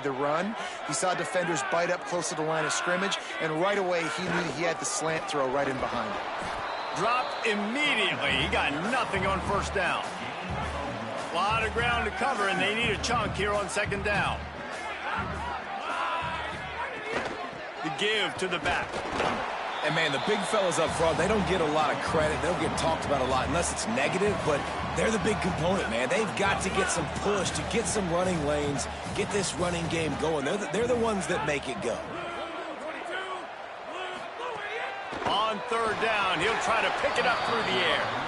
the run. He saw defenders bite up close to the line of scrimmage, and right away he knew he had the slant throw right in behind him. Dropped immediately. He got nothing on first down. A lot of ground to cover, and they need a chunk here on second down. The give to the back. And, man, the big fellas up front, they don't get a lot of credit. They don't get talked about a lot unless it's negative, but they're the big component, man. They've got to get some push, to get some running lanes, get this running game going. They're the ones that make it go. On third down, he'll try to pick it up through the air.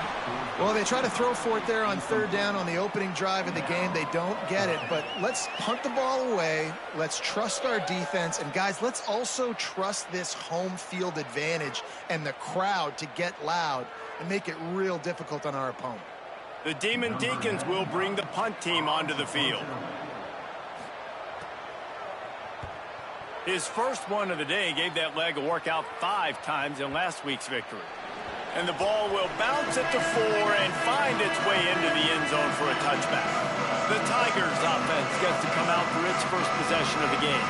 Well, they try to throw for it there on third down on the opening drive of the game. They don't get it, but let's punt the ball away. Let's trust our defense. And, guys, let's also trust this home field advantage and the crowd to get loud and make it real difficult on our opponent. The Demon Deacons will bring the punt team onto the field. His first one of the day gave that leg a workout 5 times in last week's victory. And the ball will bounce at the 4 and find its way into the end zone for a touchback. The Tigers offense gets to come out for its first possession of the game.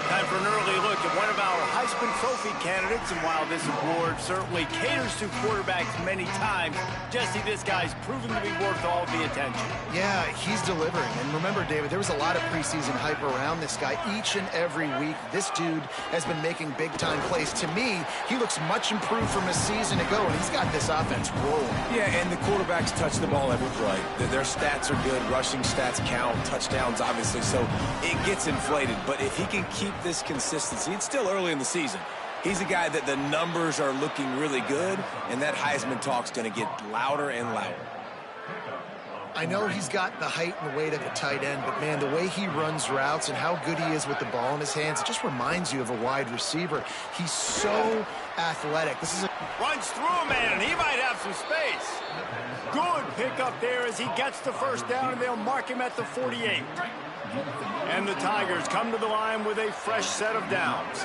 Time for an early look at one of our Heisman Trophy candidates, and while this award certainly caters to quarterbacks many times, Jesse, this guy's proven to be worth all the attention. Yeah, he's delivering. And remember, David, there was a lot of preseason hype around this guy each and every week. This dude has been making big-time plays. To me, he looks much improved from a season ago, and he's got this offense rolling. Yeah, and the quarterbacks touch the ball every play. Their stats are good. Rushing stats count. Touchdowns, obviously. So it gets inflated. But if he can keep this consistency, it's still early in the season. He's a guy that the numbers are looking really good, and that Heisman talk's going to get louder and louder. I know he's got the height and the weight of a tight end, but, man, the way he runs routes and how good he is with the ball in his hands, it just reminds you of a wide receiver. He's so athletic. This is runs through a man, and he might have some space. Good pickup there as he gets the first down, and they'll mark him at the 48. And the Tigers come to the line with a fresh set of downs.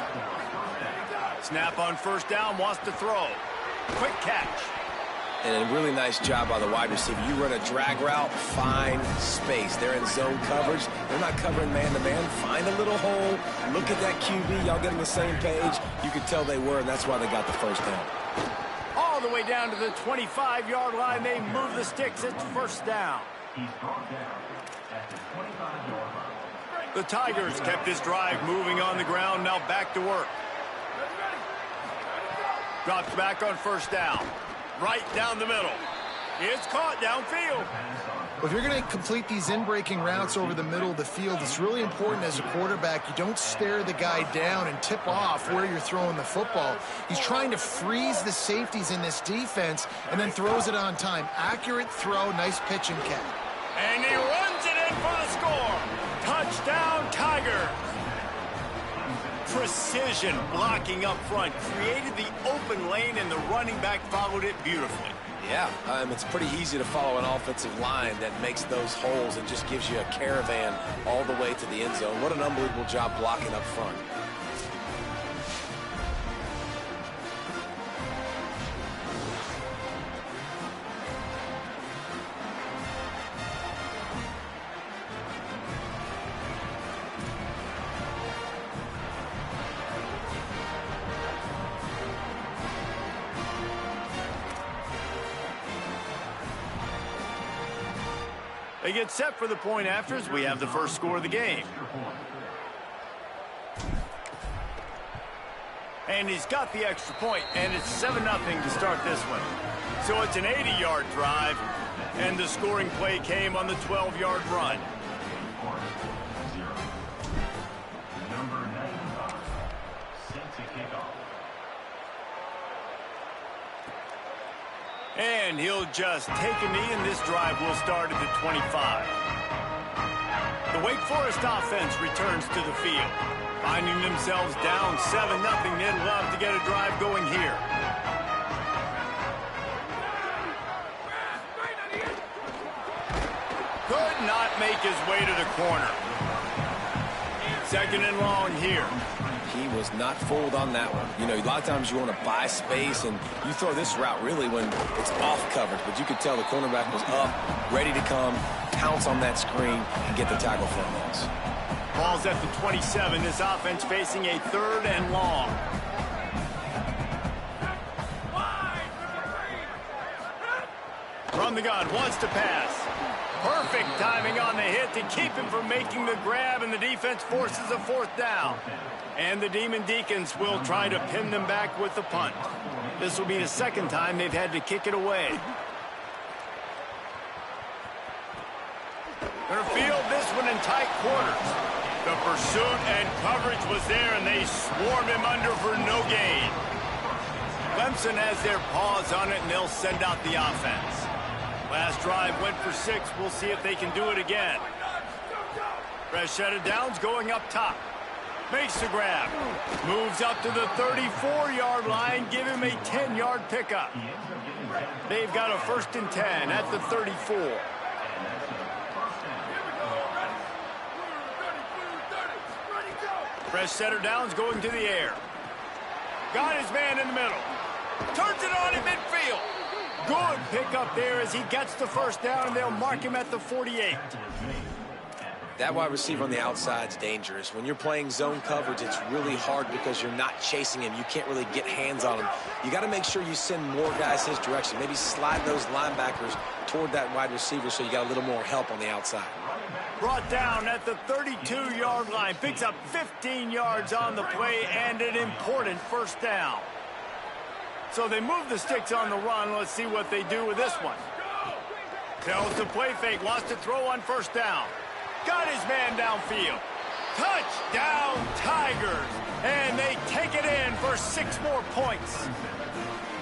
Snap on first down, wants to throw. Quick catch. And a really nice job by the wide receiver. You run a drag route, find space. They're in zone coverage. They're not covering man-to-man. Find a little hole. Look at that QB. Y'all get on the same page. You could tell they were, and that's why they got the first down. All the way down to the 25-yard line. They move the sticks. It's first down. The Tigers kept this drive moving on the ground. Now back to work. Drops back on first down. Right down the middle. It's caught downfield. Well, if you're going to complete these in-breaking routes over the middle of the field, it's really important as a quarterback you don't stare the guy down and tip off where you're throwing the football. He's trying to freeze the safeties in this defense and then throws it on time. Accurate throw, nice pitch and catch. And he runs it in for the score. Touchdown, Tiger. Precision blocking up front created the open lane, and the running back followed it beautifully. Yeah, it's pretty easy to follow an offensive line that makes those holes and just gives you a caravan all the way to the end zone. What an unbelievable job blocking up front. They get set for the point afters. We have the first score of the game. And he's got the extra point, and it's 7-0 to start this one. So it's an 80-yard drive, and the scoring play came on the 12-yard run. And he'll just take a knee, and this drive will start at the 25. The Wake Forest offense returns to the field. Finding themselves down 7-0, they'd love to get a drive going here. Could not make his way to the corner. Second and long here. He was not fooled on that one. You know, a lot of times you want to buy space, and you throw this route really when it's off coverage. But you could tell the cornerback was up, ready to come, pounce on that screen, and get the tackle for a loss. Ball's at the 27. This offense facing a 3rd and long. From the gun, wants to pass. Perfect timing on the hit to keep him from making the grab, and the defense forces a 4th down. And the Demon Deacons will try to pin them back with the punt. This will be the 2nd time they've had to kick it away. Gonna field this one in tight quarters. The pursuit and coverage was there, and they swarm him under for no gain. Clemson has their paws on it, and they'll send out the offense. Last drive went for 6. We'll see if they can do it again. Fresh set of downs going up top. Makes the grab. Moves up to the 34-yard line. Give him a 10-yard pickup. They've got a 1st and 10 at the 34. Fresh set of downs going to the air. Got his man in the middle. Turns it on in midfield. Good pickup there as he gets the 1st down, and they'll mark him at the 48. That wide receiver on the outside is dangerous. When you're playing zone coverage, it's really hard because you're not chasing him. You can't really get hands on him. You got to make sure you send more guys his direction. Maybe slide those linebackers toward that wide receiver so you got a little more help on the outside. Brought down at the 32-yard line. Picks up 15 yards on the play and an important 1st down. So they move the sticks on the run. Let's see what they do with this one. Tells the play fake. Wants to throw on 1st down. Got his man downfield. Touchdown, Tigers. And they take it in for 6 more points.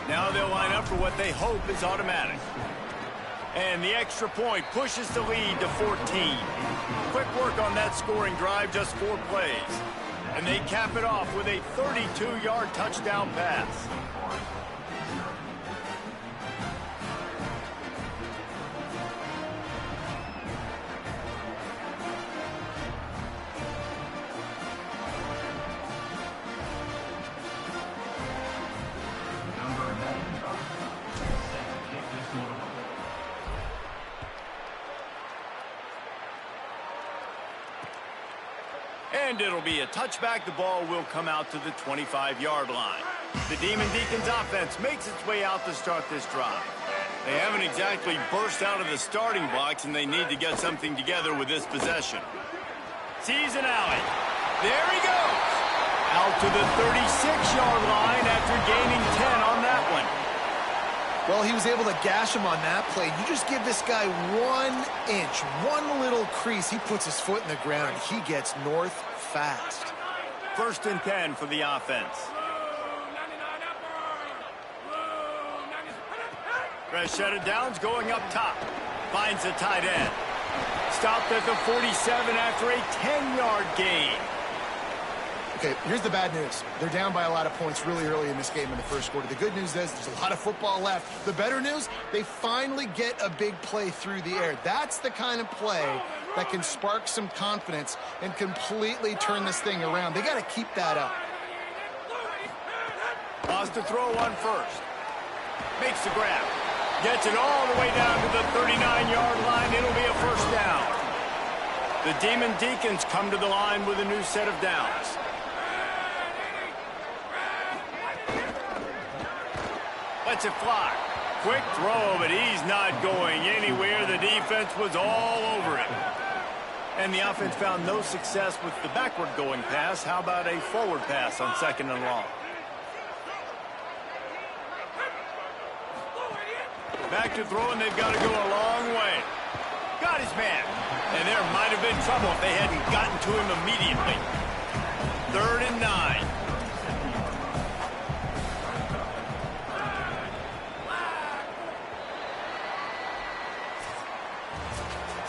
Now they'll line up for what they hope is automatic. And the extra point pushes the lead to 14. Quick work on that scoring drive, just 4 plays. And they cap it off with a 32-yard touchdown pass. And it'll be a touchback. The ball will come out to the 25-yard line. The Demon Deacons offense makes its way out to start this drive. They haven't exactly burst out of the starting blocks, and they need to get something together with this possession. Sees an alley. There he goes. Out to the 36-yard line after gaining 10 on that one. Well, he was able to gash him on that play. You just give this guy 1 inch, one little crease. He puts his foot in the ground, and he gets north fast. 1st and 10 for the offense. Fresh set of downs going up top. Finds the tight end. Stopped at the 47 after a 10-yard gain. Okay, here's the bad news. They're down by a lot of points really early in this game in the 1st quarter. The good news is there's a lot of football left. The better news, they finally get a big play through the air. That's the kind of play that can spark some confidence and completely turn this thing around. They got to keep that up. Wants to throw on 1st. Makes the grab. Gets it all the way down to the 39-yard line. It'll be a 1st down. The Demon Deacons come to the line with a new set of downs. Lets it fly. Quick throw, but he's not going anywhere. The defense was all over him. And the offense found no success with the backward-going pass. How about a forward pass on 2nd and long? Back to throw, and they've got to go a long way. Got his man. And there might have been trouble if they hadn't gotten to him immediately. 3rd and 9.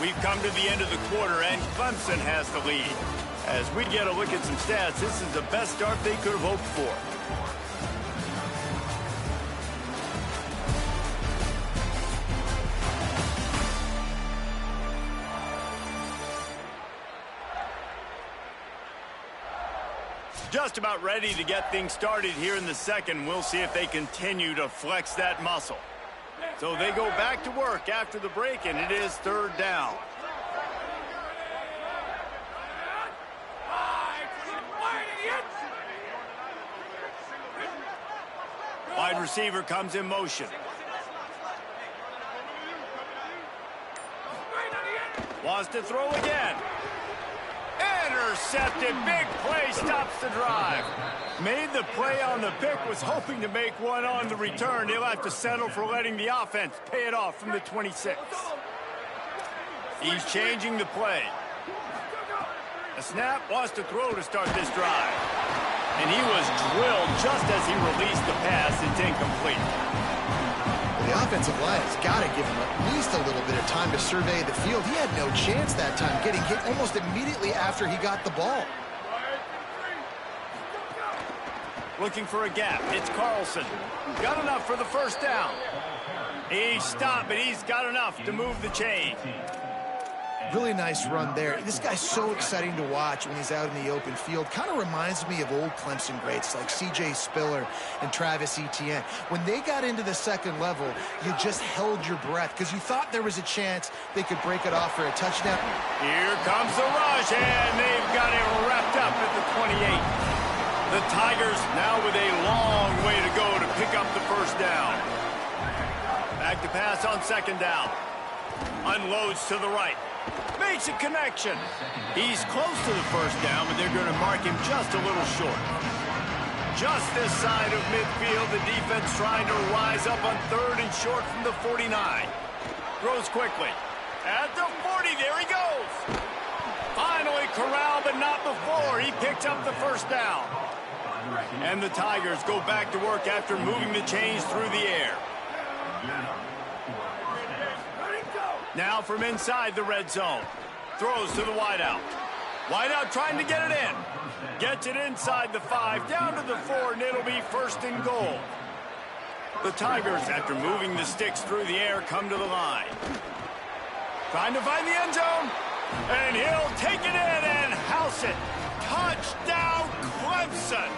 We've come to the end of the quarter, and Clemson has the lead. As we get a look at some stats, this is the best start they could have hoped for. Just about ready to get things started here in the 2nd. We'll see if they continue to flex that muscle. So they go back to work after the break, and it is 3rd down. Wide receiver comes in motion. Wants to throw again. Intercepted. Big play stops the drive. Made the play on the pick, was hoping to make one on the return. He'll have to settle for letting the offense pay it off from the 26. He's changing the play. A snap, wants to throw to start this drive. And he was drilled just as he released the pass. It's incomplete. The offensive line has got to give him at least a little bit of time to survey the field. He had no chance that time, getting hit almost immediately after he got the ball. Looking for a gap. It's Carlson. Got enough for the first down. He stopped, but he's got enough to move the chain. Really nice run there. This guy's so exciting to watch when he's out in the open field. Kind of reminds me of old Clemson greats like C.J. Spiller and Travis Etienne. When they got into the second level, you just held your breath because you thought there was a chance they could break it off for a touchdown. Here comes the rush, and they've got it wrapped up at the 28. The Tigers now with a long way to go to pick up the first down. Back to pass on second down. Unloads to the right. Makes a connection. He's close to the first down, but they're going to mark him just a little short. Just this side of midfield, the defense trying to rise up on third and short from the 49. Throws quickly. At the 40, there he goes. Finally corralled, but not before. He picked up the first down. And the Tigers go back to work after moving the chains through the air. Now from inside the red zone. Throws to the wideout. Wideout trying to get it in. Gets it inside the 5, down to the 4, and it'll be first and goal. The Tigers, after moving the sticks through the air, come to the line. Trying to find the end zone. And he'll take it in and house it. Touchdown, Clemson.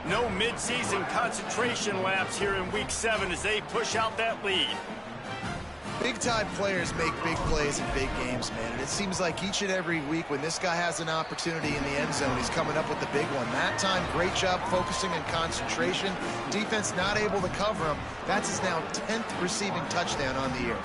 No midseason concentration laps here in Week 7 as they push out that lead. Big-time players make big plays in big games, man. And it seems like each and every week when this guy has an opportunity in the end zone, he's coming up with the big one. That time, great job focusing and concentration. Defense not able to cover him. That's his now 10th receiving touchdown on the year.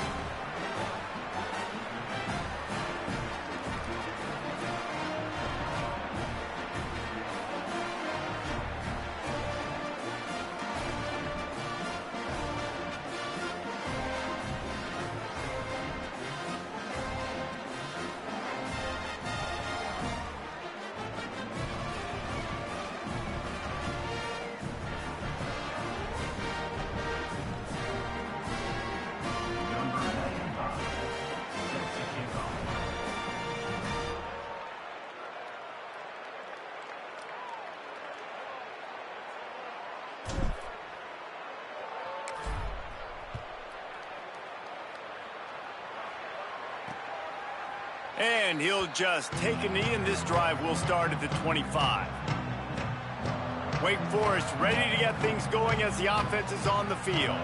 And he'll just take a knee, and this drive will start at the 25. Wake Forest ready to get things going as the offense is on the field.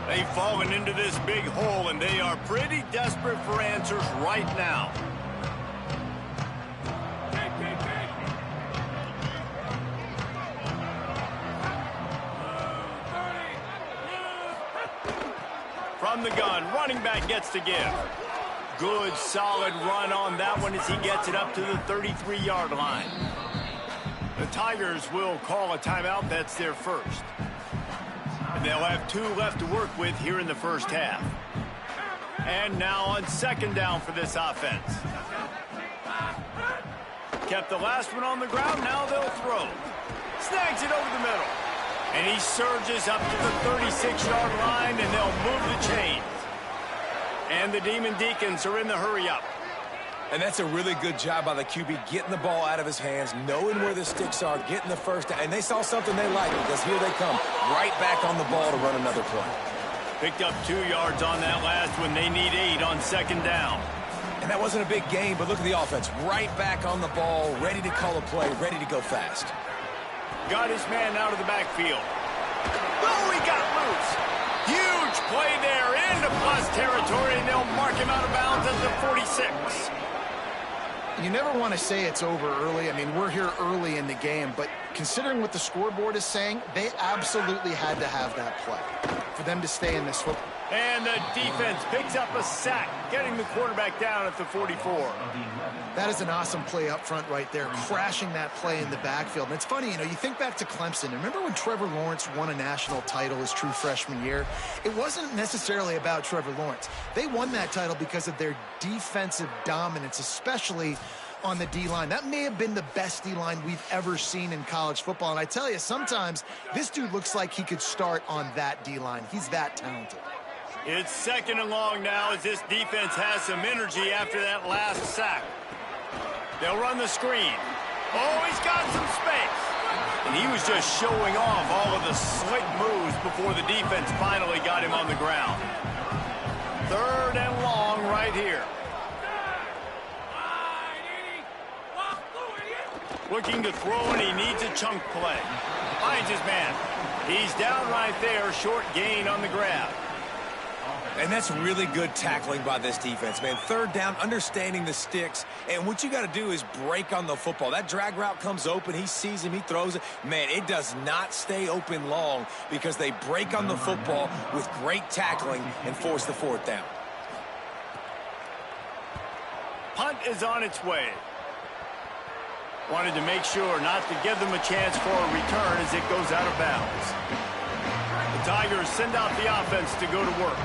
They've fallen into this big hole, and they are pretty desperate for answers right now. From the gun, running back gets to give. Good, solid run on that one as he gets it up to the 33-yard line. The Tigers will call a timeout. That's their first. And they'll have 2 left to work with here in the first half. And now on second down for this offense. Kept the last one on the ground. Now they'll throw. Snags it over the middle. And he surges up to the 36-yard line, and they'll move the chains. And the Demon Deacons are in the hurry-up. And that's a really good job by the QB, getting the ball out of his hands, knowing where the sticks are, getting the first down. And they saw something they liked because here they come, right back on the ball to run another play. Picked up 2 yards on that last one. They need 8 on second down. And that wasn't a big gain, but look at the offense. Right back on the ball, ready to call a play, ready to go fast. Got his man out of the backfield. Oh, he got loose. Huge play there into plus territory, and they'll mark him out of bounds at the 46. You never want to say it's over early. I mean, we're here early in the game, but considering what the scoreboard is saying, they absolutely had to have that play for them to stay in this football. And the defense picks up a sack, getting the quarterback down at the 44. That is an awesome play up front right there, crashing that play in the backfield. And it's funny, you think back to Clemson. Remember when Trevor Lawrence won a national title his true freshman year? It wasn't necessarily about Trevor Lawrence. They won that title because of their defensive dominance, especially on the D-line. That may have been the best D-line we've ever seen in college football. And I tell you, sometimes this dude looks like he could start on that D-line. He's that talented. It's 2nd and long now as this defense has some energy after that last sack. They'll run the screen. Oh, he's got some space. And he was just showing off all of the slick moves before the defense finally got him on the ground. 3rd and long right here. Looking to throw, and he needs a chunk play. Finds his man. He's down right there, short gain on the grab. And that's really good tackling by this defense, man. 3rd down, understanding the sticks. And what you got to do is break on the football. That drag route comes open. He sees him. He throws it. Man, it does not stay open long because they break on the football with great tackling and force the 4th down. Punt is on its way. Wanted to make sure not to give them a chance for a return as it goes out of bounds. The Tigers send out the offense to go to work.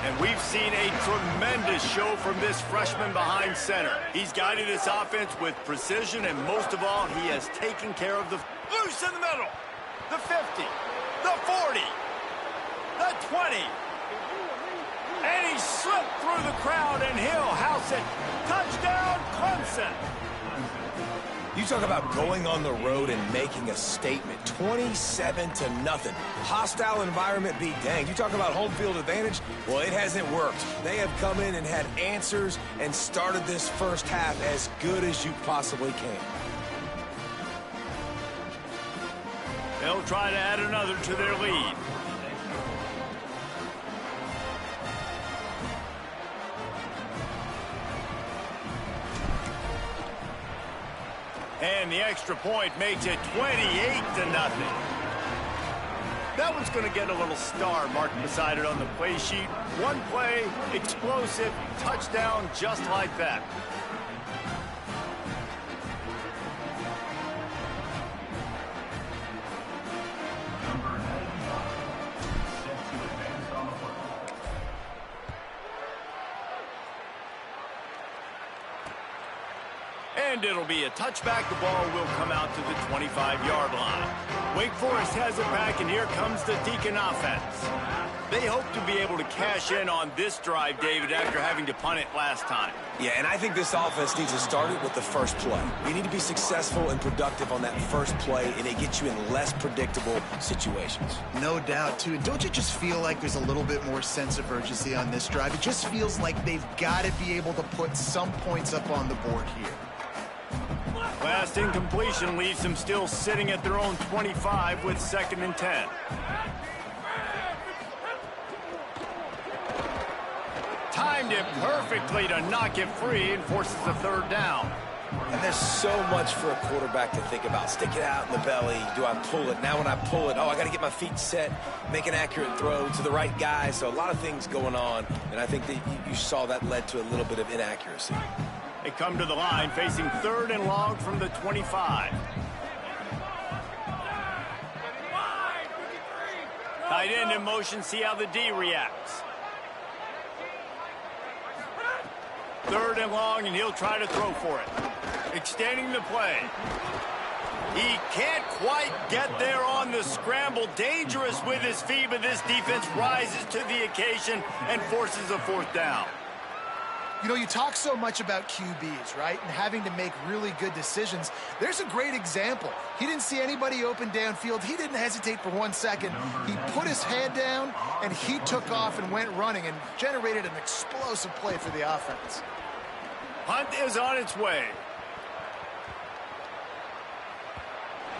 And we've seen a tremendous show from this freshman behind center. He's guided this offense with precision, and most of all, he has taken care of the loose in the middle. The 50, the 40, the 20. And he slipped through the crowd, and he'll house it. Touchdown, Clemson. You talk about going on the road and making a statement. 27-0. Hostile environment be danged. You talk about home field advantage. Well, it hasn't worked. They have come in and had answers and started this first half as good as you possibly can. They'll try to add another to their lead. And the extra point makes it 28-0. That one's going to get a little star marked beside it on the play sheet. One play, explosive, touchdown just like that. And it'll be a touchback. The ball will come out to the 25-yard line. Wake Forest has it back, and here comes the Deacon offense. They hope to be able to cash in on this drive, David, after having to punt it last time. Yeah, and I think this offense needs to start it with the first play. You need to be successful and productive on that first play, and it gets you in less predictable situations. No doubt, too. And don't you just feel like there's a little bit more sense of urgency on this drive? It just feels like they've got to be able to put some points up on the board here. Last incompletion leaves them still sitting at their own 25 with 2nd and 10. Timed it perfectly to knock it free and forces the 3rd down. And there's so much for a quarterback to think about. Stick it out in the belly. Do I pull it? Now when I pull it, I got to get my feet set, make an accurate throw to the right guy. So a lot of things going on, and I think that you saw that led to a little bit of inaccuracy. They come to the line facing 3rd and long from the 25. Tight end in motion, see how the D reacts. 3rd and long, and he'll try to throw for it. Extending the play. He can't quite get there on the scramble. Dangerous with his feet, but this defense rises to the occasion and forces a 4th down. You talk so much about QBs, right? And having to make really good decisions. There's a great example. He didn't see anybody open downfield. He didn't hesitate for 1 second. He put his head down, and he took off and went running and generated an explosive play for the offense. Punt is on its way.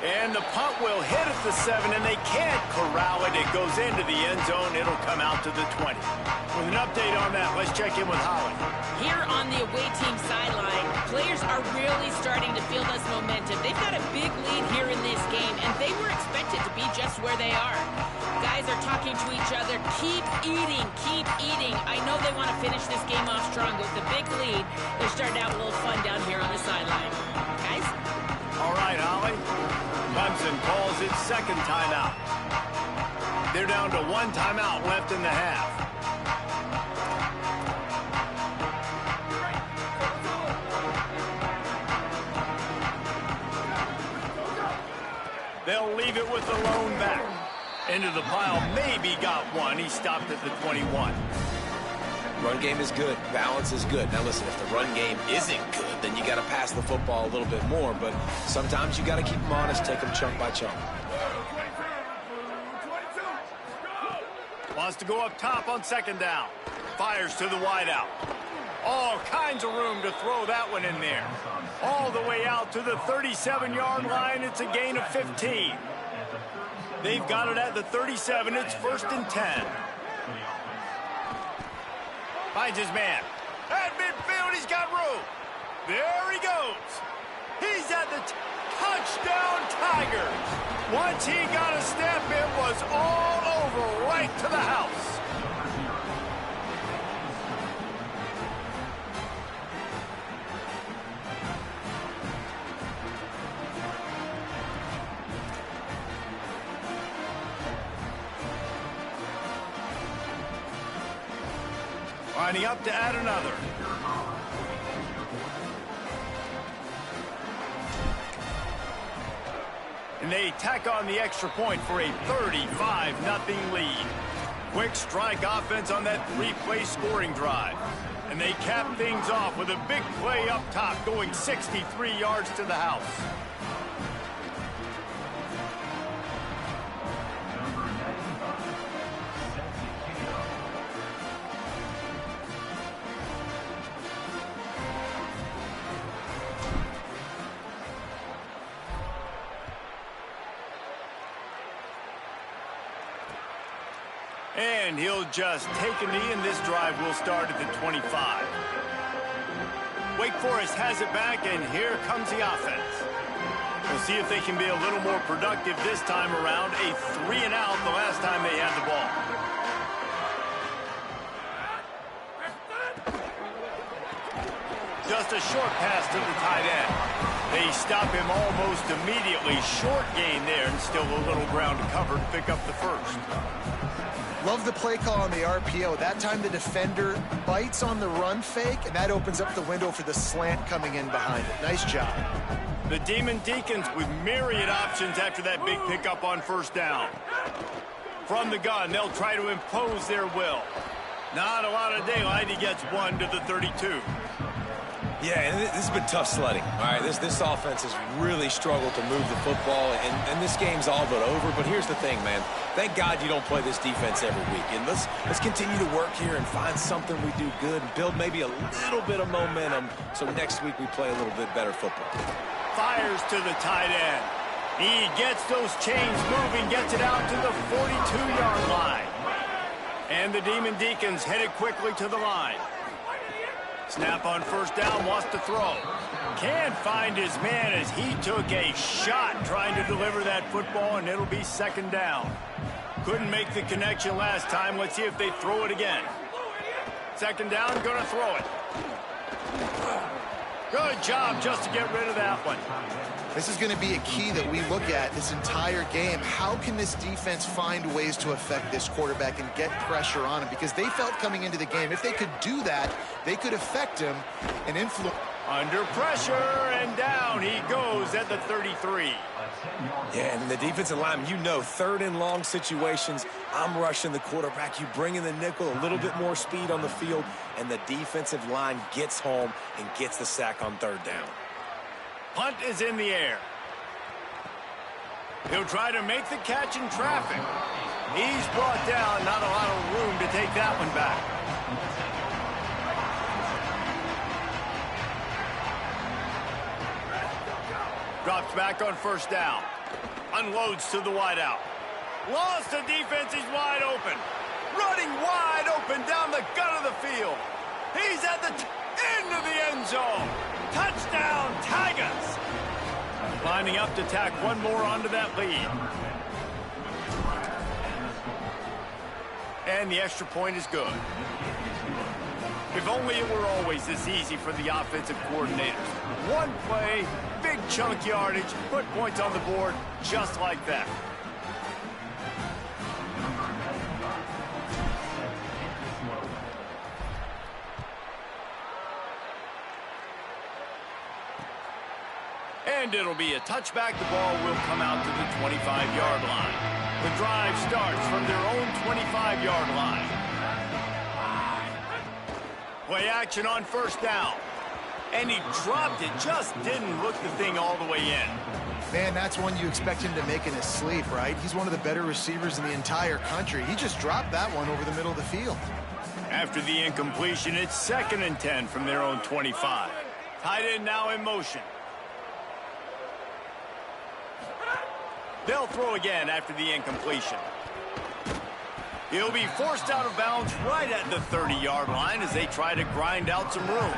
And the punt will hit at the 7, and they can't corral it. It goes into the end zone. It'll come out to the 20. With an update on that, let's check in with Holly. Here on the away team sideline, players are really starting to feel this momentum. They've got a big lead here in this game, and they were expected to be just where they are. Guys are talking to each other. Keep eating, keep eating. I know they want to finish this game off strong with the big lead. They're starting to have a little fun down here on the sideline. Guys? All right, Holly. Clemson calls its second timeout. They're down to one timeout left in the half. They'll leave it with the lone back. Into the pile, maybe got one. He stopped at the 21. Run game is good. Balance is good. Now listen, if the run game isn't good, then you got to pass the football a little bit more. But sometimes you got to keep them honest, take them chunk by chunk. Wants to go up top on second down. Fires to the wideout. All kinds of room to throw that one in there. All the way out to the 37-yard line. It's a gain of 15. They've got it at the 37. It's 1st and 10. Finds his man. At midfield, he's got room. There he goes. He's at the touchdown Tigers. Once he got a step, it was all over, right to the house. Lining up to add another. And they tack on the extra point for a 35-0 lead. Quick strike offense on that three-play scoring drive. And they cap things off with a big play up top, going 63 yards to the house. And he'll just take a knee, and this drive will start at the 25. Wake Forest has it back, and here comes the offense. We'll see if they can be a little more productive this time around. A 3-and-out the last time they had the ball. Just a short pass to the tight end. They stop him almost immediately. Short gain there, and still a little ground to cover to pick up the first. Love the play call on the RPO. That time the defender bites on the run fake, and that opens up the window for the slant coming in behind it. Nice job. The Demon Deacons with myriad options after that big pickup on first down. From the gun, they'll try to impose their will. Not a lot of daylight. He gets one to the 32. Yeah, and this has been tough sledding. All right, this offense has really struggled to move the football, and this game's all but over. But here's the thing, man. Thank God you don't play this defense every week. And let's continue to work here and find something we do good and build maybe a little bit of momentum so next week we play a little bit better football. Fires to the tight end. He gets those chains moving, gets it out to the 42-yard line. And the Demon Deacons headed quickly to the line. Snap on first down, wants to throw. Can't find his man as he took a shot trying to deliver that football, and it'll be second down. Couldn't make the connection last time. Let's see if they throw it again. Second down, gonna throw it. Good job just to get rid of that one. This is going to be a key that we look at this entire game. How can this defense find ways to affect this quarterback and get pressure on him? Because they felt coming into the game, if they could do that, they could affect him and influence. Under pressure, and down he goes at the 33. Yeah, and the defensive line, you know, third and long situations, I'm rushing the quarterback. You bring in the nickel, a little bit more speed on the field, and the defensive line gets home and gets the sack on third down. Punt is in the air. He'll try to make the catch in traffic. He's brought down, not a lot of room to take that one back. Drops back on first down. Unloads to the wideout. Lost the defense, he's wide open. Running wide open down the gut of the field. He's at the end of the end zone. Touchdown, Tigers! Lining up to tack one more onto that lead. And the extra point is good. If only it were always this easy for the offensive coordinators. One play, big chunk yardage, put points on the board just like that. And it'll be a touchback. The ball will come out to the 25-yard line. The drive starts from their own 25-yard line. Play action on first down. And he dropped it, just didn't look the thing all the way in. Man, that's one you expect him to make in his sleep, right? He's one of the better receivers in the entire country. He just dropped that one over the middle of the field. After the incompletion, it's 2nd and 10 from their own 25. Tight end now in motion. They'll throw again after the incompletion. He'll be forced out of bounds right at the 30-yard line as they try to grind out some room.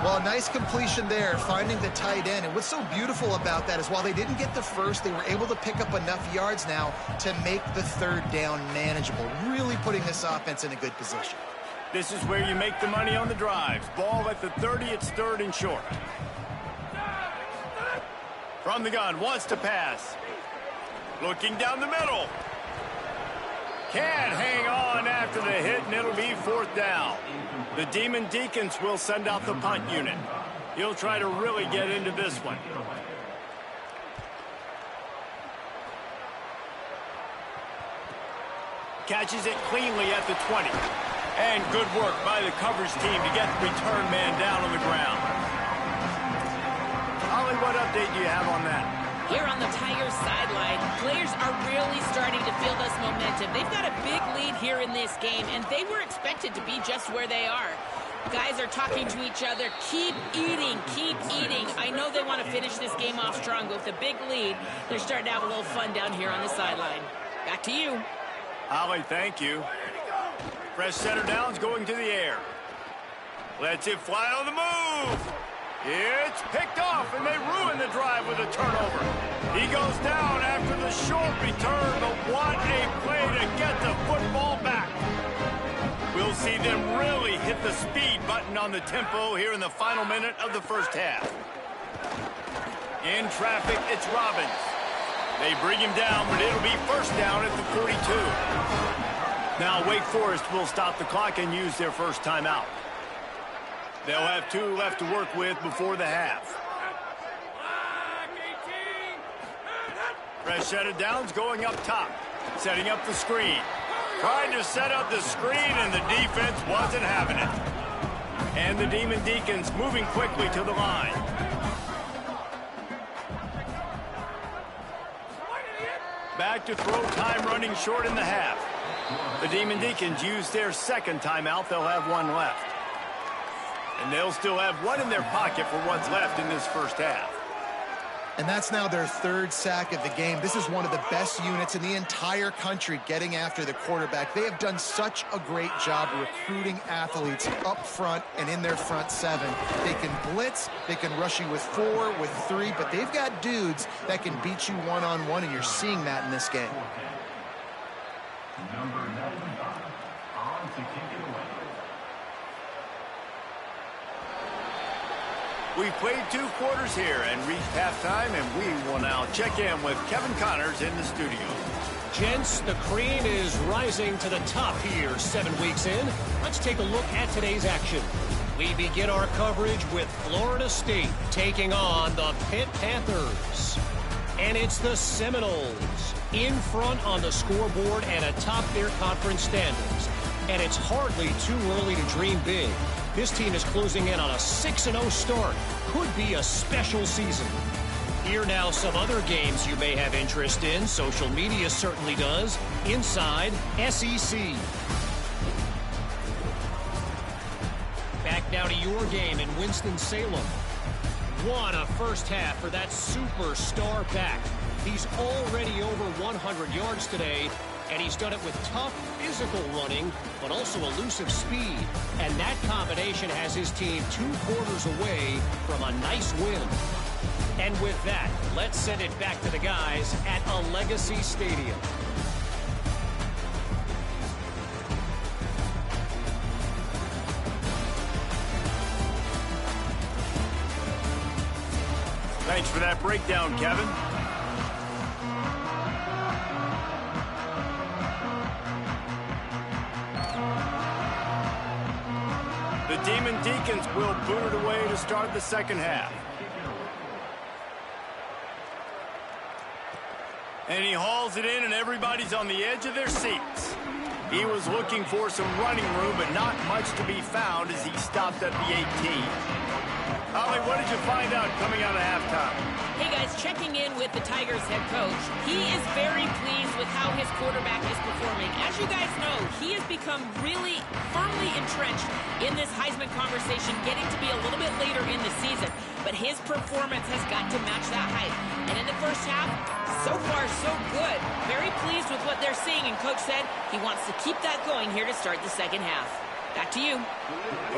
Well, a nice completion there, finding the tight end. And what's so beautiful about that is while they didn't get the first, they were able to pick up enough yards now to make the 3rd down manageable, really putting this offense in a good position. This is where you make the money on the drives. Ball at the 30, it's 3rd and short. From the gun, wants to pass. Looking down the middle. Can't hang on after the hit, and it'll be 4th down. The Demon Deacons will send out the punt unit. He'll try to really get into this one. Catches it cleanly at the 20. And good work by the coverage team to get the return man down on the ground. Holly, what update do you have on that? Here on the Tigers sideline, players are really starting to feel this momentum. They've got a big lead here in this game, and they were expected to be just where they are. Guys are talking to each other. Keep eating, keep eating. I know they want to finish this game off strong, but with a big lead, they're starting to have a little fun down here on the sideline. Back to you. Holly, thank you. Fresh center downs going to the air. Lets it fly on the move. It's picked off, and they ruin the drive with a turnover. He goes down after the short return, but what a play to get the football back. We'll see them really hit the speed button on the tempo here in the final minute of the first half. In traffic, it's Robbins. They bring him down, but it'll be 1st down at the 42. Now Wake Forest will stop the clock and use their first timeout. They'll have 2 left to work with before the half. Fresh set of downs going up top. Setting up the screen. Trying to set up the screen, and the defense wasn't having it. And the Demon Deacons moving quickly to the line. Back to throw, time running short in the half. The Demon Deacons use their 2nd timeout. They'll have 1 left. And they'll still have 1 in their pocket for what's left in this first half. And that's now their 3rd sack of the game. This is one of the best units in the entire country getting after the quarterback. They have done such a great job recruiting athletes up front and in their front 7. They can blitz, they can rush you with 4, with 3, but they've got dudes that can beat you one-on-one, and you're seeing that in this game. Number 95 on to kick it away. We've played 2 quarters here and reached halftime, and we will now check in with Kevin Connors in the studio. Gents, the cream is rising to the top here 7 weeks in. Let's take a look at today's action. We begin our coverage with Florida State taking on the Pitt Panthers. And it's the Seminoles in front on the scoreboard and atop their conference standings. And it's hardly too early to dream big. This team is closing in on a 6-0 start. Could be a special season. Here now some other games you may have interest in. Social media certainly does. Inside SEC. Back now to your game in Winston-Salem. What a first half for that superstar back. He's already over 100 yards today, And he's done it with tough physical running, but also elusive speed. And that combination has his team 2 quarters away from a nice win. And with that, let's send it back to the guys at Allegacy Stadium. Thanks for that breakdown, Kevin. The Demon Deacons will boot it away to start the second half. And he hauls it in, and everybody's on the edge of their seats. He was looking for some running room, but not much to be found as he stopped at the 18. Holly, what did you find out coming out of halftime? Hey guys, checking in with the Tigers head coach. He is very pleased with how his quarterback is performing. As you guys know, he has become really firmly entrenched in this Heisman conversation, getting to be a little bit later in the season. But his performance has got to match that hype. And in the first half, so far so good. Very pleased with what they're seeing, and coach said he wants to keep that going here to start the second half. Back to you.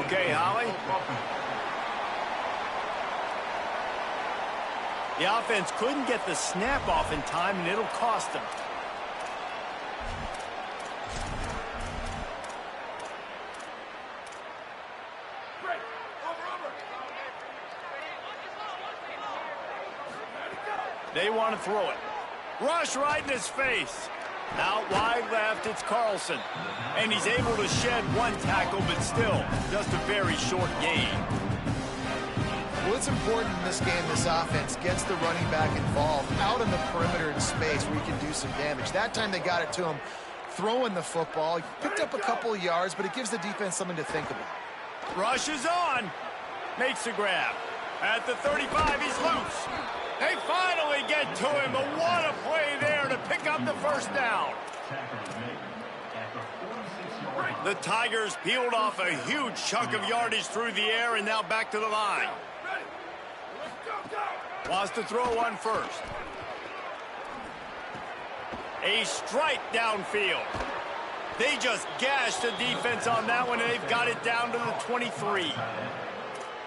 Okay, Holly. The offense couldn't get the snap off in time, and it'll cost them. They want to throw it. Rush right in his face. Out wide left, it's Carlson. And he's able to shed one tackle, but still just a very short gain. Well, it's important in this game, this offense gets the running back involved out on the perimeter in space where he can do some damage. That time they got it to him throwing the football. He picked up a couple of yards, but it gives the defense something to think about. Rush is on. Makes a grab. At the 35, he's loose. They finally get to him, but what a play there to pick up the first down. The Tigers peeled off a huge chunk of yardage through the air and now back to the line. Wants to throw one first. A strike downfield. They just gashed the defense on that one, and they've got it down to the 23.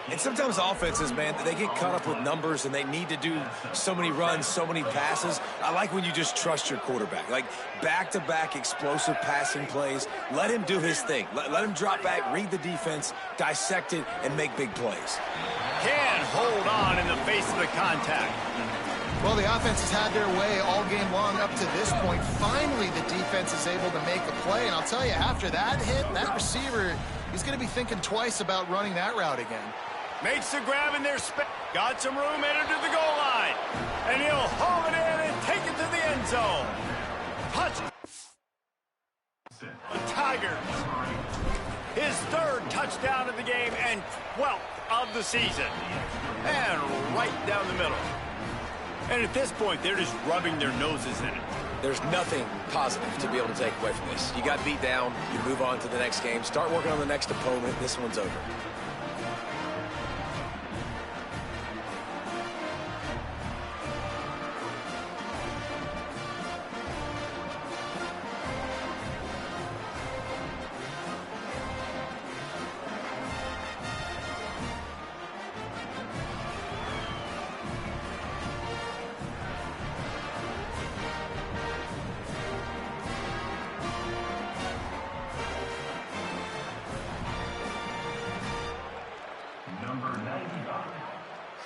And sometimes offenses, man, they get caught up with numbers and they need to do so many runs, so many passes. I like when you just trust your quarterback. Like back-to-back explosive passing plays. Let him do his thing. Let him drop back, read the defense, dissect it, and make big plays. Can hold on in the face of the contact. Well, the offense has had their way all game long up to this point. Finally, the defense is able to make a play. And I'll tell you, after that hit, that receiver, he's going to be thinking twice about running that route again. Makes the grab in their space. Got some room, entered to the goal line. And he'll haul it in and take it to the end zone. Touch. The Tigers. His third touchdown of the game and 12th of the season. And right down the middle. And at this point, they're just rubbing their noses in it. There's nothing positive to be able to take away from this. You got beat down, you move on to the next game, start working on the next opponent. This one's over. Number 95,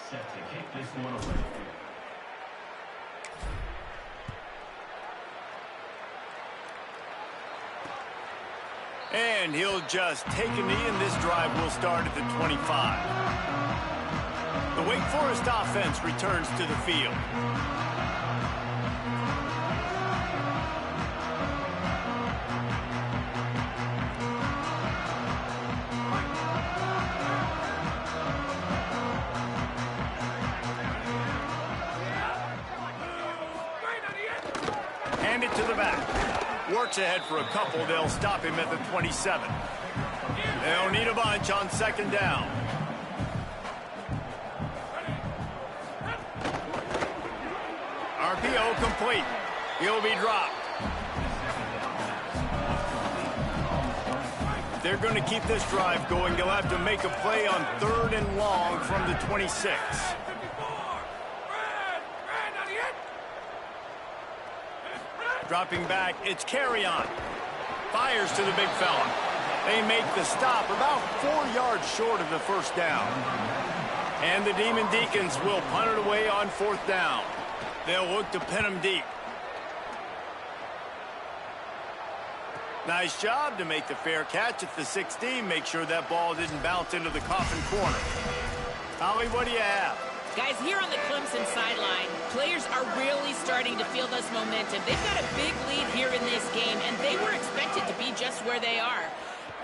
set to kick this one away. And he'll just take a knee, and this drive will start at the 25. The Wake Forest offense returns to the field. Hand it to the back. Works ahead for a couple. They'll stop him at the 27. They'll need a bunch on second down. RPO complete. He'll be dropped. they're going to keep this drive going, they'll have to make a play on 3rd and long from the 26. Dropping back, it's Carrion. Fires to the big fella. They make the stop about 4 yards short of the first down. And the Demon Deacons will punt it away on 4th down. They'll look to pin them deep. Nice job to make the fair catch at the 16. Make sure that ball didn't bounce into the coffin corner. Holly, what do you have? Guys, here on the Clemson sideline, players are really starting to feel this momentum. They've got a big lead here in this game, and they were expected to be just where they are.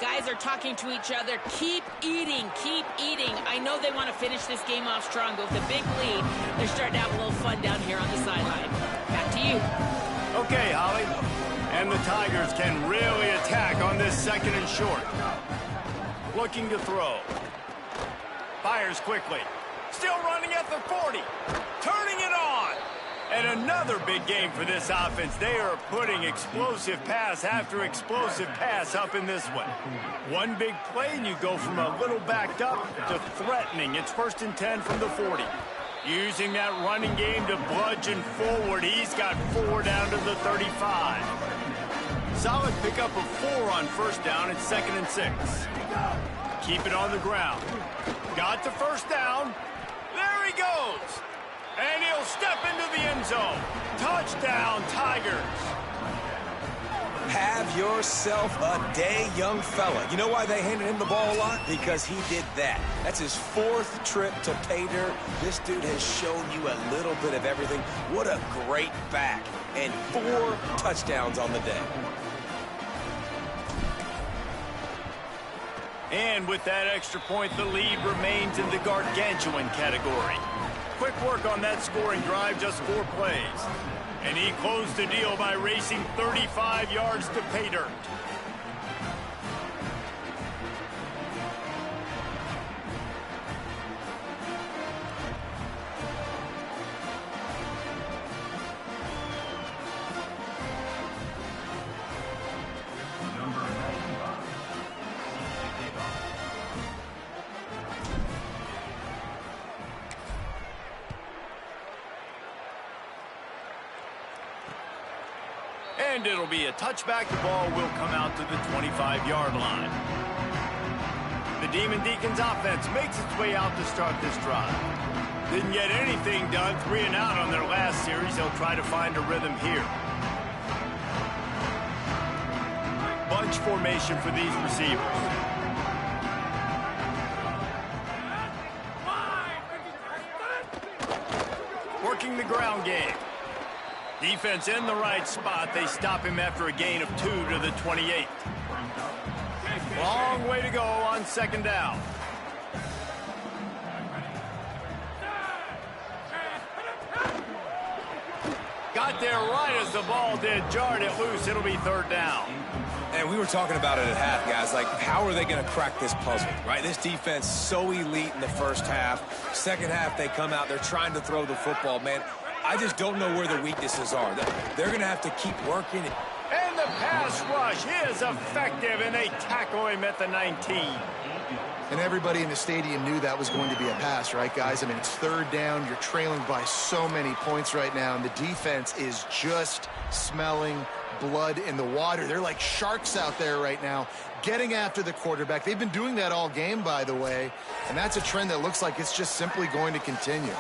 Guys are talking to each other. Keep eating, keep eating. I know they want to finish this game off strong, but with a big lead, they're starting to have a little fun down here on the sideline. Back to you. Okay, Holly. And the Tigers can really attack on this 2nd and short. Looking to throw. Fires quickly. Still running at the 40. Turning it on. And another big game for this offense. They are putting explosive pass after explosive pass up in this one. One big play and you go from a little backed up to threatening. It's 1st and 10 from the 40. Using that running game to bludgeon forward. He's got 4 down to the 35. Solid pickup of 4 on 1st down. It's 2nd and 6. Keep it on the ground. Got the 1st down. There he goes. And he'll step into the end zone. Touchdown, Tigers. Have yourself a day, young fella. You know why they handed him the ball a lot? Because he did that. That's his 4th trip to pay dirt. This dude has shown you a little bit of everything. What a great back. And 4 touchdowns on the day. And with that extra point, the lead remains in the gargantuan category. Quick work on that scoring drive, just 4 plays. And he closed the deal by racing 35 yards to pay dirt. And it'll be a touchback. The ball will come out to the 25-yard line. The Demon Deacons offense makes its way out to start this drive. Didn't get anything done, 3 and out on their last series. They'll try to find a rhythm here. Bunch formation for these receivers. Working the ground game. Defense in the right spot. They stop him after a gain of 2 to the 28. Long way to go on 2nd down. Got there right as the ball did. Jarred it loose. It'll be 3rd down. And we were talking about it at half, guys. Like, how are they going to crack this puzzle, right? This defense so elite in the 1st half. 2nd half, they come out. They're trying to throw the football, man. I just don't know where the weaknesses are. They're going to have to keep working. And the pass rush is effective, and they tackle him at the 19. And everybody in the stadium knew that was going to be a pass, right, guys? I mean, it's 3rd down. You're trailing by so many points right now, and the defense is just smelling blood in the water. They're like sharks out there right now, getting after the quarterback. They've been doing that all game, by the way, and that's a trend that looks like it's just simply going to continue.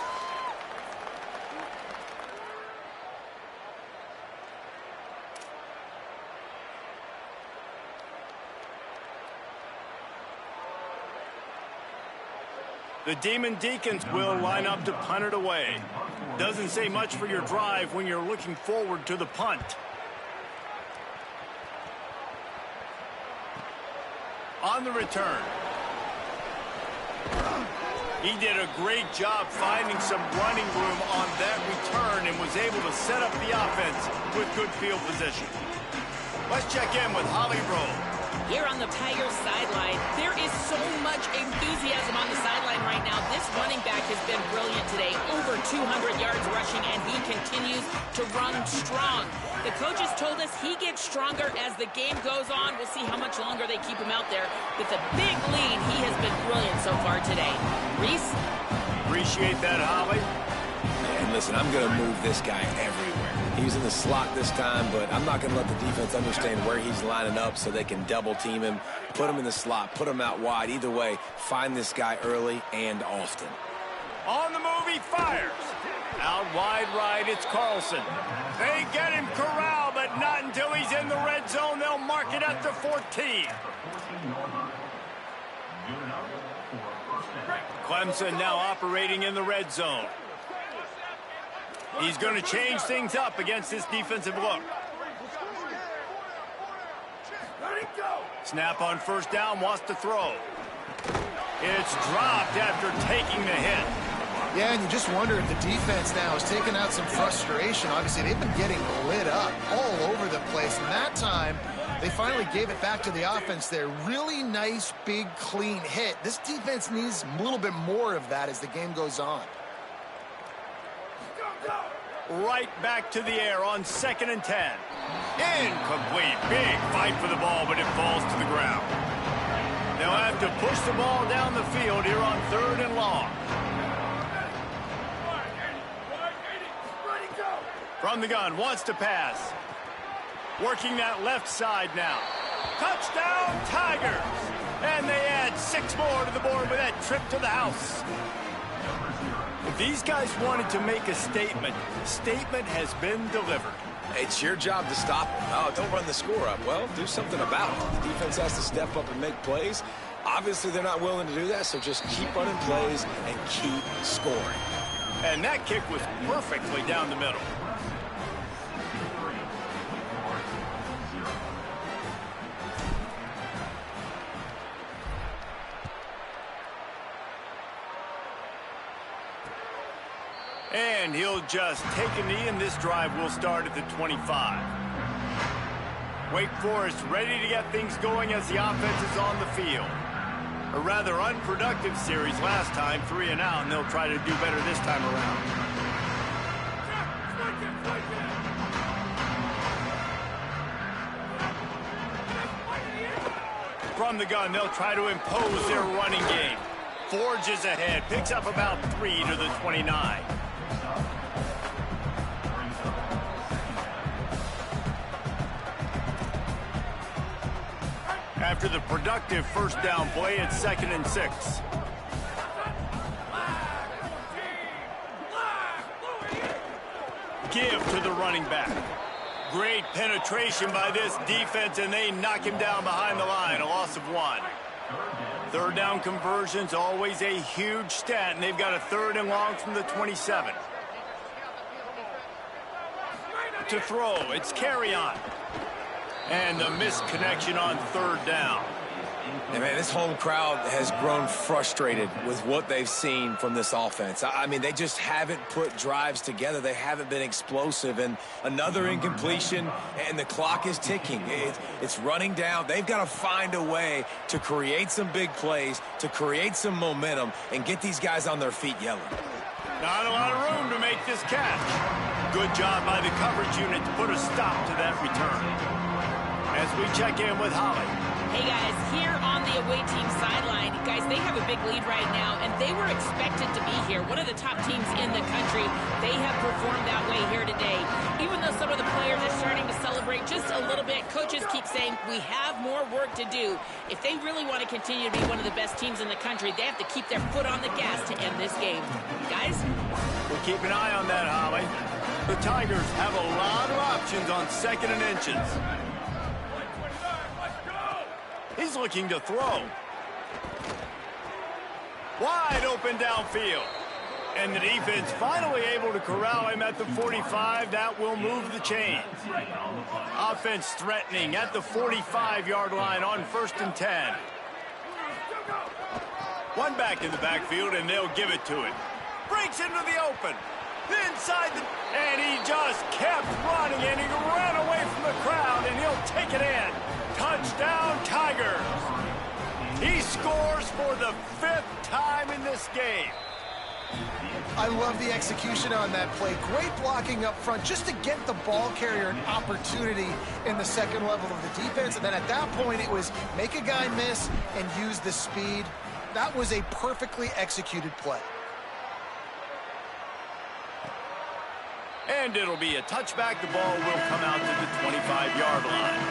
The Demon Deacons will line up to punt it away. Doesn't say much for your drive when you're looking forward to the punt. On the return. He did a great job finding some running room on that return and was able to set up the offense with good field position. Let's check in with Holly Rowe. Here on the Tigers sideline, there is so much enthusiasm on the sideline right now. This running back has been brilliant today. Over 200 yards rushing, and he can continues to run strong. The coaches told us he gets stronger as the game goes on. We'll see how much longer they keep him out there. With a big lead, he has been brilliant so far today. Reese? Appreciate that, Holly. And listen, I'm going to move this guy everywhere. He's in the slot this time, but I'm not going to let the defense understand where he's lining up so they can double team him, put him in the slot, put him out wide. Either way, find this guy early and often. On the move, he fires. Out wide right, it's Carlson. They get him corralled, but not until he's in the red zone. They'll mark it at the 14. Clemson now operating in the red zone. He's going to change things up against this defensive look. Snap on first down, wants to throw. It's dropped after taking the hit. Yeah, and you just wonder if the defense now is taking out some frustration. Obviously, they've been getting lit up all over the place. And that time, they finally gave it back to the offense there. Really nice, big, clean hit. This defense needs a little bit more of that as the game goes on. Right back to the air on 2nd and 10. Incomplete. Big fight for the ball, but it falls to the ground. They'll have to push the ball down the field here on 3rd and long. From the gun, wants to pass. Working that left side now. Touchdown, Tigers! And they add 6 more to the board with that trip to the house. If these guys wanted to make a statement, statement has been delivered. It's your job to stop them. Oh, don't run the score up. Well, do something about it. The defense has to step up and make plays. Obviously, they're not willing to do that, so just keep running plays and keep scoring. And that kick was perfectly down the middle. And he'll just take a knee, and this drive will start at the 25. Wake Forest ready to get things going as the offense is on the field. A rather unproductive series last time, 3 and out, and they'll try to do better this time around. From the gun, they'll try to impose their running game. Forges ahead, picks up about 3 to the 29. After the productive first down play, it's 2nd and 6. Give to the running back. Great penetration by this defense, and they knock him down behind the line, a loss of 1. 3rd down conversion's always a huge stat, and they've got a 3rd and long from the 27. To throw, it's Carrion. And the misconnection on 3rd down. And man, this home crowd has grown frustrated with what they've seen from this offense. I mean, they just haven't put drives together. They haven't been explosive. And another incompletion, and the clock is ticking. It's running down. They've got to find a way to create some big plays, to create some momentum, and get these guys on their feet yelling. Not a lot of room to make this catch. Good job by the coverage unit to put a stop to that return. As we check in with Holly. Hey, guys, here on the away team sideline, guys, they have a big lead right now, and they were expected to be here. One of the top teams in the country. They have performed that way here today. Even though some of the players are starting to celebrate just a little bit, coaches keep saying, we have more work to do. If they really want to continue to be one of the best teams in the country, they have to keep their foot on the gas to end this game. Guys? We'll keep an eye on that, Holly. The Tigers have a lot of options on 2nd and inches. He's looking to throw. Wide open downfield. And the defense finally able to corral him at the 45. That will move the chains. Offense threatening at the 45-yard line on 1st and 10. One back in the backfield, and they'll give it to it. Breaks into the open. Inside the... And he just kept running, and he ran away from the crowd, and he'll take it in. Touchdown, Tigers. He scores for the 5th time in this game. I love the execution on that play. Great blocking up front just to get the ball carrier an opportunity in the second level of the defense. And then at that point, it was make a guy miss and use the speed. That was a perfectly executed play. And it'll be a touchback. The ball will come out to the 25-yard line.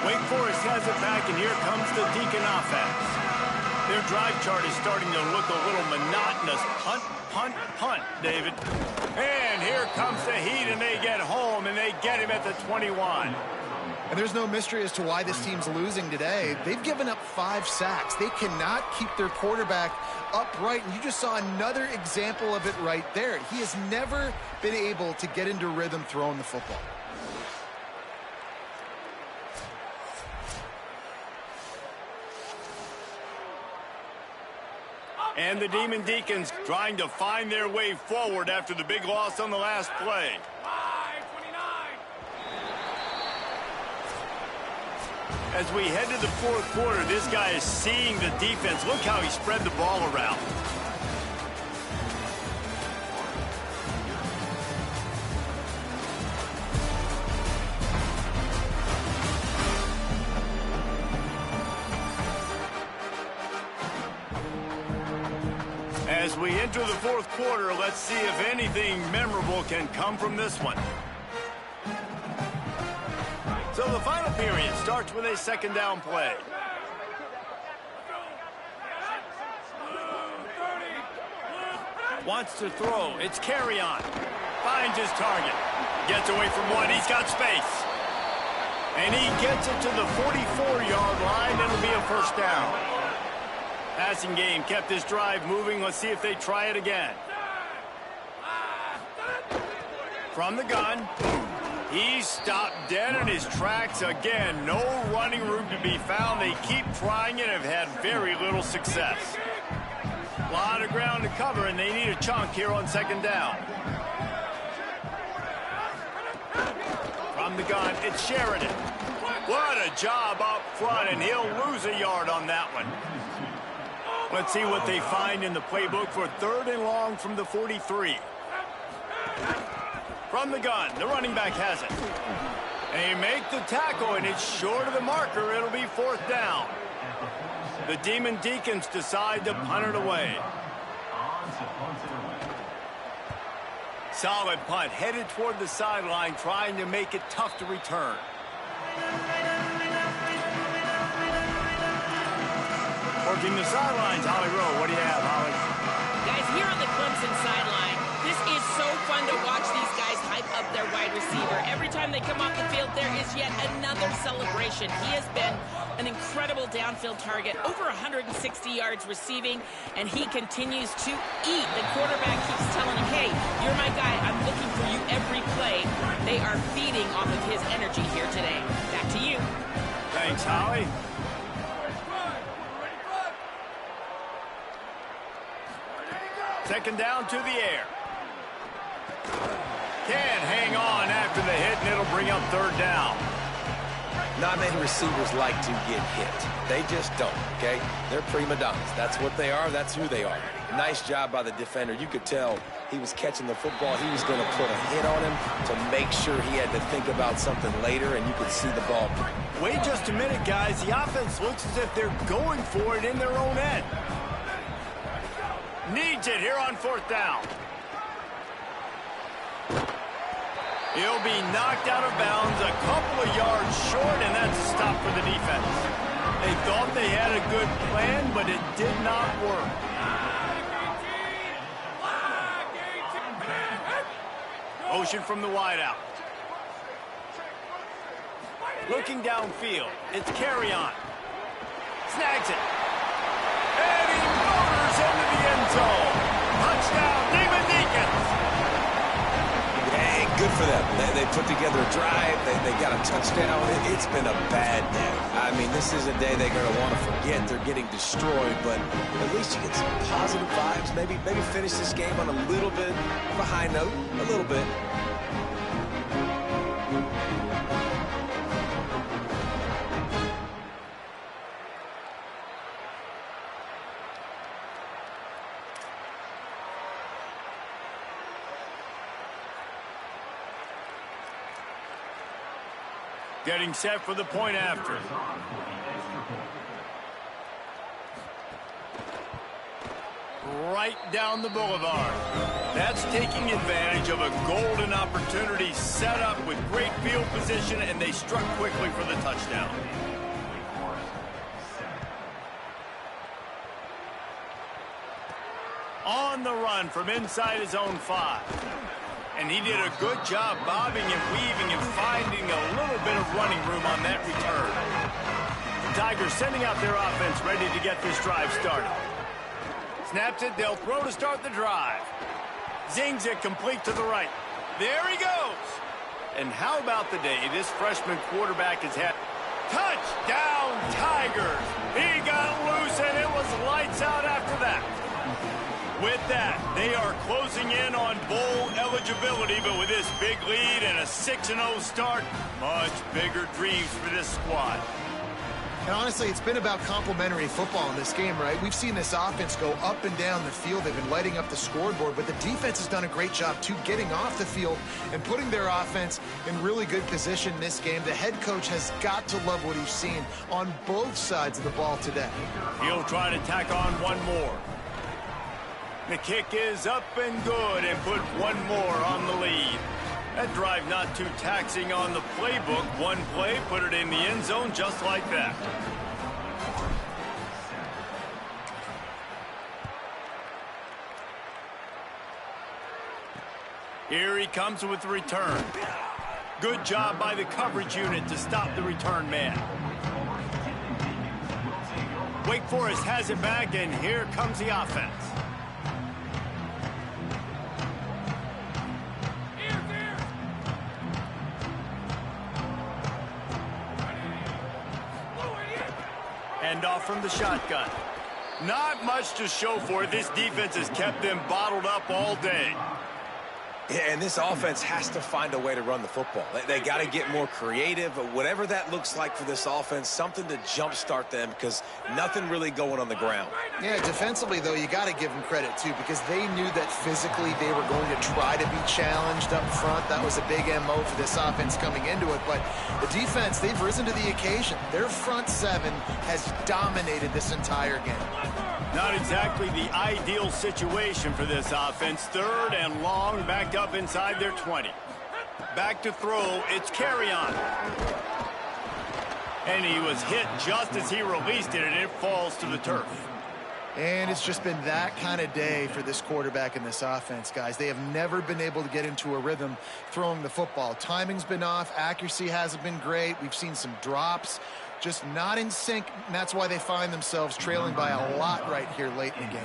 Wake Forest has it back, and here comes the Deacon offense. Their drive chart is starting to look a little monotonous. Punt, punt, punt, David. And here comes the heat, and they get home, and they get him at the 21. And there's no mystery as to why this team's losing today. They've given up 5 sacks. They cannot keep their quarterback upright, and you just saw another example of it right there. He has never been able to get into rhythm throwing the football. And the Demon Deacons trying to find their way forward after the big loss on the last play. As we head to the fourth quarter, this guy is seeing the defense. Look how he spread the ball around. As we enter the fourth quarter, let's see if anything memorable can come from this one. So the final period starts with a second down play. Wants to throw. It's Carry-On. Finds his target. Gets away from one. He's got space. And he gets it to the 44-yard line. It'll be a first down. Passing game kept this drive moving. Let's see if they try it again. From the gun. He's stopped dead in his tracks again. No running room to be found. They keep trying it and have had very little success. A lot of ground to cover, and they need a chunk here on second down. From the gun, it's Sheridan. What a job up front, and he'll lose a yard on that one. Let's see what they find in the playbook for third and long from the 43. From the gun, the running back has it. They make the tackle, and it's short of the marker. It'll be fourth down. The Demon Deacons decide to punt it away. Solid punt, headed toward the sideline, trying to make it tough to return. Working the sidelines, Holly Rowe. What do you have, Holly? Guys, here on the Clemson sideline, this is so fun to watch these guys hype up their wide receiver. Every time they come off the field, there is yet another celebration. He has been an incredible downfield target, over 160 yards receiving, and he continues to eat. The quarterback keeps telling him, hey, you're my guy. I'm looking for you every play. They are feeding off of his energy here today. Back to you. Thanks, Holly. Second down to the air. Can't hang on after the hit, and it'll bring up third down. Not many receivers like to get hit. They just don't, okay? They're prima donnas. That's what they are. That's who they are. Nice job by the defender. You could tell he was catching the football. He was going to put a hit on him to make sure he had to think about something later, and you could see the ball. Wait just a minute, guys. The offense looks as if they're going for it in their own end. Needs it here on fourth down. He'll be knocked out of bounds a couple of yards short, and that's a stop for the defense. They thought they had a good plan, but it did not work. Motion from the wideout. Looking downfield, it's Carry-On. Snags it. And he motors into the end zone. Touchdown, Demon Deacons. Hey, good for them. They put together a drive. They got a touchdown. It's been a bad day. I mean, this is a day they're going to want to forget. They're getting destroyed, but at least you get some positive vibes. Maybe finish this game on a little bit of a high note. A little bit. Getting set for the point after. Right down the boulevard. That's taking advantage of a golden opportunity set up with great field position, and they struck quickly for the touchdown. On the run from inside his own 5. And he did a good job bobbing and weaving and finding a little bit of running room on that return. The Tigers sending out their offense ready to get this drive started. Snaps it, they'll throw to start the drive. Zings it complete to the right. There he goes. And how about the day this freshman quarterback has had? Touchdown, Tigers. He got loose, and it was lights out after that. With that, they are closing in on bowl eligibility, but with this big lead and a 6-0 start, much bigger dreams for this squad. And honestly, it's been about complementary football in this game, right? We've seen this offense go up and down the field. They've been lighting up the scoreboard, but the defense has done a great job, too, getting off the field and putting their offense in really good position in this game. The head coach has got to love what he's seen on both sides of the ball today. He'll try to tack on one more. The kick is up and good, and put one more on the lead. That drive not too taxing on the playbook. One play, put it in the end zone just like that. Here he comes with the return. Good job by the coverage unit to stop the return man. Wake Forest has it back, and here comes the offense. Off from the shotgun. Not much to show for it. This defense has kept them bottled up all day. Yeah, and this offense has to find a way to run the football. They got to get more creative, but whatever that looks like for this offense, something to jumpstart them, because nothing really going on the ground. Yeah, defensively, though, you got to give them credit, too, because they knew that physically they were going to try to be challenged up front. That was a big MO for this offense coming into it, but the defense, they've risen to the occasion. Their front 7 has dominated this entire game. Not exactly the ideal situation for this offense. Third and long, backed up inside their 20. Back to throw, it's Carry-On. And he was hit just as he released it, and it falls to the turf. And it's just been that kind of day for this quarterback and this offense, guys. They have never been able to get into a rhythm throwing the football. Timing's been off. Accuracy hasn't been great. We've seen some drops. Just not in sync, and that's why they find themselves trailing by a lot right here late in the game.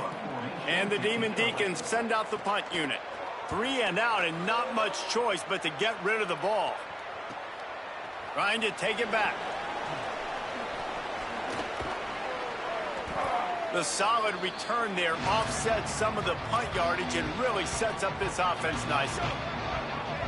And the Demon Deacons send out the punt unit. 3 and out, and not much choice but to get rid of the ball. Trying to take it back. The solid return there offsets some of the punt yardage and really sets up this offense nicely.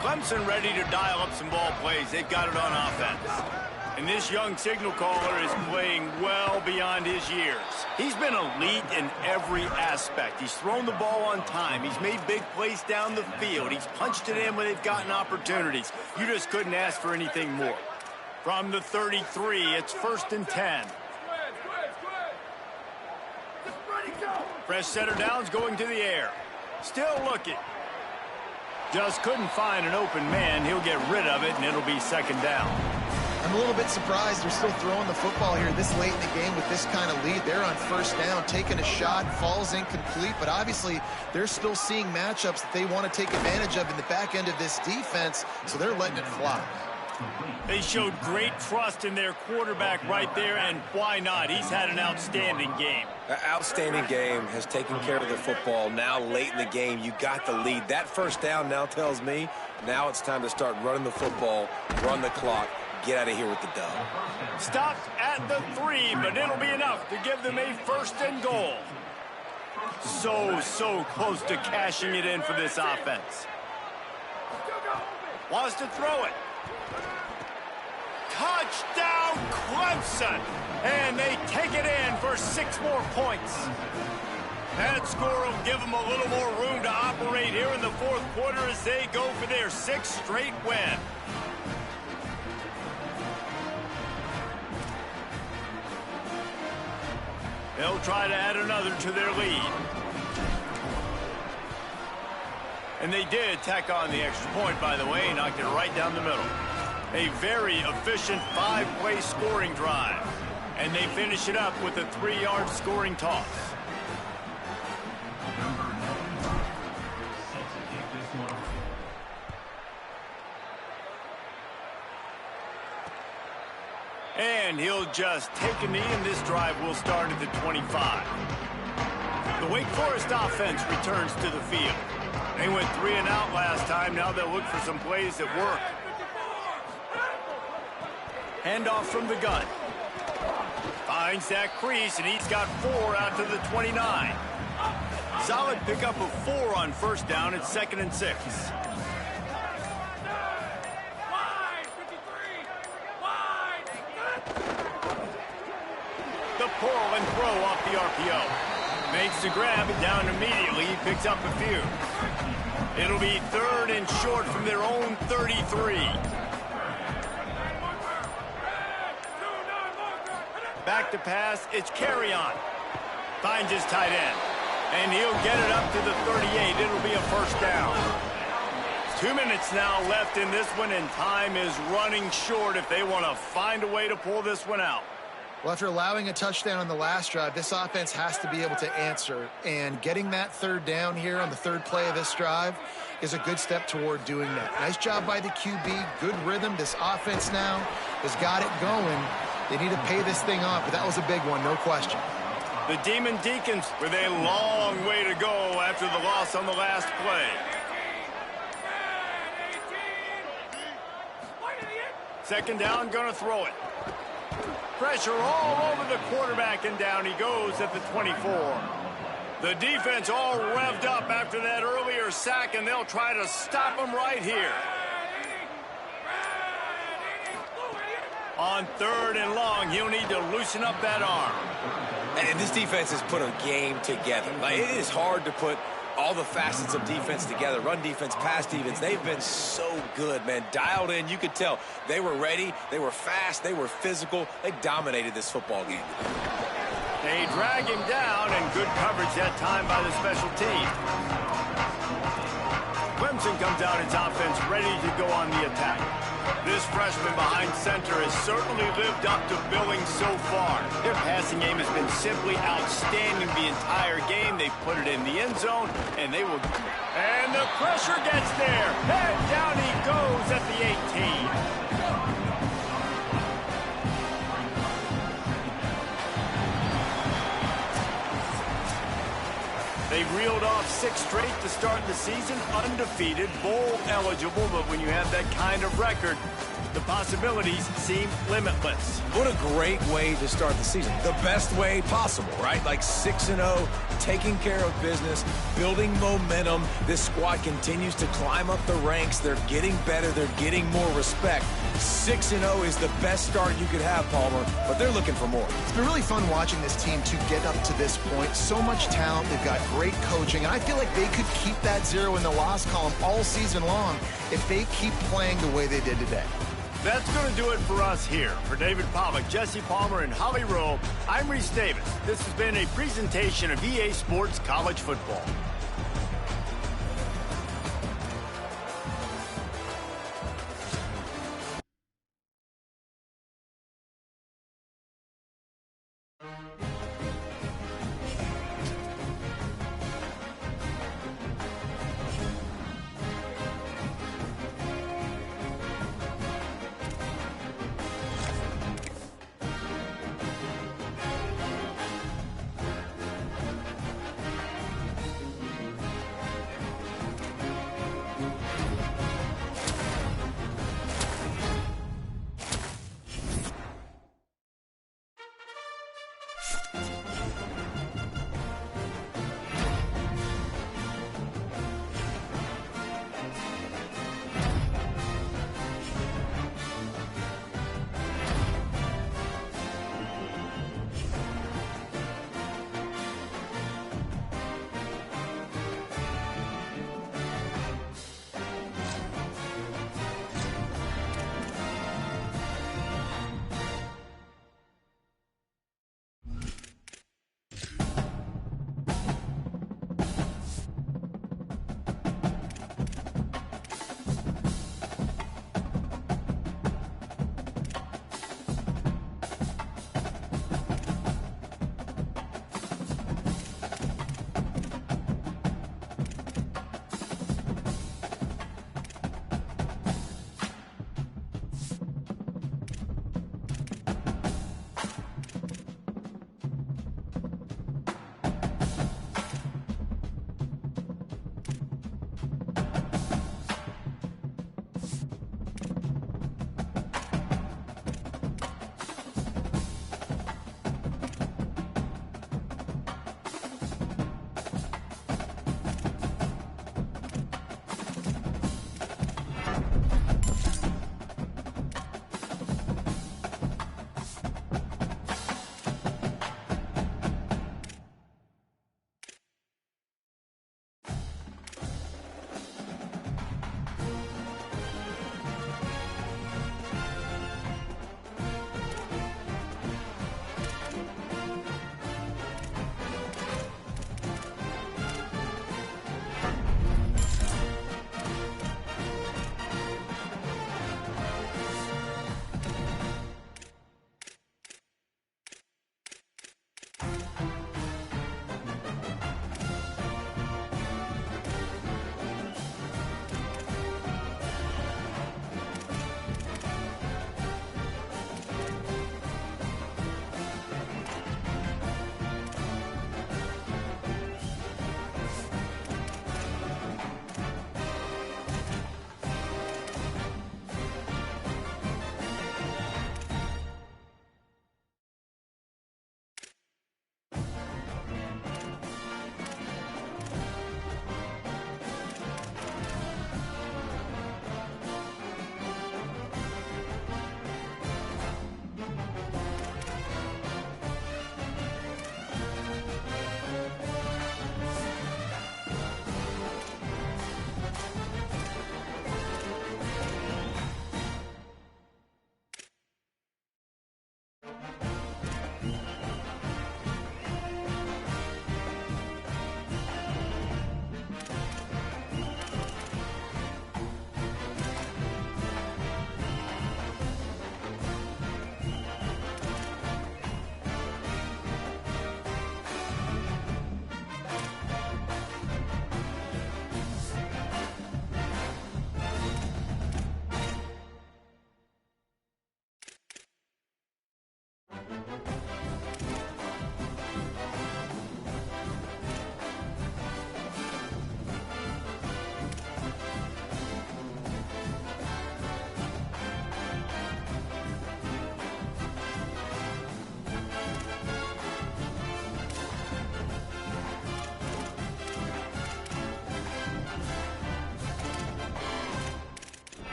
Clemson ready to dial up some ball plays. They've got it on offense. And this young signal caller is playing well beyond his years. He's been elite in every aspect. He's thrown the ball on time. He's made big plays down the field. He's punched it in when they've gotten opportunities. You just couldn't ask for anything more. From the 33, it's 1st and 10. Fresh setter downs going to the air. Still looking. Just couldn't find an open man. He'll get rid of it, and it'll be 2nd down. I'm a little bit surprised they're still throwing the football here this late in the game with this kind of lead. They're on 1st down, taking a shot, falls incomplete, but obviously they're still seeing matchups that they want to take advantage of in the back end of this defense, so they're letting it fly. They showed great trust in their quarterback right there, and why not? He's had an outstanding game. An outstanding game, has taken care of the football. Now late in the game, you got the lead. That 1st down now tells me now it's time to start running the football, run the clock, get out of here with the dub. Stopped at the 3, but it'll be enough to give them a 1st and goal. So close to cashing it in for this offense. Wants to throw it. Touchdown, Clemson! And they take it in for 6 more points. That score will give them a little more room to operate here in the 4th quarter as they go for their 6th straight win. They'll try to add another to their lead. And they did tack on the extra point, by the way, knocked it right down the middle. A very efficient 5-play scoring drive. And they finish it up with a 3-yard scoring toss. And he'll just take a knee, and this drive will start at the 25. The Wake Forest offense returns to the field. They went 3 and out last time. Now they'll look for some plays that work. Handoff from the gun. Finds that crease, and he's got 4 out to the 29. Solid pickup of 4 on first down. It's 2nd and 6. The pull and throw off the RPO. Makes the grab and down immediately. He picks up a few. It'll be 3rd and short from their own 33. Back to pass. It's Carrion. Finds his tight end. And he'll get it up to the 38. It'll be a first down. 2 minutes now left in this one, and time is running short if they want to find a way to pull this one out. Well, after allowing a touchdown on the last drive, this offense has to be able to answer. And getting that 3rd down here on the 3rd play of this drive is a good step toward doing that. Nice job by the QB. Good rhythm. This offense now has got it going. They need to pay this thing off, but that was a big one, no question. The Demon Deacons with a long way to go after the loss on the last play. 2nd down, gonna throw it. Pressure all over the quarterback, and down he goes at the 24. The defense all revved up after that earlier sack, and they'll try to stop him right here. On 3rd and long, he'll need to loosen up that arm. And this defense has put a game together. Like, it is hard to put all the facets of defense together. Run defense, pass defense. They've been so good, man. Dialed in. You could tell they were ready. They were fast. They were physical. They dominated this football game. They drag him down, and good coverage that time by the special team. Clemson comes out its offense ready to go on the attack. This freshman behind center has certainly lived up to billing so far. Their passing game has been simply outstanding the entire game. They've put it in the end zone, and they will... And the pressure gets there. And down he goes at the 18. They reeled off 6 straight to start the season, undefeated, bowl eligible, but when you have that kind of record, the possibilities seem limitless. What a great way to start the season. The best way possible, right? Like 6-0, taking care of business, building momentum. This squad continues to climb up the ranks. They're getting better. They're getting more respect. 6-0 is the best start you could have, Palmer, but they're looking for more. It's been really fun watching this team to get up to this point. So much talent. They've got great coaching, and I feel like they could keep that 0 in the loss column all season long if they keep playing the way they did today. That's going to do it for us here. For David Pollack, Jesse Palmer, and Holly Rowe, I'm Reese Davis. This has been a presentation of EA Sports College Football.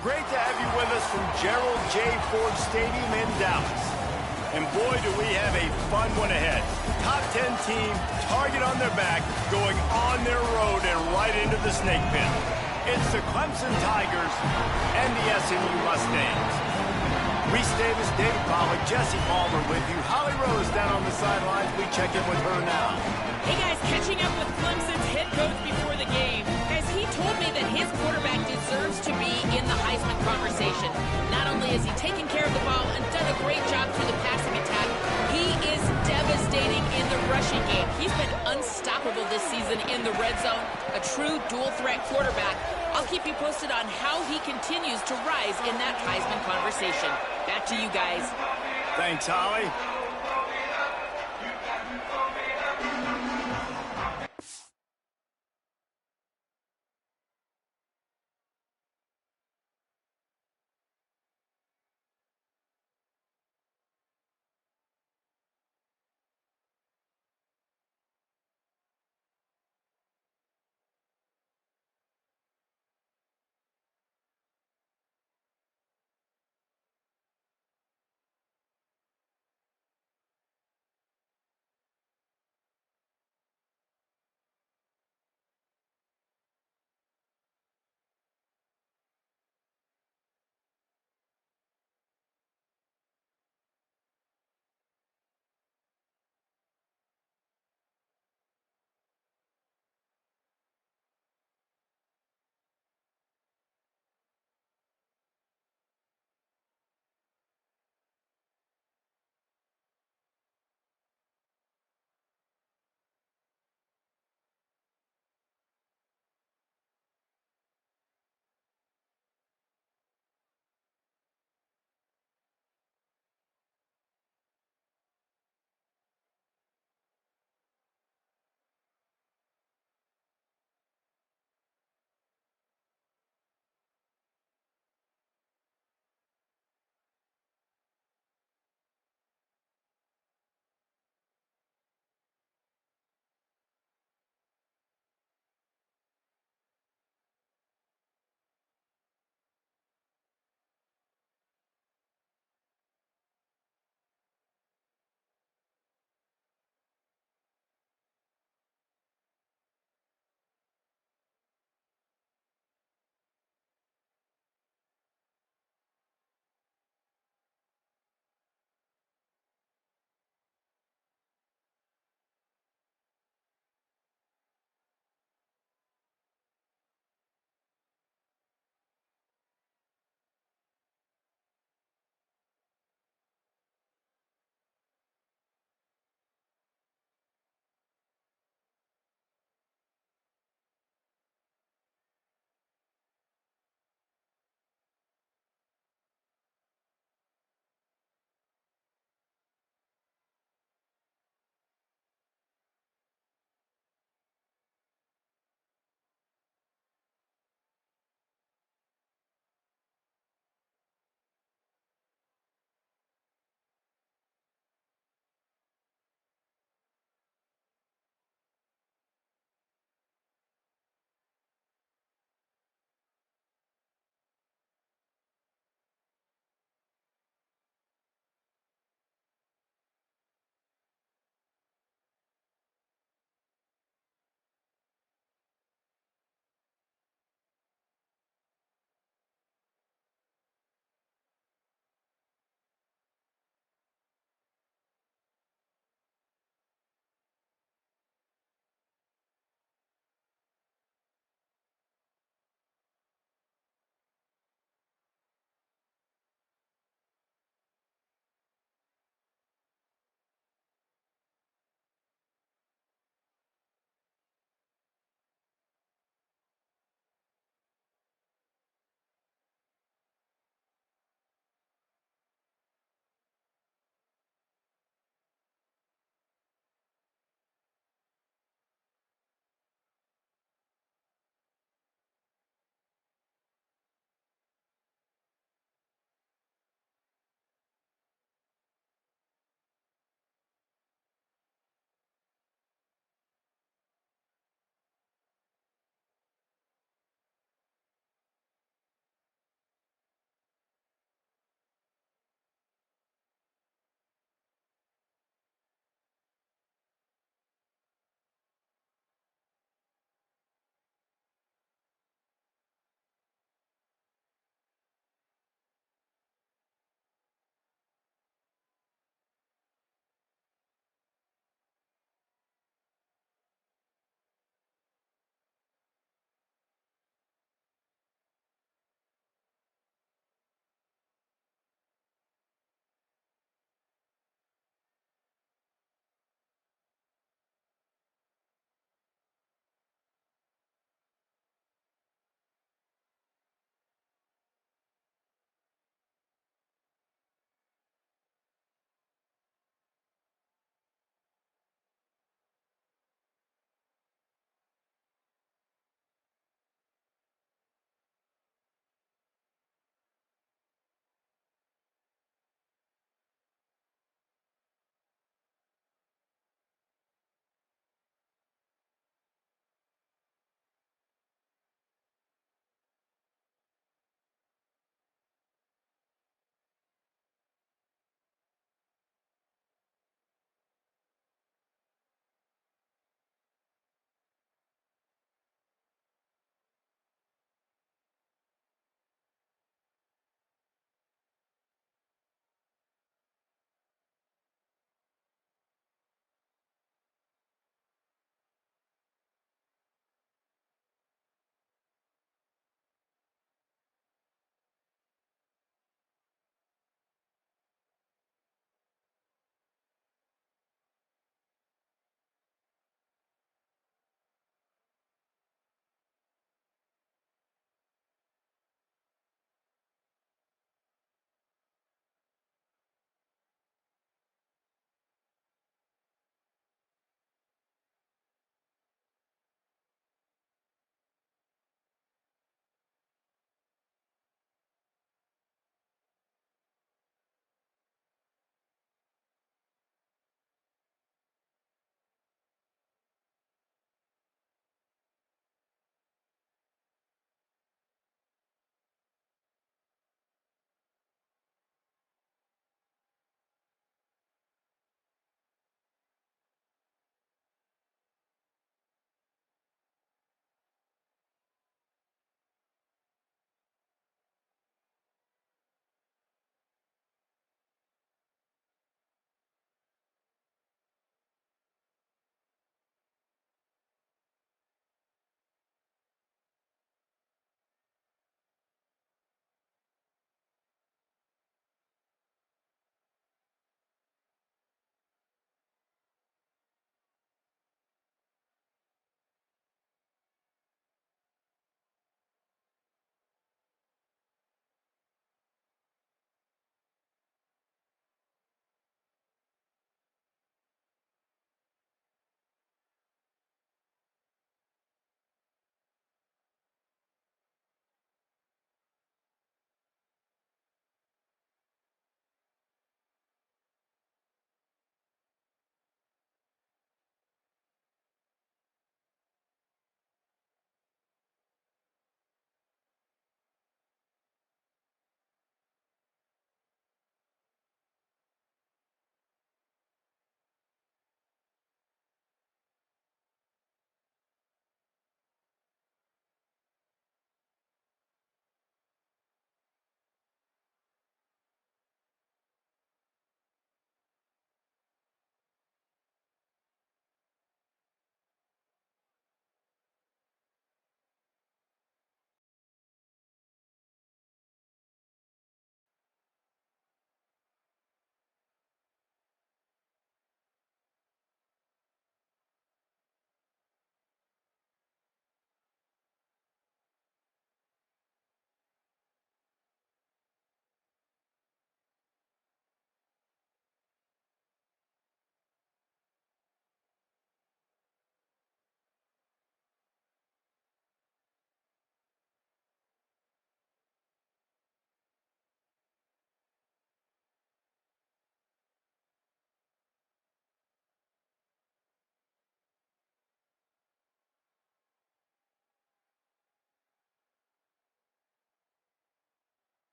Great to have you with us from Gerald J. Ford Stadium in Dallas. And boy, do we have a fun one ahead. Top 10 team, target on their back, going on their road and right into the snake pit. It's the Clemson Tigers and the SMU Mustangs. Reese Davis, David Pollack, Jesse Palmer with you. Holly Rose down on the sidelines. We check in with her now. Hey guys, catching up with Clemson's head coach before the game. Guys, he told me that his quarterback deserves to be in the Heisman conversation. Not only has he taken care of the ball and done a great job through the passing attack, he is devastating in the rushing game. He's been unstoppable this season in the red zone, a true dual-threat quarterback. I'll keep you posted on how he continues to rise in that Heisman conversation. Back to you guys. Thanks, Holly.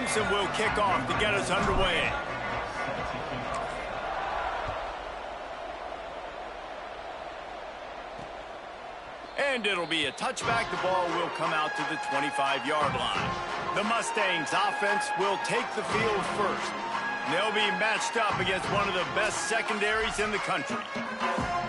Clemson will kick off to get us underway. And it'll be a touchback. The ball will come out to the 25-yard line. The Mustangs offense will take the field first. They'll be matched up against one of the best secondaries in the country.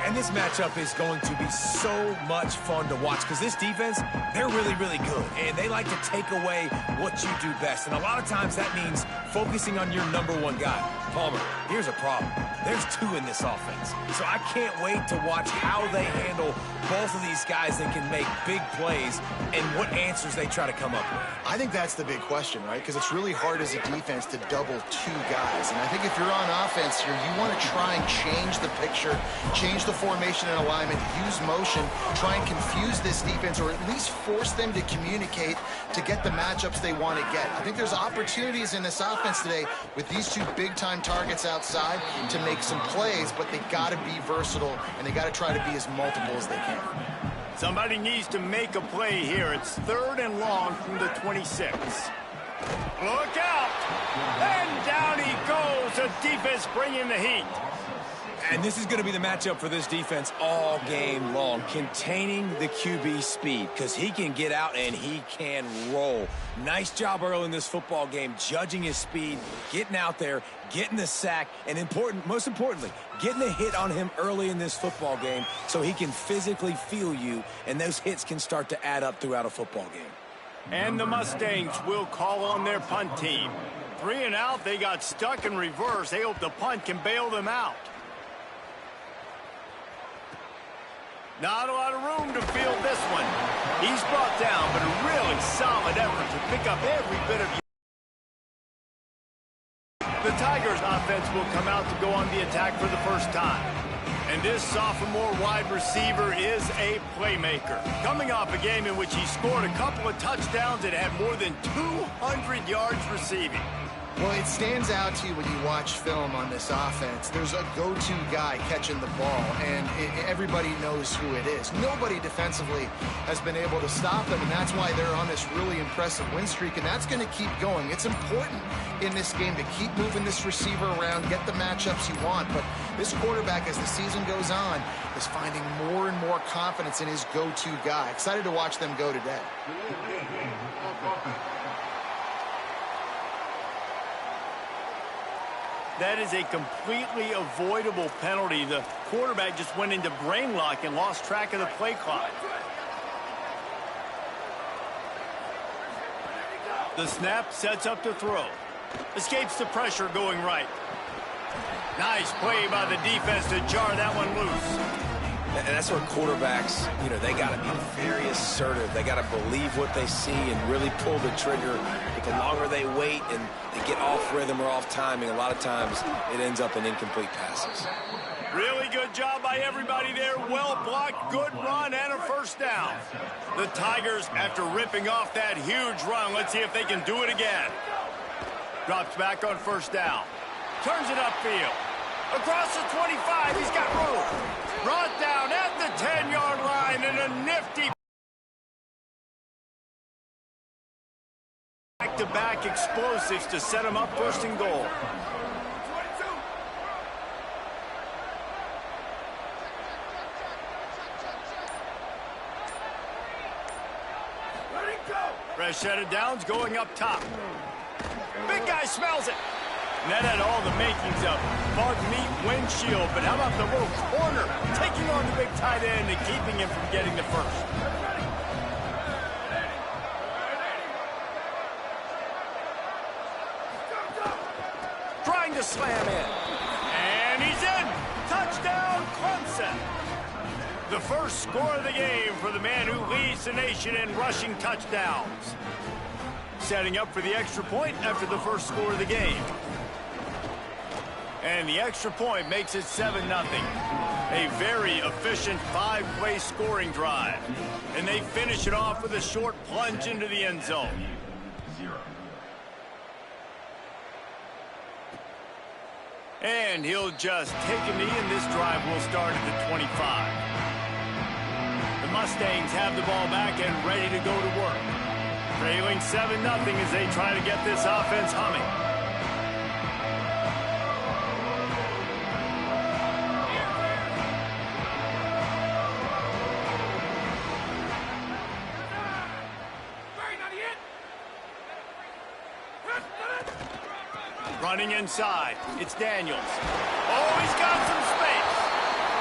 And this matchup is going to be so much fun to watch because this defense, they're really, really good. And they like to take away what you do best. And a lot of times that means focusing on your number one guy. Palmer, here's a problem. There's two in this offense. So I can't wait to watch how they handle both of these guys that can make big plays and what answers they try to come up with. I think that's the big question, right? Because it's really hard as a defense to double two guys. And I think if you're on offense here, you want to try and change the picture, change the formation and alignment, use motion, try and confuse this defense or at least force them to communicate to get the matchups they want to get. I think there's opportunities in this offense today with these two big-time targets outside to make some plays, but they got to be versatile and they got to try to be as multiple as they can. Somebody needs to make a play here. It's 3rd and long from the 26. Look out! And down he goes. The defense bringing the heat. And this is going to be the matchup for this defense all game long, containing the QB speed, because he can get out and he can roll. Nice job early in this football game, judging his speed, getting out there, getting the sack, and most importantly, getting a hit on him early in this football game so he can physically feel you, and those hits can start to add up throughout a football game. And the Mustangs will call on their punt team. 3 and out, they got stuck in reverse. They hope the punt can bail them out. Not a lot of room to field this one. He's brought down, but a really solid effort to pick up every bit of. The Tigers offense will come out to go on the attack for the first time. And this sophomore wide receiver is a playmaker. Coming off a game in which he scored a couple of touchdowns and had more than 200 yards receiving. Well, it stands out to you when you watch film on this offense. There's a go-to guy catching the ball, and everybody knows who it is. Nobody defensively has been able to stop them, and that's why they're on this really impressive win streak, and that's going to keep going. It's important in this game to keep moving this receiver around, get the matchups you want, but this quarterback, as the season goes on, is finding more and more confidence in his go-to guy. Excited to watch them go today. That is a completely avoidable penalty. The quarterback just went into brain lock and lost track of the play clock. The snap sets up to throw. Escapes the pressure going right. Nice play by the defense to jar that one loose. And that's where quarterbacks, they got to be very assertive. They got to believe what they see and really pull the trigger. But the longer they wait and they get off rhythm or off timing, a lot of times it ends up in incomplete passes. Really good job by everybody there. Well blocked, good run, and a first down. The Tigers, after ripping off that huge run, let's see if they can do it again. Drops back on first down. Turns it upfield. Across the 25, he's got room. Brought down at the 10-yard line, and a nifty back-to-back explosives to set him up first and goal. Fresh set of downs going up top. Big guy smells it. And that had all the makings of bug meat windshield, but how about the little corner taking on the big tight end and keeping him from getting the first? Trying to slam in. And he's in. Touchdown, Clemson. The first score of the game for the man who leads the nation in rushing touchdowns. Setting up for the extra point after the first score of the game. And the extra point makes it 7-0. A very efficient 5-play scoring drive. And they finish it off with a short plunge into the end zone. And he'll just take a knee, and this drive will start at the 25. The Mustangs have the ball back and ready to go to work. Trailing 7-0 as they try to get this offense humming. Running inside, it's Daniels. Oh, he's got some space.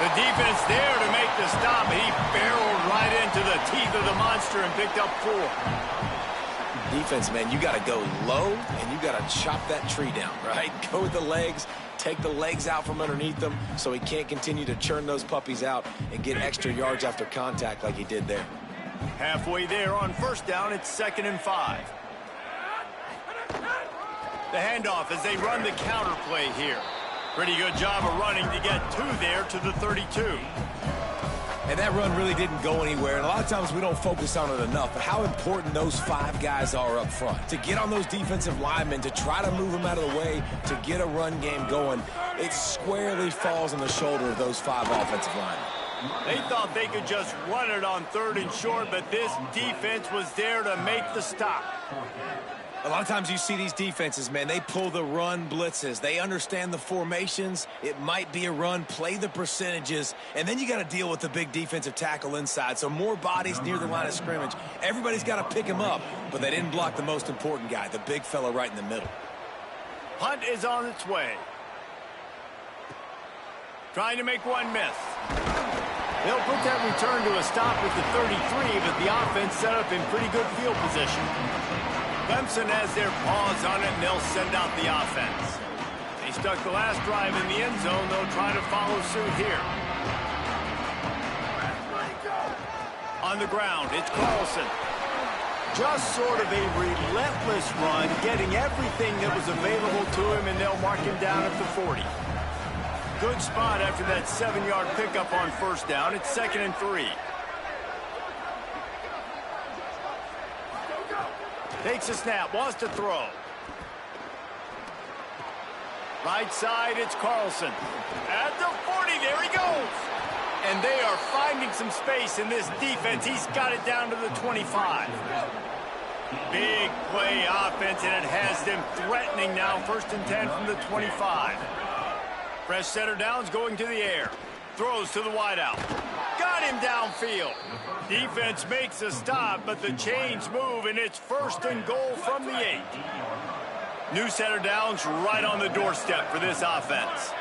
The defense there to make the stop. He barreled right into the teeth of the monster and picked up 4. Defense, man, you got to go low, and you got to chop that tree down, right? Go with the legs, take the legs out from underneath them so he can't continue to churn those puppies out and get extra yards after contact like he did there. Halfway there on first down, it's 2nd and 5. The handoff as they run the counter play here. Pretty good job of running to get 2 there to the 32. And that run really didn't go anywhere. And a lot of times we don't focus on it enough. But how important those 5 guys are up front. To get on those defensive linemen, to try to move them out of the way, to get a run game going, it squarely falls on the shoulder of those 5 offensive linemen. They thought they could just run it on 3rd and short, but this defense was there to make the stop. A lot of times you see these defenses, man, they pull the run blitzes. They understand the formations. It might be a run, play the percentages, and then you got to deal with the big defensive tackle inside. So more bodies near the line of scrimmage. Everybody's got to pick him up, but they didn't block the most important guy, the big fella right in the middle. Punt is on its way. Trying to make one miss. They'll put that return to a stop with the 33, but the offense set up in pretty good field position. Clemson has their paws on it, and they'll send out the offense. They stuck the last drive in the end zone. They'll try to follow suit here. On the ground, it's Carlson. Just sort of a relentless run, getting everything that was available to him, and they'll mark him down at the 40. Good spot after that 7-yard pickup on first down. It's 2nd and 3. Takes a snap, wants to throw. Right side, it's Carlson. At the 40, there he goes. And they are finding some space in this defense. He's got it down to the 25. Big play offense, and it has them threatening now. 1st and 10 from the 25. Fresh center downs going to the air. Throws to the wideout. Got him downfield. Defense makes a stop, but the chains move, and it's 1st and goal from the 8. New center downs right on the doorstep for this offense.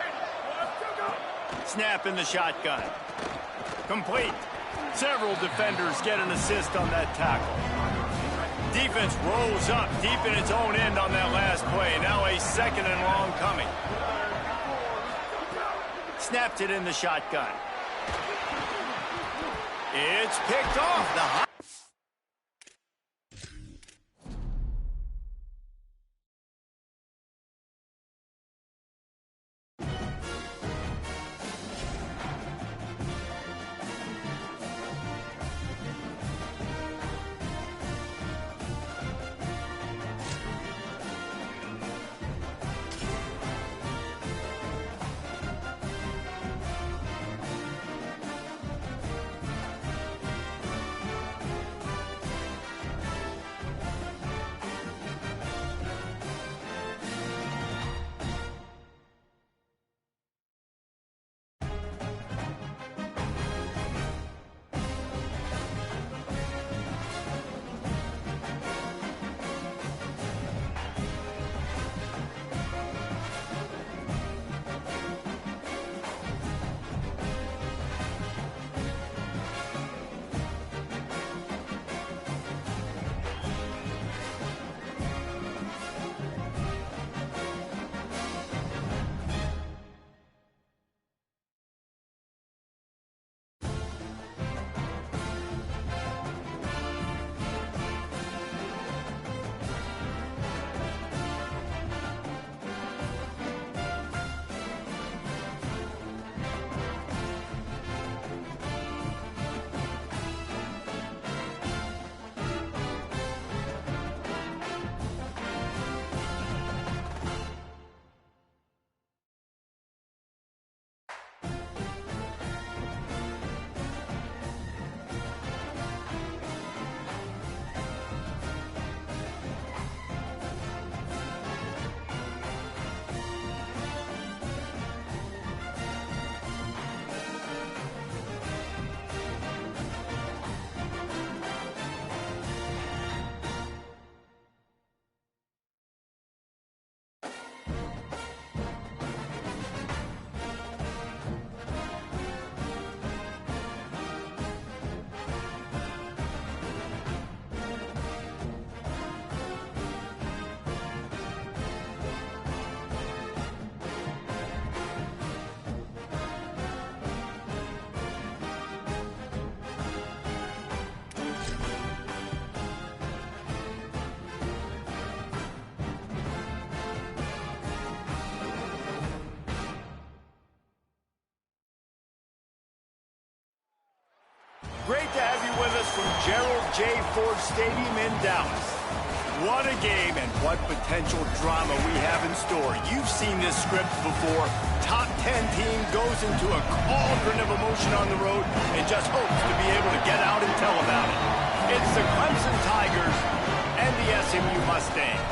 Snap in the shotgun. Complete. Several defenders get an assist on that tackle. Defense rolls up deep in its own end on that last play. Now a 2nd and long coming. Snapped it in the shotgun. It's picked off. The Great to have you with us from Gerald J. Ford Stadium in Dallas. What a game and what potential drama we have in store. You've seen this script before. Top 10 team goes into a cauldron of emotion on the road and just hopes to be able to get out and tell about it. It's the Clemson Tigers and the SMU Mustangs.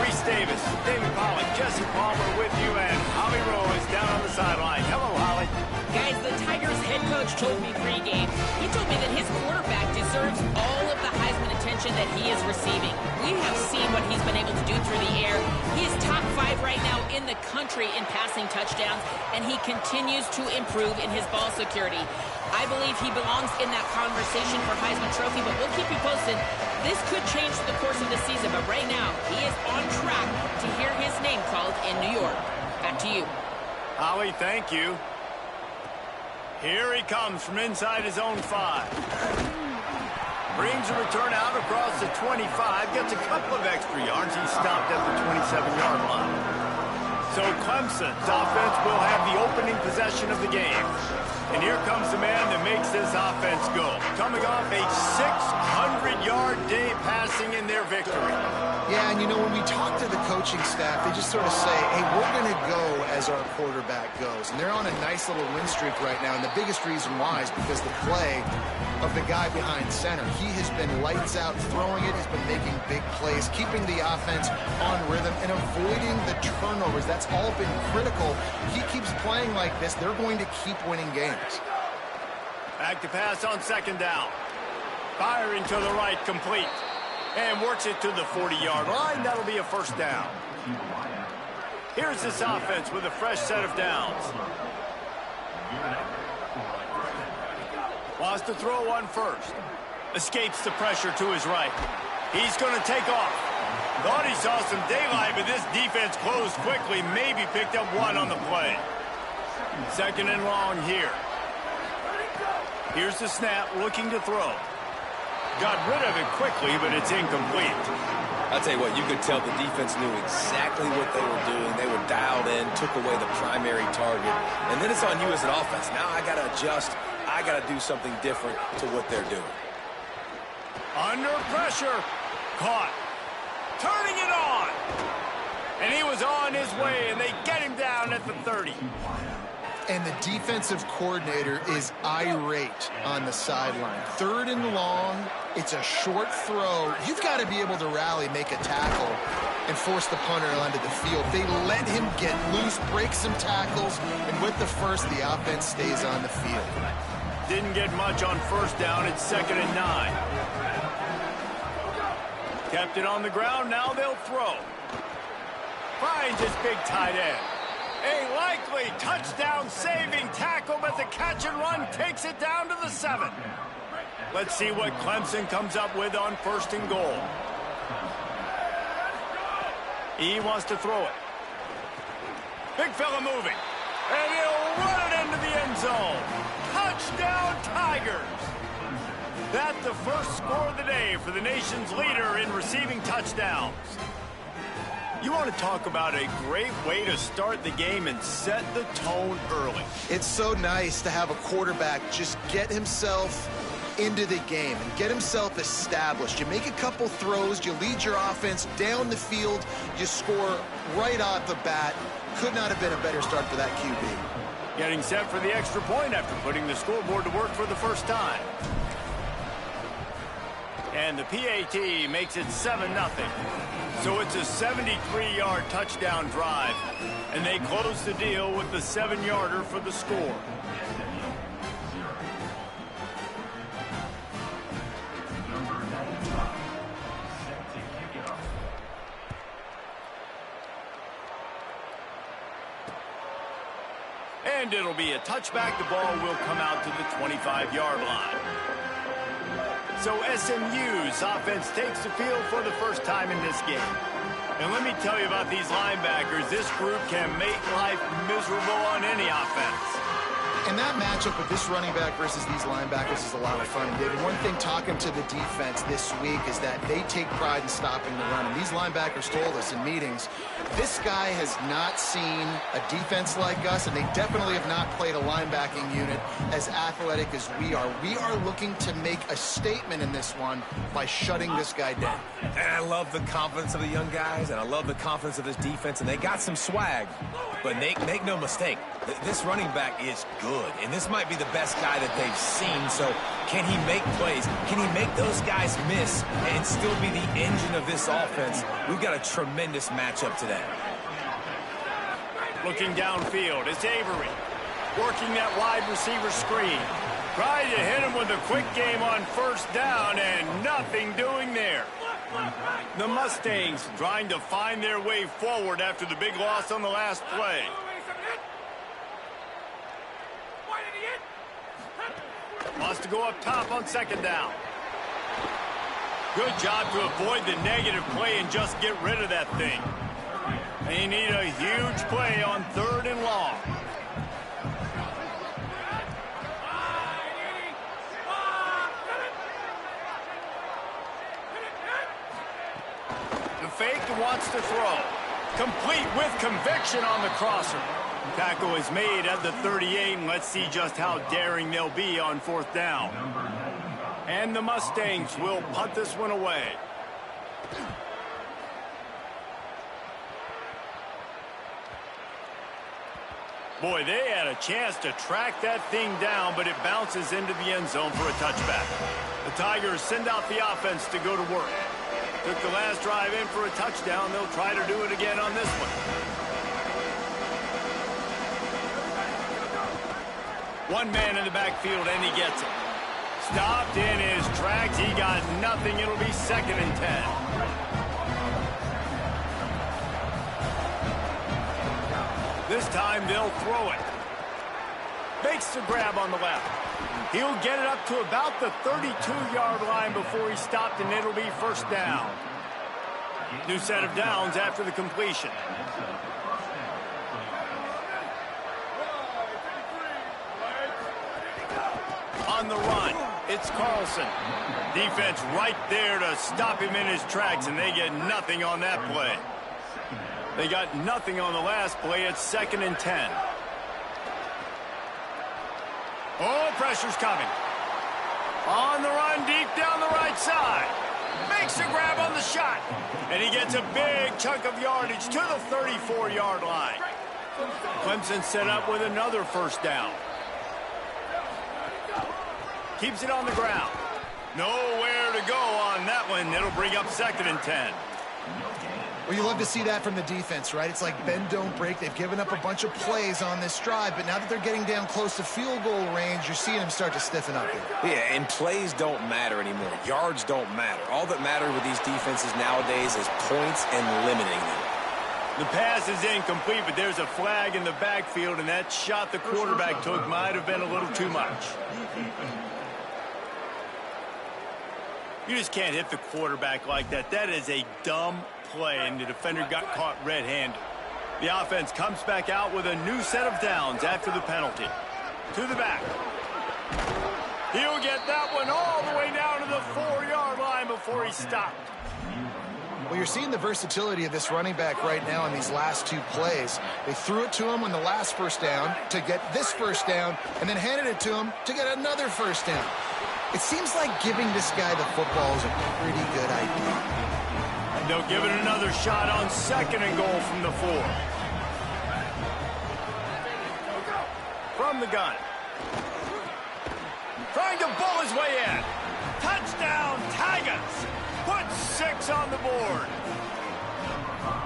Reese Davis, David Pollack, Jesse Palmer with you, and Holly Rowe is down on the sideline. Hello, Holly. Guys, the Tigers head coach told me pre-game. He told me that his quarterback deserves all of the Heisman attention that he is receiving. We have seen what he's been able to do through the air. He is top 5 right now in the country in passing touchdowns, and he continues to improve in his ball security. I believe he belongs in that conversation for Heisman Trophy, but we'll keep you posted. This could change the course of the season, but right now, he is on track to hear his name called in New York. Back to you. Holly, thank you. Here he comes from inside his own 5. Brings a return out across the 25. Gets a couple of extra yards. He's stopped at the 27-yard line. So Clemson's offense will have the opening possession of the game. And here comes the man that makes this offense go. Coming off a 600-yard day passing in their victory. Yeah, and you know, when we talk to the coaching staff, they just sort of say, hey, we're going to go as our quarterback goes. And they're on a nice little win streak right now. And the biggest reason why is because the play of the guy behind center. He has been lights out throwing it. He's been making big plays, keeping the offense on rhythm and avoiding the turnovers. That's all been critical. He keeps playing like this, they're going to keep winning games. Back to pass on second down. Firing to the right, complete. And works it to the 40-yard line. That'll be a first down. Here's this offense with a fresh set of downs. Wants to throw one first. Escapes the pressure to his right. He's going to take off. Thought he saw some daylight, but this defense closed quickly. Maybe picked up one on the play. Second and long here. Here's the snap, looking to throw. Got rid of it quickly, but it's incomplete. I'll tell you what, you could tell the defense knew exactly what they were doing. They were dialed in, took away the primary target. And then it's on you as an offense. Now I got to adjust. I got to do something different to what they're doing. Under pressure. Caught. Turning it on. And he was on his way, and they get him down at the 30. And the defensive coordinator is irate on the sideline. Third and long, it's a short throw. You've got to be able to rally, make a tackle, and force the punter onto the field. They let him get loose, break some tackles, and with the first, the offense stays on the field. Didn't get much on first down. It's 2nd and 9. Kept it on the ground. Now they'll throw. Finds his big tight end. A likely touchdown-saving tackle, but the catch and run takes it down to the 7. Let's see what Clemson comes up with on 1st and goal. He wants to throw it. Big fella moving. And he'll run it into the end zone. Touchdown, Tigers. That's the first score of the day for the nation's leader in receiving touchdowns. You want to talk about a great way to start the game and set the tone early. It's so nice to have a quarterback just get himself into the game and get himself established. You make a couple throws, you lead your offense down the field, you score right off the bat. Could not have been a better start for that QB. Getting set for the extra point after putting the scoreboard to work for the first time. And the PAT makes it 7-0. So it's a 73-yard touchdown drive. And they close the deal with the 7-yarder for the score. And it'll be a touchback. The ball will come out to the 25-yard line. So SMU's offense takes the field for the first time in this game. And let me tell you about these linebackers. This group can make life miserable on any offense. And that matchup with this running back versus these linebackers is a lot of fun. And David, one thing talking to the defense this week is that they take pride in stopping the run. And these linebackers told us in meetings, this guy has not seen a defense like us, and they definitely have not played a linebacking unit as athletic as we are. We are looking to make a statement in this one by shutting this guy down. And I love the confidence of the young guys, and I love the confidence of this defense, and they got some swag. But make no mistake, this running back is good, and this might be the best guy that they've seen. So can he make plays? Can he make those guys miss and still be the engine of this offense? We've got a tremendous matchup today. Looking downfield, it's Avery. Working that wide receiver screen. Trying to hit him with a quick game on first down, and nothing doing there. The Mustangs trying to find their way forward after the big loss on the last play. Wants to go up top on second down. Good job to avoid the negative play and just get rid of that thing. They need a huge play on 3rd and long. The fake wants to throw. Complete with conviction on the crosser. Tackle is made at the 38, and let's see just how daring they'll be on 4th down. And the Mustangs will punt this one away. Boy, they had a chance to track that thing down, but it bounces into the end zone for a touchback. The Tigers send out the offense to go to work. Took the last drive in for a touchdown. They'll try to do it again on this one. One man in the backfield, and he gets it. Stopped in his tracks. He got nothing. It'll be 2nd and 10. This time they'll throw it. Makes the grab on the left. He'll get it up to about the 32-yard line before he stopped, and it'll be 1st down. New set of downs after the completion. On the run, it's Carlson. Defense right there to stop him in his tracks, and they get nothing on that play. They got nothing on the last play. It's 2nd and 10. Oh, pressure's coming. On the run, deep down the right side. Makes a grab on the shot. And he gets a big chunk of yardage to the 34-yard line. Clemson set up with another 1st down. Keeps it on the ground. Nowhere to go on that one. It'll bring up 2nd and 10. Well, you love to see that from the defense, right? It's like bend, don't break. They've given up a bunch of plays on this drive, but now that they're getting down close to field goal range, you're seeing them start to stiffen up here. Yeah, and plays don't matter anymore. Yards don't matter. All that matters with these defenses nowadays is points and limiting them. The pass is incomplete, but there's a flag in the backfield, and that shot the quarterback took might have been a little too much. You just can't hit the quarterback like that. That is a dumb play, and the defender got caught red-handed. The offense comes back out with a new set of downs after the penalty. To the back. He'll get that one all the way down to the 4-yard line before he stopped. Well, you're seeing the versatility of this running back right now in these last 2 plays. They threw it to him on the last 1st down to get this 1st down, and then handed it to him to get another 1st down. It seems like giving this guy the football is a pretty good idea. And they'll give it another shot on 2nd and goal from the 4. From the gun. Trying to bull his way in. Touchdown, Tigers. Put 6 on the board.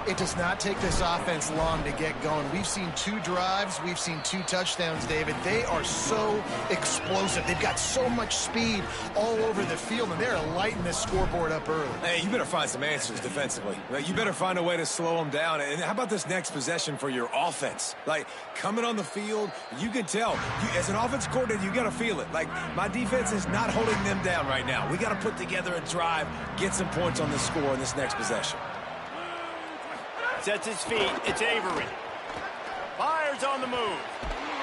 It does not take this offense long to get going. We've seen 2 drives. We've seen 2 touchdowns, David. They are so explosive. They've got so much speed all over the field, and they're lighting this scoreboard up early. Hey, you better find some answers defensively. You better find a way to slow them down. And how about this next possession for your offense? Like, coming on the field, you can tell. As an offense coordinator, you got to feel it. Like, my defense is not holding them down right now. We got to put together a drive, get some points on the score in this next possession. Sets his feet. It's Avery. Fires on the move.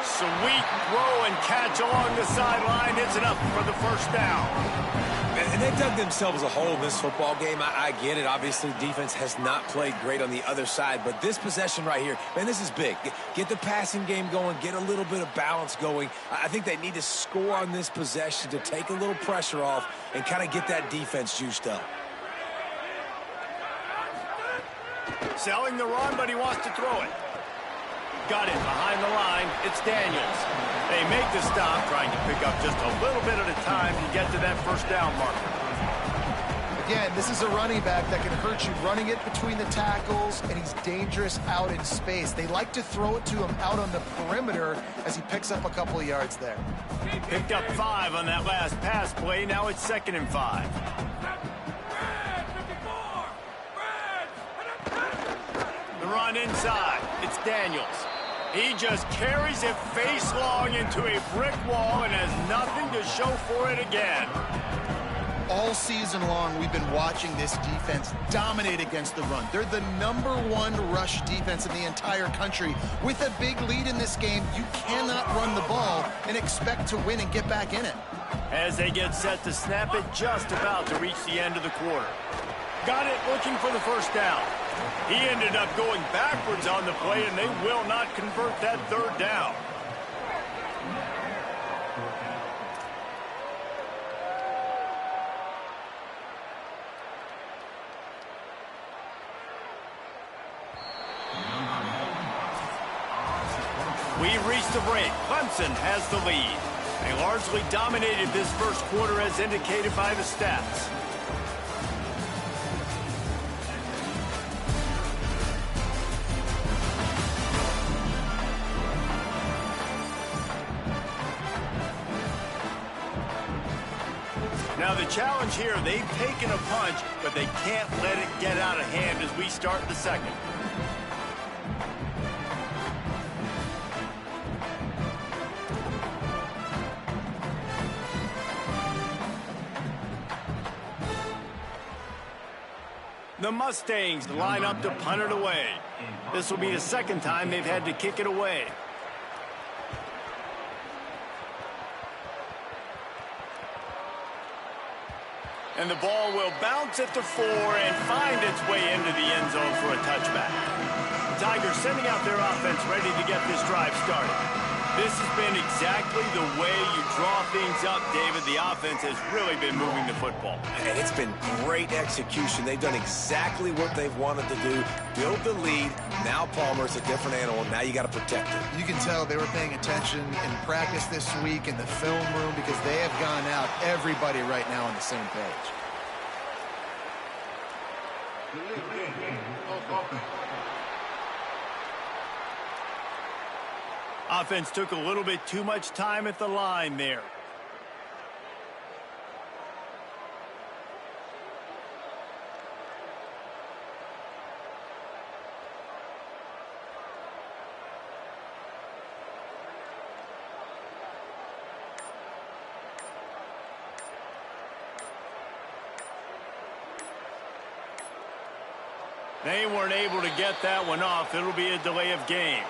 Sweet throw and catch along the sideline. It's enough for the first down. And they dug themselves a hole in this football game. I get it. Obviously, defense has not played great on the other side. But this possession right here, man, this is big. Get the passing game going. Get a little bit of balance going. I think they need to score on this possession to take a little pressure off and kind of get that defense juiced up. Selling the run, but he wants to throw it. Got it behind the line. It's Daniels. They make the stop, trying to pick up just a little bit at a time to get to that first down marker. Again, this is a running back that can hurt you running it between the tackles, and he's dangerous out in space. They like to throw it to him out on the perimeter as he picks up a couple of yards there. Picked up 5 on that last pass play. Now it's 2nd and 5. The run inside. It's Daniels. He just carries it face long into a brick wall and has nothing to show for it again. All season long, we've been watching this defense dominate against the run. They're the #1 rush defense in the entire country. With a big lead in this game, you cannot run the ball and expect to win and get back in it. As they get set to snap it, just about to reach the end of the quarter. Got it, looking for the first down. He ended up going backwards on the play, and they will not convert that 3rd down. We reached the break. Clemson has the lead. They largely dominated this first quarter as indicated by the stats. Now the challenge here, they've taken a punch, but they can't let it get out of hand as we start the second. The Mustangs line up to punt it away. This will be the 2nd time they've had to kick it away. And the ball will bounce at the 4 and find its way into the end zone for a touchback. The Tigers sending out their offense ready to get this drive started. This has been exactly the way you draw things up, David. The offense has really been moving the football. And it's been great execution. They've done exactly what they've wanted to do. Build the lead. Now Palmer's a different animal. Now you got to protect it. You can tell they were paying attention in practice this week in the film room because they have gone out, everybody right now on the same page. Offense took a little bit too much time at the line there. They weren't able to get that one off. It'll be a delay of game.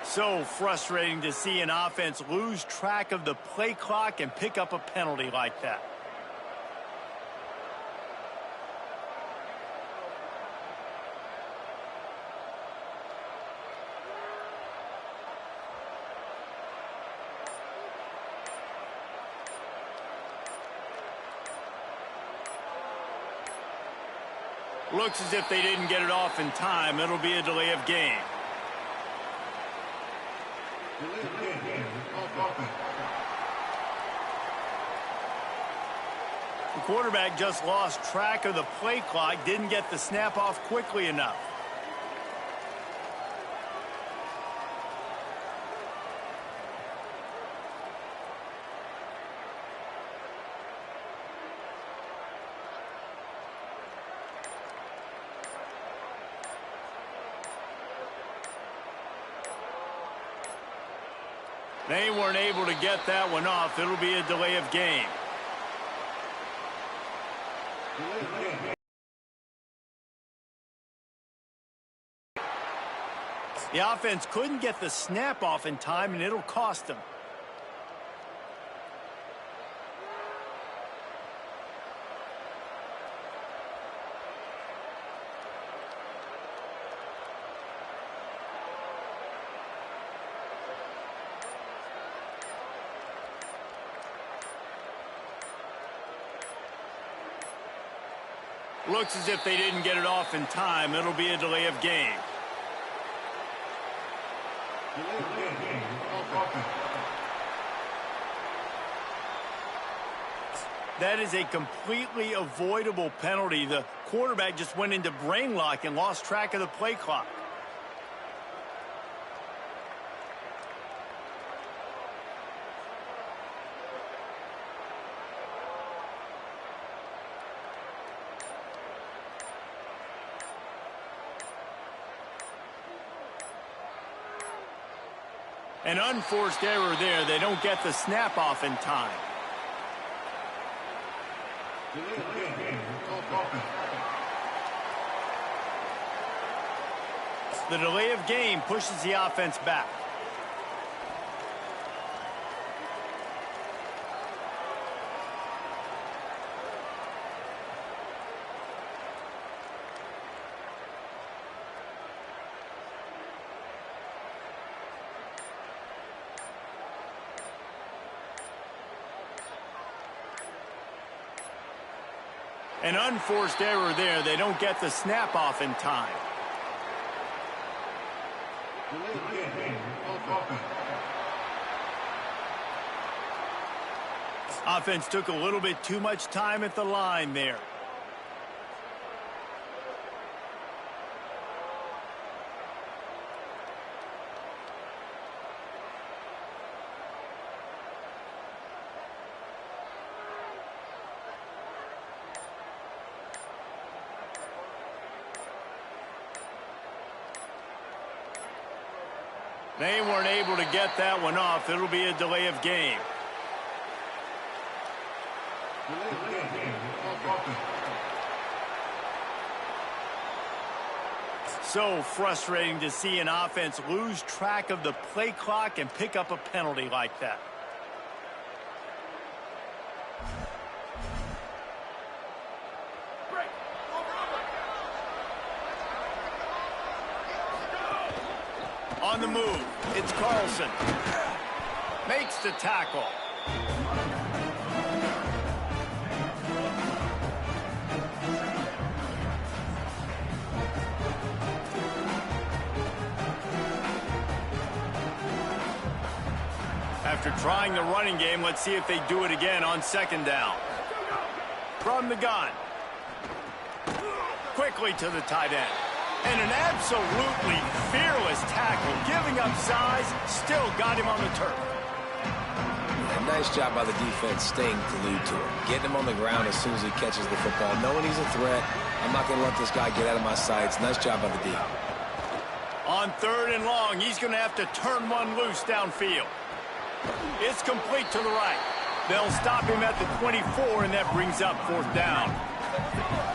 So frustrating to see an offense lose track of the play clock and pick up a penalty like that. Looks as if they didn't get it off in time. It'll be a delay of game. The quarterback just lost track of the play clock, didn't get the snap off quickly enough. They weren't able to get that one off. It'll be a delay of game. The offense couldn't get the snap off in time, and it'll cost them. Looks as if they didn't get it off in time. It'll be a delay of game. That is a completely avoidable penalty. The quarterback just went into brain lock and lost track of the play clock. An unforced error there. They don't get the snap off in time. The delay of game pushes the offense back. An unforced error there. They don't get the snap off in time. Offense took a little bit too much time at the line there. They weren't able to get that one off. It'll be a delay of game. So frustrating to see an offense lose track of the play clock and pick up a penalty like that. On the move, it's Carlson. Makes the tackle. After trying the running game, let's see if they do it again on second down. From the gun. Quickly to the tight end. And an absolutely fearless tackle, giving up size, still got him on the turf. A nice job by the defense staying glued to him, getting him on the ground as soon as he catches the football, knowing he's a threat. I'm not going to let this guy get out of my sights. Nice job by the D. On third and long, he's going to have to turn one loose downfield. It's complete to the right. They'll stop him at the 24, and that brings up fourth down.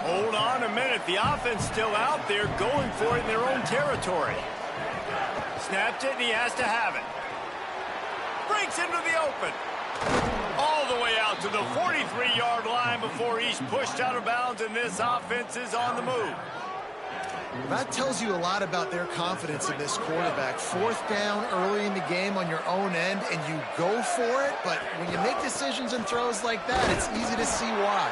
Hold on a minute. The offense still out there going for it in their own territory. Snapped it, and he has to have it. Breaks into the open. All the way out to the 43-yard line before he's pushed out of bounds, and this offense is on the move. That tells you a lot about their confidence in this quarterback. Fourth down early in the game on your own end, and you go for it, but when you make decisions and throws like that, it's easy to see why.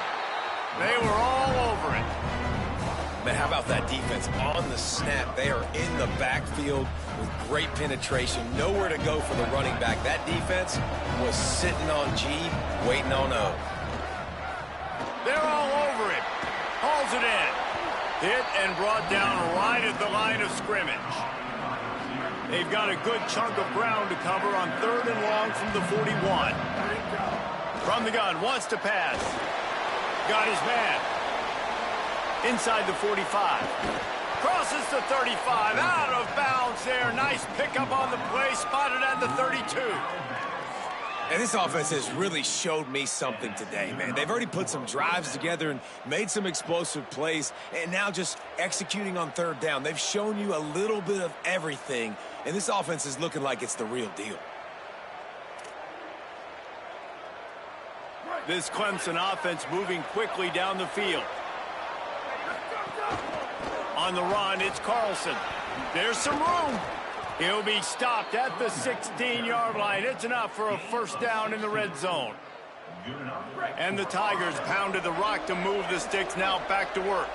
They were all over it. Man, how about that defense on the snap? They are in the backfield with great penetration. Nowhere to go for the running back. That defense was sitting on G, waiting on O. They're all over it. Hauls it in. Hit and brought down right at the line of scrimmage. They've got a good chunk of ground to cover on third and long from the 41. From the gun, wants to pass. Got his man. Inside the 45. Crosses the 35. Out of bounds there. Nice pickup on the play. Spotted at the 32. And this offense has really showed me something today, man. They've already put some drives together and made some explosive plays, and now just executing on third down. They've shown you a little bit of everything, and this offense is looking like it's the real deal. This Clemson offense moving quickly down the field. On the run, it's Carlson. There's some room. He'll be stopped at the 16-yard line. It's enough for a first down in the red zone. And the Tigers pounded the rock to move the sticks, now back to work.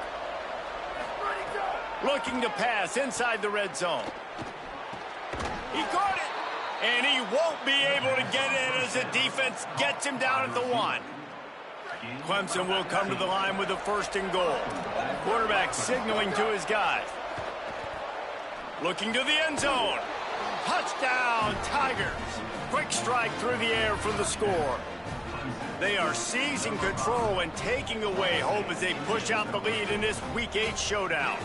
Looking to pass inside the red zone. He caught it, and he won't be able to get it as the defense gets him down at the 1. Clemson will come to the line with a 1st and goal. Quarterback signaling to his guys. Looking to the end zone. Touchdown, Tigers. Quick strike through the air for the score. They are seizing control and taking away hope as they push out the lead in this Week 8 showdown.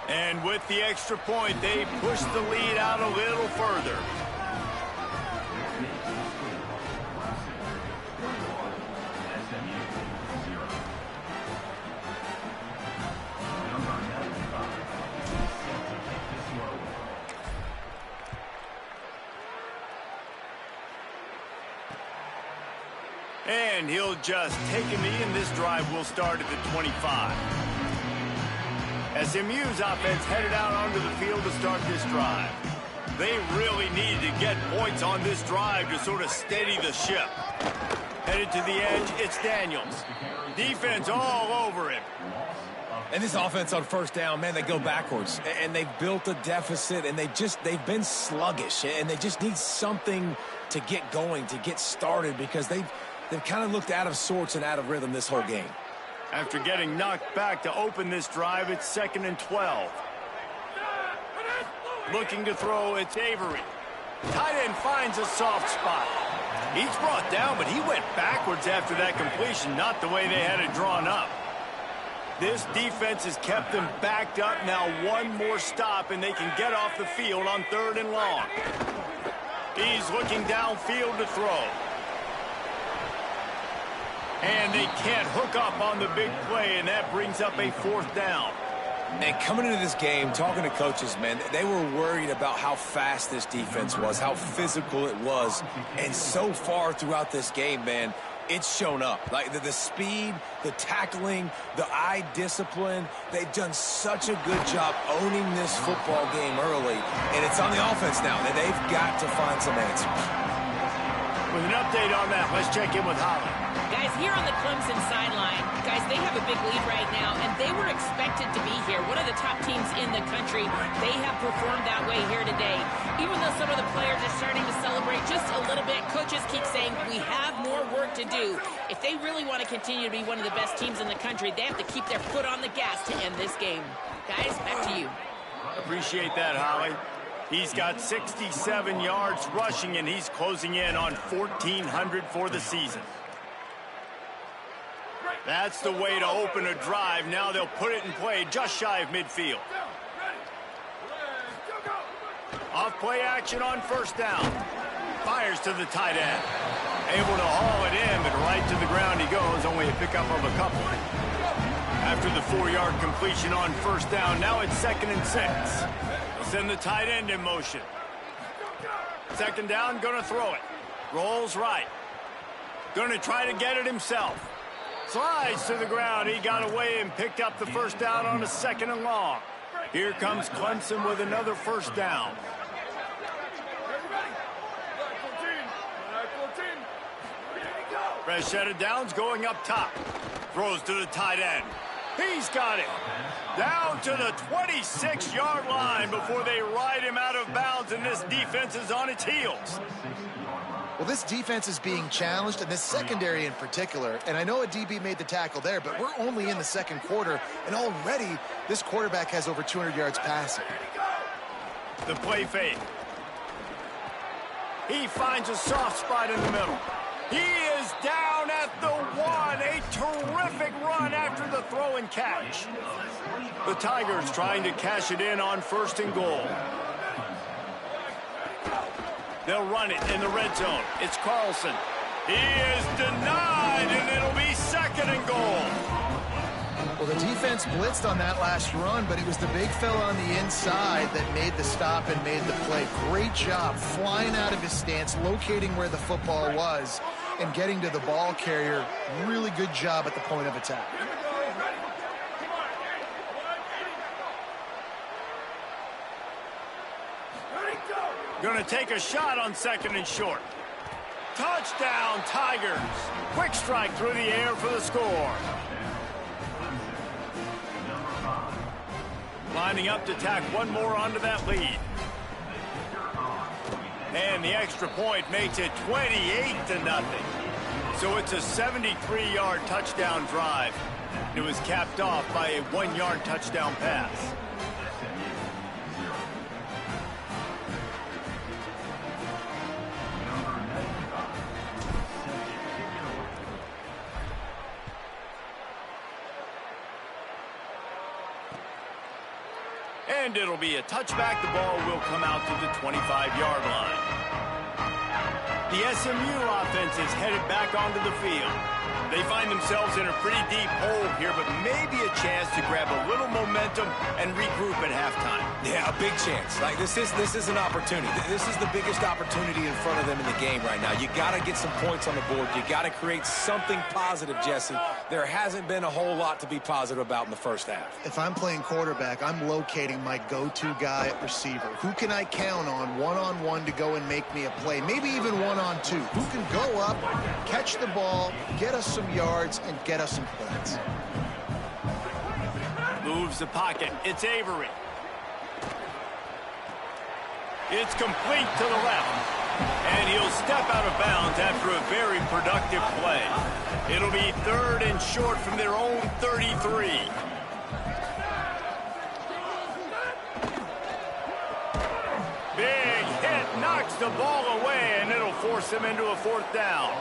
And with the extra point, they push the lead out a little further. And he'll just take a knee, and this drive will start at the 25. SMU's offense headed out onto the field to start this drive. They really need to get points on this drive to sort of steady the ship. Headed to the edge, it's Daniels. Defense all over him. And this offense on first down, man, they go backwards. And they've built a deficit, and they've been sluggish. And they just need something to get going, to get started, because they've kind of looked out of sorts and out of rhythm this whole game. After getting knocked back to open this drive, it's 2nd and 12. Looking to throw, it's Avery. Tight end finds a soft spot. He's brought down, but he went backwards after that completion, not the way they had it drawn up. This defense has kept them backed up. Now one more stop, and they can get off the field on 3rd and long. He's looking downfield to throw. And they can't hook up on the big play, and that brings up a 4th down. And coming into this game, talking to coaches, man, they were worried about how fast this defense was, how physical it was. And so far throughout this game, man, it's shown up. Like the speed, the tackling, the eye discipline, they've done such a good job owning this football game early. And it's on the offense now that they've got to find some answers. With an update on that, let's check in with Holly. Guys, here on the Clemson sideline, guys, they have a big lead right now, and they were expected to be here. One of the top teams in the country. They have performed that way here today. Even though some of the players are starting to celebrate just a little bit, coaches keep saying, we have more work to do. If they really want to continue to be one of the best teams in the country, they have to keep their foot on the gas to end this game. Guys, back to you. Appreciate that, Holly. He's got 67 yards rushing, and he's closing in on 1,400 for the season. That's the way to open a drive. Now they'll put it in play just shy of midfield. Off play action on 1st down. Fires to the tight end. Able to haul it in, but right to the ground he goes. Only a pickup of a couple. After the 4-yard completion on 1st down, now it's 2nd and 6. They'll send the tight end in motion. 2nd down, gonna throw it. Rolls right. Gonna try to get it himself. Slides to the ground. He got away and picked up the 1st down on a 2nd and long. Here comes Clemson with another 1st down. Fresh set of downs going up top. Throws to the tight end. He's got it. Down to the 26-yard line before they ride him out of bounds, and this defense is on its heels. Well, this defense is being challenged, and this secondary in particular. And I know a DB made the tackle there, but we're only in the 2nd quarter, and already this quarterback has over 200 yards passing. The play fake. He finds a soft spot in the middle. He is down at the 1. A terrific run after the throw and catch. The Tigers trying to cash it in on 1st and goal. They'll run it in the red zone. It's Carlson. He is denied, and it'll be 2nd and goal. Well, the defense blitzed on that last run, but it was the big fella on the inside that made the stop and made the play. Great job flying out of his stance, locating where the football was, and getting to the ball carrier. Really good job at the point of attack. Going to take a shot on 2nd and short. Touchdown, Tigers. Quick strike through the air for the score. Lining up to tack one more onto that lead. And the extra point makes it 28-0. So it's a 73-yard touchdown drive. It was capped off by a 1-yard touchdown pass. And it'll be a touchback. The ball will come out to the 25-yard line. The SMU offense is headed back onto the field. They find themselves in a pretty deep hole here, but maybe a chance to grab a little momentum and regroup at halftime. Yeah, a big chance. Like this is an opportunity. This is the biggest opportunity in front of them in the game right now. You got to get some points on the board. You got to create something positive, Jesse. There hasn't been a whole lot to be positive about in the first half. If I'm playing quarterback, I'm locating my go-to guy at receiver. Who can I count on one-on-one to go and make me a play? Maybe even one-on-two. Who can go up, catch the ball, get us some yards, and get us some points. Moves the pocket. It's Avery. It's complete to the left. And he'll step out of bounds after a very productive play. It'll be 3rd and short from their own 33. Big hit, knocks the ball away, and it'll force him into a 4th down.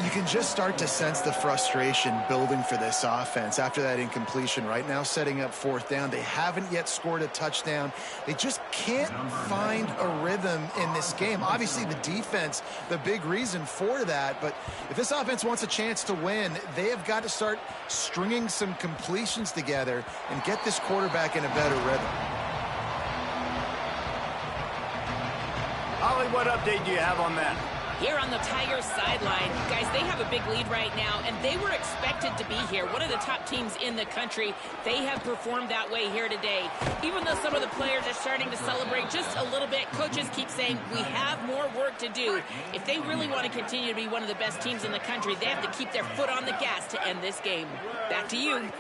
You can just start to sense the frustration building for this offense after that incompletion. Right now, setting up 4th down. They haven't yet scored a touchdown. They just can't find a rhythm in this game. Obviously, the defense, the big reason for that. But if this offense wants a chance to win, they have got to start stringing some completions together and get this quarterback in a better rhythm. Holly, what update do you have on that? Here on the Tigers sideline, guys, they have a big lead right now, and they were expected to be here. One of the top teams in the country. They have performed that way here today. Even though some of the players are starting to celebrate just a little bit, coaches keep saying we have more work to do. If they really want to continue to be one of the best teams in the country, they have to keep their foot on the gas to end this game. Back to you.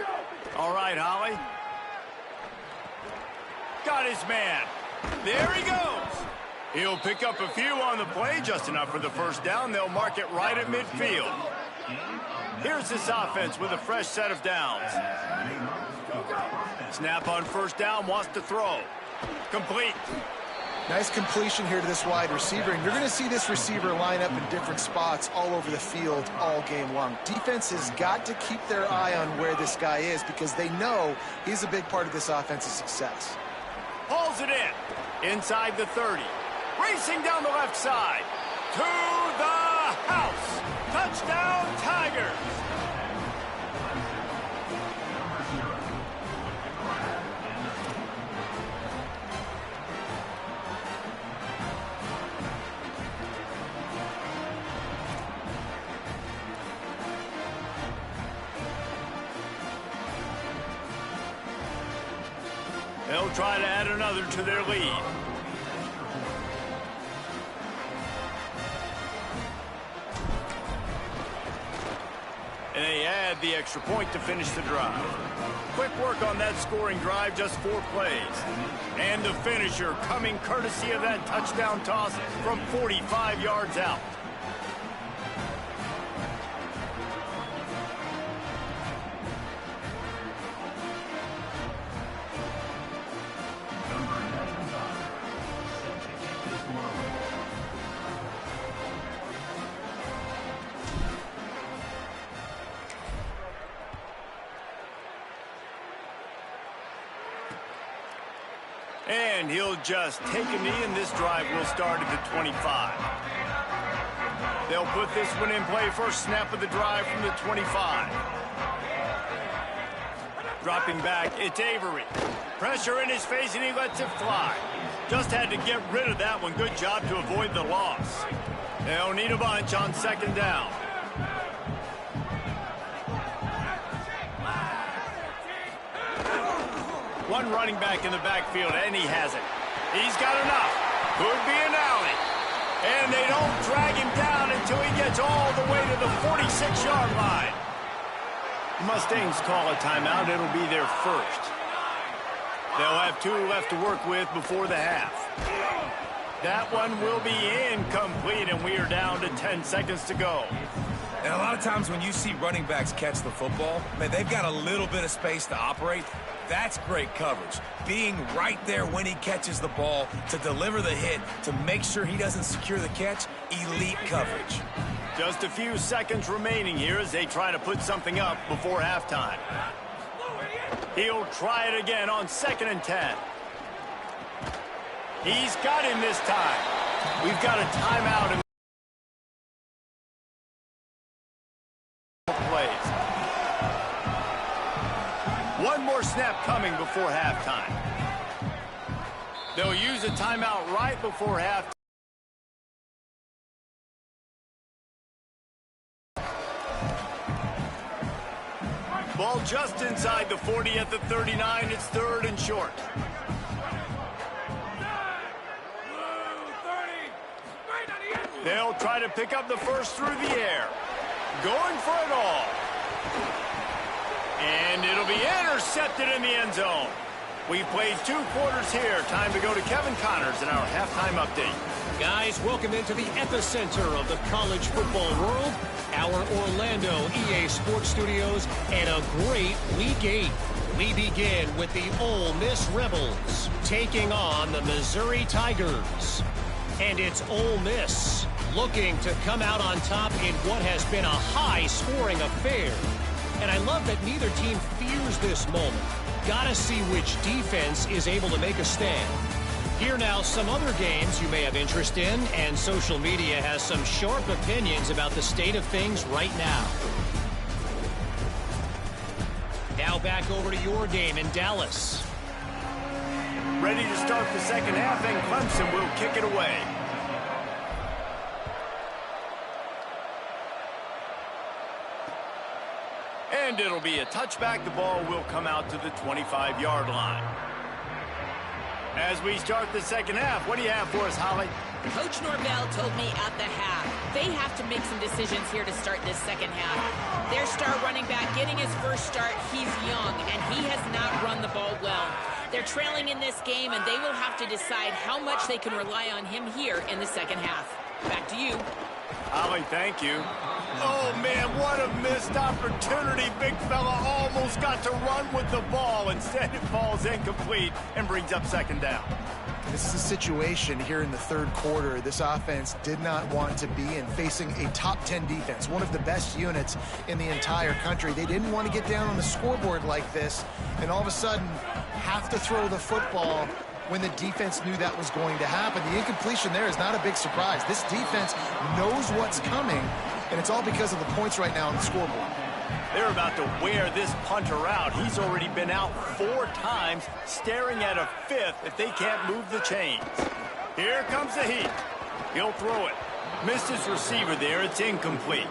All right, Holly. Got his man. There he goes. He'll pick up a few on the play, just enough for the 1st down. They'll mark it right at midfield. Here's this offense with a fresh set of downs. Snap on 1st down, wants to throw. Complete. Nice completion here to this wide receiver, and you're going to see this receiver line up in different spots all over the field all game long. Defense has got to keep their eye on where this guy is because they know he's a big part of this offense's success. Pulls it in. Inside the 30. Racing down the left side. To the house. Touchdown, Tigers. They'll try to add another to their lead. And they add the extra point to finish the drive. Quick work on that scoring drive, just 4 plays. And the finisher coming courtesy of that touchdown toss from 45 yards out. And he'll just take a knee, and this drive will start at the 25. They'll put this one in play. First snap of the drive from the 25. Dropping back, it's Avery. Pressure in his face, and he lets it fly. Just had to get rid of that one. Good job to avoid the loss. They'll need a bunch on second down. One running back in the backfield, and he has it. He's got enough. Could be an alley. And they don't drag him down until he gets all the way to the 46-yard line. The Mustangs call a timeout. It'll be their first. They'll have 2 left to work with before the half. That one will be incomplete, and we are down to 10 seconds to go. And a lot of times when you see running backs catch the football, man, they've got a little bit of space to operate. That's great coverage. Being right there when he catches the ball to deliver the hit, to make sure he doesn't secure the catch, elite coverage. Just a few seconds remaining here as they try to put something up before halftime. He'll try it again on 2nd and 10. He's got him this time. We've got a timeout in plays. One more snap coming before halftime. They'll use a timeout right before halftime. Ball just inside the 40 at the 39. It's 3rd and short. They'll try to pick up the first through the air. Going for it all. And it'll be intercepted in the end zone. We've played 2 quarters here. Time to go to Kevin Connors in our halftime update. Guys, welcome into the epicenter of the college football world, our Orlando EA Sports Studios, and a great Week 8. We begin with the Ole Miss Rebels taking on the Missouri Tigers. And it's Ole Miss looking to come out on top in what has been a high-scoring affair. And I love that neither team fears this moment. Gotta see which defense is able to make a stand. Here now, some other games you may have interest in, and social media has some sharp opinions about the state of things right now. Now back over to your game in Dallas. Ready to start the second half, and Clemson will kick it away. And it'll be a touchback. The ball will come out to the 25-yard line. As we start the second half, what do you have for us, Holly? Coach Norvell told me at the half, they have to make some decisions here to start this second half. Their star running back getting his first start, he's young, and he has not run the ball well. They're trailing in this game, and they will have to decide how much they can rely on him here in the second half. Back to you. Holly, thank you. Oh, man, what a missed opportunity. Big fella almost got to run with the ball. Instead, it falls incomplete and brings up second down. This is a situation here in the 3rd quarter this offense did not want to be in, facing a top 10 defense, one of the best units in the entire country. They didn't want to get down on the scoreboard like this and all of a sudden have to throw the football when the defense knew that was going to happen. The incompletion there is not a big surprise. This defense knows what's coming, and it's all because of the points right now on the scoreboard. They're about to wear this punter out. He's already been out 4 times, staring at a 5th if they can't move the chains. Here comes the heat. He'll throw it. Missed his receiver there. It's incomplete.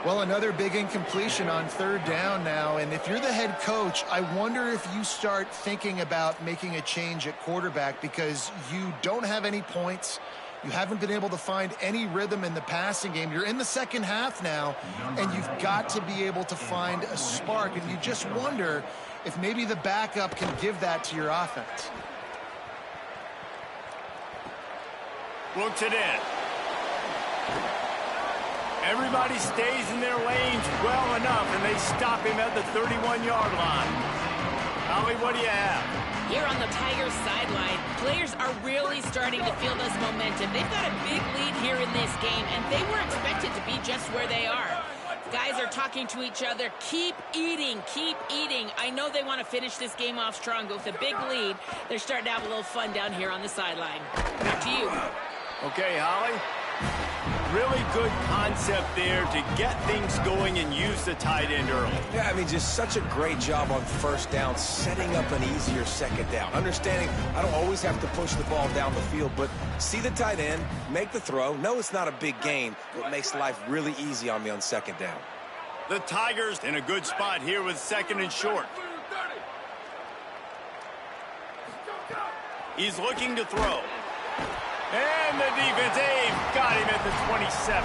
Well, another big incompletion on 3rd down now, and if you're the head coach, I wonder if you start thinking about making a change at quarterback because you don't have any points. You haven't been able to find any rhythm in the passing game. You're in the second half now, and you've got to be able to find a spark, and you just wonder if maybe the backup can give that to your offense. Looks it in. Everybody stays in their lanes well enough, and they stop him at the 31-yard line. Holly, what do you have? Here on the Tigers sideline, players are really starting to feel this momentum. They've got a big lead here in this game, and they were expected to be just where they are. Guys are talking to each other. Keep eating, keep eating. I know they want to finish this game off strong, but with a big lead, they're starting to have a little fun down here on the sideline. Back to you. Okay, Holly. Really good concept there to get things going and use the tight end early. Yeah, I mean, just such a great job on first down, setting up an easier second down. Understanding I don't always have to push the ball down the field, but see the tight end, make the throw. No, it's not a big gain, but makes life really easy on me on second down. The Tigers in a good spot here with second and short. He's looking to throw. And the defense, got him at the 27.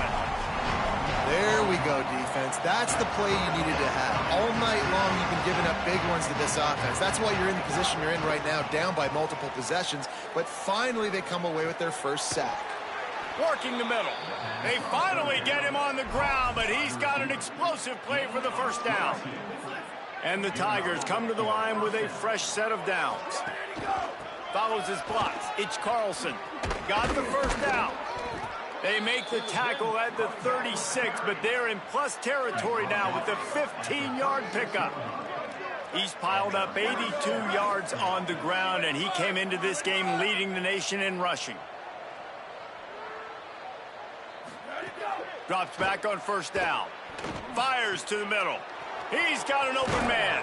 There we go, defense. That's the play you needed to have. All night long, you've been giving up big ones to this offense. That's why you're in the position you're in right now, down by multiple possessions. But finally, they come away with their first sack. Working the middle. They finally get him on the ground, but he's got an explosive play for the first down. And the Tigers come to the line with a fresh set of downs. Follows his blocks. It's Carlson. Got the first down. They make the tackle at the 36, but they're in plus territory now with the 15-yard pickup. He's piled up 82 yards on the ground, and he came into this game leading the nation in rushing. Drops back on first down. Fires to the middle. He's got an open man.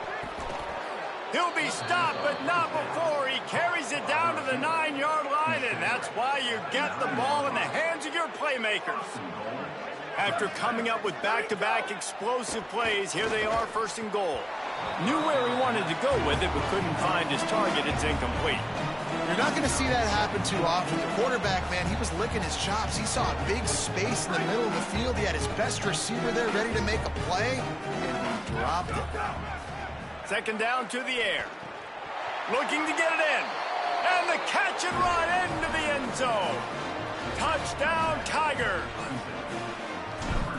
He'll be stopped, but not before he carries it down to the 9-yard line, and that's why you get the ball in the hands of your playmakers. After coming up with back-to-back explosive plays, here they are, first and goal. Knew where he wanted to go with it, but couldn't find his target. It's incomplete. You're not going to see that happen too often. The quarterback, man, he was licking his chops. He saw a big space in the middle of the field. He had his best receiver there ready to make a play, and he dropped it. Second down to the air. Looking to get it in. And the catch and run into the end zone. Touchdown, Tigers.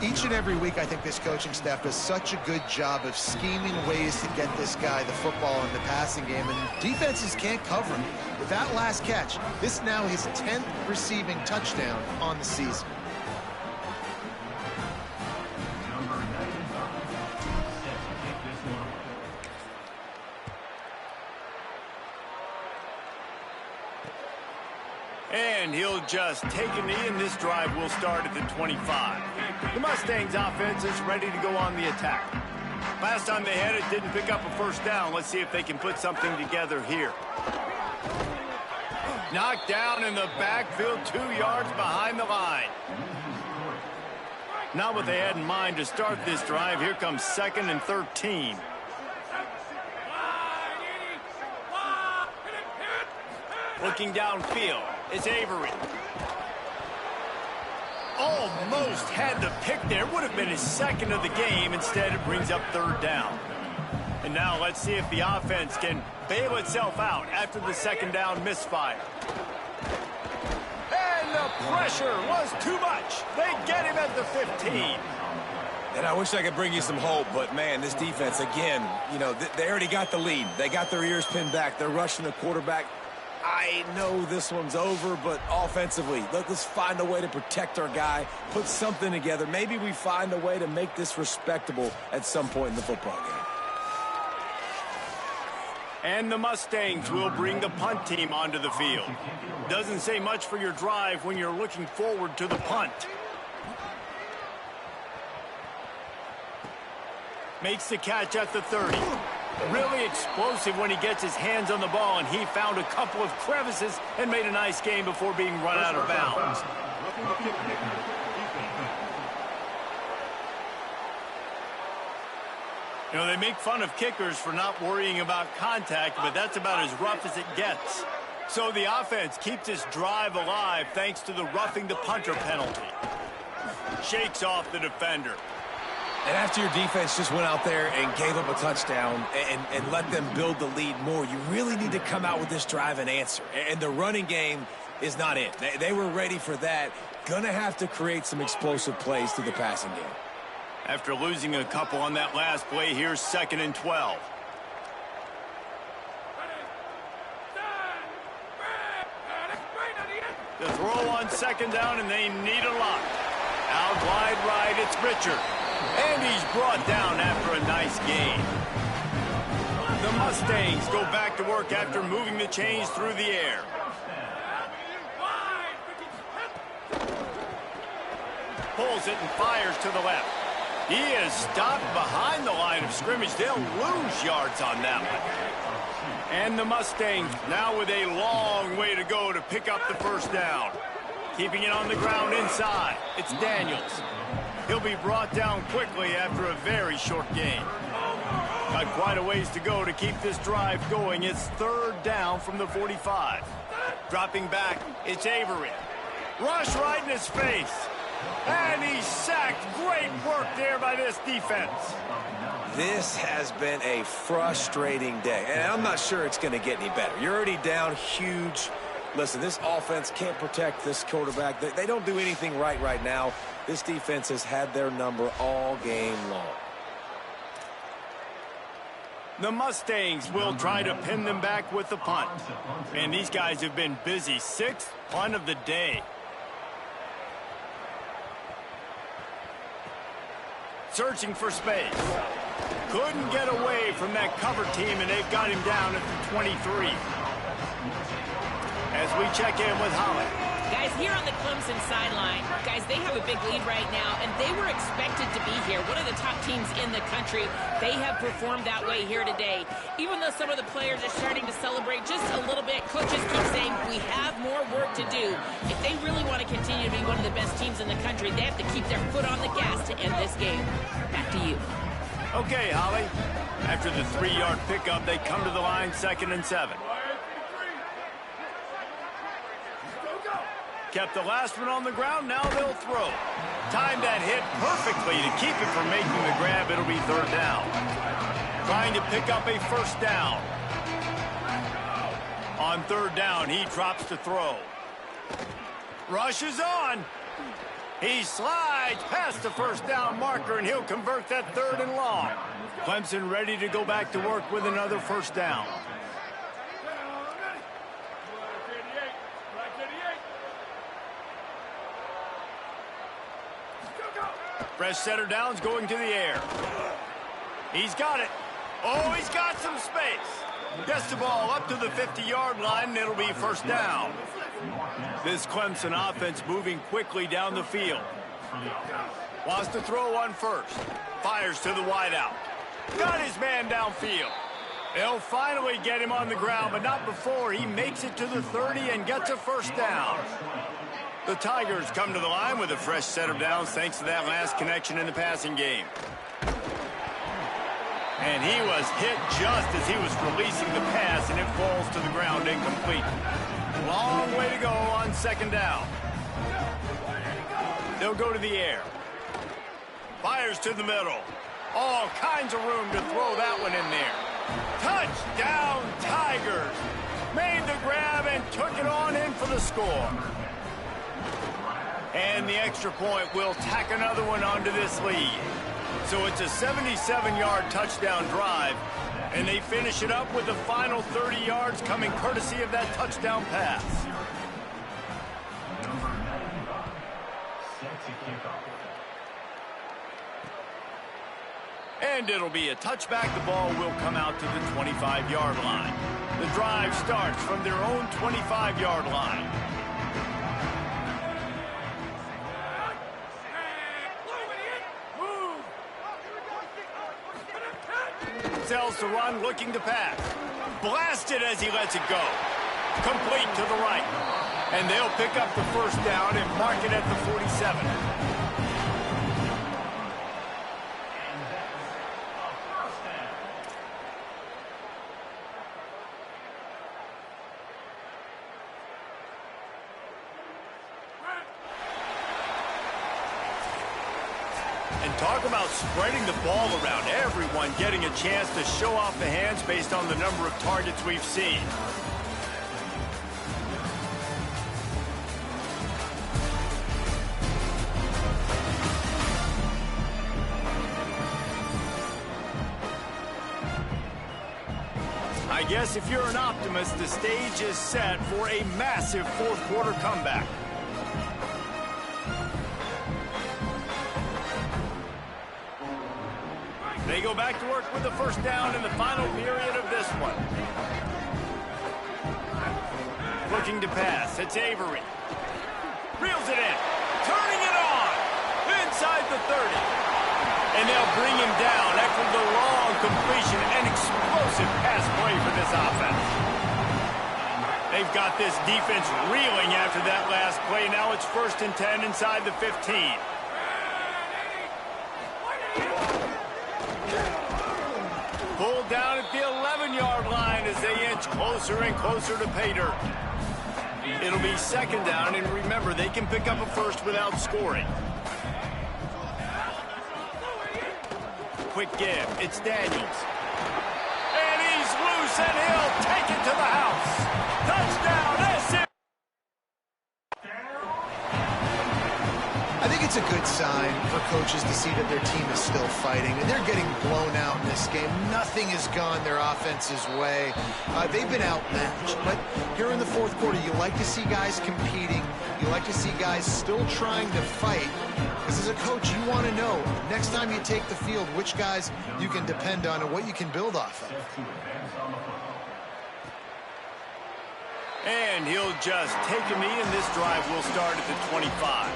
Each and every week, I think this coaching staff does such a good job of scheming ways to get this guy the football in the passing game, and defenses can't cover him. With that last catch, this now his 10th receiving touchdown on the season. And he'll just take a knee, and this drive will start at the 25. The Mustangs offense is ready to go on the attack. Last time they had it, didn't pick up a first down. Let's see if they can put something together here. Knocked down in the backfield, 2 yards behind the line. Not what they had in mind to start this drive. Here comes 2nd and 13. Looking downfield, it's Avery. Almost had the pick there. Would have been his second of the game. Instead, it brings up third down. And now let's see if the offense can bail itself out after the second down misfire. And the pressure was too much. They get him at the 15. And I wish I could bring you some hope, but, man, this defense, again, you know, they already got the lead. They got their ears pinned back. They're rushing the quarterback. I know this one's over, but offensively, let's find a way to protect our guy, put something together. Maybe we find a way to make this respectable at some point in the football game. And the Mustangs will bring the punt team onto the field. Doesn't say much for your drive when you're looking forward to the punt. Makes the catch at the 30. Really explosive when he gets his hands on the ball, and he found a couple of crevices and made a nice game before being run out of bounds. You know, they make fun of kickers for not worrying about contact, but that's about as rough as it gets. So the offense keeps this drive alive thanks to the roughing the punter penalty. Shakes off the defender. And after your defense just went out there and gave up a touchdown and let them build the lead more, you really need to come out with this drive and answer. And the running game is not it. They were ready for that. Gonna have to create some explosive plays through the passing game. After losing a couple on that last play, here's 2nd and 12. The throw on second down, and they need a lot. Out wide right, it's Richard. And he's brought down after a nice gain. The Mustangs go back to work after moving the chains through the air. Pulls it and fires to the left. He is stopped behind the line of scrimmage. They'll lose yards on that one. And the Mustangs now with a long way to go to pick up the first down. Keeping it on the ground inside. It's Daniels. He'll be brought down quickly after a very short gain. Got quite a ways to go to keep this drive going. It's third down from the 45. Dropping back, it's Avery. Rush right in his face. And he's sacked. Great work there by this defense. This has been a frustrating day, and I'm not sure it's going to get any better. You're already down huge. Listen, this offense can't protect this quarterback. They don't do anything right now. This defense has had their number all game long. The Mustangs will try to pin them back with the punt. And these guys have been busy. Sixth punt of the day. Searching for space. Couldn't get away from that cover team, and they've got him down at the 23. As we check in with Holly. Guys, here on the Clemson sideline, guys, they have a big lead right now, and they were expected to be here. One of the top teams in the country. They have performed that way here today. Even though some of the players are starting to celebrate just a little bit, coaches keep saying we have more work to do. If they really want to continue to be one of the best teams in the country, they have to keep their foot on the gas to end this game. Back to you. Okay, Holly. After the 3-yard pickup, they come to the line 2nd and 7. Kept the last one on the ground, now they'll throw. Timed that hit perfectly to keep it from making the grab. It'll be 3rd down. Trying to pick up a first down. On 3rd down, he drops to throw. Rush is on. He slides past the first down marker, and he'll convert that 3rd and long. Clemson ready to go back to work with another first down. Fresh setter downs going to the air. He's got it. Oh, he's got some space. Gets the ball up to the 50-yard line, and it'll be first down. This Clemson offense moving quickly down the field. Wants to throw on first. Fires to the wideout. Got his man downfield. They'll finally get him on the ground, but not before he makes it to the 30 and gets a first down. The Tigers come to the line with a fresh set of downs thanks to that last connection in the passing game. And he was hit just as he was releasing the pass, and it falls to the ground incomplete. Long way to go on 2nd down. They'll go to the air. Fires to the middle. All kinds of room to throw that one in there. Touchdown, Tigers. Made the grab and took it on in for the score. And the extra point will tack another one onto this lead. So it's a 77-yard touchdown drive, and they finish it up with the final 30 yards coming courtesy of that touchdown pass. Number 95, set to kick off. And it'll be a touchback. The ball will come out to the 25-yard line. The drive starts from their own 25-yard line. Sells to run, looking to pass. Blasted as he lets it go. Complete to the right. And they'll pick up the first down and mark it at the 47. And talk about spreading the ball around. Everyone getting a chance to show off the hands based on the number of targets we've seen. I guess if you're an optimist, the stage is set for a massive fourth quarter comeback. They go back to work with the first down in the final period of this one. Looking to pass. It's Avery. Reels it in. Turning it on. Inside the 30. And they'll bring him down after the long completion and explosive pass play for this offense. They've got this defense reeling after that last play. Now it's 1st and 10 inside the 15. Pulled down at the 11-yard line as they inch closer and closer to pay dirt. It'll be 2nd down, and remember, they can pick up a first without scoring. Quick give. It's Daniels. And he's loose, and he'll take it to the house. Touchdown, SC! I think it's a good sign for coaches to see that their team is still fighting, and they're getting blown out in this game. Nothing has gone their offense's way. They've been outmatched, but here in the 4th quarter, you like to see guys competing. You like to see guys still trying to fight. Because as a coach, you want to know, next time you take the field, which guys you can depend on and what you can build off of. And he'll just take a knee, and this drive will start at the 25.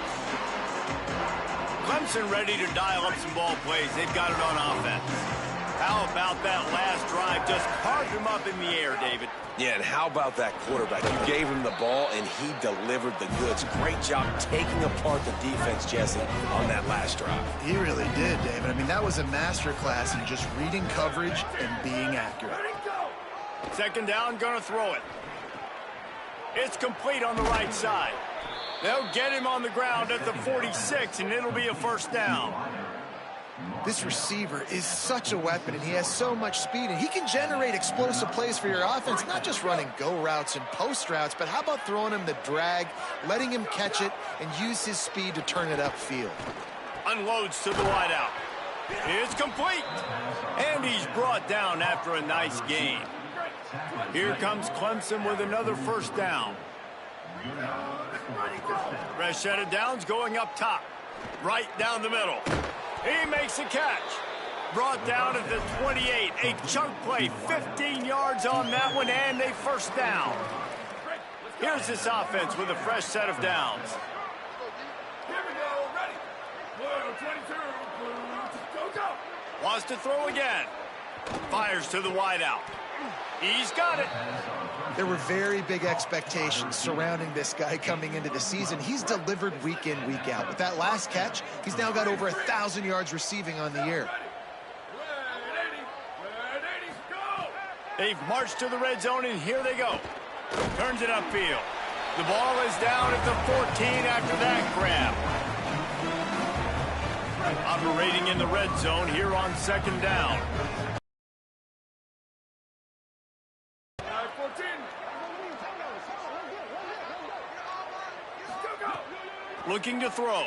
Clemson ready to dial up some ball plays. They've got it on offense. How about that last drive? Just carved him up in the air, David. Yeah, and how about that quarterback? You gave him the ball, and he delivered the goods. Great job taking apart the defense, Jesse, on that last drive. He really did, David. I mean, that was a masterclass in just reading coverage and being accurate. 2nd down, gonna throw it. It's complete on the right side. They'll get him on the ground at the 46, and it'll be a 1st down. This receiver is such a weapon, and he has so much speed, and he can generate explosive plays for your offense, not just running go routes and post routes, but how about throwing him the drag, letting him catch it, and use his speed to turn it upfield. Unloads to the wideout. It's complete. And he's brought down after a nice gain. Here comes Clemson with another 1st down. Fresh set of downs going up top. Right down the middle. He makes a catch. Brought down at the 28. A chunk play. 15 yards on that one, and a 1st down. Here's this offense with a fresh set of downs. Here we go. Ready. 22. Go. Wants to throw again. Fires to the wideout. He's got it. There were very big expectations surrounding this guy coming into the season. He's delivered week in, week out. With that last catch, he's now got over 1,000 yards receiving on the year. They've marched to the red zone, and here they go. Turns it upfield. The ball is down at the 14 after that grab. Operating in the red zone here on 2nd down. Looking to throw.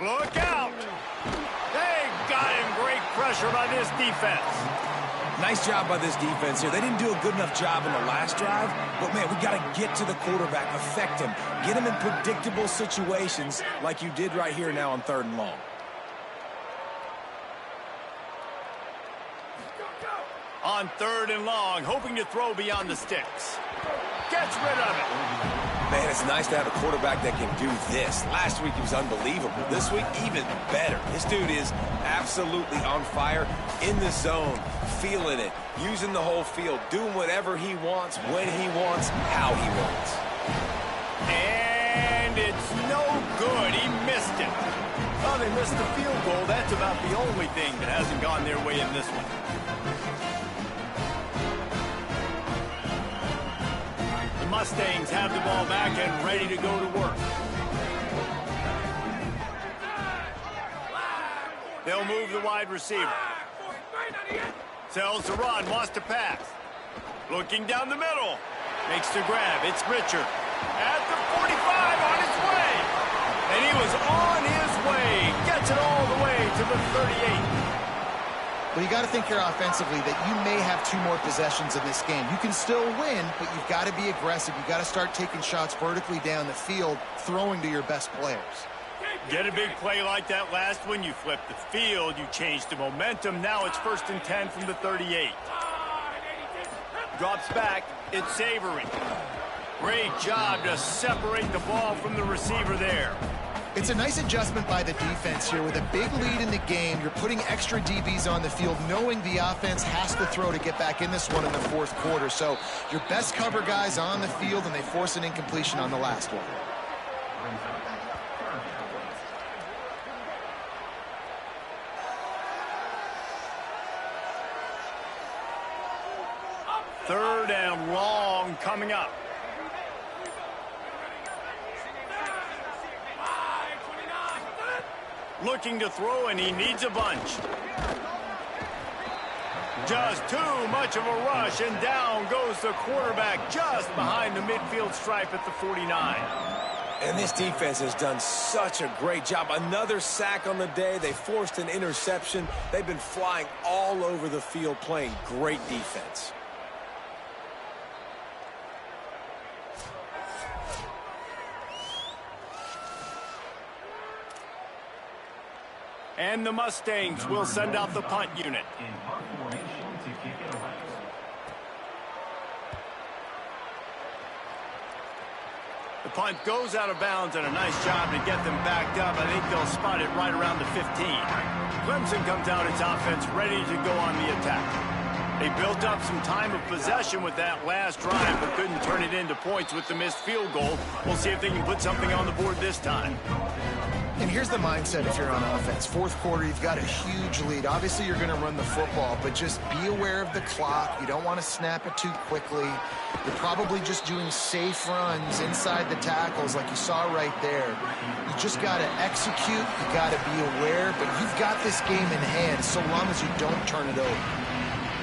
Look out. They got him. Great pressure by this defense. Nice job by this defense here. They didn't do a good enough job in the last drive, but, man, we got to get to the quarterback, affect him, get him in predictable situations like you did right here now on 3rd and long. On 3rd and long, hoping to throw beyond the sticks. Gets rid of it. Man, it's nice to have a quarterback that can do this. Last week, he was unbelievable. This week, even better. This dude is absolutely on fire, in the zone, feeling it, using the whole field, doing whatever he wants, when he wants, how he wants. And it's no good. He missed it. Well, they missed the field goal. That's about the only thing that hasn't gone their way in this one. Mustangs have the ball back and ready to go to work. They'll move the wide receiver. Sells to run, wants to pass. Looking down the middle. Makes the grab. It's Richard. At the 45 on his way. And he was on his way. Gets it all the way to the 38. But you got to think here offensively that you may have 2 more possessions in this game. You can still win, but you've got to be aggressive. You've got to start taking shots vertically down the field, throwing to your best players. Get a big play like that last one, you flip the field, you change the momentum. Now it's 1st and 10 from the 38. Drops back, it's Savory. Great job to separate the ball from the receiver there. It's a nice adjustment by the defense here. With a big lead in the game, you're putting extra DBs on the field, knowing the offense has to throw to get back in this one in the 4th quarter. So your best cover guys on the field, and they force an incompletion on the last one. Third and long coming up. Looking to throw, and he needs a bunch. Just too much of a rush, and down goes the quarterback just behind the midfield stripe at the 49. And this defense has done such a great job. Another sack on the day. They forced an interception. They've been flying all over the field, playing great defense. And the Mustangs will send out the punt unit. In punt formation to kick it away. The punt goes out of bounds, and a nice job to get them backed up. I think they'll spot it right around the 15. Clemson comes out its offense ready to go on the attack. They built up some time of possession with that last drive, but couldn't turn it into points with the missed field goal. We'll see if they can put something on the board this time. And here's the mindset if you're on offense. 4th quarter, you've got a huge lead. Obviously, you're going to run the football, but just be aware of the clock. You don't want to snap it too quickly. You're probably just doing safe runs inside the tackles like you saw right there. You just got to execute. You got to be aware, but you've got this game in hand so long as you don't turn it over.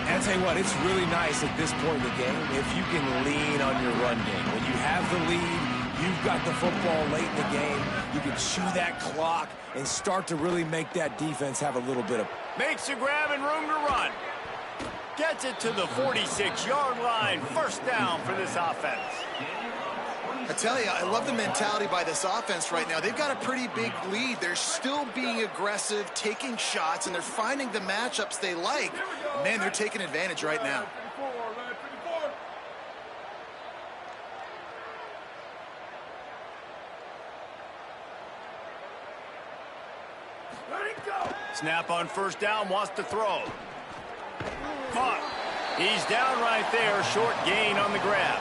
And I'll tell you what, it's really nice at this point in the game if you can lean on your run game. When you have the lead, you've got the football late in the game, you can chew that clock and start to really make that defense have a little bit of... Makes a grab and room to run. Gets it to the 46-yard line. 1st down for this offense. I tell you, I love the mentality by this offense right now. They've got a pretty big lead. They're still being aggressive, taking shots, and they're finding the matchups they like. Man, they're taking advantage right now. Snap on 1st down, wants to throw. Caught. He's down right there, short gain on the grab.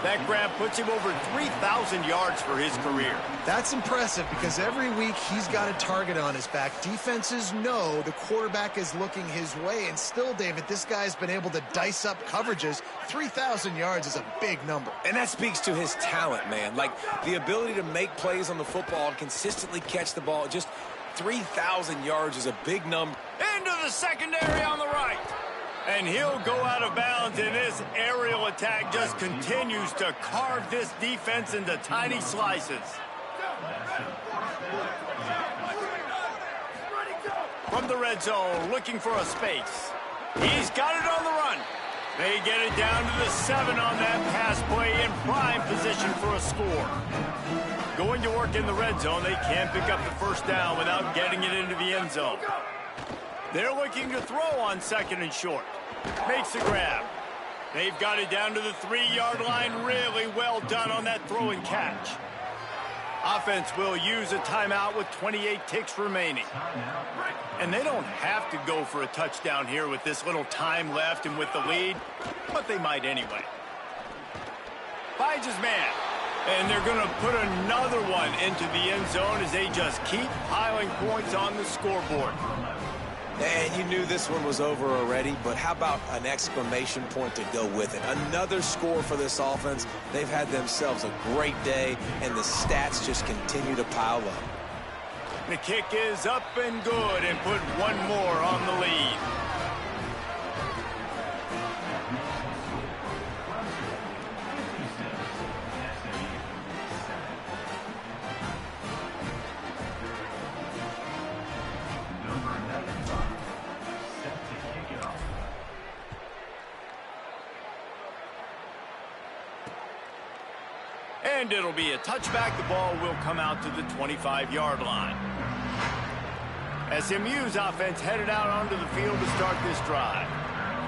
That grab puts him over 3,000 yards for his career. That's impressive because every week he's got a target on his back. Defenses know the quarterback is looking his way, and still, David, this guy's been able to dice up coverages. 3,000 yards is a big number. And that speaks to his talent, man. Like, the ability to make plays on the football and consistently catch the ball. Just 3,000 yards is a big number. Into the secondary on the right. And he'll go out of bounds, and this aerial attack just continues to carve this defense into tiny slices. From the red zone, looking for a space. He's got it on the run. They get it down to the 7 on that pass play, in prime position for a score. Going to work in the red zone, they can't pick up the 1st down without getting it into the end zone. They're looking to throw on 2nd and short. Makes the grab. They've got it down to the 3-yard line. Really well done on that throw and catch. Offense will use a timeout with 28 ticks remaining. And they don't have to go for a touchdown here with this little time left and with the lead, but they might anyway. Finds his man. And they're going to put another one into the end zone as they just keep piling points on the scoreboard. And you knew this one was over already, but how about an exclamation point to go with it? Another score for this offense. They've had themselves a great day, and the stats just continue to pile up. The kick is up and good, and put one more on the lead. And it'll be a touchback. The ball will come out to the 25-yard line. SMU's offense headed out onto the field to start this drive.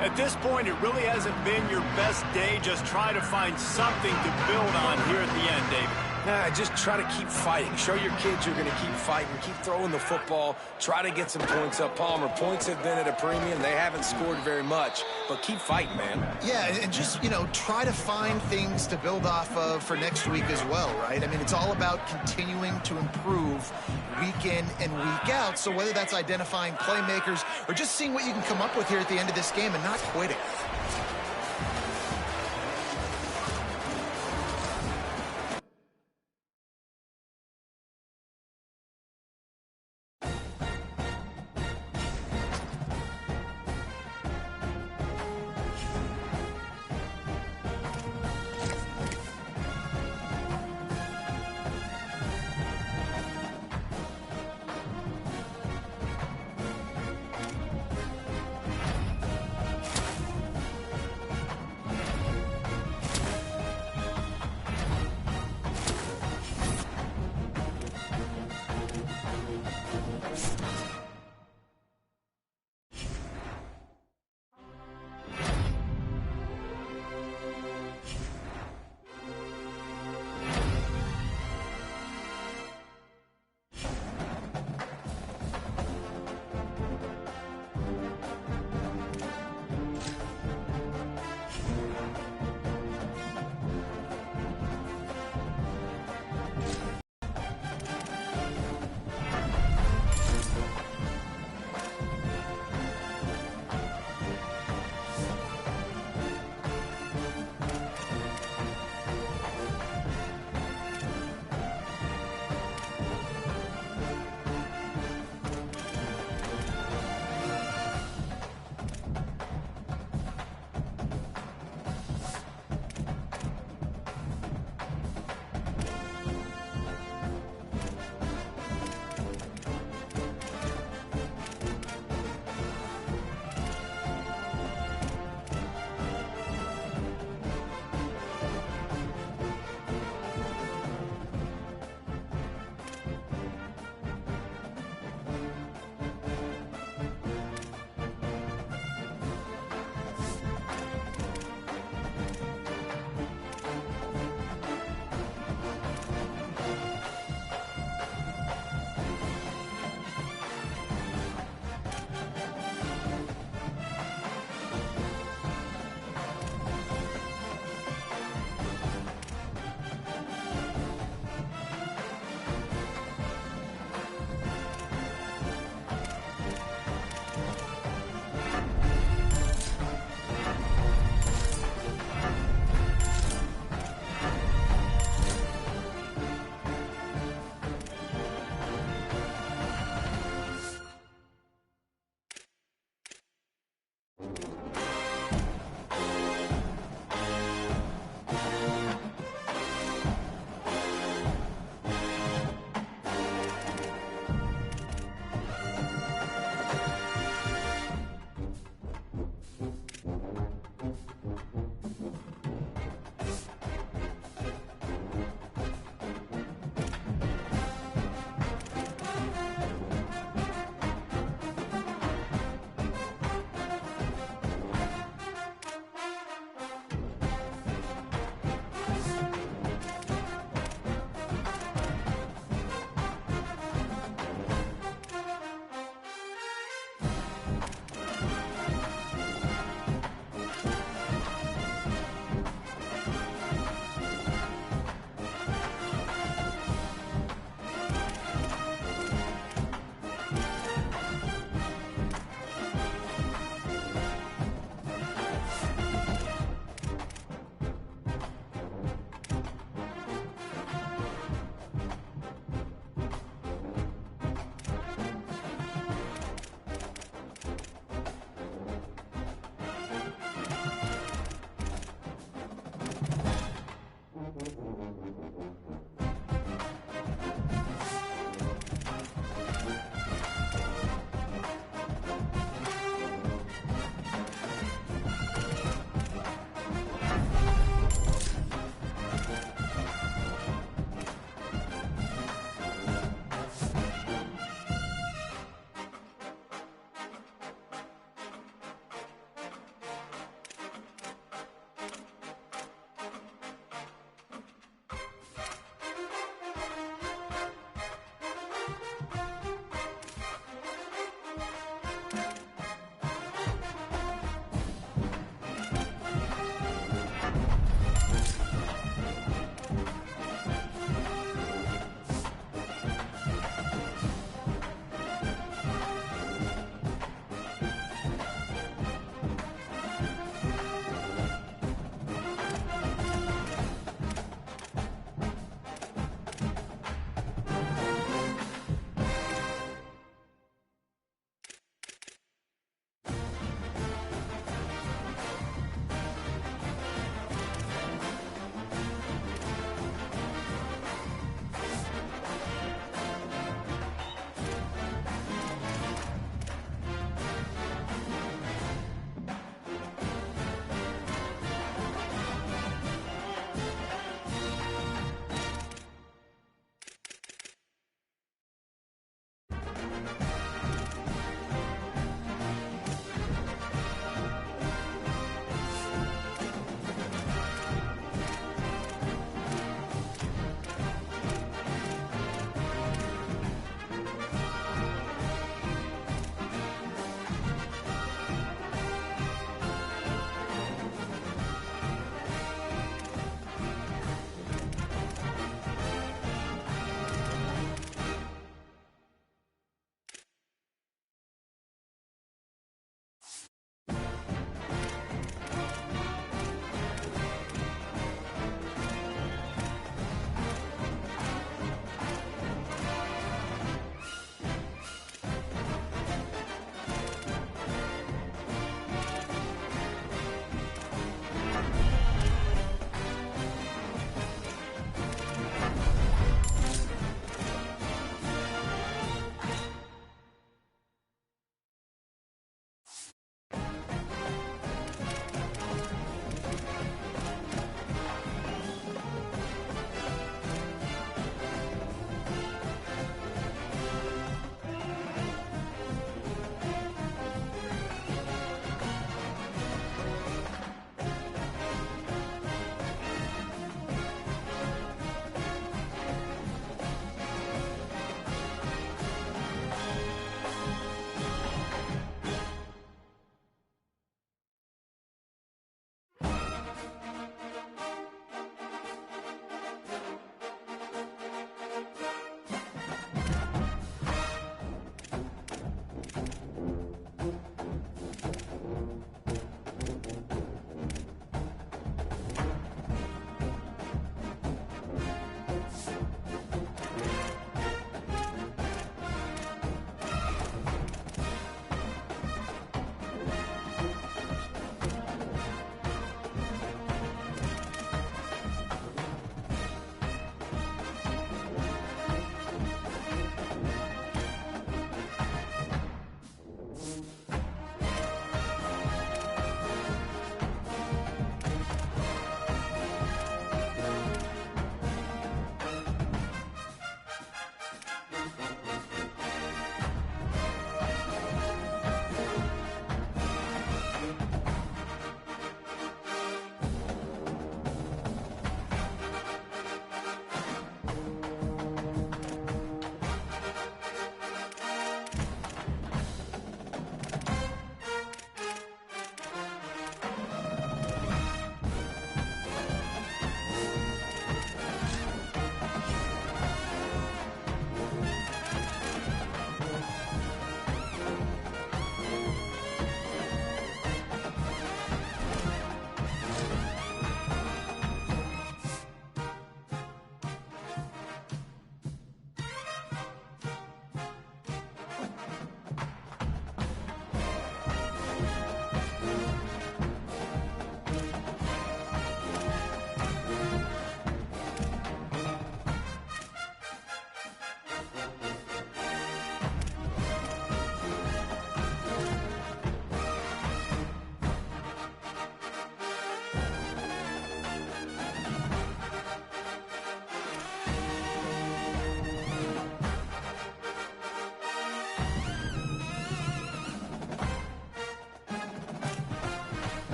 At this point, it really hasn't been your best day. Just try to find something to build on here at the end, David. Nah, just try to keep fighting. Show your kids you're going to keep fighting. Keep throwing the football. Try to get some points up. Palmer, points have been at a premium. They haven't scored very much, but keep fighting, man. Yeah, and just, try to find things to build off of for next week as well, right? I mean, it's all about continuing to improve week in and week out. So whether that's identifying playmakers or just seeing what you can come up with here at the end of this game and not quitting.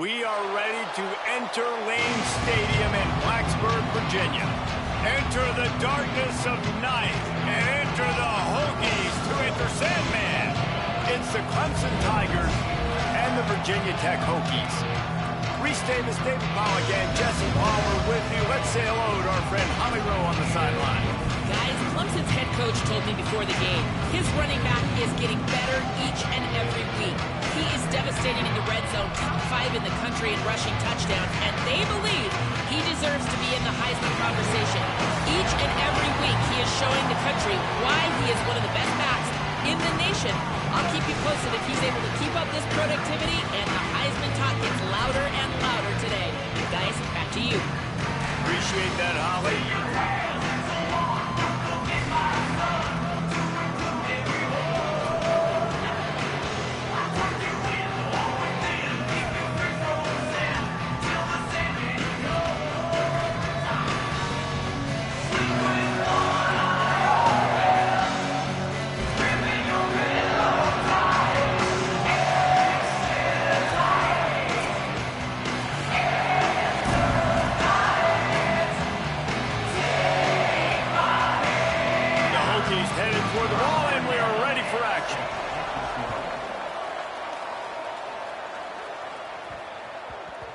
We are ready to enter Lane Stadium in Blacksburg, Virginia. Enter the darkness of night and enter the Hokies to enter Sandman. It's the Clemson Tigers and the Virginia Tech Hokies. Reese Davis, David Pollack, and Jesse Palmer with you. Let's say hello to our friend Holly Rowe on the sideline. Guys, Clemson's head coach told me before the game, his running back is getting better each and every week. He is devastating in the red zone, top 5 in the country in rushing touchdowns, and they believe he deserves to be in the Heisman conversation. Each and every week, he is showing the country why he is one of the best backs in the nation. I'll keep you posted if he's able to keep up this productivity, and the Heisman talk gets louder and louder today. Guys, back to you. Appreciate that, Holly.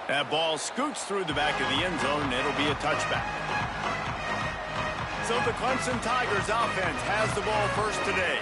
That ball scoots through the back of the end zone, and it'll be a touchback. So the Clemson Tigers offense has the ball first today.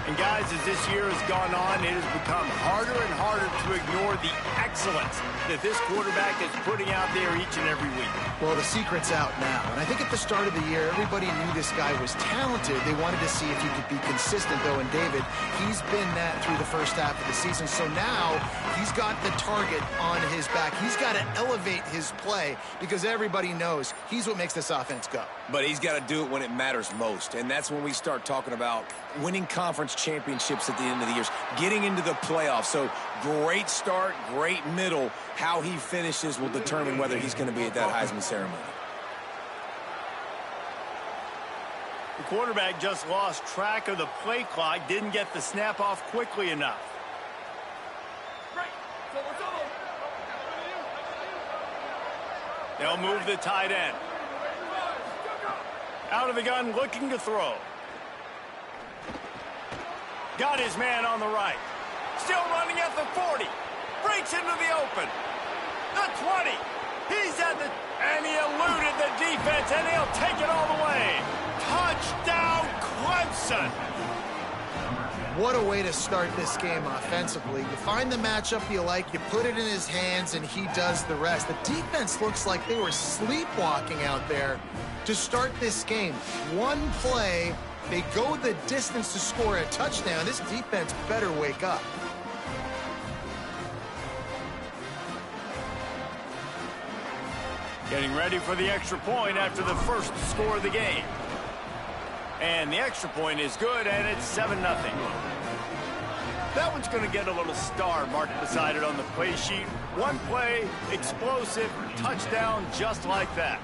And guys, as this year has gone on, it has become harder and harder to ignore the excellence that this quarterback is putting out there each and every week. Well, the secret's out now. And I think at the start of the year, everybody knew this guy was talented. They wanted to see if he could be consistent, though. And David, he's been that through the first half of the season. So now he's got the target on his back. He's got to elevate his play because everybody knows he's what makes this offense go. But he's got to do it when it matters most. And that's when we start talking about winning conference championships at the end of the years, getting into the playoffs. So great start, great middle. How he finishes will determine whether he's going to be at that Heisman ceremony. The quarterback just lost track of the play clock, didn't get the snap off quickly enough. They'll move the tight end. Out of the gun, looking to throw. Got his man on the right. Still running at the 40. Breaks into the open. The 20. He's at the... And he eluded the defense, and he'll take it all the way. Touchdown, Clemson. What a way to start this game offensively. You find the matchup you like, you put it in his hands, and he does the rest. The defense looks like they were sleepwalking out there to start this game. One play, they go the distance to score a touchdown. This defense better wake up. Getting ready for the extra point after the first score of the game. And the extra point is good, and it's 7-0. That one's going to get a little star marked beside it on the play sheet. One play, explosive, touchdown, just like that.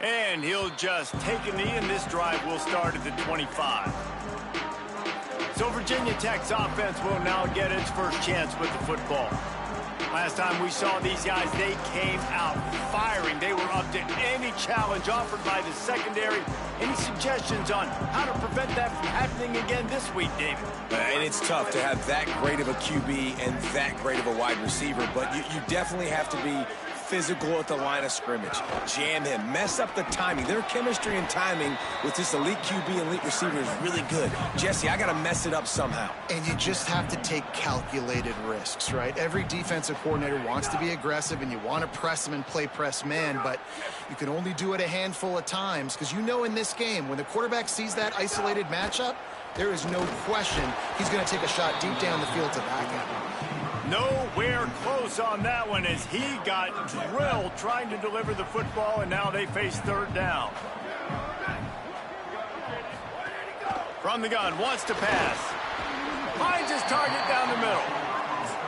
And he'll just take a knee, and this drive will start at the 25. So Virginia Tech's offense will now get its first chance with the football. Last time we saw these guys, they came out firing. They were up to any challenge offered by the secondary. Any suggestions on how to prevent that from happening again this week, David? And it's tough to have that great of a QB and that great of a wide receiver, but you definitely have to be physical at the line of scrimmage. Jam him. Mess up the timing. Their chemistry and timing with this elite QB, elite receiver is really good. Jesse, I got to mess it up somehow. And you just have to take calculated risks, right? Every defensive coordinator wants to be aggressive, and you want to press them and play press man, but you can only do it a handful of times because you know in this game, when the quarterback sees that isolated matchup, there is no question he's going to take a shot deep down the field to back him. Nowhere close on that one as he got drilled trying to deliver the football, and now they face third down. From the gun, wants to pass. Finds his target down the middle.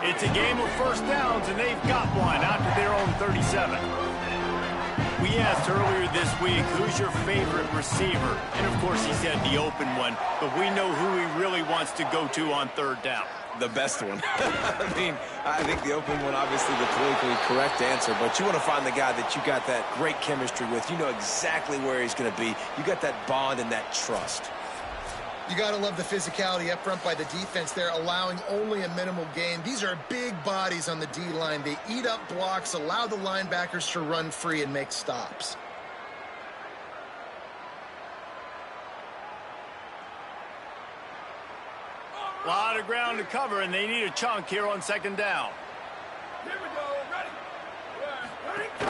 It's a game of first downs, and they've got one out to their own 37. We asked earlier this week, who's your favorite receiver? And, of course, he said the open one, but we know who he really wants to go to on third down. The best one. I mean, I think the open one, obviously the politically correct answer, but you want to find the guy that you got that great chemistry with. You know exactly where he's going to be. You got that bond and that trust. You got to love the physicality up front by the defense there, allowing only a minimal gain. These are big bodies on the D-line. They eat up blocks, allow the linebackers to run free and make stops. A lot of ground to cover, and they need a chunk here on second down. Here we go. Ready, go.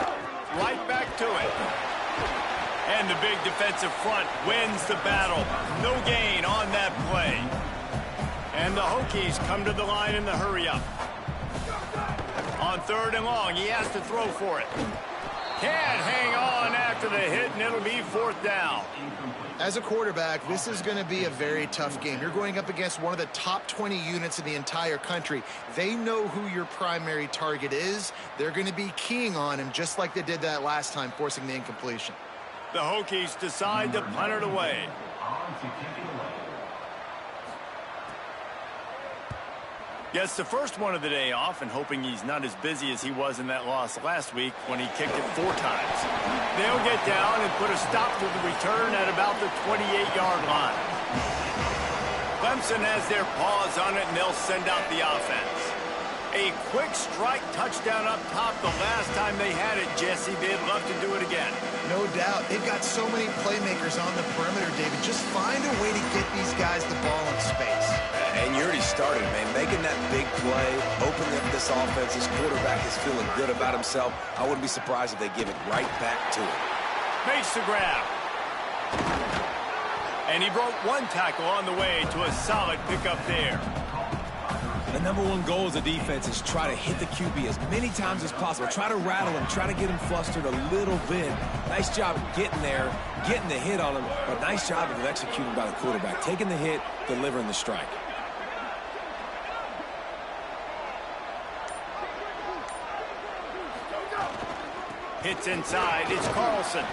Right back to it. And the big defensive front wins the battle. No gain on that play. And the Hokies come to the line in the hurry-up. On third and long, he has to throw for it. Can't hang on after the hit, and it'll be fourth down. As a quarterback, this is going to be a very tough game. You're going up against one of the top 20 units in the entire country. They know who your primary target is. They're going to be keying on him just like they did that last time, forcing the incompletion. The Hokies decide to punt it away. Gets the first one of the day off and hoping he's not as busy as he was in that loss last week when he kicked it 4 times. They'll get down and put a stop to the return at about the 28-yard line. Clemson has their paws on it, and they'll send out the offense. A quick strike touchdown up top the last time they had it, Jesse. They'd love to do it again. No doubt. They've got so many playmakers on the perimeter, David. Just find a way to get these guys the ball in space. And you already started, man. Making that big play, opening up this offense. This quarterback is feeling good about himself. I wouldn't be surprised if they give it right back to him. Makes the grab. And he broke one tackle on the way to a solid pickup there. The number one goal as a defense is try to hit the QB as many times as possible. Try to rattle him, try to get him flustered a little bit. Nice job getting there, getting the hit on him, but nice job of executing by the quarterback. Taking the hit, delivering the strike. Hits inside, it's Carlson.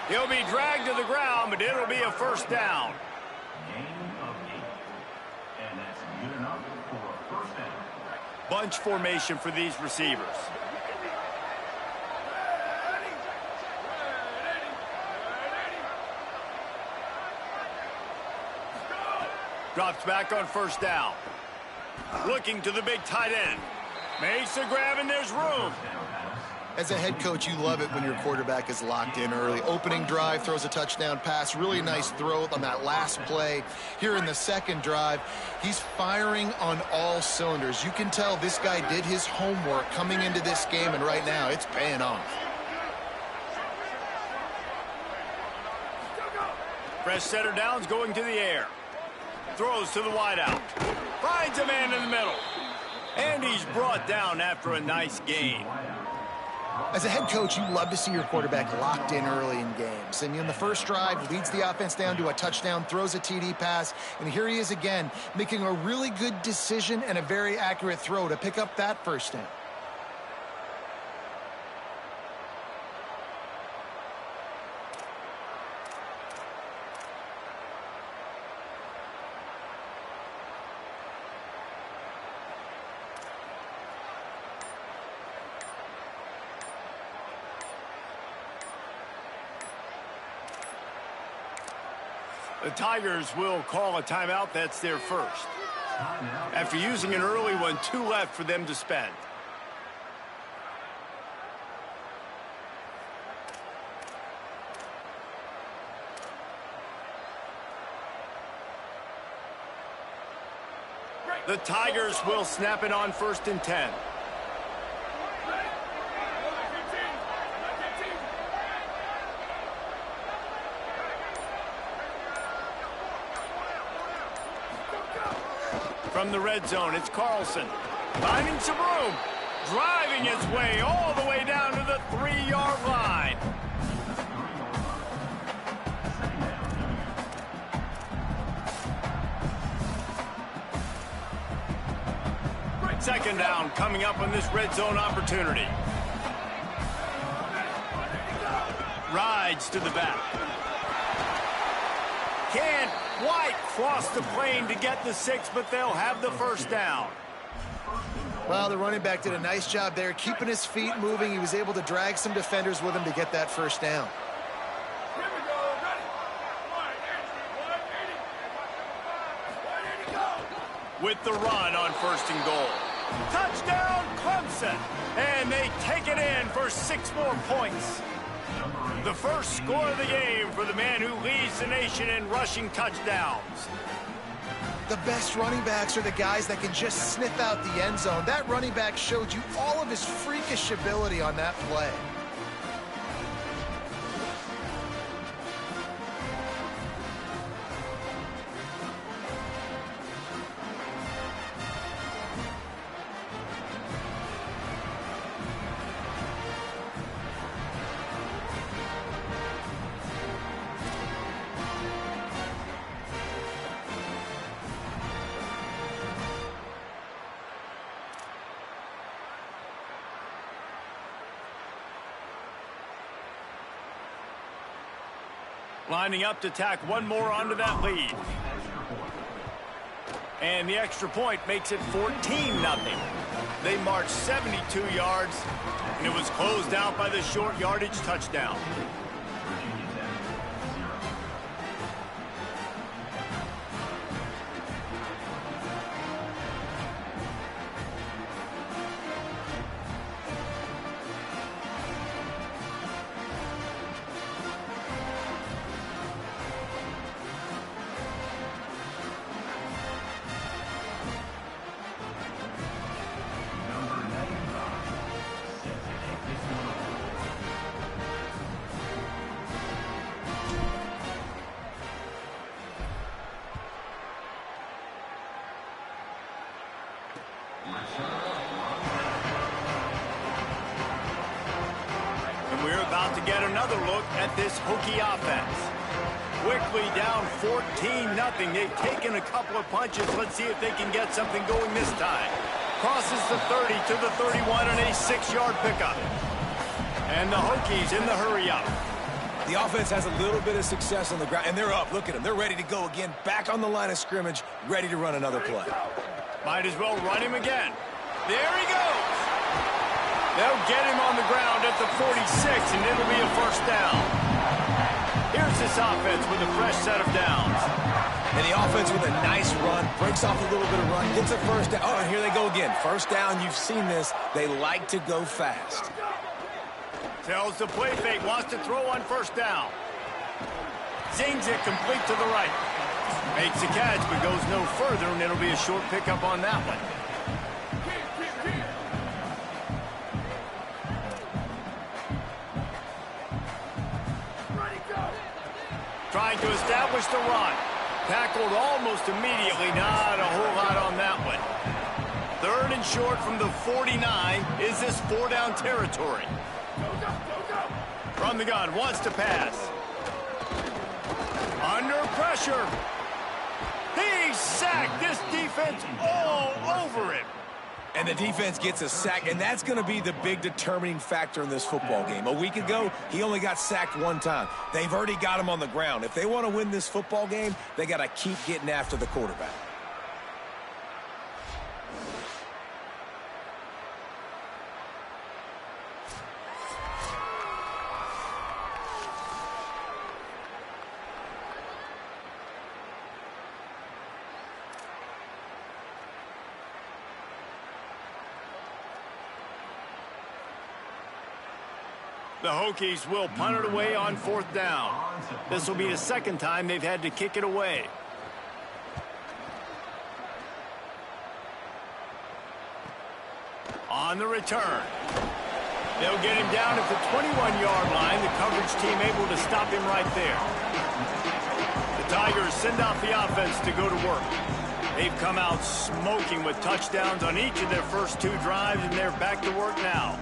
He'll be dragged to the ground, but it'll be a first down. Bunch formation for these receivers. Drops back on first down. Looking to the big tight end. Makes the grab, and there's room. As a head coach, you love it when your quarterback is locked in early. Opening drive, throws a touchdown pass. Really nice throw on that last play. Here in the second drive, he's firing on all cylinders. You can tell this guy did his homework coming into this game, and right now it's paying off. Fresh setter downs going to the air. Throws to the wideout. Finds a man in the middle. And he's brought down after a nice gain. As a head coach, you love to see your quarterback locked in early in games. And in the first drive, leads the offense down to a touchdown, throws a TD pass, and here he is again, making a really good decision and a very accurate throw to pick up that first down. The Tigers will call a timeout. That's their first. After using an early one, 2 left for them to spend. The Tigers will snap it on 1st and 10. From the red zone, it's Carlson. Finding some room. Driving his way all the way down to the 3-yard line. Second down coming up on this red zone opportunity. Rides to the back. Can't quite cross the plane to get the 6, but they'll have the first down. Well, the running back did a nice job there, keeping his feet moving. He was able to drag some defenders with him to get that first down. Here we go. Ready. 180. 180, go. With the run on 1st and goal. Touchdown, Clemson. And they take it in for 6 more points. The first score of the game for the man who leads the nation in rushing touchdowns. The best running backs are the guys that can just sniff out the end zone. That running back showed you all of his freakish ability on that play. Lining up to tack one more onto that lead. And the extra point makes it 14-0. They marched 72 yards, and it was closed out by the short yardage touchdown. And we're about to get another look at this Hokie offense. Quickly down 14-0. They've taken a couple of punches. Let's see if they can get something going this time. Crosses the 30 to the 31 on a 6-yard pickup. And the Hokies in the hurry-up. The offense has a little bit of success on the ground, and they're up. Look at them. They're ready to go again. Back on the line of scrimmage, ready to run another play. Might as well run him again. There he goes. They'll get him on the ground at the 46, and it'll be a first down. Here's this offense with a fresh set of downs. And the offense with a nice run, breaks off a little bit of run, gets a first down. Oh, and here they go again. First down, you've seen this. They like to go fast. Tells the play fake, wants to throw on first down. Zings it complete to the right. Makes the catch, but goes no further, and it'll be a short pickup on that one. Trying to establish the run. Tackled almost immediately. Not a whole lot on that one. 3rd and short from the 49. Is this 4-down territory? From the gun, wants to pass. Under pressure. He's sacked. This defense all over him. And the defense gets a sack, and that's going to be the big determining factor in this football game. A week ago, he only got sacked 1 time. They've already got him on the ground. If they want to win this football game, they got to keep getting after the quarterback. The Hokies will punt it away on 4th down. This will be the 2nd time they've had to kick it away. On the return. They'll get him down at the 21-yard line. The coverage team able to stop him right there. The Tigers send out the offense to go to work. They've come out smoking with touchdowns on each of their first 2 drives, and they're back to work now.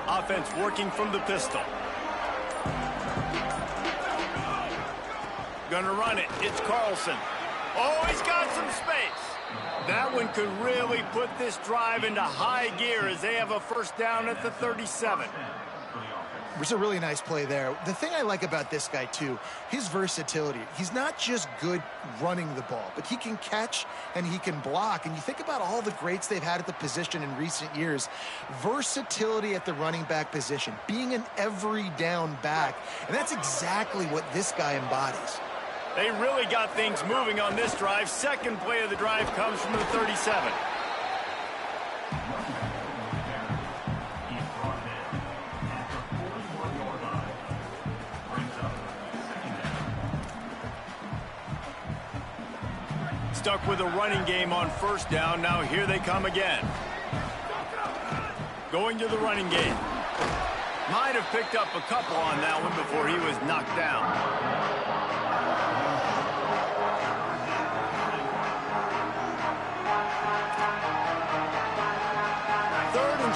Offense working from the pistol. Gonna run it. It's Carlson. Oh, he's got some space. That one could really put this drive into high gear as they have a first down at the 37. It was a really nice play there. The thing I like about this guy, too, his versatility. He's not just good running the ball, but he can catch and he can block. And you think about all the greats they've had at the position in recent years. Versatility at the running back position, being an every down back. And that's exactly what this guy embodies. They really got things moving on this drive. Second play of the drive comes from the 37. Stuck with a running game on first down. Now here they come again. Going to the running game. Might have picked up a couple on that one before he was knocked down.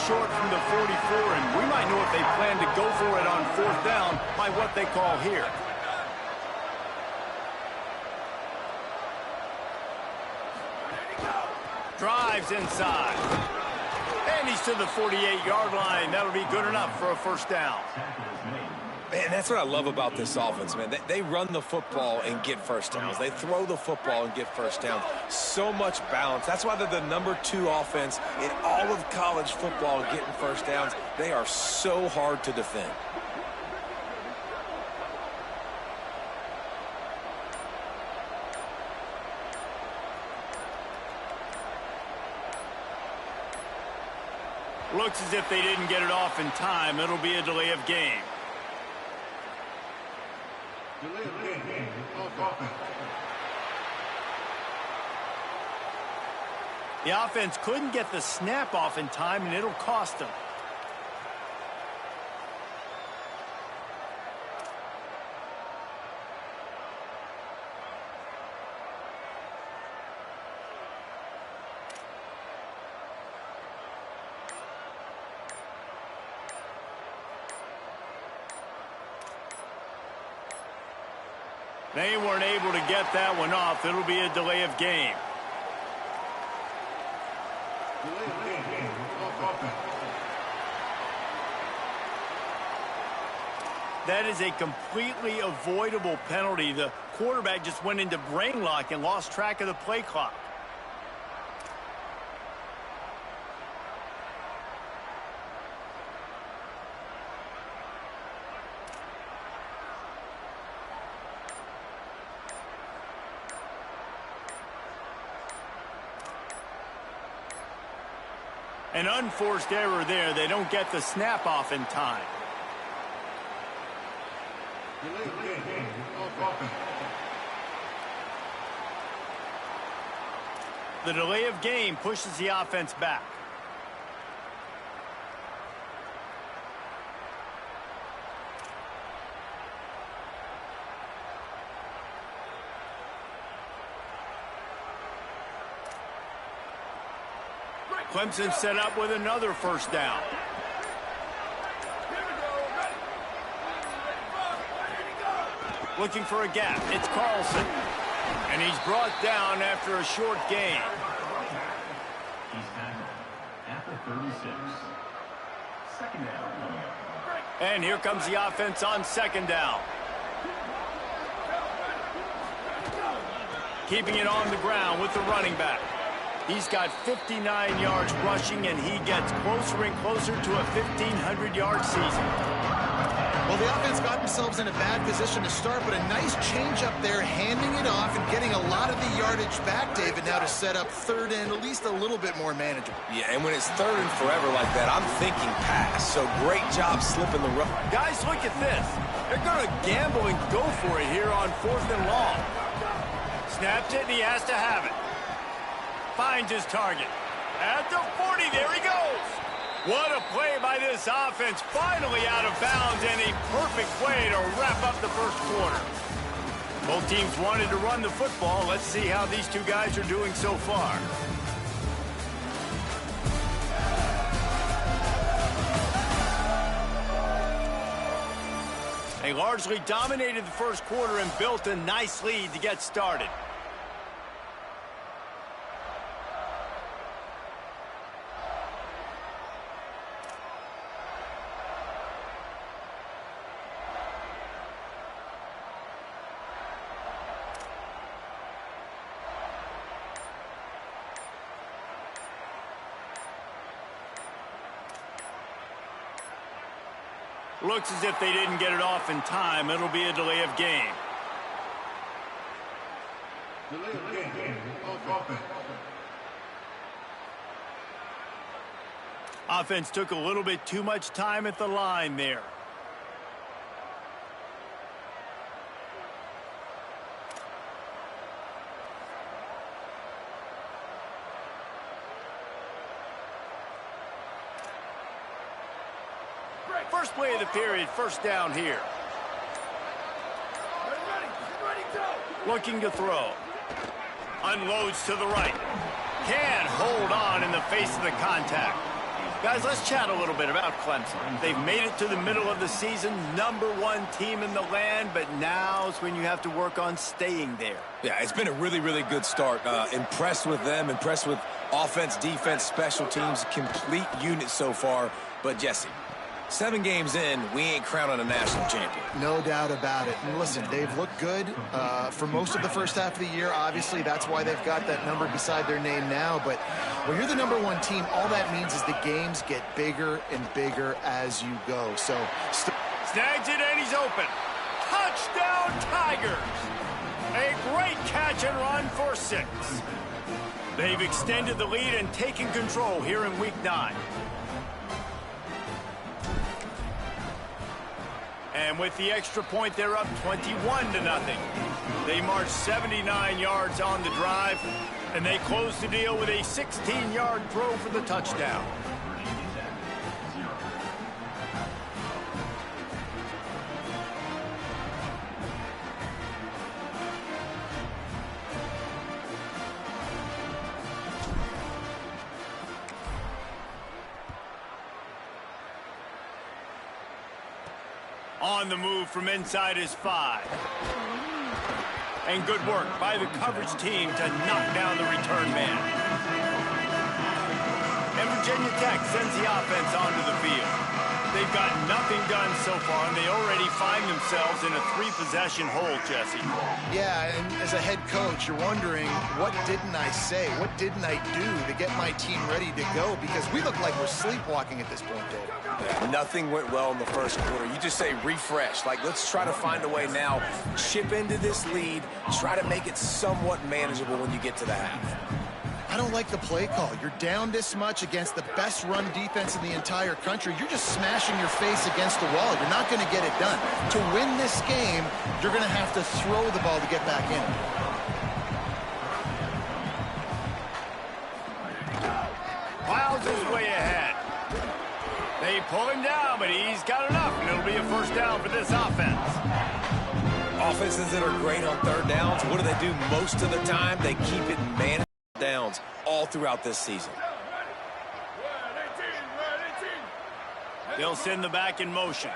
Short from the 44, and we might know if they plan to go for it on fourth down by what they call here. Drives inside. And he's to the 48-yard line. That'll be good enough for a first down. Man, that's what I love about this offense, man. They run the football and get first downs. They throw the football and get first downs. So much balance. That's why they're the #2 offense in all of college football getting first downs. They are so hard to defend. Looks as if they didn't get it off in time. It'll be a delay of game. The offense couldn't get the snap off in time, and it'll cost them. They weren't able to get that one off. It'll be a delay of game. That is a completely avoidable penalty. The quarterback just went into brain lock and lost track of the play clock. An unforced error there. They don't get the snap off in time. The delay of game pushes the offense back. Clemson set up with another first down. Looking for a gap. It's Carlson. And he's brought down after a short gain. He's tackled at the 36. Second down. And here comes the offense on second down. Keeping it on the ground with the running back. He's got 59 yards rushing, and he gets closer and closer to a 1,500-yard season. Well, the offense got themselves in a bad position to start, but a nice change up there, handing it off and getting a lot of the yardage back, David, now to set up third and at least a little bit more manageable. Yeah, and when it's third and forever like that, I'm thinking pass. So great job slipping the rough. Guys, look at this. They're going to gamble and go for it here on fourth and long. Snaps it, and he has to have it. Finds his target. At the 40, there he goes. What a play by this offense. Finally out of bounds, and a perfect way to wrap up the first quarter. Both teams wanted to run the football. Let's see how these two guys are doing so far. They largely dominated the first quarter and built a nice lead to get started. Looks as if they didn't get it off in time. It'll be a delay of game. Delay of game. Offense. Offense took a little bit too much time at the line there. First play of the period, first down here. Ready, go. Looking to throw. Unloads to the right. Can't hold on in the face of the contact. Guys, let's chat a little bit about Clemson. They've made it to the middle of the season, #1 team in the land, but now's when you have to work on staying there. Yeah, it's been a really, really good start. Impressed with them, impressed with offense, defense, special teams, complete unit so far. But, Jesse, 7 games in, we ain't crowning a national champion. No doubt about it. And listen, they've looked good for most of the first half of the year. Obviously, that's why they've got that number beside their name now. But when you're the #1 team, all that means is the games get bigger and bigger as you go. So snags it, and he's open. Touchdown, Tigers. A great catch and run for 6. They've extended the lead and taken control here in Week 9. And with the extra point, they're up 21-0. They marched 79 yards on the drive, and they closed the deal with a 16-yard throw for the touchdown. On the move from inside his 5. And good work by the coverage team to knock down the return man. And Virginia Tech sends the offense onto the field. They've got nothing done so far, and they already find themselves in a 3-possession hole, Jesse. Yeah, and as a head coach, you're wondering, what didn't I say? What didn't I do to get my team ready to go? Because we look like we're sleepwalking at this point, Dave. Yeah, nothing went well in the first quarter. You just say refresh. Like, let's try to find a way now. Chip into this lead. Try to make it somewhat manageable when you get to the half. I don't like the play call. You're down this much against the best run defense in the entire country. You're just smashing your face against the wall. You're not going to get it done. To win this game, you're going to have to throw the ball to get back in. Miles is way ahead. They pull him down, but he's got enough, and it'll be a first down for this offense. Offenses that are great on 3rd downs, what do they do most of the time? They keep it managed downs all throughout this season. They'll send the back in motion.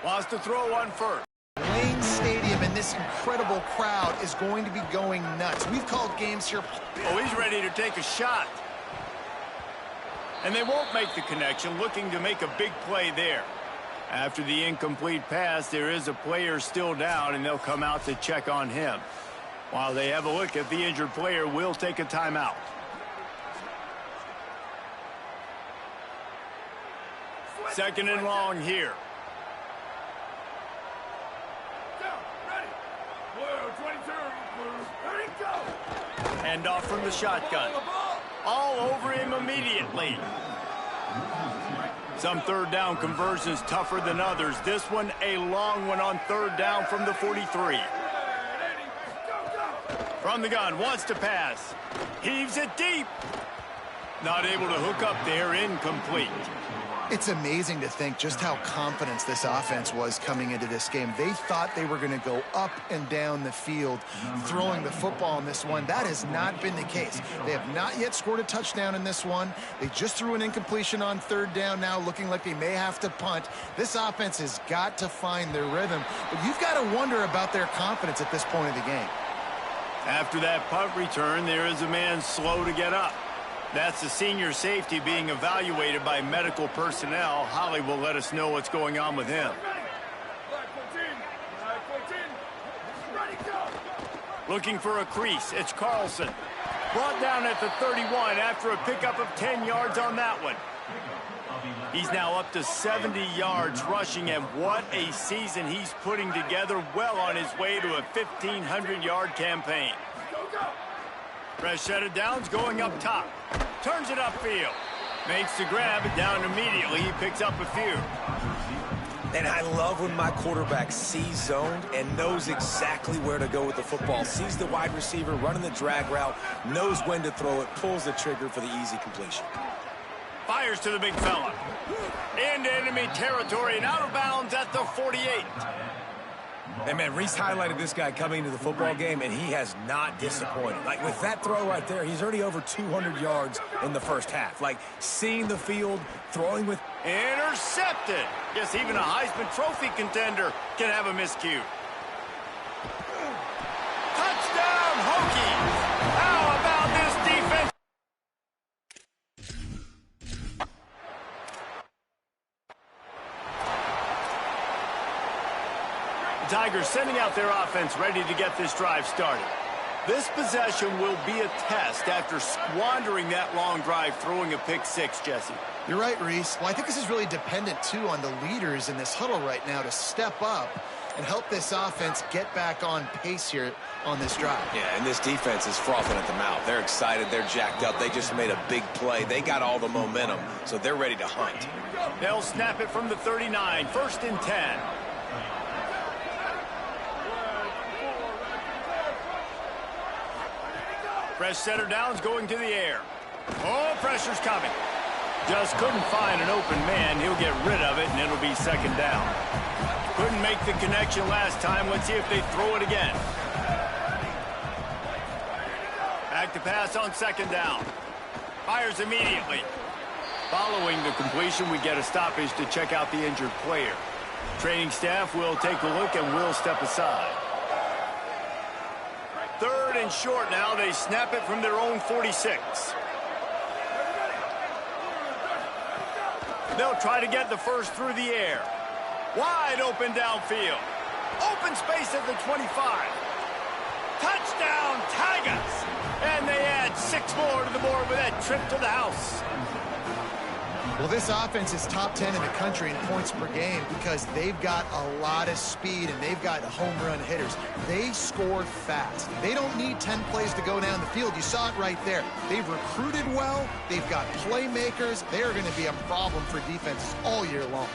Wants to throw on first. Wayne Stadium and this incredible crowd is going to be going nuts. We've called games here. Oh, he's ready to take a shot. And they won't make the connection, looking to make a big play there. After the incomplete pass, there is a player still down, and they'll come out to check on him. While they have a look at the injured player, we'll take a timeout. Second and long here. Hand off from the shotgun. All over him immediately. Some 3rd down conversions tougher than others. This one a long one on 3rd down from the 43. From the gun, wants to pass. Heaves it deep. Not able to hook up there, incomplete. It's amazing to think just how confident this offense was coming into this game. They thought they were going to go up and down the field throwing the football in this one. That has not been the case. They have not yet scored a touchdown in this one. They just threw an incompletion on third down now, looking like they may have to punt. This offense has got to find their rhythm. But you've got to wonder about their confidence at this point of the game. After that punt return, there is a man slow to get up. That's the senior safety being evaluated by medical personnel. Holly will let us know what's going on with him. Looking for a crease. It's Carlson. Brought down at the 31 after a pickup of 10 yards on that one. He's now up to 70 yards rushing, and what a season he's putting together, well on his way to a 1,500-yard campaign. Fresh set of downs going up top. Turns it upfield. Makes the grab, and down immediately. He picks up a few. And I love when my quarterback sees zoned and knows exactly where to go with the football. Sees the wide receiver running the drag route, knows when to throw it, pulls the trigger for the easy completion. Fires to the big fella. Into enemy territory and out of bounds at the 48. And, man, Reese highlighted this guy coming into the football game, and he has not disappointed. Like, with that throw right there, he's already over 200 yards in the first half. Like, seeing the field, throwing with... Intercepted. Guess even a Heisman Trophy contender can have a miscue. Touchdown, Hokies! How about this defense? Tigers sending out their offense ready to get this drive started. This possession will be a test after squandering that long drive, throwing a pick six, Jesse. You're right, Reese. Well, I think this is really dependent, too, on the leaders in this huddle right now to step up and help this offense get back on pace here on this drive. Yeah, and this defense is frothing at the mouth. They're excited. They're jacked up. They just made a big play. They got all the momentum, so they're ready to hunt. They'll snap it from the 39, 1st and 10. Fresh setter downs going to the air. Oh, pressure's coming. Just couldn't find an open man. He'll get rid of it, and it'll be 2nd down. Couldn't make the connection last time. Let's see if they throw it again. Back to pass on 2nd down. Fires immediately. Following the completion, we get a stoppage to check out the injured player. Training staff will take a look and will step aside. 3rd and short now. They snap it from their own 46. They'll try to get the first through the air. Wide open downfield. Open space at the 25. Touchdown, Tigers! And they add 6 more to the board with that trip to the house. Well, this offense is top 10 in the country in points per game because they've got a lot of speed and they've got home run hitters. They score fast. They don't need 10 plays to go down the field. You saw it right there. They've recruited well. They've got playmakers. They are going to be a problem for defenses all year long.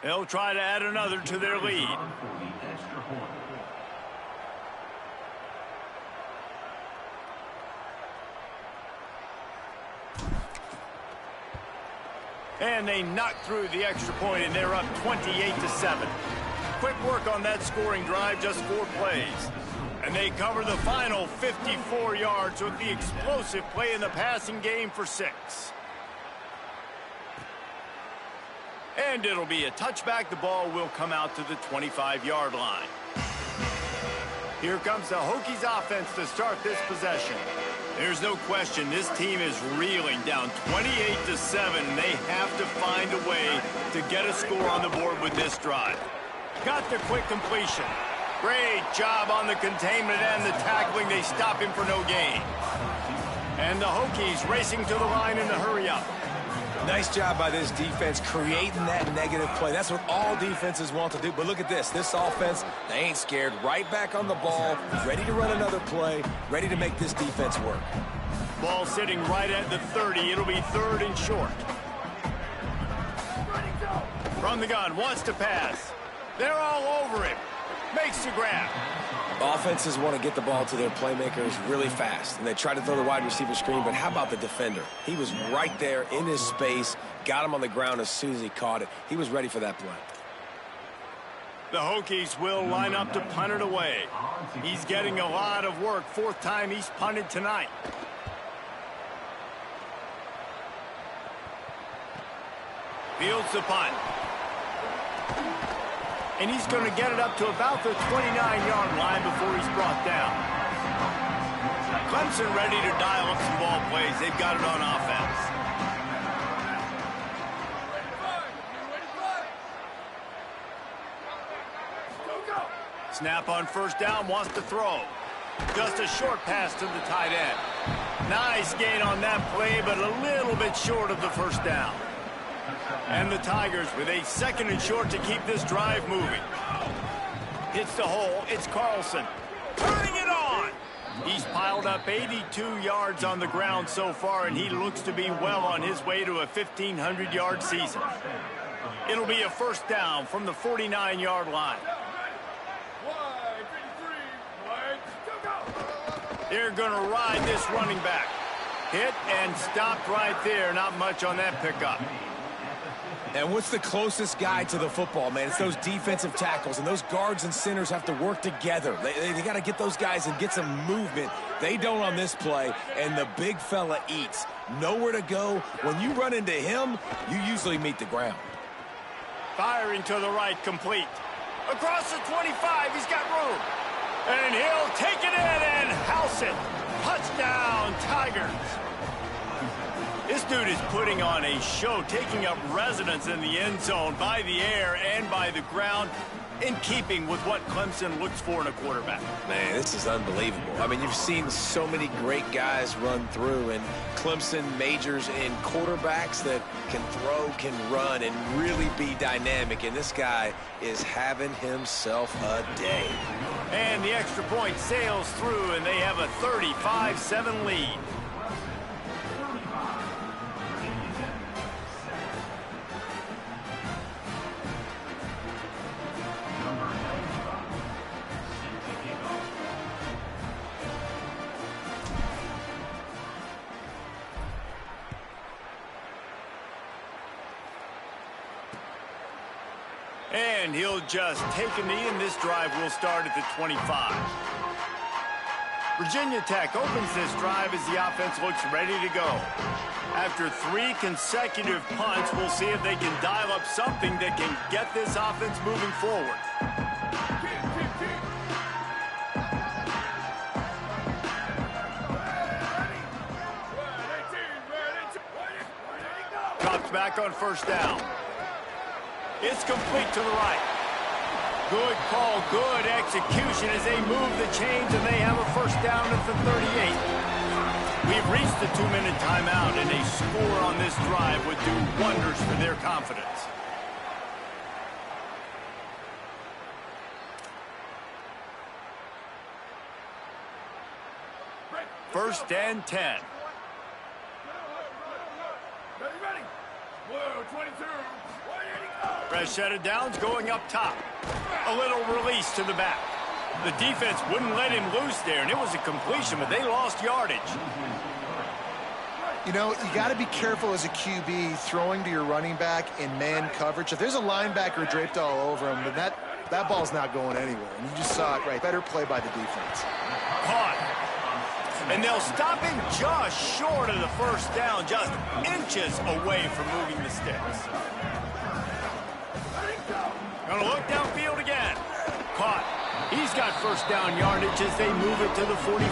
They'll try to add another to their lead. And they knock through the extra point, and they're up 28-7. Quick work on that scoring drive, just 4 plays. And they cover the final 54 yards with the explosive play in the passing game for 6. And it'll be a touchback. The ball will come out to the 25-yard line. Here comes the Hokies offense to start this possession. There's no question this team is reeling, down 28-7. And they have to find a way to get a score on the board with this drive. Got the quick completion. Great job on the containment and the tackling. They stop him for no gain. And the Hokies racing to the line in the hurry up. Nice job by this defense creating that negative play. That's what all defenses want to do. But look at this. This offense, they ain't scared. Right back on the ball, ready to run another play, ready to make this defense work. Ball sitting right at the 30. It'll be 3rd and short. From the gun, wants to pass. They're all over him. Makes the grab. Offenses want to get the ball to their playmakers really fast, and they try to throw the wide receiver screen, but how about the defender? He was right there in his space, got him on the ground as soon as he caught it. He was ready for that play. The Hokies will line up to punt it away. He's getting a lot of work. 4th time he's punted tonight. Fields the punt. And he's going to get it up to about the 29-yard line before he's brought down. Clemson ready to dial up some ball plays. They've got it on offense. Snap on 1st down, wants to throw. Just a short pass to the tight end. Nice gain on that play, but a little bit short of the 1st down. And the Tigers with a 2nd and short to keep this drive moving. Hits the hole. It's Carlson. Turning it on. He's piled up 82 yards on the ground so far, and he looks to be well on his way to a 1,500-yard season. It'll be a 1st down from the 49-yard line. They're going to ride this running back. Hit and stopped right there. Not much on that pickup. And what's the closest guy to the football, man? It's those defensive tackles, and those guards and centers have to work together. They got to get those guys and get some movement. They don't on this play, and the big fella eats. Nowhere to go. When you run into him, you usually meet the ground. Firing to the right, complete. Across the 25, he's got room. And he'll take it in and house it. Touchdown, Tigers. This dude is putting on a show, taking up residence in the end zone by the air and by the ground, in keeping with what Clemson looks for in a quarterback. Man, this is unbelievable. I mean, you've seen so many great guys run through, and Clemson majors in quarterbacks that can throw, can run, and really be dynamic, and this guy is having himself a day. And the extra point sails through, and they have a 35-7 lead. And he'll just take a knee, and this drive will start at the 25. Virginia Tech opens this drive as the offense looks ready to go. After 3 consecutive punts, we'll see if they can dial up something that can get this offense moving forward. Drops back on 1st down. It's complete to the right. Good call, good execution as they move the chains, and they have a 1st down at the 38. We've reached the 2-minute timeout, and a score on this drive would do wonders for their confidence. First and 10. Ready? Whoa, 22. Rashad Downs going up top. A little release to the back. The defense wouldn't let him loose there, and it was a completion, but they lost yardage. You know, you got to be careful as a QB throwing to your running back in man coverage. If there's a linebacker draped all over him, then that ball's not going anywhere. And you just saw it right. Better play by the defense. Caught. And they'll stop him just short of the 1st down, just inches away from moving the sticks. Gonna look downfield again. Caught. He's got 1st down yardage as they move it to the 44.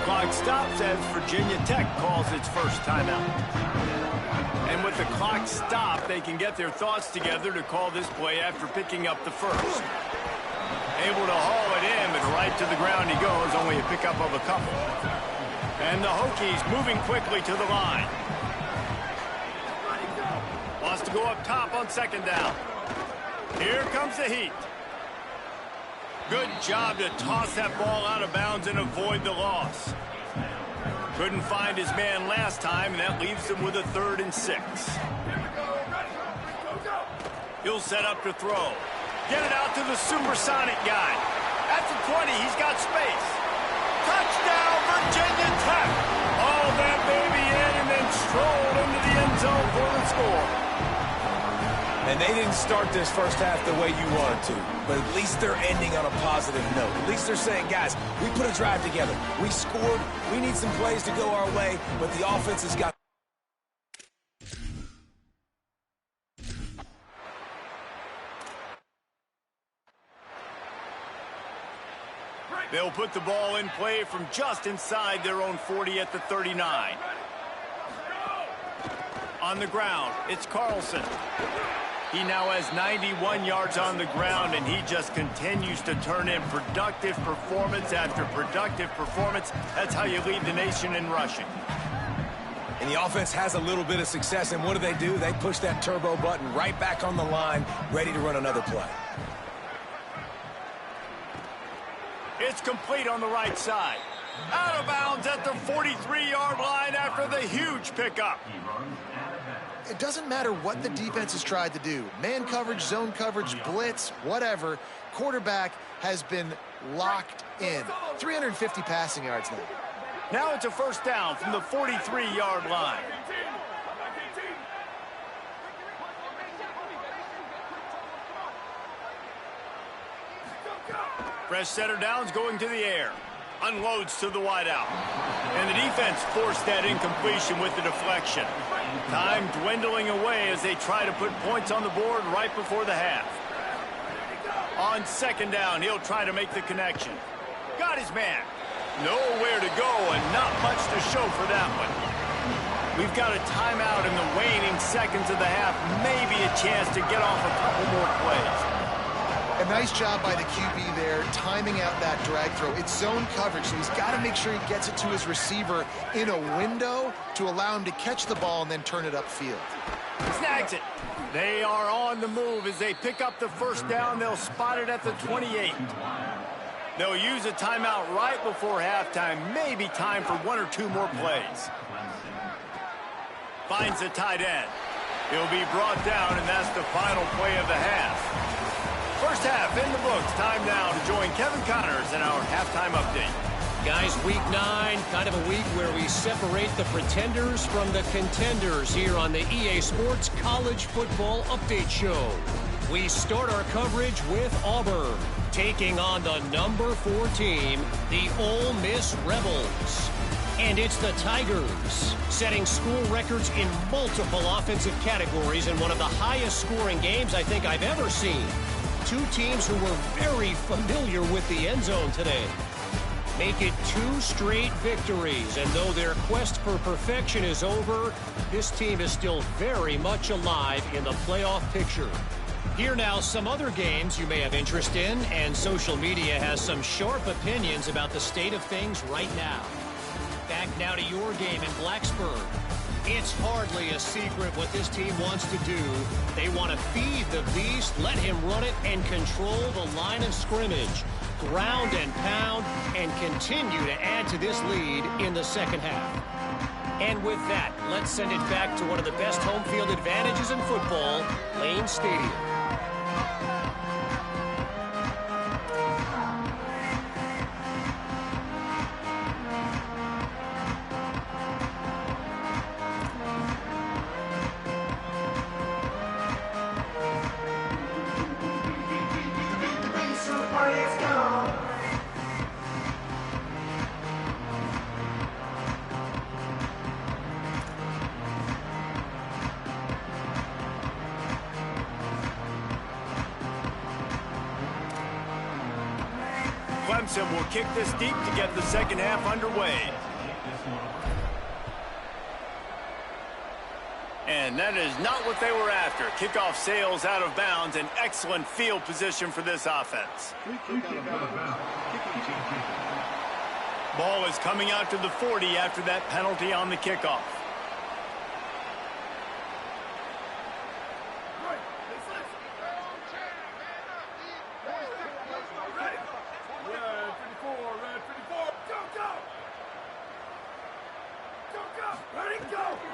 Clock stops as Virginia Tech calls its first timeout. And with the clock stopped, they can get their thoughts together to call this play after picking up the 1st. Able to haul it in, but right to the ground he goes, only a pickup of a couple. And the Hokies moving quickly to the line. to go up top on second down. Here comes the heat. Good job to toss that ball out of bounds and avoid the loss. Couldn't find his man last time, and that leaves him with a 3rd and 6. He'll set up to throw. Get it out to the supersonic guy. At the 20, he's got space. Touchdown, Virginia Tech. All that baby in and then strolled into the end zone for the score. And they didn't start this first half the way you wanted to, but at least they're ending on a positive note. At least they're saying, guys, we put a drive together. We scored. We need some plays to go our way, but the offense has got... They'll put the ball in play from just inside their own 40 at the 39. On the ground, it's Carlson. He now has 91 yards on the ground, and he just continues to turn in productive performance after productive performance. That's how you lead the nation in rushing. And the offense has a little bit of success, and what do? They push that turbo button right back on the line, ready to run another play. It's complete on the right side. Out of bounds at the 43-yard line after the huge pickup. It doesn't matter what the defense has tried to do. Man coverage, zone coverage, blitz, whatever. Quarterback has been locked in. 350 passing yards now. Now it's a first down from the 43-yard line. Fresh setter downs going to the air. Unloads to the wideout. And the defense forced that incompletion with the deflection. Time dwindling away as they try to put points on the board right before the half. On second down, he'll try to make the connection. Got his man. Nowhere to go and not much to show for that one. We've got a timeout in the waning seconds of the half. Maybe a chance to get off a couple more plays. A nice job by the QB there, timing out that drag throw. It's zone coverage, so he's got to make sure he gets it to his receiver in a window to allow him to catch the ball and then turn it upfield. Snags it. They are on the move as they pick up the first down. They'll spot it at the 28. They'll use a timeout right before halftime. Maybe time for 1 or 2 more plays. Finds the tight end. He'll be brought down, and that's the final play of the half. First half in the books. Time now to join Kevin Connors in our halftime update. Guys, week 9, kind of a week where we separate the pretenders from the contenders here on the EA Sports College Football Update Show. We start our coverage with Auburn, taking on the number 4 team, the Ole Miss Rebels. And it's the Tigers, setting school records in multiple offensive categories in one of the highest scoring games I think I've ever seen. 2 teams who were very familiar with the end zone today. Make it 2 straight victories, and though their quest for perfection is over, this team is still very much alive in the playoff picture. Here now, some other games you may have interest in, and social media has some sharp opinions about the state of things right now. Back now to your game in Blacksburg. It's hardly a secret what this team wants to do. They want to feed the beast, let him run it, and control the line of scrimmage. Ground and pound, and continue to add to this lead in the second half. And with that, let's send it back to one of the best home field advantages in football, Lane Stadium. Clemson will kick this deep to get the second half underway. And that is not what they were after. Kickoff sails out of bounds, an excellent field position for this offense. Ball is coming out to the 40 after that penalty on the kickoff.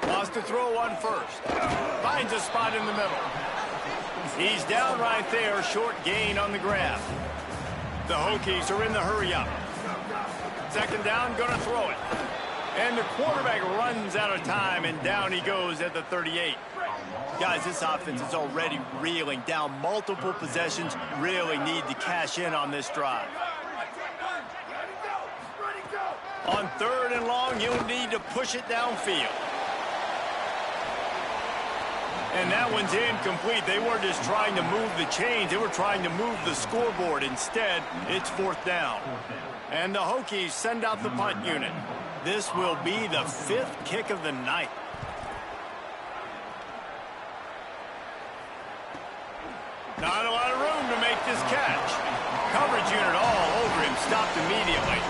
Wants to throw on first. Finds a spot in the middle. He's down right there, short gain on the grab. The Hokies are in the hurry-up. Second down, gonna throw it. And the quarterback runs out of time, and down he goes at the 38. Guys, this offense is already reeling down multiple possessions. Really need to cash in on this drive. On third and long, you'll need to push it downfield. And that one's incomplete. They weren't just trying to move the chains. They were trying to move the scoreboard. Instead, it's fourth down. And the Hokies send out the punt unit. This will be the 5th kick of the night. Not a lot of room to make this catch. Coverage unit all over him, stopped immediately.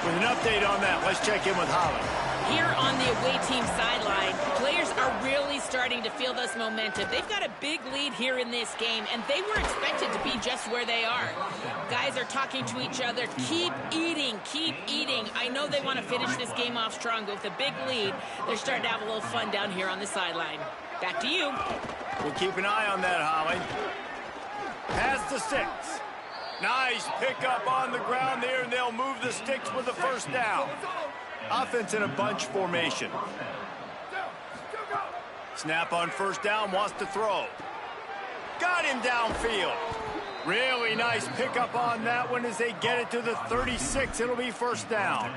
With an update on that, let's check in with Holly. Here on the away team sideline, players are really starting to feel this momentum. They've got a big lead here in this game, and they were expected to be just where they are. Guys are talking to each other. Keep eating, keep eating. I know they want to finish this game off strong, but with a big lead, they're starting to have a little fun down here on the sideline. Back to you. We'll keep an eye on that, Holly. Pass to 6. Nice pickup on the ground there, and they'll move the sticks with the first down. Offense in a bunch formation. Snap on first down, wants to throw. Got him downfield. Really nice pickup on that one as they get it to the 36. It'll be first down.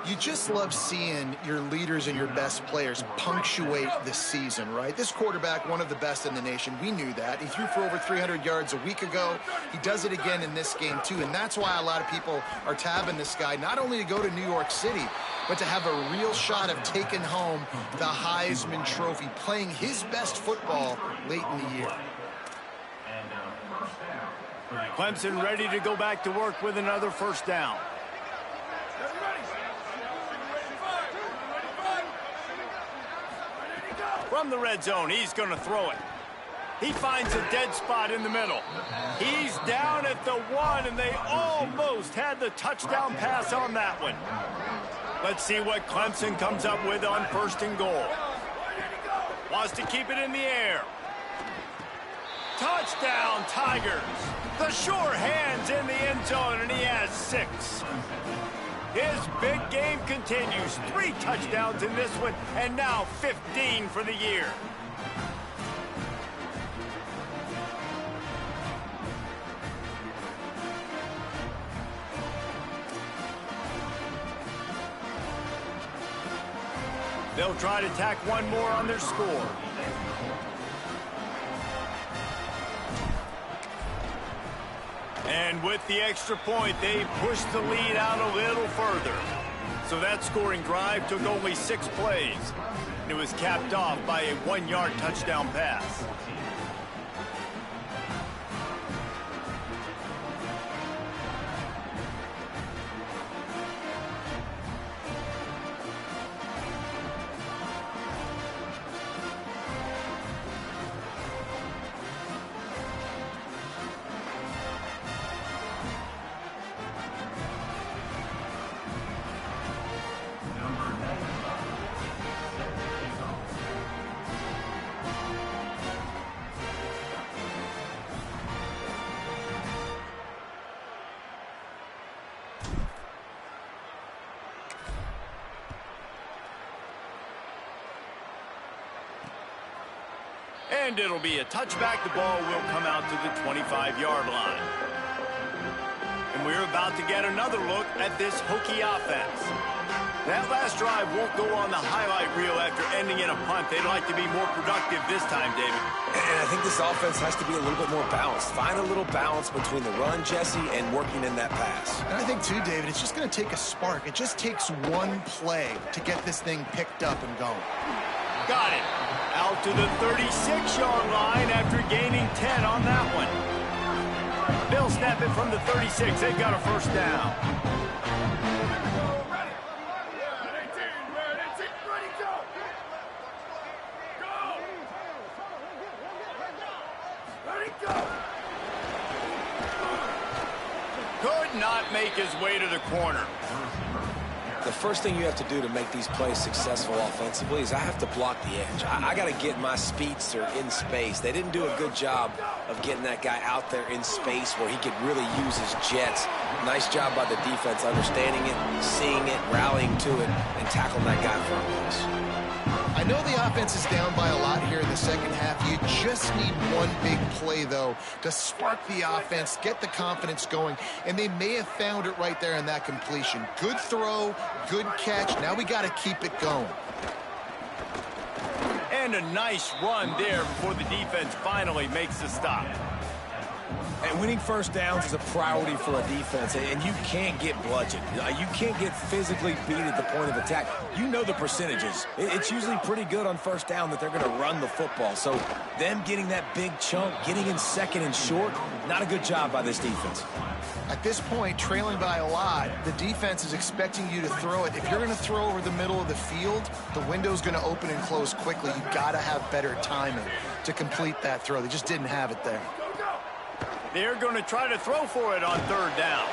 You just love seeing your leaders and your best players punctuate this season, right? This quarterback, one of the best in the nation. We knew that. He threw for over 300 yards a week ago. He does it again in this game, too. And that's why a lot of people are tabbing this guy, not only to go to New York City, but to have a real shot of taking home the Heisman Trophy, playing his best football late in the year. Clemson ready to go back to work with another first down. From the red zone, he's going to throw it. He finds a dead spot in the middle. He's down at the 1, and they almost had the touchdown pass on that one. Let's see what Clemson comes up with on first and goal. Wants to keep it in the air. Touchdown, Tigers. The sure hands in the end zone, and he has 6. His big game continues. 3 touchdowns in this one, and now 15 for the year. They'll try to tack one more on their score. And with the extra point, they pushed the lead out a little further. So that scoring drive took only 6 plays. And it was capped off by a 1-yard touchdown pass. And it'll be a touchback. The ball will come out to the 25-yard line. And we're about to get another look at this Hokie offense. That last drive won't go on the highlight reel after ending in a punt. They'd like to be more productive this time, David. And I think this offense has to be a little bit more balanced. Find a little balance between the run, Jesse, and working in that pass. And I think, too, David, it's just going to take a spark. It just takes one play to get this thing picked up and going. Got it. Out to the 36-yard line after gaining 10 on that one. They'll snap it from the 36. They've got a first down. Could not make his way to the corner. the first thing you have to do to make these plays successful offensively is I have to block the edge. I got to get my speedster in space. They didn't do a good job of getting that guy out there in space where he could really use his jets. Nice job by the defense understanding it, seeing it, rallying to it, and tackling that guy for a loss. I know the offense is down by a lot here in the second half. You just need one big play, though, to spark the offense, get the confidence going, and they may have found it right there in that completion. Good throw, good catch. Now we got to keep it going. And a nice run there before the defense finally makes the stop. And winning first downs is a priority for a defense, and you can't get bludgeoned. You can't get physically beat at the point of attack. You know the percentages. It's usually pretty good on first down that they're going to run the football. So them getting that big chunk, getting in second and short, not a good job by this defense. At this point, trailing by a lot, the defense is expecting you to throw it. If you're going to throw over the middle of the field, the window's going to open and close quickly. You got to have better timing to complete that throw. They just didn't have it there. They're going to try to throw for it on third down.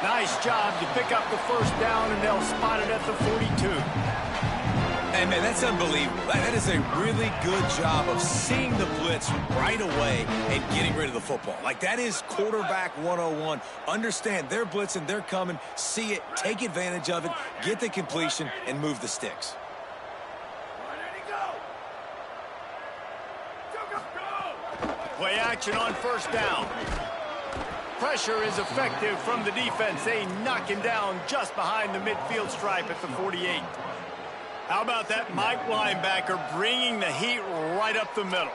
Nice job to pick up the first down, and they'll spot it at the 42. And, man, that's unbelievable. That is a really good job of seeing the blitz right away and getting rid of the football. Like, that is quarterback 101. Understand they're blitzing, they're coming, see it, take advantage of it, get the completion, and move the sticks. Play action on first down. Pressure is effective from the defense. They knock him down just behind the midfield stripe at the 48. How about that Mike linebacker bringing the heat right up the middle?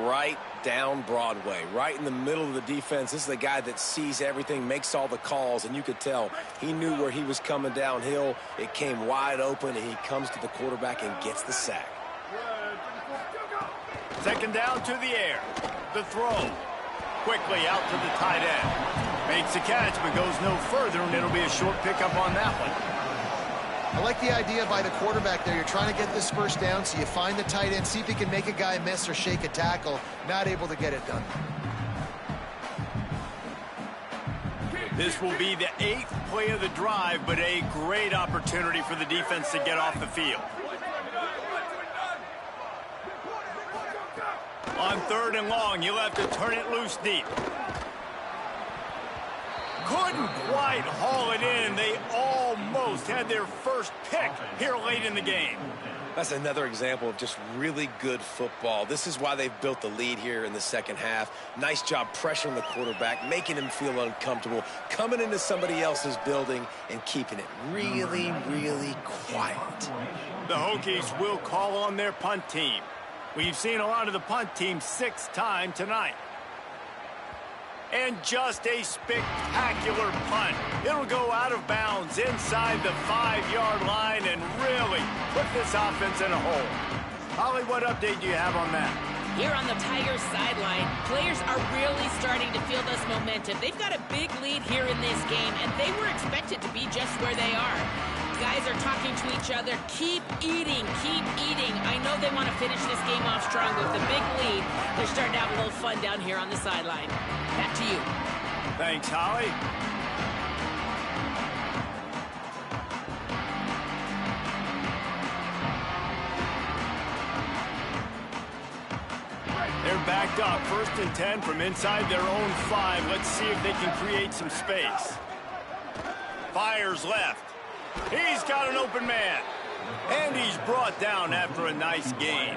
Right down Broadway, right in the middle of the defense. This is the guy that sees everything, makes all the calls, and you could tell he knew where he was coming downhill. It came wide open, and he comes to the quarterback and gets the sack. Second down to the air. The throw. Quickly out to the tight end. Makes the catch, but goes no further, and it'll be a short pickup on that one. I like the idea by the quarterback there. You're trying to get this first down, so you find the tight end, see if he can make a guy miss or shake a tackle. Not able to get it done. This will be the 8th play of the drive, but a great opportunity for the defense to get off the field. On third and long, you'll have to turn it loose deep. Couldn't quite haul it in. They almost had their first pick here late in the game. That's another example of just really good football. This is why they've built the lead here in the second half. Nice job pressuring the quarterback, making him feel uncomfortable, coming into somebody else's building and keeping it really, really quiet. The Hokies will call on their punt team. We've seen a lot of the punt team 6 times tonight. And just a spectacular punt. It'll go out of bounds inside the 5-yard line and really put this offense in a hole. Holly, what update do you have on that? Here on the Tigers sideline, players are really starting to feel this momentum. They've got a big lead here in this game, and they were expected to be just where they are. Guys are talking to each other. Keep eating, keep eating. I know they want to finish this game off strong with the big lead. They're starting to have a little fun down here on the sideline. Back to you. Thanks, Holly. They're backed up. 1st and 10 from inside their own 5. Let's see if they can create some space. Fires left. He's got an open man. And he's brought down after a nice gain.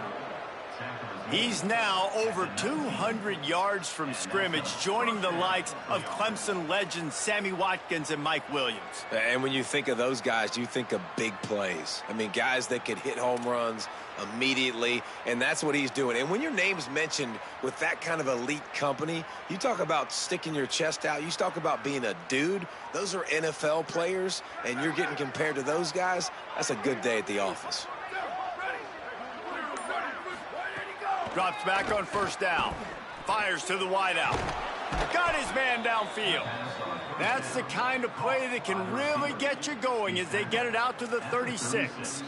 He's now over 200 yards from scrimmage, joining the likes of Clemson legends Sammy Watkins and Mike Williams. And when you think of those guys, you think of big plays. I mean, guys that could hit home runs immediately, and that's what he's doing. And when your name's mentioned with that kind of elite company, you talk about sticking your chest out, you talk about being a dude. Those are NFL players, and you're getting compared to those guys. That's a good day at the office. Drops back on first down. Fires to the wideout. Got his man downfield. That's the kind of play that can really get you going as they get it out to the 36.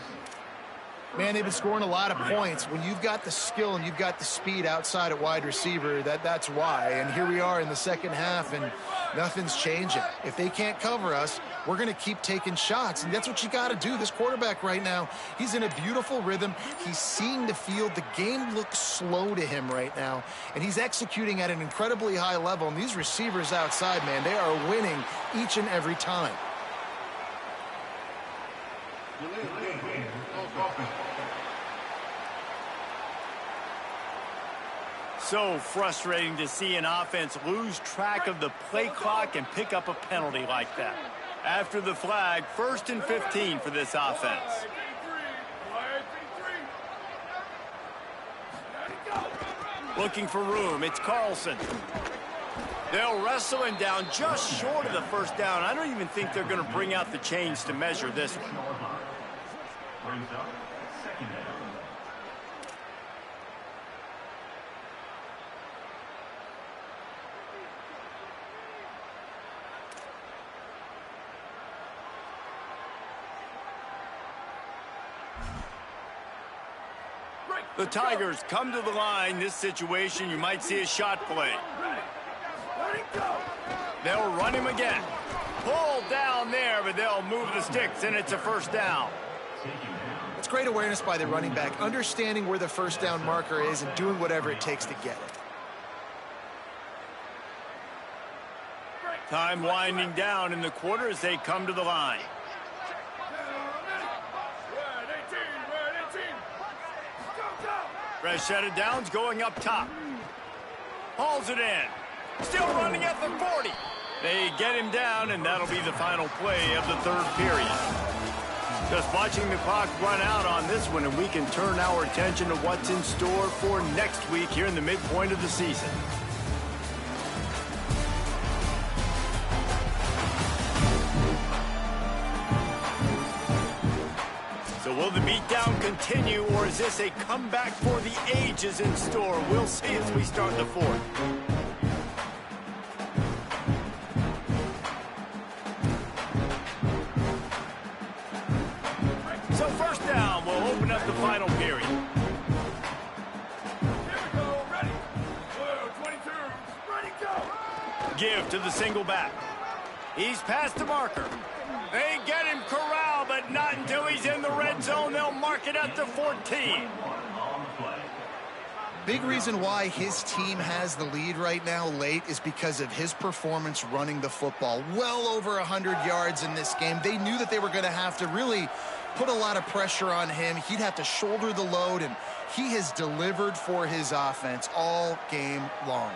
Man, they've been scoring a lot of points. When you've got the skill and you've got the speed outside at wide receiver, that's why. And here we are in the second half, and nothing's changing. If they can't cover us, we're going to keep taking shots, and that's what you got to do. This quarterback right now, he's in a beautiful rhythm. He's seeing the field. The game looks slow to him right now, and he's executing at an incredibly high level. And these receivers outside, man, they are winning each and every time. So frustrating to see an offense lose track of the play clock and pick up a penalty like that. After the flag, 1st and 15 for this offense. Looking for room, it's Carlson. They'll wrestle him down just short of the first down. I don't even think they're going to bring out the chains to measure this one. Brings up second down. The Tigers come to the line. This situation, you might see a shot play. They'll run him again. Pulled down there, but they'll move the sticks, and it's a first down. It's great awareness by the running back, understanding where the first down marker is and doing whatever it takes to get it. Time winding down in the quarter as they come to the line. Fresh set of downs going up top. Hauls it in. Still running at the 40. They get him down, and that'll be the final play of the third period. Just watching the clock run out on this one, and we can turn our attention to what's in store for next week here in the midpoint of the season. So will the beatdown continue, or is this a comeback for the ages in store? We'll see as we start the fourth. So first down will open up the final period. Here we go, ready. 22, ready, go. Give to the single back. He's past the marker. They get him corralled, but not until he's in the red zone. They'll mark it at the 14. Big reason why his team has the lead right now late is because of his performance running the football. Well over 100 yards in this game. They knew that they were going to have to really put a lot of pressure on him. He'd have to shoulder the load, and he has delivered for his offense all game long.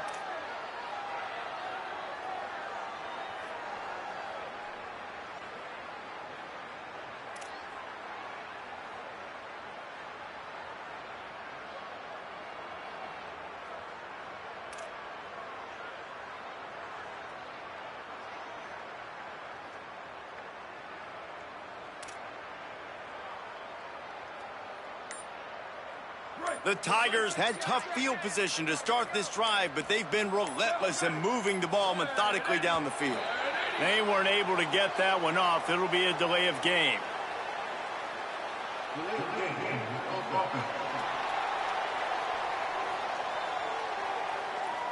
The Tigers had tough field position to start this drive, but they've been relentless in moving the ball methodically down the field. They weren't able to get that one off. It'll be a delay of game.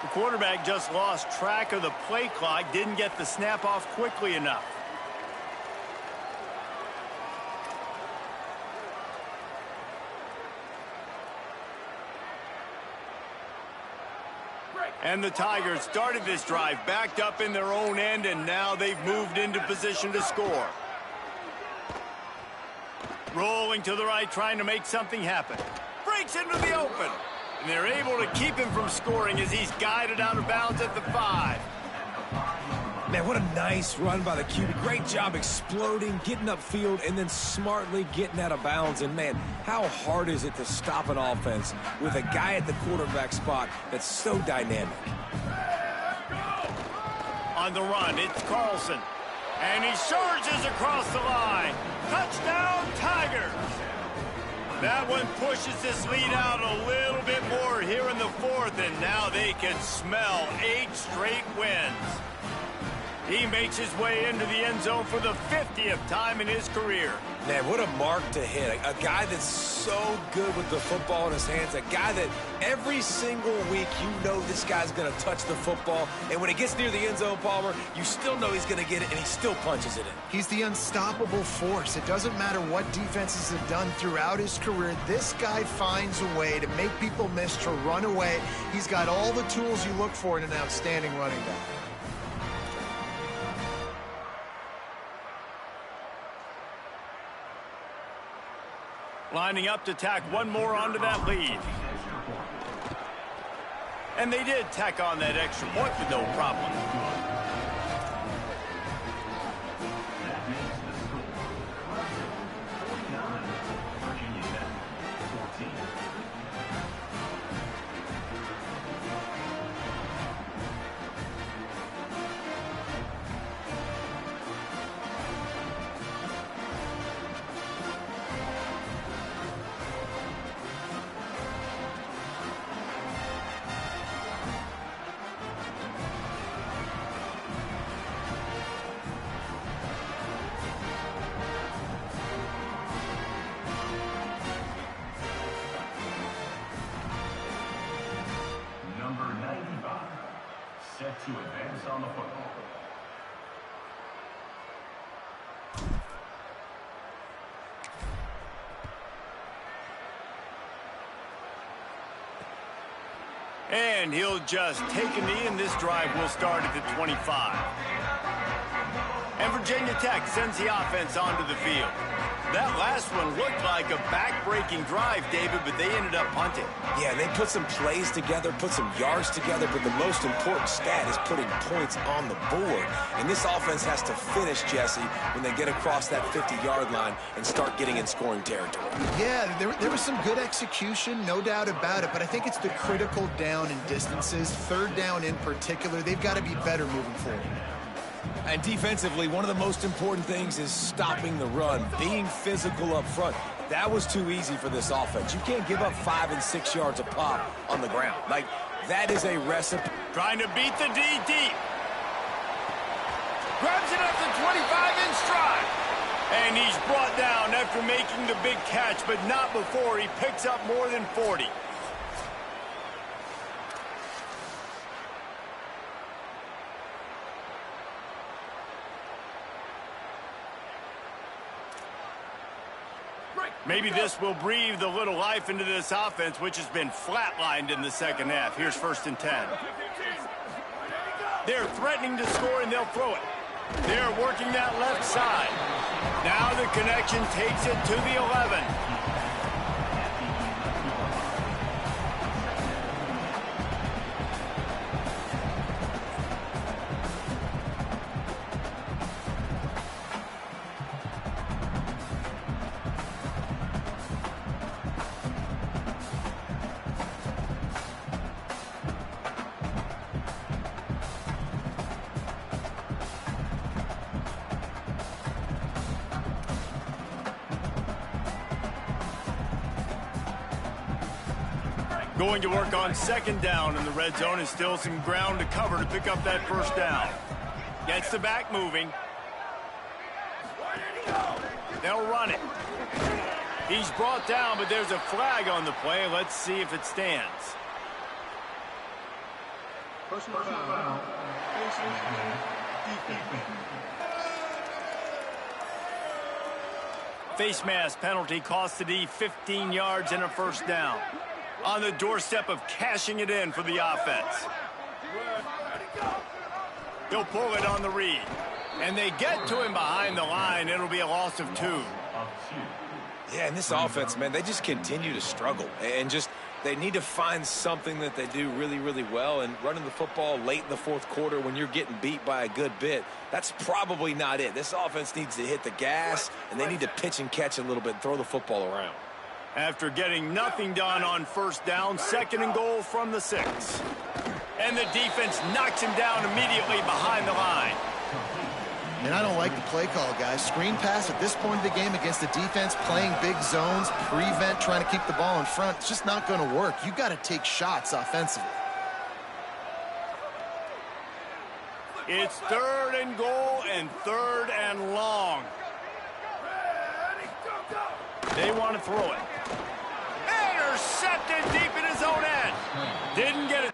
The quarterback just lost track of the play clock, didn't get the snap off quickly enough. And the Tigers started this drive backed up in their own end, and now they've moved into position to score. Rolling to the right, trying to make something happen. Breaks into the open. And they're able to keep him from scoring as he's guided out of bounds at the 5. Man, what a nice run by the QB. Great job exploding, getting upfield, and then smartly getting out of bounds. And, man, how hard is it to stop an offense with a guy at the quarterback spot that's so dynamic? On the run, it's Carlson. And he surges across the line. Touchdown, Tigers! That one pushes this lead out a little bit more here in the fourth, and now they can smell 8 straight wins. He makes his way into the end zone for the 50th time in his career. Man, what a mark to hit. A guy that's so good with the football in his hands. A guy that every single week you know this guy's going to touch the football. And when it gets near the end zone, Palmer, you still know he's going to get it, and he still punches it in. He's the unstoppable force. It doesn't matter what defenses have done throughout his career. This guy finds a way to make people miss, to run away. He's got all the tools you look for in an outstanding running back. Lining up to tack one more onto that lead. And they did tack on that extra point with no problem. That makes the score 49, Virginia Tech 14. Number 95, set to advance on the football. And he'll just take a knee, and this drive will start at the 25. And Virginia Tech sends the offense onto the field. That last one looked like a back-breaking drive, David, but they ended up punting. Yeah, they put some plays together, put some yards together, but the most important stat is putting points on the board. And this offense has to finish, Jesse, when they get across that 50-yard line and start getting in scoring territory. Yeah, there was some good execution, no doubt about it, but I think it's the critical down and distances, third down in particular. They've got to be better moving forward. And defensively, one of the most important things is stopping the run, being physical up front. That was too easy for this offense. You can't give up 5 and 6 yards a pop on the ground. Like, that is a recipe. Trying to beat the D deep. Grabs it up to 25 in stride. And he's brought down after making the big catch, but not before he picks up more than 40. Maybe this will breathe a little life into this offense, which has been flatlined in the second half. Here's 1st and 10. They're threatening to score, and they'll throw it. They're working that left side. Now the connection takes it to the 11. Going to work on 2nd down in the red zone, and still some ground to cover to pick up that 1st down. Gets the back moving. They'll run it. He's brought down, but there's a flag on the play. Let's see if it stands. Personal foul. Face mask penalty cost the D 15 yards and a 1st down. On the doorstep of cashing it in for the offense. They'll pull it on the read. And they get to him behind the line. It'll be a loss of 2. Yeah, and this offense, man, they just continue to struggle. And just, they need to find something that they do really, really well. And running the football late in the 4th quarter when you're getting beat by a good bit, that's probably not it. This offense needs to hit the gas, and they need to pitch and catch a little bit and throw the football around. After getting nothing done on 1st down, 2nd and goal from the 6. And the defense knocks him down immediately behind the line. And I don't like the play call, guys. Screen pass at this point of the game against the defense, playing big zones, prevent, trying to keep the ball in front. It's just not going to work. You've got to take shots offensively. It's 3rd and goal and 3rd and long. They want to throw it. Intercepted deep in his own end. Didn't get it.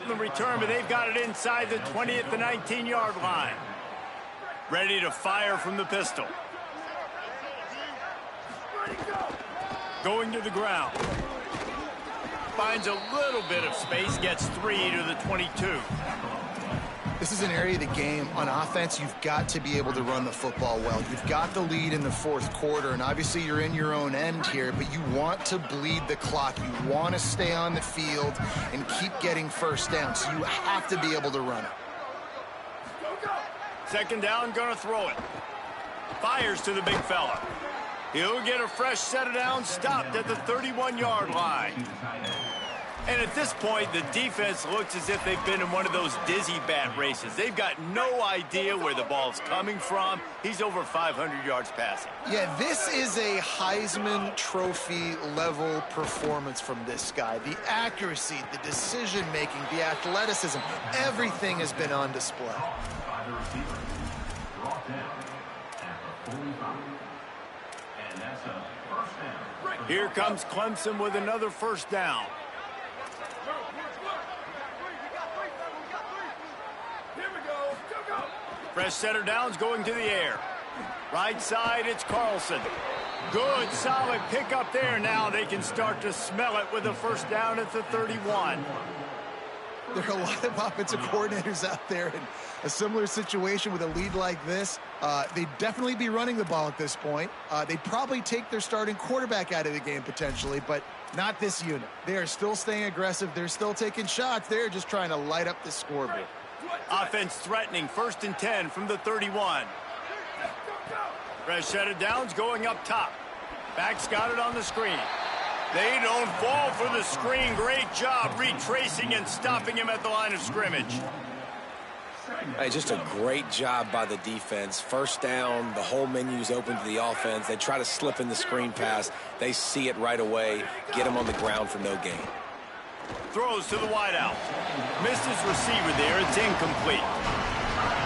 The return, but they've got it inside the 20 at the 19-yard line. Ready to fire from the pistol. Going to the ground. Finds a little bit of space, gets 3 to the 22. This is an area of the game on offense you've got to be able to run the football well. You've got the lead in the 4th quarter, and obviously you're in your own end here, but you want to bleed the clock. You want to stay on the field and keep getting first down, so you have to be able to run it. 2nd down, gonna throw it. Fires to the big fella. He'll get a fresh set of downs, stopped at the 31-yard line. And at this point, the defense looks as if they've been in one of those dizzy bat races. They've got no idea where the ball's coming from. He's over 500 yards passing. Yeah, this is a Heisman Trophy level performance from this guy. The accuracy, the decision-making, the athleticism, everything has been on display. By the receiver. Brought down at the 45. And that's a first down. Here comes Clemson with another first down. Fresh set of downs going to the air. Right side, it's Carlson. Good, solid pickup there. Now they can start to smell it with a first down at the 31. There are a lot of offensive coordinators out there in a similar situation with a lead like this. They'd definitely be running the ball at this point. They'd probably take their starting quarterback out of the game potentially, but not this unit. They are still staying aggressive. They're still taking shots. They're just trying to light up the scoreboard. Offense threatening, 1st and 10 from the 31. Fresh set of downs going up top. Backs got it on the screen. They don't fall for the screen. Great job retracing and stopping him at the line of scrimmage. Hey, just a great job by the defense. First down, the whole menu's open to the offense. They try to slip in the screen pass. They see it right away, get him on the ground for no gain. Throws to the wideout. Missed his receiver there. It's incomplete.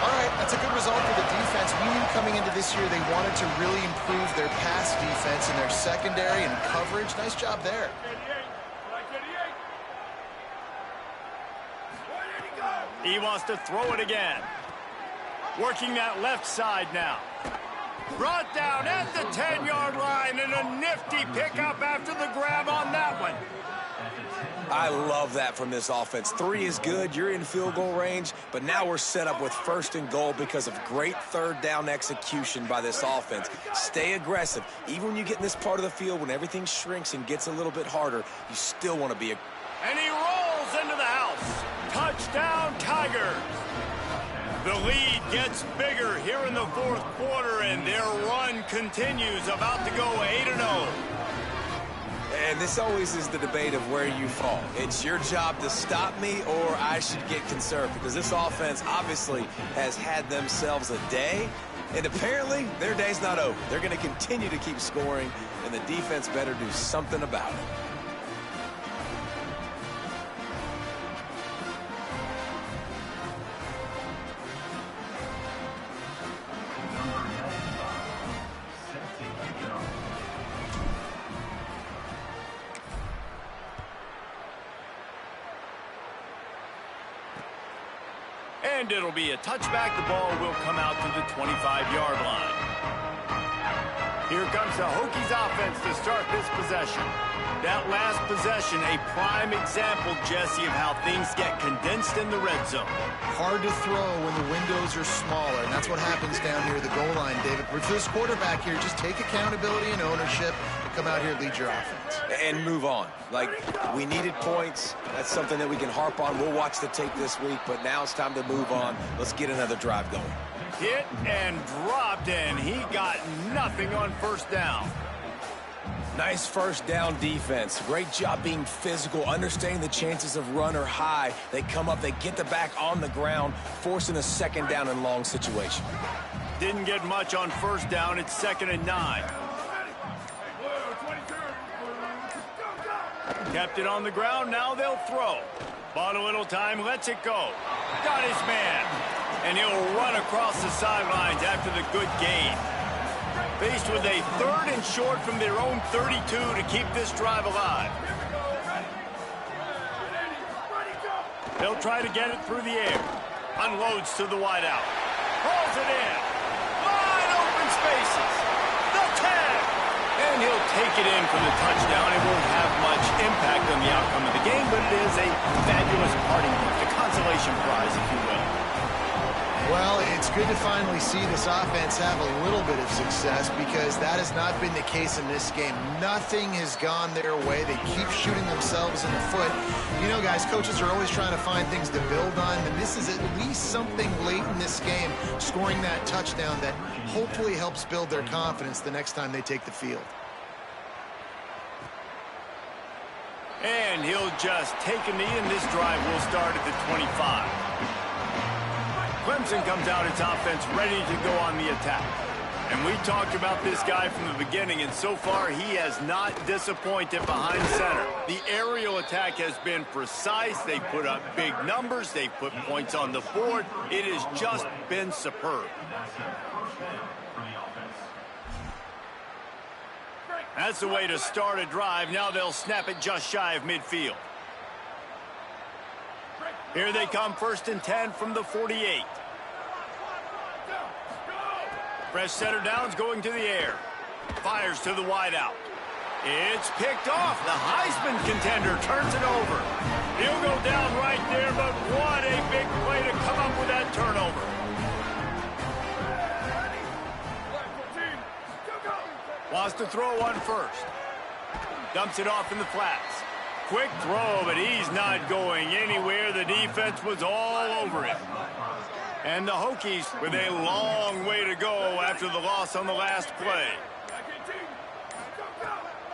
All right, that's a good result for the defense. We knew coming into this year they wanted to really improve their pass defense in their secondary and coverage. Nice job there. He wants to throw it again. Working that left side now. Brought down at the 10-yard line, and a nifty pickup after the grab on that one. I love that from this offense. 3 is good. You're in field goal range, but now we're set up with 1st and goal because of great 3rd down execution by this offense. Stay aggressive. Even when you get in this part of the field, when everything shrinks and gets a little bit harder, you still want to be And he rolls into the house. Touchdown, Tigers. The lead gets bigger here in the 4th quarter, and their run continues, about to go 8-0. And this always is the debate of where you fall. It's your job to stop me, or I should get conserved, because this offense obviously has had themselves a day, and apparently their day's not over. They're going to continue to keep scoring, and the defense better do something about it. And it'll be a touchback. The ball will come out to the 25-yard line. Here comes the Hokies offense to start this possession. That last possession, a prime example, Jesse, of how things get condensed in the red zone. Hard to throw when the windows are smaller, and that's what happens down here at the goal line, David. But for this quarterback here, just take accountability and ownership and come out here and lead your offense. And move on. Like, we needed points. That's something that we can harp on. We'll watch the tape this week, but now it's time to move on. Let's get another drive going. Hit and dropped, and he got nothing on first down. Nice first down defense. Great job being physical, understanding the chances of run are high. They come up, they get the back on the ground, forcing a second down and long situation. Didn't get much on first down. It's 2nd and 9. Kept it on the ground. Now they'll throw. Bought a little time. Lets it go. Got his man. And he'll run across the sidelines after the good gain. Faced with a 3rd and short from their own 32 to keep this drive alive. They'll try to get it through the air. Unloads to the wideout. Hauls it in. Wide open spaces. The 10. And he'll take it in for the touchdown. It won't have much impact on the outcome of the game, but it is a fabulous parting gift, a consolation prize, if you will. Well, it's good to finally see this offense have a little bit of success because that has not been the case in this game. Nothing has gone their way. They keep shooting themselves in the foot. You know, guys, coaches are always trying to find things to build on, and this is at least something late in this game, scoring that touchdown that hopefully helps build their confidence the next time they take the field. And he'll just take a knee, and this drive will start at the 25. Clemson comes out its offense ready to go on the attack. And we talked about this guy from the beginning, and so far he has not disappointed behind center. The aerial attack has been precise. They put up big numbers. They put points on the board. It has just been superb. That's the way to start a drive. Now they'll snap it just shy of midfield. Here they come, 1st and 10 from the 48. Fresh setter downs going to the air. Fires to the wideout. It's picked off. The Heisman contender turns it over. He'll go down right there, but what a big play to come up with that turnover. Wants to throw one first. Dumps it off in the flats. Quick throw, but he's not going anywhere. The defense was all over it. And the Hokies with a long way to go after the loss on the last play.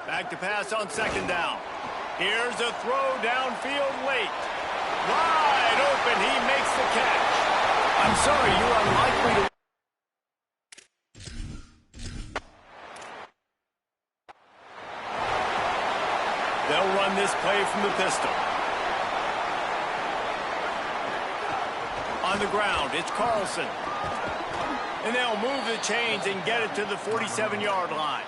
Back to pass on 2nd down. Here's a throw downfield late. Wide open, he makes the catch. I'm sorry, you're unlikely to... They'll run this play from the pistol. On the ground, it's Carlson. And they'll move the chains and get it to the 47-yard line.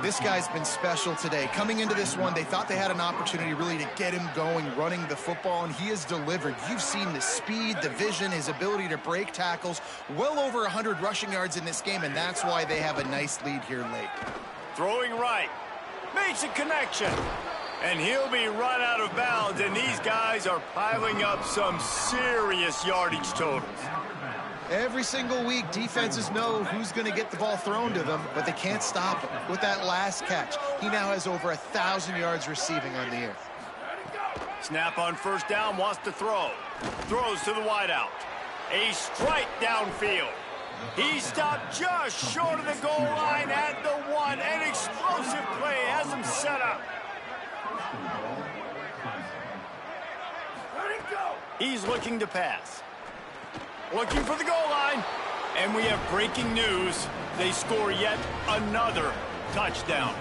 This guy's been special today. Coming into this one, they thought they had an opportunity really to get him going, running the football, and he has delivered. You've seen the speed, the vision, his ability to break tackles. Well over 100 rushing yards in this game, and that's why they have a nice lead here late. Throwing right. Makes a connection. And he'll be run out of bounds, and these guys are piling up some serious yardage totals. Every single week, defenses know who's going to get the ball thrown to them, but they can't stop him. With that last catch, he now has over 1,000 yards receiving on the year. Snap on 1st down, wants to throw. Throws to the wideout. A strike downfield. He stopped just short of the goal line at the 1. An explosive play has him set up. He's looking to pass. Looking for the goal line. And we have breaking news. They score yet another touchdown.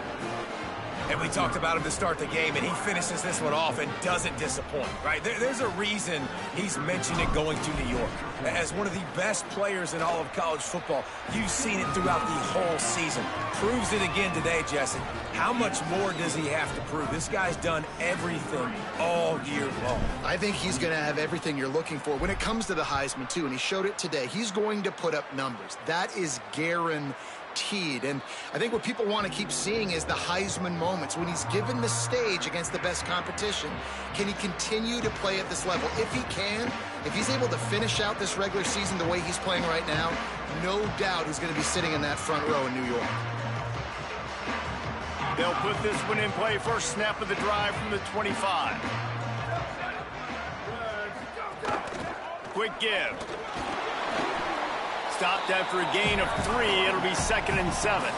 And we talked about him to start the game, and he finishes this one off and doesn't disappoint, right? There's a reason he's mentioned it going to New York. As one of the best players in all of college football, you've seen it throughout the whole season. Proves it again today, Jesse. How much more does he have to prove? This guy's done everything all year long. I think he's going to have everything you're looking for when it comes to the Heisman, too, and he showed it today. He's going to put up numbers. That is guaranteed. guaranteed. And I think what people want to keep seeing is the Heisman moments. When he's given the stage against the best competition, can he continue to play at this level? If he can, if he's able to finish out this regular season the way he's playing right now, no doubt he's going to be sitting in that front row in New York. They'll put this one in play. First snap of the drive from the 25. Quick give. Stopped after a gain of 3. It'll be 2nd and 7.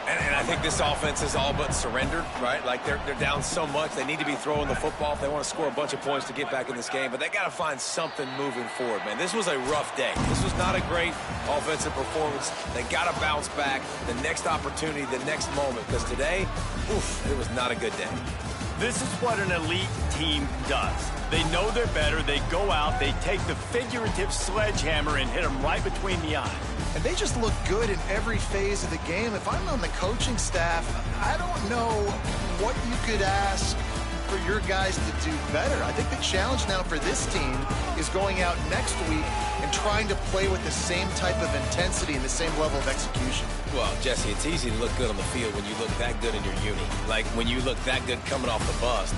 And I think this offense is all but surrendered, right? Like they're down so much. They need to be throwing the football if they want to score a bunch of points to get back in this game. But they got to find something moving forward, man. This was a rough day. This was not a great offensive performance. They got to bounce back. The next opportunity, the next moment. Because today, oof, it was not a good day. This is what an elite team does. They know they're better. They go out. They take the figurative sledgehammer and hit them right between the eyes. And they just look good in every phase of the game. If I'm on the coaching staff, I don't know what you could ask for your guys to do better. I think the challenge now for this team is going out next week and trying to play with the same type of intensity and the same level of execution. Well, Jesse, it's easy to look good on the field when you look that good in your uni. Like when you look that good coming off the bus.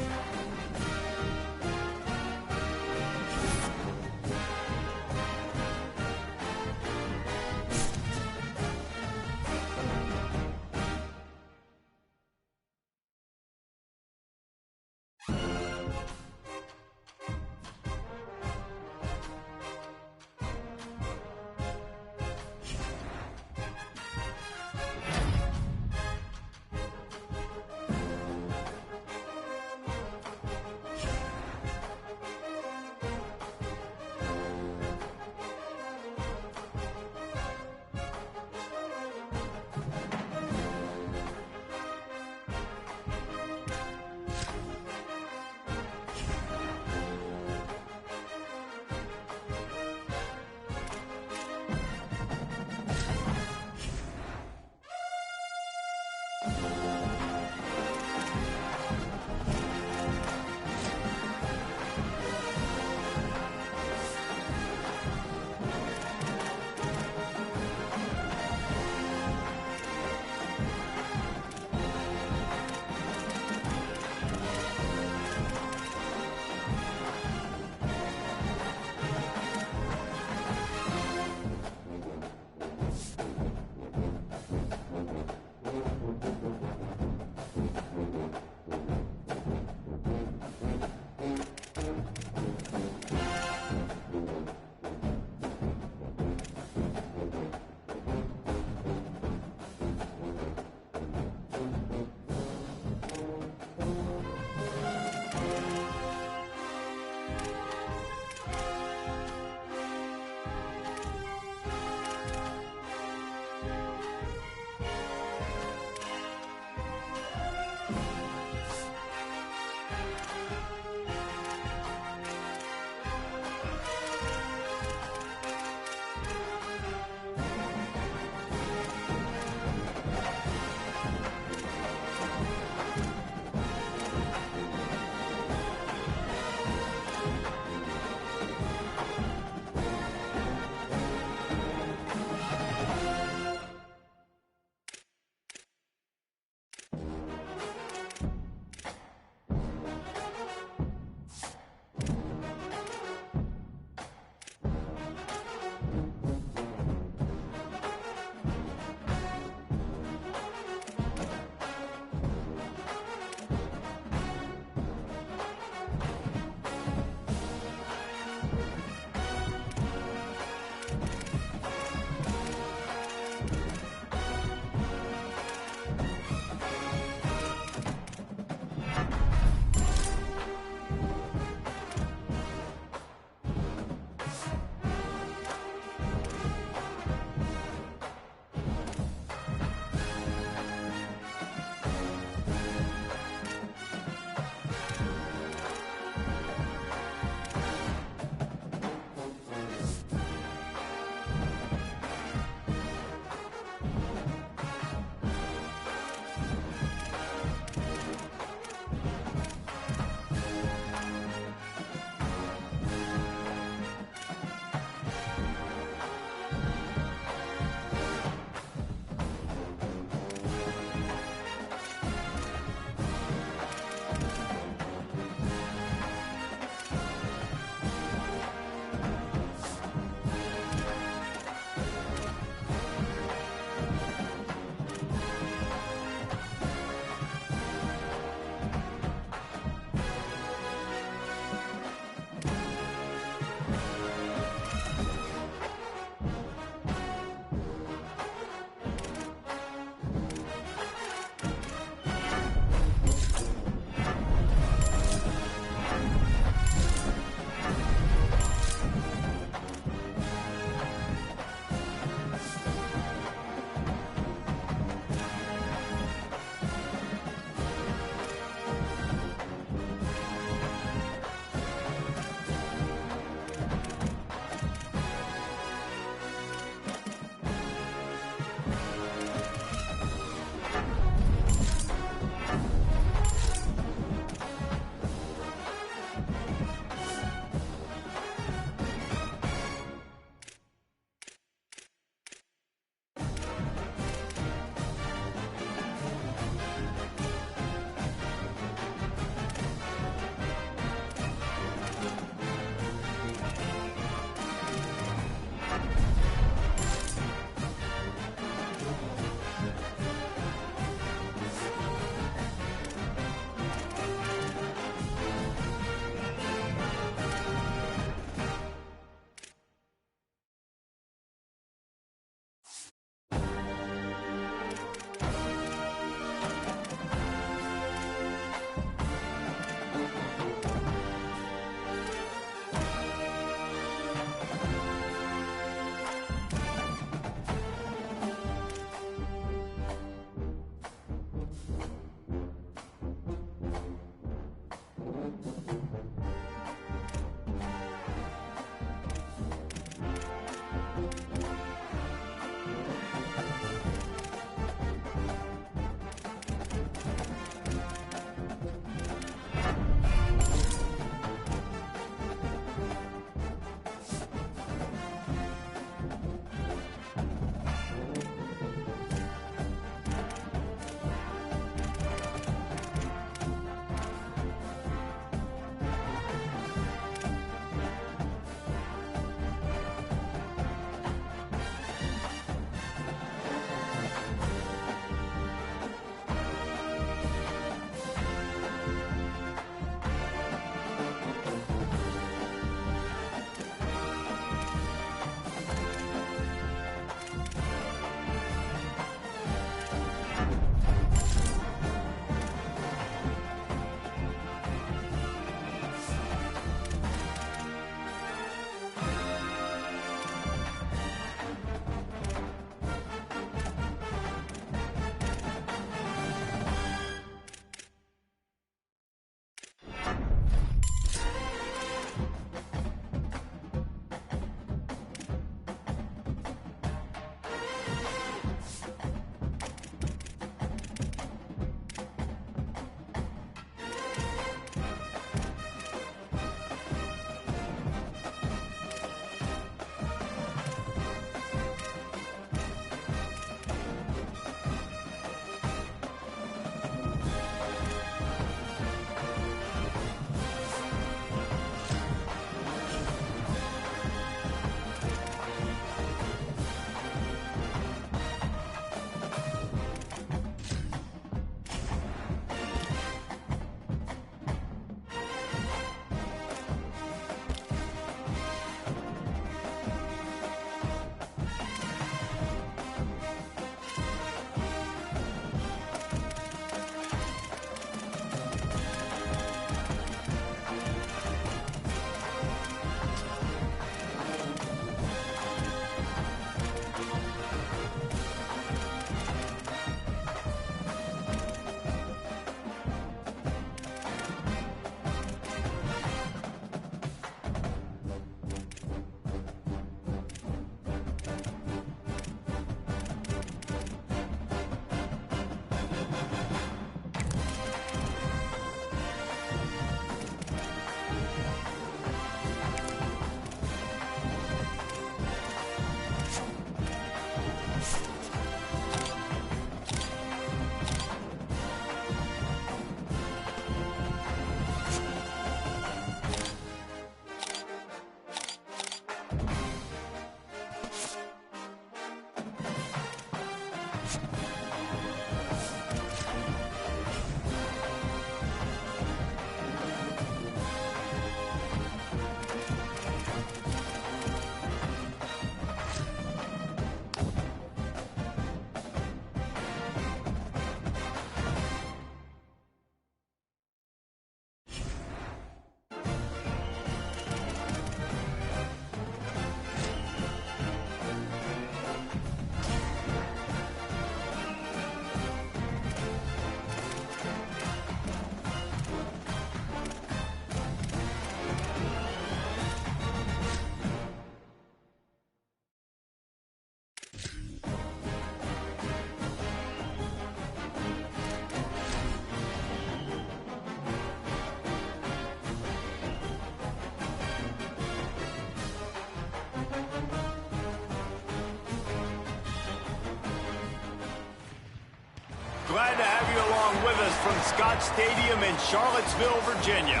Glad to have you along with us from Scott Stadium in Charlottesville, Virginia.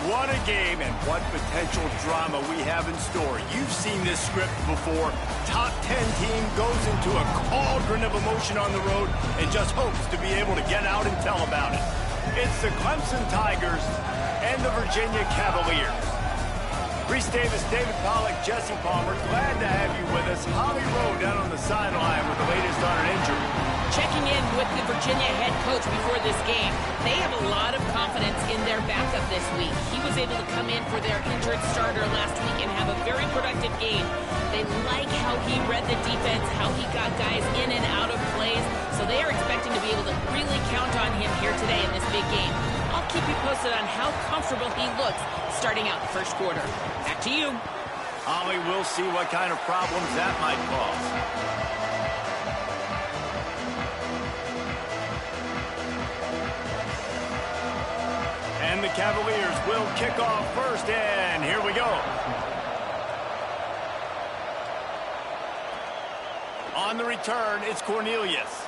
What a game and what potential drama we have in store. You've seen this script before. Top 10 team goes into a cauldron of emotion on the road and just hopes to be able to get out and tell about it. It's the Clemson Tigers and the Virginia Cavaliers. Reese Davis, David Pollack, Jesse Palmer, glad to have you with us. Holly Rowe down on the sideline with the latest on an injury. Checking in with the Virginia head coach before this game. They have a lot of confidence in their backup this week. He was able to come in for their injured starter last week and have a very productive game. They like how he read the defense, how he got guys in and out of plays, so they are expecting to be able to really count on him here today in this big game. I'll keep you posted on how comfortable he looks starting out the first quarter. Back to you. Holly, we'll see what kind of problems that might cause. And the Cavaliers will kick off first, and here we go. On the return, it's Cornelius.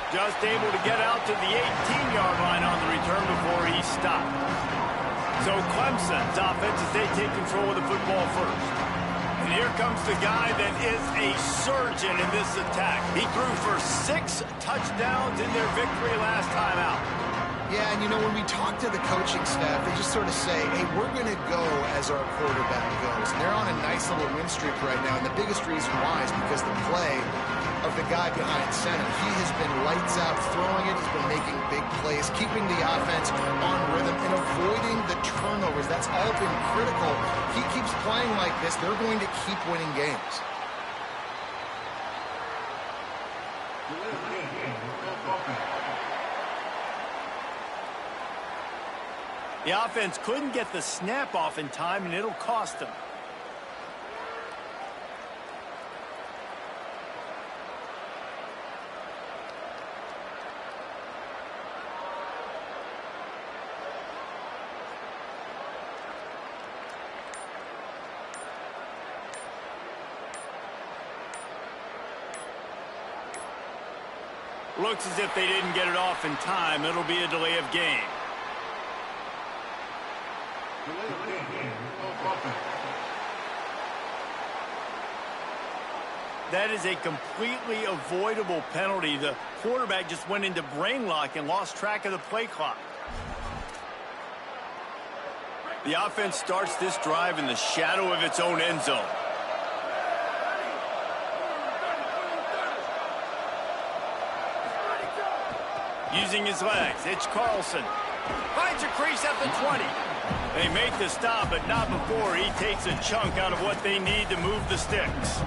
Just able to get out to the 18-yard line on the return before he stopped. So Clemson's offense as they take control of the football first. And here comes the guy that is a surgeon in this attack. He threw for 6 touchdowns in their victory last time out. Yeah, and you know, when we talk to the coaching staff, they just sort of say, hey, we're going to go as our quarterback goes. And they're on a nice little win streak right now, and the biggest reason why is because the play of the guy behind center. He has been lights out throwing it. He's been making big plays, keeping the offense on rhythm, and avoiding the turnovers. That's all been critical. He keeps playing like this, they're going to keep winning games. The offense couldn't get the snap off in time, and it'll cost them. Looks as if they didn't get it off in time. It'll be a delay of game. That is a completely avoidable penalty. The quarterback just went into brain lock and lost track of the play clock. The offense starts this drive in the shadow of its own end zone. Using his legs, it's Carlson. Finds a crease at the 20. They make the stop, but not before he takes a chunk out of what they need to move the sticks.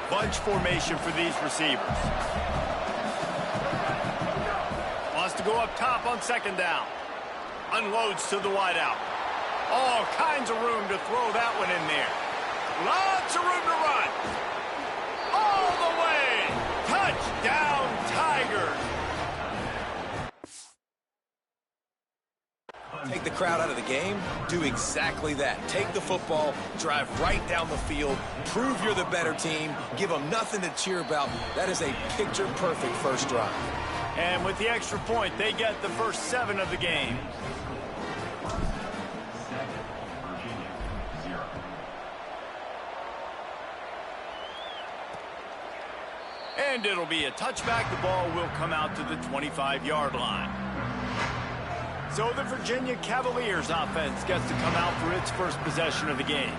Bunch formation for these receivers. Wants to go up top on second down. Unloads to the wideout. All kinds of room to throw that one in there. Lots of room to run. All the way. Touchdown, Tigers. Take the crowd out of the game, do exactly that. Take the football, drive right down the field, prove you're the better team, give them nothing to cheer about. That is a picture-perfect first drive. And with the extra point, they get the first 7 of the game. And it'll be a touchback. The ball will come out to the 25-yard line. So the Virginia Cavaliers offense gets to come out for its first possession of the game.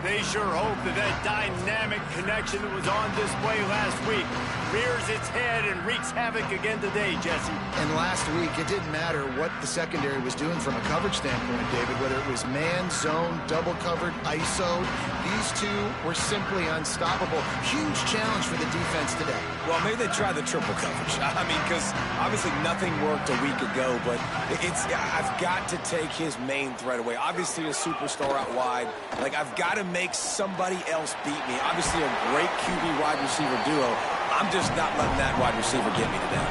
They sure hope that that dynamic connection that was on display last week rears its head and wreaks havoc again today, Jesse. And last week, it didn't matter what the secondary was doing from a coverage standpoint, David, whether it was man, zone, double covered, ISO. These two were simply unstoppable. Huge challenge for the defense today. Well, maybe they try the triple coverage. I mean, because obviously nothing worked a week ago, but I've got to take his main threat away. Obviously a superstar out wide. Like, I've got to make somebody else beat me. Obviously a great QB wide receiver duo. I'm just not letting that wide receiver get me today.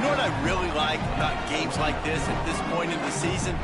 You know what I really like about games like this at this point in the season?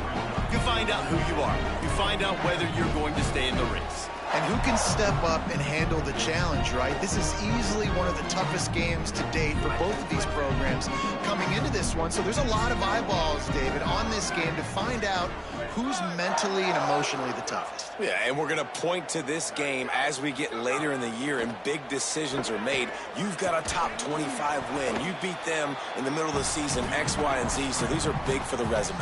You find out who you are. You find out whether you're going to stay in the race. And who can step up and handle the challenge, right? This is easily one of the toughest games to date for both of these programs coming into this one. So there's a lot of eyeballs, David, on this game to find out who's mentally and emotionally the toughest. Yeah, and we're going to point to this game as we get later in the year and big decisions are made. You've got a top 25 win. You beat them in the middle of the season, X, Y, and Z, so these are big for the resume.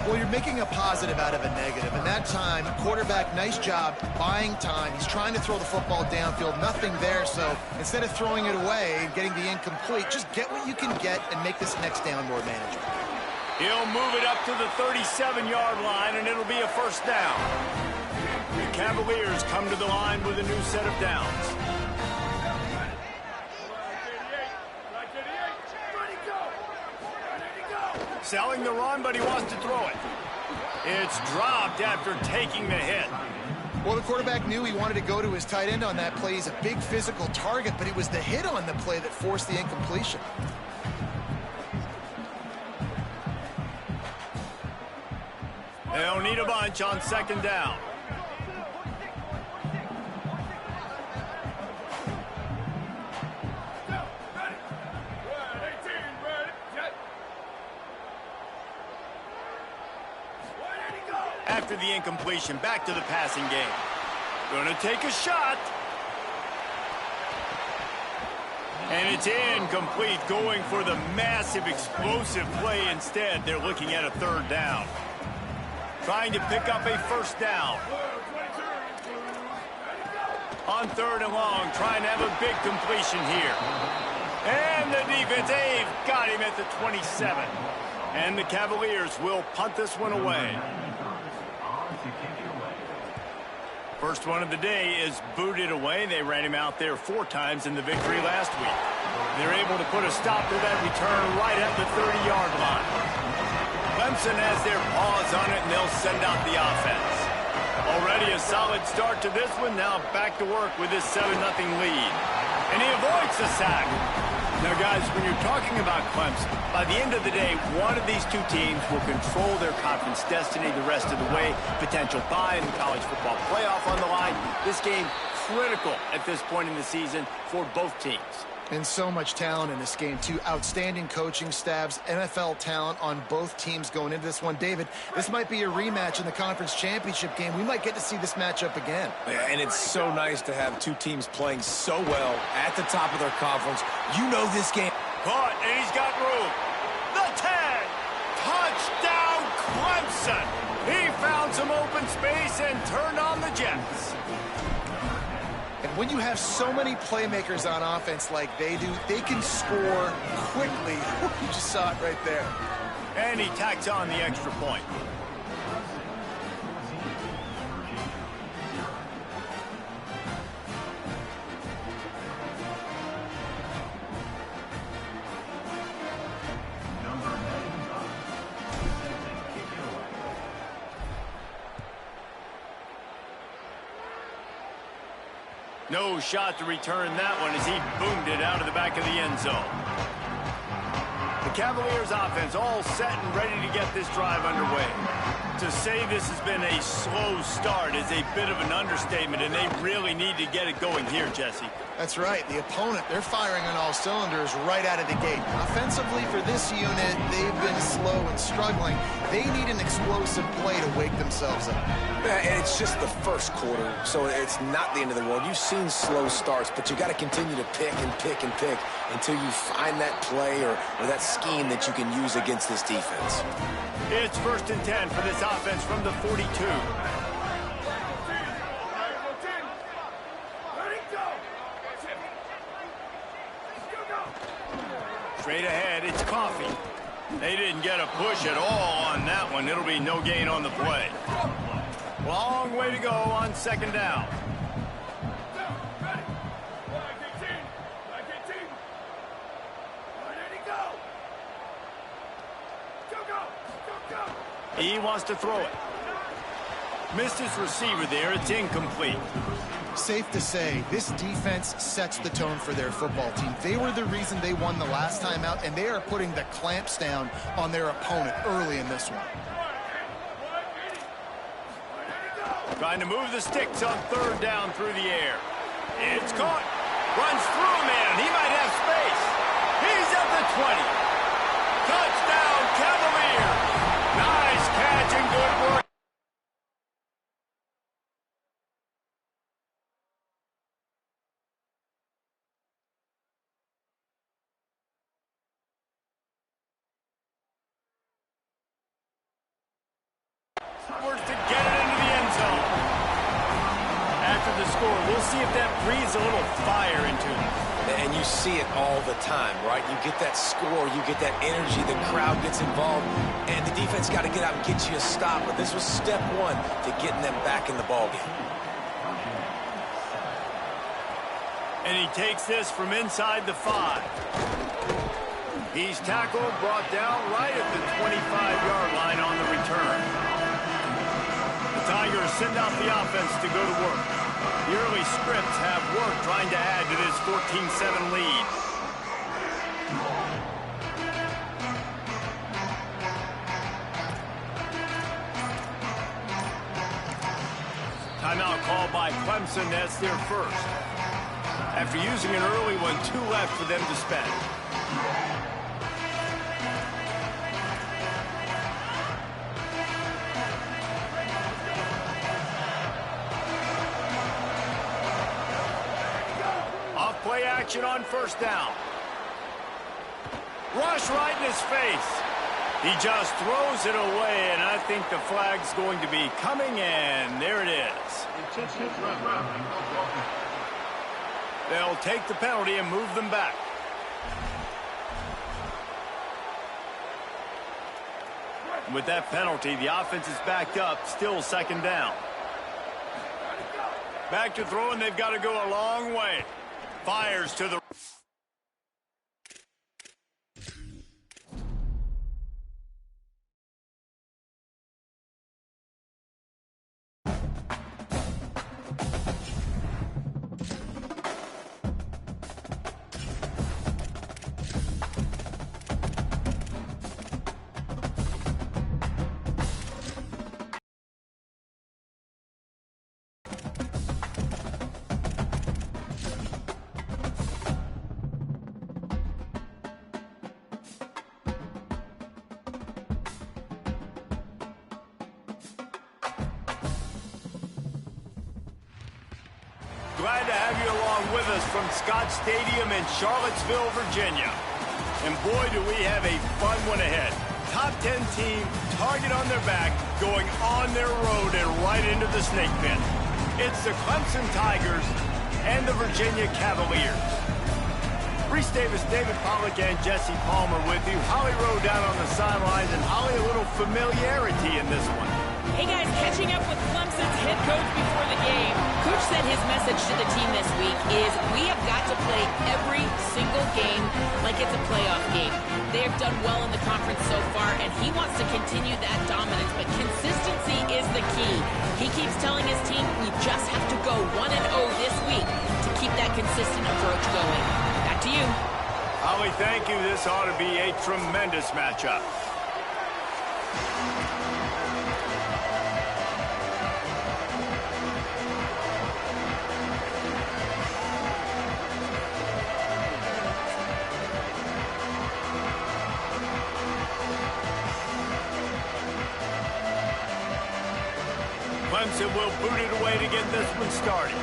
Well, you're making a positive out of a negative. And that time, quarterback, nice job buying time. He's trying to throw the football downfield, nothing there. So instead of throwing it away and getting the incomplete, just get what you can get and make this next down more manageable. He'll move it up to the 37-yard line, and it'll be a first down. The Cavaliers come to the line with a new set of downs. Selling the run, but he wants to throw it. It's dropped after taking the hit. Well, the quarterback knew he wanted to go to his tight end on that play. He's a big physical target, but it was the hit on the play that forced the incompletion. They'll need a bunch on second down. After the incompletion, back to the passing game. Gonna take a shot. And it's incomplete, going for the massive explosive play instead. They're looking at a third down. Trying to pick up a first down. On third and long, trying to have a big completion here. And the defense, they've got him at the 27. And the Cavaliers will punt this one away. First one of the day is booted away. They ran him out there 4 times in the victory last week. They're able to put a stop to that return right at the 30-yard line. Clemson has their paws on it, and they'll send out the offense. Already a solid start to this one. Now back to work with this 7-0 lead. And he avoids the sack. Now, guys, when you're talking about Clemson, by the end of the day, one of these two teams will control their conference destiny the rest of the way. Potential bye in the college football playoff on the line. This game critical at this point in the season for both teams. And so much talent in this game, too. Outstanding coaching staffs, NFL talent on both teams going into this one. David, this might be a rematch in the conference championship game. We might get to see this matchup again. Yeah, and it's so nice to have two teams playing so well at the top of their conference. You know this game. Caught, and he's got room. The 10. Touchdown, Clemson. He found some open space and turned on the Jets. And when you have so many playmakers on offense like they do, they can score quickly. You just saw it right there. And he tacks on the extra point. No shot to return that one as he boomed it out of the back of the end zone. The Cavaliers offense all set and ready to get this drive underway. To say this has been a slow start is a bit of an understatement, and they really need to get it going here, Jesse. That's right. The opponent, they're firing on all cylinders right out of the gate. Offensively for this unit, they've been slow and struggling. They need an explosive play to wake themselves up. Yeah, and it's just the first quarter, so it's not the end of the world. You've seen slow starts, but you got to continue to pick and pick and pick until you find that play or that scheme that you can use against this defense. It's 1st and 10 for this offense from the 42. Straight ahead, it's Coffee. They didn't get a push at all on that one. It'll be no gain on the play. Long way to go on second down. He wants to throw it. Missed his receiver there. It's incomplete. Safe to say, this defense sets the tone for their football team. They were the reason they won the last time out, and they are putting the clamps down on their opponent early in this one. Trying to move the sticks on third down through the air. It's caught. Runs through a man. He might have space. He's at the 20. Touchdown, Cavaliers. Nice catch and good work. To get it into the end zone. After the score, we'll see if that breathes a little fire into them. And you see it all the time, right? You get that score, you get that energy, the crowd gets involved, and the defense got to get out and get you a stop. But this was step one to getting them back in the ballgame. And he takes this from inside the 5. He's tackled, brought down right at the 25-yard line on the return. The Tigers send out the offense to go to work. The early scripts have worked trying to add to this 14-7 lead. Timeout called by Clemson. That's their first. After using an early one, 2 left for them to spend. Play action on first down. Rush right in his face. He just throws it away, and I think the flag's going to be coming, and there it is. They'll take the penalty and move them back. With that penalty, the offense is backed up, still second down. Back to throw, and they've got to go a long way. Fires to the... Glad to have you along with us from Scott Stadium in Charlottesville, Virginia. And boy, do we have a fun one ahead. Top 10 team, target on their back, going on their road and right into the snake pit. It's the Clemson Tigers and the Virginia Cavaliers. Reese Davis, David Pollack, and Jesse Palmer with you. Holly Rowe down on the sidelines, and Holly, a little familiarity in this one. Hey guys, catching up with Clemson's head coach before the game. Coach said his message to the team this week is we have got to play every single game like it's a playoff game. They have done well in the conference so far, and he wants to continue that dominance, but consistency is the key. He keeps telling his team we just have to go 1-0 this week to keep that consistent approach going. Back to you. Holly, thank you. This ought to be a tremendous matchup. Clemson will boot it away to get this one started.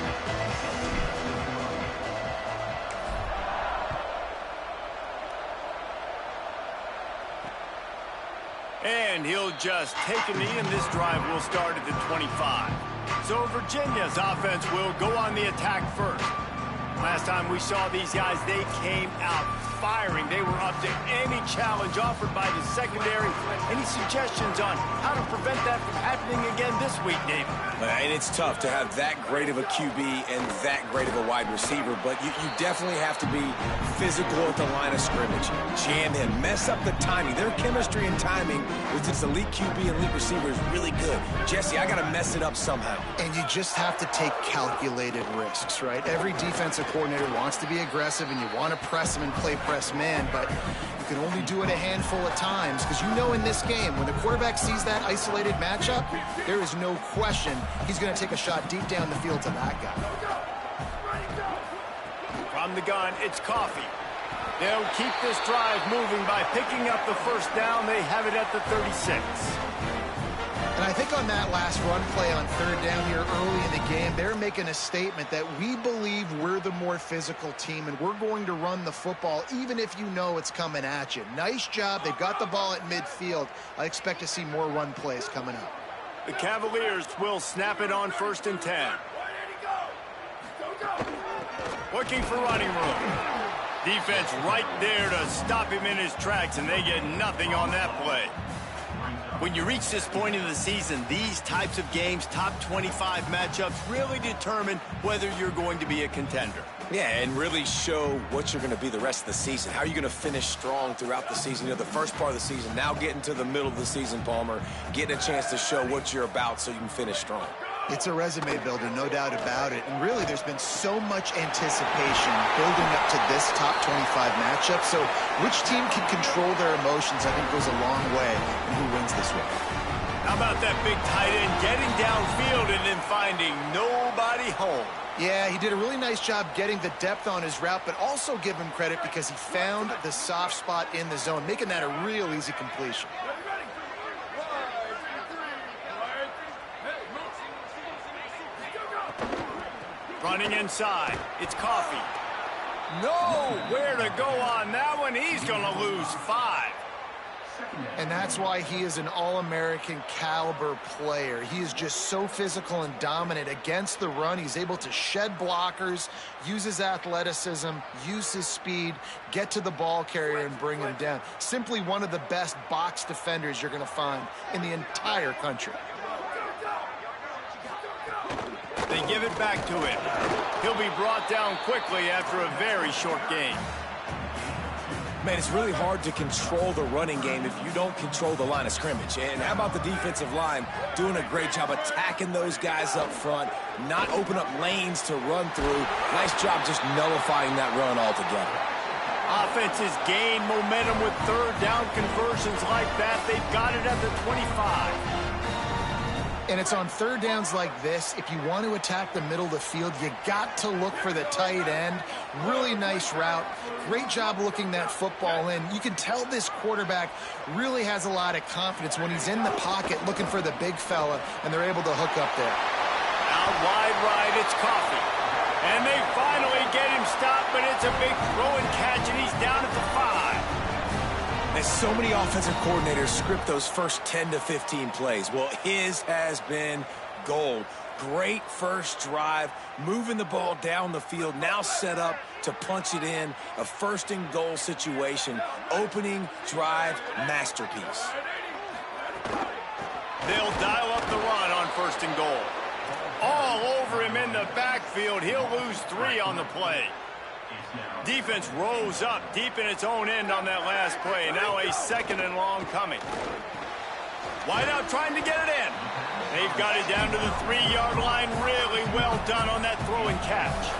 And he'll just take a knee, and this drive will start at the 25. So Virginia's offense will go on the attack first. Last time we saw these guys, they came out firing. They were up to any challenge offered by the secondary. Any suggestions on how to prevent that from happening again this week, David? And it's tough to have that great of a QB and that great of a wide receiver, but you definitely have to be physical at the line of scrimmage. Jam him, mess up the timing. Their chemistry and timing with this elite QB and elite receiver is really good. Jesse, I got to mess it up somehow. And you just have to take calculated risks, right? Every defensive coordinator wants to be aggressive, and you want to press them and play press man, but you can only do it a handful of times because you know in this game, when the quarterback sees that isolated matchup, there is no question he's going to take a shot deep down the field to that guy. From the gun, it's Coffee. They'll keep this drive moving by picking up the first down. They have it at the 36. And I think on that last run play on third down here early in the game, they're making a statement that we believe we're the more physical team and we're going to run the football even if you know it's coming at you. Nice job. They've got the ball at midfield. I expect to see more run plays coming up. The Cavaliers will snap it on 1st and 10. Looking for running room. Defense right there to stop him in his tracks, and they get nothing on that play. When you reach this point in the season, these types of games, top 25 matchups, really determine whether you're going to be a contender. Yeah, and really show what you're going to be the rest of the season. How are you going to finish strong throughout the season? You know, the first part of the season, now getting to the middle of the season, Palmer, getting a chance to show what you're about so you can finish strong. It's a resume builder, no doubt about it. And really, there's been so much anticipation building up to this top 25 matchup. So which team can control their emotions, I think, goes a long way in who wins this one. How about that big tight end getting downfield and then finding nobody home? Yeah, he did a really nice job getting the depth on his route, but also give him credit because he found the soft spot in the zone, making that a real easy completion. Running inside, it's Coffee. Nowhere to go on that one. He's going to lose 5. And that's why he is an All-American caliber player. He is just so physical and dominant against the run. He's able to shed blockers, use his athleticism, use his speed, get to the ball carrier and bring him down. Simply one of the best box defenders you're going to find in the entire country. They give it back to him. He'll be brought down quickly after a very short game. Man, it's really hard to control the running game if you don't control the line of scrimmage. And how about the defensive line doing a great job attacking those guys up front, not open up lanes to run through. Nice job just nullifying that run altogether. Offenses gain momentum with third down conversions like that. They've got it at the 25. And it's on third downs like this. If you want to attack the middle of the field, you got to look for the tight end. Really nice route. Great job looking that football in. You can tell this quarterback really has a lot of confidence when he's in the pocket looking for the big fella, and they're able to hook up there. Out wide right, it's Coffee. And they finally get him stopped, but it's a big throw and catch, and he's down at the 5. As so many offensive coordinators script those first 10 to 15 plays. Well, his has been gold. Great first drive, moving the ball down the field, now set up to punch it in. A first and goal situation. Opening drive masterpiece. They'll dial up the run on 1st and goal. All over him in the backfield. He'll lose 3 on the play. Defense rose up deep in its own end on that last play. Now a 2nd and long coming. Wideout trying to get it in. They've got it down to the 3-yard line. Really well done on that throw and catch.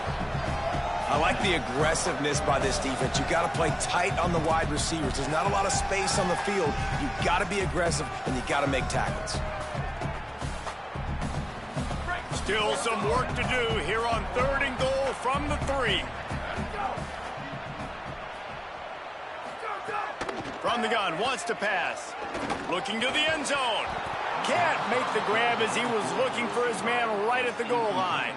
I like the aggressiveness by this defense. You've got to play tight on the wide receivers. There's not a lot of space on the field. You've got to be aggressive, and you've got to make tackles. Still some work to do here on 3rd and goal from the 3. From the gun, wants to pass. Looking to the end zone. Can't make the grab as he was looking for his man right at the goal line.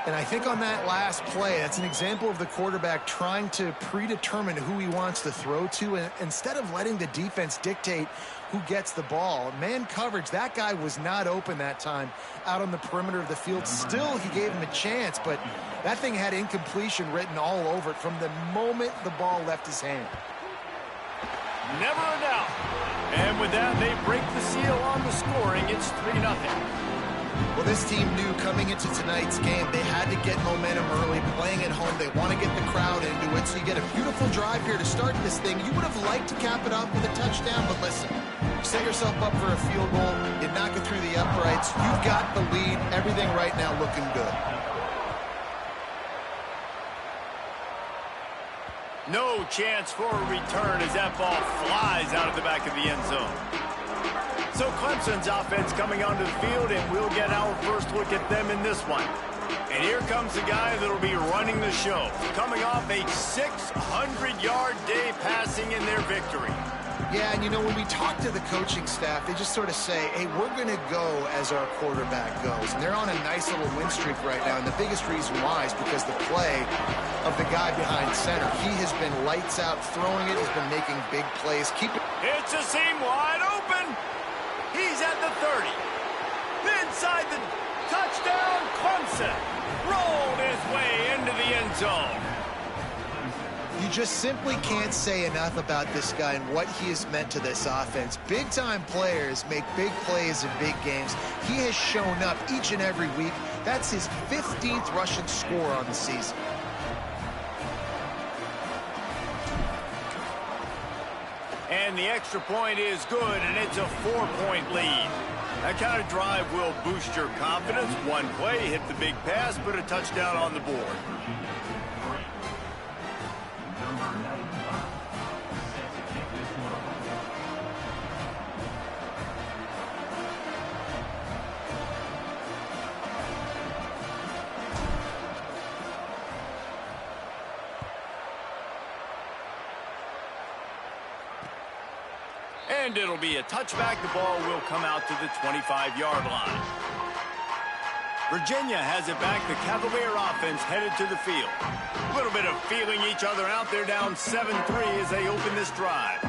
And I think on that last play, that's an example of the quarterback trying to predetermine who he wants to throw to, and instead of letting the defense dictate who gets the ball. Man coverage, that guy was not open that time out on the perimeter of the field. Still, he gave him a chance, but that thing had incompletion written all over it from the moment the ball left his hand. Never a doubt. And with that, they break the seal on the scoring. It's 3-0. Well, this team knew coming into tonight's game they had to get momentum early, playing at home. They want to get the crowd into it, so you get a beautiful drive here to start this thing. You would have liked to cap it off with a touchdown, but listen, you set yourself up for a field goal, you knock it through the uprights, you've got the lead, everything right now looking good. No chance for a return as that ball flies out of the back of the end zone. So Clemson's offense coming onto the field, and we'll get our first look at them in this one. And here comes the guy that'll be running the show, coming off a 600-yard day passing in their victory. Yeah, and you know, when we talk to the coaching staff, they just sort of say, hey, we're going to go as our quarterback goes. And they're on a nice little win streak right now, and the biggest reason why is because the play of the guy behind center. He has been lights out throwing it. He's been making big plays. It's a seam wide open. He's at the 30. Inside the touchdown, Clemson rolled his way into the end zone. You just simply can't say enough about this guy and what he has meant to this offense. Big-time players make big plays in big games. He has shown up each and every week. That's his 15th rushing score on the season. And the extra point is good, and it's a 4-point lead. That kind of drive will boost your confidence. One play, hit the big pass, put a touchdown on the board. And it'll be a touchback. The ball will come out to the 25-yard line. Virginia has it back. The Cavalier offense headed to the field. A little bit of feeling each other out. They're down 7-3 as they open this drive.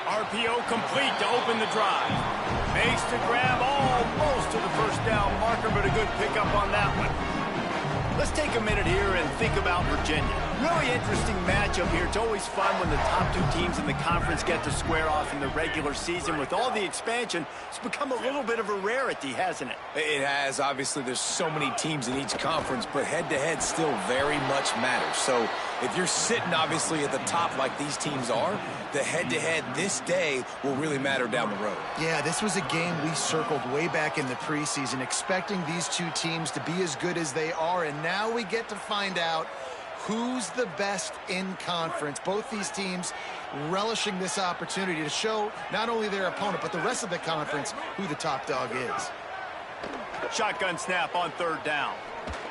RPO complete to open the drive. Makes the grab almost to the first down marker, but a good pickup on that one. Let's take a minute here and think about Virginia. Really interesting matchup here. It's always fun when the top two teams in the conference get to square off in the regular season. With all the expansion, it's become a little bit of a rarity, hasn't it? It has. Obviously, there's so many teams in each conference, but head-to-head still very much matters. So if you're sitting, obviously, at the top like these teams are, the head-to-head this day will really matter down the road. Yeah, this was a game we circled way back in the preseason, expecting these two teams to be as good as they are, and now we get to find out who's the best in conference. Both these teams relishing this opportunity to show not only their opponent, but the rest of the conference who the top dog is. Shotgun snap on third down.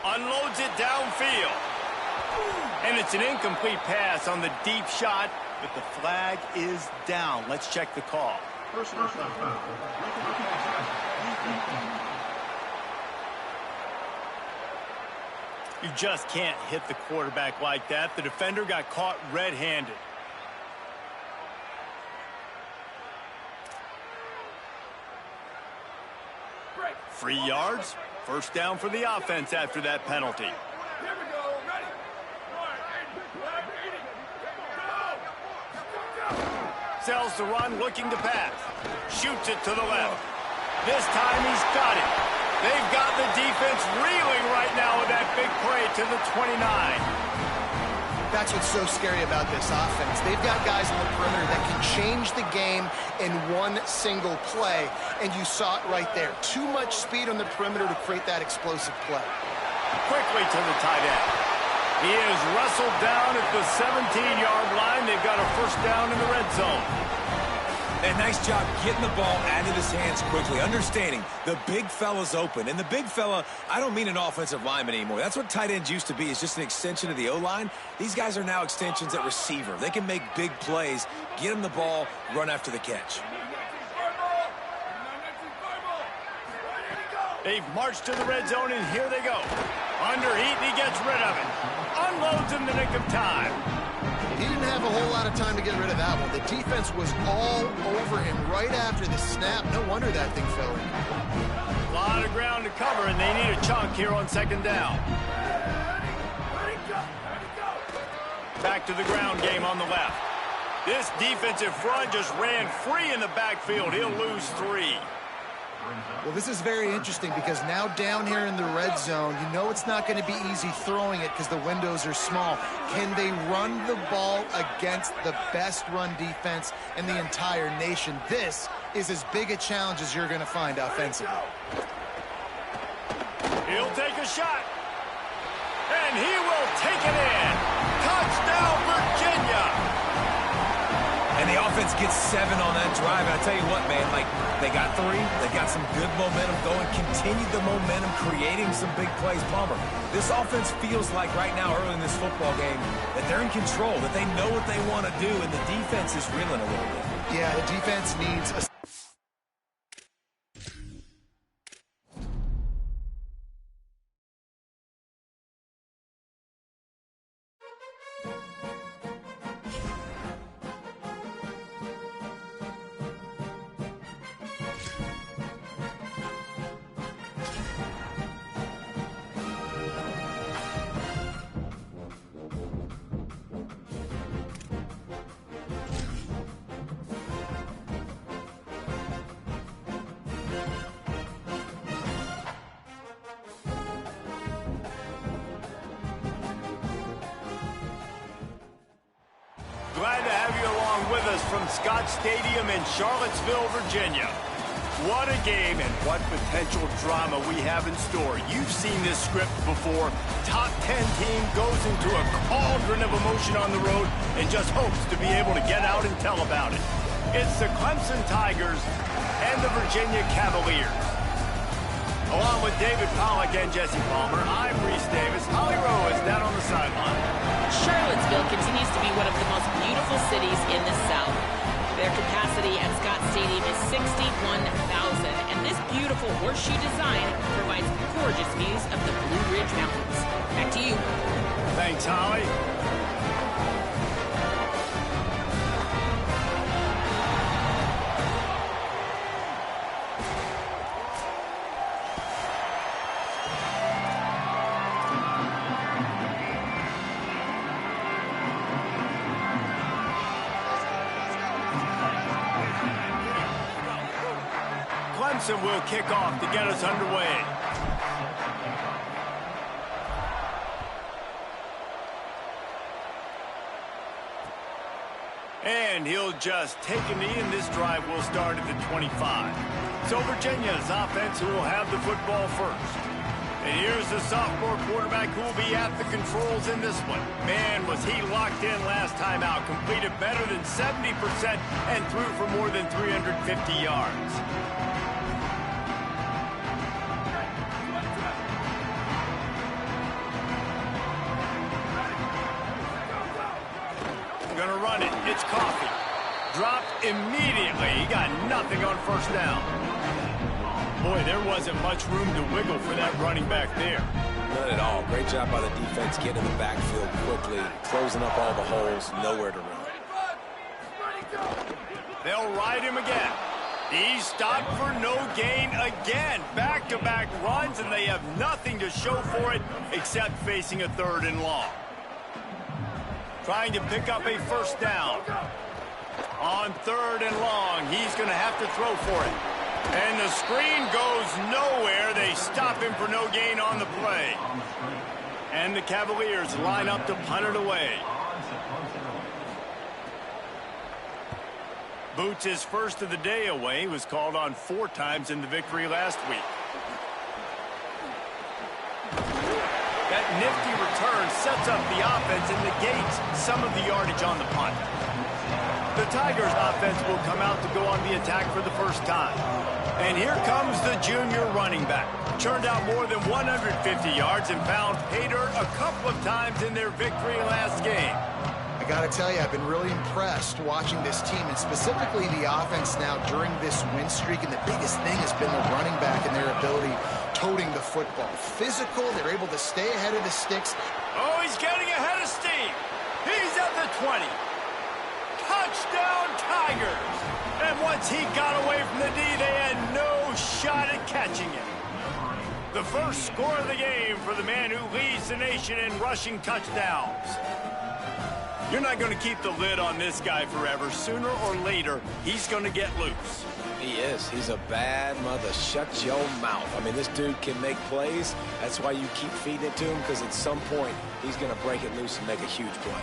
Unloads it downfield. And it's an incomplete pass on the deep shot, but the flag is down. Let's check the call. Personal foul. You just can't hit the quarterback like that. The defender got caught red-handed. Free yards. First down for the offense after that penalty. Sells the run, looking to pass. Shoots it to the left. This time he's got it. They've got the defense reeling right now with that big play to the 29. That's what's so scary about this offense. They've got guys on the perimeter that can change the game in one single play, and you saw it right there. Too much speed on the perimeter to create that explosive play. Quickly to the tight end. He is wrestled down at the 17-yard line. They've got a first down in the red zone. And nice job getting the ball out of his hands quickly, understanding the big fella's open. And the big fella, I don't mean an offensive lineman anymore. That's what tight ends used to be, is just an extension of the O-line. These guys are now extensions at receiver. They can make big plays, get him the ball, run after the catch. They've marched to the red zone, and here they go. Under heat, and he gets rid of it. Unloads in the nick of time. He didn't have a whole lot of time to get rid of that one. The defense was all over him right after the snap. No wonder that thing fell in. A lot of ground to cover, and they need a chunk here on second down. Back to the ground game on the left. This defensive front just ran free in the backfield. He'll lose 3. Well, this is very interesting because now down here in the red zone, you know it's not going to be easy throwing it because the windows are small. Can they run the ball against the best run defense in the entire nation? This is as big a challenge as you're going to find offensively. He'll take a shot. And he will take it in. Touchdown, Virginia. And the offense gets 7 on that drive. And I tell you what, man, like, they got 3. They got some good momentum going. Continued the momentum, creating some big plays. Palmer, this offense feels like right now, early in this football game, that they're in control, that they know what they want to do, and the defense is reeling a little bit. Yeah, the defense needs a... Glad to have you along with us from Scott Stadium in Charlottesville, Virginia. What a game and what potential drama we have in store. You've seen this script before. Top 10 team goes into a cauldron of emotion on the road and just hopes to be able to get out and tell about it. It's the Clemson Tigers and the Virginia Cavaliers. Along with David Pollack and Jesse Palmer, I'm Reese Davis. Holly Rowe is down on the sideline. Charlottesville continues to be one of the most beautiful cities in the South. Their capacity at Scott Stadium is 61,000, and this beautiful horseshoe design provides gorgeous views of the Blue Ridge Mountains. Back to you. Thanks, Holly. Clemson will kick off to get us underway. And he'll just take a knee, and this drive will start at the 25. So Virginia's offense who will have the football first. And here's the sophomore quarterback who will be at the controls in this one. Man, was he locked in last time out. Completed better than 70% and threw for more than 350 yards. Gonna run it. It's Coffee. Dropped immediately. He got nothing on first down. Boy, there wasn't much room to wiggle for that running back there. Not at all. Great job by the defense getting in the backfield quickly, closing up all the holes, nowhere to run. They'll ride him again. He stopped for no gain again. Back-to-back runs, and they have nothing to show for it except facing a 3rd and long. Trying to pick up a first down. On 3rd and long, he's going to have to throw for it. And the screen goes nowhere. They stop him for no gain on the play. And the Cavaliers line up to punt it away. Boots' first of the day away. He was called on 4 times in the victory last week. That nifty return sets up the offense and negates some of the yardage on the punt. The Tigers offense will come out to go on the attack for the first time. And here comes the junior running back. Churned out more than 150 yards and found pay dirt a couple of times in their victory last game. I got to tell you, I've been really impressed watching this team, and specifically the offense now during this win streak. And the biggest thing has been the running back and their ability toting the football. Physical, they're able to stay ahead of the sticks. Oh, he's getting ahead of steam. He's at the 20. Touchdown, Tigers. And once he got away from the D, they had no shot at catching him. The first score of the game for the man who leads the nation in rushing touchdowns. You're not going to keep the lid on this guy forever. Sooner or later, he's going to get loose. He is. He's a bad mother. Shut your mouth. I mean, this dude can make plays. That's why you keep feeding it to him, because at some point, he's going to break it loose and make a huge play.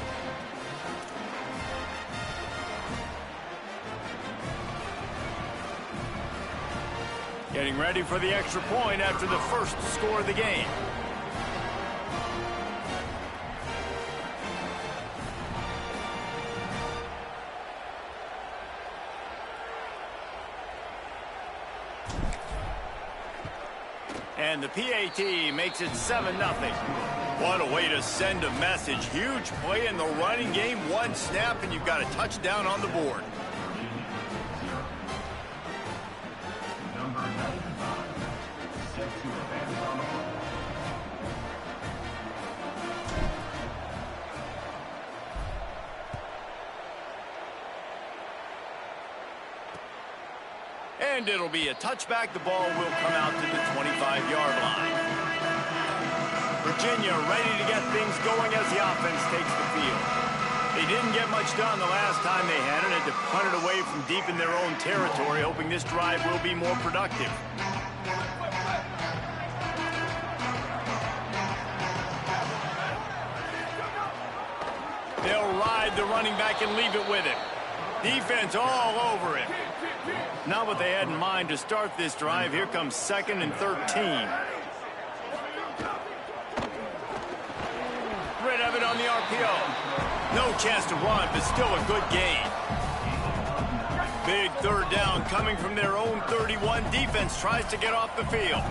Getting ready for the extra point after the first score of the game. And the PAT makes it 7-0. What a way to send a message. Huge play in the running game. One snap, and you've got a touchdown on the board. Number 95, set to advance on the ball. And it'll be a touchback. The ball will come out to the 25-yard line. Virginia ready to get things going as the offense takes the field. They didn't get much done the last time they had it. Had to punt it away from deep in their own territory, hoping this drive will be more productive. They'll ride the running back and leave it with him. Defense all over him. Not what they had in mind to start this drive. Here comes 2nd and 13. Rid of it on the RPO. No chance to run, but still a good gain. Big 3rd down coming from their own 31. Defense tries to get off the field.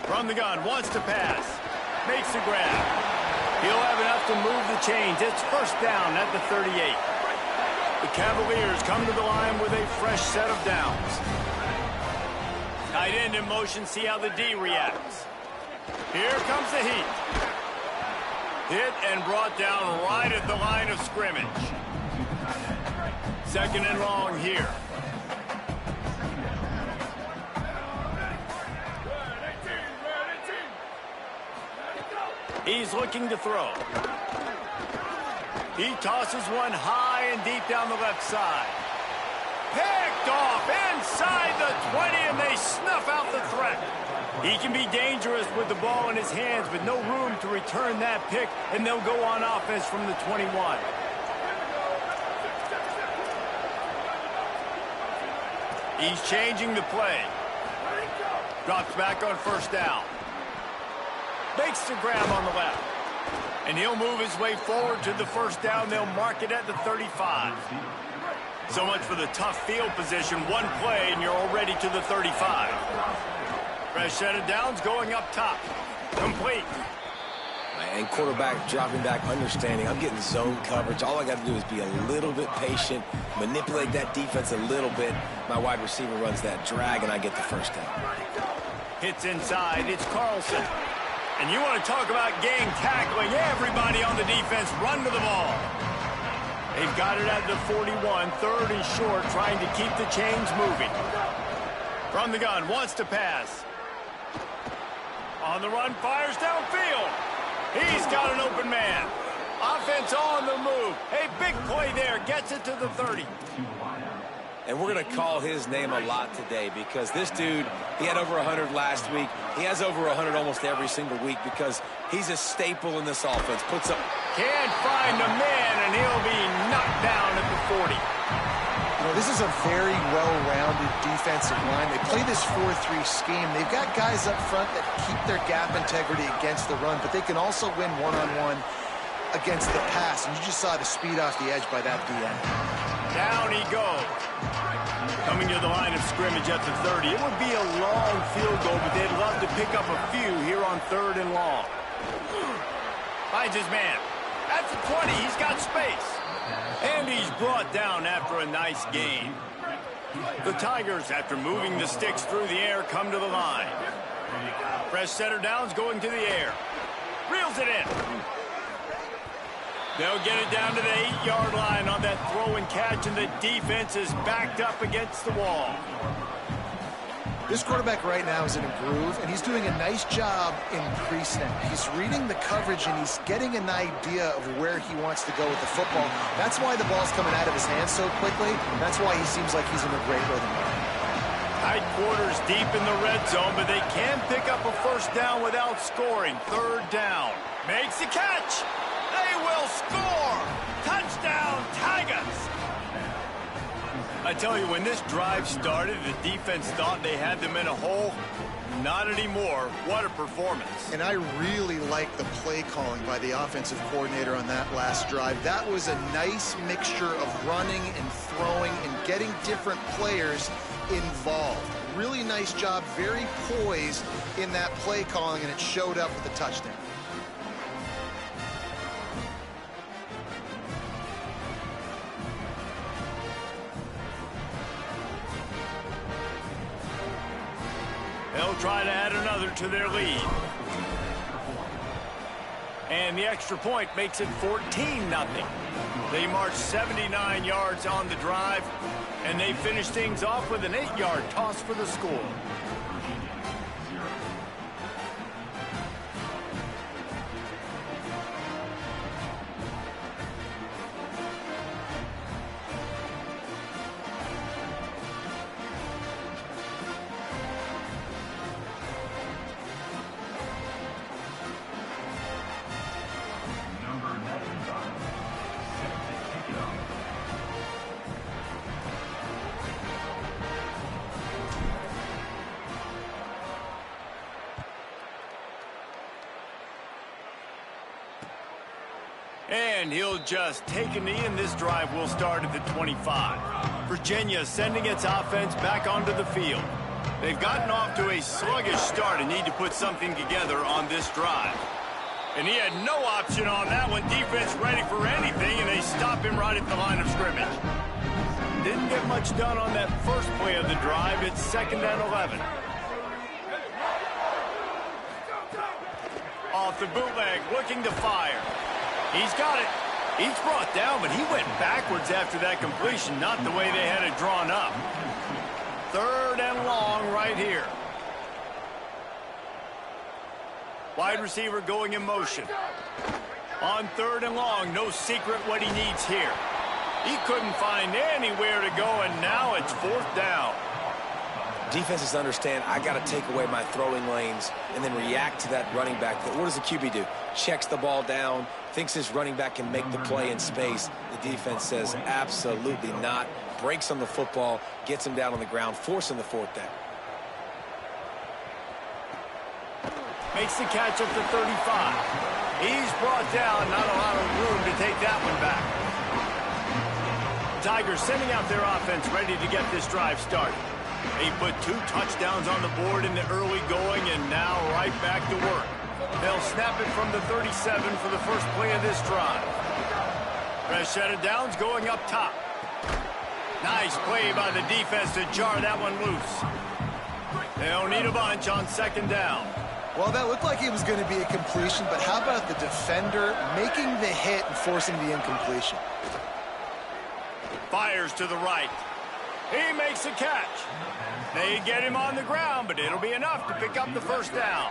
From the gun, wants to pass. Makes the grab. He'll have enough to move the chains. It's 1st down at the 38. The Cavaliers come to the line with a fresh set of downs. Tight end in motion, see how the D reacts. Here comes the heat. Hit and brought down right at the line of scrimmage. 2nd and long here. He's looking to throw. He tosses one high and deep down the left side. Picked off inside the 20, and they snuff out the threat. He can be dangerous with the ball in his hands, but no room to return that pick, and they'll go on offense from the 21. He's changing the play. Drops back on 1st down. Makes the grab on the left. And he'll move his way forward to the 1st down. They'll mark it at the 35. So much for the tough field position. One play, and you're already to the 35. Fresh set of downs going up top. Complete. And quarterback dropping back, understanding I'm getting zone coverage. All I got to do is be a little bit patient, manipulate that defense a little bit. My wide receiver runs that drag, and I get the 1st down. Hits inside. It's Carlson. And you want to talk about gang tackling. Everybody on the defense run to the ball. They've got it at the 41, 3rd and short, trying to keep the chains moving. From the gun, wants to pass. On the run, fires downfield. He's got an open man. Offense on the move. A big play there, gets it to the 30. And we're going to call his name a lot today, because this dude, he had over 100 last week. He has over 100 almost every single week, because he's a staple in this offense. Puts up. Can't find a man, and he'll be knocked down at the 40. You know, this is a very well-rounded defensive line. They play this 4-3 scheme. They've got guys up front that keep their gap integrity against the run, but they can also win one-on-one against the pass. And you just saw the speed off the edge by that DN. Down he goes. Coming to the line of scrimmage at the 30. It would be a long field goal, but they'd love to pick up a few here on 3rd and long. Finds his man. At the 20, he's got space. And he's brought down after a nice gain. The Tigers, after moving the sticks through the air, come to the line. Fresh set of downs going to the air. Reels it in. They'll get it down to the 8-yard line on that throw and catch, and the defense is backed up against the wall. This quarterback right now is in a groove, and he's doing a nice job in pre-snap. He's reading the coverage, and he's getting an idea of where he wants to go with the football. That's why the ball's coming out of his hands so quickly. That's why he seems like he's in a great rhythm. Tight quarters deep in the red zone, but they can pick up a first down without scoring. Third down. Makes the catch. They will score. Touchdown, Tigers. I tell you, when this drive started, the defense thought they had them in a hole. Not anymore. What a performance. And I really like the play calling by the offensive coordinator on that last drive. That was a nice mixture of running and throwing and getting different players involved. Really nice job, very poised in that play calling, and it showed up with a touchdown. They'll try to add another to their lead. And the extra point makes it 14-0. They march 79 yards on the drive, and they finish things off with an 8-yard toss for the score. And he'll just take a knee, and this drive will start at the 25. Virginia sending its offense back onto the field. They've gotten off to a sluggish start and need to put something together on this drive. And he had no option on that one. Defense ready for anything, and they stop him right at the line of scrimmage. Didn't get much done on that first play of the drive. It's 2nd and 11. Off the bootleg, looking to fire. He's got it. He's brought down, but he went backwards after that completion, not the way they had it drawn up. 3rd and long right here. Wide receiver going in motion. On 3rd and long, no secret what he needs here. He couldn't find anywhere to go, and now it's 4th down. Defenses understand I got to take away my throwing lanes and then react to that running back. What does the QB do? Checks the ball down, thinks his running back can make the play in space. The defense says absolutely not. Breaks on the football, gets him down on the ground, forcing the 4th down. Makes the catch at the 35. He's brought down, not a lot of room to take that one back. The Tigers sending out their offense ready to get this drive started. They put 2 touchdowns on the board in the early going, and now right back to work. They'll snap it from the 37 for the first play of this drive. Fresh set of downs going up top. Nice play by the defense to jar that one loose. They'll need a bunch on 2nd down. Well, that looked like it was going to be a completion, but how about the defender making the hit and forcing the incompletion? Fires to the right. He makes a catch. They get him on the ground, but it'll be enough to pick up the 1st down.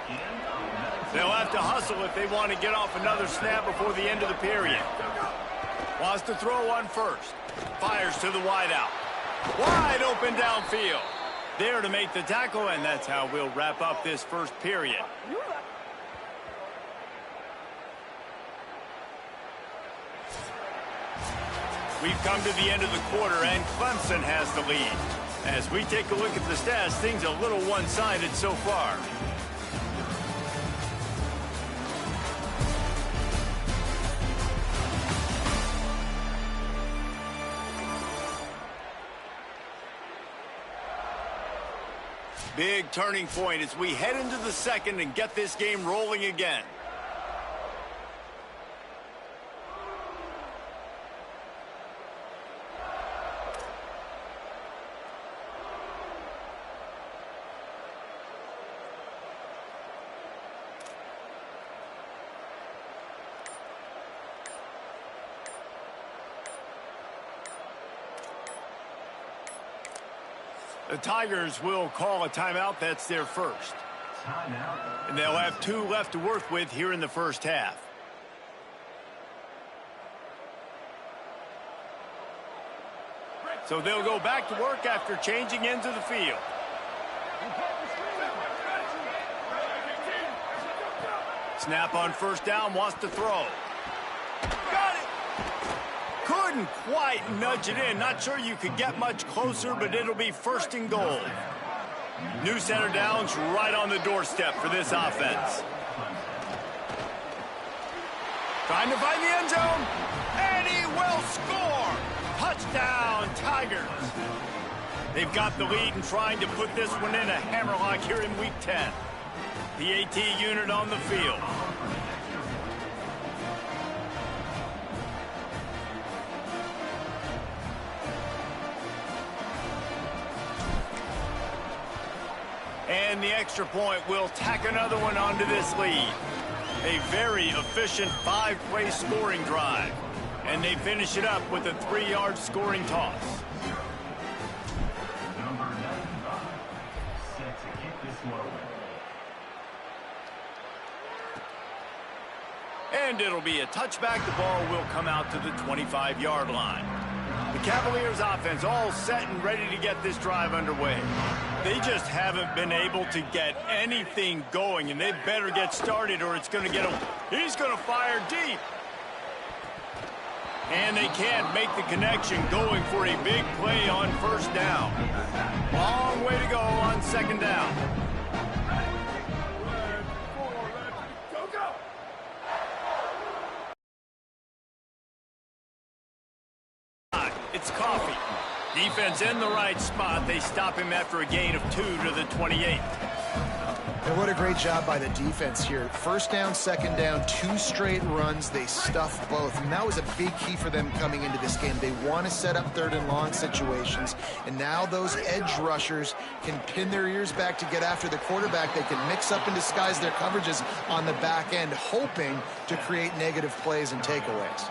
They'll have to hustle if they want to get off another snap before the end of the period. Wants to throw one first. Fires to the wideout. Wide open downfield. There to make the tackle, and that's how we'll wrap up this first period. We've come to the end of the quarter, and Clemson has the lead. As we take a look at the stats, things a little one-sided so far. Big turning point as we head into the 2nd and get this game rolling again. The Tigers will call a timeout. That's their first. And they'll have 2 left to work with here in the first half. So they'll go back to work after changing into the field. Snap on first down, wants to throw. Got it! Couldn't quite nudge it in. Not sure you could get much closer, but it'll be first and goal. New center downs right on the doorstep for this offense. Trying to find the end zone, and he will score! Touchdown, Tigers! They've got the lead and trying to put this one in a hammerlock here in Week 10. The AT unit on the field. And the extra point will tack another one onto this lead. A very efficient 5-play scoring drive. And they finish it up with a 3-yard scoring toss. Number 95, set to kick this one away. And it'll be a touchback. The ball will come out to the 25-yard line. The Cavaliers offense all set and ready to get this drive underway. They just haven't been able to get anything going, and they better get started or it's going to get him. He's going to fire deep. And they can't make the connection, going for a big play on first down. Long way to go on second down. It's Coffee. Defense in the right spot. They stop him after a gain of 2 to the 28. And what a great job by the defense here. First down, second down, 2 straight runs. They stuffed both. And that was a big key for them coming into this game. They want to set up 3rd and long situations. And now those edge rushers can pin their ears back to get after the quarterback. They can mix up and disguise their coverages on the back end, hoping to create negative plays and takeaways.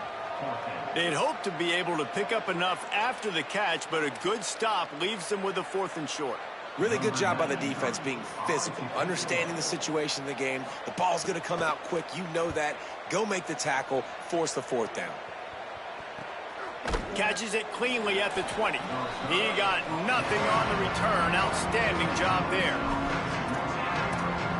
They'd hope to be able to pick up enough after the catch, but a good stop leaves them with a 4th and short. Really good job by the defense being physical, understanding the situation in the game. The ball's going to come out quick. You know that. Go make the tackle, force the 4th down. Catches it cleanly at the 20. He got nothing on the return. Outstanding job there.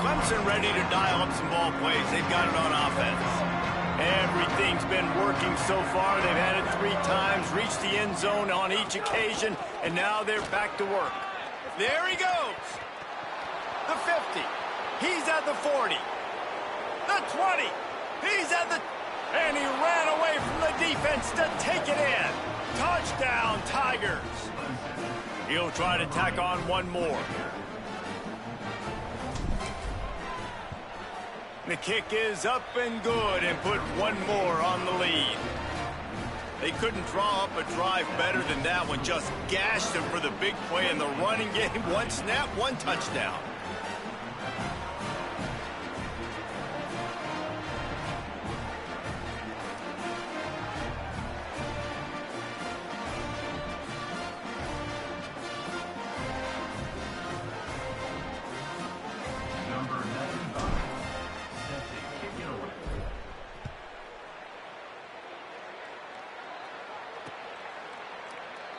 Clemson ready to dial up some ball plays. They've got it on offense. Everything's been working so far. They've had it 3 times, reached the end zone on each occasion, and now they're back to work. There he goes. The 50. He's at the 40. The 20. He's at the... And he ran away from the defense to take it in. Touchdown, Tigers. He'll try to tack on one more. The kick is up and good and put one more on the lead. They couldn't draw up a drive better than that one. Just gashed them for the big play in the running game. 1 snap, 1 touchdown.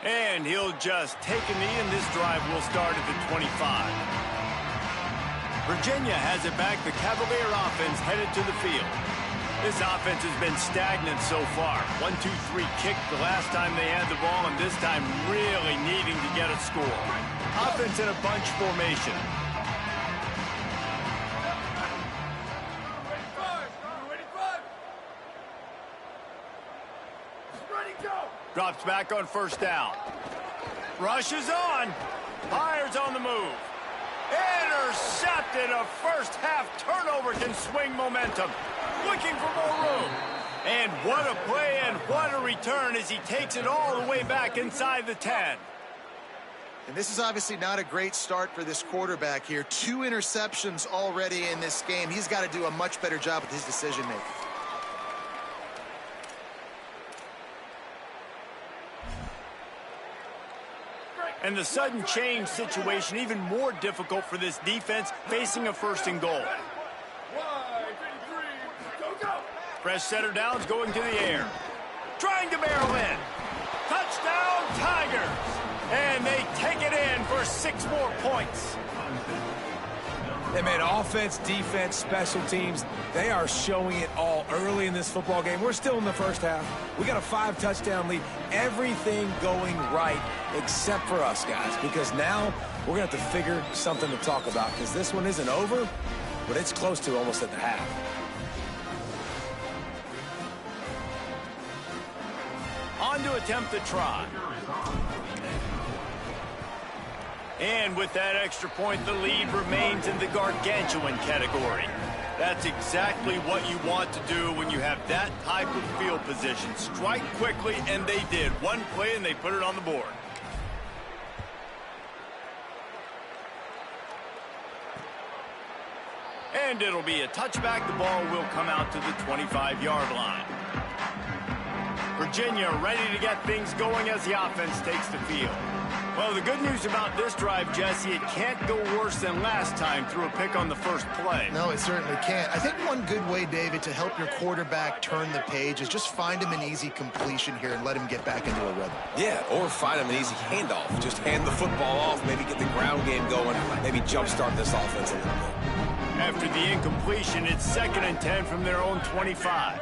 And he'll just take a knee, and this drive will start at the 25. Virginia has it back. The Cavalier offense headed to the field. This offense has been stagnant so far. 1-2-3 kick the last time they had the ball, and this time really needing to get a score. Offense in a bunch formation. Drops back on first down. Rushes on. Fires on the move. Intercepted. A first half turnover can swing momentum. Looking for more room. And what a play and what a return as he takes it all the way back inside the 10. And this is obviously not a great start for this quarterback here. 2 interceptions already in this game. He's got to do a much better job with his decision-making. And the sudden change situation even more difficult for this defense facing a 1st and goal. Fresh setter downs going to the air. Trying to barrel in. Touchdown, Tigers! And they take it in for 6 more points. They made offense, defense, special teams. They are showing it all early in this football game. We're still in the first half. We got a 5-touchdown lead. Everything going right except for us, guys, because now we're going to have to figure something to talk about because this one isn't over, but it's close to almost at the half. On to attempt the try. And with that extra point, the lead remains in the gargantuan category. That's exactly what you want to do when you have that type of field position. Strike quickly, and they did. One play, and they put it on the board. And it'll be a touchback. The ball will come out to the 25-yard line. Virginia ready to get things going as the offense takes the field. Well, the good news about this drive, Jesse, it can't go worse than last time through a pick on the first play. No, it certainly can't. I think one good way, David, to help your quarterback turn the page is just find him an easy completion here and let him get back into a rhythm. Yeah, or find him an easy handoff. Just hand the football off, maybe get the ground game going, maybe jumpstart this offense a little bit. After the incompletion, it's 2nd and 10 from their own 25.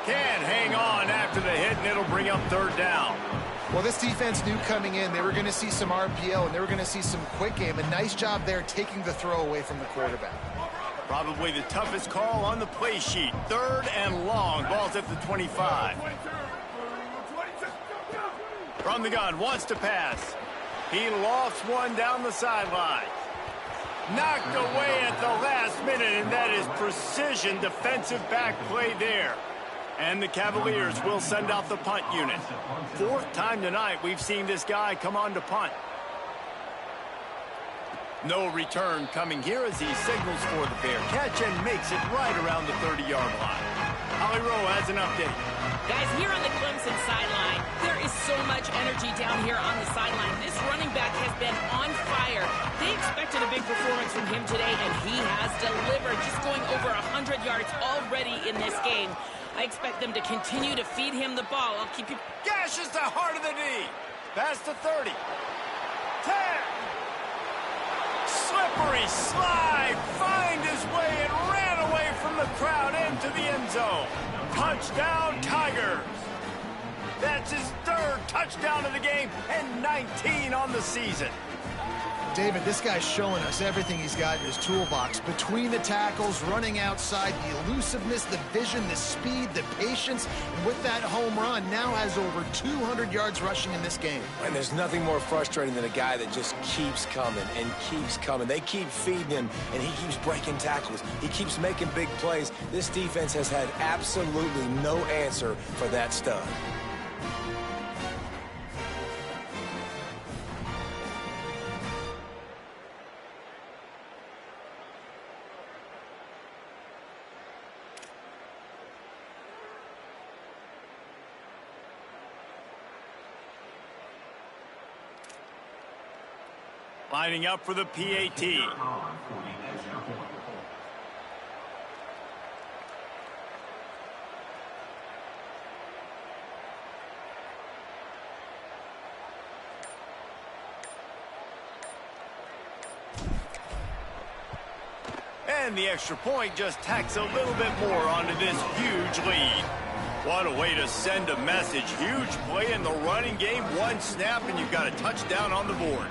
Can't hang on after the hit, and it'll bring up 3rd down. Well, this defense knew coming in they were going to see some RPO and they were going to see some quick game. A nice job there taking the throw away from the quarterback. Probably the toughest call on the play sheet. 3rd and long. Ball's at the 25. From the gun, wants to pass. He lofts one down the sideline. Knocked away at the last minute, and that is precision defensive back play there. And the Cavaliers will send out the punt unit. 4th time tonight we've seen this guy come on to punt. No return coming here as he signals for the fair catch and makes it right around the 30-yard line. Holly Rowe has an update. Guys, here on the Clemson sideline, there is so much energy down here on the sideline. This running back has been on fire. They expected a big performance from him today, and he has delivered, just going over 100 yards already in this game. I expect them to continue to feed him the ball. I'll keep you... Gashes the heart of the knee. Pass to 30. 10. Slippery slide. Find his way and ran away from the crowd into the end zone. Touchdown, Tigers. That's his 3rd touchdown of the game and 19 on the season. David, this guy's showing us everything he's got in his toolbox. Between the tackles, running outside, the elusiveness, the vision, the speed, the patience. And with that home run, now has over 200 yards rushing in this game. And there's nothing more frustrating than a guy that just keeps coming and keeps coming. They keep feeding him, and he keeps breaking tackles. He keeps making big plays. This defense has had absolutely no answer for that stud. Lining up for the PAT. And the extra point just tacks a little bit more onto this huge lead. What a way to send a message. Huge play in the running game. One snap, and you've got a touchdown on the board.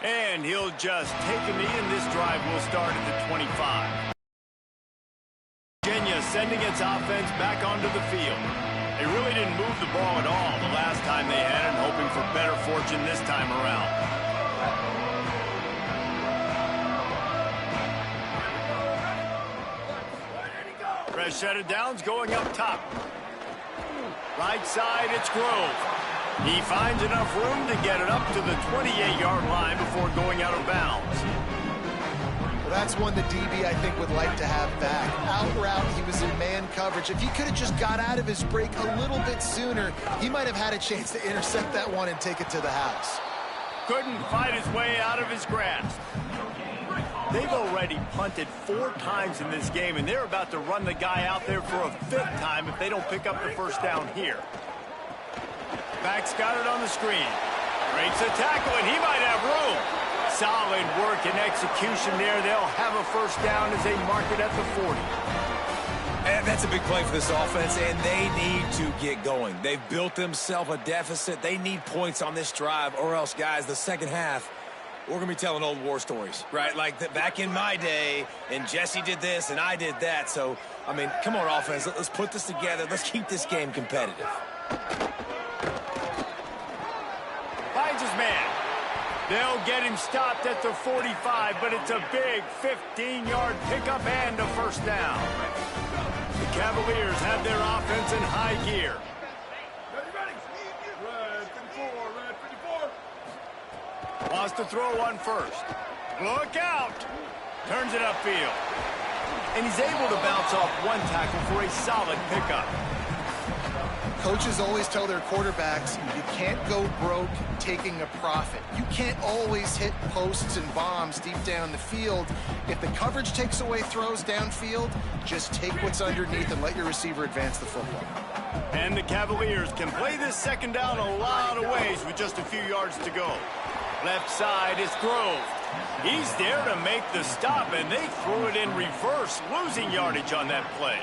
And he'll just take a knee, and this drive will start at the 25. Virginia sending its this offense back onto the field. They really didn't move the ball at all the last time they had it, hoping for better fortune this time around. Fresh set of downs going up top. Right side, it's Grove. He finds enough room to get it up to the 28-yard line before going out of bounds. Well, that's one the DB, I think, would like to have back. Out route, he was in man coverage. If he could have just got out of his break a little bit sooner, he might have had a chance to intercept that one and take it to the house. Couldn't fight his way out of his grasp. They've already punted 4 times in this game, and they're about to run the guy out there for a 5th time if they don't pick up the first down here. Back's got it on the screen. Breaks a tackle, and he might have room. Solid work and execution there. They'll have a first down as they mark it at the 40. And that's a big play for this offense, and they need to get going. They've built themselves a deficit. They need points on this drive, or else, guys, the second half, we're going to be telling old war stories, right? Like back in my day, and Jesse did this, and I did that. So, I mean, come on, offense. Let's put this together. Let's keep this game competitive. Finds his man. They'll get him stopped at the 45, but it's a big 15-yard pickup and a first down. The Cavaliers have their offense in high gear. Wants to throw one first. Look out! Turns it upfield. And he's able to bounce off one tackle for a solid pickup. Coaches always tell their quarterbacks, you can't go broke taking a profit. You can't always hit posts and bombs deep down the field. If the coverage takes away throws downfield, just take what's underneath and let your receiver advance the football. And the Cavaliers can play this second down a lot of ways with just a few yards to go. Left side is Grove. He's there to make the stop, and they threw it in reverse, losing yardage on that play.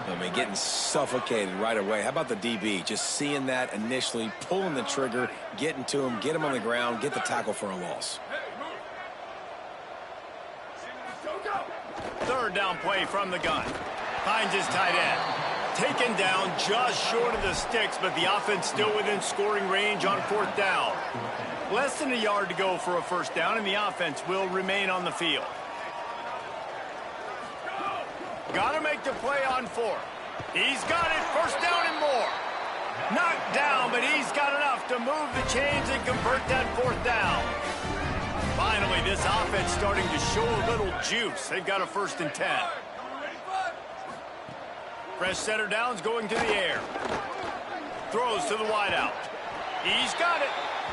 I mean, getting suffocated right away. How about the DB? Just seeing that initially, pulling the trigger, getting to him, get him on the ground, get the tackle for a loss. Third down play from the gun. Finds his tight end. Taken down just short of the sticks, but the offense still within scoring range on 4th down. Less than a yard to go for a first down, and the offense will remain on the field. Got to make the play on 4th. He's got it, first down and more. Knocked down, but he's got enough to move the chains and convert that 4th down. Finally, this offense starting to show a little juice. They've got a 1st and 10. Fresh center downs going to the air. Throws to the wideout. He's got it.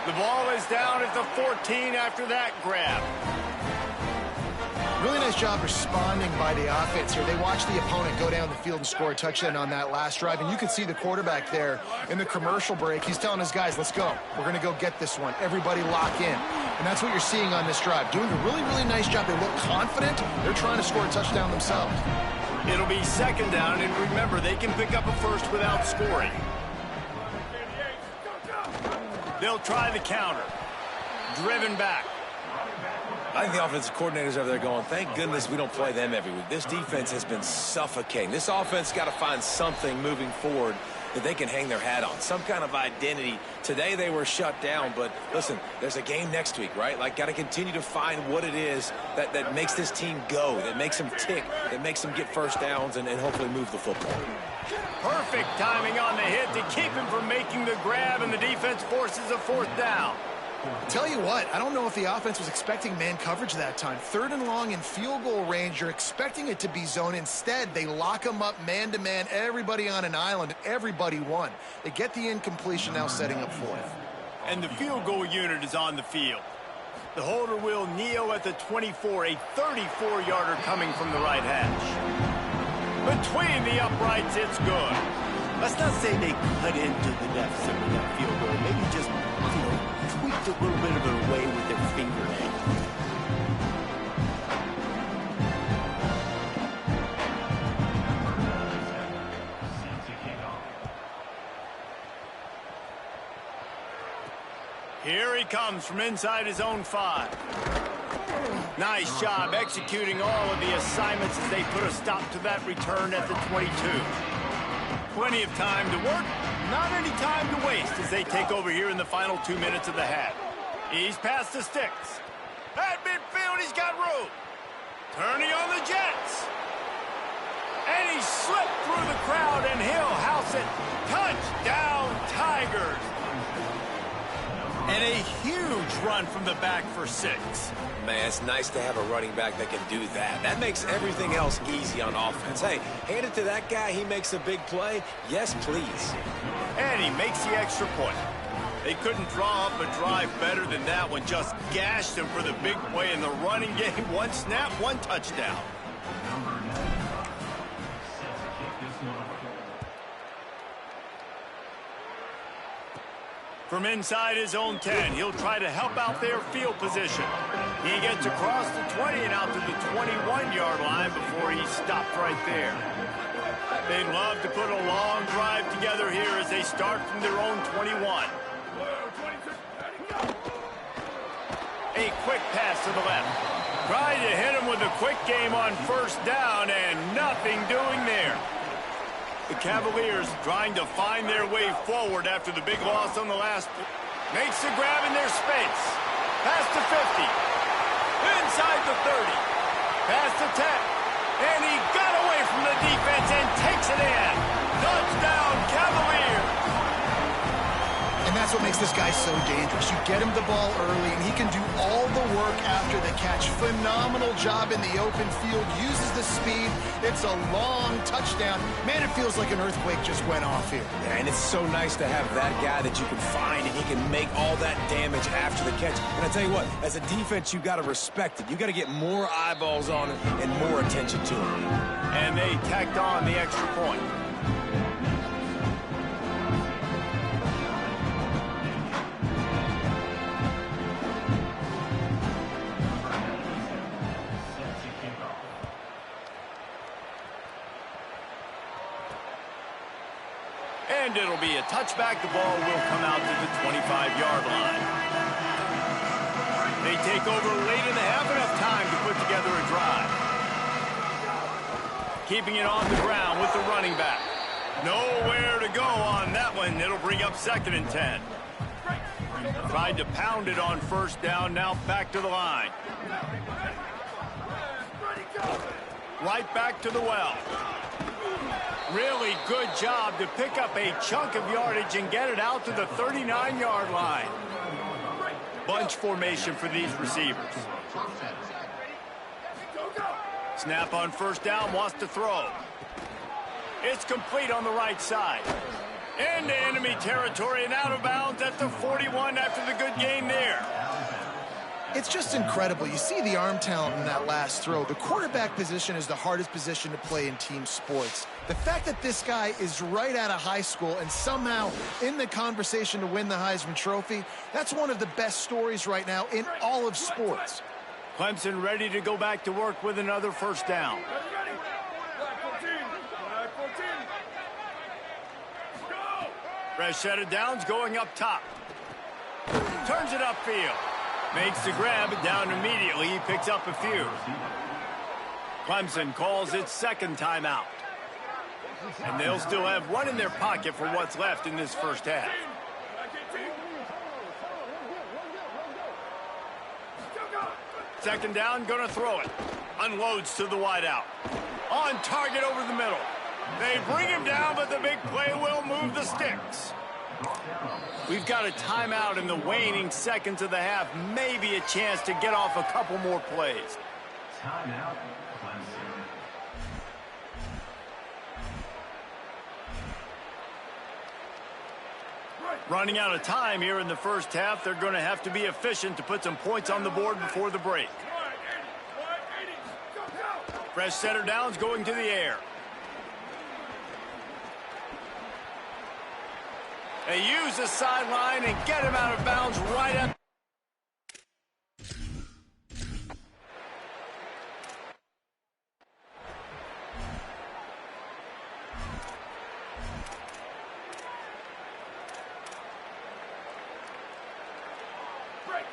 The ball is down at the 14 after that grab. Really nice job responding by the offense here. They watched the opponent go down the field and score a touchdown on that last drive, and you can see the quarterback there in the commercial break. He's telling his guys, let's go. We're going to go get this one. Everybody lock in. And that's what you're seeing on this drive. Doing a really, really nice job. They look confident. They're trying to score a touchdown themselves. It'll be second down, and remember, they can pick up a first without scoring. They'll try the counter. Driven back. I think the offensive coordinators over there going, thank goodness we don't play them every week. This defense has been suffocating. This offense got to find something moving forward that they can hang their hat on, some kind of identity. Today they were shut down, but listen, there's a game next week, right? Like, got to continue to find what it is that makes this team go, that makes them tick, that makes them get first downs and hopefully move the football. Perfect timing on the hit to keep him from making the grab, and the defense forces a 4th down. Tell you what, I don't know if the offense was expecting man coverage that time. 3rd and long in field goal range, you're expecting it to be zone. Instead, they lock them up man-to-man, everybody on an island, and everybody won. They get the incompletion, now setting up 4th. And the field goal unit is on the field. The holder will kneel at the 24, a 34-yarder coming from the right hash. Between the uprights, it's good. Let's not say they cut into the deficit with that field goal. Maybe just, tweaked a little bit of it away with their fingernail. Here he comes from inside his own 5. Nice job executing all of the assignments as they put a stop to that return at the 22. Plenty of time to work, not any time to waste as they take over here in the final 2 minutes of the half. He's past the sticks. At midfield, he's got room. Turning on the Jets. And he slipped through the crowd, and he'll house it. Touchdown, Tigers. And a huge run from the back for 6. Man, it's nice to have a running back that can do that. That makes everything else easy on offense. Hey, hand it to that guy. He makes a big play. Yes, please. And he makes the extra point. They couldn't draw up a drive better than that one. Just gashed him for the big play in the running game. 1 snap, 1 touchdown. From inside his own 10, he'll try to help out their field position. He gets across the 20 and out to the 21-yard line before he stopped right there. They'd love to put a long drive together here as they start from their own 21. A quick pass to the left. Tried to hit him with a quick game on first down, and nothing doing there. The Cavaliers trying to find their way forward after the big loss on the last. Makes the grab in their space. Past the 50. Inside the 30. Past the 10. And he got away from the defense and takes it in. Touchdown, Cavaliers. And that's what makes this guy so dangerous. You get him the ball early, and he can do all the work after the catch. Phenomenal job in the open field. Uses the speed. It's a long touchdown. Man, it feels like an earthquake just went off here. Yeah, and it's so nice to have that guy that you can find, and he can make all that damage after the catch. And I tell you what, as a defense, you got to respect it. You got to get more eyeballs on it and more attention to it. And they tacked on the extra point. And it'll be a touchback. The ball will come out to the 25-yard line. They take over late in the half, enough time to put together a drive. Keeping it on the ground with the running back. Nowhere to go on that one. It'll bring up 2nd and 10. Tried to pound it on first down. Now back to the line. Right back to the well. Really good job to pick up a chunk of yardage and get it out to the 39-yard line. Bunch formation for these receivers. Snap on first down, wants to throw. It's complete on the right side. Into enemy territory and out of bounds at the 41 after the good gain there. It's just incredible. You see the arm talent in that last throw. The quarterback position is the hardest position to play in team sports. The fact that this guy is right out of high school and somehow in the conversation to win the Heisman Trophy, that's one of the best stories right now in all of sports. Clemson ready to go back to work with another first down. Fresh set of downs going up top. Turns it upfield. Makes the grab, down immediately. He picks up a few. Clemson calls its 2nd timeout. And they'll still have one in their pocket for what's left in this first half. Second down, gonna throw it. Unloads to the wideout. On target over the middle. They bring him down, but the big play will move the sticks. We've got a timeout in the waning seconds of the half. Maybe a chance to get off a couple more plays. Timeout, Clemson. Running out of time here in the first half. They're going to have to be efficient to put some points on the board before the break. Fresh center downs going to the air. They use the sideline and get him out of bounds right at.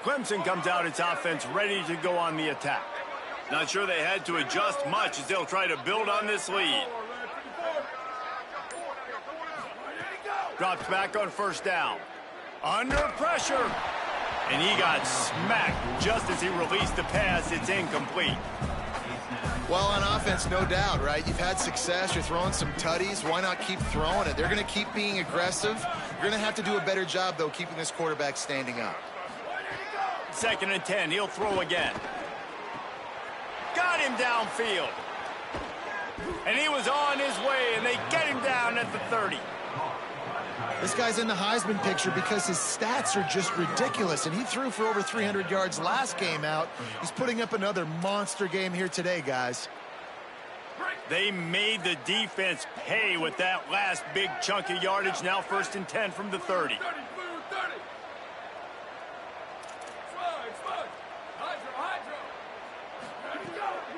Clemson comes out its offense ready to go on the attack. Not sure they had to adjust much as they'll try to build on this lead. Drops back on first down. Under pressure. And he got smacked just as he released the pass. It's incomplete. Well, on offense, no doubt, right? You've had success. You're throwing some tutties. Why not keep throwing it? They're going to keep being aggressive. You're going to have to do a better job, though, keeping this quarterback standing up. 2nd and 10. He'll throw again. Got him downfield. And he was on his way, and they get him down at the 30. This guy's in the Heisman picture because his stats are just ridiculous, and he threw for over 300 yards last game out. He's putting up another monster game here today, guys. They made the defense pay with that last big chunk of yardage. Now 1st and 10 from the 30.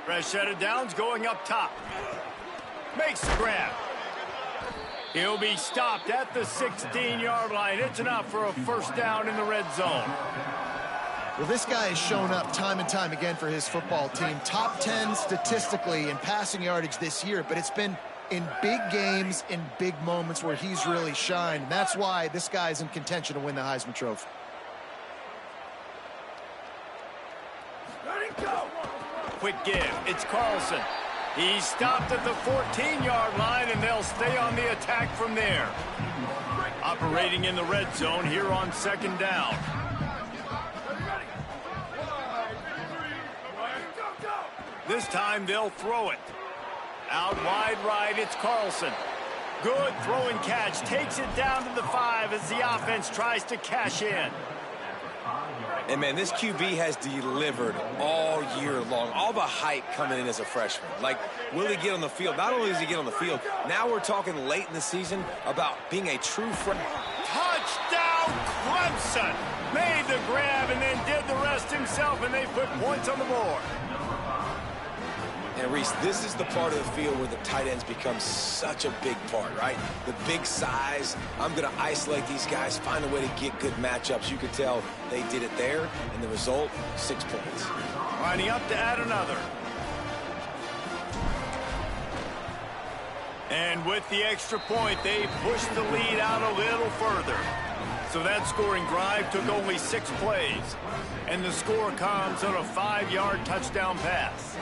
Fresh set of downs going up top. Makes the grab. He'll be stopped at the 16-yard line. It's enough for a 1st down in the red zone. Well, this guy has shown up time and time again for his football team. Top 10 statistically in passing yardage this year, but it's been in big games, in big moments where he's really shined. And that's why this guy is in contention to win the Heisman Trophy. Quick give. It's Carlson. He's stopped at the 14-yard line, and they'll stay on the attack from there. Operating in the red zone here on 2nd down. This time they'll throw it. Out wide right, it's Carlson. Good throw and catch. Takes it down to the 5 as the offense tries to cash in. And, man, this QB has delivered all year long. All the hype coming in as a freshman. Like, will he get on the field? Not only does he get on the field, now we're talking late in the season about being a true freshman. Touchdown, Clemson! Made the grab and then did the rest himself, and they put points on the board. And, Reese, this is the part of the field where the tight ends become such a big part, right? The big size. I'm going to isolate these guys, find a way to get good matchups. You could tell they did it there, and the result, 6 points. Lining up to add another. And with the extra point, they pushed the lead out a little further. So that scoring drive took only 6 plays. And the score comes on a 5-yard touchdown pass.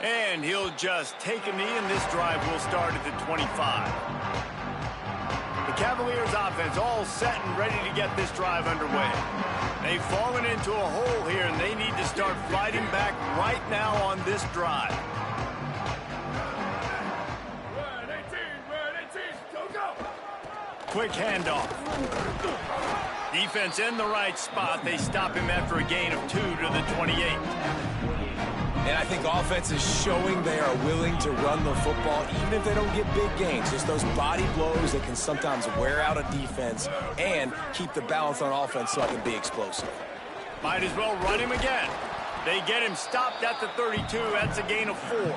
And he'll just take a knee, and this drive will start at the 25. The Cavaliers offense all set and ready to get this drive underway. They've fallen into a hole here, and they need to start fighting back right now on this drive. Quick handoff. Defense in the right spot. They stop him after a gain of 2 to the 28. And I think offense is showing they are willing to run the football, even if they don't get big gains. Just those body blows that can sometimes wear out a defense and keep the balance on offense so it can be explosive. Might as well run him again. They get him stopped at the 32. That's a gain of 4.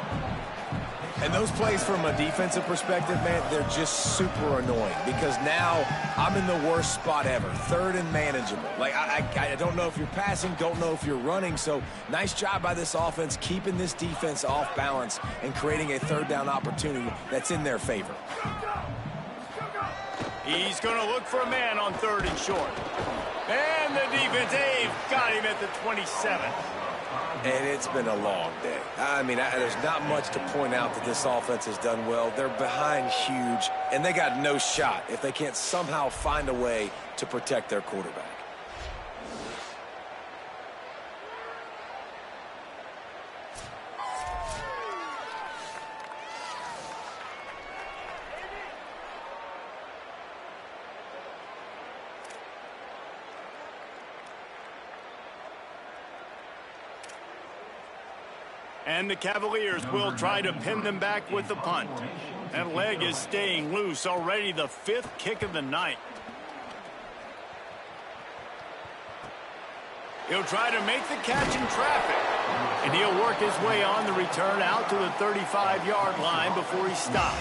And those plays from a defensive perspective, man, they're just super annoying because now I'm in the worst spot ever, 3rd and manageable. Like, I don't know if you're passing, don't know if you're running, so nice job by this offense keeping this defense off balance and creating a 3rd down opportunity that's in their favor. He's going to look for a man on 3rd and short. And the defense, they've got him at the 27. And it's been a long day. I mean, there's not much to point out that this offense has done well. They're behind huge, and they got no shot if they can't somehow find a way to protect their quarterback. And the Cavaliers will try to pin them back with the punt. That leg is staying loose already, the 5th kick of the night. He'll try to make the catch in traffic. And he'll work his way on the return out to the 35-yard line before he stopped.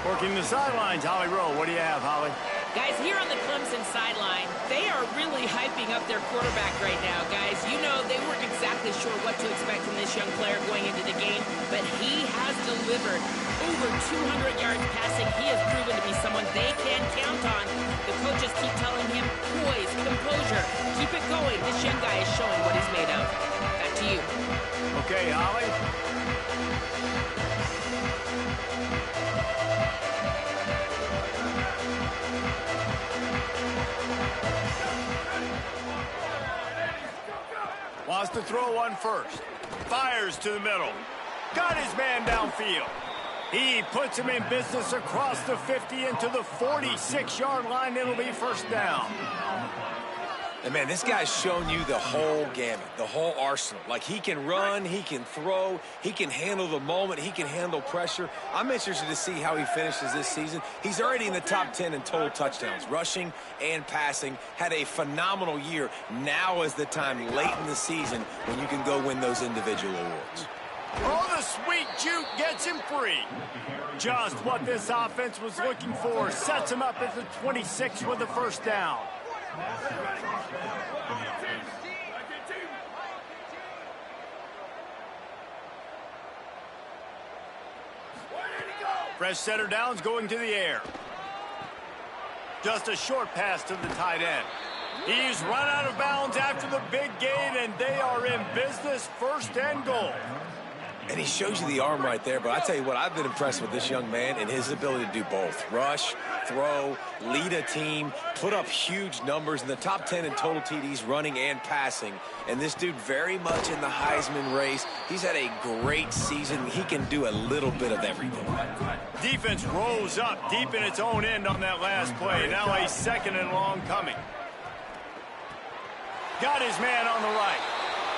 Working the sidelines, Holly Rowe. What do you have, Holly? Guys, here on the Clemson sideline, they are really hyping up their quarterback right now, guys. You know, they weren't exactly sure what to expect from this young player going into the game, but he has delivered over 200 yards passing. He has proven to be someone they can count on. The coaches keep telling him, poise, composure, keep it going. This young guy is showing what he's made of. Back to you. Okay, Holly. Wants to throw one first. Fires to the middle. Got his man downfield. He puts him in business across the 50 into the 46-yard line. It'll be first down. And, man, this guy's shown you the whole gamut, the whole arsenal. Like, he can run, he can throw, he can handle the moment, he can handle pressure. I'm interested to see how he finishes this season. He's already in the top 10 in total touchdowns, rushing and passing. Had a phenomenal year. Now is the time late in the season when you can go win those individual awards. Oh, the sweet juke gets him free. Just what this offense was looking for. Sets him up at the 26 with the first down. Fresh center downs going to the air. Just a short pass to the tight end. He's run out of bounds after the big gain, and they are in business, first and goal. And he shows you the arm right there, but I tell you what, I've been impressed with this young man and his ability to do both. Rush, throw, lead a team, put up huge numbers in the top 10 in total TDs, running and passing. And this dude very much in the Heisman race. He's had a great season. He can do a little bit of everything. Defense rose up deep in its own end on that last play. Now a second and long coming. Got his man on the right.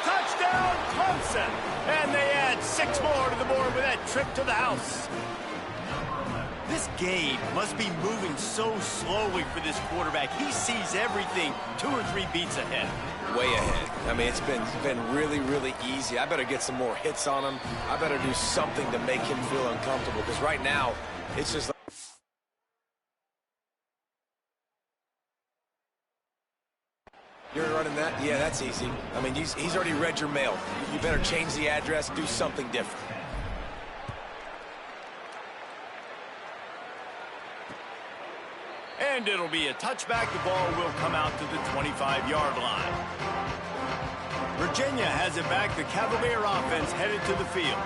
Touchdown, Clemson! And they add 6 more to the board with that trip to the house. This game must be moving so slowly for this quarterback. He sees everything 2 or 3 beats ahead. Way ahead. I mean, it's been really, really easy. I better get some more hits on him. I better do something to make him feel uncomfortable, because right now, it's just like... You're running that? Yeah, that's easy. I mean, he's already read your mail. You better change the address, do something different. And it'll be a touchback. The ball will come out to the 25-yard line. Virginia has it back. The Cavalier offense headed to the field.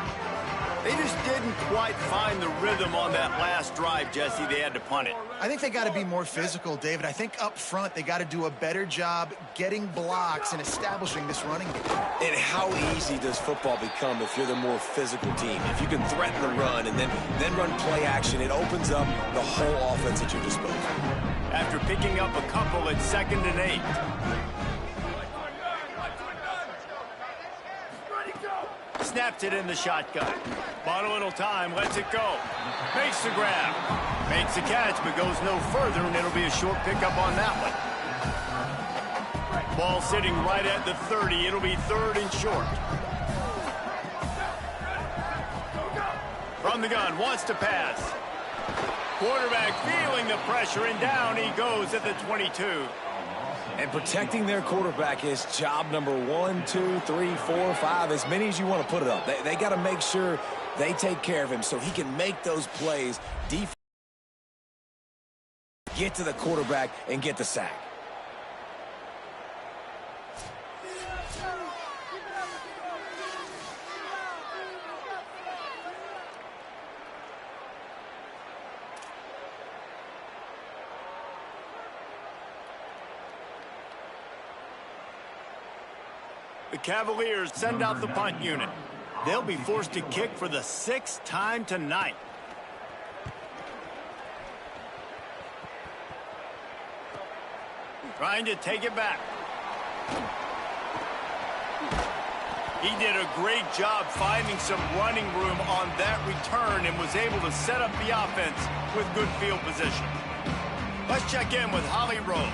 They just didn't quite find the rhythm on that last drive, Jesse. They had to punt it. I think they got to be more physical, David. I think up front they got to do a better job getting blocks and establishing this running game. And how easy does football become if you're the more physical team? If you can threaten the run and then run play action, it opens up the whole offense at your disposal. After picking up a couple at 2nd and 8. Snaps it in the shotgun. Bought a little time, lets it go. Makes the grab. Makes the catch, but goes no further, and it'll be a short pickup on that one. Ball sitting right at the 30. It'll be 3rd and short. From the gun, wants to pass. Quarterback feeling the pressure, and down he goes at the 22. And protecting their quarterback is job number 1, 2, 3, 4, 5, as many as you want to put it up. They got to make sure they take care of him so he can make those plays, get to the quarterback, and get the sack. The Cavaliers send out the punt unit. They'll be forced to kick for the 6th time tonight. Trying to take it back. He did a great job finding some running room on that return and was able to set up the offense with good field position. Let's check in with Holly Rowe.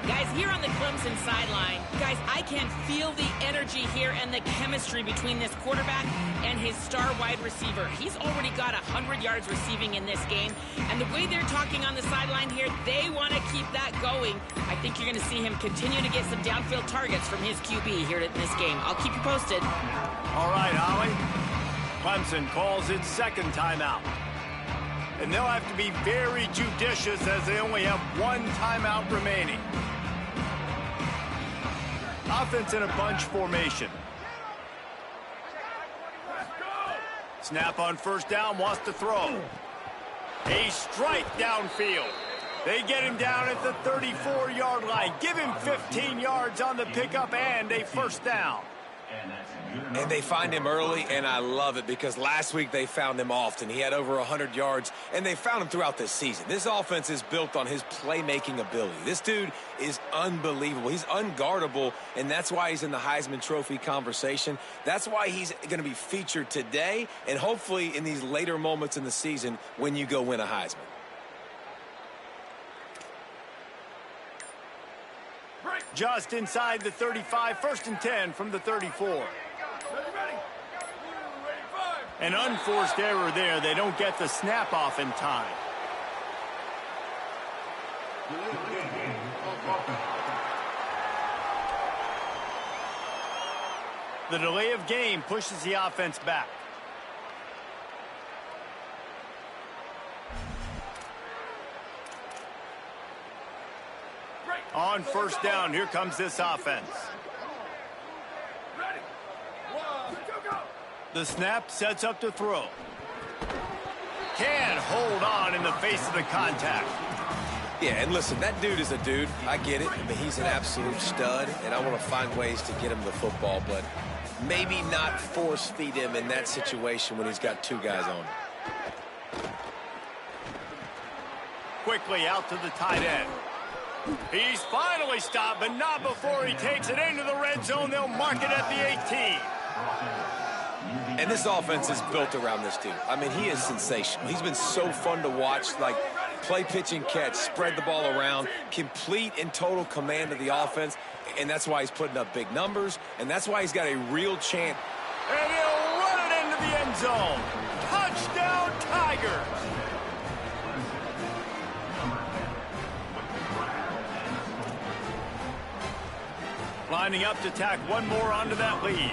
Guys, here on the Clemson sideline, guys, I can feel the energy here and the chemistry between this quarterback and his star wide receiver. He's already got 100 yards receiving in this game, and the way they're talking on the sideline here, they want to keep that going. I think you're going to see him continue to get some downfield targets from his QB here in this game. I'll keep you posted. All right, Holly. Clemson calls its second timeout. And they'll have to be very judicious as they only have one timeout remaining. Offense in a bunch formation. Snap on first down, wants to throw. A strike downfield. They get him down at the 34-yard line. Give him 15 yards on the pickup and a first down. And they find him early, and I love it because last week they found him often. He had over 100 yards, and they found him throughout this season. This offense is built on his playmaking ability. This dude is unbelievable. He's unguardable, and that's why he's in the Heisman Trophy conversation. That's why he's going to be featured today and hopefully in these later moments in the season when you go win a Heisman. Just inside the 35, 1st and 10 from the 34. An unforced error there. They don't get the snap off in time. The delay of game pushes the offense back. On first down, here comes this offense. The snap sets up to throw. Can't hold on in the face of the contact. Yeah, and listen, that dude is a dude. I get it. I mean, he's an absolute stud, and I want to find ways to get him the football, but maybe not force feed him in that situation when he's got two guys on him. Quickly out to the tight end. He's finally stopped, but not before he takes it into the red zone. They'll mark it at the 18. And this offense is built around this dude. I mean, he is sensational. He's been so fun to watch, like play, pitch, and catch, spread the ball around, complete and total command of the offense, and that's why he's putting up big numbers, and that's why he's got a real chance. And he'll run it into the end zone. Touchdown, Tigers. Lining up to tack one more onto that lead.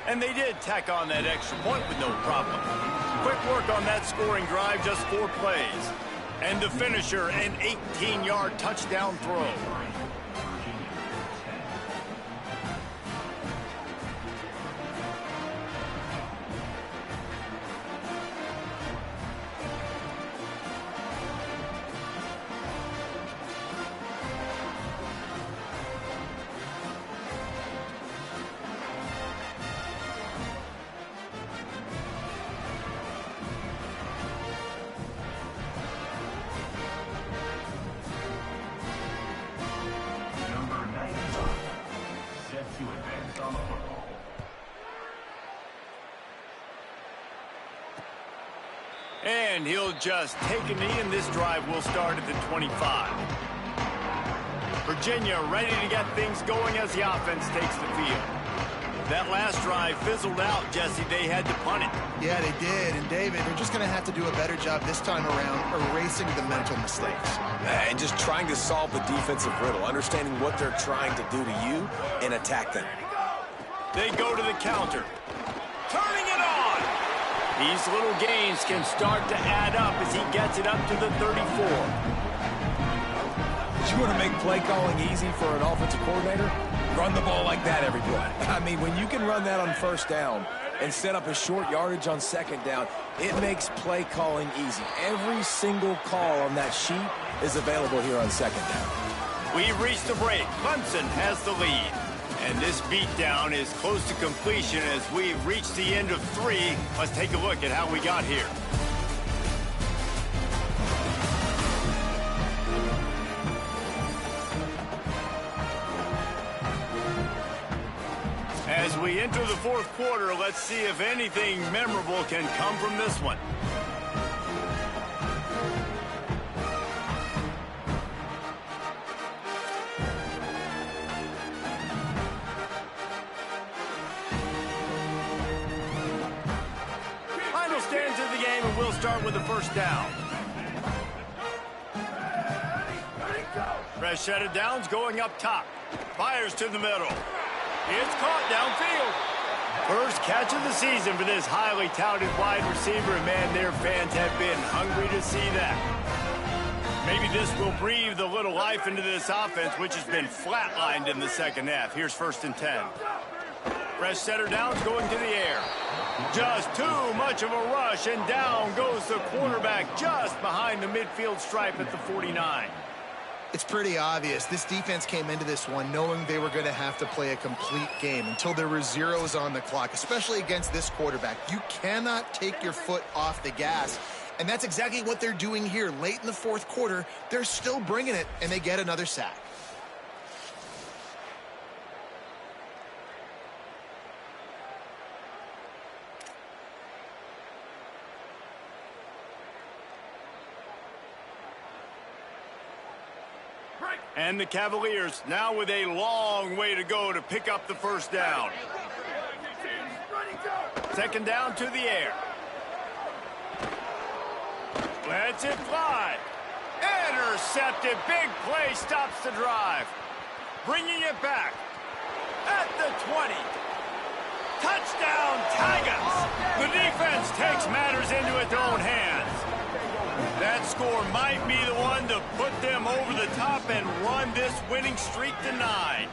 And they did tack on that extra point with no problem. Quick work on that scoring drive, just 4 plays. And the finisher, an 18-yard touchdown throw. And he'll just take a knee, and this drive will start at the 25. Virginia ready to get things going as the offense takes the field. That last drive fizzled out, Jesse. They had to punt it. Yeah, they did. And, David, they're just going to have to do a better job this time around erasing the mental mistakes. And just trying to solve the defensive riddle, understanding what they're trying to do to you and attack them. They go to the counter. Turning it on. These little gains can start to add up as he gets it up to the 34. You want to make play calling easy for an offensive coordinator? Run the ball like that every play. I mean, when you can run that on first down and set up a short yardage on second down, it makes play calling easy. Every single call on that sheet is available here on second down. We've reached the break. Clemson has the lead. And this beatdown is close to completion as we've reached the end of 3. Let's take a look at how we got here. As we enter the 4th quarter, let's see if anything memorable can come from this one. Final stands of the game, and we'll start with the first down. Fresh set of downs going up top. Fires to the middle. It's caught downfield. First catch of the season for this highly touted wide receiver. And, man, their fans have been hungry to see that. Maybe this will breathe a little life into this offense, which has been flatlined in the second half. Here's 1st and 10. Fresh setter downs going to the air. Just too much of a rush, and down goes the quarterback just behind the midfield stripe at the 49. It's pretty obvious. This defense came into this one knowing they were going to have to play a complete game until there were zeros on the clock, especially against this quarterback. You cannot take your foot off the gas, and that's exactly what they're doing here. Late in the 4th quarter, they're still bringing it, and they get another sack. And the Cavaliers now with a long way to go to pick up the first down. 2nd down to the air. Lets it fly. Intercepted. Big play stops the drive. Bringing it back at the 20. Touchdown Tigers. The defense takes matters into its own hands. That score might be the one to put them over the top and run this winning streak to 9.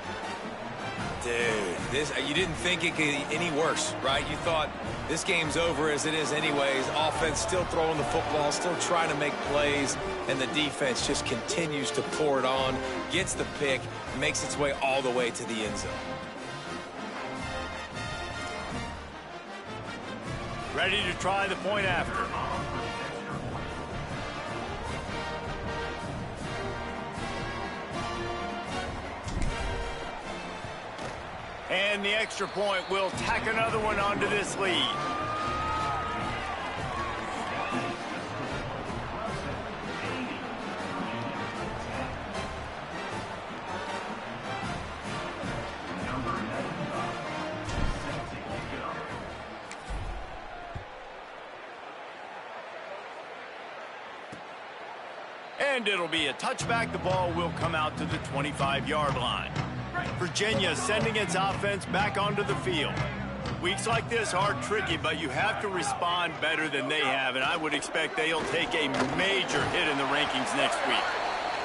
Dude, you didn't think it could get any worse, right? You thought this game's over as it is anyways. Offense still throwing the football, still trying to make plays, and the defense just continues to pour it on, gets the pick, makes its way all the way to the end zone. Ready to try the point after. And the extra point will tack another one onto this lead. And it'll be a touchback. The ball will come out to the 25-yard line. Virginia sending its offense back onto the field. Weeks like this are tricky, but you have to respond better than they have, and I would expect they'll take a major hit in the rankings next week.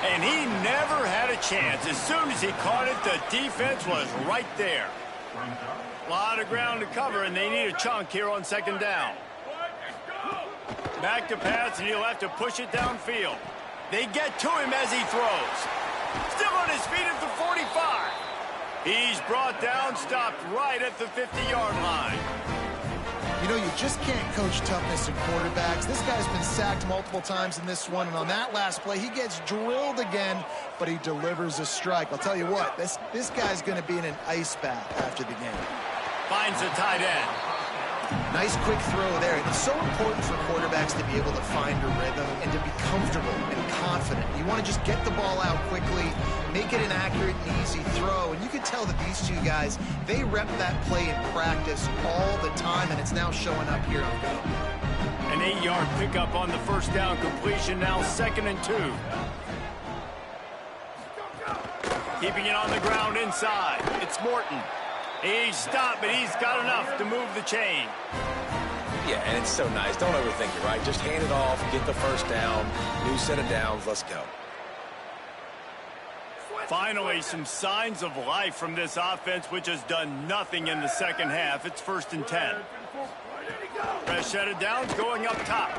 And he never had a chance. As soon as he caught it, the defense was right there. A lot of ground to cover, and they need a chunk here on 2nd down. Back to pass, and he'll have to push it downfield. They get to him as he throws. Still on his feet at the 45. He's brought down, stopped right at the 50-yard line. You know, you just can't coach toughness in quarterbacks. This guy's been sacked multiple times in this one, and on that last play, he gets drilled again, but he delivers a strike. I'll tell you what, this guy's going to be in an ice bath after the game. Finds the tight end. Nice quick throw there. It's so important for quarterbacks to be able to find a rhythm and to be comfortable and confident. You want to just get the ball out quickly, make it an accurate and easy throw. And you can tell that these two guys, they rep that play in practice all the time, and it's now showing up here on film. An 8-yard pickup on the first down completion, now 2nd and 2. Keeping it on the ground inside. It's Morton. He's stopped, but he's got enough to move the chain. Yeah, and it's so nice. Don't overthink it, right? Just hand it off, get the first down, new set of downs, let's go. Finally, some signs of life from this offense, which has done nothing in the second half. It's 1st and 10. Fresh set of downs going up top.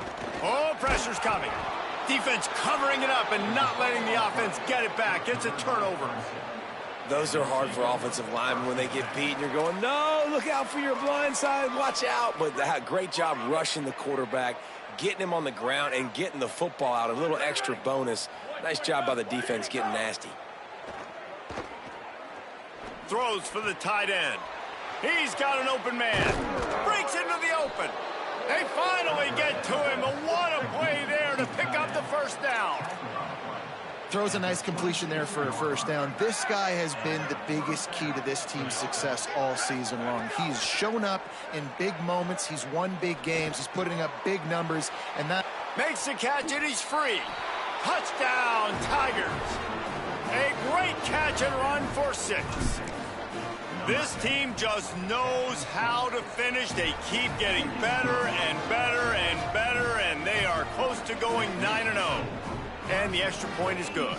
Oh, pressure's coming. Defense covering it up and not letting the offense get it back. It's a turnover. Those are hard for offensive linemen when they get beat and you're going, no, look out for your blind side, watch out. But great job rushing the quarterback, getting him on the ground and getting the football out, a little extra bonus. Nice job by the defense getting nasty. Throws for the tight end. He's got an open man. Breaks into the open. They finally get to him. What a play there to pick up the first down. Throws a nice completion there for a first down. This guy has been the biggest key to this team's success all season long. He's shown up in big moments. He's won big games. He's putting up big numbers. And that makes the catch, and he's free. Touchdown, Tigers. A great catch and run for 6. This team just knows how to finish. They keep getting better and better and better, and they are close to going 9-0. And the extra point is good.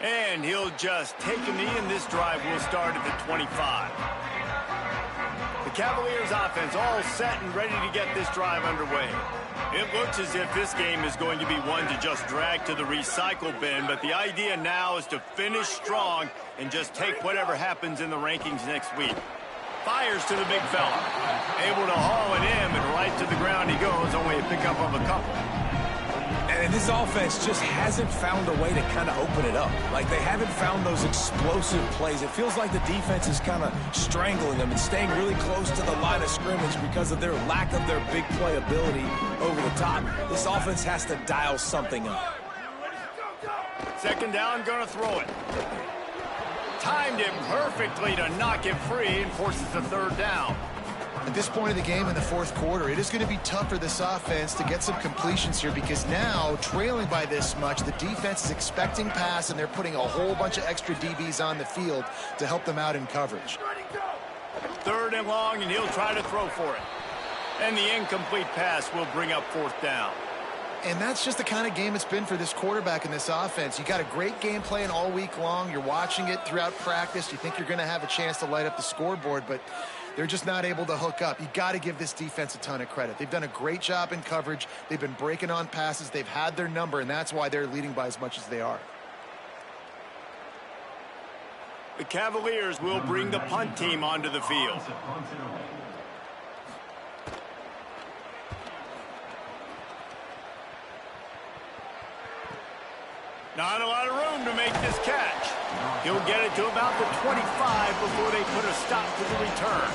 And he'll just take a knee, and this drive will start at the 25. The Cavaliers offense all set and ready to get this drive underway. It looks as if this game is going to be one to just drag to the recycle bin, but the idea now is to finish strong and just take whatever happens in the rankings next week. Fires to the big fella. Able to haul it in, and right to the ground he goes, only a pickup of a couple. And this offense just hasn't found a way to kind of open it up. Like, they haven't found those explosive plays. It feels like the defense is kind of strangling them and staying really close to the line of scrimmage because of their lack of their big play ability over the top. This offense has to dial something up. Second down, gonna throw it. Timed it perfectly to knock it free and forces the third down. At this point of the game in the fourth quarter, it is going to be tough for this offense to get some completions here because now, trailing by this much, the defense is expecting pass, and they're putting a whole bunch of extra DBs on the field to help them out in coverage. Third and long, and he'll try to throw for it. And the incomplete pass will bring up fourth down. And that's just the kind of game it's been for this quarterback in this offense. You got a great game plan all week long. You're watching it throughout practice. You think you're going to have a chance to light up the scoreboard, but they're just not able to hook up. You got to give this defense a ton of credit. They've done a great job in coverage. They've been breaking on passes. They've had their number, and that's why they're leading by as much as they are. The Cavaliers will bring the punt team onto the field. Not a lot of room to make this catch. He'll get it to about the 25 before they put a stop to the return.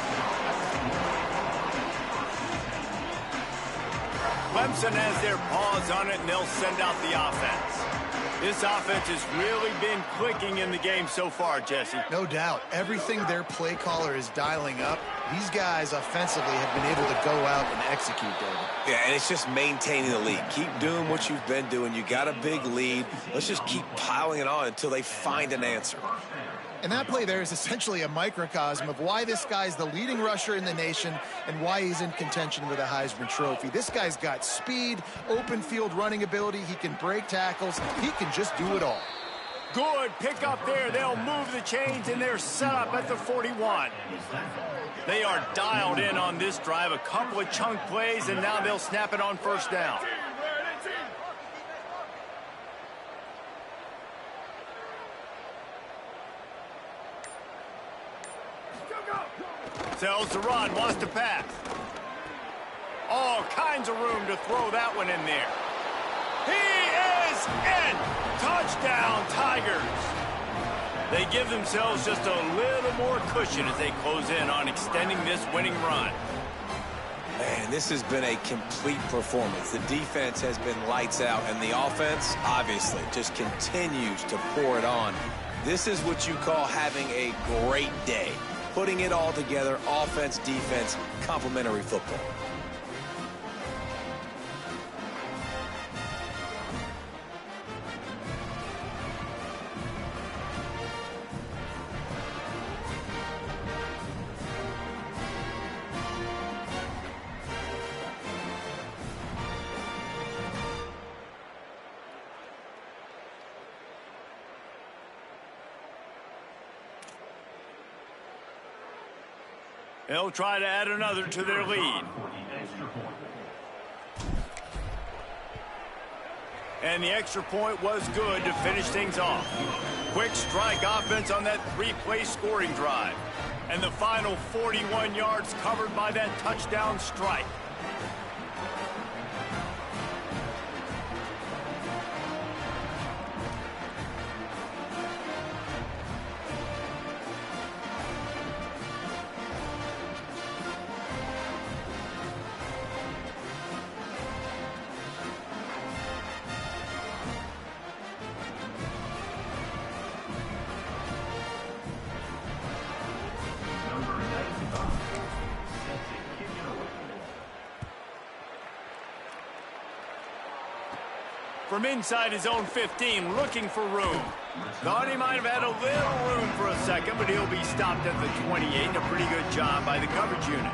Clemson has their paws on it, and they'll send out the offense. This offense has really been clicking in the game so far, Jesse. No doubt. Everything their play caller is dialing up, these guys offensively have been able to go out and execute, David. Yeah, and it's just maintaining the lead. Keep doing what you've been doing. You got a big lead. Let's just keep piling it on until they find an answer. And that play there is essentially a microcosm of why this guy's the leading rusher in the nation and why he's in contention with a Heisman Trophy. This guy's got speed, open field running ability. He can break tackles. He can just do it all. Good pick up there. They'll move the chains, and they're set up at the 41. They are dialed in on this drive. A couple of chunk plays, and now they'll snap it on first down. Sells the run, wants to pass. All kinds of room to throw that one in there. He is in! Touchdown, Tigers! They give themselves just a little more cushion as they close in on extending this winning run. Man, this has been a complete performance. The defense has been lights out, and the offense, obviously, just continues to pour it on. This is what you call having a great day. Putting it all together, offense, defense, complementary football. They'll try to add another to their lead. And the extra point was good to finish things off. Quick strike offense on that three-play scoring drive. And the final 41 yards covered by that touchdown strike. From inside his own 15, looking for room. Thought he might have had a little room for a second, but he'll be stopped at the 28. A pretty good job by the coverage unit.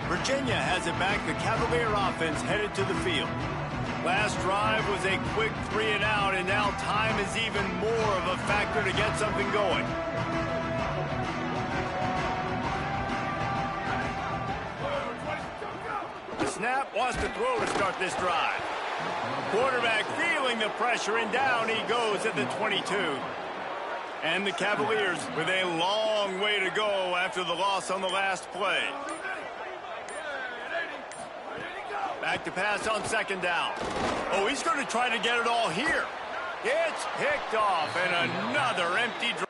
Virginia has it back. The Cavalier offense headed to the field. Last drive was a quick 3 and out, and now time is even more of a factor to get something going. The snap wants to throw to start this drive. Quarterback feeling the pressure, and down he goes at the 22. And the Cavaliers with a long way to go after the loss on the last play. Back to pass on second down. Oh, he's going to try to get it all here. It's picked off, and another empty drive.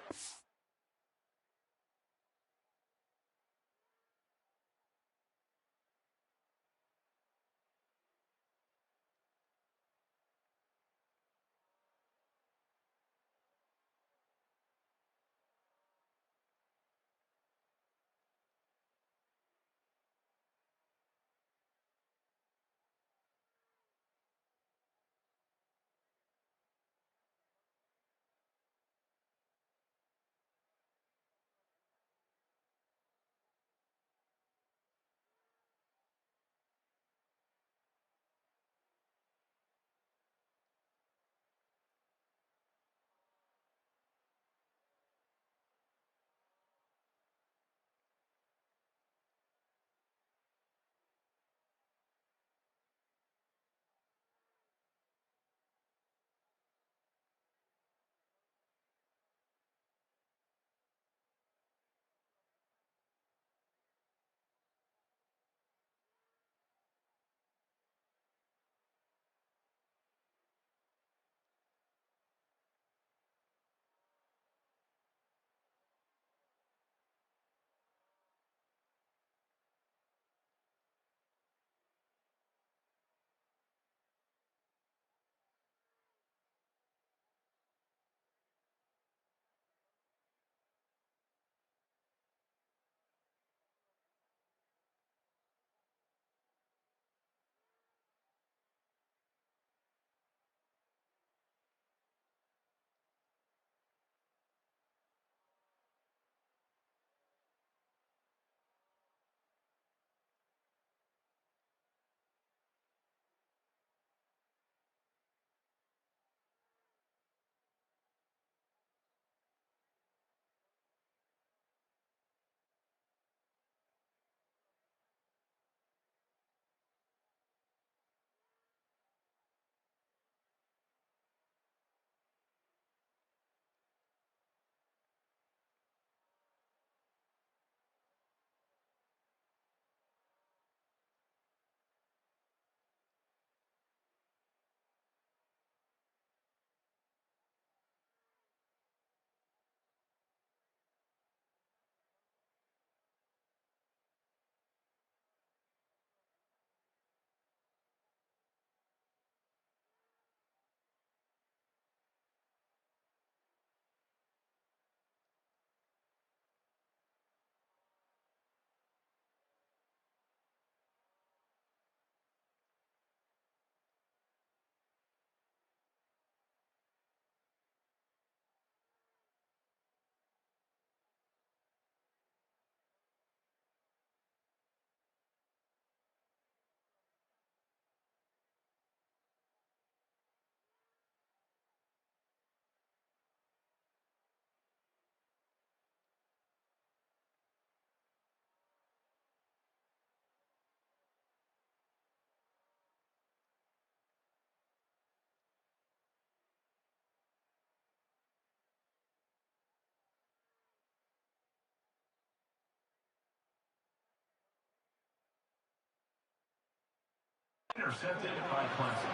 Intercepted by Clemson.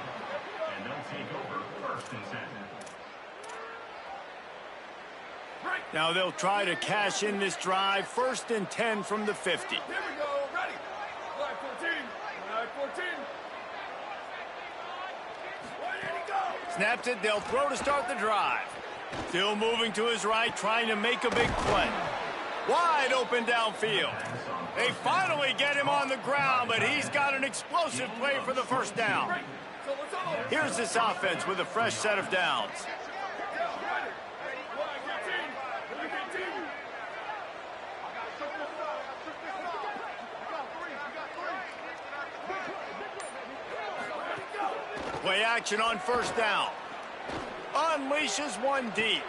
And they'll take over 1st and 10. Now they'll try to cash in this drive. 1st and 10 from the 50. Here we go. Ready. Flag 14. Flag 14. Where did he go? Snaps it. They'll throw to start the drive. Still moving to his right, trying to make a big play. Wide open downfield. They finally get him on the ground, but he's got an explosive play for the 1st down. Here's this offense with a fresh set of downs. Play action on 1st down. Unleashes one deep.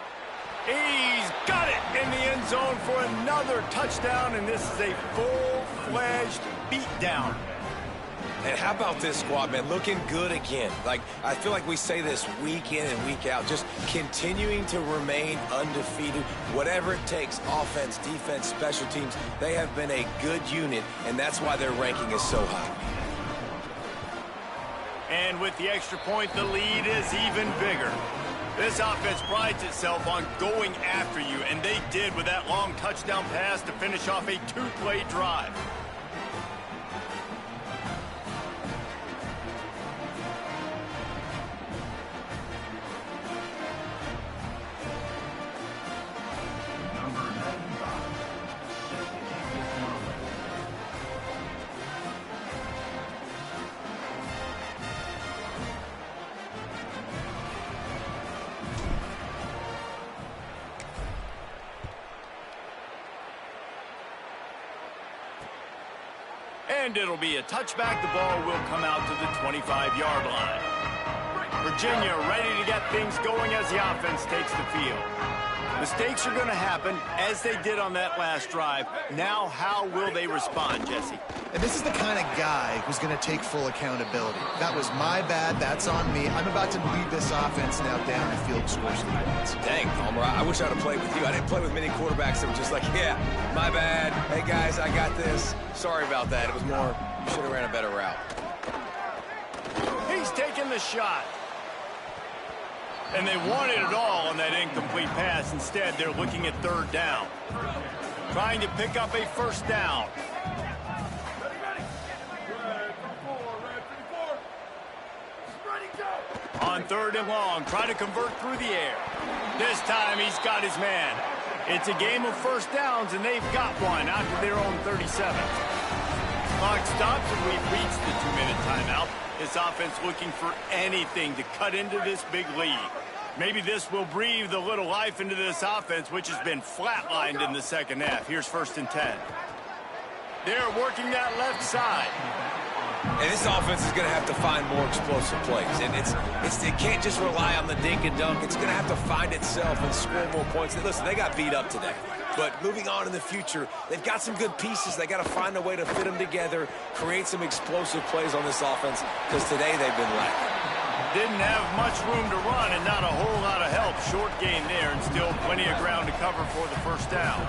He's got it in the end zone for another touchdown, and this is a full-fledged beatdown. And how about this squad, man? Looking good again. Like, I feel like we say this week in and week out, just continuing to remain undefeated. Whatever it takes, offense, defense, special teams, they have been a good unit, and that's why their ranking is so high. And with the extra point, the lead is even bigger. This offense prides itself on going after you, and they did with that long touchdown pass to finish off a 2-play drive. And it'll be a touchback. The ball will come out to the 25-yard line. Virginia ready to get things going as the offense takes the field. Mistakes are going to happen, as they did on that last drive. Now, how will they respond, Jesse? And this is the kind of guy who's going to take full accountability. That was my bad. That's on me. I'm about to lead this offense now down the field, score 3 points. Dang, Palmer, I wish I'd have played with you. I didn't play with many quarterbacks that were just like, yeah, my bad. Hey, guys, I got this. Sorry about that. It was more, you should have ran a better route. He's taking the shot. And they wanted it all on that incomplete pass. Instead, they're looking at 3rd down. Trying to pick up a 1st down. On 3rd and long, trying to convert through the air. This time, he's got his man. It's a game of 1st downs, and they've got one out to their own 37. Clock stops, and we've reached the 2-minute timeout. This offense looking for anything to cut into this big lead. Maybe this will breathe a little life into this offense, which has been flatlined in the 2nd half. Here's 1st and 10. They're working that left side. And this offense is going to have to find more explosive plays. And it can't just rely on the dink and dunk. It's going to have to find itself and score more points. And listen, they got beat up today. But moving on in the future, they've got some good pieces. They got to find a way to fit them together, create some explosive plays on this offense, because today they've been lacking. Didn't have much room to run and not a whole lot of help. Short gain there and still plenty of ground to cover for the 1st down.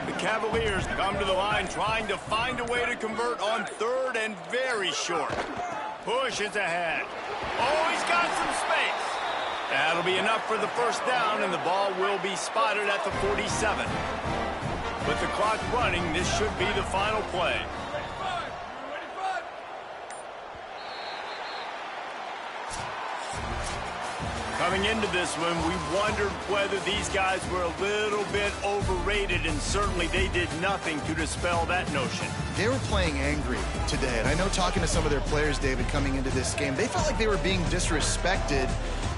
The Cavaliers come to the line trying to find a way to convert on 3rd and very short. Push is ahead. Oh, he's got some space. That'll be enough for the 1st down, and the ball will be spotted at the 47. With the clock running, this should be the final play. Coming into this one, we wondered whether these guys were a little bit overrated, and certainly they did nothing to dispel that notion. They were playing angry today, and I know talking to some of their players, David, coming into this game, they felt like they were being disrespected.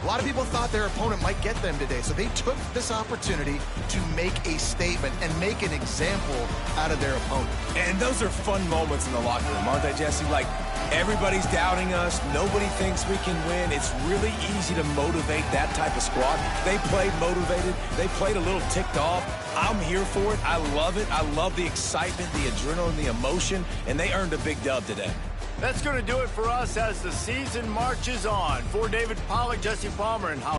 A lot of people thought their opponent might get them today, so they took this opportunity to make a statement and make an example out of their opponent. And those are fun moments in the locker room, aren't they, Jesse? Like, everybody's doubting us. Nobody thinks we can win. It's really easy to motivate that type of squad. They played motivated. They played a little ticked off. I'm here for it. I love it. I love the excitement, the adrenaline, the emotion, and they earned a big dub today. That's going to do it for us as the season marches on. For David Pollack, Jesse Palmer, and how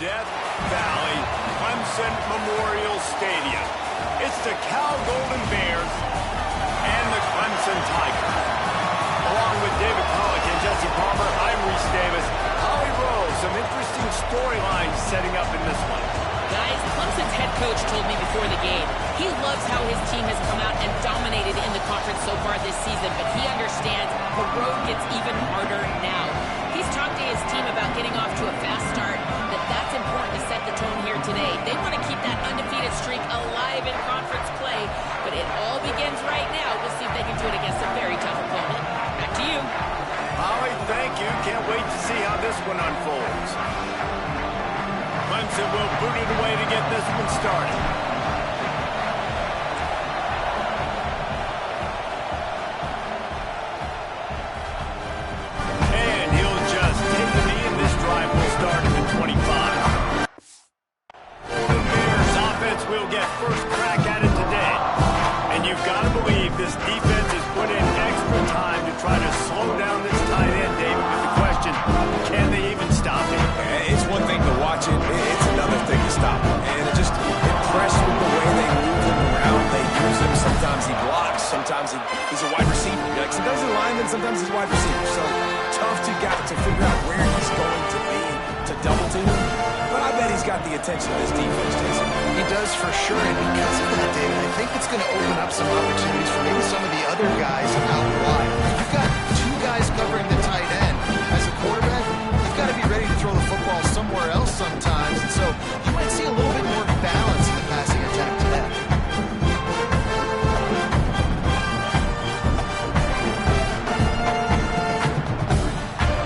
Death Valley Clemson Memorial Stadium. It's the Cal Golden Bears and the Clemson Tigers. Along with David Pollack and Jesse Palmer, I'm Reese Davis. Holly Rose, some interesting storylines setting up in this one. Guys, Clemson's head coach told me before the game, he loves how his team has come out and dominated in the conference so far this season, but he understands the road gets even harder now. He's talked to his team about getting off to a fast start, but that's important to set the tone here today. They want to keep that undefeated streak alive in conference play, but it all begins right now. We'll see if they can do it against a very tough opponent. Back to you. Holly, thank you. Can't wait to see how this one unfolds. Clemson will boot it away to get this one started. And he'll just take the knee, and this drive will start at the 25. The Bears offense will get first crack at it today. And you've got to believe this defense has put in extra time to try to slow down this tight end, David, with the question, can they even stop him? It's one thing to watch it, it's another thing to stop him. And it just impressed with the way they move him around. They use him. Sometimes he blocks. Sometimes he's a wide receiver. Like, sometimes he's a lineman. Sometimes he's a wide receiver. So tough to figure out where he's going to be to double team him. But I bet he's got the attention of this defense, Jason. He does for sure, and because of that, David, I think it's going to open up some opportunities for maybe some of the other guys out wide. You've got two guys covering the tight end. As a quarterback, you've got to be ready to throw the football somewhere else sometimes, and so you might see a little bit more balance in the passing attack today.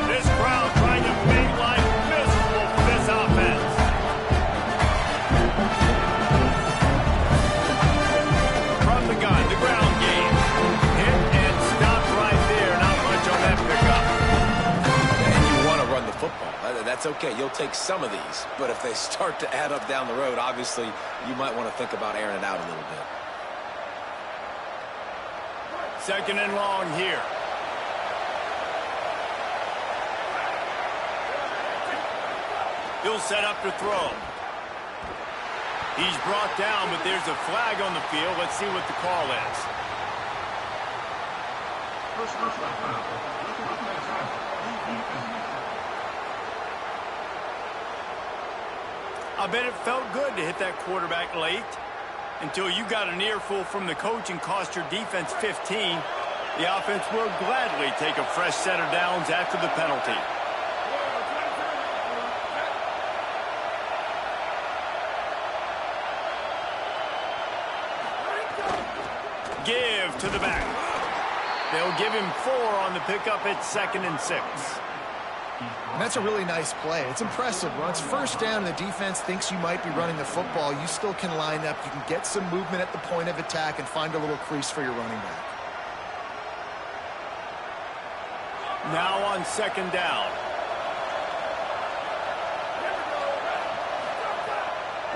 This crowd trying to make life miserable for this offense. From the gun, the ground game. Hit and stop right there. Not much on that pickup. And you want to run the football. That's okay. You'll take some of these. But if they start to add up down the road, obviously, you might want to think about airing it out a little bit. Second and long here. He'll set up to throw. He's brought down, but there's a flag on the field. Let's see what the call is. I bet it felt good to hit that quarterback late until you got an earful from the coach and cost your defense 15. The offense will gladly take a fresh set of downs after the penalty. Give to the back. They'll give him 4 on the pickup at 2nd and 6. And that's a really nice play. It's impressive. When it's first down and the defense thinks you might be running the football, you still can line up. You can get some movement at the point of attack and find a little crease for your running back. Now on 2nd down.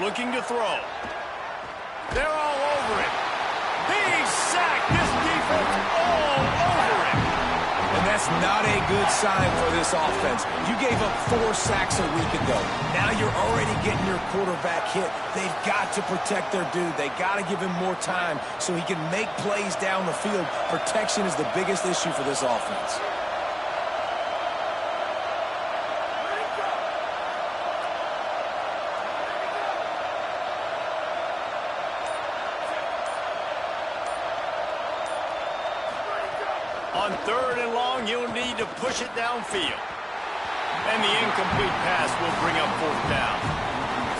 Looking to throw. They're all over it. He's sacked. This defense all over him. And that's not a good sign for this offense. You gave up 4 sacks a week ago. Now you're already getting your quarterback hit. They've got to protect their dude. They got to give him more time so he can make plays down the field. Protection is the biggest issue for this offense. On 3rd and long, you'll need to push it downfield. And the incomplete pass will bring up 4th down.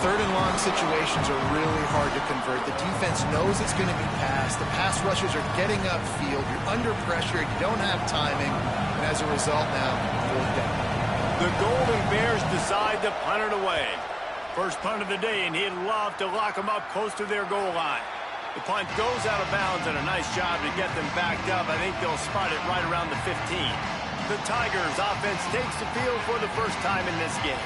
3rd and long situations are really hard to convert. The defense knows it's going to be passed. The pass rushers are getting upfield. You're under pressure. You don't have timing. And as a result now, 4th down. The Golden Bears decide to punt it away. First punt of the day, and he'd love to lock them up close to their goal line. The punt goes out of bounds, and a nice job to get them backed up. I think they'll spot it right around the 15. The Tigers offense takes the field for the first time in this game.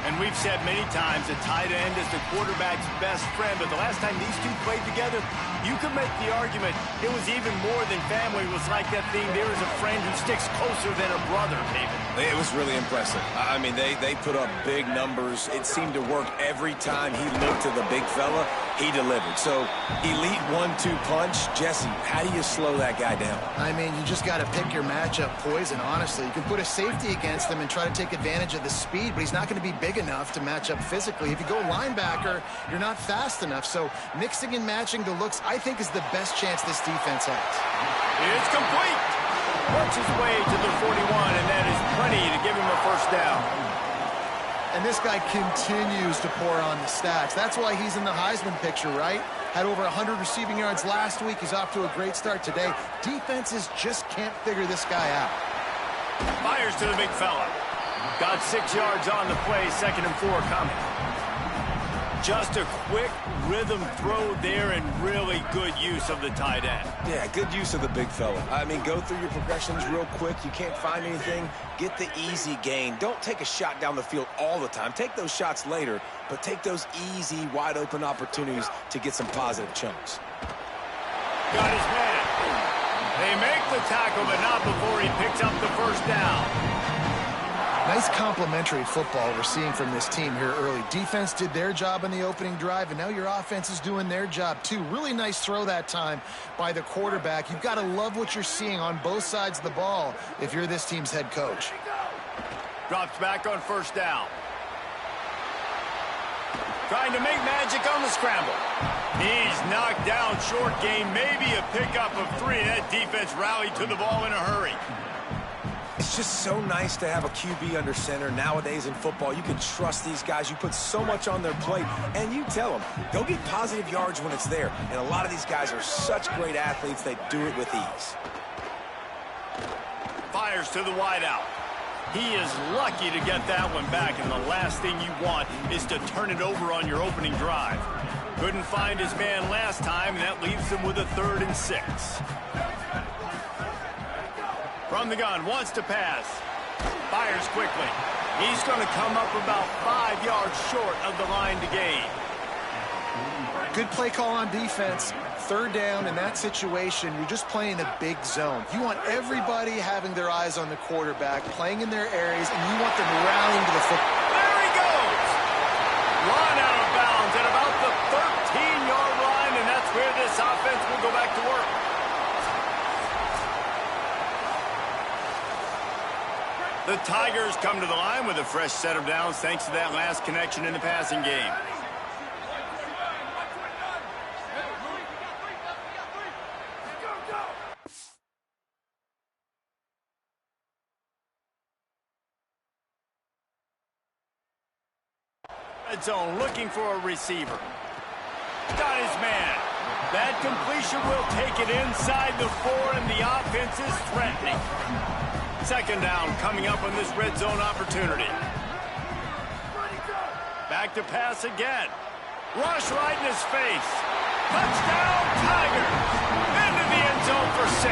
And we've said many times a tight end is the quarterback's best friend, but the last time these two played together, you could make the argument it was even more than family. It was like that thing, there is a friend who sticks closer than a brother, David. It was really impressive. I mean, they put up big numbers. It seemed to work every time he looked to the big fella. He delivered. So, elite 1-2 punch. Jesse, how do you slow that guy down? I mean, you just got to pick your matchup poison, honestly. You can put a safety against him and try to take advantage of the speed, but he's not going to be big enough to match up physically. If you go linebacker, you're not fast enough. So, mixing and matching the looks, I think, is the best chance this defense has. It's complete. Works his way to the 41, and that is plenty to give him a first down. And this guy continues to pour on the stats. That's why he's in the Heisman picture, right? Had over 100 receiving yards last week. He's off to a great start today. Defenses just can't figure this guy out. Fires to the big fella. Got 6 yards on the play, 2nd and 4 coming. Just a quick rhythm throw there and really good use of the tight end. Yeah, good use of the big fella. I mean, go through your progressions real quick. You can't find anything. Get the easy gain. Don't take a shot down the field all the time. Take those shots later, but take those easy, wide-open opportunities to get some positive chunks. Got his man. They make the tackle, but not before he picks up the first down. Nice complementary football we're seeing from this team here early. Defense did their job in the opening drive, and now your offense is doing their job too. Really nice throw that time by the quarterback. You've got to love what you're seeing on both sides of the ball if you're this team's head coach. Drops back on first down. Trying to make magic on the scramble. He's knocked down short game, maybe a pickup of 3. That defense rallied to the ball in a hurry. It's just so nice to have a QB under center. Nowadays in football, you can trust these guys. You put so much on their plate, and you tell them, go get positive yards when it's there. And a lot of these guys are such great athletes, they do it with ease. Fires to the wideout. He is lucky to get that one back, and the last thing you want is to turn it over on your opening drive. Couldn't find his man last time, and that leaves him with a 3rd and 6. From the gun, wants to pass. Fires quickly. He's going to come up about 5 yards short of the line to gain. Good play call on defense. 3rd down in that situation, you're just playing a big zone. You want everybody having their eyes on the quarterback, playing in their areas, and you want them rallying to the football. There he goes! Run out of bounds at about the 13-yard line, and that's where this offense will go back to work. The Tigers come to the line with a fresh set of downs thanks to that last connection in the passing game. Red zone looking for a receiver. Got his man. That completion will take it inside the 4, and the offense is threatening. 2nd down coming up on this red zone opportunity. Back to pass again. Rush right in his face. Touchdown, Tigers! Into the end zone for 6.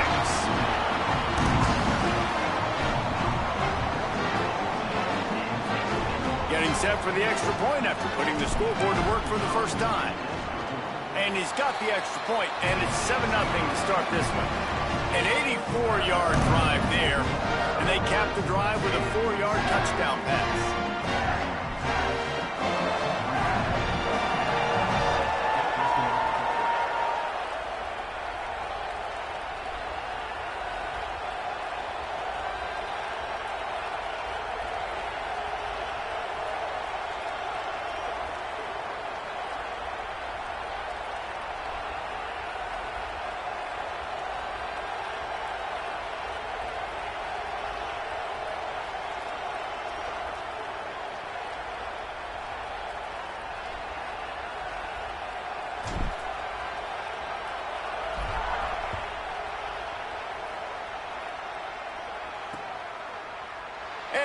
Getting set for the extra point after putting the scoreboard to work for the first time. And he's got the extra point, and it's 7-0 to start this one. An 84-yard drive there, and they cap the drive with a 4-yard touchdown pass.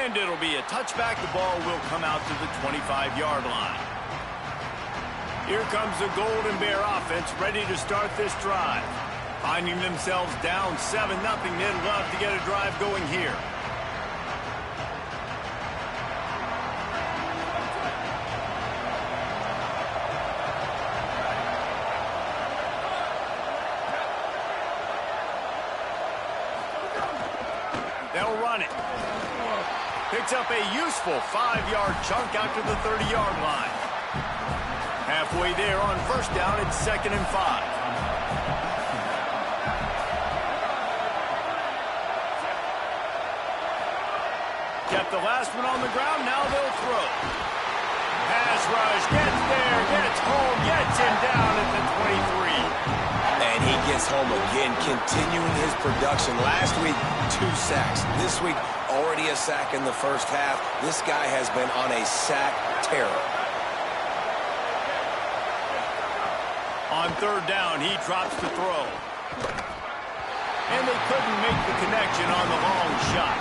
And it'll be a touchback. The ball will come out to the 25-yard line. Here comes the Golden Bear offense ready to start this drive. Finding themselves down 7-0, they'd love to get a drive going here. They'll run it. Picks up a useful 5-yard chunk out to the 30-yard line. Halfway there on first down, it's 2nd and 5. Kept the last one on the ground, now they'll throw. Pass rush, gets there, gets home, gets him down at the 23. And he gets home again, continuing his production. Last week, 2 sacks. This week, already a sack in the first half. This guy has been on a sack terror. On 3rd down, he drops the throw. And they couldn't make the connection on the long shot.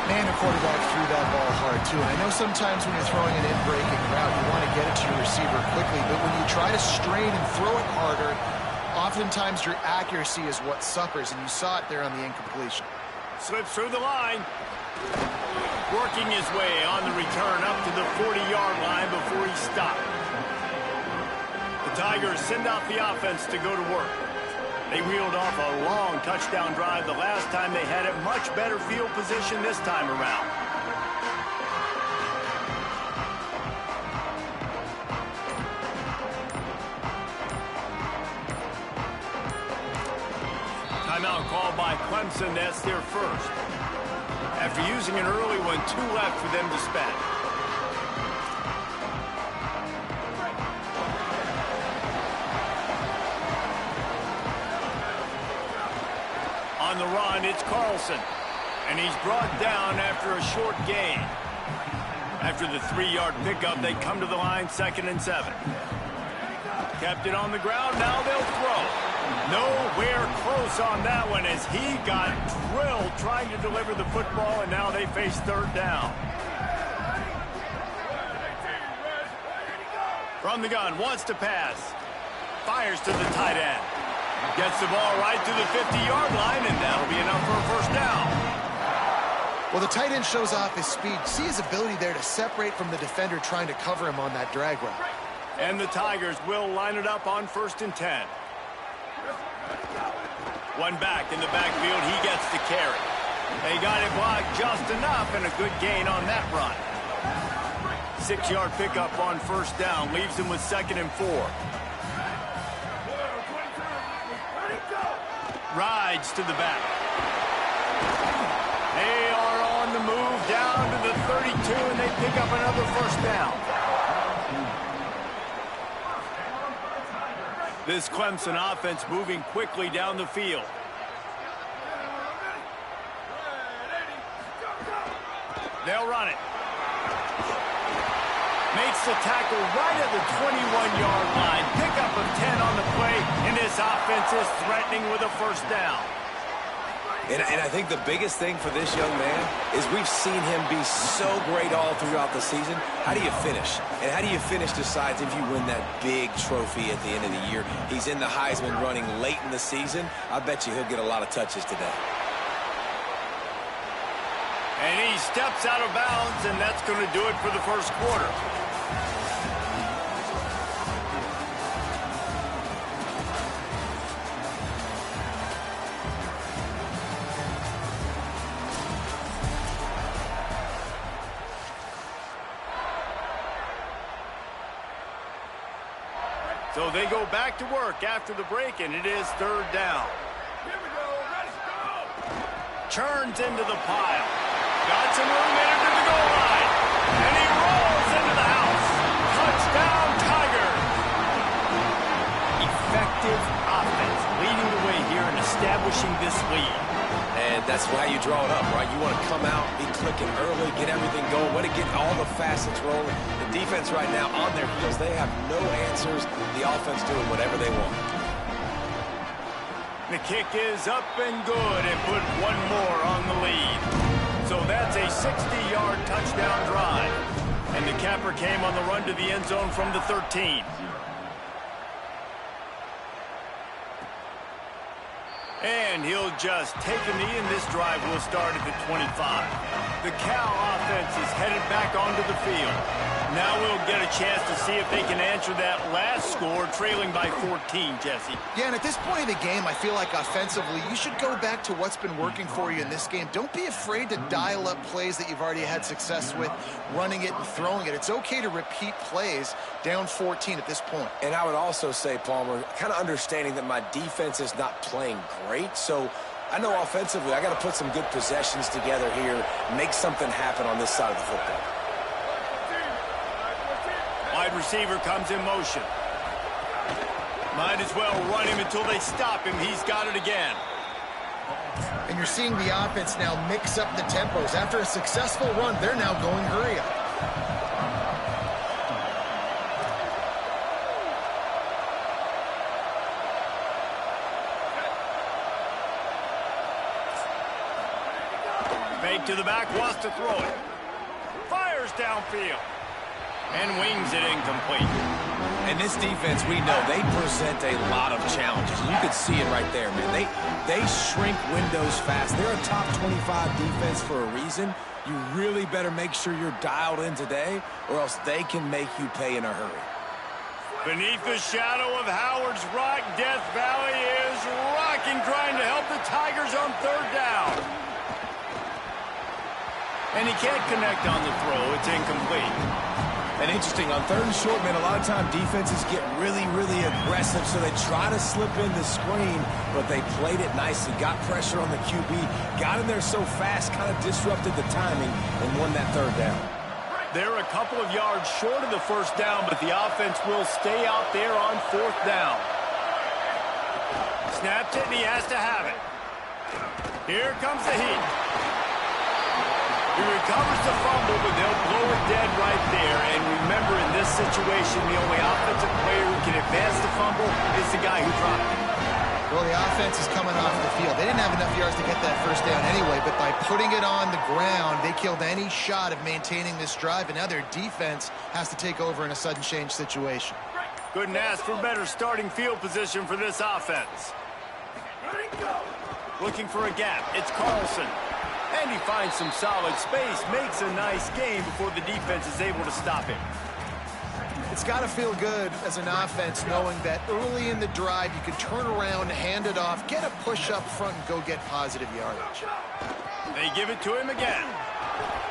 Man, the quarterback threw that ball hard, too. And I know sometimes when you're throwing an in-breaking route, you want to get it to your receiver quickly. But when you try to strain and throw it harder, oftentimes your accuracy is what suffers. And you saw it there on the incompletion. Slips through the line. Working his way on the return up to the 40-yard line before he stopped. The Tigers send out the offense to go to work. They reeled off a long touchdown drive the last time they had it. Much better field position this time around. Timeout called by Clemson. That's their first. After using an early one, 2 left for them to spend. On the run, it's Carlson. And he's brought down after a short gain. After the 3-yard pickup, they come to the line, 2nd and 7. Kept it on the ground, now they'll throw. Nowhere close on that one as he got drilled trying to deliver the football, and now they face 3rd down. From the gun, wants to pass. Fires to the tight end. Gets the ball right to the 50-yard line, and that'll be enough for a first down. Well, the tight end shows off his speed. See his ability there to separate from the defender trying to cover him on that drag route. And the Tigers will line it up on 1st and 10. One back in the backfield, he gets the carry. They got it blocked just enough, and a good gain on that run. 6-yard pickup on 1st down, leaves him with 2nd and 4. Rides to the back. They are on the move down to the 32, and they pick up another first down. This Clemson offense moving quickly down the field. They'll run it. Makes the tackle right at the 21-yard line. Pickup of 10 on the play, and this offense is threatening with a first down. And I think the biggest thing for this young man is we've seen him be so great all throughout the season. How do you finish? And how do you finish decides if you win that big trophy at the end of the year. He's in the Heisman running late in the season. I bet you he'll get a lot of touches today. And he steps out of bounds, and that's going to do it for the first quarter. So they go back to work after the break, and it is 3rd down. Here we go. Let's go. Churns into the pile. Got some room in under the goal line. And he rolls into the house. Touchdown, Tigers. Effective offense leading the way here and establishing this lead. And that's how you draw it up, right? You want to come out, be clicking early, get everything going, want to get all the facets rolling. The defense right now on their heels, they have no answers. The offense doing whatever they want. The kick is up and good and put one more on the lead. So that's a 60-yard touchdown drive. And the capper came on the run to the end zone from the 13. And he'll just take a knee, and this drive will start at the 25. The Cal offense is headed back onto the field. Now we'll get a chance to see if they can answer that last score, trailing by 14, Jesse. Yeah, and at this point of the game, I feel like offensively, you should go back to what's been working for you in this game. Don't be afraid to dial up plays that you've already had success with, running it and throwing it. It's okay to repeat plays down 14 at this point. And I would also say, Palmer, kind of understanding that my defense is not playing great, so I know offensively I got to put some good possessions together here, make something happen on this side of the football. Wide receiver comes in motion. Might as well run him until they stop him. He's got it again. And you're seeing the offense now mix up the tempos. After a successful run, they're now going hurry up. Fake to the back, wants to throw it. Fires downfield. And wings it incomplete. And this defense, we know, they present a lot of challenges. You could see it right there, man. They shrink windows fast. They're a top 25 defense for a reason. You really better make sure you're dialed in today, or else they can make you pay in a hurry. Beneath the shadow of Howard's Rock, Death Valley is rocking, trying to help the Tigers on third down. And he can't connect on the throw. It's incomplete. And interesting, on third and short, man, a lot of time defenses get really, really aggressive, so they try to slip in the screen, but they played it nicely, got pressure on the QB, got in there so fast, kind of disrupted the timing, and won that third down. They're a couple of yards short of the first down, but the offense will stay out there on fourth down. Snaps it, and he has to have it. Here comes the heat. He recovers the fumble, but they'll blow it dead right there. And remember, in this situation, the only offensive player who can advance the fumble is the guy who dropped it. Well, the offense is coming off the field. They didn't have enough yards to get that first down anyway, but by putting it on the ground, they killed any shot of maintaining this drive, and now their defense has to take over in a sudden change situation. Couldn't ask for better starting field position for this offense. Looking for a gap. It's Carlson. And he finds some solid space, makes a nice game before the defense is able to stop him. It's got to feel good as an offense knowing that early in the drive you can turn around, hand it off, get a push up front, and go get positive yardage. They give it to him again.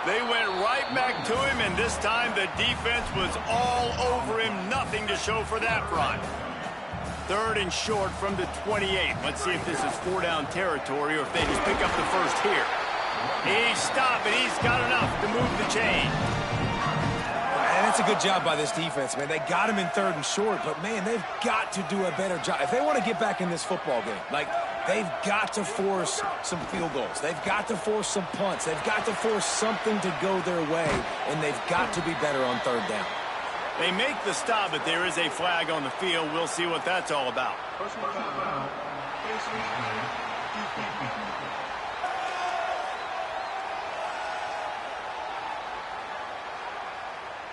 They went right back to him, and this time the defense was all over him. Nothing to show for that run. Third and short from the 28. Let's see if this is four-down territory or if they just pick up the first here. He's stopped, and he's got enough to move the chain. And that's a good job by this defense, man. They got him in third and short, but, man, they've got to do a better job. If they want to get back in this football game, like, they've got to force some field goals. They've got to force some punts. They've got to force something to go their way, and they've got to be better on third down. They make the stop, but there is a flag on the field. We'll see what that's all about. Personal foul.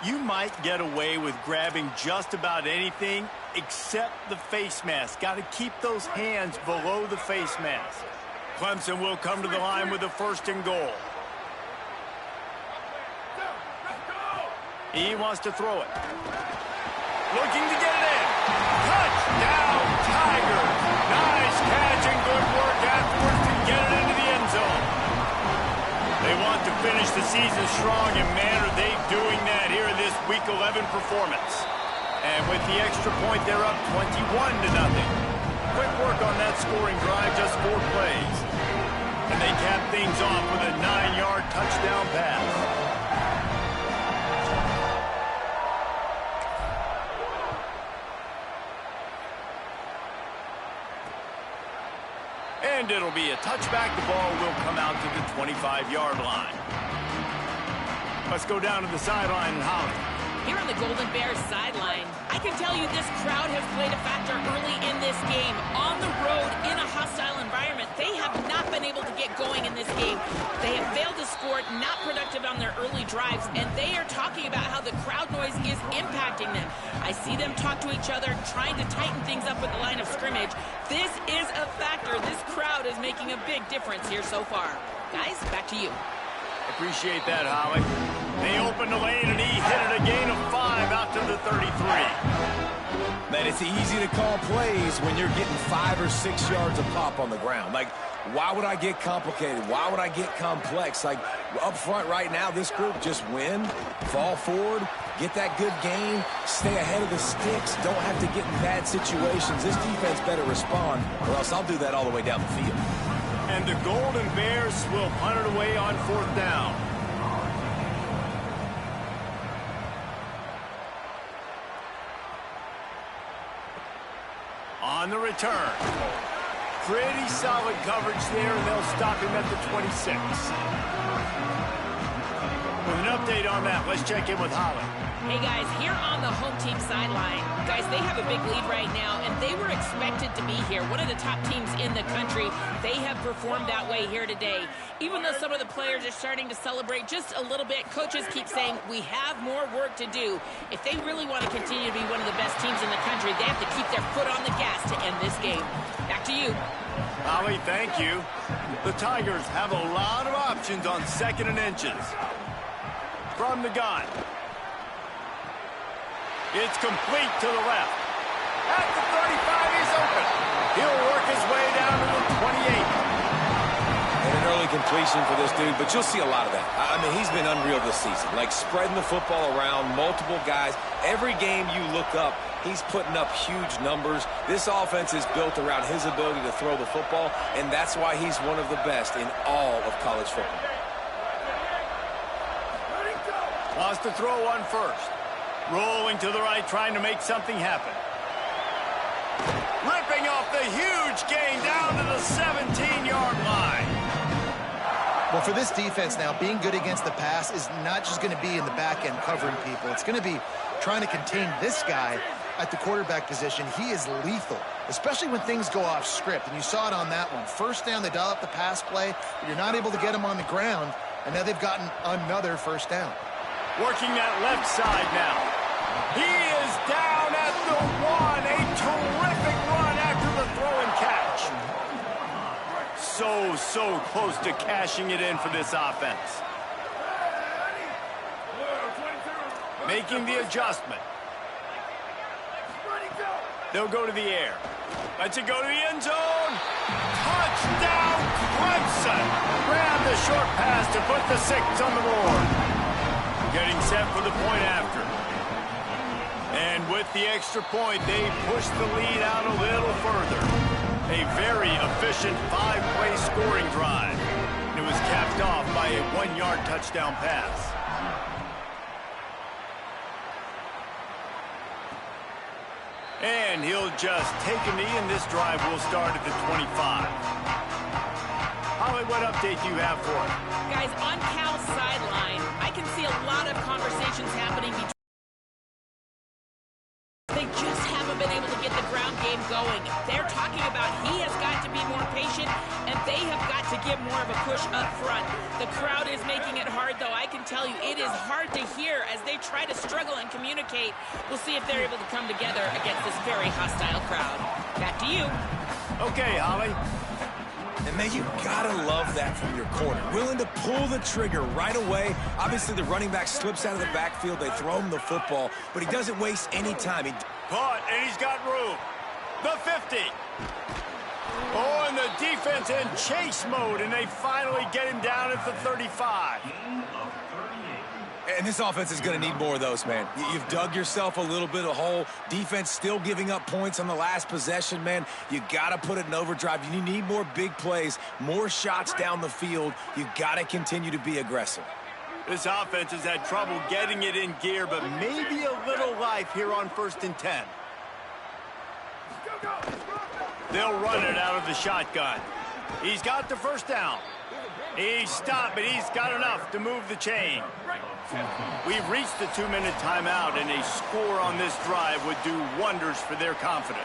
You might get away with grabbing just about anything except the face mask. Got to keep those hands below the face mask. Clemson will come to the line with a first and goal. He wants to throw it. Looking to get it in. Touchdown, Tigers. Nice catch and good work afterwards to get it into the end zone. They want to finish the season strong, and man, are they doing that here in this Week 11 performance. And with the extra point, they're up 21-0. Quick work on that scoring drive, just 4 plays. And they cap things off with a 9-yard touchdown pass. And it'll be a touchback. The ball will come out to the 25-yard line. Let's go down to the sideline and Holly. Here on the Golden Bears sideline, I can tell you this crowd has played a factor early in this game. On the road, in a hostile environment, they have not been able to get going in this game. They have failed to score, not productive on their early drives, and they are talking about how the crowd noise is impacting them. I see them talk to each other, trying to tighten things up with the line of scrimmage. This is a factor. This crowd is making a big difference here so far. Guys, back to you. Appreciate that, Holly. They opened the lane, and he hit it a gain of 5 out to the 33. Man, it's easy to call plays when you're getting 5 or 6 yards a pop on the ground. Like, why would I get complicated? Why would I get complex? Like, up front right now, this group just win, fall forward, get that good gain, stay ahead of the sticks, don't have to get in bad situations. This defense better respond, or else I'll do that all the way down the field. And the Golden Bears will punt it away on 4th down. On the return. Pretty solid coverage there, and they'll stop him at the 26. With an update on that, let's check in with Holly. Hey, guys, here on the home team sideline, guys, they have a big lead right now, and they were expected to be here. One of the top teams in the country. They have performed that way here today. Even though some of the players are starting to celebrate just a little bit, coaches keep saying, we have more work to do. If they really want to continue to be one of the best teams in the country, they have to keep their foot on the gas to end this game. Back to you. Holly, thank you. The Tigers have a lot of options on 2nd and inches. From the gun. It's complete to the left. At the 35, he's open. He'll work his way down to the 28. And an early completion for this dude, but you'll see a lot of that. I mean, he's been unreal this season. Like, spreading the football around, multiple guys. Every game you look up, he's putting up huge numbers. This offense is built around his ability to throw the football, and that's why he's one of the best in all of college football. Wants to throw on first. Rolling to the right, trying to make something happen. Ripping off the huge gain down to the 17-yard line. Well, for this defense now, being good against the pass is not just going to be in the back end covering people. It's going to be trying to contain this guy at the quarterback position. He is lethal, especially when things go off script. And you saw it on that one. First down, they dial up the pass play, but you're not able to get him on the ground, and now they've gotten another first down. Working that left side now. He is down at the 1. A terrific run after the throw and catch. So close to cashing it in for this offense. Making the adjustment. They'll go to the air. Lets it go to the end zone. Touchdown, Clemson. Grab the short pass to put the 6 on the board. Getting set for the point after. And with the extra point, they push the lead out a little further. A very efficient 5-play scoring drive. It was capped off by a 1-yard touchdown pass. And he'll just take a knee, and this drive will start at the 25. Holly, what update do you have for us? Guys, on Cal's sideline, I can see a lot of conversations happening between. They just haven't been able to get the ground game going. They're talking about he has got to be more patient, and they have got to give more of a push up front. The crowd is making it hard, though. I can tell you it is hard to hear as they try to struggle and communicate. We'll see if they're able to come together against this very hostile crowd. Back to you. Okay, Holly. And, man, you gotta love that from your corner. Willing to pull the trigger right away. Obviously, the running back slips out of the backfield. They throw him the football, but he doesn't waste any time. Caught, and he's got room. The 50. Oh, and the defense in chase mode, and they finally get him down at the 35. And this offense is going to need more of those, man. You've dug yourself a little bit of a hole. Defense still giving up points on the last possession, man. You got to put it in overdrive. You need more big plays, more shots down the field. You got to continue to be aggressive. This offense has had trouble getting it in gear, but maybe a little life here on 1st and 10. They'll run it out of the shotgun. He's got the first down. He's stopped, but he's got enough to move the chain. We've reached the 2-minute timeout, and a score on this drive would do wonders for their confidence.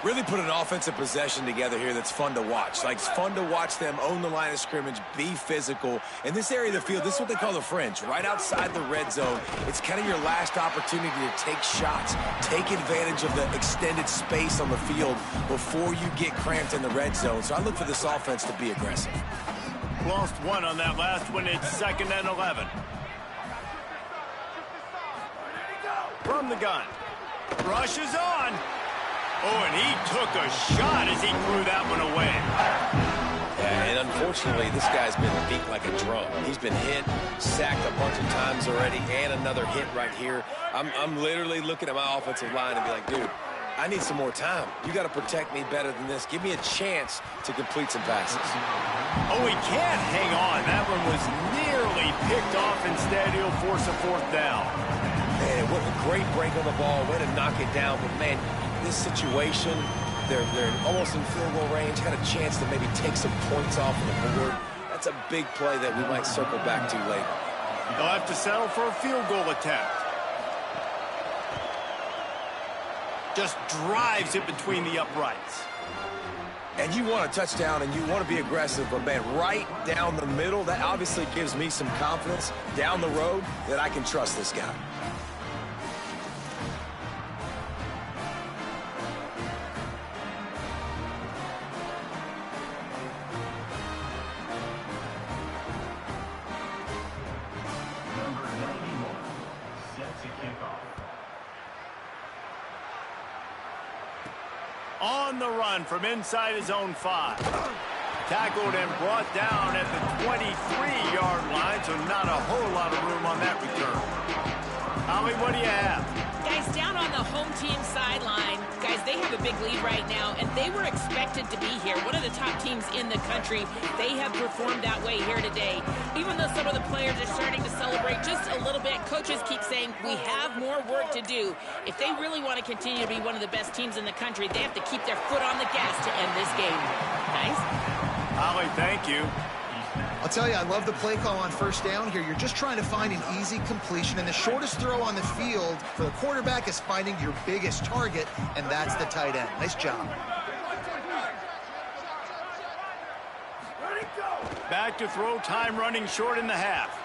Really put an offensive possession together here that's fun to watch. Like, it's fun to watch them own the line of scrimmage, be physical. In this area of the field, this is what they call the fringe, right outside the red zone. It's kind of your last opportunity to take shots, take advantage of the extended space on the field before you get cramped in the red zone. So I look for this offense to be aggressive. Lost one on that last one. It's 2nd and 11. from the gun. Rushes on. Oh, and he took a shot as he threw that one away. Yeah, and unfortunately, this guy's been beat like a drum. He's been hit, sacked a bunch of times already, and another hit right here. I'm literally looking at my offensive line and be like, dude, I need some more time. You got to protect me better than this. Give me a chance to complete some passes. Oh, he can't hang on. That one was nearly picked off. Instead, he'll force a fourth down. Man, what a great break on the ball. Way to knock it down. But, man, this situation, they're almost in field goal range, had a chance to maybe take some points off of the board. That's a big play that we might circle back to later. They'll have to settle for a field goal attempt. Just drives it between the uprights. And you want a touchdown and you want to be aggressive, but, man, right down the middle, that obviously gives me some confidence down the road that I can trust this guy. On the run from inside his own 5. Tackled and brought down at the 23-yard line, so not a whole lot of room on that return. Holly, what do you have? Guys, down on the home team sideline, guys, they have a big lead right now, and they were expected to be here. One of the top teams in the country. They have performed that way here today. Even though some of the players are starting to celebrate just a little bit, coaches keep saying, we have more work to do. If they really want to continue to be one of the best teams in the country, they have to keep their foot on the gas to end this game. Guys? Holly, thank you. I'll tell you, I love the play call on first down here. You're just trying to find an easy completion, and the shortest throw on the field for the quarterback is finding your biggest target, and that's the tight end. Nice job. Back to throw, time running short in the half.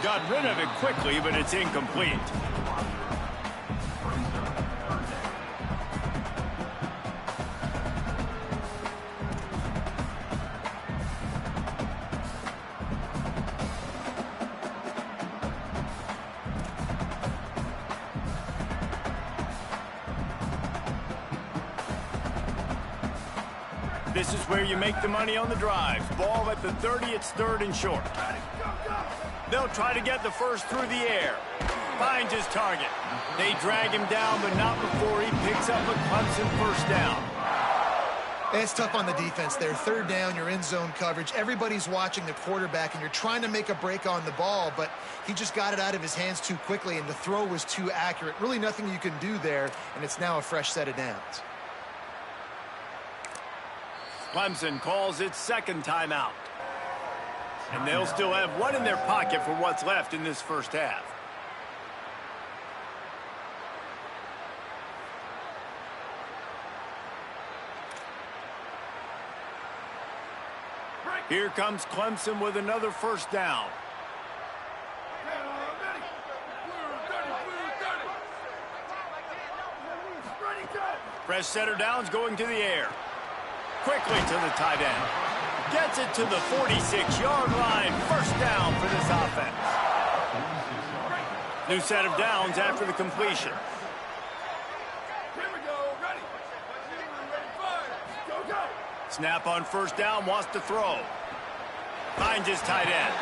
Got rid of it quickly, but it's incomplete. This is where you make the money on the drives. Ball at the 30, it's 3rd and short. They'll try to get the first through the air. Finds his target. They drag him down, but not before he picks up a Clemson first down. It's tough on the defense there. 3rd down, you're in zone coverage. Everybody's watching the quarterback, and you're trying to make a break on the ball, but he just got it out of his hands too quickly, and the throw was too accurate. Really nothing you can do there, and it's now a fresh set of downs. Clemson calls its 2nd timeout. And they'll still have one in their pocket for what's left in this first half. Here comes Clemson with another first down. Fresh set of downs going to the air. Quickly to the tight end. Gets it to the 46-yard line. First down for this offense. New set of downs after the completion. Snap on first down, wants to throw. Finds his tight end.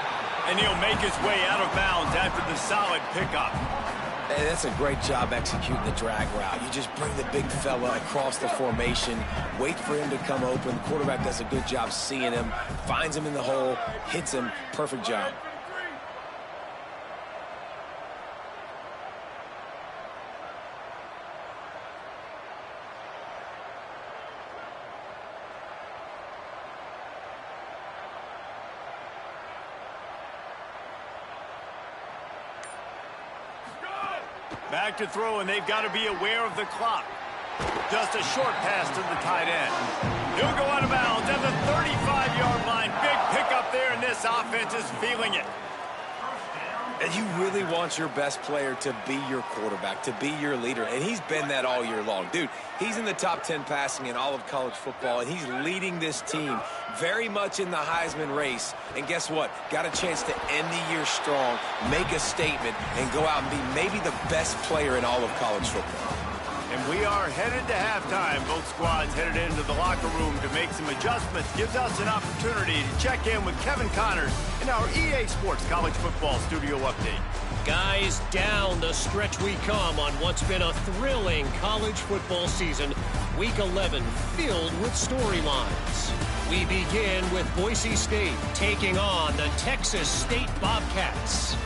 And he'll make his way out of bounds after the solid pickup. Hey, that's a great job executing the drag route. You just bring the big fella across the formation, wait for him to come open. The quarterback does a good job seeing him, finds him in the hole, hits him. Perfect job. Back to throw, and they've got to be aware of the clock. Just a short pass to the tight end. He'll go out of bounds at the 35-yard line. Big pickup there, and this offense is feeling it. And you really want your best player to be your quarterback, to be your leader, and he's been that all year long. Dude, he's in the top 10 passing in all of college football, and he's leading this team very much in the Heisman race. And guess what? Got a chance to end the year strong, make a statement, and go out and be maybe the best player in all of college football. And we are headed to halftime. Both squads headed into the locker room to make some adjustments. Gives us an opportunity to check in with Kevin Connors in our EA Sports College Football Studio Update. Guys, down the stretch we come on what's been a thrilling college football season. Week 11 filled with storylines. We begin with Boise State taking on the Texas State Bobcats.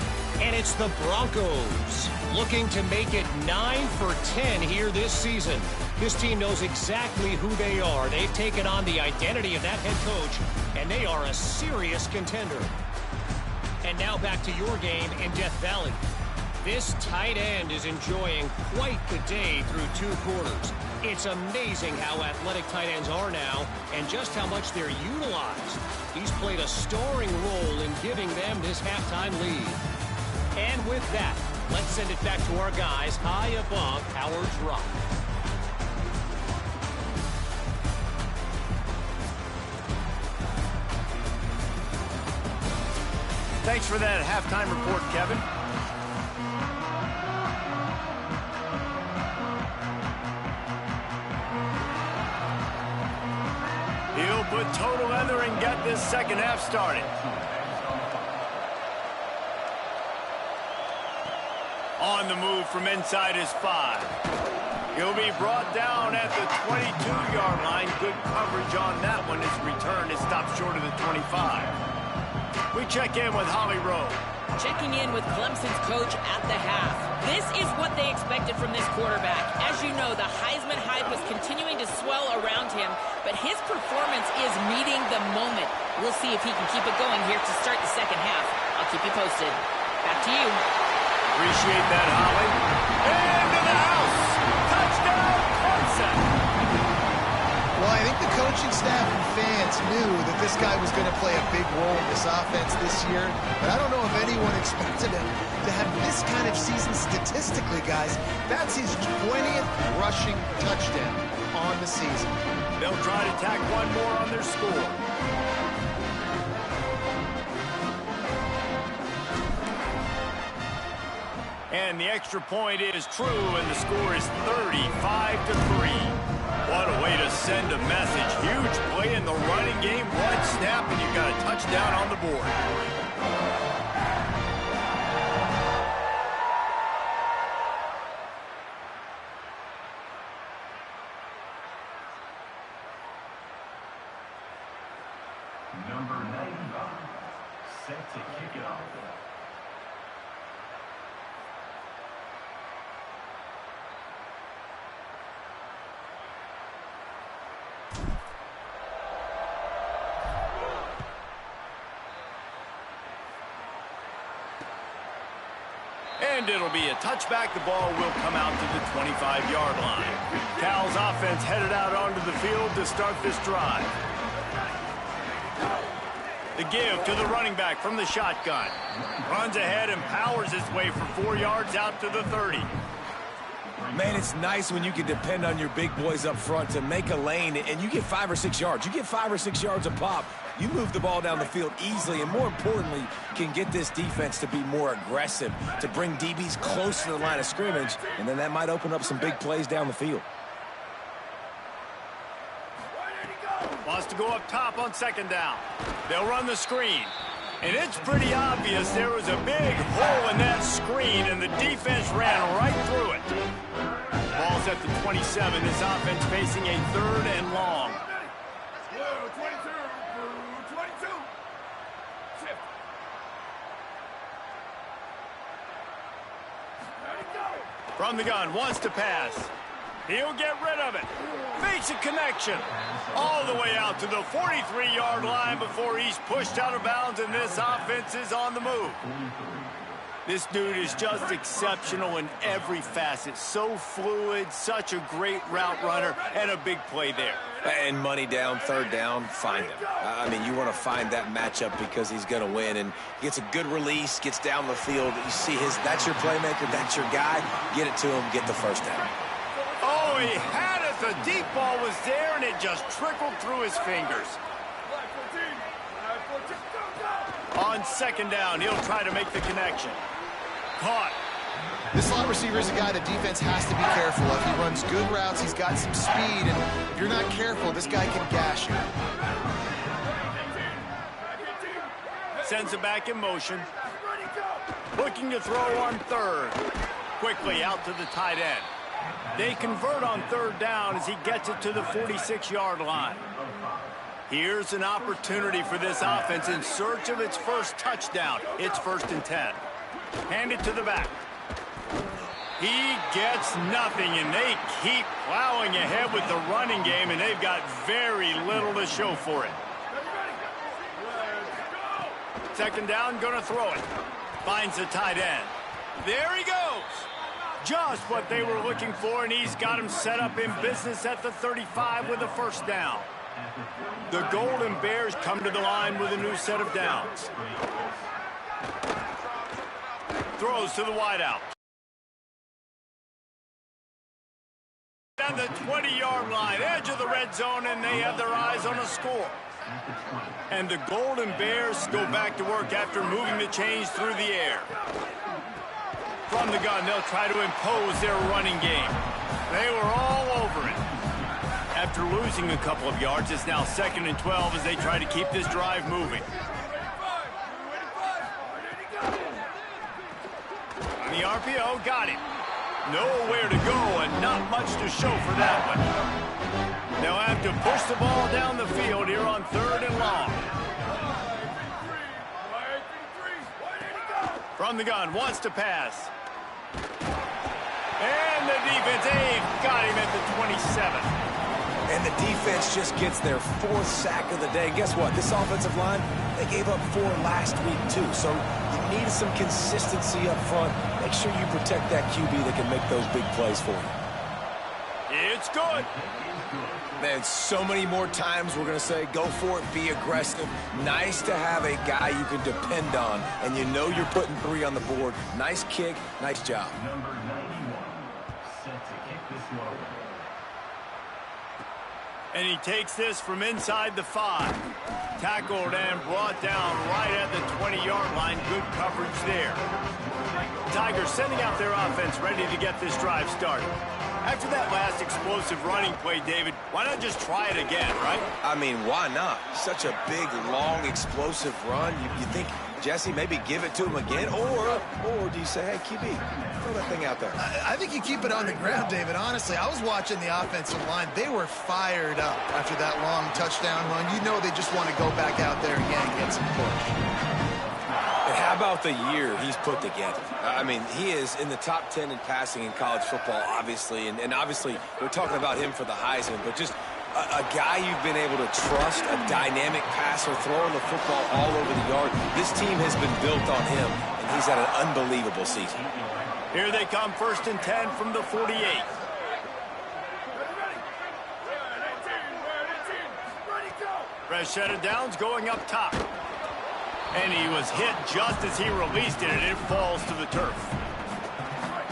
And it's the Broncos looking to make it 9 for 10 here this season. This team knows exactly who they are. They've taken on the identity of that head coach, and they are a serious contender. And now back to your game in Death Valley. This tight end is enjoying quite the day through 2 quarters. It's amazing how athletic tight ends are now and just how much they're utilized. He's played a starring role in giving them this halftime lead. And with that, let's send it back to our guys high above Howard's Rock. Thanks for that halftime report, Kevin. He'll put total leather and get this second half started. On the move from inside his 5. He'll be brought down at the 22-yard line. Good coverage on that one. His return is stopped short of the 25. We check in with Holly Rowe. Checking in with Clemson's coach at the half. This is what they expected from this quarterback. As you know, the Heisman hype was continuing to swell around him, but his performance is meeting the moment. We'll see if he can keep it going here to start the second half. I'll keep you posted. Back to you. Appreciate that, Holly. Into the house. Touchdown, Clemson. Well, I think the coaching staff and fans knew that this guy was going to play a big role in this offense this year, but I don't know if anyone expected him to have this kind of season statistically, guys. That's his 20th rushing touchdown on the season. They'll try to tack one more on their score. And the extra point is true, and the score is 35-3. What a way to send a message. Huge play in the running game. One snap, and you've got a touchdown on the board. Number 95, set to kick it off. And it'll be a touchback. The ball will come out to the 25-yard line. Cal's offense headed out onto the field to start this drive. The give to the running back from the shotgun. Runs ahead and powers his way for 4 yards out to the 30. Man, it's nice when you can depend on your big boys up front to make a lane and you get 5 or 6 yards. You get 5 or 6 yards a pop. You move the ball down the field easily and, more importantly, can get this defense to be more aggressive, to bring DBs close to the line of scrimmage, and then that might open up some big plays down the field. Wants to go up top on second down. They'll run the screen. And it's pretty obvious there was a big hole in that screen, and the defense ran right through it. Ball's at the 27. This offense facing a 3rd and long. 22. Shift. From the gun, wants to pass. He'll get rid of it. Fakes a connection. All the way out to the 43-yard line before he's pushed out of bounds, and this offense is on the move. This dude is just exceptional in every facet. So fluid, such a great route runner, and a big play there. And money down, 3rd down, find him. I mean, you want to find that matchup because he's going to win, and gets a good release, gets down the field. You see that's your playmaker, that's your guy. Get it to him, get the 1st down. Oh, he had it. The deep ball was there, and it just trickled through his fingers. On second down, he'll try to make the connection. Caught. This slot receiver is a guy the defense has to be careful of. He runs good routes. He's got some speed, and if you're not careful, this guy can gash you. Sends it back in motion. Looking to throw on third. Quickly out to the tight end. They convert on third down as he gets it to the 46-yard line. Here's an opportunity for this offense in search of its first touchdown. It's 1st and 10. Hand it to the back. He gets nothing, and they keep plowing ahead with the running game, and they've got very little to show for it. Second down, gonna throw it. Finds the tight end. There he goes. Just what they were looking for, and he's got him set up in business at the 35 with a first down. The Golden Bears come to the line with a new set of downs. Throws to the wideout. Down the 20-yard line, edge of the red zone, and they have their eyes on a score. And the Golden Bears go back to work after moving the chains through the air. From the gun, they'll try to impose their running game. They were all over it. After losing a couple of yards, it's now 2nd and 12 as they try to keep this drive moving. On the RPO, got him. Nowhere to go and not much to show for that one. They'll have to push the ball down the field here on 3rd and long. From the gun, wants to pass. And the defense, got him at the 27. And the defense just gets their 4th sack of the day. And guess what? This offensive line, they gave up 4 last week, too. So you need some consistency up front. Make sure you protect that QB that can make those big plays for you. It's good. Man, so many more times we're going to say, go for it, be aggressive. Nice to have a guy you can depend on, and you know you're putting 3 on the board. Nice kick, nice job. Number 91, set to kick this one away. And he takes this from inside the 5. Tackled and brought down right at the 20-yard line. Good coverage there. Tigers sending out their offense ready to get this drive started. After that last explosive running play, David, why not just try it again, right? I mean, why not? Such a big, long, explosive run. You think, Jesse, maybe give it to him again? Or do you say, hey, QB, throw that thing out there? I think you keep it on the ground, David. Honestly, I was watching the offensive line. They were fired up after that long touchdown run. You know they just want to go back out there again and get some push. And how about the year he's put together? I mean, he is in the top 10 in passing in college football, obviously. And obviously, we're talking about him for the Heisman, but just a guy you've been able to trust, a dynamic passer, throwing the football all over the yard. This team has been built on him, and he's had an unbelievable season. Here they come, 1st and 10 from the 48. Fresh set of downs going up top. And he was hit just as he released it, and it falls to the turf.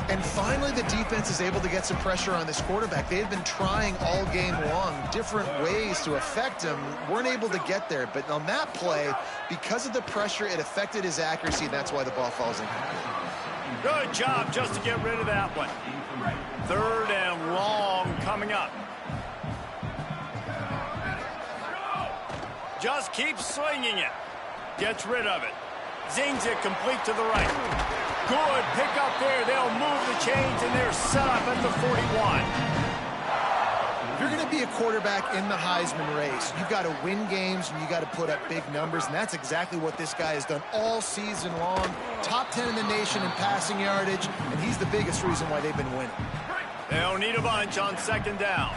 And finally, the defense is able to get some pressure on this quarterback. They had been trying all game long, different ways to affect him. Weren't able to get there. But on that play, because of the pressure, it affected his accuracy, and that's why the ball falls in. Good job just to get rid of that one. 3rd and long coming up. Just keeps slinging it. Gets rid of it. Zings it complete to the right. Good pick up there. They'll move the chains, and they're set up at the 41. If you're going to be a quarterback in the Heisman race, you've got to win games, and you got to put up big numbers, and that's exactly what this guy has done all season long. Top 10 in the nation in passing yardage, and he's the biggest reason why they've been winning. They'll need a bunch on 2nd down.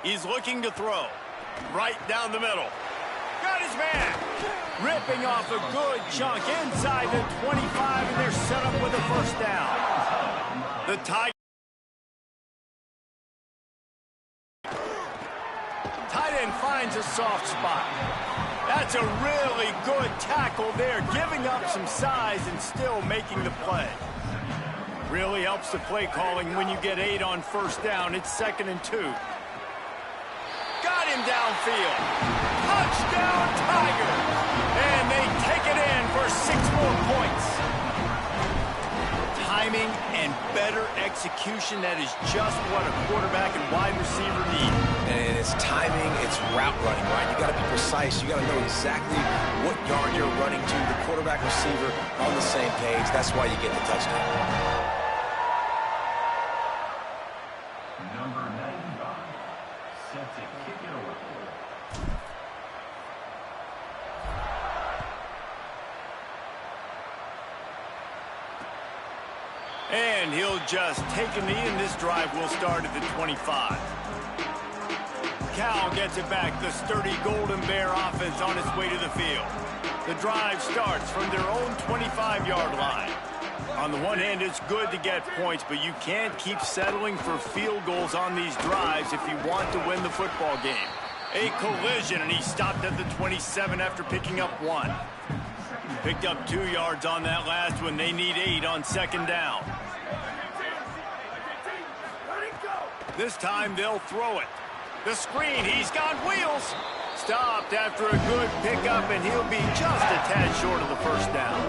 He's looking to throw. Right down the middle. Got his man. Ripping off a good chunk inside the 25, and they're set up with a first down. The Tigers. Tight end finds a soft spot. That's a really good tackle there, giving up some size and still making the play. Really helps the play calling when you get 8 on 1st down. It's 2nd and 2. him downfield. Touchdown, Tiger. And they take it in for 6 more points. Timing and better execution, that is just what a quarterback and wide receiver need. And it's timing, it's route running, right? You got to be precise. You got to know exactly what yard you're running to. The quarterback receiver on the same page. That's why you get the touchdown. Number 95, set to kick it away. And he'll just take a knee, and this drive will start at the 25. Cal gets it back. The sturdy Golden Bear offense on its way to the field. The drive starts from their own 25-yard line. On the one hand, it's good to get points, but you can't keep settling for field goals on these drives if you want to win the football game. A collision, and he stopped at the 27 after picking up 1. Picked up 2 yards on that last one. They need 8 on second down. This time they'll throw it. The screen, he's got wheels. Stopped after a good pickup, and he'll be just a tad short of the first down.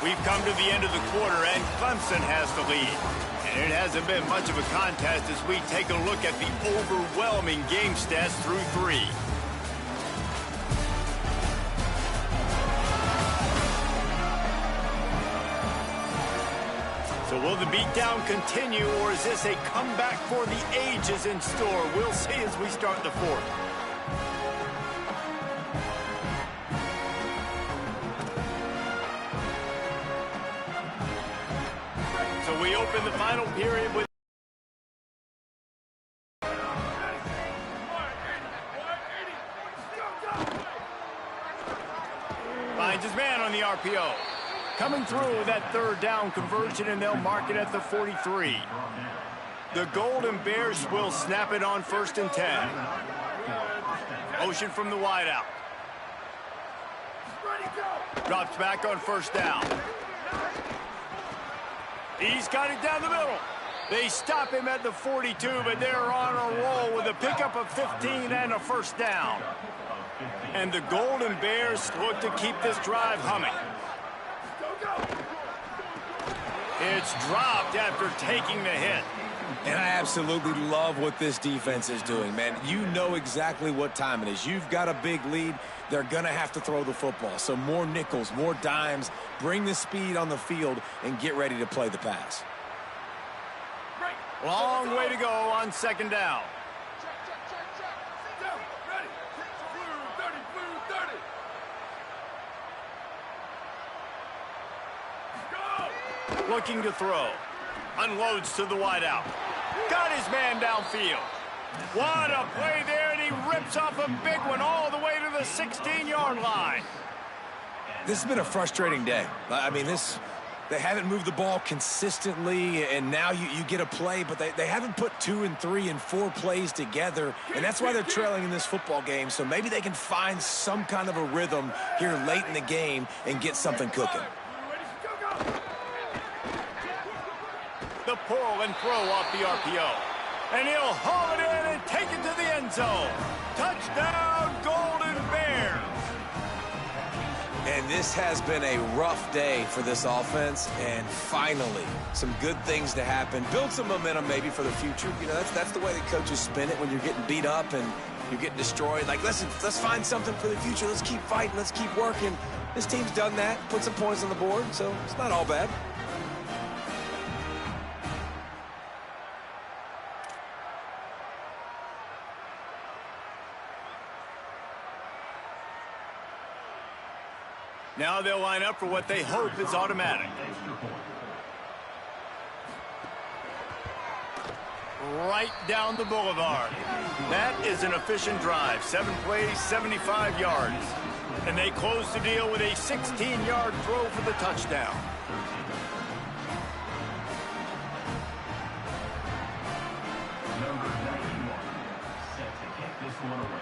We've come to the end of the quarter, and Clemson has the lead. And it hasn't been much of a contest as we take a look at the overwhelming game stats through 3. So will the beatdown continue, or is this a comeback for the ages in store? We'll see as we start the 4th. So we open the final period with finds his man on the RPO. Coming through that 3rd down conversion, and they'll mark it at the 43. The Golden Bears will snap it on 1st and 10. Motion from the wideout. Drops back on 1st down. He's got it down the middle. They stop him at the 42, but they're on a roll with a pickup of 15 and a 1st down. And the Golden Bears look to keep this drive humming. It's dropped after taking the hit. And I absolutely love what this defense is doing, man. You know exactly what time it is. You've got a big lead. They're going to have to throw the football. So more nickels, more dimes. Bring the speed on the field and get ready to play the pass. Long way to go on 2nd down. Looking to throw. Unloads to the wideout. Got his man downfield. What a play there, and he rips off a big one all the way to the 16-yard line. This has been a frustrating day. I mean, they haven't moved the ball consistently, and now you get a play, but they haven't put 2 and 3 and 4 plays together, and that's why they're trailing in this football game. So maybe they can find some kind of a rhythm here late in the game and get something cooking. The pull and throw off the RPO. And he'll haul it in and take it to the end zone. Touchdown, Golden Bears. And this has been a rough day for this offense, and finally some good things to happen. Build some momentum maybe for the future. You know, that's the way the coaches spin it when you're getting beat up and you're getting destroyed. Like, listen, let's find something for the future. Let's keep fighting. Let's keep working. This team's done that, put some points on the board, so it's not all bad. Now they'll line up for what they hope is automatic. Right down the boulevard. That is an efficient drive. 7 plays, 75 yards. And they close the deal with a 16-yard throw for the touchdown. Number 91, set to kick this one away.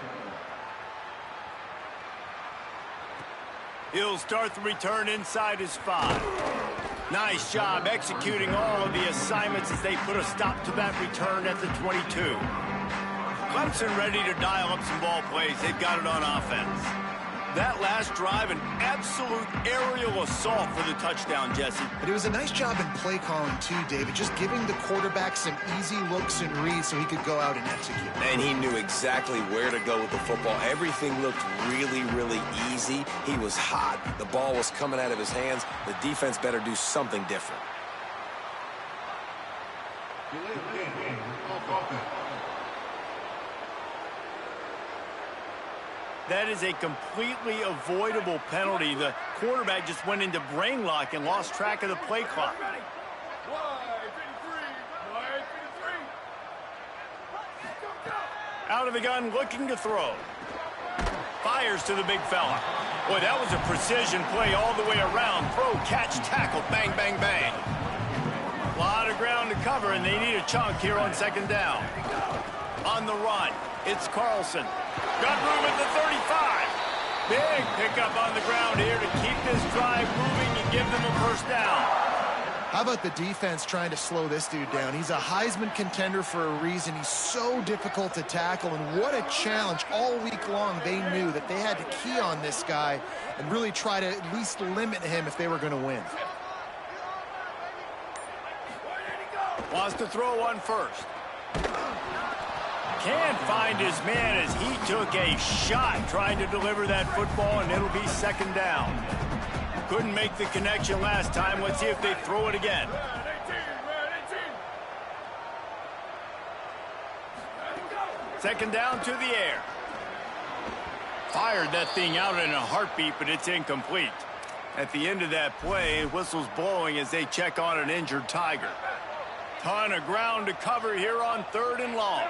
He'll start the return inside his 5. Nice job executing all of the assignments as they put a stop to that return at the 22. Clemson ready to dial up some ball plays. They've got it on offense. That last drive, an absolute aerial assault for the touchdown, Jesse. But it was a nice job in play calling too, David, just giving the quarterback some easy looks and reads so he could go out and execute. And he knew exactly where to go with the football. Everything looked really, really easy. He was hot. The ball was coming out of his hands. The defense better do something different. That is a completely avoidable penalty. The quarterback just went into brain lock and lost track of the play clock. Out of the gun, looking to throw. Fires to the big fella. Boy, that was a precision play all the way around. Throw, catch, tackle, bang, bang, bang. A lot of ground to cover, and they need a chunk here on second down. On the run, it's Carlson. Got room at the 35. Big pickup on the ground here to keep this drive moving and give them a first down. How about the defense trying to slow this dude down? He's a Heisman contender for a reason. He's so difficult to tackle, and what a challenge. All week long, they knew that they had to key on this guy and really try to at least limit him if they were going to win. Wants to throw on first. Can't find his man as he took a shot trying to deliver that football, and it'll be second down. Couldn't make the connection last time. Let's see if they throw it again. Second down to the air. Fired that thing out in a heartbeat, but it's incomplete. At the end of that play, whistle's blowing as they check on an injured Tiger. Ton of ground to cover here on third and long.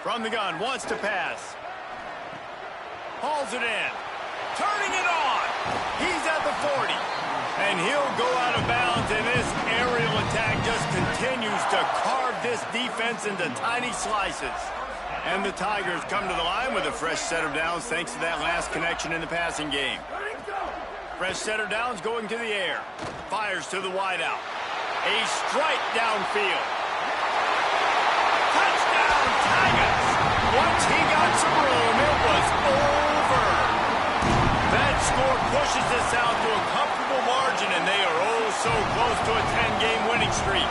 From the gun, wants to pass. Hauls it in. Turning it on. He's at the 40. And he'll go out of bounds, and this aerial attack just continues to carve this defense into tiny slices. And the Tigers come to the line with a fresh set of downs thanks to that last connection in the passing game. Fresh set of downs going to the air. Fires to the wideout. A strike downfield. Touchdown, Tigers! Once he got some room, it was over. That score pushes this out to a comfortable margin, and they are oh so close to a 10-game winning streak.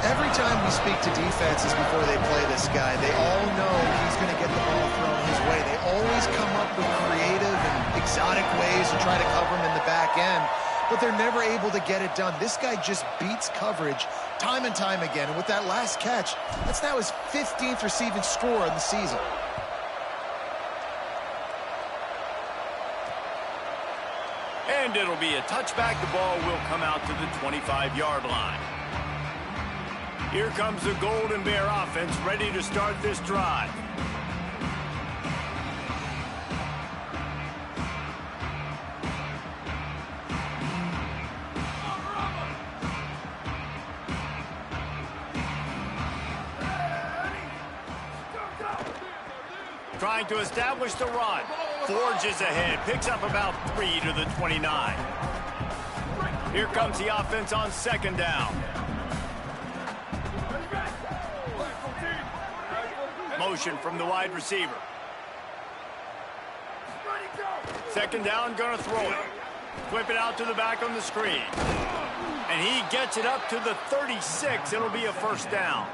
Every time we speak to defenses before they play this guy, they all know he's going to get the ball thrown his way. They always come up with creative and exotic ways to try to cover him in the back end, but they're never able to get it done. This guy just beats coverage time and time again, and with that last catch, that's now his 15th receiving score in the season. And it'll be a touchback. The ball will come out to the 25-yard line. Here comes the Golden Bear offense ready to start this drive. Trying to establish the run. Forges ahead. Picks up about 3 to the 29. Here comes the offense on second down. Motion from the wide receiver. Second down, gonna throw it. Whip it out to the back on the screen. And he gets it up to the 36. It'll be a first down.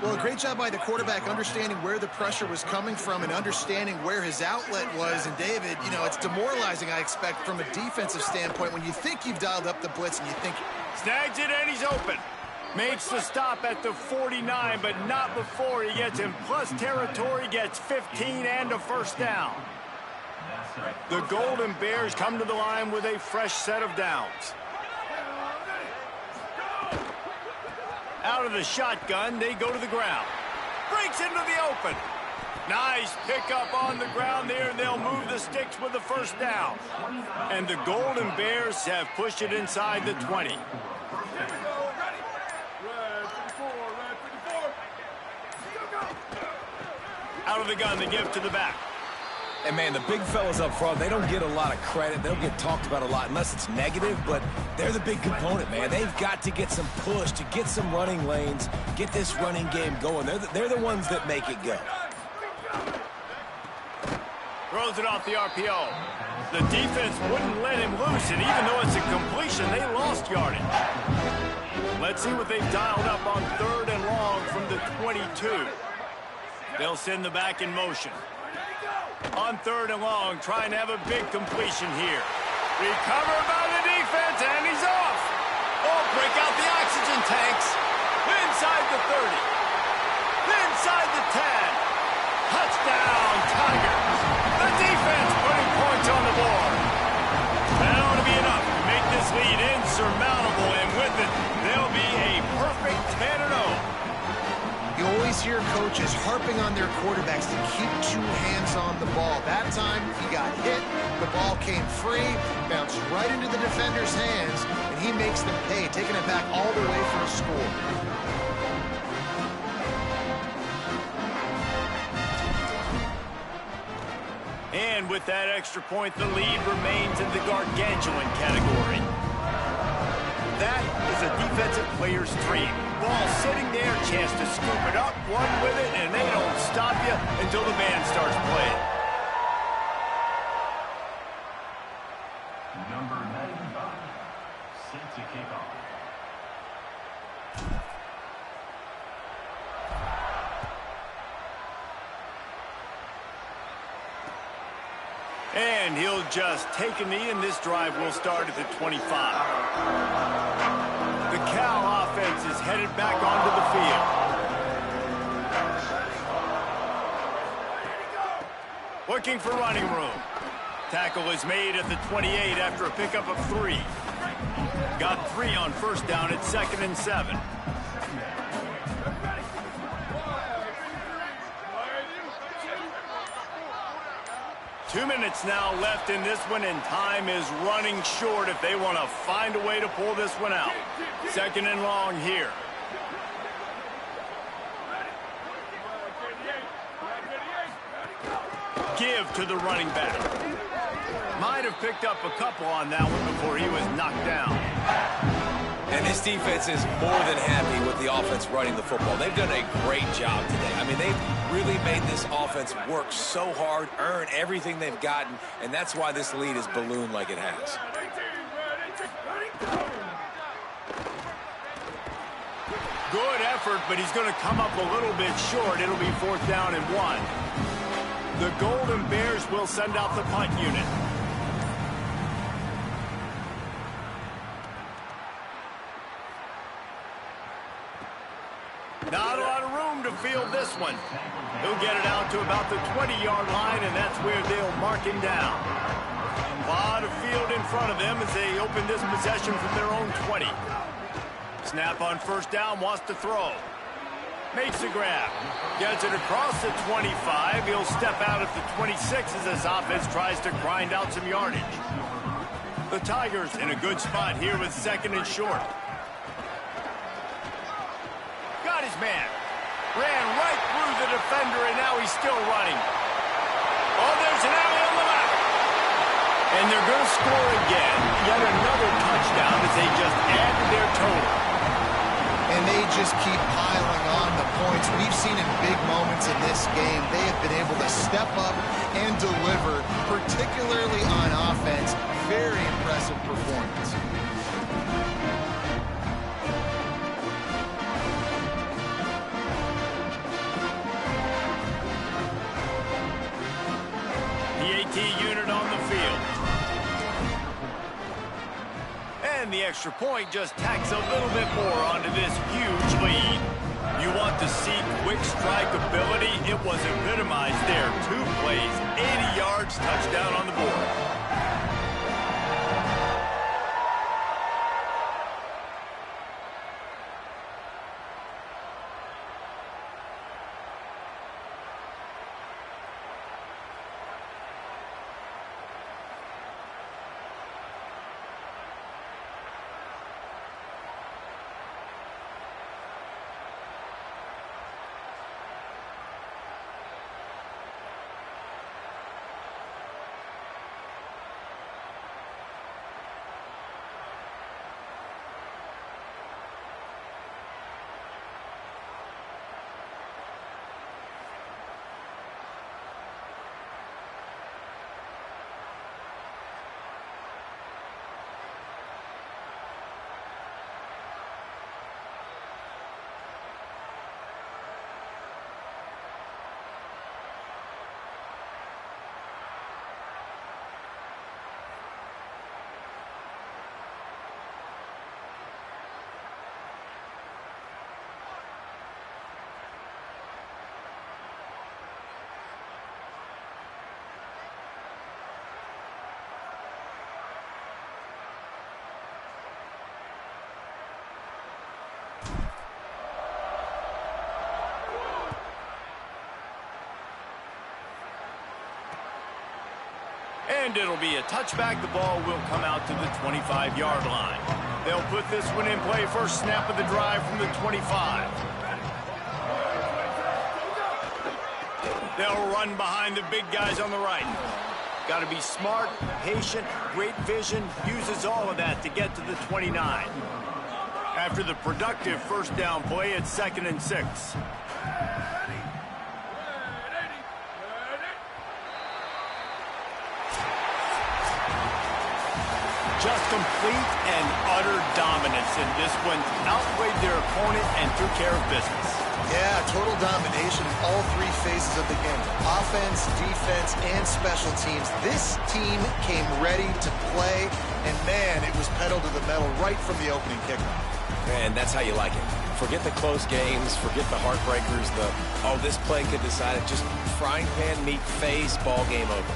Well, a great job by the quarterback understanding where the pressure was coming from and understanding where his outlet was. And David, you know, it's demoralizing, I expect, from a defensive standpoint when you think you've dialed up the blitz and you think... Snags it and he's open. Makes the stop at the 49, but not before he gets in plus territory, gets 15 and a first down. The Golden Bears come to the line with a fresh set of downs. Out of the shotgun, they go to the ground. Breaks into the open. Nice pickup on the ground there, and they'll move the sticks with the first down. And the Golden Bears have pushed it inside the 20. Out of the gun, the give to the back. And, man, the big fellas up front, they don't get a lot of credit. They don't get talked about a lot unless it's negative, but they're the big component, man. They've got to get some push, to get some running lanes, get this running game going. They're the ones that make it go. Throws it off the RPO. The defense wouldn't let him loose, and even though it's a completion, they lost yardage. Let's see what they've dialed up on 3rd and long from the 22. They'll send the back in motion. On 3rd and long, trying to have a big completion here. Recovered by the defense, and he's off. Oh, break out the oxygen tanks. Inside the 30. Inside the 10. Touchdown, Tigers. The defense putting points on the board. That ought to be enough to make this lead insurmountable, and with it, they'll be a perfect 10-0. You always hear coaches harping on their quarterbacks to keep 2 hands on the ball. That time, he got hit, the ball came free, bounced right into the defender's hands, and he makes them pay, taking it back all the way for a score. And with that extra point, the lead remains in the gargantuan category. That is a defensive player's dream. Ball sitting there, chance to scoop it up, run with it, and they don't stop you until the band starts playing. Number 95, set to kick off. And he'll just take a knee, and this drive will start at the 25. The Cal offense is headed back onto the field. Looking for running room. Tackle is made at the 28 after a pickup of 3. Got 3 on 1st down at 2nd and 7. Two minutes now left in this one, and time is running short if they want to find a way to pull this one out. 2nd and long here. Give to the running back. Might have picked up a couple on that one before he was knocked down. And this defense is more than happy with the offense running the football. They've done a great job today. I mean, they've really made this offense work so hard, earn everything they've gotten, and that's why this lead has ballooned like it has. Good effort, but he's going to come up a little bit short. It'll be 4th down and 1. The Golden Bears will send out the punt unit. Not a lot of room to field this one. He'll get it out to about the 20-yard line, and that's where they'll mark him down. A lot of field in front of them as they open this possession from their own 20. Snap on 1st down, wants to throw. Makes a grab. Gets it across the 25. He'll step out at the 26 as this offense tries to grind out some yardage. The Tigers in a good spot here with 2nd and short. Got his man. Ran right through the defender, and now he's still running. Oh, there's an alley on the left. And they're going to score again. Yet another touchdown as they just add to their total. And they just keep piling on the points. We've seen in big moments in this game, they have been able to step up and deliver, particularly on offense. Very impressive performance. Unit on the field. And the extra point just tacks a little bit more onto this huge lead. You want to see quick strike ability? It was epitomized there. 2 plays, 80 yards, touchdown on the board. And it'll be a touchback. The ball will come out to the 25-yard line. They'll put this one in play. First snap of the drive from the 25. They'll run behind the big guys on the right. Got to be smart, patient, great vision. Uses all of that to get to the 29. After the productive first down play, it's 2nd and 6. Just complete and utter dominance in this one. Outplayed their opponent and took care of business. Yeah, total domination in all three phases of the game. Offense, defense, and special teams. This team came ready to play, and man, it was pedal to the metal right from the opening kickoff. And that's how you like it. Forget the close games, forget the heartbreakers, this play could decide it. Just frying pan, meat face, ball game over.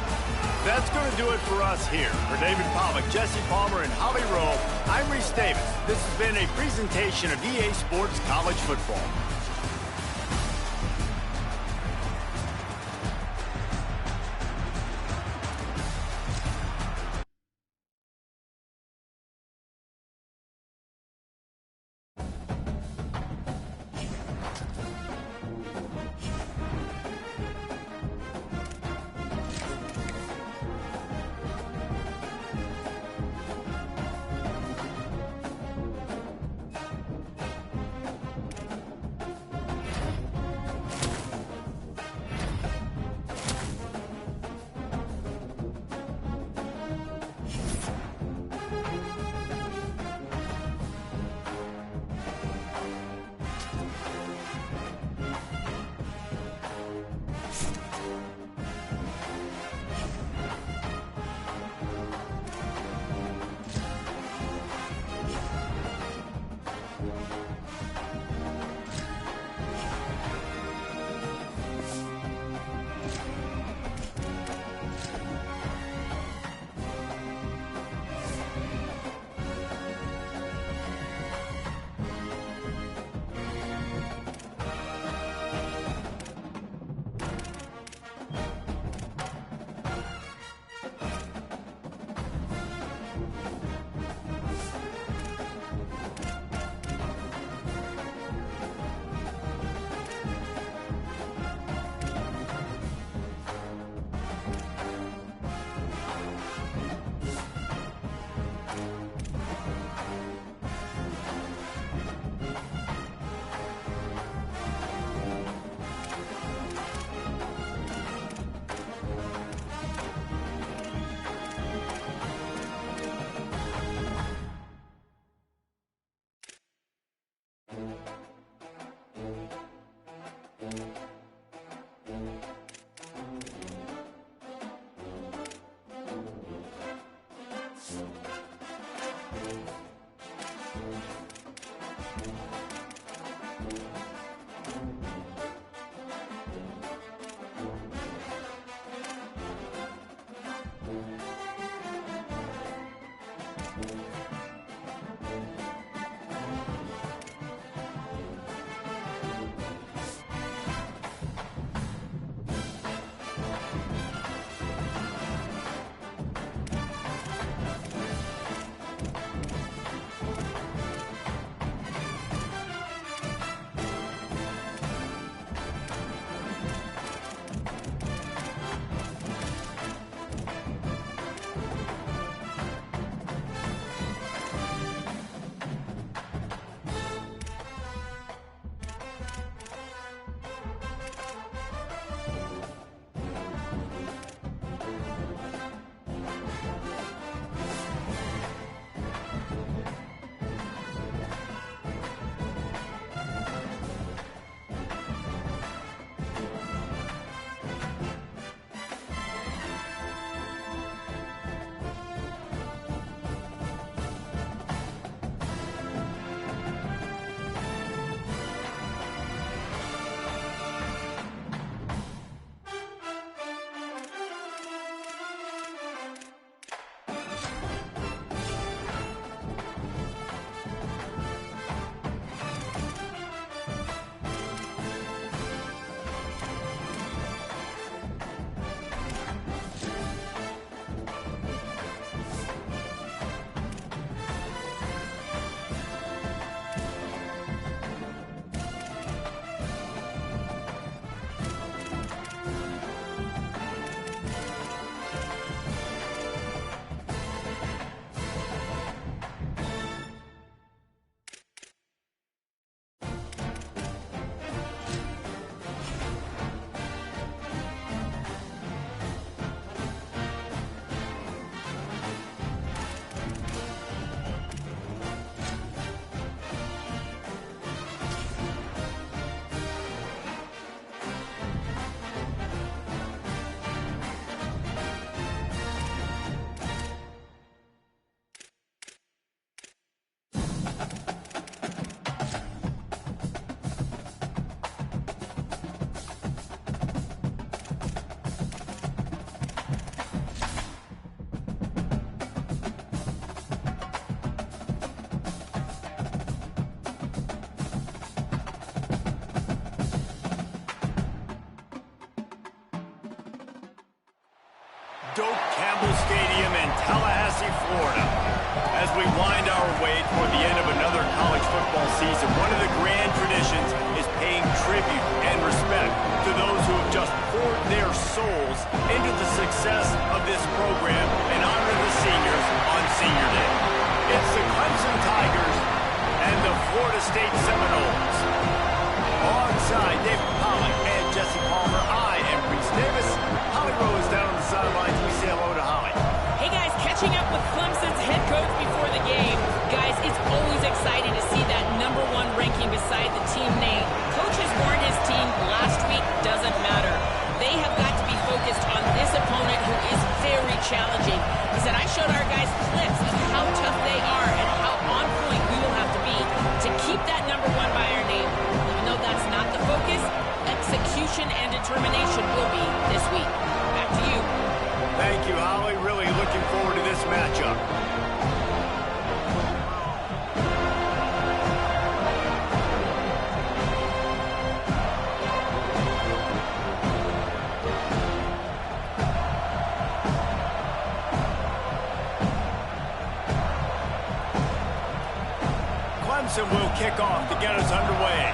That's going to do it for us here. For David Pollack, Jesse Palmer, and Holly Rowe, I'm Reese Davis. This has been a presentation of EA Sports College Football. Doak Campbell Stadium in Tallahassee, Florida. As we wind our way toward the end of another college football season, one of the grand traditions is paying tribute and respect to those who have just poured their souls into the success of this program and honor the seniors on Senior Day. It's the Clemson Tigers and the Florida State Seminoles. Alongside David Pollack and Jesse Palmer, I am Reese Davis. Holly Rose down on the sidelines. We say hello to Holly. Hey guys, catching up with Clemson's head coach before the game. Guys, it's always exciting to see that #1 ranking beside the team name. Coach has warned his team last week doesn't matter. They have got to be focused on this opponent who is very challenging. He said, I showed our guys clips of how tough they are and how on point we will have to be to keep that #1 by our name. Even though that's not the focus, execution and determination will be this week. Back to you. Thank you, Holly. Really looking forward to this matchup. Clemson will kick off to get us underway.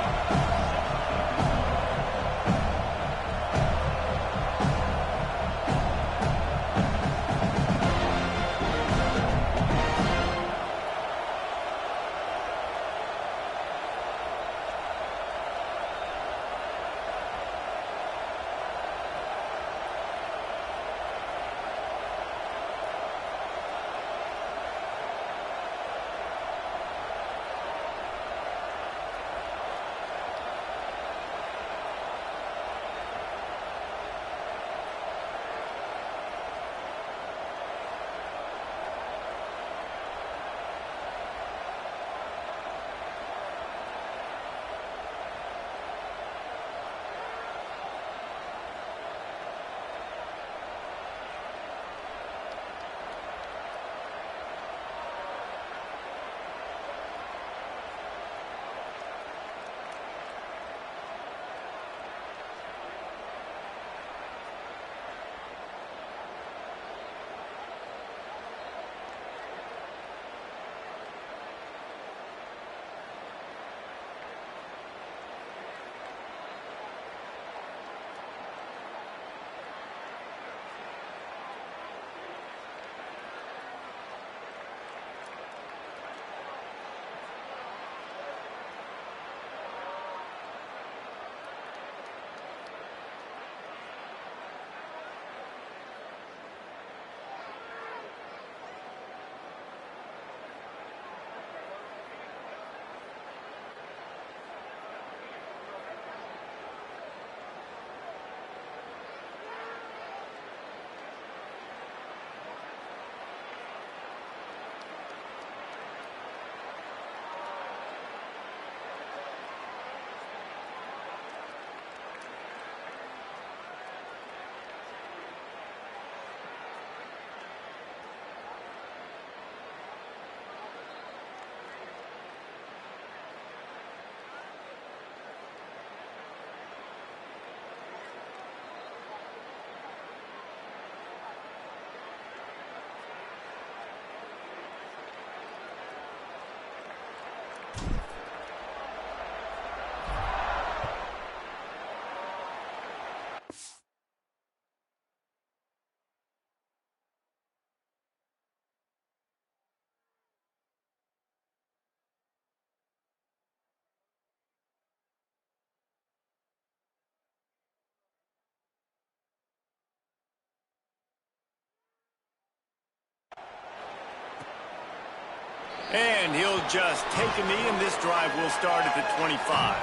And he'll just take a knee, and this drive will start at the 25.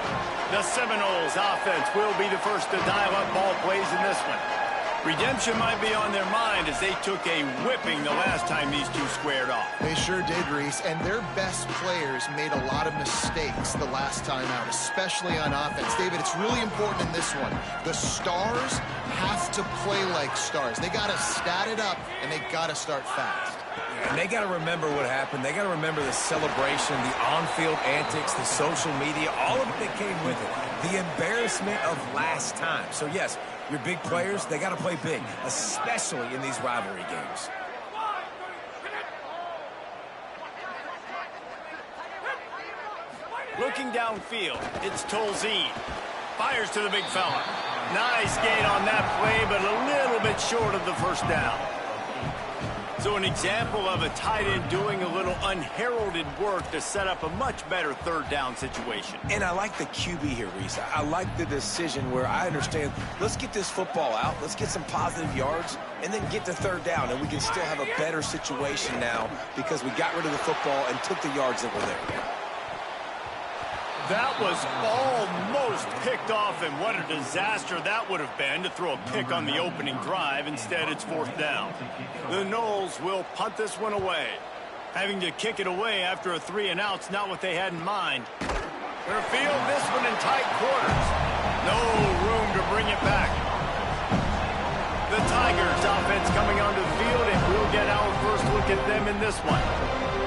The Seminoles offense will be the first to dial up ball plays in this one. Redemption might be on their mind as they took a whipping the last time these two squared off. They sure did, Reese, and their best players made a lot of mistakes the last time out, especially on offense. David, it's really important in this one. The stars have to play like stars. They got to stat it up, and they got to start fast. And they got to remember what happened. They got to remember the celebration, the on-field antics, the social media, all of it that came with it. The embarrassment of last time. So, yes, Your big players, they got to play big, especially in these rivalry games. Looking downfield, it's Tolzien. Fires to the big fella. Nice gain on that play, but a little bit short of the first down. So an example of a tight end doing a little unheralded work to set up a much better third down situation. And I like the QB here, Reese. I like the decision where I understand, let's get this football out, let's get some positive yards, and then get to third down, and we can still have a better situation now because we got rid of the football and took the yards that were there. That was almost picked off, and what a disaster that would have been to throw a pick on the opening drive. Instead, it's fourth down. The Noles will punt this one away. Having to kick it away after a 3-and-out's not what they had in mind. They'll field this one in tight quarters. No room to bring it back. The Tigers offense coming onto the field, and we'll get our first look at them in this one.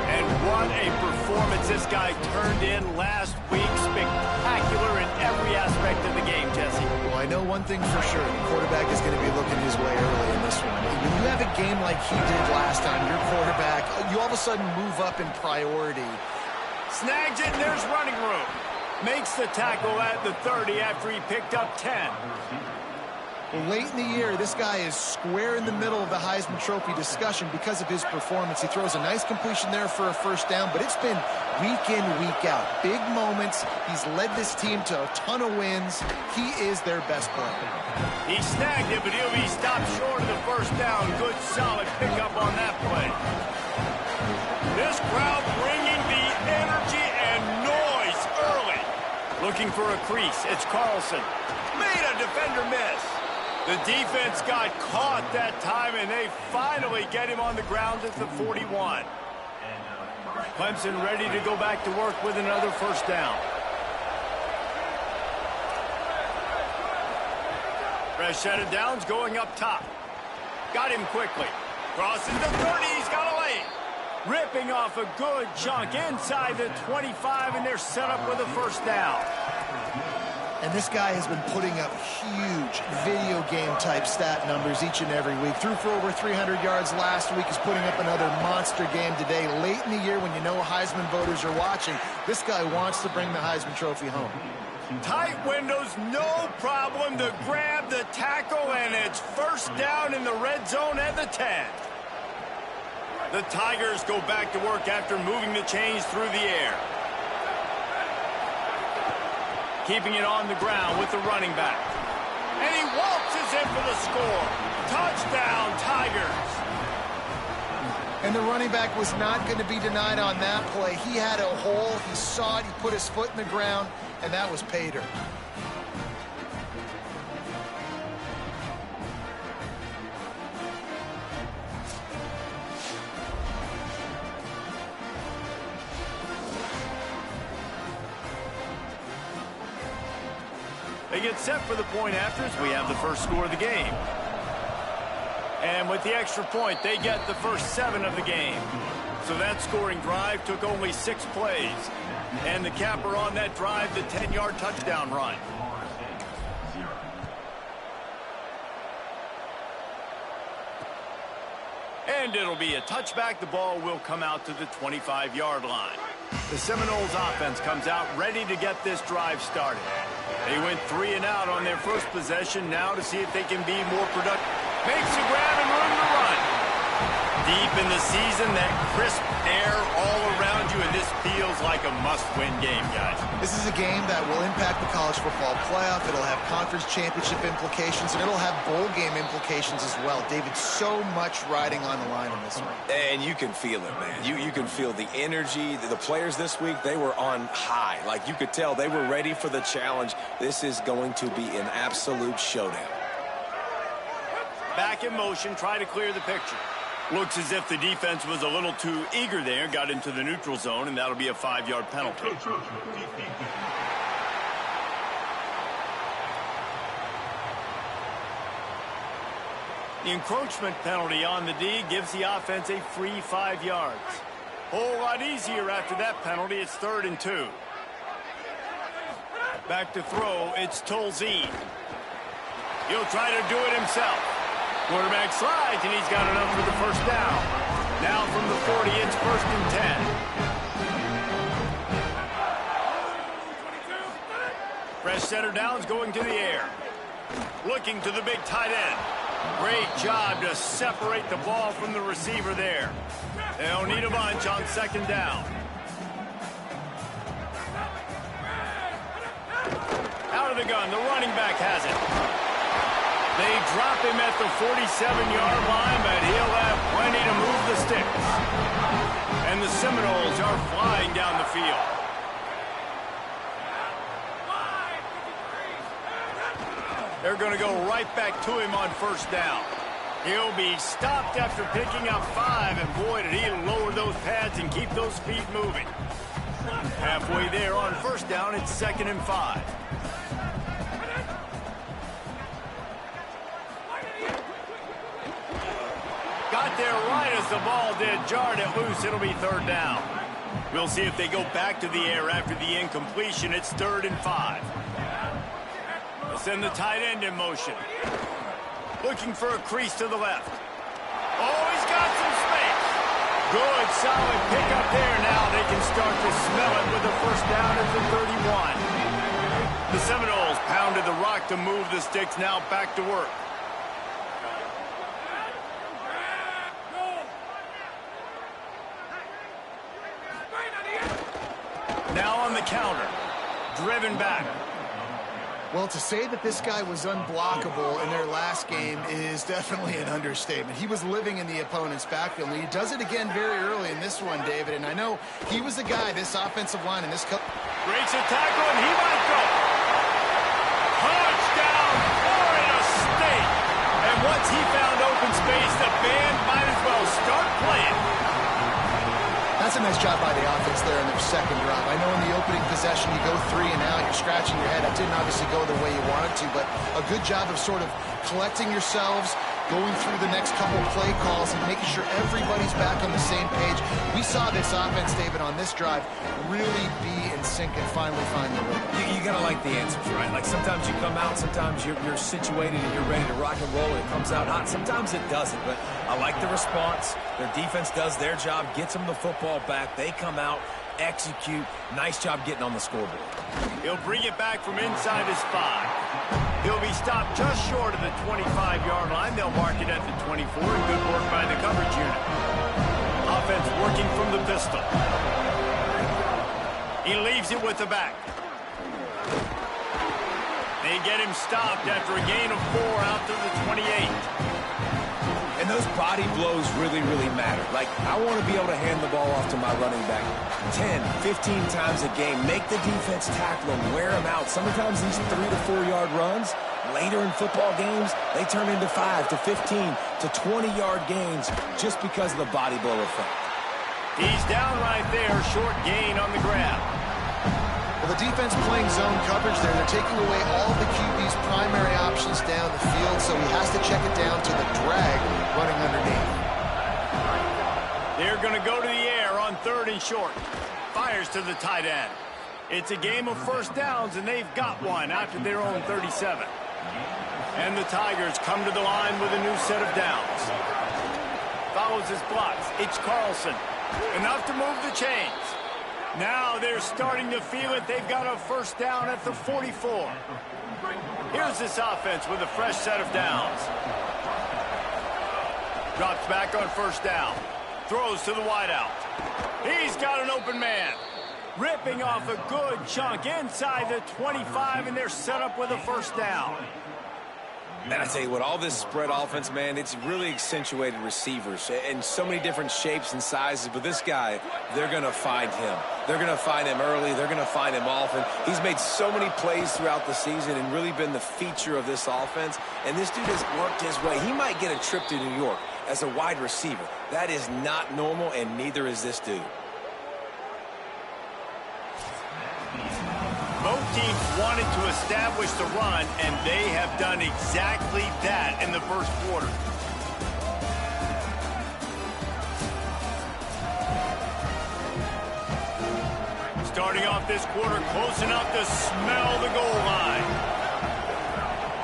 And what a performance this guy turned in last week. Spectacular in every aspect of the game, Jesse. Well, I know one thing for sure. The quarterback is going to be looking his way early in this one. When you have a game like he did last time, your quarterback, you all of a sudden move up in priority. Snags it, and there's running room. Makes the tackle at the 30 after he picked up 10. Well, late in the year, this guy is square in the middle of the Heisman Trophy discussion because of his performance. He throws a nice completion there for a first down, but it's been week in, week out. Big moments. He's led this team to a ton of wins. He is their best player. He snagged it, but he'll be stopped short of the first down. Good, solid pickup on that play. This crowd bringing the energy and noise early. Looking for a crease. It's Carlson. Made a defender miss. The defense got caught that time, and they finally get him on the ground at the 41. Clemson ready to go back to work with another first down. Fresh set of downs going up top. Got him quickly. Crosses the 30. He's got a lane. Ripping off a good chunk inside the 25, and they're set up with a first down. And this guy has been putting up huge video game-type stat numbers each and every week. Threw for over 300 yards last week. He's putting up another monster game today. Late in the year, when you know Heisman voters are watching, this guy wants to bring the Heisman Trophy home. Tight windows, no problem to grab the tackle, and it's first down in the red zone at the 10. The Tigers go back to work after moving the chains through the air. Keeping it on the ground with the running back. And he waltzes in for the score. Touchdown, Tigers. And the running back was not going to be denied on that play. He had a hole. He saw it. He put his foot in the ground, and that was pay dirt. They get set for the point afters. We have the first score of the game. And with the extra point, they get the first 7 of the game. So that scoring drive took only 6 plays. And the capper on that drive, the 10-yard touchdown run. And it'll be a touchback. The ball will come out to the 25-yard line. The Seminoles offense comes out ready to get this drive started. They went 3-and-out on their first possession. Now to see if they can be more productive. Makes a grab and room to run. Deep in the season, that crisp air all around you, and this feels like a must-win game, guys. This is a game that will impact the college football playoff. It'll have conference championship implications, and it'll have bowl game implications as well. David, so much riding on the line in this one. And you can feel it, man. You can feel the energy. The players this week, they were on high. Like, you could tell they were ready for the challenge. This is going to be an absolute showdown. Back in motion, try to clear the picture. Looks as if the defense was a little too eager there, got into the neutral zone, and that'll be a 5-yard penalty. The encroachment penalty on the D gives the offense a free 5 yards. Whole lot easier after that penalty. It's 3rd and 2. Back to throw, it's Tolzien. He'll try to do it himself. Quarterback slides, and he's got enough for the first down. Now from the 40, it's 1st and 10. Fresh center downs going to the air. Looking to the big tight end. Great job to separate the ball from the receiver there. They'll need a bunch on 2nd down. Out of the gun, the running back has it. They drop him at the 47-yard line, but he'll have plenty to move the sticks. And the Seminoles are flying down the field. They're going to go right back to him on 1st down. He'll be stopped after picking up 5, and boy, did he lower those pads and keep those feet moving. Halfway there on 1st down, it's 2nd and 5. Got there right as the ball did, jarred it loose. It'll be 3rd down. We'll see if they go back to the air after the incompletion. It's 3rd and 5. They'll send the tight end in motion. Looking for a crease to the left. Oh, he's got some space. Good, solid pickup there. Now they can start to smell it with the 1st down at the 31. The Seminoles pounded the rock to move the sticks. Now back to work. Now on the counter. Driven back. Well, to say that this guy was unblockable in their last game is definitely an understatement. He was living in the opponent's backfield, and he does it again very early in this one, David. And I know he was the guy, this offensive line, and this... Breaks a tackle, and he might go. Touchdown, Florida State. And once he found open space, the band might as well start playing. That's a nice job by the offense there in their 2nd drive. I know in the opening possession you go 3 and out, you're scratching your head. That didn't obviously go the way you wanted to, but a good job of sort of collecting yourselves, going through the next couple play calls and making sure everybody's back on the same page. We saw this offense, David, on this drive really be in sync and finally find the rhythm. You got to like the answers, right? Like sometimes you come out, sometimes you're situated and you're ready to rock and roll and it comes out hot. Sometimes it doesn't, but I like the response. Their defense does their job, gets them the football back. They come out, execute. Nice job getting on the scoreboard. He'll bring it back from inside his 5. He'll be stopped just short of the 25-yard line. They'll mark it at the 24. Good work by the coverage unit. Offense working from the pistol. He leaves it with the back. They get him stopped after a gain of 4 out to the 28. And those body blows really, really matter. Like, I want to be able to hand the ball off to my running back 10, 15 times a game. Make the defense tackle him, wear him out. Sometimes these 3 to 4 yard runs, later in football games, they turn into 5 to 15 to 20-yard gains just because of the body blow effect. He's down right there, short gain on the grab. Well, the defense playing zone coverage there. They're taking away all the QB's primary options down the field, so he has to check it down to the drag running underneath. They're going to go to the air on 3rd and short. Fires to the tight end. It's a game of 1st downs, and they've got one after their own 37. And the Tigers come to the line with a new set of downs. Follows his blocks. It's Carlson. Enough to move the chains. Now they're starting to feel it. They've got a 1st down at the 44. Here's this offense with a fresh set of downs. Drops back on 1st down. Throws to the wideout. He's got an open man. Ripping off a good chunk inside the 25, and they're set up with a 1st down. Man, I tell you what, all this spread offense, man, it's really accentuated receivers in so many different shapes and sizes. But this guy, they're going to find him. They're going to find him early. They're going to find him often. He's made so many plays throughout the season and really been the feature of this offense. And this dude has worked his way. He might get a trip to New York as a wide receiver. That is not normal, and neither is this dude. Both teams wanted to establish the run, and they have done exactly that in the 1st quarter. Starting off this quarter close enough to smell the goal line.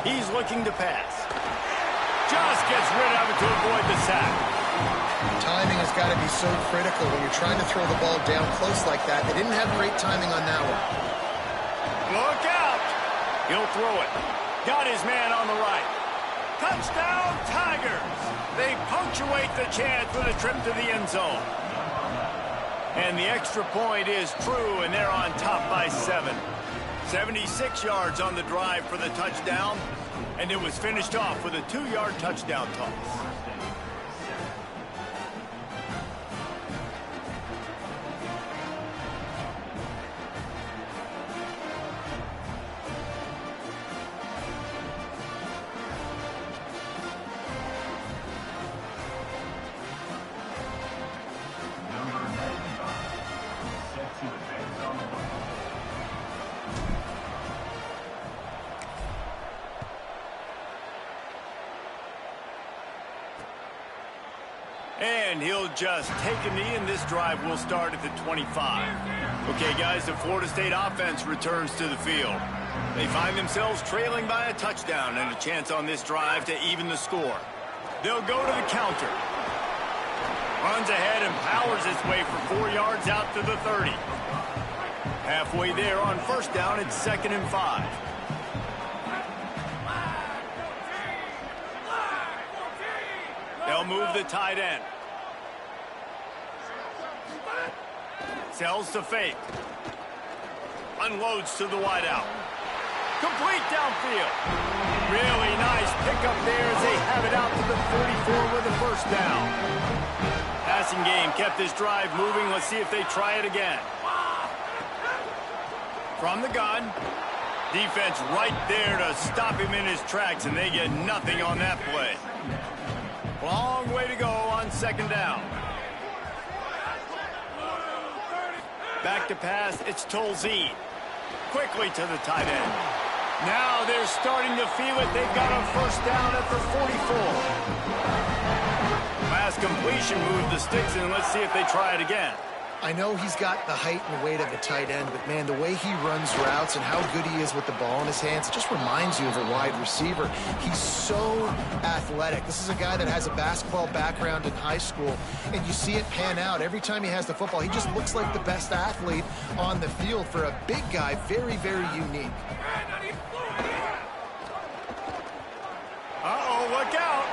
He's looking to pass. Just gets rid of it to avoid the sack. Timing has got to be so critical when you're trying to throw the ball down close like that. They didn't have great timing on that one. Look out. He'll throw it. Got his man on the right. Touchdown, Tigers. They punctuate the chance with a trip to the end zone. And the extra point is true, and they're on top by 7. 76 yards on the drive for the touchdown, and it was finished off with a 2-yard touchdown toss. And he'll just take a knee, and this drive will start at the 25. Okay, guys, the Florida State offense returns to the field. They find themselves trailing by a touchdown and a chance on this drive to even the score. They'll go to the counter. Runs ahead and powers his way for 4 yards out to the 30. Halfway there on first down, it's 2nd and 5. They'll move the tight end. Sells to fake. Unloads to the wideout. Complete downfield. Really nice pickup there as they have it out to the 34 with a first down. Passing game kept this drive moving. Let's see if they try it again. From the gun. Defense right there to stop him in his tracks, and they get nothing on that play. Long way to go on 2nd down. Back to pass, it's Tolzien. Quickly to the tight end. Now they're starting to feel it. They've got a first down at the 44. Last completion moved the sticks, and let's see if they try it again. I know he's got the height and weight of a tight end, but, man, the way he runs routes and how good he is with the ball in his hands, it just reminds you of a wide receiver. He's so athletic. This is a guy that has a basketball background in high school, and you see it pan out. Every time he has the football, he just looks like the best athlete on the field. For a big guy, very, very unique. Uh-oh, look out.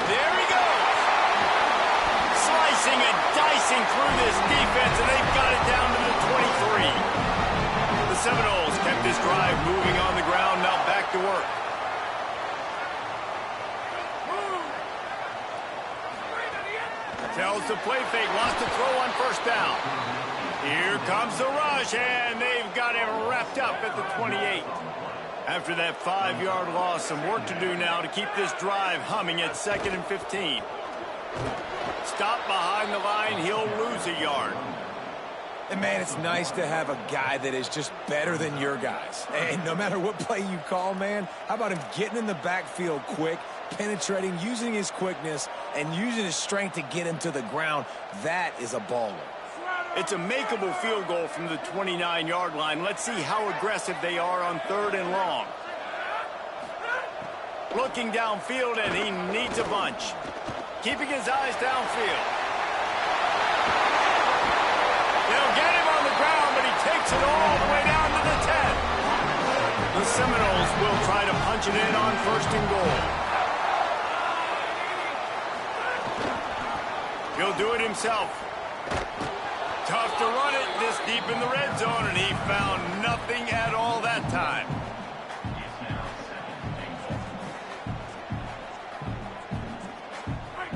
There he goes. Slicing and dicing through this defense, and they've got it down to the 23. The Seminoles kept this drive moving on the ground, now back to work. Tells the play fake, wants to throw on first down. Here comes the rush, and they've got him wrapped up at the 28. After that 5-yard loss, some work to do now to keep this drive humming at 2nd and 15. Stop behind the line, he'll lose a yard. And, man, it's nice to have a guy that is just better than your guys. And no matter what play you call, man, how about him getting in the backfield quick, penetrating, using his quickness, and using his strength to get him to the ground? That is a baller. It's a makeable field goal from the 29-yard line. Let's see how aggressive they are on 3rd and long. Looking downfield, and he needs a bunch. Keeping his eyes downfield. They'll get him on the ground, but he takes it all the way down to the 10. The Seminoles will try to punch it in on 1st and goal. He'll do it himself. Tough to run it this deep in the red zone, and he found nothing at all that time.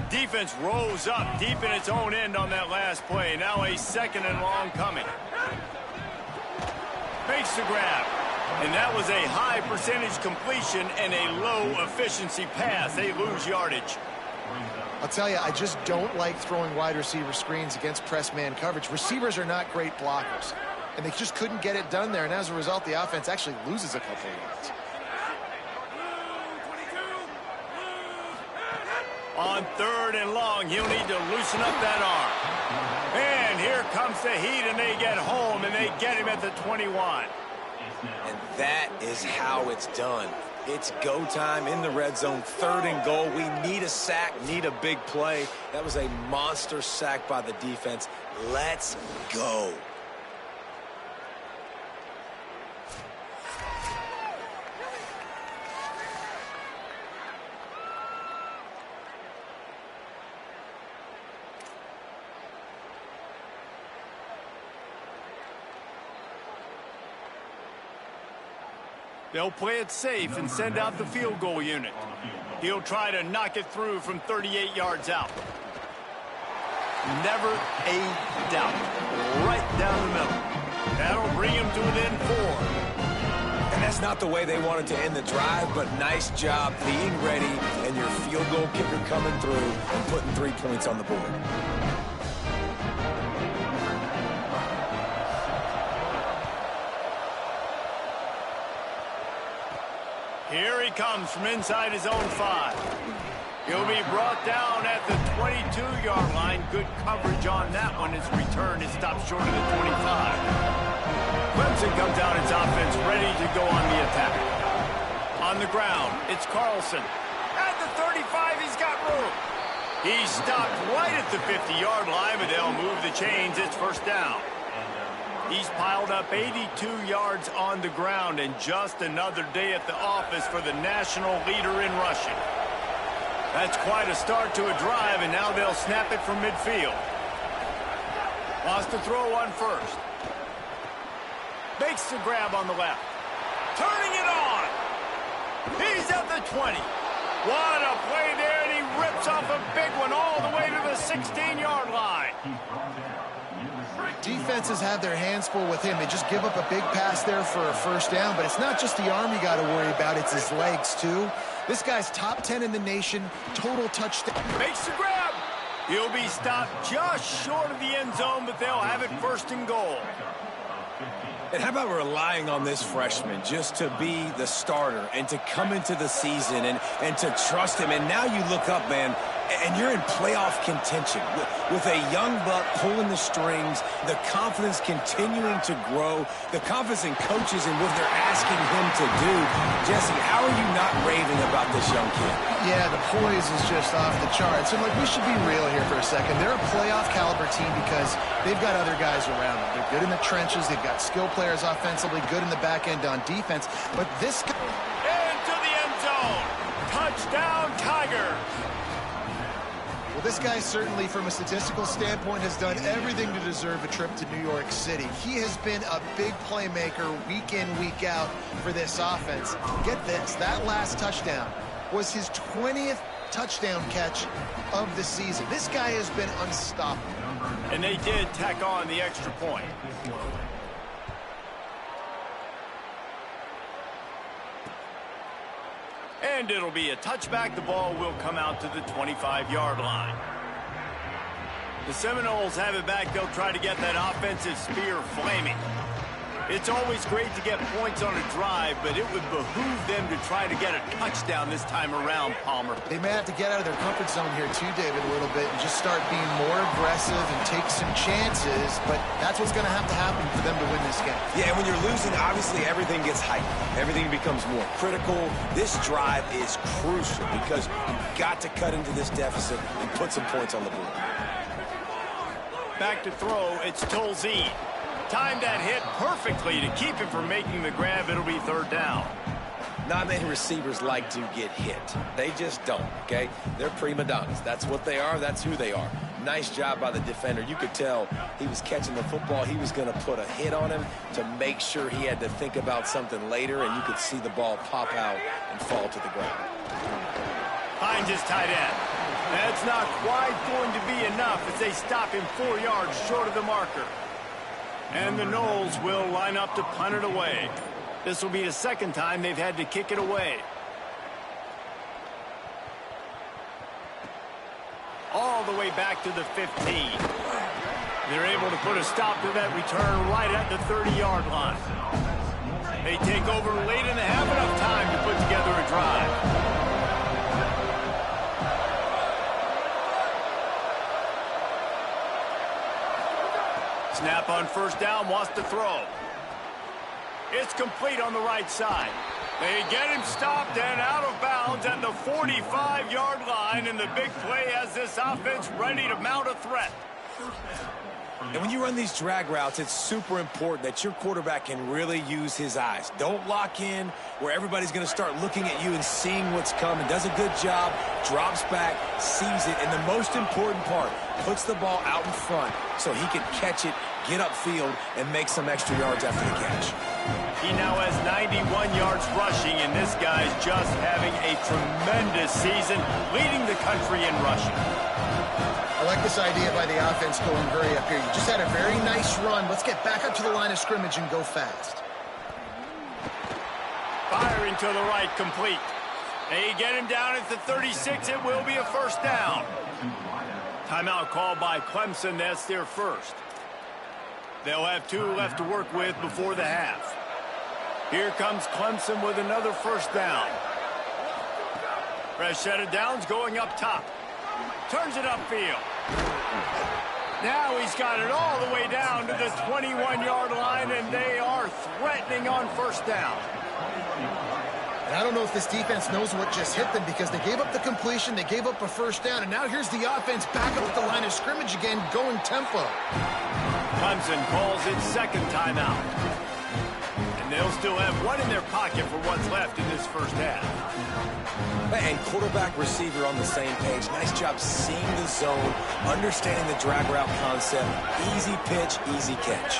Defense rose up deep in its own end on that last play. Now a 2nd and long coming. Makes the grab. And that was a high percentage completion and a low efficiency pass. They lose yardage. I'll tell you, I just don't like throwing wide receiver screens against press man coverage. Receivers are not great blockers, and they just couldn't get it done there. And as a result, the offense actually loses a couple of yards. On 3rd and long, he'll need to loosen up that arm. And here comes the heat, and they get home, and they get him at the 21. And that is how it's done. It's go time in the red zone, 3rd and goal. We need a sack, need a big play. That was a monster sack by the defense. Let's go. They'll play it safe and send out the field goal unit. He'll try to knock it through from 38 yards out. Never a doubt. Right down the middle. That'll bring him to within 4. And that's not the way they wanted to end the drive, but nice job being ready and your field goal kicker coming through and putting 3 points on the board. Here he comes from inside his own 5. He'll be brought down at the 22-yard line. Good coverage on that one. His return is stopped short of the 25. Clemson comes out its offense ready to go on the attack. On the ground, it's Carlson. At the 35, he's got room. He's stopped right at the 50-yard line, but they'll move the chains. It's 1st down. He's piled up 82 yards on the ground, and just another day at the office for the national leader in rushing. That's quite a start to a drive, and now they'll snap it from midfield. Wants to throw on 1st. Makes the grab on the left. Turning it on. He's at the 20. What a play there, and he rips off a big one all the way to the 16-yard line. Defenses have their hands full with him. They just give up a big pass there for a 1st down, but it's not just the arm you got to worry about, it's his legs too. This guy's top 10 in the nation, total touchdown. Makes the grab. He'll be stopped just short of the end zone, but they'll have it 1st and goal. And how about relying on this freshman just to be the starter and to come into the season and to trust him? And now you look up, man, and you're in playoff contention with a young buck pulling the strings, the confidence continuing to grow, the confidence in coaches and what they're asking him to do. Jesse, how are you not raving about this young kid? Yeah, the poise is just off the charts. And, we should be real here for a second. They're a playoff caliber team because they've got other guys around them. They're good in the trenches. They've got skill players offensively, good in the back end on defense. But this guy... Into the end zone. Touchdown, Tigers. Well, this guy certainly, from a statistical standpoint, has done everything to deserve a trip to New York City. He has been a big playmaker week in, week out for this offense. Get this, that last touchdown was his 20th touchdown catch of the season. This guy has been unstoppable. And they did tack on the extra point. And it'll be a touchback. The ball will come out to the 25-yard line. The Seminoles have it back. They'll try to get that offensive spear flaming. It's always great to get points on a drive, but it would behoove them to try to get a touchdown this time around, Palmer. They may have to get out of their comfort zone here too, David, a little bit and just start being more aggressive and take some chances, but that's what's going to happen for them to win this game. Yeah, and when you're losing, obviously everything gets heightened. Everything becomes more critical. This drive is crucial because you've got to cut into this deficit and put some points on the board. Back to throw, it's Tolzien. Timed that hit perfectly to keep him from making the grab. It'll be 3rd down. Not many receivers like to get hit. They just don't, okay? They're prima donnas. That's what they are. That's who they are. Nice job by the defender. You could tell he was catching the football. He was going to put a hit on him to make sure he had to think about something later, and you could see the ball pop out and fall to the ground. Finds his tight end. That's not quite going to be enough as they stop him 4 yards short of the marker. And the Noles will line up to punt it away. This will be the 2nd time they've had to kick it away. All the way back to the 15. They're able to put a stop to that return right at the 30-yard line. They take over late in the half, enough time to put together a drive. Snap on 1st down, wants to throw. It's complete on the right side. They get him stopped and out of bounds at the 45-yard line, and the big play has this offense ready to mount a threat. And when you run these drag routes, it's super important that your quarterback can really use his eyes. Don't lock in where everybody's going to start looking at you and seeing what's coming. Does a good job, drops back, sees it, and the most important part, puts the ball out in front so he can catch it, get upfield, and make some extra yards after the catch. He now has 91 yards rushing, and this guy's just having a tremendous season, leading the country in rushing. I like this idea by the offense going very up here. You just had a very nice run. Let's get back up to the line of scrimmage and go fast. Firing to the right, complete. They get him down at the 36. It will be a first down. Timeout called by Clemson. That's their first. They'll have 2 left to work with before the half. Here comes Clemson with another first down. Fresh set of downs going up top. Turns it upfield. Now he's got it all the way down to the 21-yard line, and they are threatening on first down. And I don't know if this defense knows what just hit them, because they gave up the completion, they gave up a first down, and now here's the offense back up at the line of scrimmage again, going tempo. Clemson calls its second timeout. And they'll still have 1 in their pocket for what's left in this first half. And quarterback, receiver on the same page. Nice job seeing the zone, understanding the drag route concept. Easy pitch, easy catch.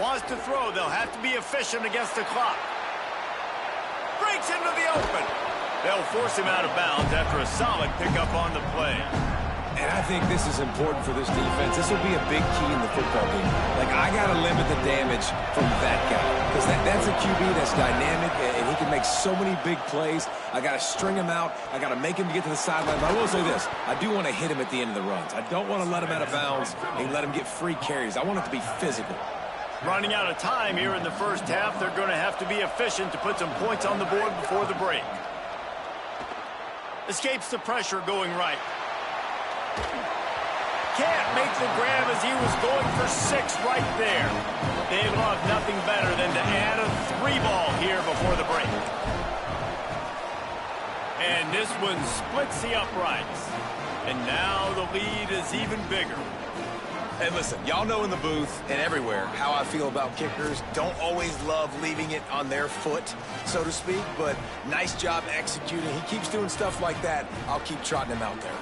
Wants to throw. They'll have to be efficient against the clock. Breaks into the open. They'll force him out of bounds after a solid pickup on the play. And I think this is important for this defense. This will be a big key in the football game. Like, I got to limit the damage from that guy, because that's a QB that's dynamic, and he can make so many big plays. I got to string him out. I got to make him get to the sideline. But I will say this. I do want to hit him at the end of the runs. I don't want to let him out of bounds and let him get free carries. I want it to be physical. Running out of time here in the first half. They're going to have to be efficient to put some points on the board before the break. Escapes the pressure going right. Can't make the grab as he was going for 6 right there. They love nothing better than to add a 3-ball here before the break. And this one splits the uprights. And now the lead is even bigger. Hey, listen, y'all know in the booth and everywhere how I feel about kickers. Don't always love leaving it on their foot, so to speak, but nice job executing. He keeps doing stuff like that. I'll keep trotting him out there.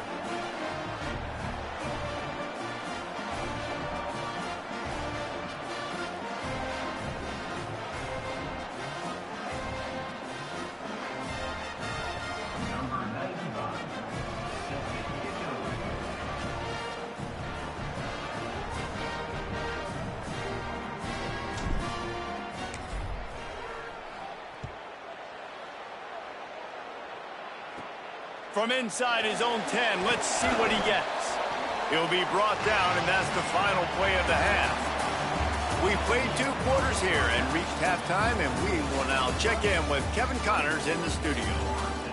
From inside his own 10, let's see what he gets. He'll be brought down, and that's the final play of the half. We played 2 quarters here and reached halftime, and we will now check in with Kevin Connors in the studio.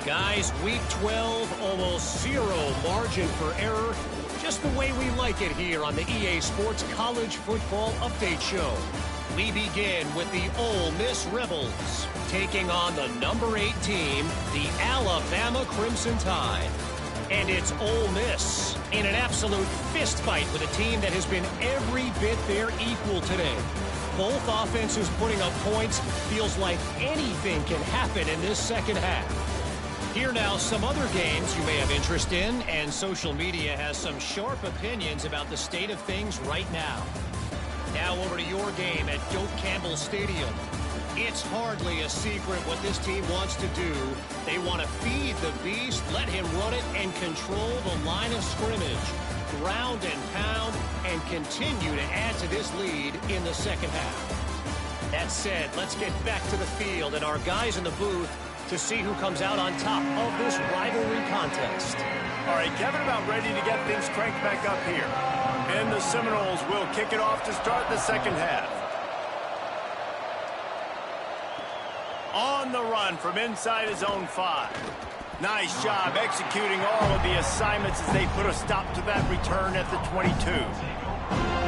Guys, week 12, almost 0 margin for error. Just the way we like it here on the EA Sports College Football Update Show. We begin with the Ole Miss Rebels, taking on the number 8 team, the Alabama Crimson Tide. And it's Ole Miss in an absolute fistfight with a team that has been every bit their equal today. Both offenses putting up points. Feels like anything can happen in this second half. Here now, some other games you may have interest in, and social media has some sharp opinions about the state of things right now. Now over to your game at Doak Campbell Stadium. It's hardly a secret what this team wants to do. They want to feed the beast, let him run it, and control the line of scrimmage. Ground and pound, and continue to add to this lead in the second half. That said, let's get back to the field and our guys in the booth to see who comes out on top of this rivalry contest. All right, Kevin, about ready to get things cranked back up here. And the Seminoles will kick it off to start the second half. On the run from inside his own 5. Nice job executing all of the assignments as they put a stop to that return at the 22.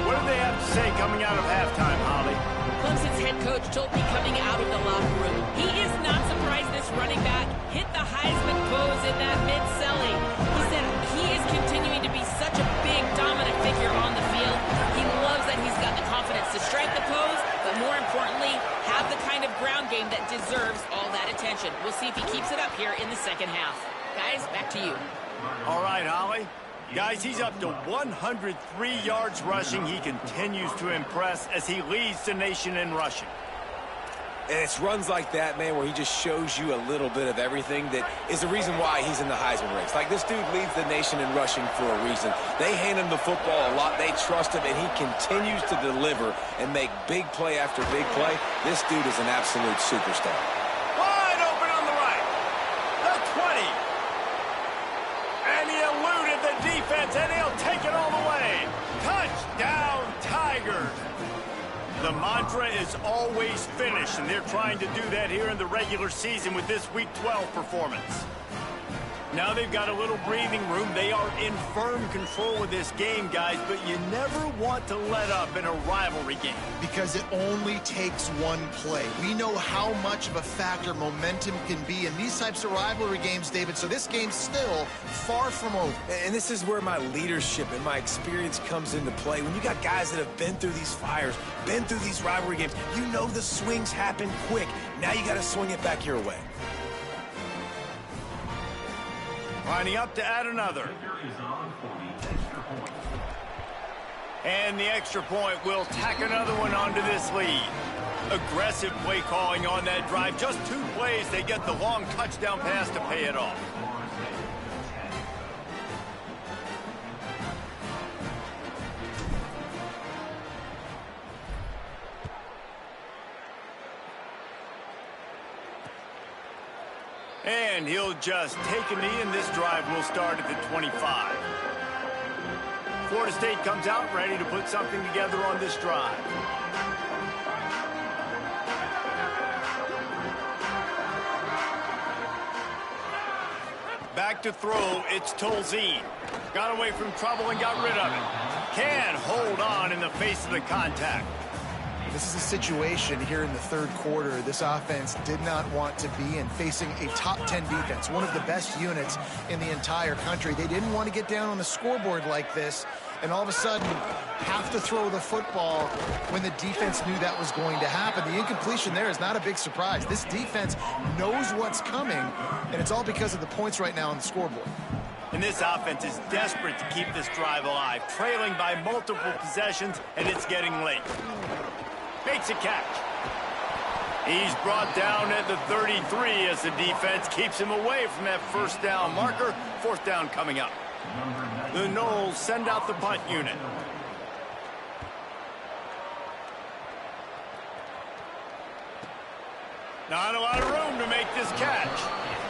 What do they have to say coming out of halftime, Holly? Clemson's head coach told me coming out of the locker room, he is not surprised this running back hit the Heisman pose in that mid-selling. He said he is continuing to be such a big, dominant figure on the field. He loves that he's got the confidence to strike the pose, but more importantly, have the kind of ground game that deserves all that attention. We'll see if he keeps it up here in the second half. Guys, back to you. All right, Holly. Guys, he's up to 103 yards rushing. He continues to impress as he leads the nation in rushing. And it's runs like that, man, where he just shows you a little bit of everything that is the reason why he's in the Heisman race. Like, this dude leads the nation in rushing for a reason. They hand him the football a lot. They trust him, and he continues to deliver and make big play after big play. This dude is an absolute superstar. Wide open on the right. The 20. And he eluded the defense, and he'll take it all the way. Touchdown, Tigers. The mantra is always finish, and they're trying to do that here in the regular season with this Week 12 performance. Now they've got a little breathing room. They are in firm control of this game, guys, but you never want to let up in a rivalry game. Because it only takes one play. We know how much of a factor momentum can be in these types of rivalry games, David, so this game's still far from over. And this is where my leadership and my experience comes into play. When you got guys that have been through these fires, been through these rivalry games, you know the swings happen quick. Now you got to swing it back your way. Lining up to add another. And the extra point will tack another one onto this lead. Aggressive play calling on that drive. Just 2 plays, they get the long touchdown pass to pay it off. And he'll just take a knee, and this drive will start at the 25. Florida State comes out ready to put something together on this drive. Back to throw, it's Tolzien. Got away from trouble and got rid of it. Can hold on in the face of the contact. This is a situation here in the third quarter this offense did not want to be in, facing a top 10 defense, one of the best units in the entire country. They didn't want to get down on the scoreboard like this and all of a sudden have to throw the football when the defense knew that was going to happen. The incompletion there is not a big surprise. This defense knows what's coming, and it's all because of the points right now on the scoreboard. And this offense is desperate to keep this drive alive, trailing by multiple possessions, and it's getting late. Makes a catch. He's brought down at the 33 as the defense keeps him away from that first down marker. Fourth down coming up. The Noles send out the punt unit. Not a lot of room to make this catch.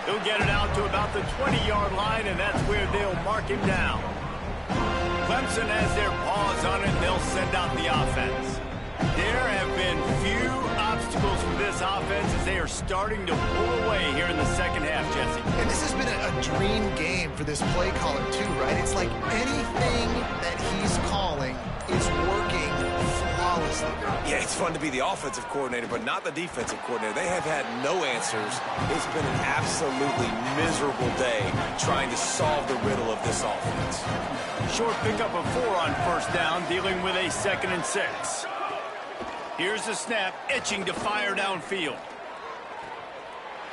He'll get it out to about the 20-yard line, and that's where they'll mark him down. Clemson has their paws on it. They'll send out the offense. There have been few obstacles for this offense as they are starting to pull away here in the second half, Jesse. And this has been a dream game for this play caller too, right? It's like anything that he's calling is working flawlessly. Yeah, it's fun to be the offensive coordinator, but not the defensive coordinator. They have had no answers. It's been an absolutely miserable day trying to solve the riddle of this offense. Short pickup of 4 on first down, dealing with a 2nd and 6. Here's the snap, itching to fire downfield.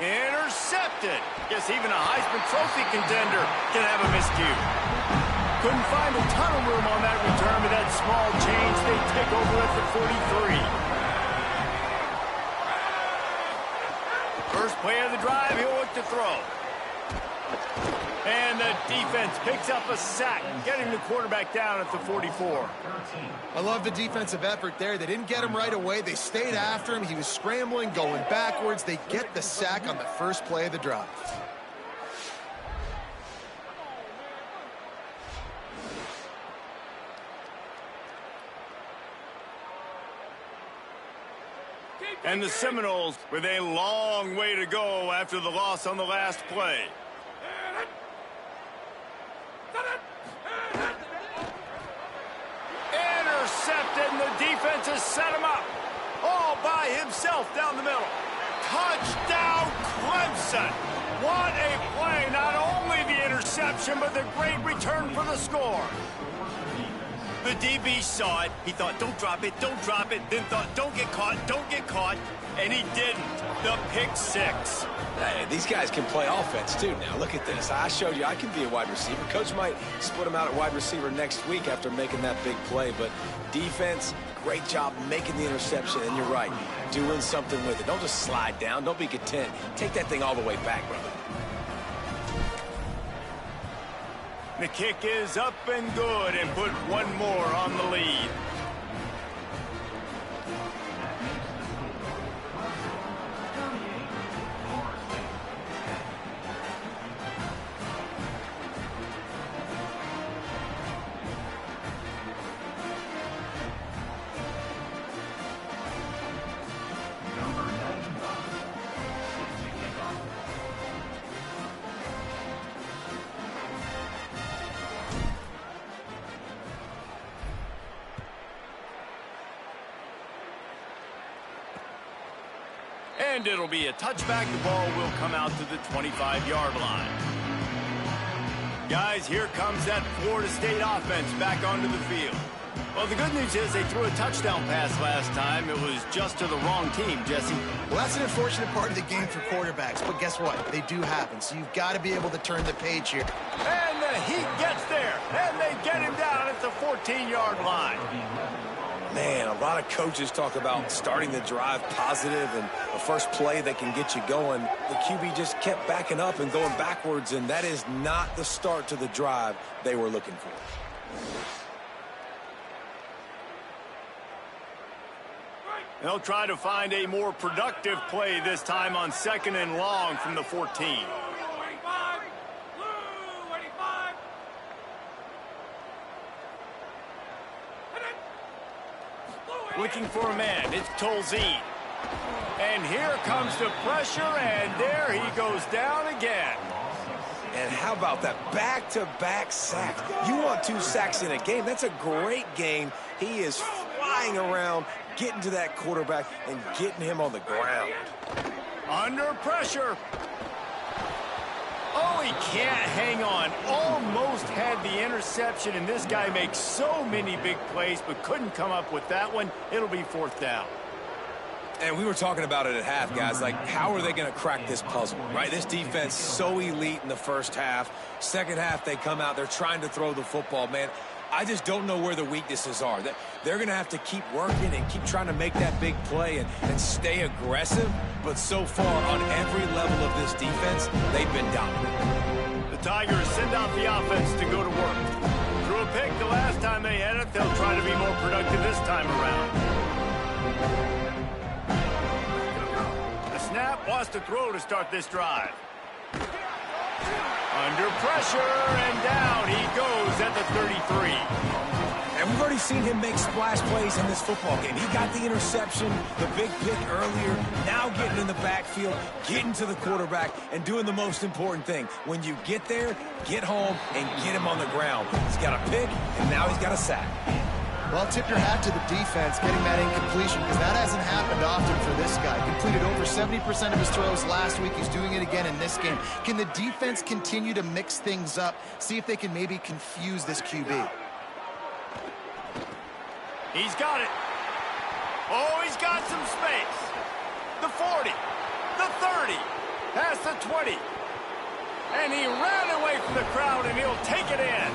Intercepted. Guess even a Heisman Trophy contender can have a miscue. Couldn't find a ton of room on that return, but that small change, they take over at the 43. First play of the drive, he'll look to throw. And the defense picks up a sack, getting the quarterback down at the 44. I love the defensive effort there. They didn't get him right away. They stayed after him. He was scrambling, going backwards. They get the sack on the first play of the drive. And the Seminoles with a long way to go after the loss on the last play. Intercepted, and the defense has set him up. all by himself down the middle. Touchdown, Clemson. What a play. Not only the interception, but the great return for the score. The DB saw it. He thought, don't drop it, don't drop it. Then thought, don't get caught, don't get caught. And he didn't. The pick six. Hey, these guys can play offense, too. Now, look at this. I showed you I can be a wide receiver. Coach might split him out at wide receiver next week after making that big play. But defense, great job making the interception. And you're right, doing something with it. Don't just slide down. Don't be content. Take that thing all the way back, brother. The kick is up and good and put one more on the lead. And it'll be a touchback. The ball will come out to the 25-yard line. Guys, here comes that Florida State offense back onto the field. Well, the good news is they threw a touchdown pass last time. It was just to the wrong team, Jesse. Well, that's an unfortunate part of the game for quarterbacks, but guess what? They do happen, so you've got to be able to turn the page here. And the Heat gets there, and they get him down at the 14-yard line. Man, a lot of coaches talk about starting the drive positive and the first play that can get you going. The QB just kept backing up and going backwards, and that is not the start to the drive they were looking for. They'll try to find a more productive play this time on 2nd and long from the 14. Looking for a man, it's Tolzien. And here comes the pressure, and there he goes down again. And how about that back-to-back sacks? You want 2 sacks in a game. That's a great game. He is flying around, getting to that quarterback and getting him on the ground. Under pressure. Oh, he can't hang on. Almost had the interception, and this guy makes so many big plays, but couldn't come up with that one. It'll be 4th down. And we were talking about it at half, guys. Like, how are they going to crack this puzzle, right? This defense so elite in the first half. Second half, they come out. They're trying to throw the football, man. I just don't know where the weaknesses are. They're going to have to keep working and keep trying to make that big play and stay aggressive. But so far, on every level of this defense, they've been dominant. The Tigers send out the offense to go to work. Threw a pick the last time they had it. They'll try to be more productive this time around. The snap wants to throw to start this drive. Under pressure, and down he goes at the 33. And we've already seen him make splash plays in this football game. He got the interception, the big pick earlier, now getting in the backfield, getting to the quarterback, and doing the most important thing. When you get there, get home, and get him on the ground. He's got a pick, and now he's got a sack. Well, tip your hat to the defense getting that incompletion, because that hasn't happened often for this guy. Completed over 70% of his throws last week. He's doing it again in this game. Can the defense continue to mix things up, see if they can maybe confuse this QB? He's got it. Oh, he's got some space. The 40, the 30, past the 20. And he ran away from the crowd, and he'll take it in.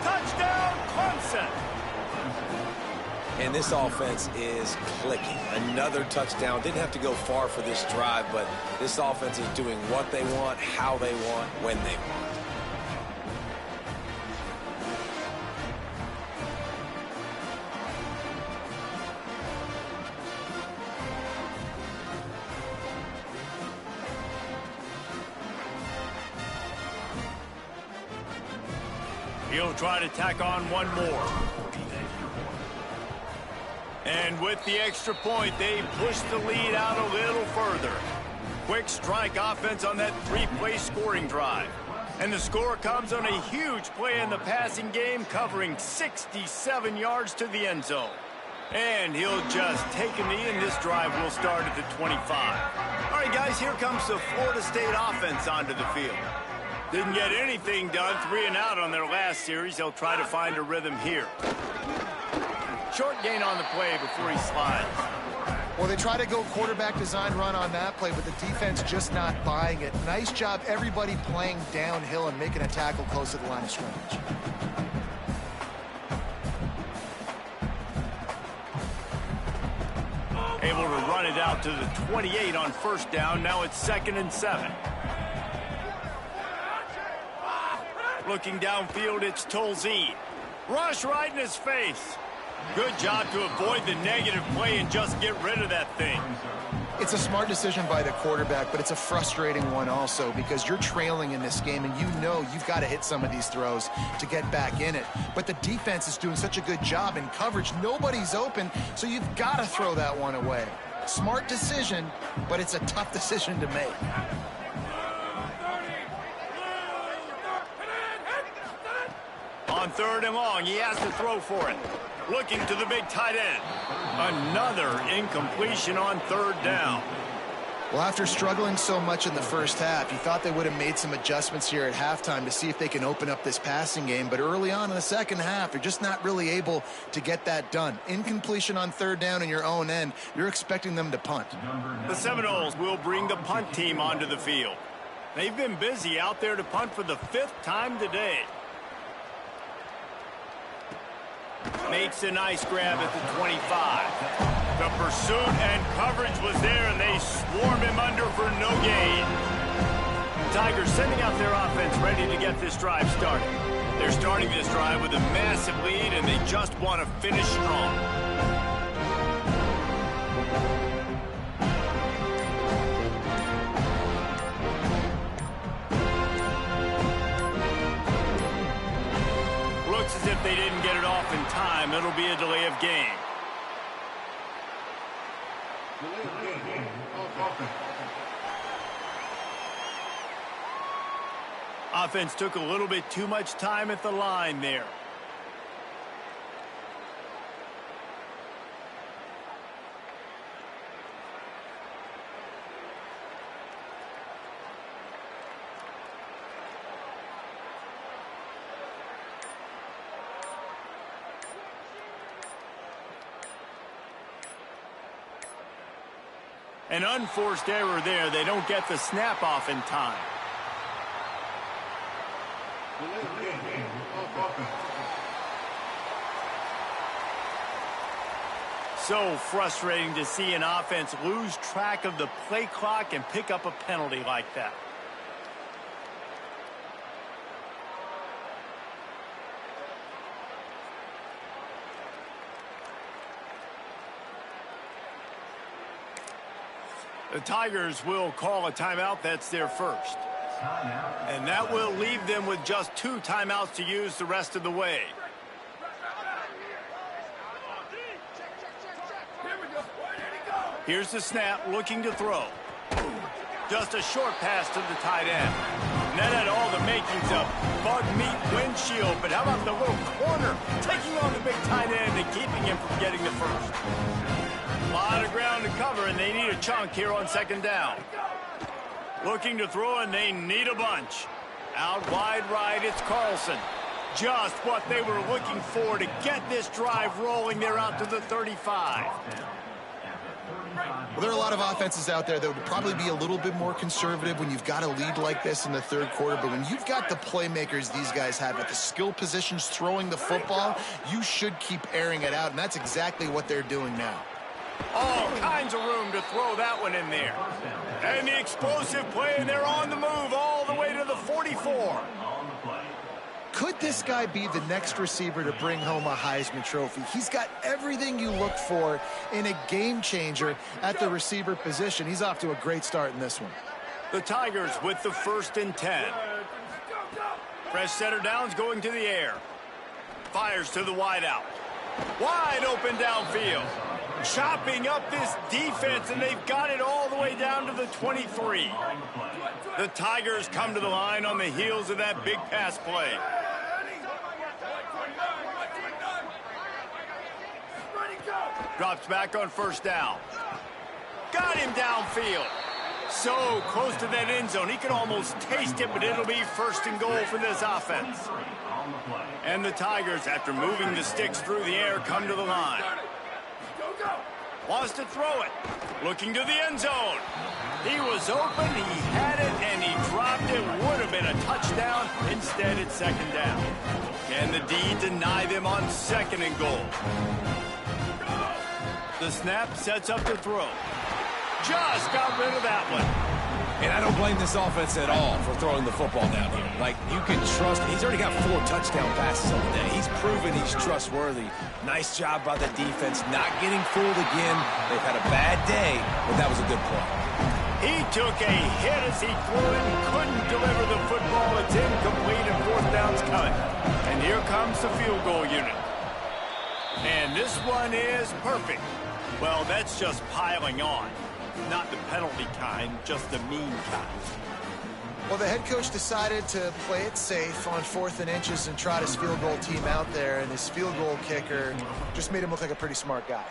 Touchdown, Clemson. And this offense is clicking. Another touchdown. Didn't have to go far for this drive, but this offense is doing what they want, how they want, when they want. He'll try to tack on one more. And with the extra point, they push the lead out a little further. Quick strike offense on that 3-play scoring drive. And the score comes on a huge play in the passing game, covering 67 yards to the end zone. And he'll just take a knee, and this drive will start at the 25. All right, guys, here comes the Florida State offense onto the field. Didn't get anything done, 3 and out on their last series. They'll try to find a rhythm here. Short gain on the play before he slides. Well, they try to go quarterback design run on that play, but the defense just not buying it. Nice job, everybody playing downhill and making a tackle close to the line of scrimmage. Able to run it out to the 28 on first down. Now it's 2nd and 7. Looking downfield, it's Tolzien. Rush right in his face. Good job to avoid the negative play and just get rid of that thing. It's a smart decision by the quarterback, but it's a frustrating one also because you're trailing in this game and you know you've got to hit some of these throws to get back in it. But the defense is doing such a good job in coverage. Nobody's open, so you've got to throw that one away. Smart decision, but it's a tough decision to make. On 3rd and long, he has to throw for it. Looking to the big tight end. Another incompletion on 3rd down. Well, after struggling so much in the first half, you thought they would have made some adjustments here at halftime to see if they can open up this passing game. But early on in the second half, they're just not really able to get that done. Incompletion on 3rd down in your own end, you're expecting them to punt. The Seminoles will bring the punt team onto the field. They've been busy out there to punt for the 5th time today. Makes a nice grab at the 25. The pursuit and coverage was there, and they swarm him under for no gain. Tigers sending out their offense ready to get this drive started. They're starting this drive with a massive lead, and they just want to finish strong. Looks as if they didn't get it off in time. It'll be a delay of game. Offense took a little bit too much time at the line there. An unforced error there. They don't get the snap off in time. So frustrating to see an offense lose track of the play clock and pick up a penalty like that. The Tigers will call a timeout. That's their first. And that will leave them with just 2 timeouts to use the rest of the way. Here's the snap, looking to throw. Just a short pass to the tight end. And that had all the makings of bug meat windshield, but how about the little corner taking on the big tight end and keeping him from getting the first? A lot of ground to cover, and they need a chunk here on 2nd down. Looking to throw, and they need a bunch. Out wide right, it's Carlson. Just what they were looking for to get this drive rolling. They're out to the 35. Well, there are a lot of offenses out there that would probably be a little bit more conservative when you've got a lead like this in the 3rd quarter. But when you've got the playmakers these guys have at the skill positions throwing the football, you should keep airing it out. And that's exactly what they're doing now. All kinds of room to throw that one in there. And the explosive play, and they're on the move all the way to the 44. Could this guy be the next receiver to bring home a Heisman Trophy? He's got everything you look for in a game changer at the receiver position. He's off to a great start in this one. The Tigers with the 1st and 10. Fresh setter downs going to the air. Fires to the wideout. Wide open downfield. Chopping up this defense, and they've got it all the way down to the 23. The Tigers come to the line on the heels of that big pass play. Drops back on first down. Got him downfield. So close to that end zone. He could almost taste it, but it'll be first and goal for this offense. And the Tigers, after moving the sticks through the air, come to the line. Wants to throw it. Looking to the end zone. He was open, he had it, and he dropped it. Would have been a touchdown. Instead, it's second down. Can the D deny them on second and goal? The snap sets up the throw. Just got rid of that one. And I don't blame this offense at all for throwing the football down here. Like, you can trust. He's already got 4 touchdown passes on the day. He's proven he's trustworthy. Nice job by the defense, not getting fooled again. They've had a bad day, but that was a good play. He took a hit as he threw it and couldn't deliver the football. It's incomplete and fourth down's coming. And here comes the field goal unit. And this one is perfect. Well, that's just piling on. Not the penalty kind, just the mean kind. Well, the head coach decided to play it safe on 4th and inches and trot his field goal team out there, and his field goal kicker just made him look like a pretty smart guy.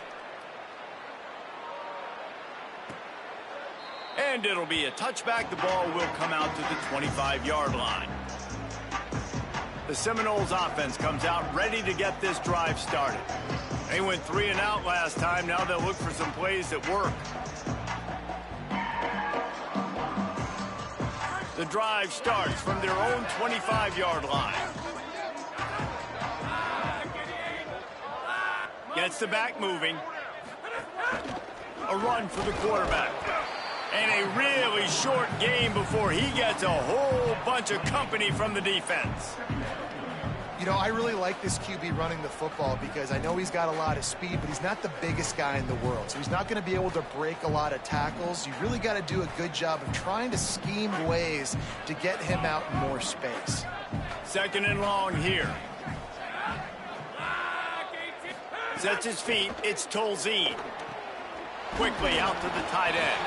And it'll be a touchback. The ball will come out to the 25-yard line. The Seminoles offense comes out ready to get this drive started. They went 3 and out last time. Now they'll look for some plays that work. The drive starts from their own 25-yard line. Gets the back moving. A run for the quarterback. And a really short game before he gets a whole bunch of company from the defense. You know, I really like this QB running the football because I know he's got a lot of speed, but he's not the biggest guy in the world. So he's not going to be able to break a lot of tackles. You really got to do a good job of trying to scheme ways to get him out in more space. Second and long here. Sets his feet. It's Tolzien. Quickly out to the tight end.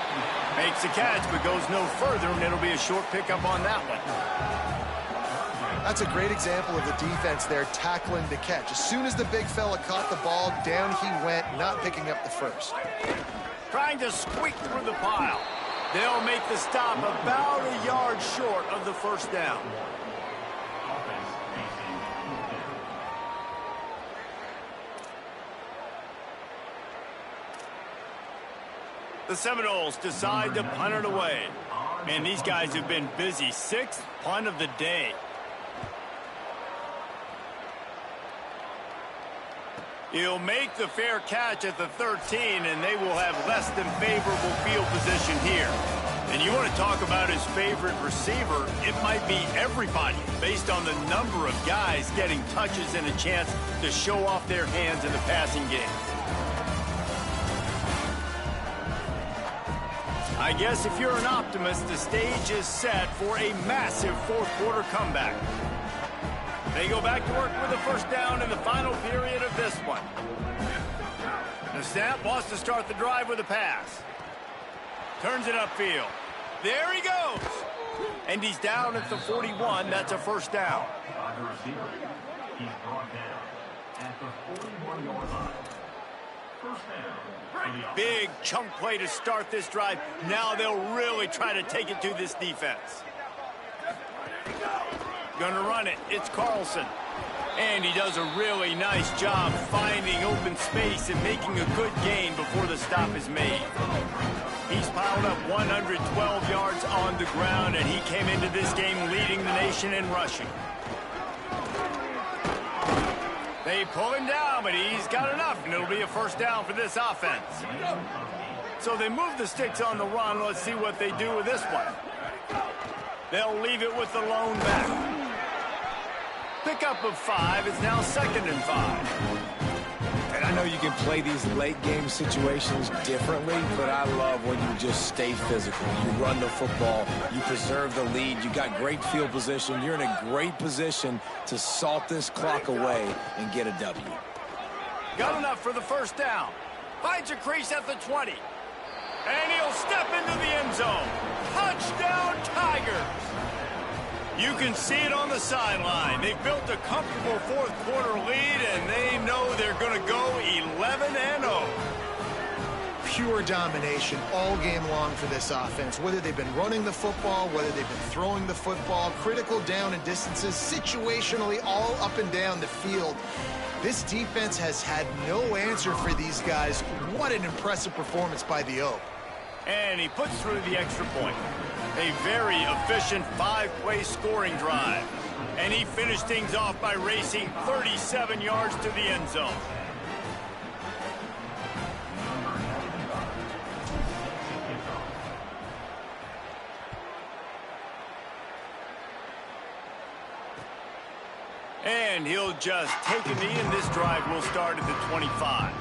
Makes the catch, but goes no further, and it'll be a short pickup on that one. That's a great example of the defense there tackling the catch. As soon as the big fella caught the ball, down he went, not picking up the first. Trying to squeak through the pile. They'll make the stop about a yard short of the first down. The Seminoles decide to punt it away. Man, these guys have been busy. 6th punt of the day. He'll make the fair catch at the 13, and they will have less than favorable field position here. And you want to talk about his favorite receiver, it might be everybody, based on the number of guys getting touches and a chance to show off their hands in the passing game. I guess if you're an optimist, the stage is set for a massive fourth-quarter comeback. They go back to work with a first down in the final period of this one. The snap wants to start the drive with a pass. Turns it upfield. There he goes. And he's down at the 41. That's a first down. By the receiver, he's brought down at the 41-yard line. First down. Big chunk play to start this drive. Now they'll really try to take it to this defense. Gonna run it. It's Carlson. And he does a really nice job finding open space and making a good gain before the stop is made. He's piled up 112 yards on the ground, and he came into this game leading the nation in rushing. They pull him down, but he's got enough, and it'll be a first down for this offense. So they move the sticks on the run. Let's see what they do with this one. They'll leave it with the lone back. Pickup of 5. It's now 2nd and 5. And I know you can play these late-game situations differently, but I love when you just stay physical. You run the football. You preserve the lead. You got great field position. You're in a great position to salt this clock away and get a W. Got enough for the first down. Finds a crease at the 20. And he'll step into the end zone. Touchdown, Tigers! You can see it on the sideline. They've built a comfortable fourth-quarter lead, and they know they're going to go 11-0. pure domination all game long for this offense. Whether they've been running the football, whether they've been throwing the football, critical down and distances, situationally all up and down the field. This defense has had no answer for these guys. What an impressive performance by the Oak. And he puts through the extra point. A very efficient 5-play scoring drive. And he finished things off by racing 37 yards to the end zone. And he'll just take a knee, and this drive will start at the 25.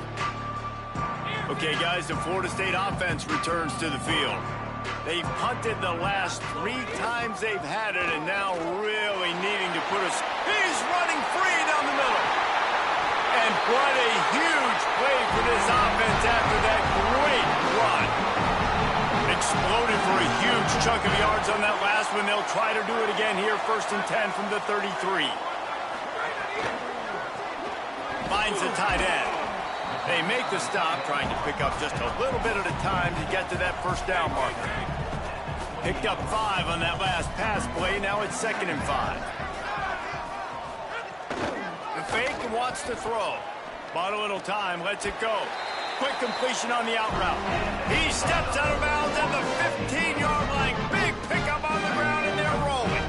Okay, guys, the Florida State offense returns to the field. They've punted the last 3 times they've had it, and now really needing to put us. He's running free down the middle. And what a huge play for this offense after that great run. Exploded for a huge chunk of yards on that last one. They'll try to do it again here, 1st and 10 from the 33. Finds the tight end. They make the stop, trying to pick up just a little bit at a time to get to that 1st down marker. Picked up 5 on that last pass play. Now it's 2nd and 5. The fake and wants to throw. Bought a little time, lets it go. Quick completion on the out route. He steps out of bounds at the 15-yard line. Big pickup on the ground, and they're rolling.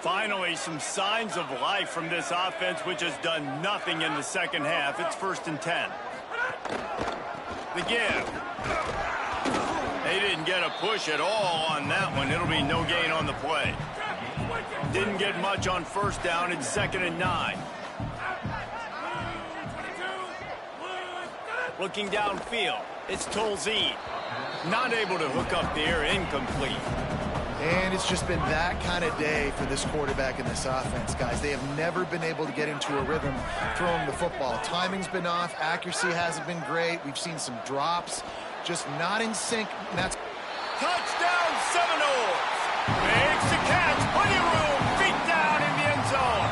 Finally, some signs of life from this offense, which has done nothing in the second half. It's 1st and 10. The give. They didn't get a push at all on that one. It'll be no gain on the play. Didn't get much on 1st down. It's 2nd and 9. Looking downfield. It's Tolzien. Not able to hook up there. Incomplete. And it's just been that kind of day for this quarterback in this offense, guys. They have never been able to get into a rhythm throwing the football. Timing's been off. Accuracy hasn't been great. We've seen some drops. Just not in sync. And that's touchdown Seminoles. Makes the catch. Plenty of room. Feet down in the end zone.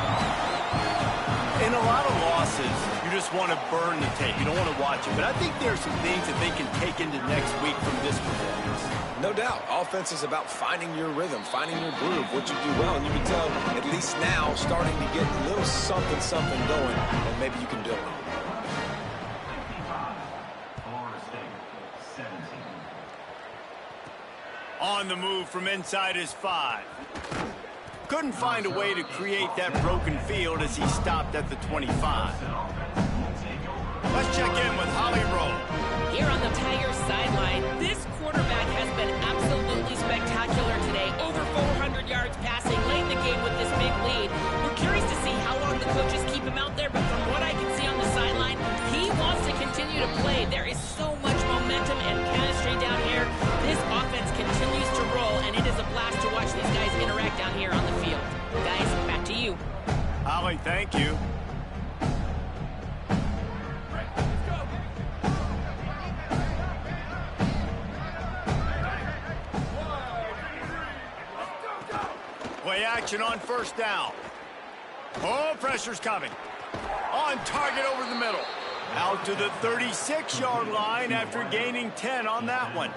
In a lot of losses, you just want to burn the tape. You don't want to watch it. But I think there are some things that they can take into next week from this performance. No doubt. Offense is about finding your rhythm, finding your groove, what you do well. And you can tell, at least now, starting to get a little something going, and maybe you can do it. Florida State, 17. On the move from inside his 5. Couldn't find a way to create that broken field as he stopped at the 25. Let's check in with Holly Rowe. Here on the Tigers sideline, this quarterback has been absolutely spectacular today. Over 400 yards passing late in the game with this big lead. We're curious to see how long the coaches keep him out there, but from what I can see on the sideline, he wants to continue to play. There is so much momentum and chemistry down here. This offense continues to roll, and it is a blast to watch these guys interact down here on the field. Guys, back to you. Holly, thank you. Play action on 1st down. Oh, pressure's coming. On target over the middle. Out to the 36-yard line after gaining 10 on that one.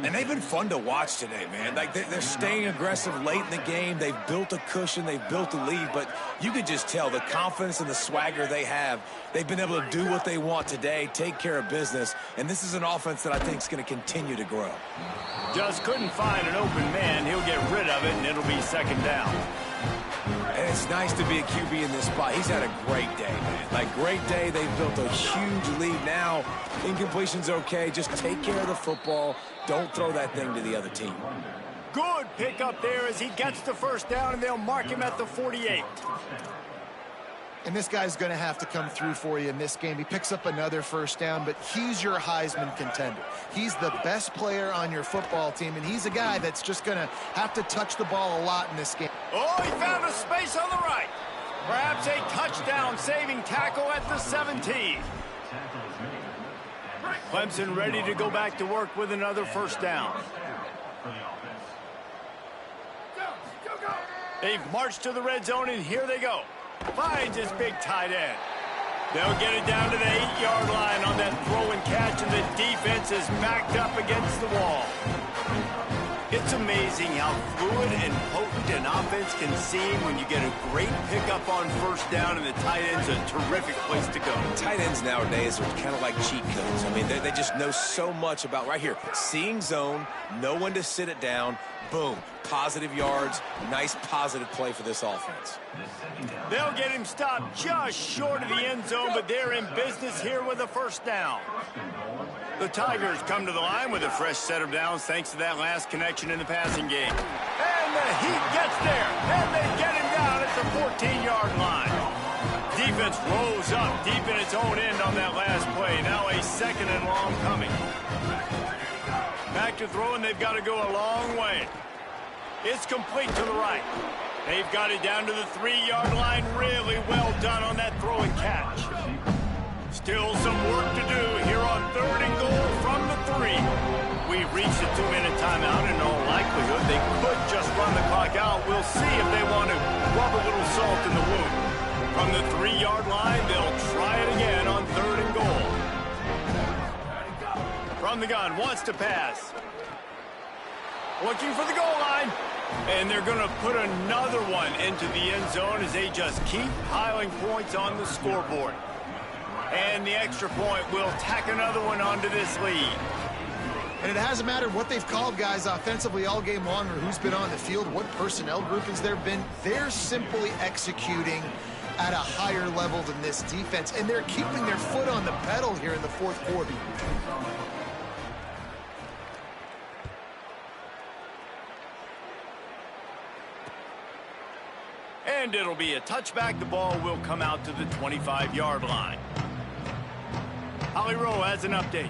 And they've been fun to watch today, man. Like they're staying aggressive late in the game. They've built a cushion. They've built a lead. But you could just tell the confidence and the swagger they have. They've been able to do what they want today, take care of business. And this is an offense that I think is going to continue to grow. Just couldn't find an open man. He'll get rid of it, and it'll be 2nd down. And it's nice to be a QB in this spot. He's had a great day, man. Like, great day. They've built a huge lead now. Incompletion's okay. Just take care of the football. Don't throw that thing to the other team. Good pick up there as he gets the 1st down, and they'll mark him at the 48. And this guy's going to have to come through for you in this game. He picks up another 1st down, but he's your Heisman contender. He's the best player on your football team, and he's a guy that's just going to have to touch the ball a lot in this game. Oh, he found a space on the right. Perhaps a touchdown-saving tackle at the 17. Clemson ready to go back to work with another 1st down. They've marched to the red zone, and here they go. Finds his big tight end. They'll get it down to the 8-yard line on that throw and catch, and the defense is backed up against the wall. It's amazing how fluid and potent an offense can seem when you get a great pickup on first down, and the tight end's a terrific place to go. Tight ends nowadays are kind of like cheat codes. I mean, they just know so much about, right here, seeing zone, know when to sit it down, boom, positive yards, nice positive play for this offense. They'll get him stopped just short of the end zone, but they're in business here with a first down. The Tigers come to the line with a fresh set of downs thanks to that last connection in the passing game. And the Heat gets there, and they get him down at the 14-yard line. Defense rolls up deep in its own end on that last play. Now a second and long coming. Back to throw, and they've got to go a long way. It's complete to the right. They've got it down to the 3-yard line. Really well done on that throw and catch. Still some work to do here on 3rd and goal from the 3. We've reached a 2-minute timeout. In all likelihood, they could just run the clock out. We'll see if they want to rub a little salt in the wound. From the 3-yard line, they'll try it again on 3rd and goal. From the gun, wants to pass. Looking for the goal line. And they're going to put another one into the end zone as they just keep piling points on the scoreboard. And the extra point will tack another one onto this lead. And it hasn't mattered what they've called, guys, offensively all game long, or who's been on the field, what personnel groupings there have been. They're simply executing at a higher level than this defense, and they're keeping their foot on the pedal here in the fourth quarter. And it'll be a touchback. The ball will come out to the 25-yard line. Holly Rowe has an update.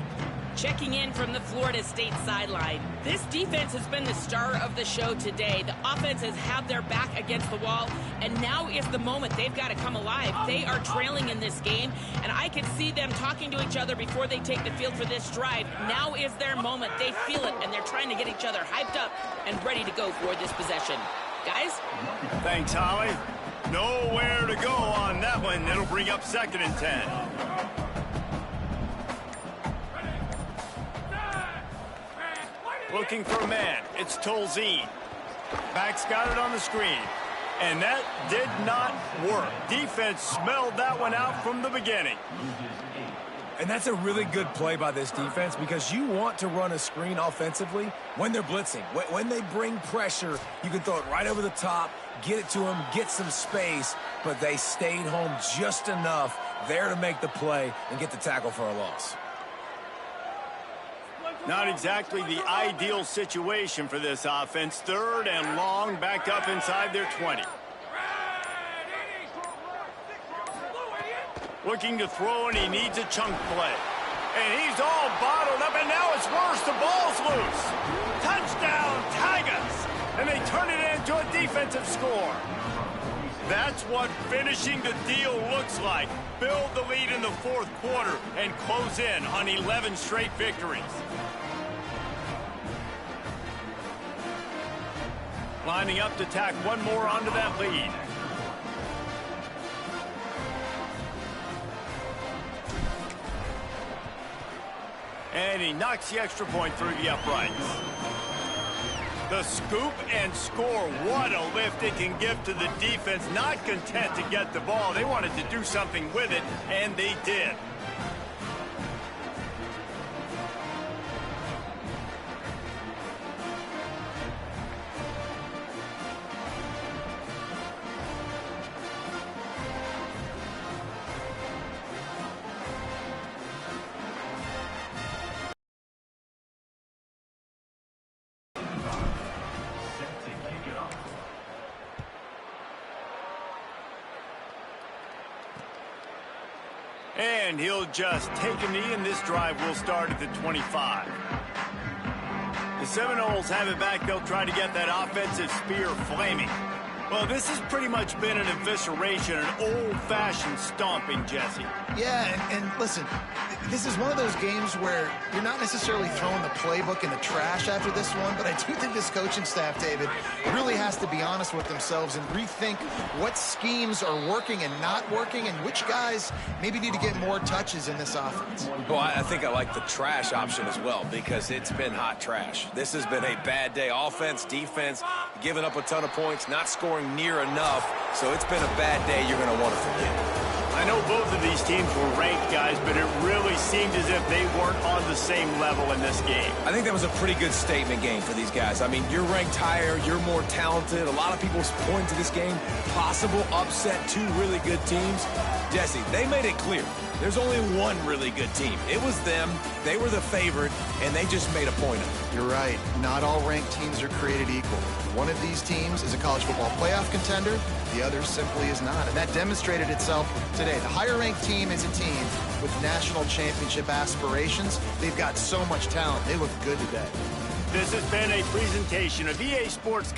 Checking in from the Florida State sideline. This defense has been the star of the show today. The offense has had their back against the wall, and now is the moment they've got to come alive. They are trailing in this game, and I can see them talking to each other before they take the field for this drive. Now is their moment. They feel it, and they're trying to get each other hyped up and ready to go for this possession. Guys? Thanks, Holly. Nowhere to go on that one. It'll bring up 2nd and 10. Looking for a man. It's Tolzien. Back's got it on the screen. And that did not work. Defense smelled that one out from the beginning. And that's a really good play by this defense because you want to run a screen offensively when they're blitzing. When they bring pressure, you can throw it right over the top, get it to them, get some space, but they stayed home just enough there to make the play and get the tackle for a loss. Not exactly the ideal situation for this offense. 3rd and long, backed up inside their 20. Looking to throw, and he needs a chunk play. And he's all bottled up, and now it's worse. The ball's loose. Touchdown, Tigers! And they turn it into a defensive score. That's what finishing the deal looks like. Build the lead in the 4th quarter and close in on 11 straight victories. Lining up to tack one more onto that lead. And he knocks the extra point through the uprights. The scoop and score. What a lift it can give to the defense. Not content to get the ball. They wanted to do something with it, and they did. And he'll just take a knee, and this drive will start at the 25. The Seminoles have it back. They'll try to get that offensive spear flaming. Well, this has pretty much been an evisceration, an old-fashioned stomping, Jesse. Yeah, and listen, this is one of those games where you're not necessarily throwing the playbook in the trash after this one, but I do think this coaching staff, David, really has to be honest with themselves and rethink what schemes are working and not working and which guys maybe need to get more touches in this offense. Well, I think I like the trash option as well because it's been hot trash. This has been a bad day. Offense, defense, giving up a ton of points, not scoring near enough, so it's been a bad day you're going to want to forget. I know both of these teams were ranked, guys, but it really seemed as if they weren't on the same level in this game. I think that was a pretty good statement game for these guys. I mean, you're ranked higher, you're more talented. A lot of people point to this game, possible upset, two really good teams. Jesse, they made it clear. There's only one really good team. It was them. They were the favorite, and they just made a point of it. You're right. Not all ranked teams are created equal. One of these teams is a college football playoff contender. The other simply is not. And that demonstrated itself today. The higher-ranked team is a team with national championship aspirations. They've got so much talent. They look good today. This has been a presentation of EA Sports.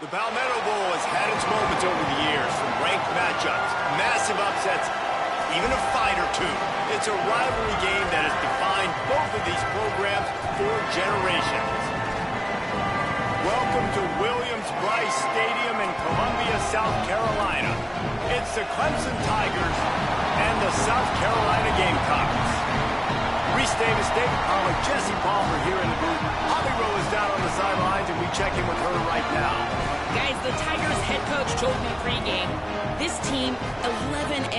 The Palmetto Bowl has had its moments over the years, from ranked matchups, massive upsets, even a fight or two. It's a rivalry game that has defined both of these programs for generations. Welcome to Williams-Brice Stadium in Columbia, South Carolina. It's the Clemson Tigers and the South Carolina Gamecocks. Reese Davis, David Pollack, Jesse Palmer here in the booth. Holly Rowe is down on the sidelines, and we check in with her right now. Guys, the Tigers head coach told me pregame, this team 11-0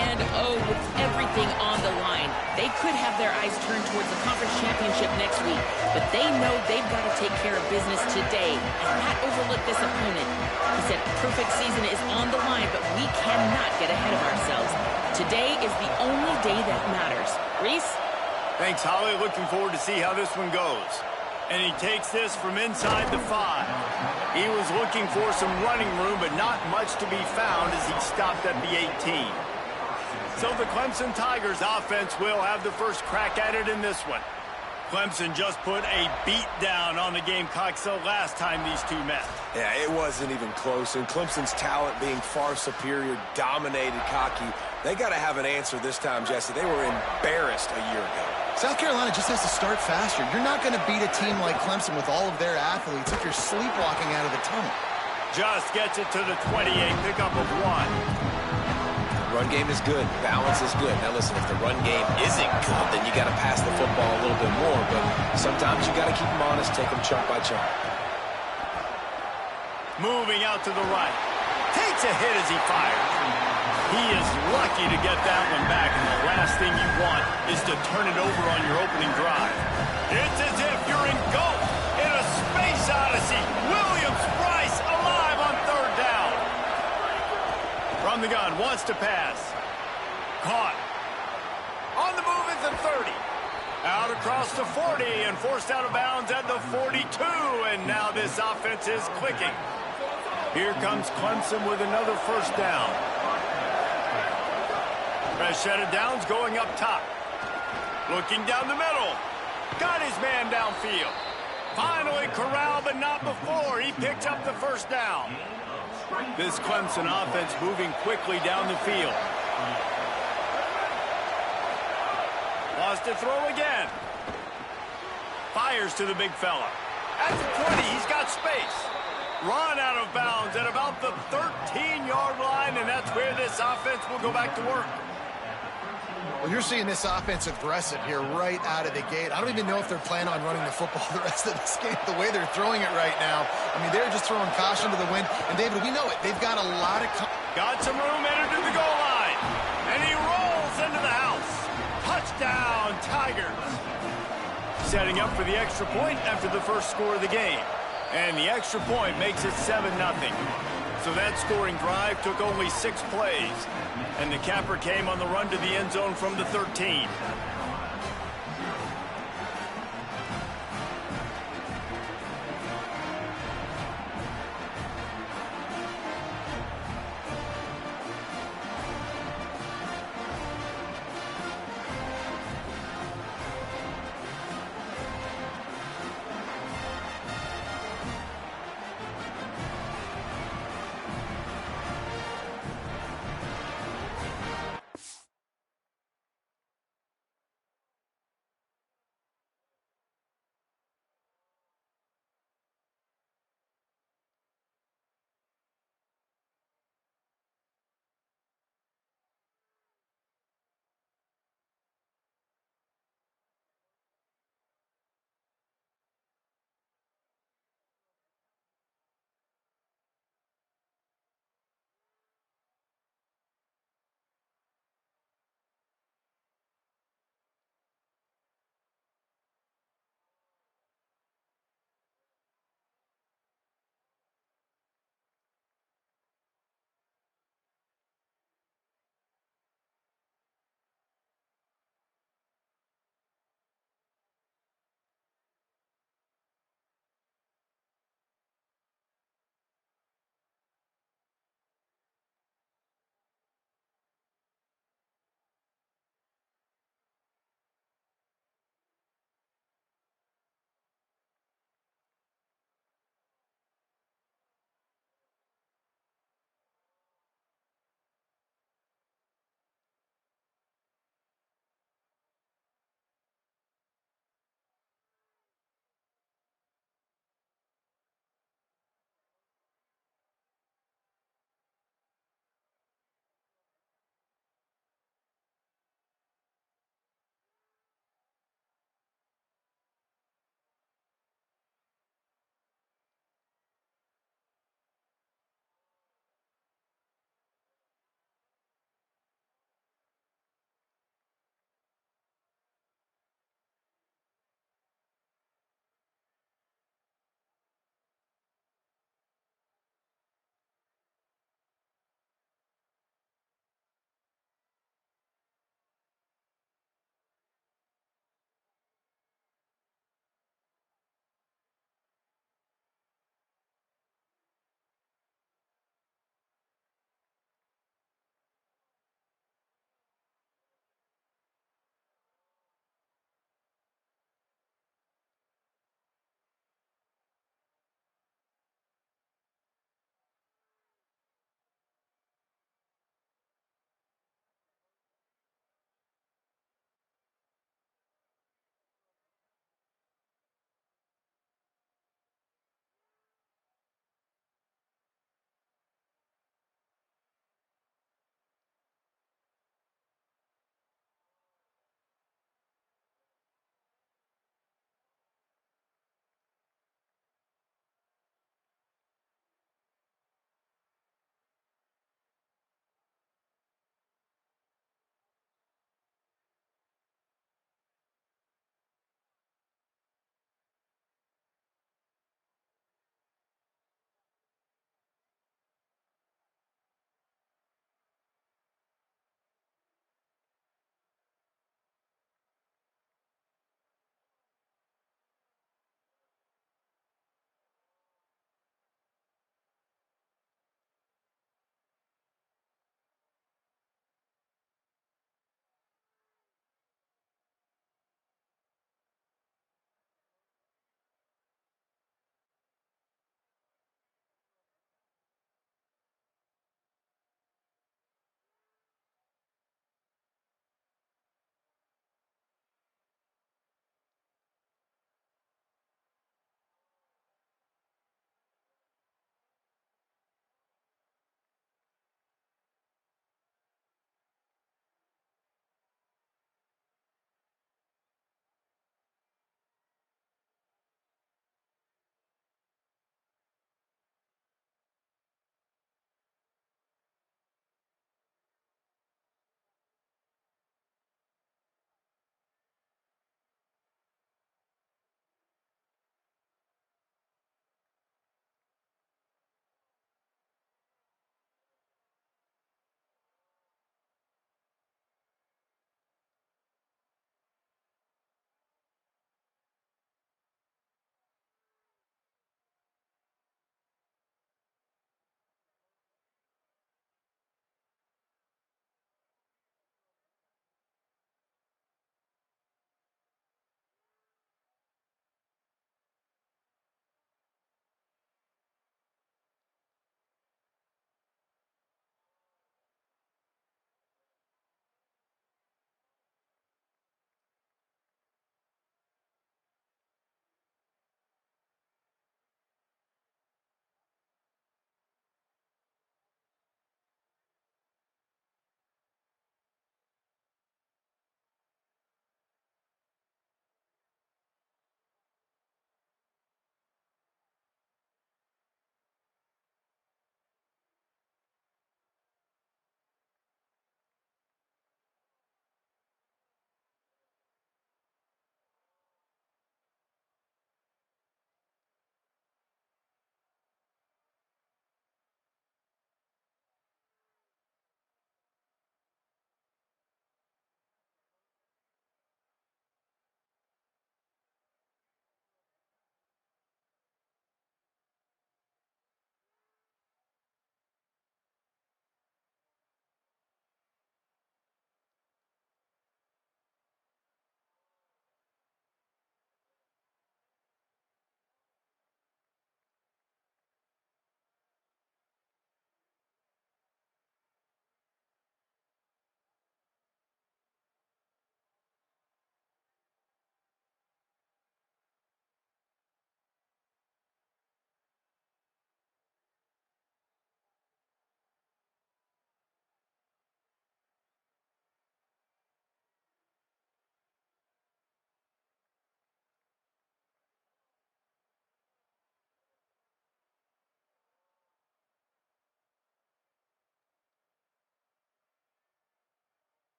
with everything on the line. They could have their eyes turned towards the conference championship next week, but they know they've got to take care of business today and not overlook this opponent. He said perfect season is on the line, but we cannot get ahead of ourselves. Today is the only day that matters. Reese? Thanks, Holly. Looking forward to see how this one goes. And he takes this from inside the 5. He was looking for some running room, but not much to be found as he stopped at the 18. So the Clemson Tigers offense will have the first crack at it in this one. Clemson just put a beat down on the Gamecocks the last time these two met. Yeah, it wasn't even close. And Clemson's talent being far superior, dominated, cocky. They got to have an answer this time, Jesse. They were embarrassed a year ago. South Carolina just has to start faster. You're not going to beat a team like Clemson with all of their athletes if you're sleepwalking out of the tunnel. Just gets it to the 28, pickup of 1. Run game is good. Balance is good. Now listen, if the run game isn't good, then you got to pass the football a little bit more. But sometimes you got to keep them honest, take them chunk by chunk. Moving out to the right. Takes a hit as he fires. He is lucky to get that one back, and the last thing you want is to turn it over on your opening drive. It's as if you're engulfed in a space odyssey. Williams-Brice alive on third down. From the gun, wants to pass. Caught. On the move is the 30. Out across the 40 and forced out of bounds at the 42, and now this offense is clicking. Here comes Clemson with another first down. Set of downs going up top. Looking down the middle. Got his man downfield. Finally corralled, but not before. He picked up the first down. This Clemson offense moving quickly down the field. Lost to throw again. Fires to the big fella. At the 20, he's got space. Run out of bounds at about the 13-yard line, and that's where this offense will go back to work. Well, you're seeing this offense aggressive here right out of the gate. I don't even know if they're planning on running the football the rest of this game, the way they're throwing it right now. I mean, they're just throwing caution to the wind. And, David, we know it. They've got a lot of... Got some room, entered to the goal line. And he rolls into the house. Touchdown, Tigers. Setting up for the extra point after the first score of the game. And the extra point makes it 7-0. So that scoring drive took only 6 plays. And the capper came on the run to the end zone from the 13.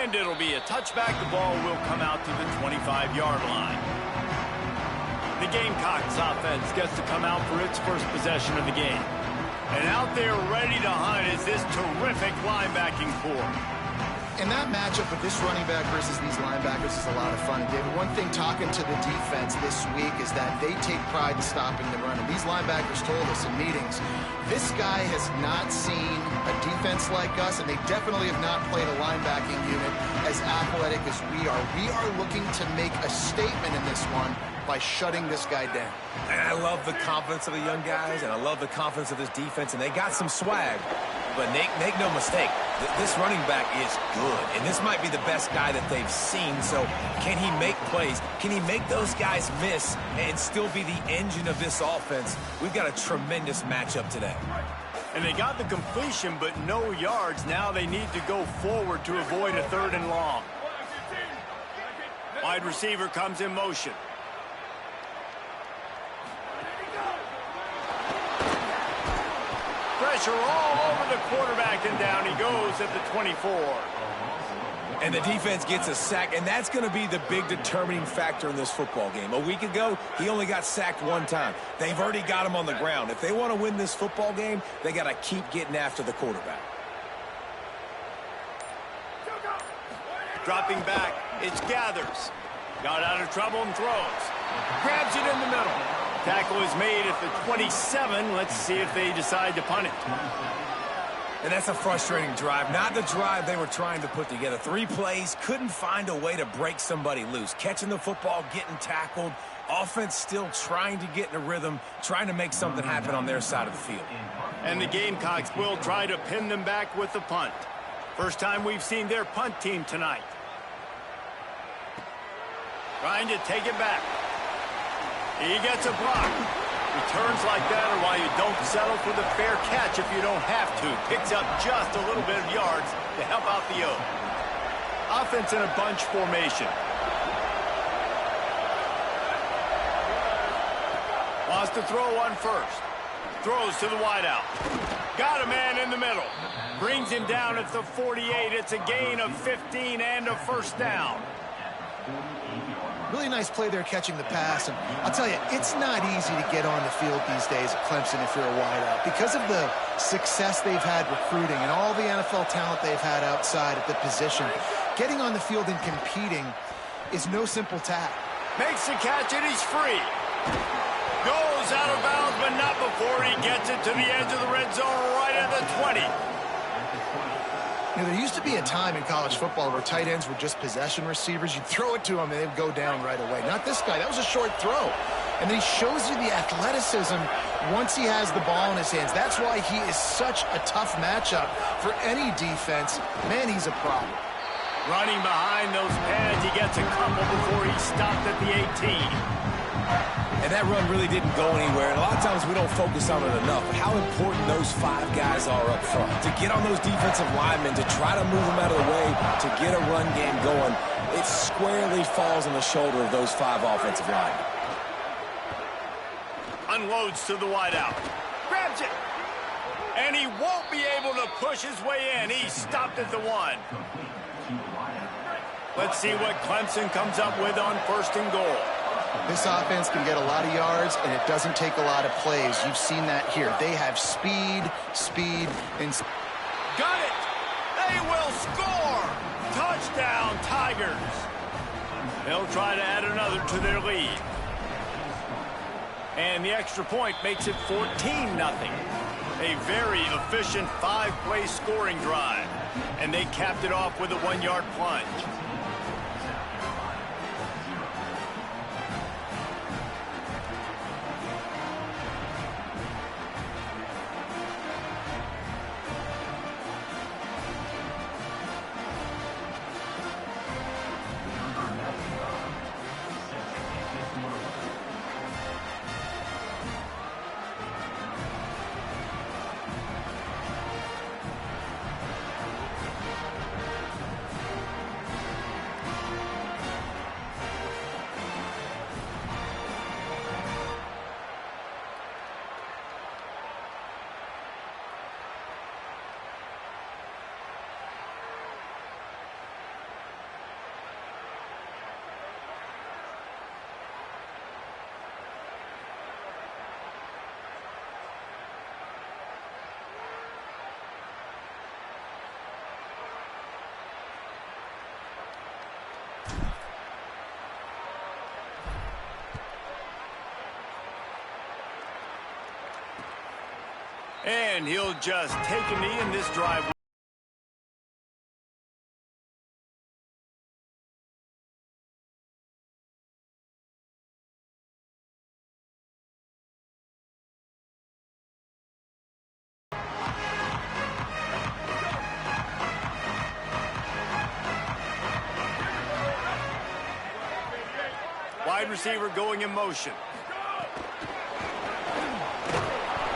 And it'll be a touchback. The ball will come out to the 25-yard line. The Gamecocks offense gets to come out for its first possession of the game. And out there ready to hunt is this terrific linebacking core. And that matchup with this running back versus these linebackers is a lot of fun. David, one thing talking to the defense this week is that they take pride in stopping the run. And these linebackers told us in meetings, this guy has not seen a defense like us, and they definitely have not played a linebacking unit as athletic as we are. We are looking to make a statement in this one by shutting this guy down. And I love the confidence of the young guys, and I love the confidence of this defense, and they got some swag. But make no mistake, this running back is good, and this might be the best guy that they've seen. So can he make plays? Can he make those guys miss and still be the engine of this offense? We've got a tremendous matchup today. And they got the completion, but no yards. Now they need to go forward to avoid a 3rd and long. Wide receiver comes in motion. Pressure all over the quarterback, and down he goes at the 24. And the defense gets a sack, and that's going to be the big determining factor in this football game. A week ago, he only got sacked 1 time. They've already got him on the ground. If they want to win this football game, they got to keep getting after the quarterback. Dropping back, it's Gathers. Got out of trouble and throws. Grabs it in the middle. Tackle is made at the 27. Let's see if they decide to punt it. And that's a frustrating drive. Not the drive they were trying to put together. 3 plays, couldn't find a way to break somebody loose. Catching the football, getting tackled. Offense still trying to get in a rhythm, trying to make something happen on their side of the field. And the Gamecocks will try to pin them back with the punt. First time we've seen their punt team tonight. Trying to take it back. He gets a block. Returns like that are why you don't settle for the fair catch if you don't have to. Picks up just a little bit of yards to help out the O. Offense in a bunch formation. Wants to throw one first. Throws to the wideout. Got a man in the middle. Brings him down at the 48. It's a gain of 15 and a first down. Really nice play there catching the pass. And I'll tell you, it's not easy to get on the field these days at Clemson if you're a wideout. Because of the success they've had recruiting and all the NFL talent they've had outside at the position, getting on the field and competing is no simple task. Makes the catch and he's free. Goes out of bounds, but not before he gets it to the edge of the red zone right at the 20. You know, there used to be a time in college football where tight ends were just possession receivers. You'd throw it to them and they'd go down right away. Not this guy. That was a short throw. And then he shows you the athleticism once he has the ball in his hands. That's why he is such a tough matchup for any defense. Man, he's a problem. Running behind those pads, he gets a couple before he stopped at the 18. And that run really didn't go anywhere. And a lot of times we don't focus on it enough. But how important those 5 guys are up front. To get on those defensive linemen, to try to move them out of the way, to get a run game going, it squarely falls on the shoulder of those 5 offensive linemen. Unloads to the wideout. Grabs it. And he won't be able to push his way in. He's stopped at the 1. Let's see what Clemson comes up with on 1st and goal. This offense can get a lot of yards, and it doesn't take a lot of plays. You've seen that here. They have speed, and... Got it! They will score! Touchdown, Tigers! They'll try to add another to their lead. And the extra point makes it 14-0. A very efficient 5-play scoring drive. And they capped it off with a 1-yard plunge. And he'll just take a knee in this drive. Wide receiver going in motion.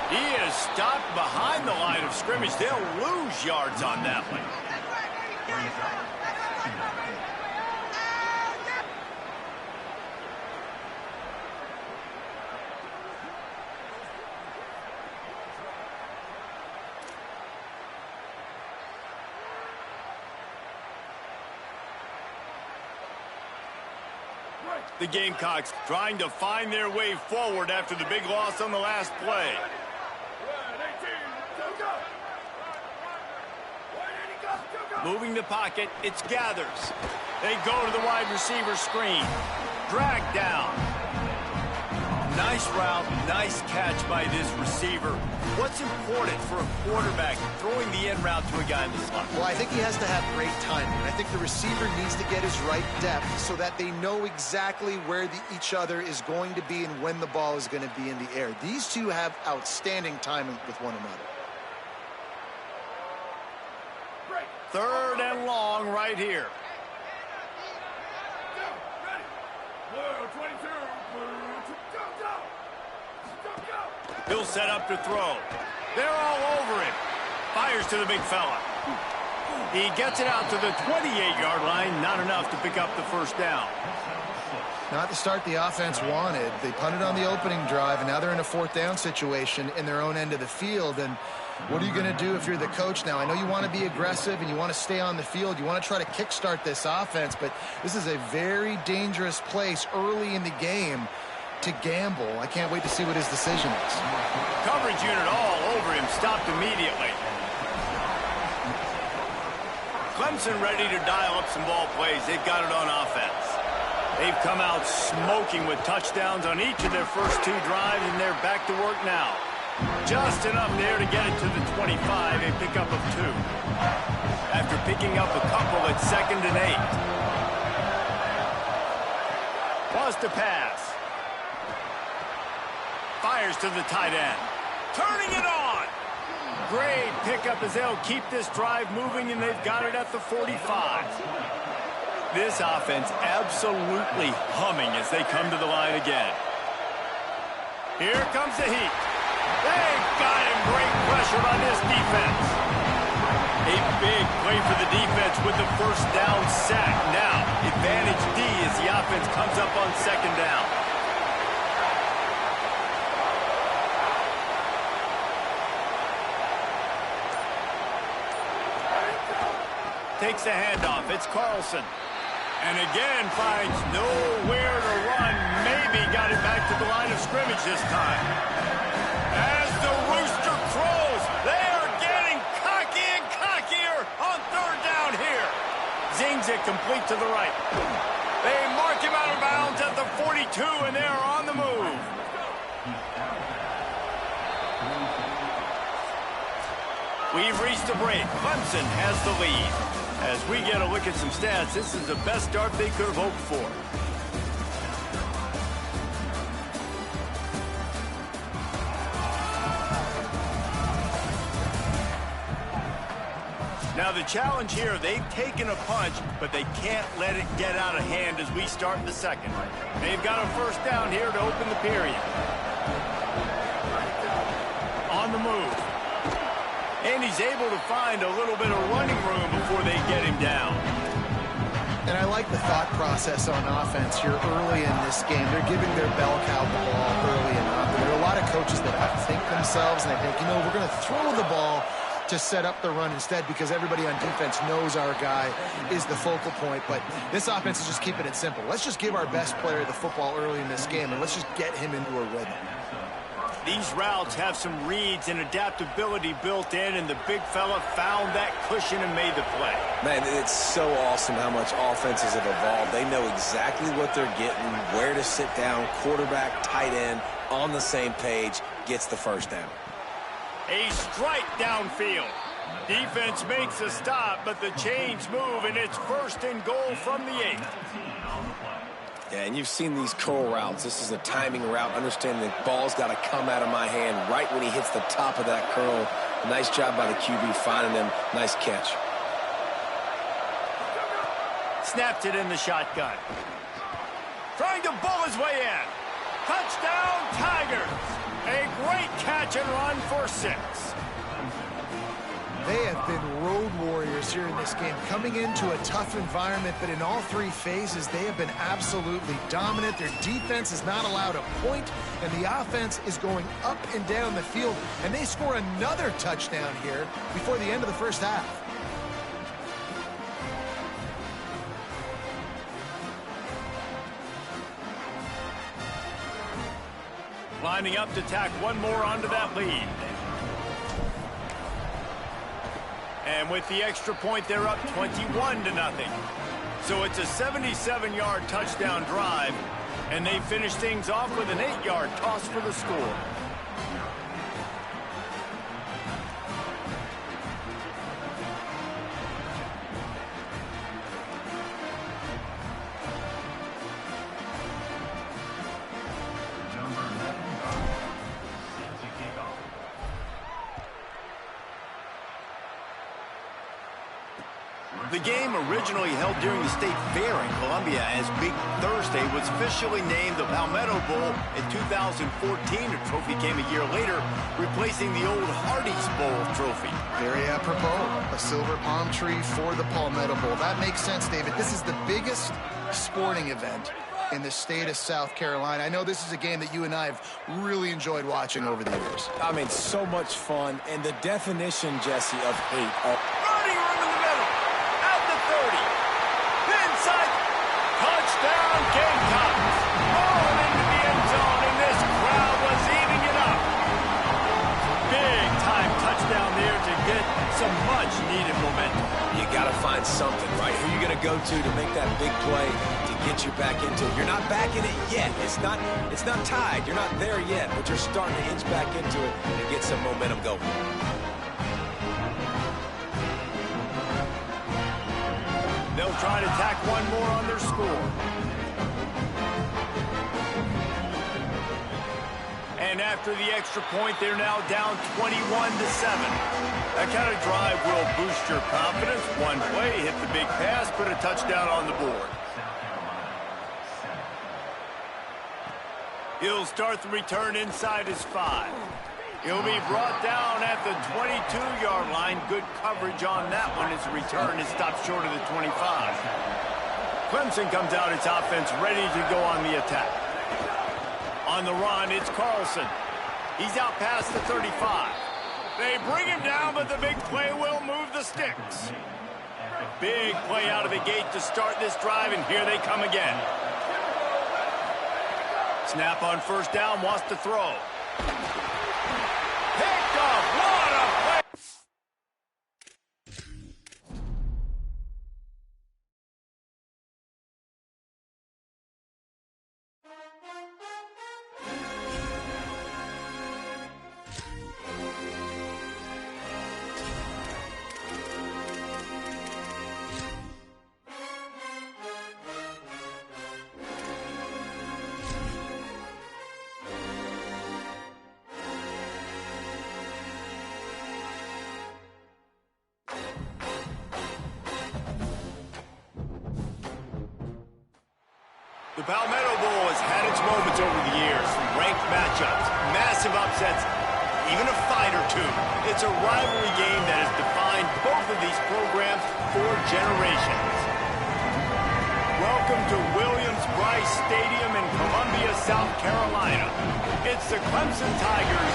He is stopped behind the line of scrimmage. They'll lose yards on that one. The Gamecocks trying to find their way forward after the big loss on the last play. Moving the pocket, it's Gathers. They go to the wide receiver screen. Drag down. Nice route, nice catch by this receiver. What's important for a quarterback throwing the end route to a guy in the slot? Well, I think he has to have great timing. I think the receiver needs to get his right depth so that they know exactly where each other is going to be and when the ball is going to be in the air. These two have outstanding timing with one another. Third and long right here. He'll set up to throw. They're all over him. Fires to the big fella. He gets it out to the 28-yard line. Not enough to pick up the first down. Not the start the offense wanted. They punted on the opening drive, and now they're in a fourth down situation in their own end of the field. And what are you going to do if you're the coach now? I know you want to be aggressive and you want to stay on the field. You want to try to kickstart this offense, but this is a very dangerous place early in the game to gamble. I can't wait to see what his decision is. Coverage unit all over him, stopped immediately. Clemson ready to dial up some ball plays. They've got it on offense. They've come out smoking with touchdowns on each of their first two drives, and they're back to work now. Just enough there to get it to the 25, a pickup of 2. After picking up a couple at 2nd and 8. Wants to pass. Fires to the tight end. Turning it on. Great pickup as they'll keep this drive moving, and they've got it at the 45. This offense absolutely humming as they come to the line again. Here comes the heat. They've got him. Great pressure on this defense. A big play for the defense with the first down sack. Now, advantage D as the offense comes up on 2nd down. Takes the handoff. It's Carlson. And again finds nowhere to run. Maybe got it back to the line of scrimmage this time. As the rooster crows, they are getting cocky and cockier on 3rd down here. Zings it complete to the right. They mark him out of bounds at the 42, and they are on the move. We've reached the break. Clemson has the lead. As we get a look at some stats, this is the best start they could have hoped for. Now the challenge here, they've taken a punch, but they can't let it get out of hand as we start the second. They've got a first down here to open the period. On the move. And he's able to find a little bit of running room before they get him down. And I like the thought process on offense here early in this game. They're giving their bell cow the ball early enough. And there are a lot of coaches that think themselves and they think, you know, we're going to throw the ball to set up the run instead because everybody on defense knows our guy is the focal point. But this offense is just keeping it simple. Let's just give our best player the football early in this game, and let's just get him into a rhythm. These routes have some reads and adaptability built in, and the big fella found that cushion and made the play. Man, it's so awesome how much offenses have evolved. They know exactly what they're getting, where to sit down, quarterback, tight end, on the same page, gets the first down. A strike downfield. Defense makes a stop, but the chains move, and it's 1st and goal from the 8. Yeah, and you've seen these curl routes. This is a timing route. Understand the ball's got to come out of my hand right when he hits the top of that curl. Nice job by the QB finding him. Nice catch. Snapped it in the shotgun. Trying to bull his way in. Touchdown, Tigers. A great catch and run for 6. They have been road warriors here in this game, coming into a tough environment, but in all 3 phases, they have been absolutely dominant. Their defense is not allowed a point, and the offense is going up and down the field, and they score another touchdown here before the end of the first half. Lining up to tack one more onto that lead. And with the extra point, they're up 21-0. So it's a 77-yard touchdown drive, and they finish things off with an 8-yard toss for the score. The game, originally held during the State Fair in Columbia as Big Thursday, was officially named the Palmetto Bowl in 2014. The trophy came a year later, replacing the old Hardee's Bowl trophy. Very apropos, a silver palm tree for the Palmetto Bowl. That makes sense, David. This is the biggest sporting event in the state of South Carolina. I know this is a game that you and I have really enjoyed watching over the years. I mean, so much fun, and the definition, Jesse, of hate. Running room in the middle. Out the 30. Inside. Touchdown, Gamecocks. Rolling into the end zone, and this crowd was eating it up. Big time touchdown there to get some much-needed momentum. You got to find something, right? Who you going to go to make that big play to get you back into it? You're not back in it yet. It's not tied. You're not there yet, but you're starting to inch back into it and get some momentum going. They'll try to tack one more on their score. And after the extra point, they're now down 21-7. That kind of drive will boost your confidence. One play, hit the big pass, put a touchdown on the board. He'll start the return inside his 5. He'll be brought down at the 22-yard line. Good coverage on that one as the return is stopped short of the 25. Clemson comes out its offense ready to go on the attack. On the run, it's Carlson. He's out past the 35. They bring him down, but the big play will move the sticks. Big play out of the gate to start this drive, and here they come again. Snap on first down, wants to throw. Picked off, what a play! The Palmetto Bowl has had its moments over the years. Ranked matchups, massive upsets, even a fight or two. It's a rivalry game that has defined both of these programs for generations. Welcome to Williams-Brice Stadium in Columbia, South Carolina. It's the Clemson Tigers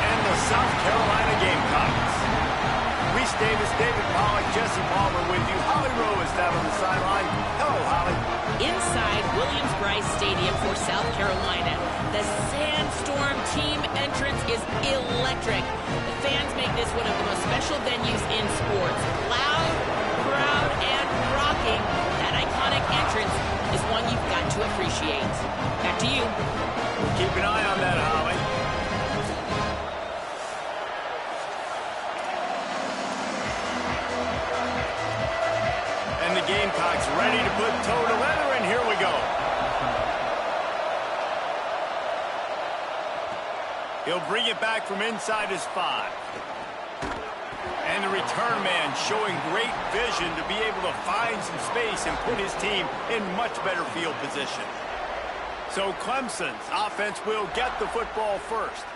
and the South Carolina Gamecocks. Reese Davis, David Pollack, Jesse Palmer with you. Holly Rowe is down on the sideline. Hello, Holly. Inside Williams-Brice Stadium for South Carolina, the Sandstorm team entrance is electric. The fans make this one of the most special venues in sports. Loud, proud, and rocking. That iconic entrance is one you've got to appreciate. Back to you. Keep an eye on that, Holly. He'll bring it back from inside his 5. And the return man showing great vision to be able to find some space and put his team in much better field position. So Clemson's offense will get the football first.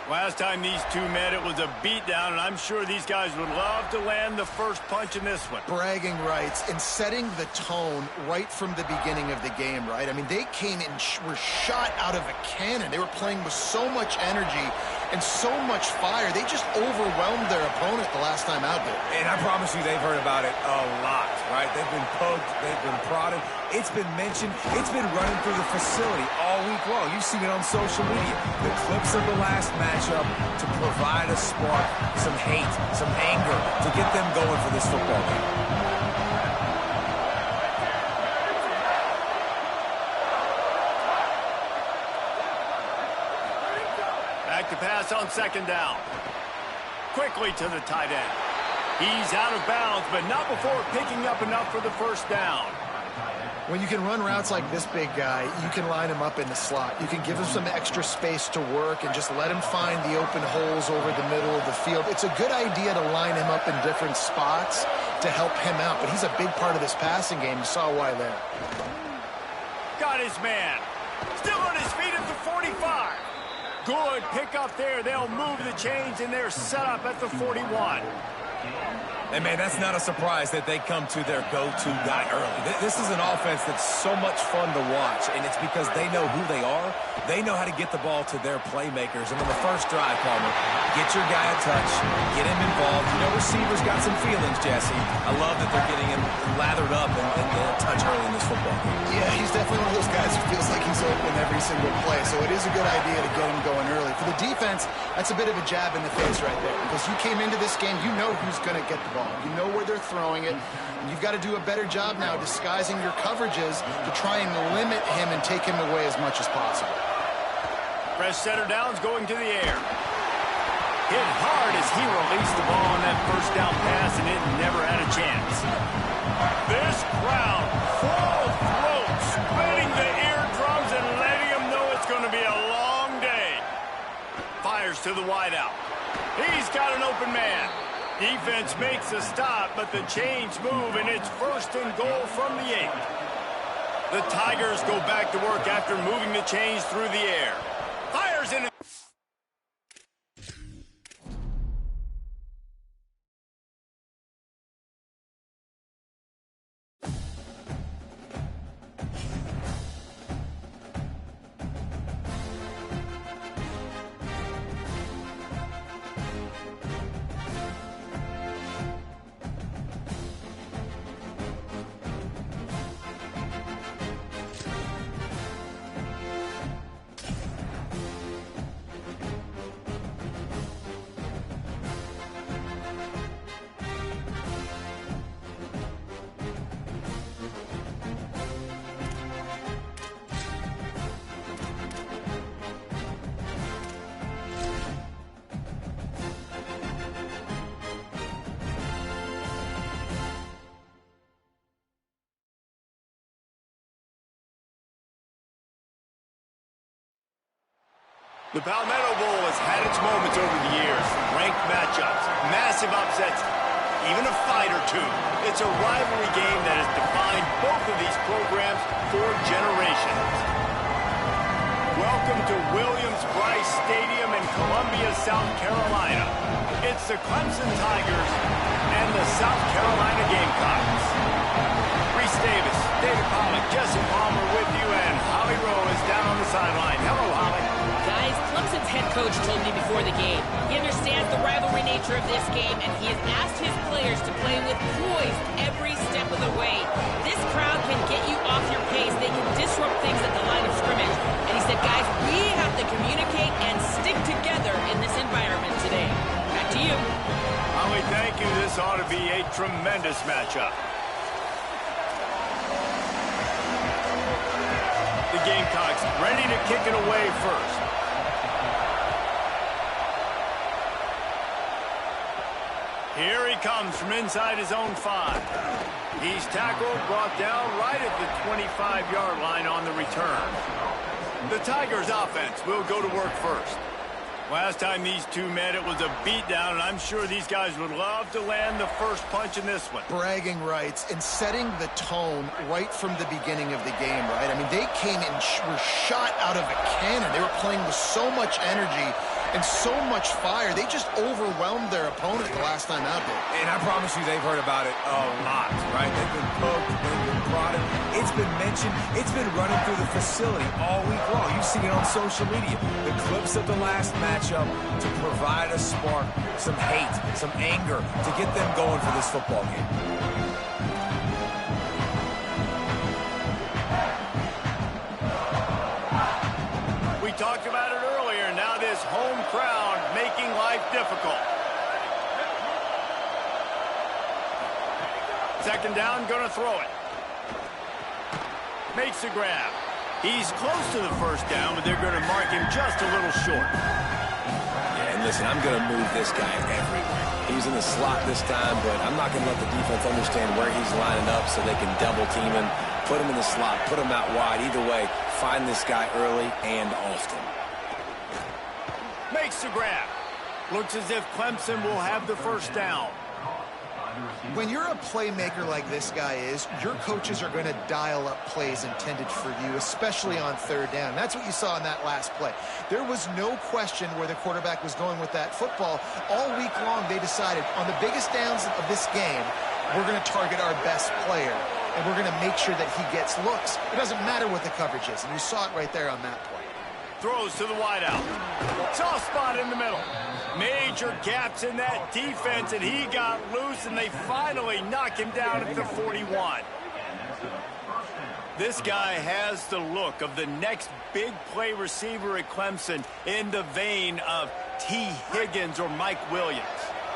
Last time these two met, it was a beatdown, and I'm sure these guys would love to land the first punch in this one. Bragging rights and setting the tone right from the beginning of the game, right? I mean, they came and were shot out of a cannon. They were playing with so much energy and so much fire. They just overwhelmed their opponent the last time out there. And I promise you they've heard about it a lot, right? They've been poked, they've been prodded. It's been mentioned. It's been running through the facility all week long. You've seen it on social media. The clips of the last matchup to provide a spark, some hate, some anger, to get them going for this football game. Back to pass on 2nd down. Quickly to the tight end. He's out of bounds, but not before picking up enough for the 1st down. When you can run routes like this big guy, you can line him up in the slot. You can give him some extra space to work and just let him find the open holes over the middle of the field. It's a good idea to line him up in different spots to help him out, but he's a big part of this passing game. You saw why there. Got his man. Still on his feet at the 45. Good pick up there. They'll move the chains, and they're set up at the 41. And, man, that's not a surprise that they come to their go-to guy early. This is an offense that's so much fun to watch, and it's because they know who they are. They know how to get the ball to their playmakers. And on the first drive, Palmer, get your guy a touch, get him involved. You know, receivers got some feelings, Jesse. I love that they're getting him lathered up and a touch early in this football game. Yeah, he's definitely one of those guys who feels like he's open every single play, so it is a good idea to get him going early. For the defense, that's a bit of a jab in the face right there, because you came into this game, you know who's going to get the ball. You know where they're throwing it. And you've got to do a better job now disguising your coverages to try and limit him and take him away as much as possible. Fresh setter downs going to the air. Hit hard as he released the ball on that 1st down pass, and it never had a chance. This crowd, full throat, splitting the eardrums and letting them know it's going to be a long day. Fires to the wideout. He's got an open man. Defense makes a stop, but the chains move, and it's 1st and goal from the 8. The Tigers go back to work after moving the chains through the air. Fires in. The Palmetto Bowl has had its moments over the years. Ranked matchups, massive upsets, even a fight or two. It's a rivalry game that has defined both of these programs for generations. Welcome to Williams-Brice Stadium in Columbia, South Carolina. It's the Clemson Tigers and the South Carolina Gamecocks. Reese Davis, David Pollack, Jesse Palmer with you, and Holly Rowe is down on the sideline. Hello, Holly. Guys, Clemson's head coach told me before the game, he understands the rivalry nature of this game, and he has asked his players to play with poise every step of the way. This crowd can get you off your pace. They can disrupt things at the line of scrimmage. And he said, guys, we have to communicate and stick together in this environment today. Back to you. Holly, thank you. This ought to be a tremendous matchup. The Gamecocks ready to kick it away first. Here he comes from inside his own 5. He's tackled, brought down right at the 25-yard line on the return. The Tigers offense will go to work first. Last time these two met, it was a beatdown, and I'm sure these guys would love to land the first punch in this one. Bragging rights and setting the tone right from the beginning of the game, right? I mean, they came in, were shot out of a cannon. They were playing with so much energy and so much fire. They just overwhelmed their opponent the last time out there. And I promise you, they've heard about it a lot, right? They've been poked, they've been prodded. It's been mentioned. It's been running through the facility all week long. You've seen it on social media. The clips of the last matchup to provide a spark, some hate, some anger, to get them going for this football game. We talked about it earlier. Now this home crowd making life difficult. Second down, going to throw it. Makes the grab. He's close to the first down, but they're going to mark him just a little short. Yeah, and listen, I'm going to move this guy everywhere. He's in the slot this time, but I'm not going to let the defense understand where he's lining up so they can double team him, put him in the slot, put him out wide. Either way, find this guy early and often. Makes the grab. Looks as if Clemson will have the first down. When you're a playmaker like this guy is, your coaches are going to dial up plays intended for you, especially on third down. That's what you saw in that last play. There was no question where the quarterback was going with that football. All week long, they decided on the biggest downs of this game, we're going to target our best player, and we're going to make sure that he gets looks. It doesn't matter what the coverage is, and you saw it right there on that play. Throws to the wideout. Soft spot in the middle. Major gaps in that defense, and he got loose, and they finally knock him down at the 41. This guy has the look of the next big play receiver at Clemson in the vein of T. Higgins or Mike Williams.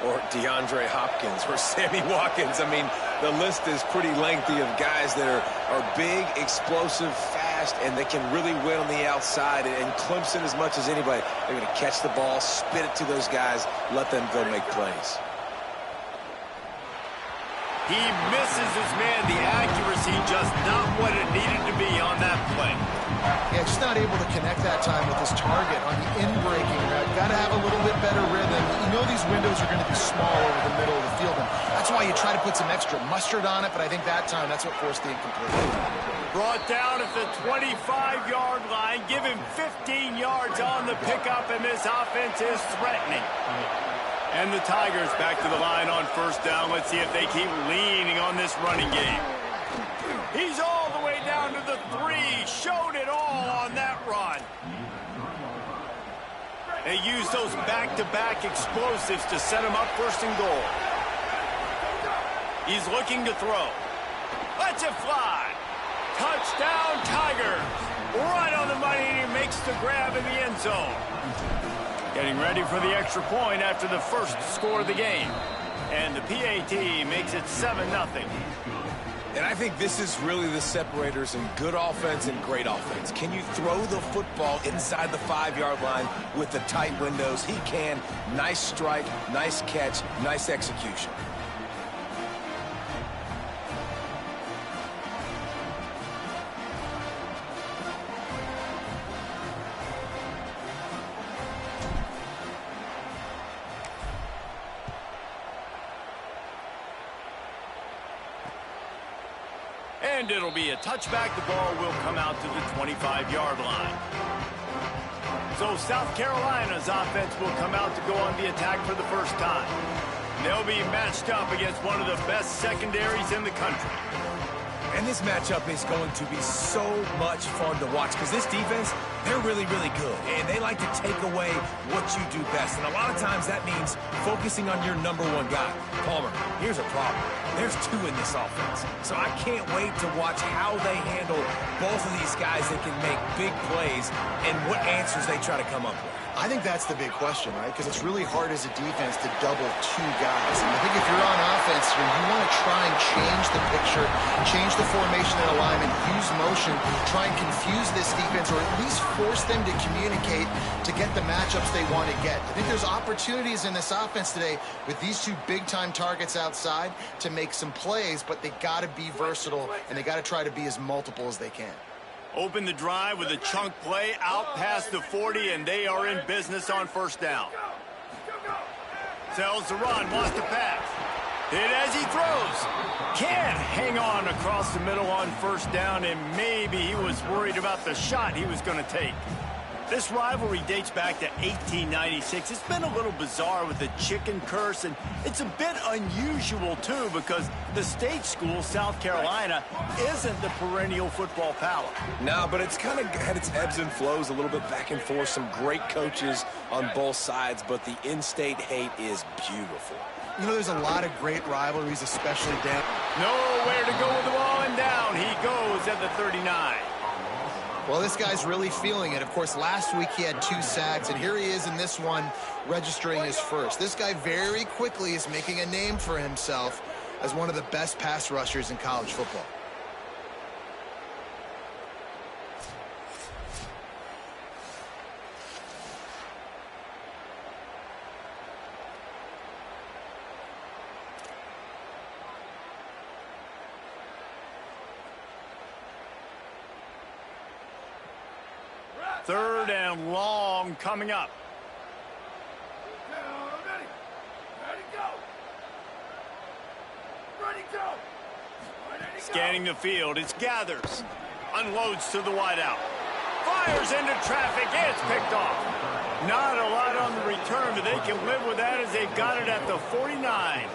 Or DeAndre Hopkins or Sammy Watkins. I mean, the list is pretty lengthy of guys that are big, explosive, fast, and they can really win on the outside. And Clemson, as much as anybody, they're going to catch the ball, spit it to those guys, let them go make plays. He misses his man. The accuracy just not what it needed to be on that play. Yeah, just not able to connect that time with his target on the in-breaking route. Got to have a little bit better rhythm. You know these windows are going to be small over the middle of the field, and that's why you try to put some extra mustard on it, but I think that time that's what forced the incompletion. Brought down at the 25-yard line. Give him 15 yards on the pickup, and this offense is threatening. And the Tigers back to the line on first down. Let's see if they keep leaning on this running game. He's all the way down to the 3. Showed it all on that run. They use those back-to-back explosives to set him up first and goal. He's looking to throw. Lets it fly. Touchdown, Tigers. Right on the money, and he makes the grab in the end zone. Getting ready for the extra point after the first score of the game. And the PAT makes it 7-0. And I think this is really the separators in good offense and great offense. Can you throw the football inside the 5-yard line with the tight windows? He can. Nice strike, nice catch, nice execution. And it'll be a touchback. The ball will come out to the 25-yard line. So South Carolina's offense will come out to go on the attack for the first time. They'll be matched up against one of the best secondaries in the country. And this matchup is going to be so much fun to watch because this defense, they're really, really good. And they like to take away what you do best. And a lot of times that means focusing on your number one guy. Palmer, here's a problem. There's 2 in this offense. So I can't wait to watch how they handle both of these guys that can make big plays and what answers they try to come up with. I think that's the big question, right? Because it's really hard as a defense to double 2 guys. And I think if you're on offense here, you want to try and change the picture, change the formation and alignment, use motion, try and confuse this defense, or at least force them to communicate to get the matchups they want to get. I think there's opportunities in this offense today with these 2 big-time targets outside to make some plays, but they got to be versatile, and they got to try to be as multiple as they can. Open the drive with a chunk play out past the 40, and they are in business on first down. Sells the run, wants to pass. Hit as he throws. Can't hang on across the middle on first down, and maybe he was worried about the shot he was going to take. This rivalry dates back to 1896. It's been a little bizarre with the chicken curse, and it's a bit unusual, too, because the state school, South Carolina, isn't the perennial football power. No, but it's kind of had its ebbs and flows, a little bit back and forth, some great coaches on both sides, but the in-state hate is beautiful. You know, there's a lot of great rivalries, especially down. Nowhere to go with the ball, and down he goes at the 39. Well, this guy's really feeling it. Of course, last week he had 2 sacks, and here he is in this one registering his first. This guy very quickly is making a name for himself as one of the best pass rushers in college football. Third and long coming up. Ready. Ready, go. Ready, go. Ready, Scanning the field, it's Gathers. Unloads to the wideout. Fires into traffic, it's picked off. Not a lot on the return, but they can live with that as they've got it at the 49.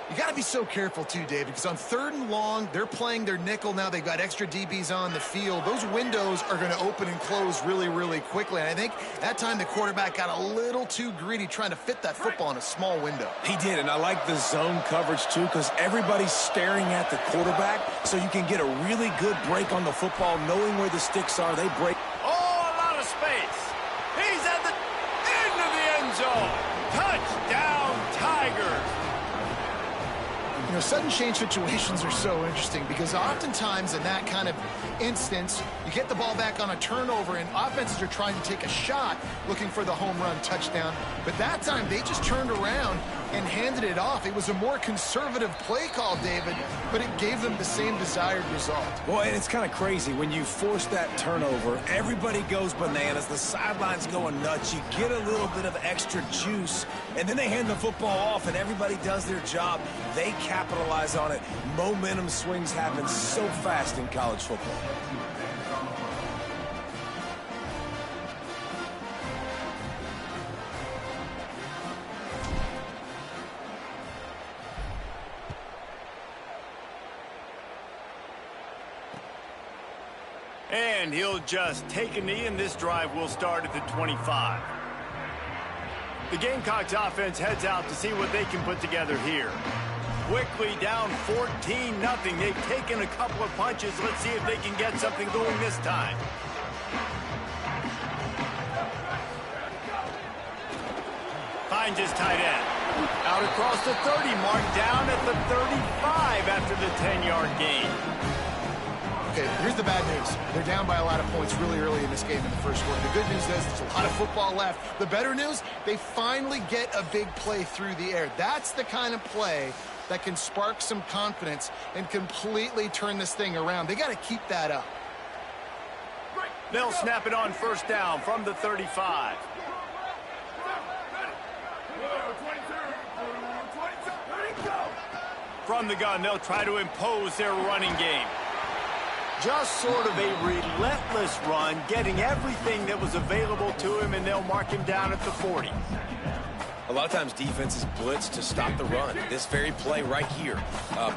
You got to be so careful, too, David, because on 3rd and long, they're playing their nickel now. They've got extra DBs on the field. Those windows are going to open and close really, really quickly. And I think that time the quarterback got a little too greedy trying to fit that football in a small window. He did, and I like the zone coverage, too, because everybody's staring at the quarterback, so you can get a really good break on the football, knowing where the sticks are. They break. Oh, a lot of space. He's at the end of the end zone. Touchdown, Tigers. You know, sudden change situations are so interesting because oftentimes in that kind of instance, you get the ball back on a turnover and offenses are trying to take a shot looking for the home run touchdown. But that time they just turned around and handed it off. It was a more conservative play call, David, but it gave them the same desired result. Well, and it's kind of crazy. When you force that turnover, everybody goes bananas. The sidelines going nuts. You get a little bit of extra juice, and then they hand the football off, and everybody does their job. They capitalize on it. Momentum swings happen so fast in college football. And he'll just take a knee, and this drive will start at the 25. The Gamecocks offense heads out to see what they can put together here. Quickly down 14-0. They've taken a couple of punches. Let's see if they can get something going this time. Finds his tight end. Out across the 30 mark, down at the 35 after the 10-yard gain. Okay, here's the bad news. They're down by a lot of points really early in this game in the first quarter. The good news is there's a lot of football left. The better news, they finally get a big play through the air. That's the kind of play that can spark some confidence and completely turn this thing around. They got to keep that up. They'll snap it on first down from the 35. From the gun, they'll try to impose their running game. Just sort of a relentless run, getting everything that was available to him, and they'll mark him down at the 40. A lot of times defenses blitz to stop the run. This very play right here,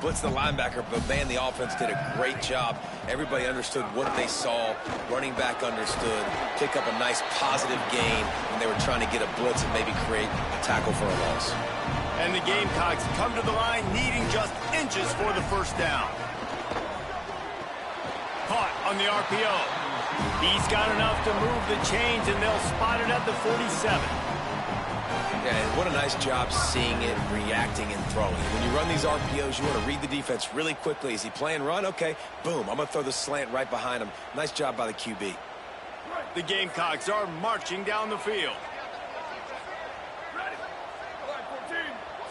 blitz the linebacker, but man, the offense did a great job. Everybody understood what they saw. Running back understood. Pick up a nice positive gain when they were trying to get a blitz and maybe create a tackle for a loss. And the Gamecocks come to the line needing just inches for the first down. Caught on the RPO. He's got enough to move the chains, and they'll spot it at the 47. Yeah, and what a nice job seeing it, reacting, and throwing. When you run these RPOs, you want to read the defense really quickly. Is he playing run? Okay, boom, I'm going to throw the slant right behind him. Nice job by the QB. The Gamecocks are marching down the field.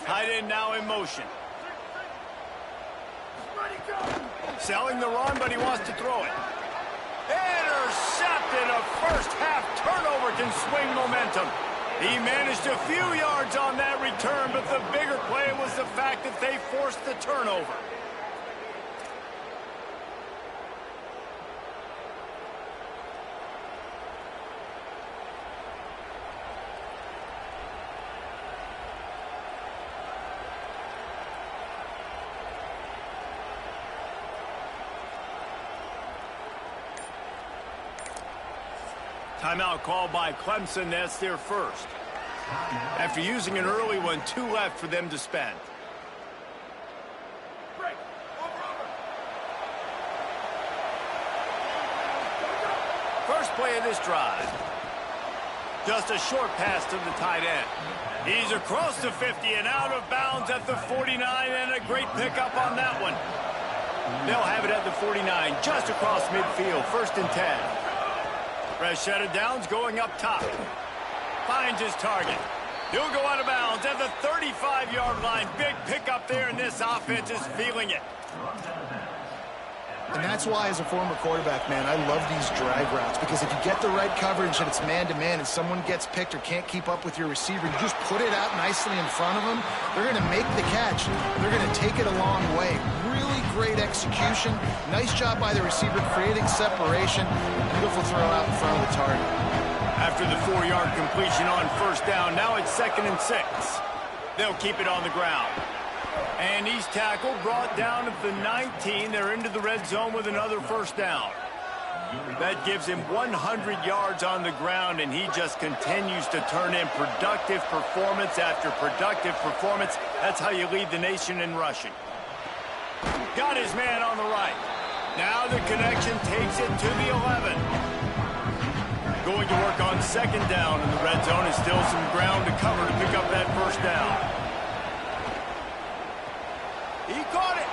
Tight end now in motion. Selling the run, but he wants to throw it. momentum. He managed a few yards on that return, but the bigger play was the fact that they forced the turnover. Timeout called by Clemson. That's their first. After using an early one, 2 left for them to spend. First play of this drive. Just a short pass to the tight end. He's across the 50 and out of bounds at the 49, and a great pickup on that one. They'll have it at the 49, just across midfield, 1st and 10. Rashad Downs going up top. Finds his target. He'll go out of bounds at the 35-yard line. Big pickup there, and this offense is feeling it. And that's why, as a former quarterback, man, I love these drag routes, because if you get the right coverage and it's man-to-man and someone gets picked or can't keep up with your receiver, you just put it out nicely in front of them, they're going to make the catch. They're going to take it a long way. Really great execution. Nice job by the receiver creating separation. Beautiful throw out in front of the target. After the 4-yard completion on 1st down, now it's 2nd and 6. They'll keep it on the ground. And he's tackled, brought down at the 19. They're into the red zone with another 1st down. That gives him 100 yards on the ground, and he just continues to turn in productive performance after productive performance. That's how you lead the nation in rushing. Got his man on the right. Now the connection takes it to the 11. Going to work on 2nd down in the red zone, and still some ground to cover to pick up that 1st down. He caught it,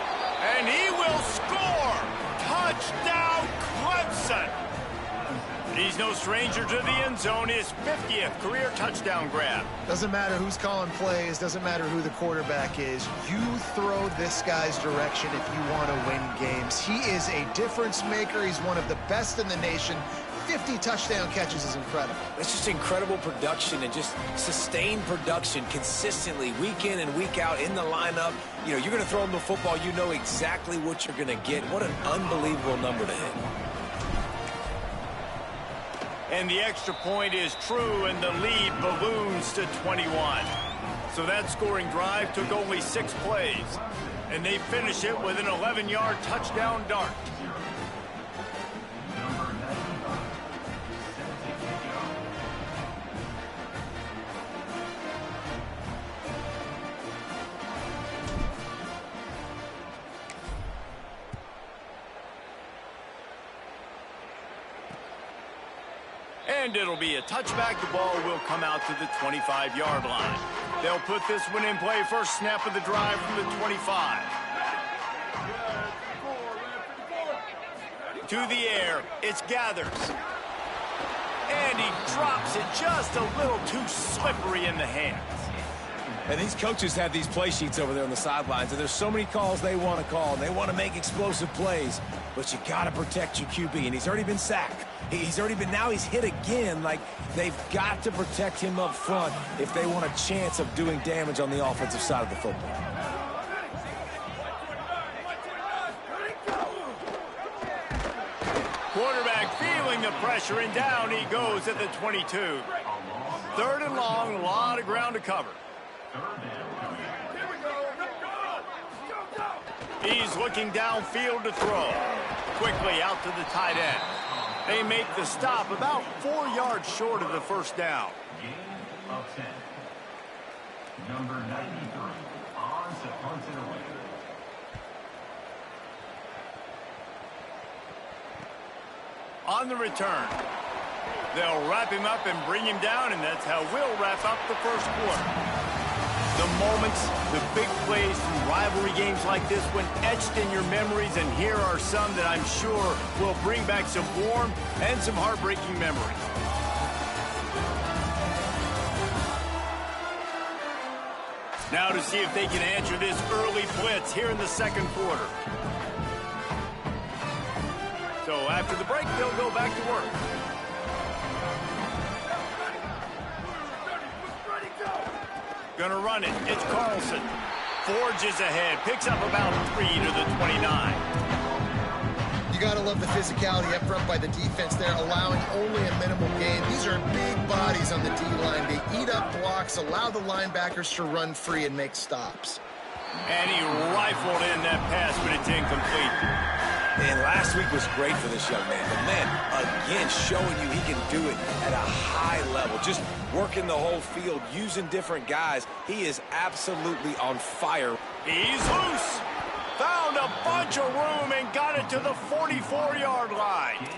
and he will score. Touchdown, Clemson. He's no stranger to the end zone. His 50th career touchdown grab. Doesn't matter who's calling plays, doesn't matter who the quarterback is. You throw this guy's direction if you want to win games. He is a difference maker. He's one of the best in the nation. 50 touchdown catches is incredible. It's just incredible production and just sustained production consistently week in and week out in the lineup. You know, you're going to throw him the football, you know exactly what you're going to get. What an unbelievable number to hit. And the extra point is true, and the lead balloons to 21. So that scoring drive took only 6 plays, and they finish it with an 11-yard touchdown dart. And it'll be a touchback. The ball will come out to the 25-yard line. They'll put this one in play. First snap of the drive from the 25. To the air, it's Gathers. And he drops it just a little too slippery in the hands. And these coaches have these play sheets over there on the sidelines, and there's so many calls they want to call, and they want to make explosive plays, but you got to protect your QB, and he's already been sacked. Now he's hit again. Like, they've got to protect him up front if they want a chance of doing damage on the offensive side of the football. Quarterback feeling the pressure, and down he goes at the 22. 3rd and long, a lot of ground to cover. He's looking downfield to throw. Quickly out to the tight end. They make the stop about 4 yards short of the 1st down. Gain of 10. Number 93 on to punt it away. On the return, they'll wrap him up and bring him down, and that's how we'll wrap up the 1st quarter. The moments, the big plays from rivalry games like this one etched in your memories, and here are some that I'm sure will bring back some warm and some heartbreaking memories. Now to see if they can answer this early blitz here in the 2nd quarter. So after the break, they'll go back to work. Gonna run it. It's Carlson. Forges ahead. Picks up about 3 to the 29. You got to love the physicality up front by the defense there, allowing only a minimal gain. These are big bodies on the D-line. They eat up blocks, allow the linebackers to run free and make stops. And he rifled in that pass, but it's incomplete. And last week was great for this young man. The man, again, showing you he can do it at a high level. Just working the whole field, using different guys. He is absolutely on fire. He's loose. Found a bunch of room and got it to the 44-yard line.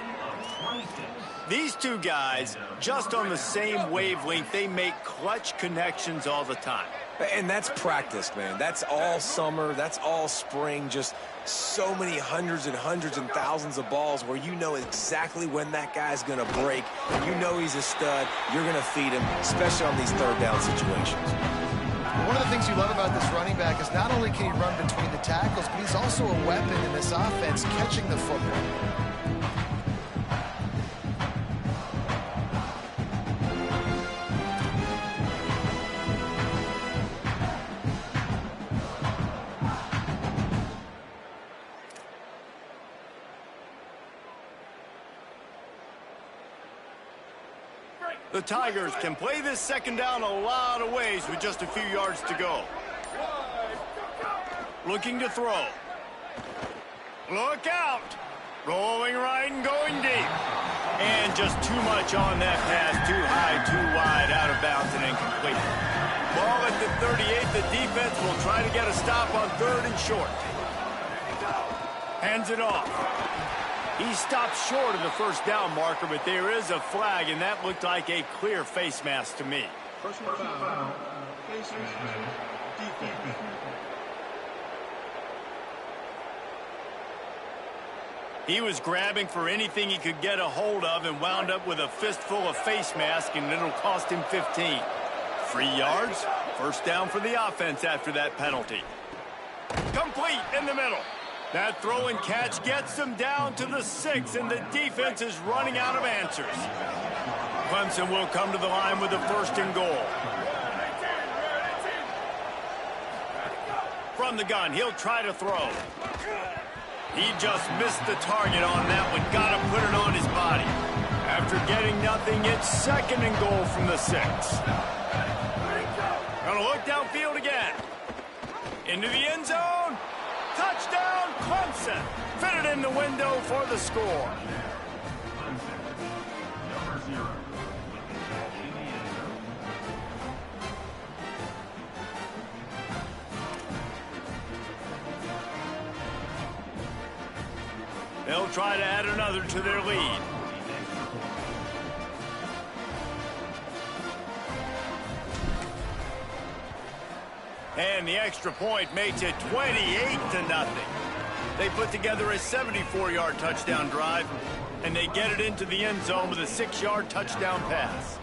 These two guys, just on the same wavelength, they make clutch connections all the time. And that's practice, man. That's all summer. That's all spring. Just so many hundreds and hundreds and thousands of balls where you know exactly when that guy's going to break. You know he's a stud. You're going to feed him, especially on these third down situations. One of the things you love about this running back is not only can he run between the tackles, but he's also a weapon in this offense catching the football. The Tigers can play this second down a lot of ways with just a few yards to go. Looking to throw. Look out. Rolling right and going deep. And just too much on that pass. Too high, too wide, out of bounds and incomplete. Ball at the 38. The defense will try to get a stop on 3rd and short. Hands it off. He stopped short of the first down marker, but there is a flag, and that looked like a clear face mask to me. Personal foul. Face mask. Defense. He was grabbing for anything he could get a hold of and wound up with a fistful of face mask, and it'll cost him 15. 3 yards, first down for the offense after that penalty. Complete in the middle. That throw and catch gets them down to the 6, and the defense is running out of answers. Clemson will come to the line with a 1st and goal. From the gun, he'll try to throw. He just missed the target on that one. Got to put it on his body. After getting nothing, it's 2nd and goal from the 6. Gonna look downfield again. Into the end zone. Touchdown, Clemson. Fitted in the window for the score. They'll try to add another to their lead. And the extra point makes it 28-0. They put together a 74-yard touchdown drive, and they get it into the end zone with a 6-yard touchdown pass.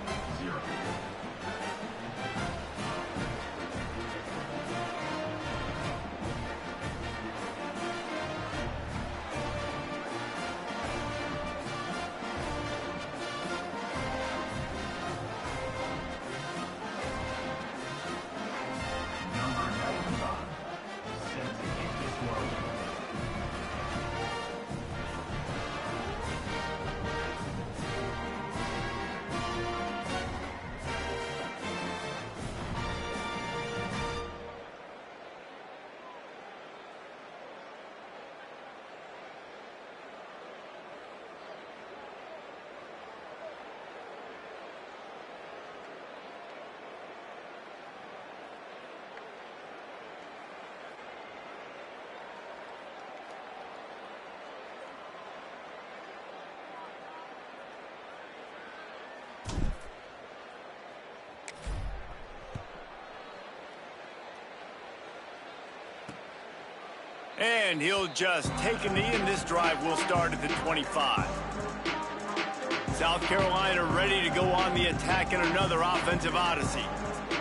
And he'll just take a knee, and this drive will start at the 25. South Carolina ready to go on the attack in another offensive odyssey.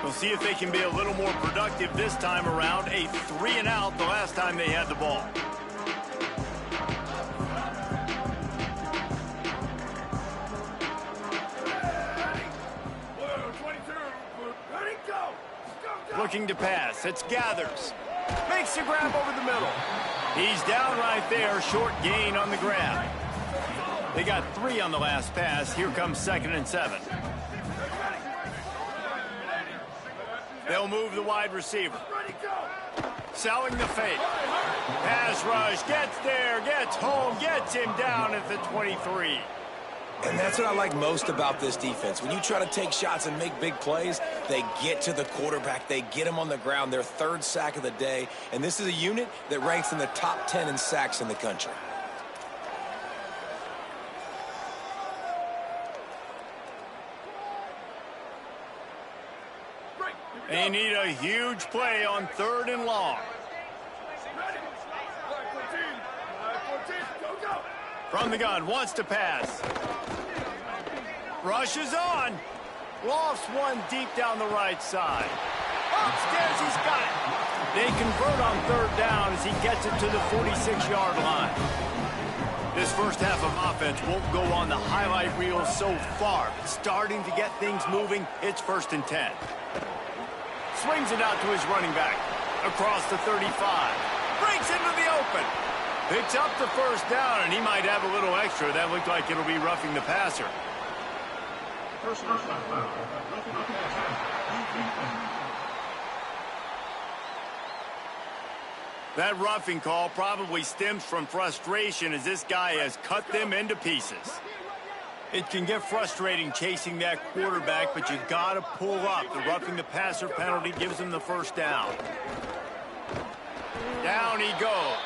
We'll see if they can be a little more productive this time around. A 3-and-out the last time they had the ball. Whoa, 22. Ready, go. Go, go. looking to pass. It's Gathers. Makes the grab over the middle. He's down right there, short gain on the grab. They got 3 on the last pass. Here comes 2nd and 7. They'll move the wide receiver. Selling the fake. Pass rush, gets there, gets home, gets him down at the 23. And that's what I like most about this defense. When you try to take shots and make big plays, they get to the quarterback. They get him on the ground. Their 3rd sack of the day. And this is a unit that ranks in the top 10 in sacks in the country. They need a huge play on 3rd and long. From the gun, wants to pass. Rushes on. Lofts one deep down the right side. Upstairs, he's got it. They convert on 3rd down as he gets it to the 46-yard line. This first half of offense won't go on the highlight reel so far, but starting to get things moving, it's 1st and 10. Swings it out to his running back. Across the 35. Breaks into the open. Picks up the 1st down, and he might have a little extra. That looked like it'll be roughing the passer. That roughing call probably stems from frustration as this guy has cut them into pieces. It can get frustrating chasing that quarterback, but you got to pull up. The roughing the passer penalty gives him the 1st down. Down he goes.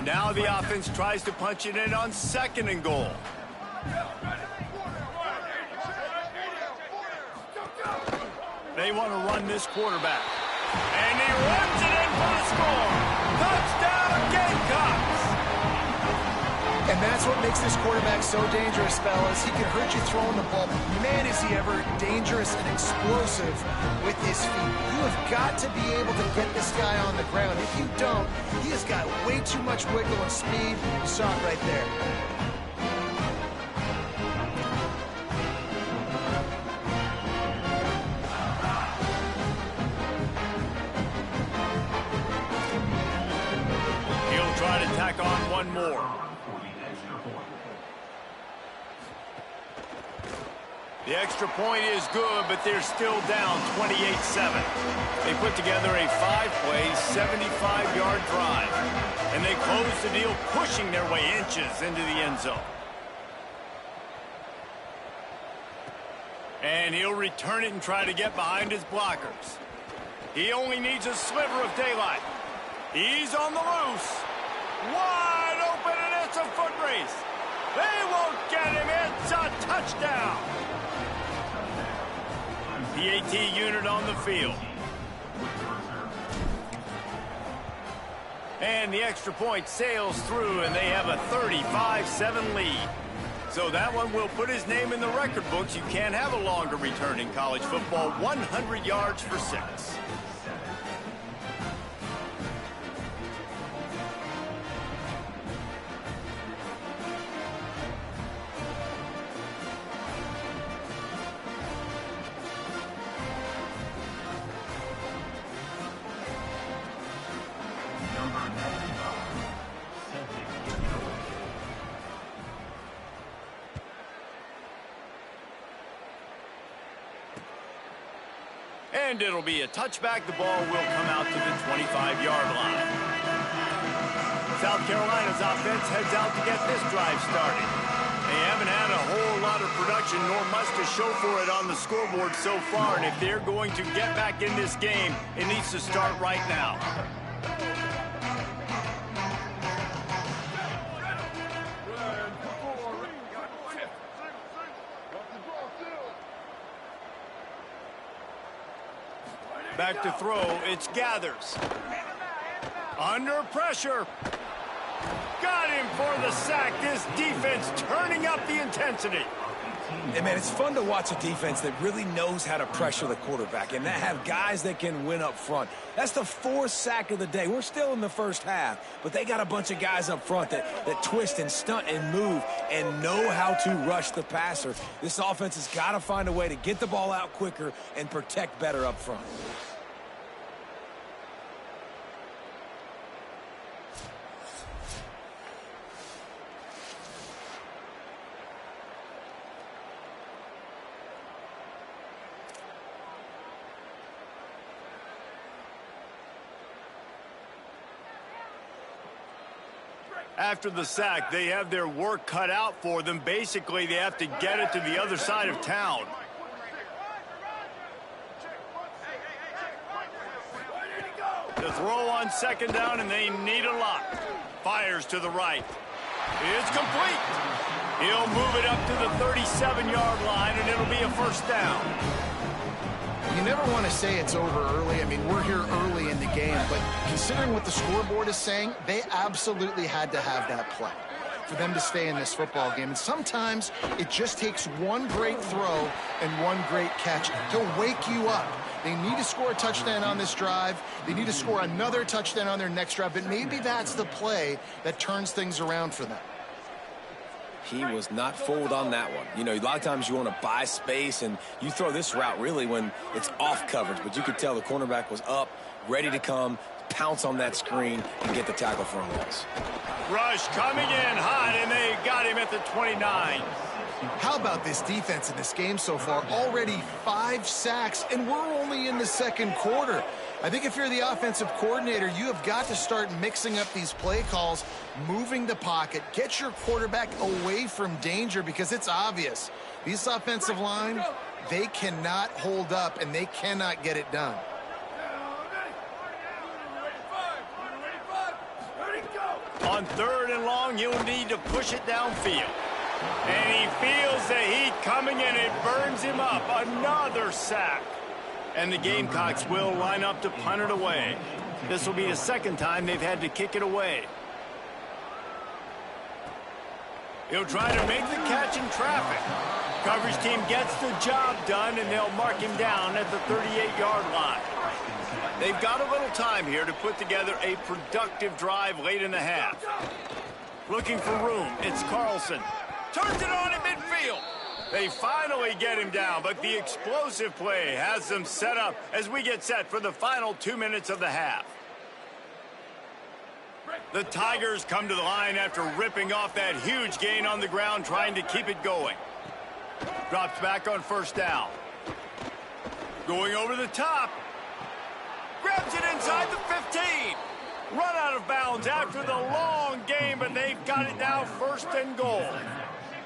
Now the offense tries to punch it in on 2nd and goal. They want to run this quarterback. And he runs it in for the score. Touchdown, Gamecocks! And that's what makes this quarterback so dangerous, fellas. He can hurt you throwing the ball. Man, is he ever dangerous and explosive with his feet. You have got to be able to get this guy on the ground. If you don't, he has got way too much wiggle and speed. You saw it right there. He'll try to tack on one more. The extra point is good, but they're still down 28-7. They put together a 5-play, 75-yard drive. And they close the deal, pushing their way inches into the end zone. And he'll return it and try to get behind his blockers. He only needs a sliver of daylight. He's on the loose. Wide open, and it's a foot race. They won't get him. It's a touchdown. PAT unit on the field. And the extra point sails through, and they have a 35-7 lead. So that one will put his name in the record books. You can't have a longer return in college football. 100 yards for 6. And it'll be a touchback. The ball will come out to the 25-yard line. South Carolina's offense heads out to get this drive started. They haven't had a whole lot of production, nor much to show for it on the scoreboard so far. And if they're going to get back in this game, it needs to start right now. Back to throw, it's Gathers. Under pressure. Got him for the sack. This defense turning up the intensity. And, man, it's fun to watch a defense that really knows how to pressure the quarterback and that have guys that can win up front. That's the 4th sack of the day. We're still in the first half, but they got a bunch of guys up front that twist and stunt and move and know how to rush the passer. This offense has got to find a way to get the ball out quicker and protect better up front. After the sack, they have their work cut out for them. Basically, they have to get it to the other side of town. The throw on 2nd down, and they need a lot. Fires to the right. It's complete. He'll move it up to the 37-yard line, and it'll be a 1st down. You never want to say it's over early. I mean, we're here early in the game, but considering what the scoreboard is saying, they absolutely had to have that play for them to stay in this football game. And sometimes it just takes one great throw and one great catch to wake you up. They need to score a touchdown on this drive. They need to score another touchdown on their next drive, but maybe that's the play that turns things around for them. He was not fooled on that one. You know, a lot of times you want to buy space, and you throw this route really when it's off coverage. But you could tell the cornerback was up, ready to come, pounce on that screen, and get the tackle for a loss. Rush coming in hot, and they got him at the 29. How about this defense in this game so far? Already 5 sacks, and we're only in the 2nd quarter. I think if you're the offensive coordinator, you have got to start mixing up these play calls, moving the pocket, get your quarterback away from danger, because it's obvious. These offensive line, they cannot hold up, and they cannot get it done. On 3rd and long, he'll need to push it downfield. And he feels the heat coming, and it burns him up. Another sack. And the Gamecocks will line up to punt it away. This will be the 2nd time they've had to kick it away. He'll try to make the catch in traffic. Coverage team gets the job done, and they'll mark him down at the 38-yard line. They've got a little time here to put together a productive drive late in the half. Looking for room. It's Carlson. Turns it on at midfield. They finally get him down, but the explosive play has them set up as we get set for the final 2 minutes of the half. The Tigers come to the line after ripping off that huge gain on the ground, trying to keep it going. Drops back on 1st down. Going over the top. Grabs it inside the 15. Run out of bounds after the long game, but they've got it now 1st and goal.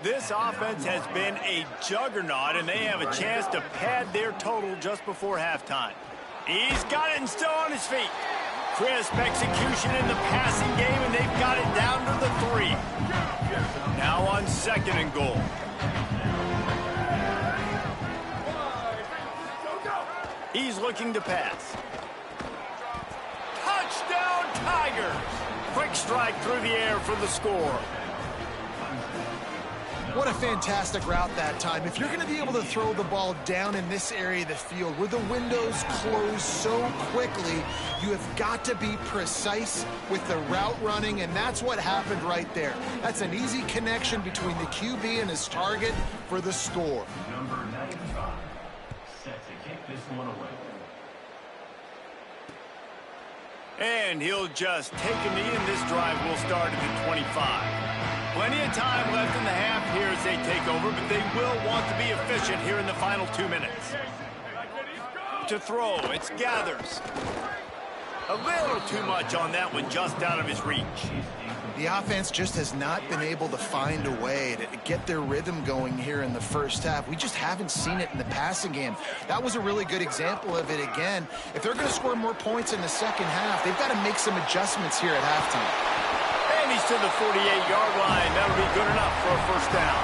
This offense has been a juggernaut, and they have a chance to pad their total just before halftime. He's got it and still on his feet. Crisp execution in the passing game, and they've got it down to the 3. Now on 2nd and goal. He's looking to pass. Touchdown, Tigers! Quick strike through the air for the score. What a fantastic route that time. If you're going to be able to throw the ball down in this area of the field where the windows close so quickly, you have got to be precise with the route running, and that's what happened right there. That's an easy connection between the QB and his target for the score. Number 95, set to kick this one away. And he'll just take a knee, and this drive will start at the 25. Plenty of time left in the half here as they take over, but they will want to be efficient here in the final 2 minutes. To throw, it's Gathers. A little too much on that one, just out of his reach. The offense just has not been able to find a way to get their rhythm going here in the first half. We just haven't seen it in the passing game. That was a really good example of it again. If they're going to score more points in the second half, they've got to make some adjustments here at halftime. And he's to the 48-yard line. That'll be good enough for a 1st down.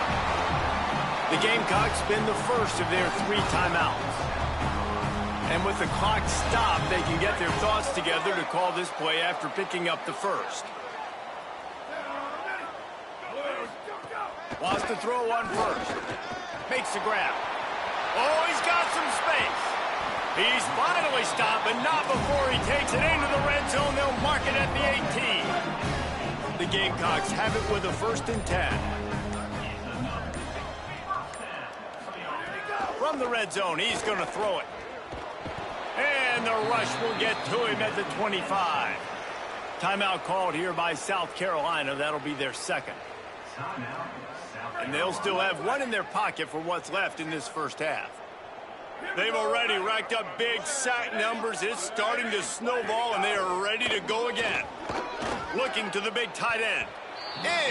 The Gamecocks spend the first of their 3 timeouts. And with the clock stopped, they can get their thoughts together to call this play after picking up the first. Wants to throw on 1st. makes the grab. Oh, he's got some space. He's finally stopped, but not before he takes it into the red zone. They'll mark it at the 18. The Gamecocks have it with a 1st and 10. From the red zone, he's going to throw it. And the rush will get to him at the 25. Timeout called here by South Carolina. That'll be their 2nd. And they'll still have one in their pocket for what's left in this first half. They've already racked up big sack numbers. It's starting to snowball, and they are ready to go again. Looking to the big tight end.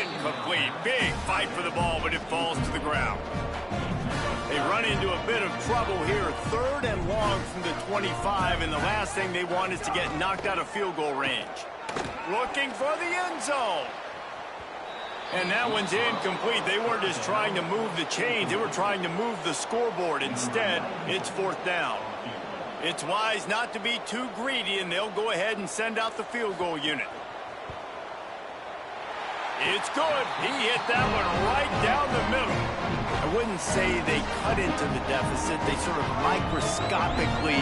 Incomplete. Big fight for the ball, but it falls to the ground. They run into a bit of trouble here. 3rd and long from the 25, and the last thing they want is to get knocked out of field goal range. Looking for the end zone. And that one's incomplete. They weren't just trying to move the chains. They were trying to move the scoreboard. Instead, it's 4th down. It's wise not to be too greedy, and they'll go ahead and send out the field goal unit. It's good. He hit that one right down the middle. I wouldn't say they cut into the deficit. They sort of microscopically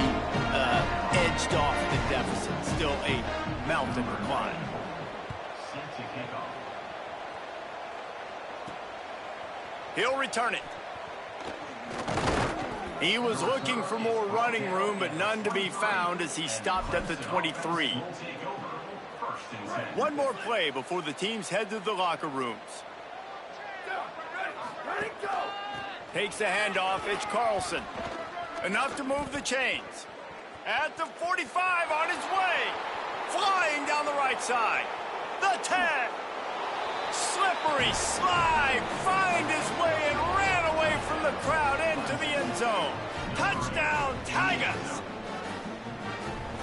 edged off the deficit. Still a mountain to climb. He'll return it. He was looking for more running room, but none to be found as he stopped at the 23. One more play before the teams head to the locker rooms. Takes the handoff. It's Carlson. Enough to move the chains. At the 45 on his way. Flying down the right side. The 10. Slippery slide, find his way and ran away from the crowd into the end zone. Touchdown, Tigers!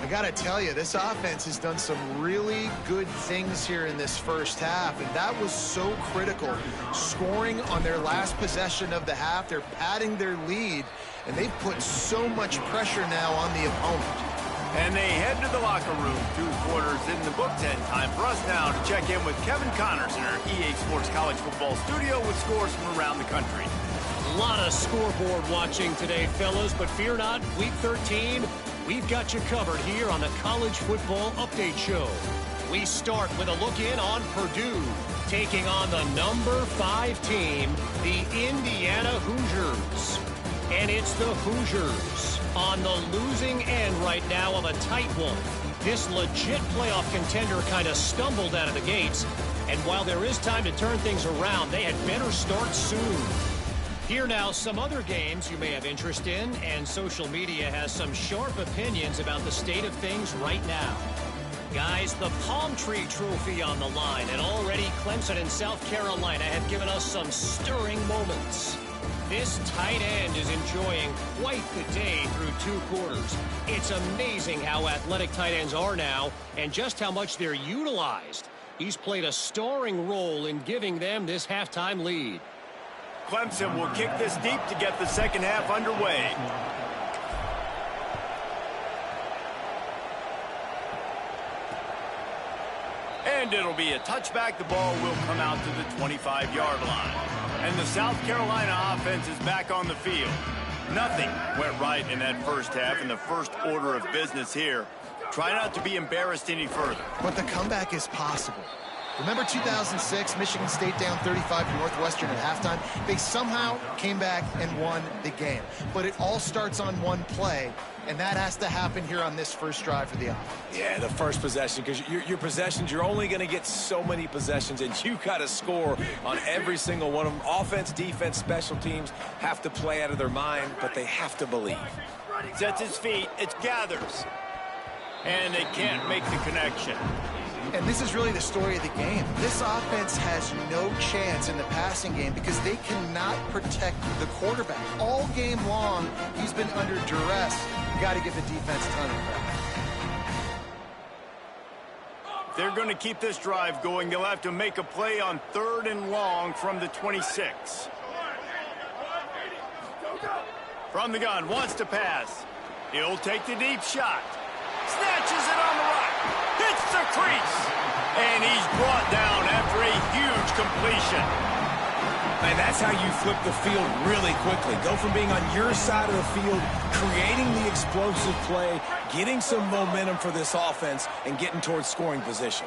I got to tell you, this offense has done some really good things here in this first half, and that was so critical. Scoring on their last possession of the half, they're padding their lead, and they've put so much pressure now on the opponent. And they head to the locker room. 2 quarters in the books, and time for us now to check in with Kevin Connors in our EA Sports College Football Studio with scores from around the country. A lot of scoreboard watching today, fellas, but fear not, Week 13, we've got you covered here on the College Football Update Show. We start with a look in on Purdue, taking on the number 5 team, the Indiana Hoosiers. And it's the Hoosiers on the losing end right now of a tight one. This legit playoff contender kind of stumbled out of the gates, and while there is time to turn things around, they had better start soon. Here now, some other games you may have interest in, and social media has some sharp opinions about the state of things right now. Guys, the Palm Tree Trophy on the line, and already Clemson and South Carolina have given us some stirring moments. This tight end is enjoying quite the day through 2 quarters. It's amazing how athletic tight ends are now and just how much they're utilized. He's played a starring role in giving them this halftime lead. Clemson will kick this deep to get the second half underway. And it'll be a touchback. The ball will come out to the 25-yard line. And the South Carolina offense is back on the field. Nothing went right in that first half, in the first order of business here. Try not to be embarrassed any further. But the comeback is possible. Remember 2006, Michigan State down 35 to Northwestern at halftime? They somehow came back and won the game. But it all starts on one play, and that has to happen here on this first drive for the offense. Yeah, the first possession, because your possessions, you're only going to get so many possessions, and you got to score on every single one of them. Offense, defense, special teams have to play out of their mind, but they have to believe. Sets his feet. It's Gathers. And they can't make the connection. And this is really the story of the game. This offense has no chance in the passing game because they cannot protect the quarterback. All game long, he's been under duress. You got to give the defense a ton of credit. They're going to keep this drive going. They'll have to make a play on 3rd and long from the 26. From the gun, wants to pass. He'll take the deep shot. Snatches it on the right. Hits the crease. And he's brought down after a huge completion. And that's how you flip the field really quickly. Go from being on your side of the field, creating the explosive play, getting some momentum for this offense, and getting towards scoring position.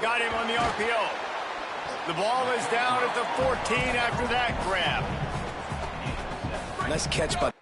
Got him on the RPO. The ball is down at the 14 after that grab. Nice catch by...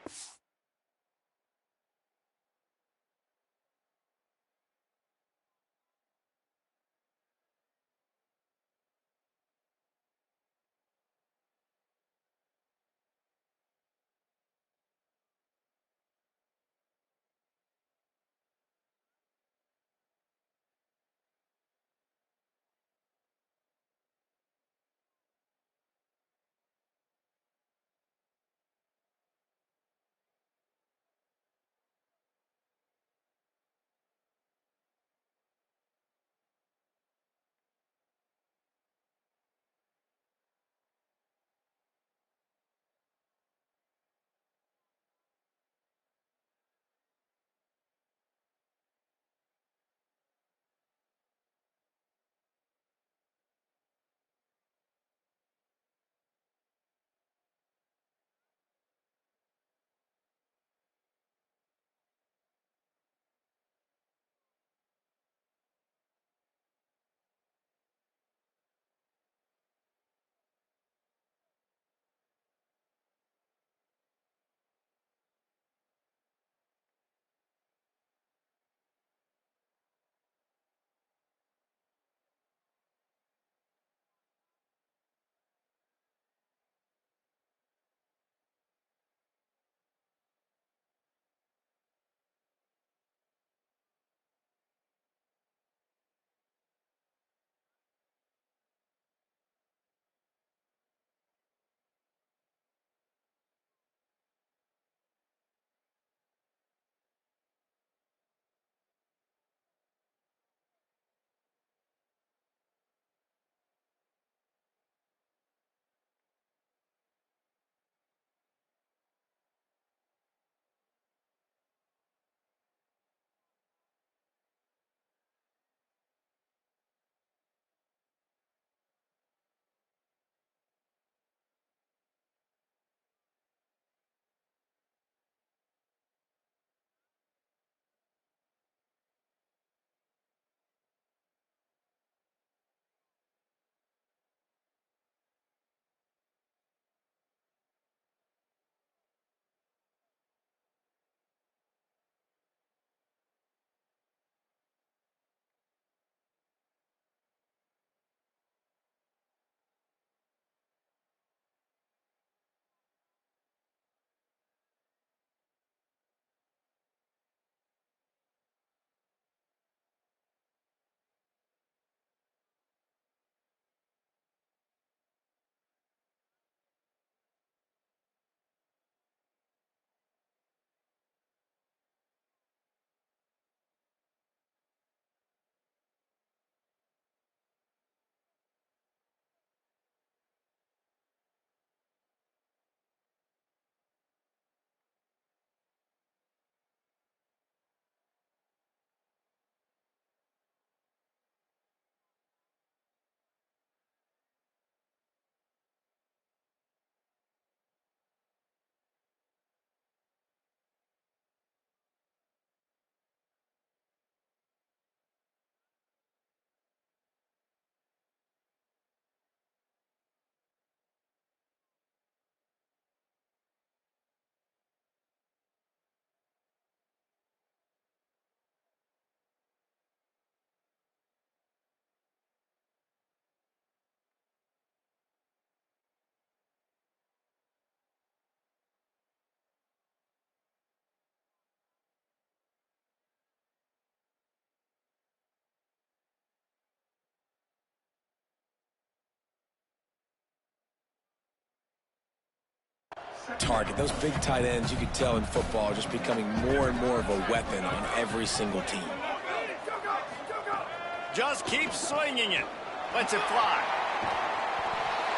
target. Those big tight ends, you could tell in football, are just becoming more and more of a weapon on every single team. Just keep swinging it. Lets it fly.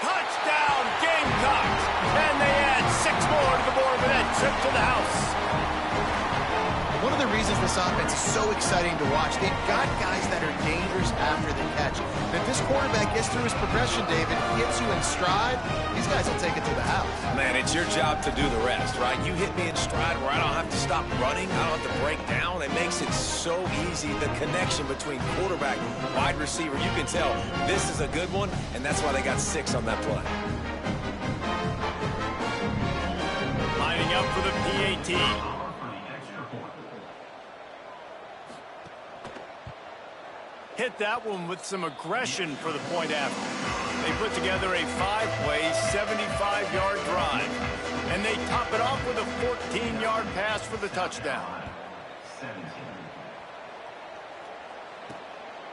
Touchdown, Gamecocks! And they add 6 more to the board with that trip to the house. One of the reasons this offense is so exciting to watch, they've got guys that are dangerous after the catch. And if this quarterback gets through his progression, David, gets you in stride, these guys will take it to the house. Man, it's your job to do the rest, right? You hit me in stride where I don't have to stop running. I don't have to break down. It makes it so easy. The connection between quarterback, wide receiver, you can tell this is a good one, and that's why they got 6 on that play. Lining up for the PAT. Hit that one with some aggression for the point after. They put together a 5-play, 75-yard drive. And they top it off with a 14-yard pass for the touchdown.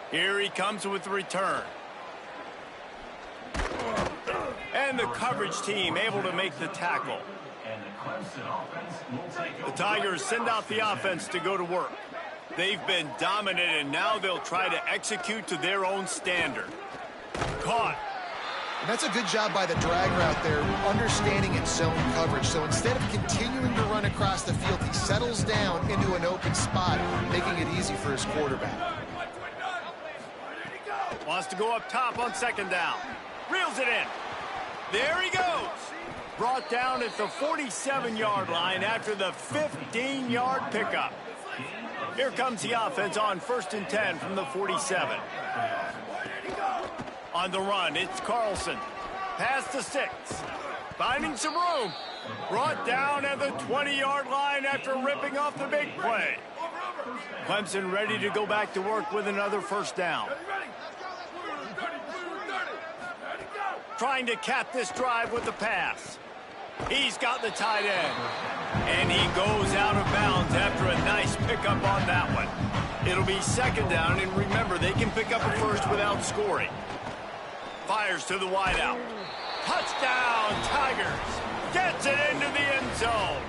Here he comes with the return. And the coverage team able to make the tackle. The Tigers send out the offense to go to work. They've been dominant, and now they'll try to execute to their own standard. Caught. And that's a good job by the drag route there, understanding its zone coverage. So instead of continuing to run across the field, he settles down into an open spot, making it easy for his quarterback. Wants to go up top on second down. Reels it in. There he goes. Brought down at the 47-yard line after the 15-yard pickup. Here comes the offense on 1st and 10 from the 47. On the run, it's Carlson. Past the 6. Finding some room. Brought down at the 20-yard line after ripping off the big play. Clemson ready to go back to work with another first down. Trying to cap this drive with the pass. He's got the tight end. And he goes out of bounds after a nice pickup on that one. It'll be second down, and remember, they can pick up a first without scoring. Fires to the wideout. Touchdown, Tigers. Gets it into the end zone.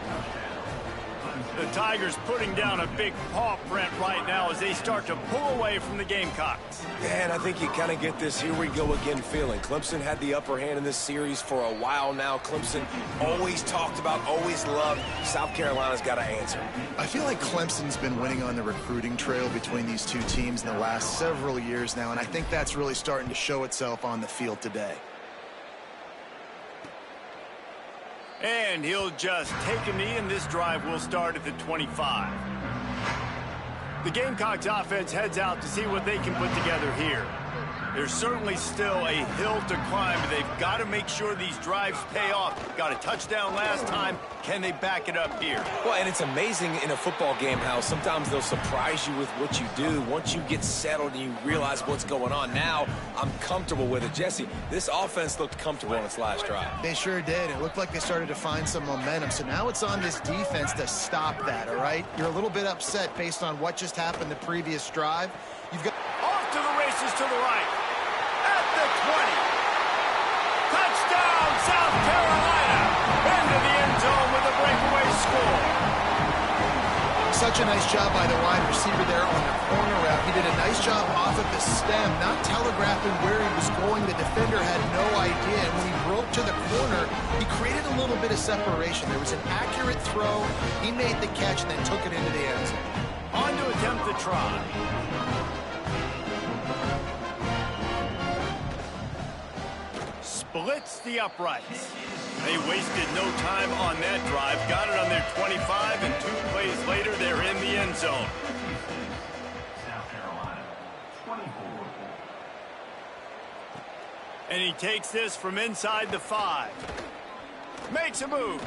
The Tigers putting down a big paw print right now as they start to pull away from the Gamecocks. And I think you kind of get this here we go again feeling. Clemson had the upper hand in this series for a while now. Clemson always talked about, always loved. South Carolina's got to answer. I feel like Clemson's been winning on the recruiting trail between these two teams in the last several years now, and I think that's really starting to show itself on the field today. And he'll just take a knee, and this drive will start at the 25. The Gamecocks offense heads out to see what they can put together here. There's certainly still a hill to climb, but they've got to make sure these drives pay off. Got a touchdown last time. Can they back it up here? Well, and it's amazing in a football game how sometimes they'll surprise you with what you do. Once you get settled and you realize what's going on, now I'm comfortable with it. Jesse, this offense looked comfortable on its last drive. They sure did. It looked like they started to find some momentum. So now it's on this defense to stop that, all right? You're a little bit upset based on what just happened the previous drive. You've got off to the races to the right. At the 20. Touchdown, South Carolina. Into the end zone with a breakaway score. Such a nice job by the wide receiver there on the corner route. He did a nice job off of the stem, not telegraphing where he was going. The defender had no idea. And when he broke to the corner, he created a little bit of separation. There was an accurate throw. He made the catch and then took it into the end zone. On to attempt the try. Splits the uprights. They wasted no time on that drive. Got it on their 25, and 2 plays later, they're in the end zone. South Carolina, 24. And he takes this from inside the 5. Makes a move.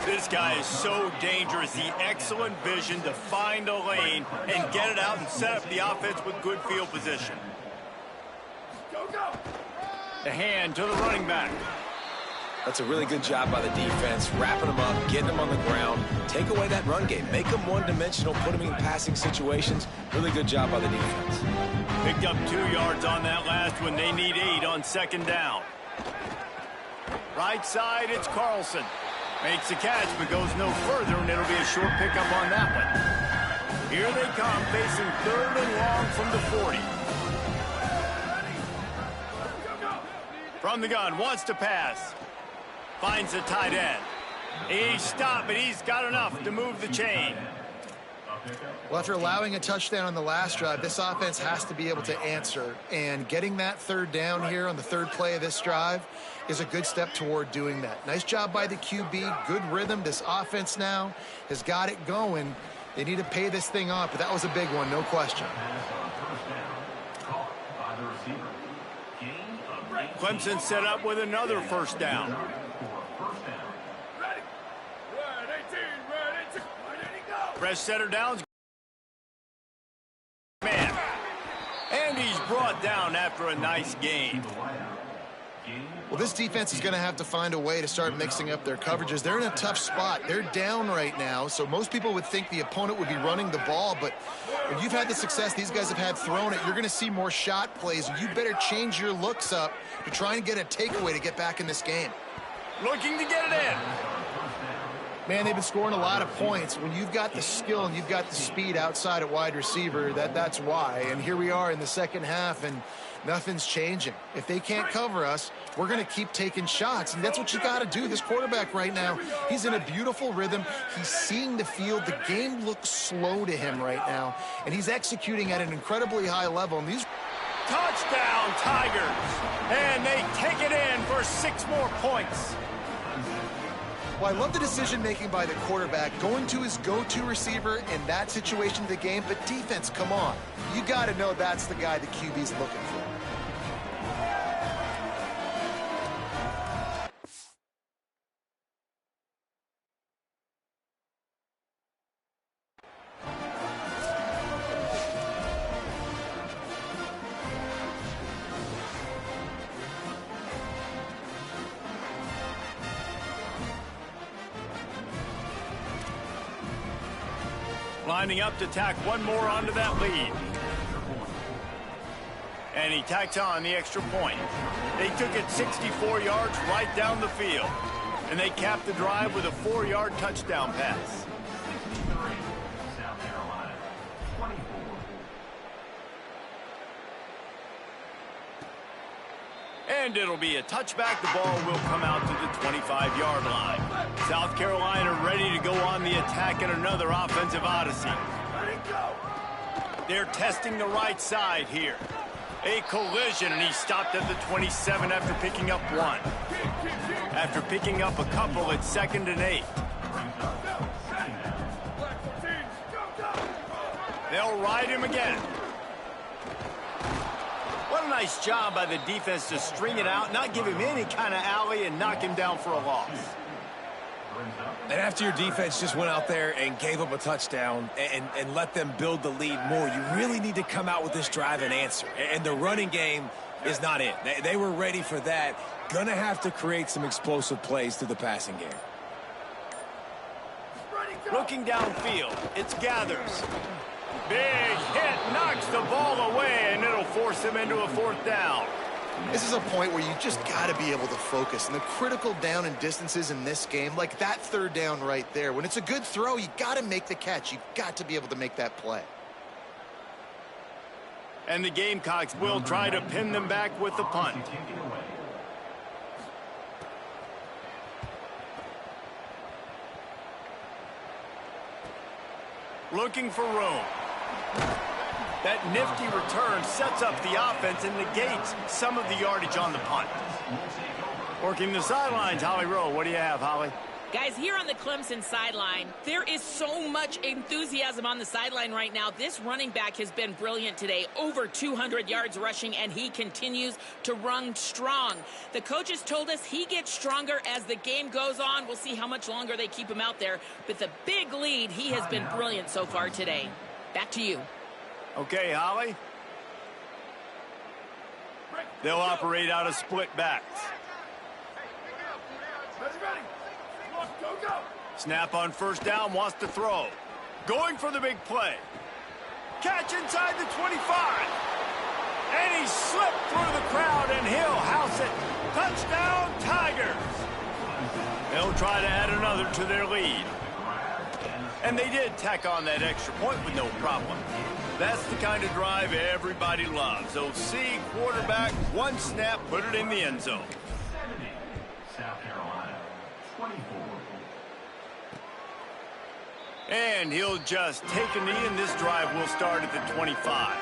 This guy is so dangerous. The excellent vision to find a lane and get it out and set up the offense with good field position. Go, go! The hand to the running back. That's a really good job by the defense, wrapping them up, getting them on the ground, take away that run game, make them one-dimensional, put them in passing situations. Really good job by the defense. Picked up 2 yards on that last one. They need 8 on second down. Right side, it's Carlson. Makes the catch, but goes no further, and it'll be a short pickup on that one. Here they come, facing 3rd and long from the 40. From the gun, wants to pass. Finds the tight end. He's stopped, but he's got enough to move the chain. Well, after allowing a touchdown on the last drive, this offense has to be able to answer. And getting that third down here on the third play of this drive is a good step toward doing that. Nice job by the QB. Good rhythm. This offense now has got it going. They need to pay this thing off, but that was a big one, no question. Clemson set up with another first down. Press center downs. Man. And he's brought down after a nice gain. Well, this defense is going to have to find a way to start mixing up their coverages. They're in a tough spot. They're down right now, so most people would think the opponent would be running the ball, but when you've had the success these guys have had throwing it, you're going to see more shot plays, and you better change your looks up to try and get a takeaway to get back in this game. Looking to get it in. Man, they've been scoring a lot of points. When you've got the skill and you've got the speed outside at wide receiver, that's why. And here we are in the second half, and nothing's changing. If they can't cover us, we're going to keep taking shots, and that's what you got to do. This quarterback right now, he's in a beautiful rhythm. He's seeing the field. The game looks slow to him right now, and he's executing at an incredibly high level. And these touchdown, Tigers, and they take it in for 6 more points. Well, I love the decision-making by the quarterback, going to his go-to receiver in that situation of the game, but defense, come on. You got to know that's the guy the QB's looking for. Lining up to tack one more onto that lead. And he tacks on the extra point. They took it 64 yards right down the field. And they capped the drive with a 4-yard touchdown pass. And it'll be a touchback. The ball will come out to the 25-yard line. South Carolina ready to go on the attack in another offensive odyssey. They're testing the right side here. A collision, and he stopped at the 27 after picking up 1. After picking up a couple, it's 2nd and 8. They'll ride him again. What a nice job by the defense to string it out, not give him any kind of alley, and knock him down for a loss. And after your defense just went out there and gave up a touchdown and let them build the lead more, you really need to come out with this drive and answer. And the running game is not it. They were ready for that. Gonna have to create some explosive plays through the passing game. Looking downfield, it's Gathers. Big hit, knocks the ball away, and it'll force him into a 4th down. This is a point where you just got to be able to focus. And the critical down and distances in this game, like that 3rd down right there, when it's a good throw, you got to make the catch. You've got to be able to make that play. And the Gamecocks will try to pin them back with the punt. Looking for room. That nifty return sets up the offense and negates some of the yardage on the punt. Working the sidelines, Holly Rowe. What do you have, Holly? Guys, here on the Clemson sideline, there is so much enthusiasm on the sideline right now. This running back has been brilliant today. Over 200 yards rushing, and he continues to run strong. The coaches told us he gets stronger as the game goes on. We'll see how much longer they keep him out there. With the big lead, he has been brilliant so far today. Back to you. Okay, Holly. They'll operate out of split backs. Snap on 1st down, wants to throw. Going for the big play. Catch inside the 25. And he slipped through the crowd, and he'll house it. Touchdown, Tigers. They'll try to add another to their lead. And they did tack on that extra point with no problem. That's the kind of drive everybody loves. OC, quarterback, 1 snap, put it in the end zone. And he'll just take a knee, and this drive will start at the 25.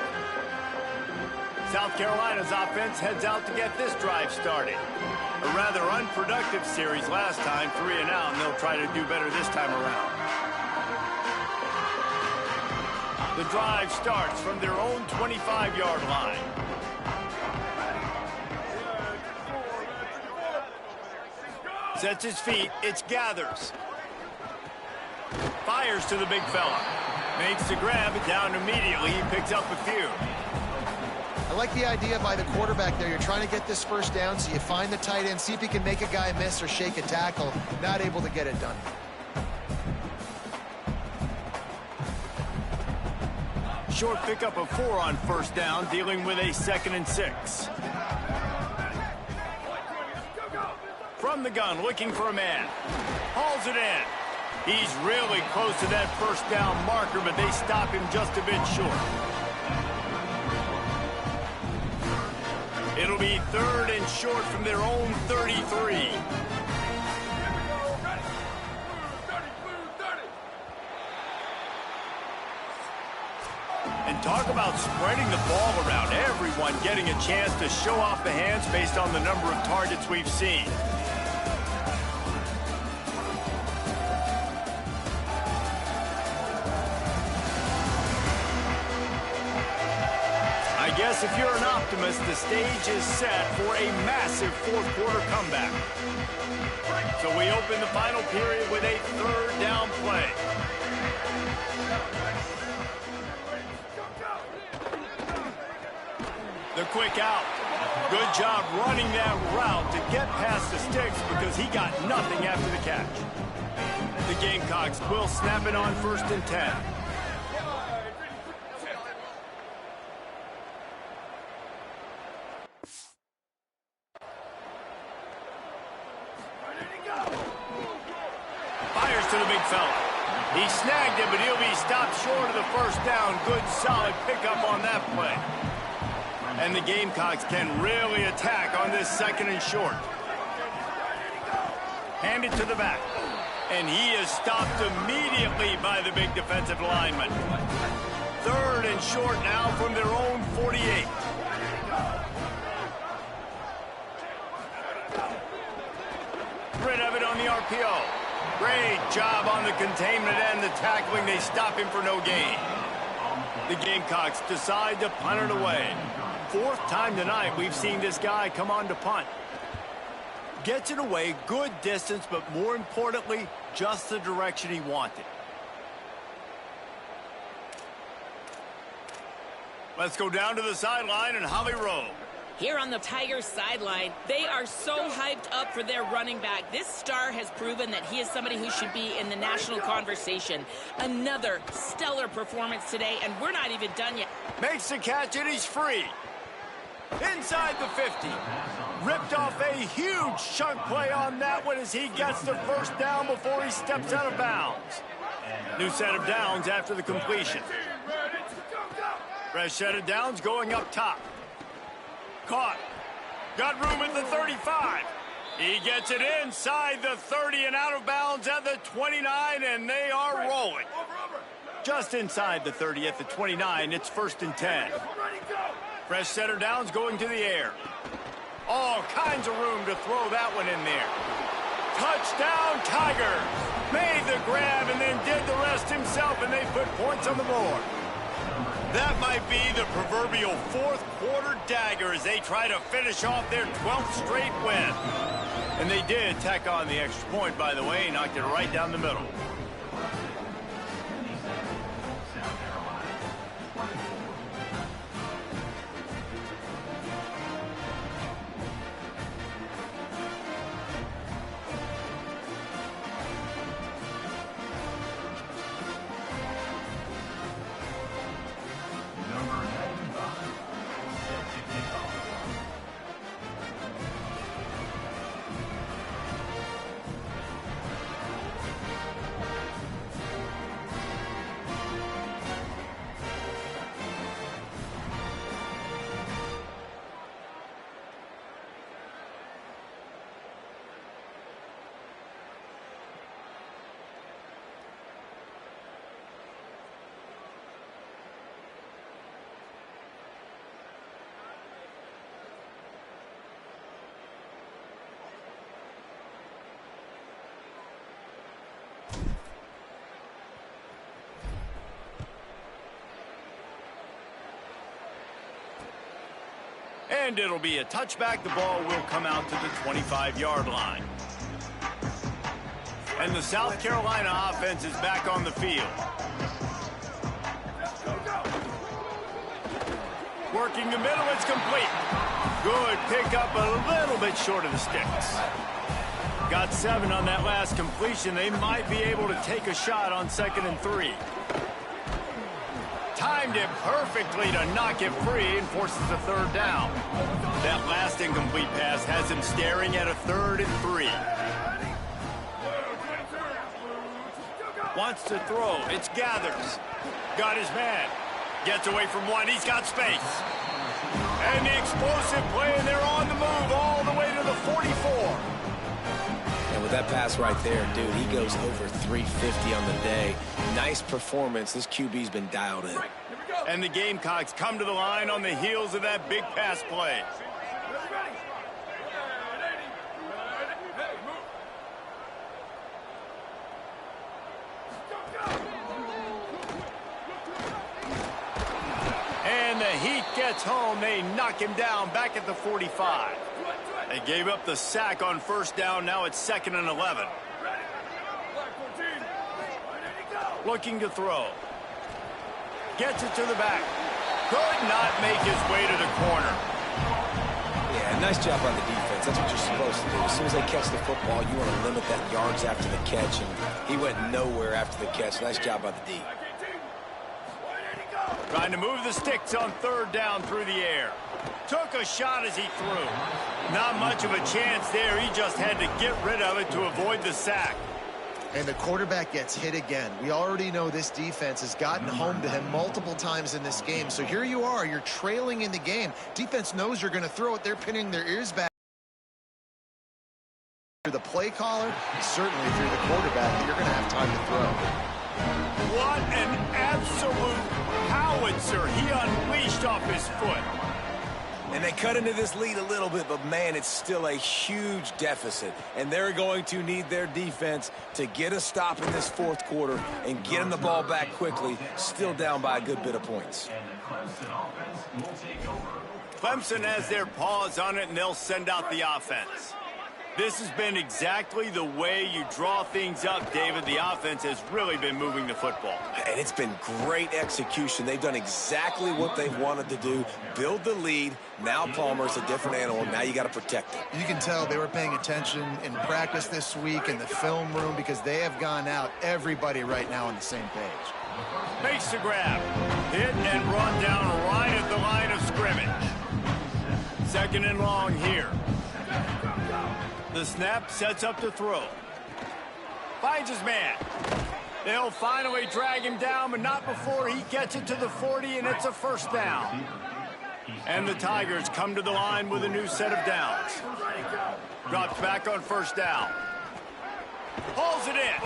South Carolina's offense heads out to get this drive started. A rather unproductive series last time, 3 and out, and they'll try to do better this time around. The drive starts from their own 25-yard line. Sets his feet, it's Gathers. Fires to the big fella. Makes the grab, down immediately, he picks up a few. I like the idea by the quarterback there. You're trying to get this first down, so you find the tight end, see if he can make a guy miss or shake a tackle. Not able to get it done. Short pickup of 4 on first down, dealing with a 2nd and 6. From the gun, looking for a man. Hauls it in. He's really close to that first down marker, but they stop him just a bit short. It'll be 3rd and short from their own 33. And talk about spreading the ball around. Everyone getting a chance to show off the hands based on the number of targets we've seen. I guess if you're an optimist, the stage is set for a massive fourth-quarter comeback. So we open the final period with a 3rd down play. The quick out. Good job running that route to get past the sticks because he got nothing after the catch. The Gamecocks will snap it on 1st and 10. Fires to the big fella. He snagged it, but he'll be stopped short of the first down. Good, solid pickup on that play. And the Gamecocks can really attack on this 2nd and short. Hand it to the back. And he is stopped immediately by the big defensive lineman. 3rd and short now from their own 48. Rid of it on the RPO. Great job on the containment and the tackling. They stop him for no gain. The Gamecocks decide to punt it away. 4th time tonight we've seen this guy come on to punt. Gets it away, good distance, but more importantly, just the direction he wanted. Let's go down to the sideline and Holly Rowe. Here on the Tigers sideline, they are so hyped up for their running back. This star has proven that he is somebody who should be in the national conversation. Another stellar performance today, and we're not even done yet. Makes the catch, and he's free. Inside the 50. Ripped off a huge chunk play on that one as he gets the first down before he steps out of bounds. New set of downs after the completion. Fresh set of downs going up top. Caught. Got room at the 35. He gets it inside the 30 and out of bounds at the 29, and they are rolling. Just inside the 30 at the 29, it's 1st and 10. Fresh set of downs going to the air. All kinds of room to throw that one in there. Touchdown, Tigers. Made the grab and then did the rest himself, and they put points on the board. That might be the proverbial 4th quarter dagger as they try to finish off their 12th straight win. And they did tack on the extra point, by the way, knocked it right down the middle. And it'll be a touchback. The ball will come out to the 25-yard line. And the South Carolina offense is back on the field. Working the middle, it's complete. Good pickup, a little bit short of the sticks. Got 7 on that last completion. They might be able to take a shot on 2nd and 3. Timed it perfectly to knock it free and forces a 3rd down. That last incomplete pass has him staring at a 3rd and 3. Wants to throw. It's Gathers. Got his man. Gets away from one. He's got space. And the explosive play, and they're on the move all the way to the 44. And with that pass right there, dude, he goes over 350 on the day. Nice performance. This QB's been dialed in. And the Gamecocks come to the line on the heels of that big pass play. And the Heat gets home. They knock him down back at the 45. They gave up the sack on 1st down. Now it's 2nd and 11. Looking to throw. Gets it to the back. Could not make his way to the corner. Yeah, nice job on the defense. That's what you're supposed to do. As soon as they catch the football, you want to limit that yards after the catch, and he went nowhere after the catch. Nice job by the D. Trying to move the sticks on 3rd down through the air. Took a shot as he threw. Not much of a chance there. He just had to get rid of it to avoid the sack. And the quarterback gets hit again. We already know this defense has gotten home to him multiple times in this game. So here you are. You're trailing in the game. Defense knows you're going to throw it. They're pinning their ears back. Through the play caller, certainly through the quarterback, that you're going to have time to throw. What an absolute howitzer he unleashed off his foot. And they cut into this lead a little bit, but, man, it's still a huge deficit. And they're going to need their defense to get a stop in this 4th quarter and get them the ball back quickly, still down by a good bit of points. Clemson has their paws on it, and they'll send out the offense. This has been exactly the way you draw things up, David. The offense has really been moving the football. And it's been great execution. They've done exactly what they've wanted to do. Build the lead. Now Palmer's a different animal. Now you got to protect it. You can tell they were paying attention in practice this week in the film room because they have gone out, everybody right now on the same page. Makes the grab. Hit and run down right at the line of scrimmage. 2nd and long here. The snap sets up to throw. Finds his man. They'll finally drag him down, but not before he gets it to the 40, and it's a 1st down. And the Tigers come to the line with a new set of downs. Drops back on 1st down. Hauls it in.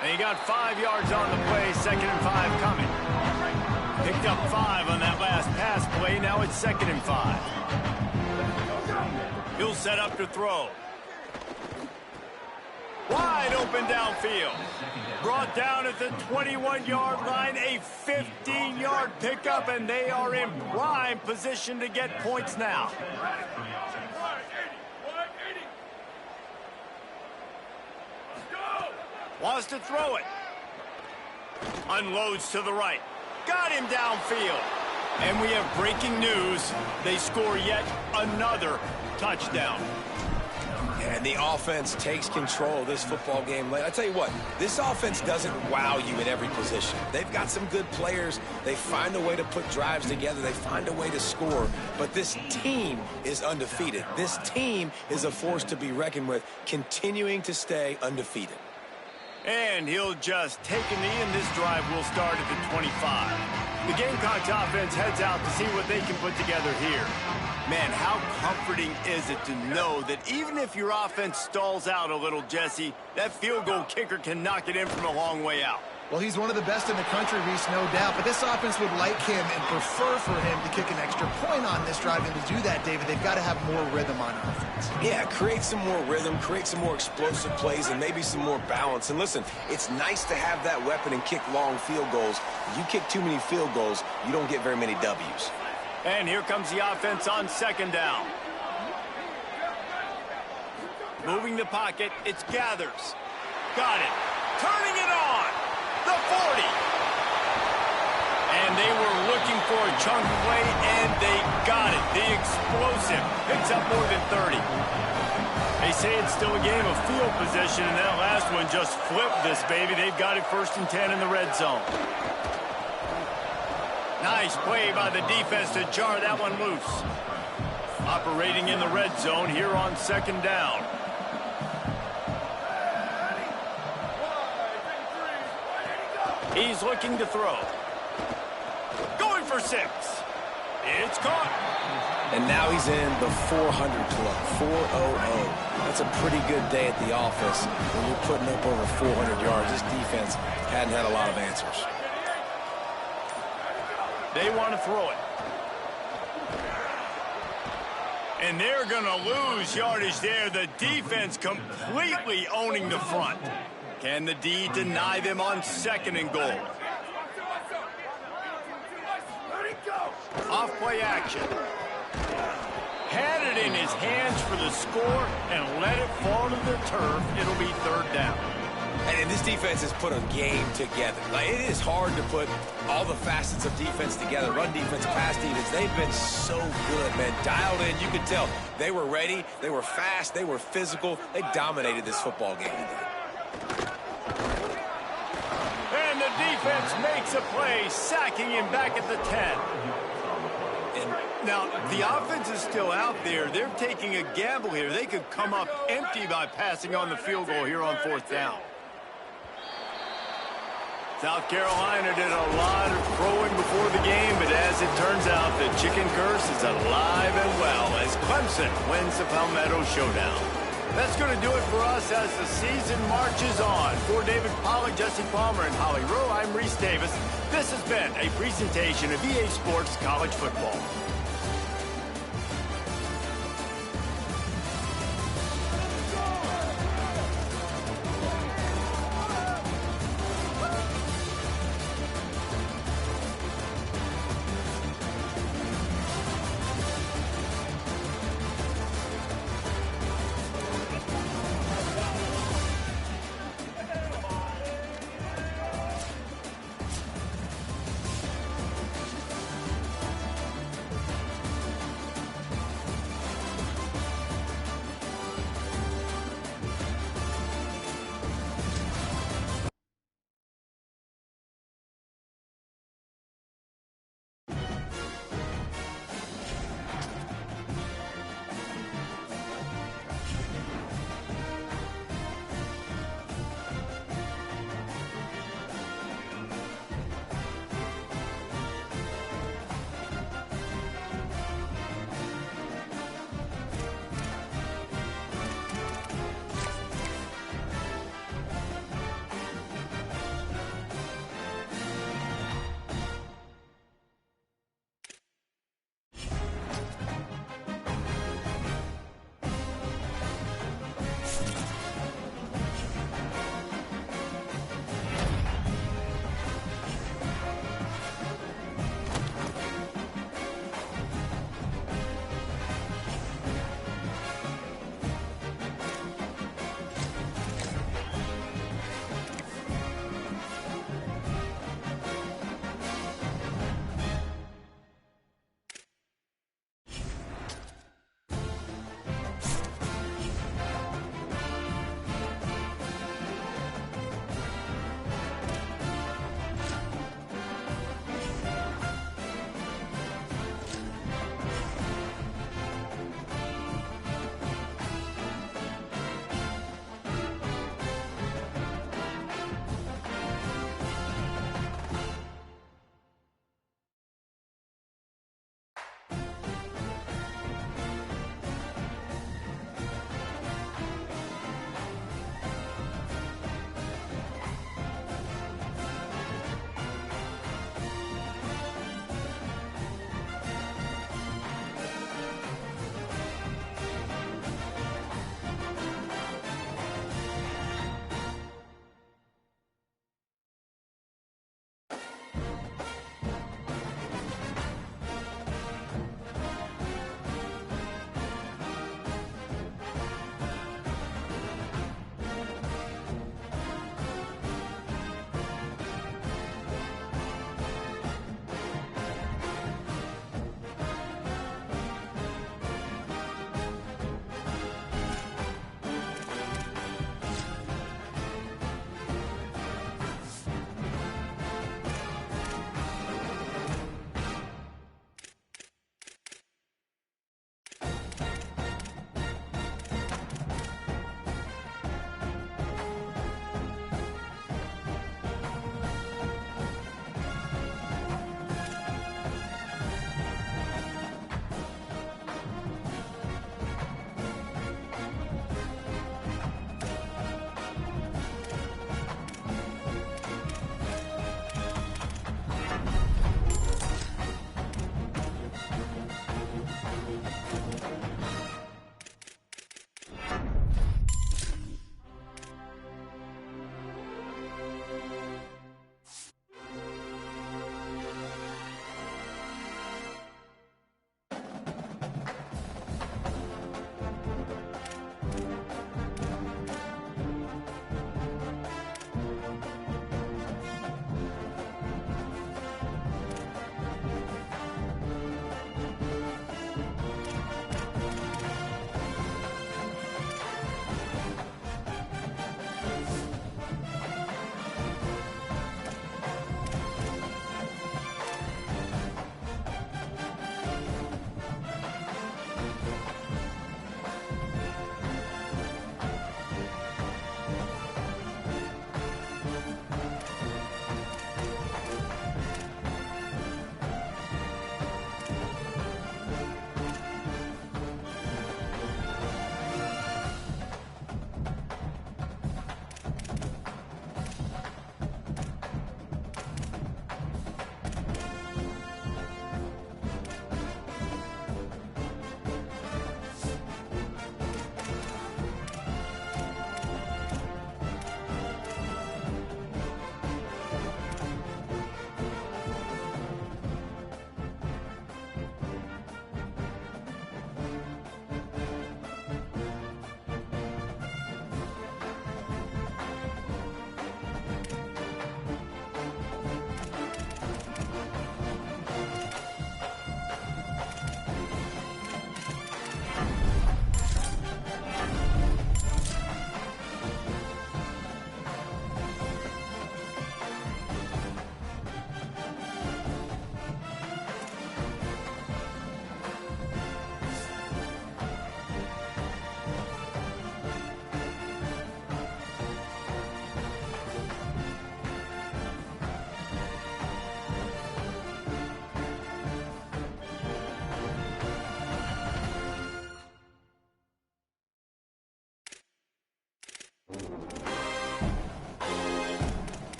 And he got 5 yards on the play, 2nd and 5 coming. Picked up 5 on that last pass play. Now it's 2nd and 5. He'll set up to throw. Wide open downfield. Brought down at the 21-yard line, a 15-yard pickup, and they are in prime position to get points now. Wants to throw it. Unloads to the right. Got him downfield. And we have breaking news. They score yet another touchdown. And the offense takes control of this football game late. I tell you what, this offense doesn't wow you in every position. They've got some good players. They find a way to put drives together. They find a way to score. But this team is undefeated. This team is a force to be reckoned with, continuing to stay undefeated. And he'll just take a knee, and this drive will start at the 25. The Gamecocks offense heads out to see what they can put together here. Man, how comforting is it to know that even if your offense stalls out a little, Jesse, that field goal kicker can knock it in from a long way out. Well, he's one of the best in the country, Reese, no doubt. But this offense would like him and prefer for him to kick an extra point on this drive. And to do that, David, they've got to have more rhythm on offense. Yeah, create some more rhythm, create some more explosive plays, and maybe some more balance. And listen, it's nice to have that weapon and kick long field goals. If you kick too many field goals, you don't get very many W's. And here comes the offense on second down. Moving the pocket, it's Gathers. Got it. Turning it on. The 40. And they were looking for a chunk play, and they got it. The explosive picks up more than 30. They say it's still a game of field position, and that last one just flipped this baby. They've got it 1st and 10 in the red zone. Nice play by the defense to jar that one loose. Operating in the red zone here on second down. He's looking to throw. Going for 6. It's caught. And now he's in the 400 club, 400. That's a pretty good day at the office when you're putting up over 400 yards. This defense hadn't had a lot of answers. They want to throw it. And they're going to lose yardage there. The defense completely owning the front. Can the D deny them on 2nd and goal? Off play action. Had it in his hands for the score and let it fall to the turf. It'll be 3rd down. And this defense has put a game together. Like, it is hard to put all the facets of defense together. Run defense, pass defense. They've been so good, man. Dialed in. You could tell they were ready. They were fast. They were physical. They dominated this football game today. And the defense makes a play, sacking him back at the 10. And now, the offense is still out there. They're taking a gamble here. They could come up empty by passing on the field goal here on 4th down. South Carolina did a lot of throwing before the game, but as it turns out, the chicken curse is alive and well as Clemson wins the Palmetto Showdown. That's going to do it for us as the season marches on. For David Pollack, Jesse Palmer, and Holly Rowe, I'm Reese Davis. This has been a presentation of EA Sports College Football.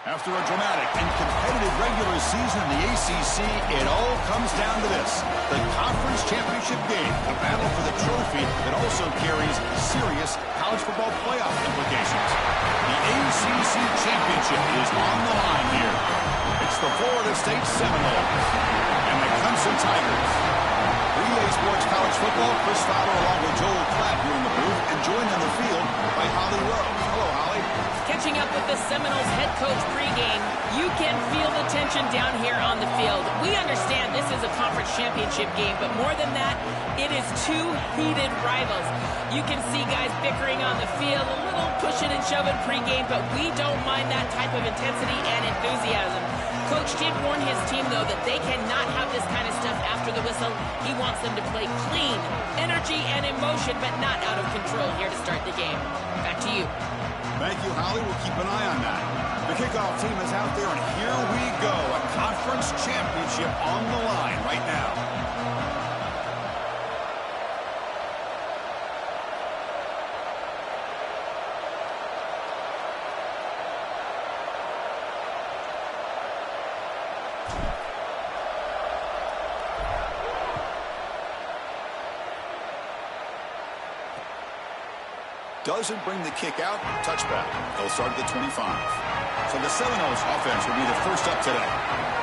After a dramatic and competitive regular season in the ACC, it all comes down to this: the conference championship game, a battle for the trophy that also carries serious college football playoff implications. The ACC championship is on the line here. It's the Florida State Seminoles and the Clemson Tigers. EA Sports College Football, Chris Fowler along with Joel Klatt here in the booth, and joined on the field by Holly Rowe. Hello, Holly. Catching up with the Seminoles head coach pregame, you can feel the tension down here on the field. We understand this is a conference championship game, but more than that, it is two heated rivals. You can see guys bickering on the field, a little pushing and shoving pregame, but we don't mind that type of intensity and enthusiasm. Coach did warn his team, though, that they cannot have this kind of stuff after the whistle. He wants them to play clean, energy and emotion, but not out of control here to start the game. Back to you. Thank you, Holly. We'll keep an eye on that. The kickoff team is out there, and here we go. A conference championship on the line right now. Doesn't bring the kick out. Touchback. They'll start at the 25. So the Seminoles offense will be the first up today.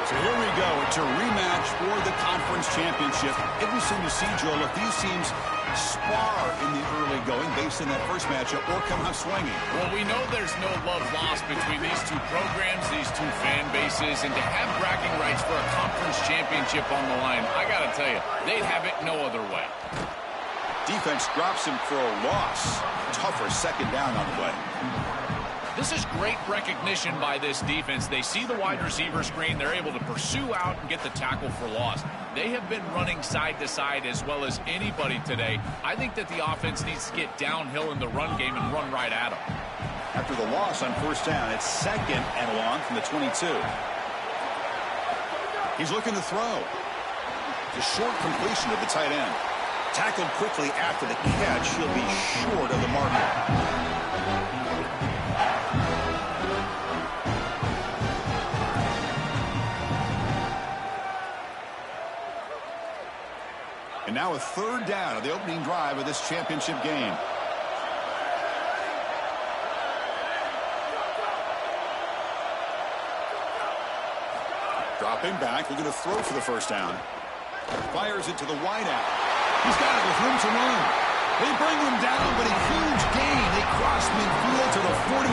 So here we go. It's a rematch for the conference championship. Interesting to see, Joel, if these teams spar in the early going based on that first matchup or come out swinging. Well, we know there's no love lost between these two programs, these two fan bases, and to have bragging rights for a conference championship on the line, I got to tell you, they'd have it no other way. Defense drops him for a loss. Tougher second down on the way. This is great recognition by this defense. They see the wide receiver screen. They're able to pursue out and get the tackle for loss. They have been running side to side as well as anybody today. I think that the offense needs to get downhill in the run game and run right at them. After the loss on first down, it's second and long from the 22. He's looking to throw. The short completion of the tight end. Tackled quickly after the catch. He'll be short of the marker. And now a third down of the opening drive of this championship game. Dropping back, looking to throw for the first down. Fires it to the wideout. He's got it with room to run. They bring him down, but a huge gain. They cross midfield to the 49.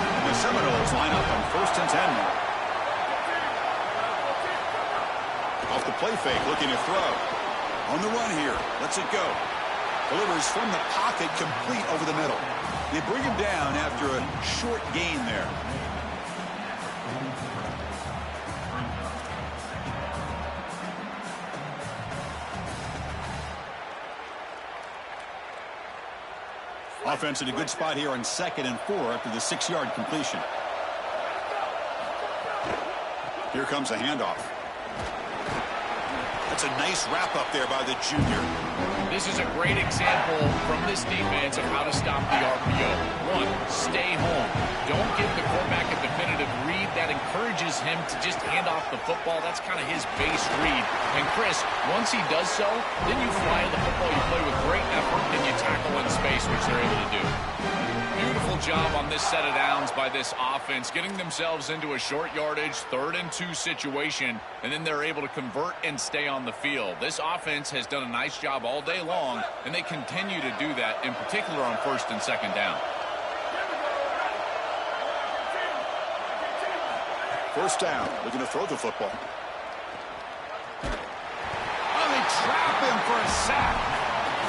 And the Seminoles line up on 1st and 10 now. Off the play fake, looking to throw. On the run here, lets it go. Delivers from the pocket, complete over the middle. They bring him down after a short gain there. Offense in a good spot here on 2nd and 4 after the 6-yard completion. Here comes a handoff. That's a nice wrap-up there by the junior. This is a great example from this defense of how to stop the RPO. 1, stay home. Don't give the quarterback a definitive read. That encourages him to just hand off the football. That's kind of his base read. And Chris, once he does so, then you fly the football. You play with great effort, and you tackle in space, which they're able to do. Beautiful job on this set of downs by this offense, getting themselves into a short yardage, 3rd and 2 situation, and then they're able to convert and stay on the field. This offense has done a nice job all day long, and they continue to do that, in particular on 1st and 2nd down. First down, looking to throw the football. Oh, they trap him for a sack.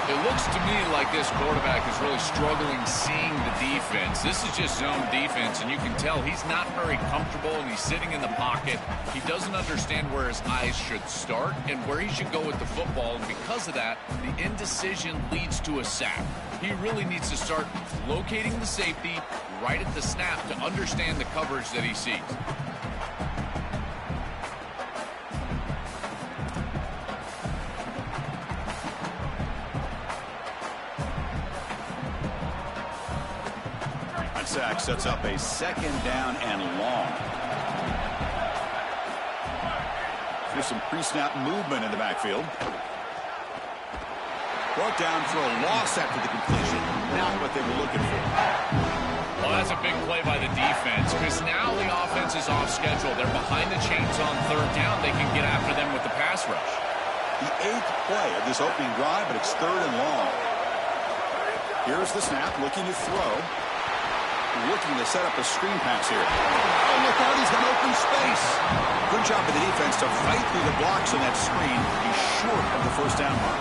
It looks to me like this quarterback is really struggling seeing the defense. This is just zone defense, and you can tell he's not very comfortable, and he's sitting in the pocket. He doesn't understand where his eyes should start and where he should go with the football, and because of that, the indecision leads to a sack. He really needs to start locating the safety right at the snap to understand the coverage that he sees. Sack sets up a 2nd down and long. Here's some pre-snap movement in the backfield. Brought down for a loss after the completion. Not what they were looking for. Well, that's a big play by the defense, because now the offense is off schedule. They're behind the chains on 3rd down. They can get after them with the pass rush. The 8th play of this opening drive, but it's 3rd and long. Here's the snap, looking to throw. Looking to set up a screen pass here. Oh, look out, he's got open space. Good job of the defense to fight through the blocks on that screen. He's short of the 1st down mark.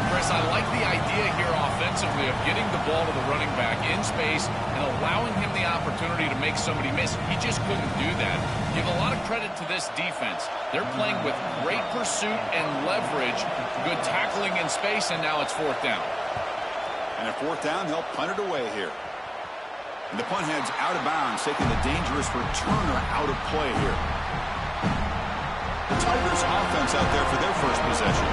Chris, I like the idea here offensively of getting the ball to the running back in space and allowing him the opportunity to make somebody miss. He just couldn't do that. Give a lot of credit to this defense. They're playing with great pursuit and leverage, good tackling in space, and now it's 4th down. And at 4th down, they'll punt it away here. And the punt heads out of bounds, taking the dangerous returner out of play here. The Tigers offense out there for their first possession.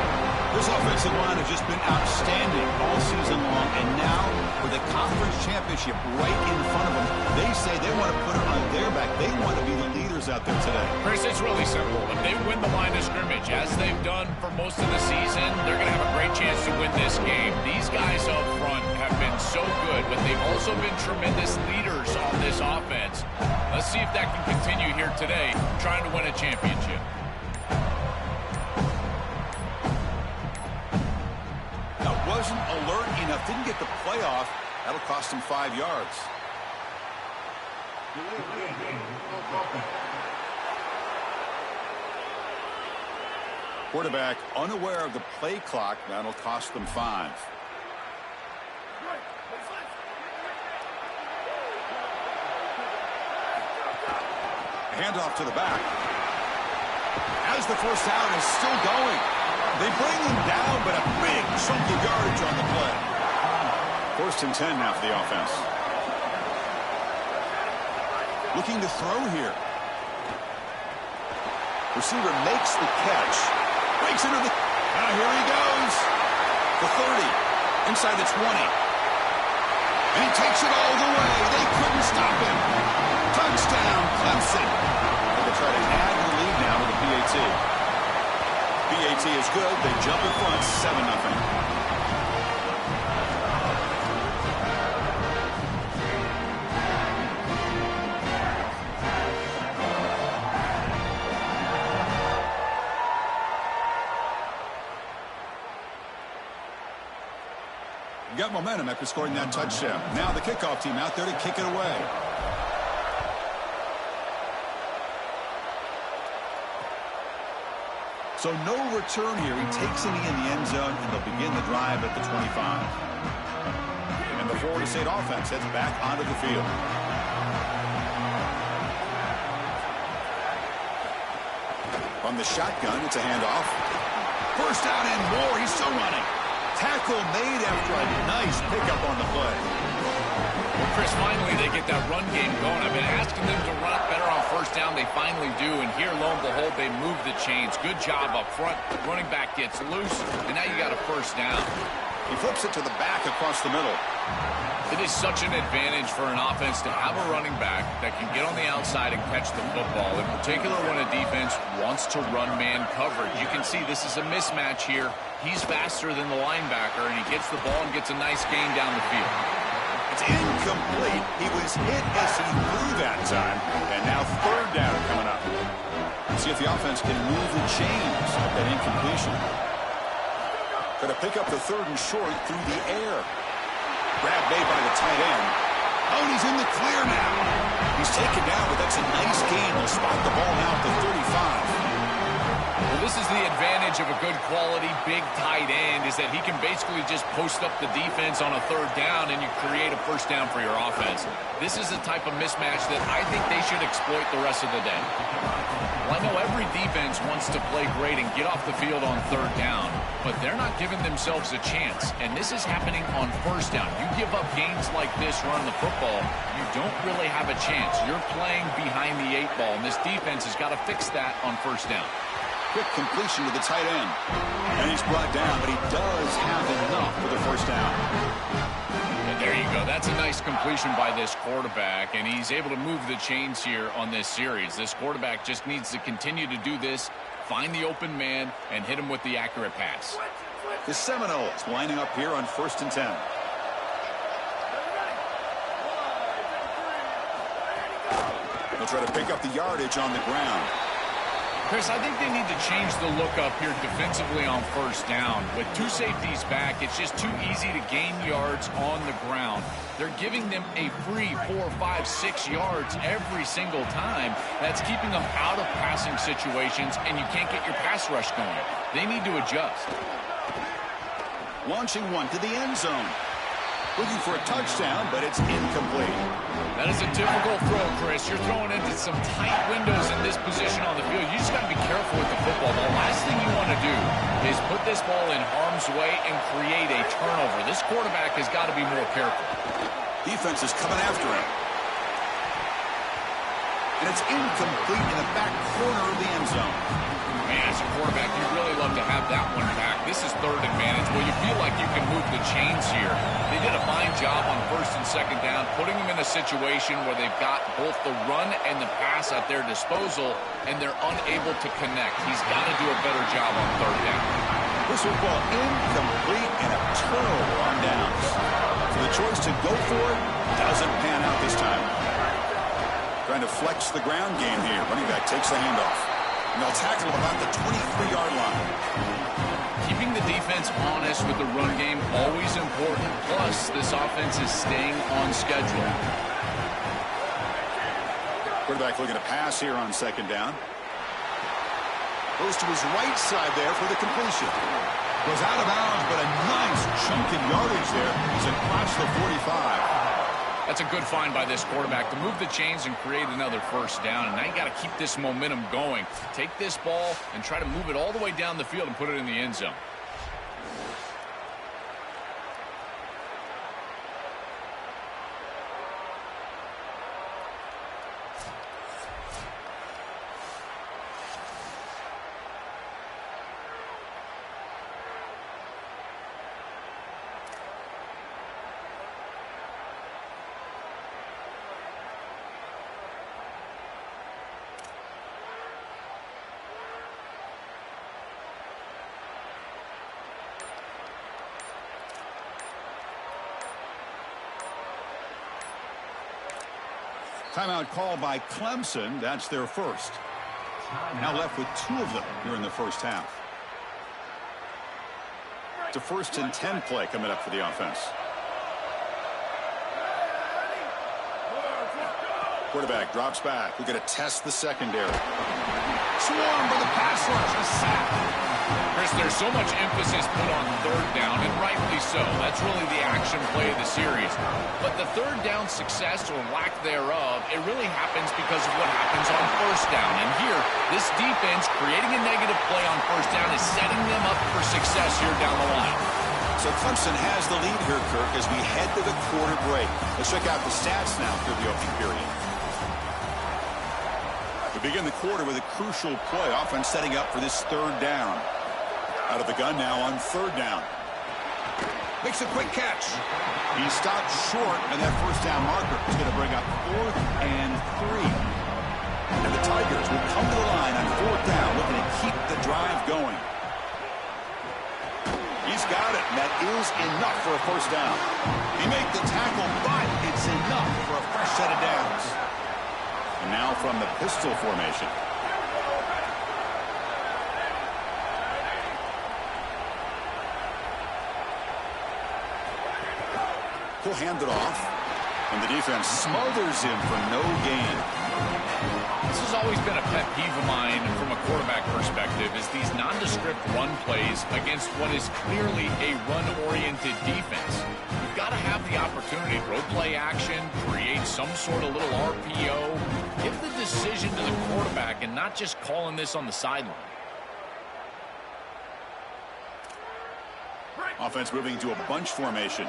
This offensive line has just been outstanding all season long, and now with the conference championship right in front of them, they say they want to put it on their back. They want to be the leaders out there today. Chris, it's really simple. If they win the line of scrimmage, as they've done for most of the season, they're going to have a great chance to win this game. These guys up front have been so good, but they've also been tremendous leaders on this offense. Let's see if that can continue here today, trying to win a championship. Wasn't alert enough, didn't get the playoff. That'll cost him 5 yards. Quarterback unaware of the play clock. That'll cost them 5. Handoff to the back. As the first down is still going. They bring him down, but a big chunk of yardage on the play. 1st and 10 now for the offense. Looking to throw here. Receiver makes the catch. Breaks into the... Now here he goes. The 30. Inside the 20. And he takes it all the way. They couldn't stop him. Touchdown, Clemson. They'll try to add the lead now with the PAT. PAT has good. They jump in front 7-0. Got momentum after scoring that touchdown. Now the kickoff team out there to kick it away. So no return here. He takes it in the end zone, and they'll begin the drive at the 25. And the Florida State offense heads back onto the field. From the shotgun, it's a handoff. First down and more. He's still running. Tackle made after a nice pickup on the play. Well, Chris, finally they get that run game going. I've been asking them to run it better on first down. They finally do, and here, lo and behold, they move the chains. Good job up front. Running back gets loose, and now you got a first down. He flips it to the back across the middle. It is such an advantage for an offense to have a running back that can get on the outside and catch the football, in particular when a defense wants to run man coverage. You can see this is a mismatch here. He's faster than the linebacker, and he gets the ball and gets a nice gain down the field. It's incomplete. He was hit as he threw that time, and now third down coming up. Let's see if the offense can move the chains of that incompletion. Going to pick up the third and short through the air. Grab made by the tight end. Oh, and he's in the clear now. He's taken down, but that's a nice gain. They'll spot the ball now at the 35. Well, this is the advantage of a good quality big tight end, is that he can basically just post up the defense on a third down and you create a first down for your offense. This is the type of mismatch that I think they should exploit the rest of the day. Well, I know every defense wants to play great and get off the field on third down, but they're not giving themselves a chance, and this is happening on first down. You give up gains like this running the football, you don't really have a chance. You're playing behind the 8 ball, and this defense has got to fix that on first down. Quick completion to the tight end. And he's brought down, but he does have enough for the first down. And there you go. That's a nice completion by this quarterback, and he's able to move the chains here on this series. This quarterback just needs to continue to do this, find the open man, and hit him with the accurate pass. The Seminoles lining up here on 1st and 10. They'll try to pick up the yardage on the ground. Chris, I think they need to change the look up here defensively on first down. With 2 safeties back, it's just too easy to gain yards on the ground. They're giving them a free 4, 5, 6 yards every single time. That's keeping them out of passing situations, and you can't get your pass rush going. They need to adjust. Launching one to the end zone. Looking for a touchdown, but it's incomplete. That is a difficult throw, Chris. You're throwing into some tight windows in this position on the field. You just got to be careful with the football. The last thing you want to do is put this ball in harm's way and create a turnover. This quarterback has got to be more careful. Defense is coming after him. And it's incomplete in the back corner of the end zone. Man, as a quarterback, you'd really love to have that one back. This is third and managed. Well, you feel like you can move the chains here. They did a fine job on first and second down, putting them in a situation where they've got both the run and the pass at their disposal, and they're unable to connect. He's got to do a better job on third down. This will fall incomplete and a turnover on downs. So the choice to go for it doesn't pan out this time. Trying to flex the ground game here. Running back takes the handoff. And they'll tackle him about the 23-yard line. Keeping the defense honest with the run game, always important. Plus, this offense is staying on schedule. Quarterback looking to pass here on second down. Goes to his right side there for the completion. Goes out of bounds, but a nice chunk in yardage there. He's across the 45. That's a good find by this quarterback to move the chains and create another first down. And now you got to keep this momentum going. Take this ball and try to move it all the way down the field and put it in the end zone. Timeout called by Clemson. That's their first. Now left with 2 of them here in the first half. It's a 1st and 10 play coming up for the offense. Quarterback drops back. We're going to test the secondary. Swarm by the pass rush. A sack. Chris, there's so much emphasis put on 3rd down, and rightly so. That's really the action play of the series. But the 3rd down success or lack thereof, it really happens because of what happens on 1st down. And here, this defense creating a negative play on 1st down is setting them up for success here down the line. So Clemson has the lead here, Kirk, as we head to the quarter break. Let's check out the stats now through the opening period. We begin the quarter with a crucial play. Offense setting up for this 3rd down. Out of the gun now on 3rd down. Makes a quick catch. He stopped short, and that 1st down marker is going to bring up 4th and 3. And the Tigers will come to the line on 4th down, looking to keep the drive going. He's got it, and that is enough for a 1st down. He made the tackle, but it's enough for a fresh set of downs. And now from the pistol formation. He'll hand it off, and the defense smothers him for no gain. This has always been a pet peeve of mine from a quarterback perspective, is these nondescript run plays against what is clearly a run-oriented defense. You've got to have the opportunity to throw play action, create some sort of little RPO, give the decision to the quarterback and not just calling this on the sideline. Offense moving to a bunch formation.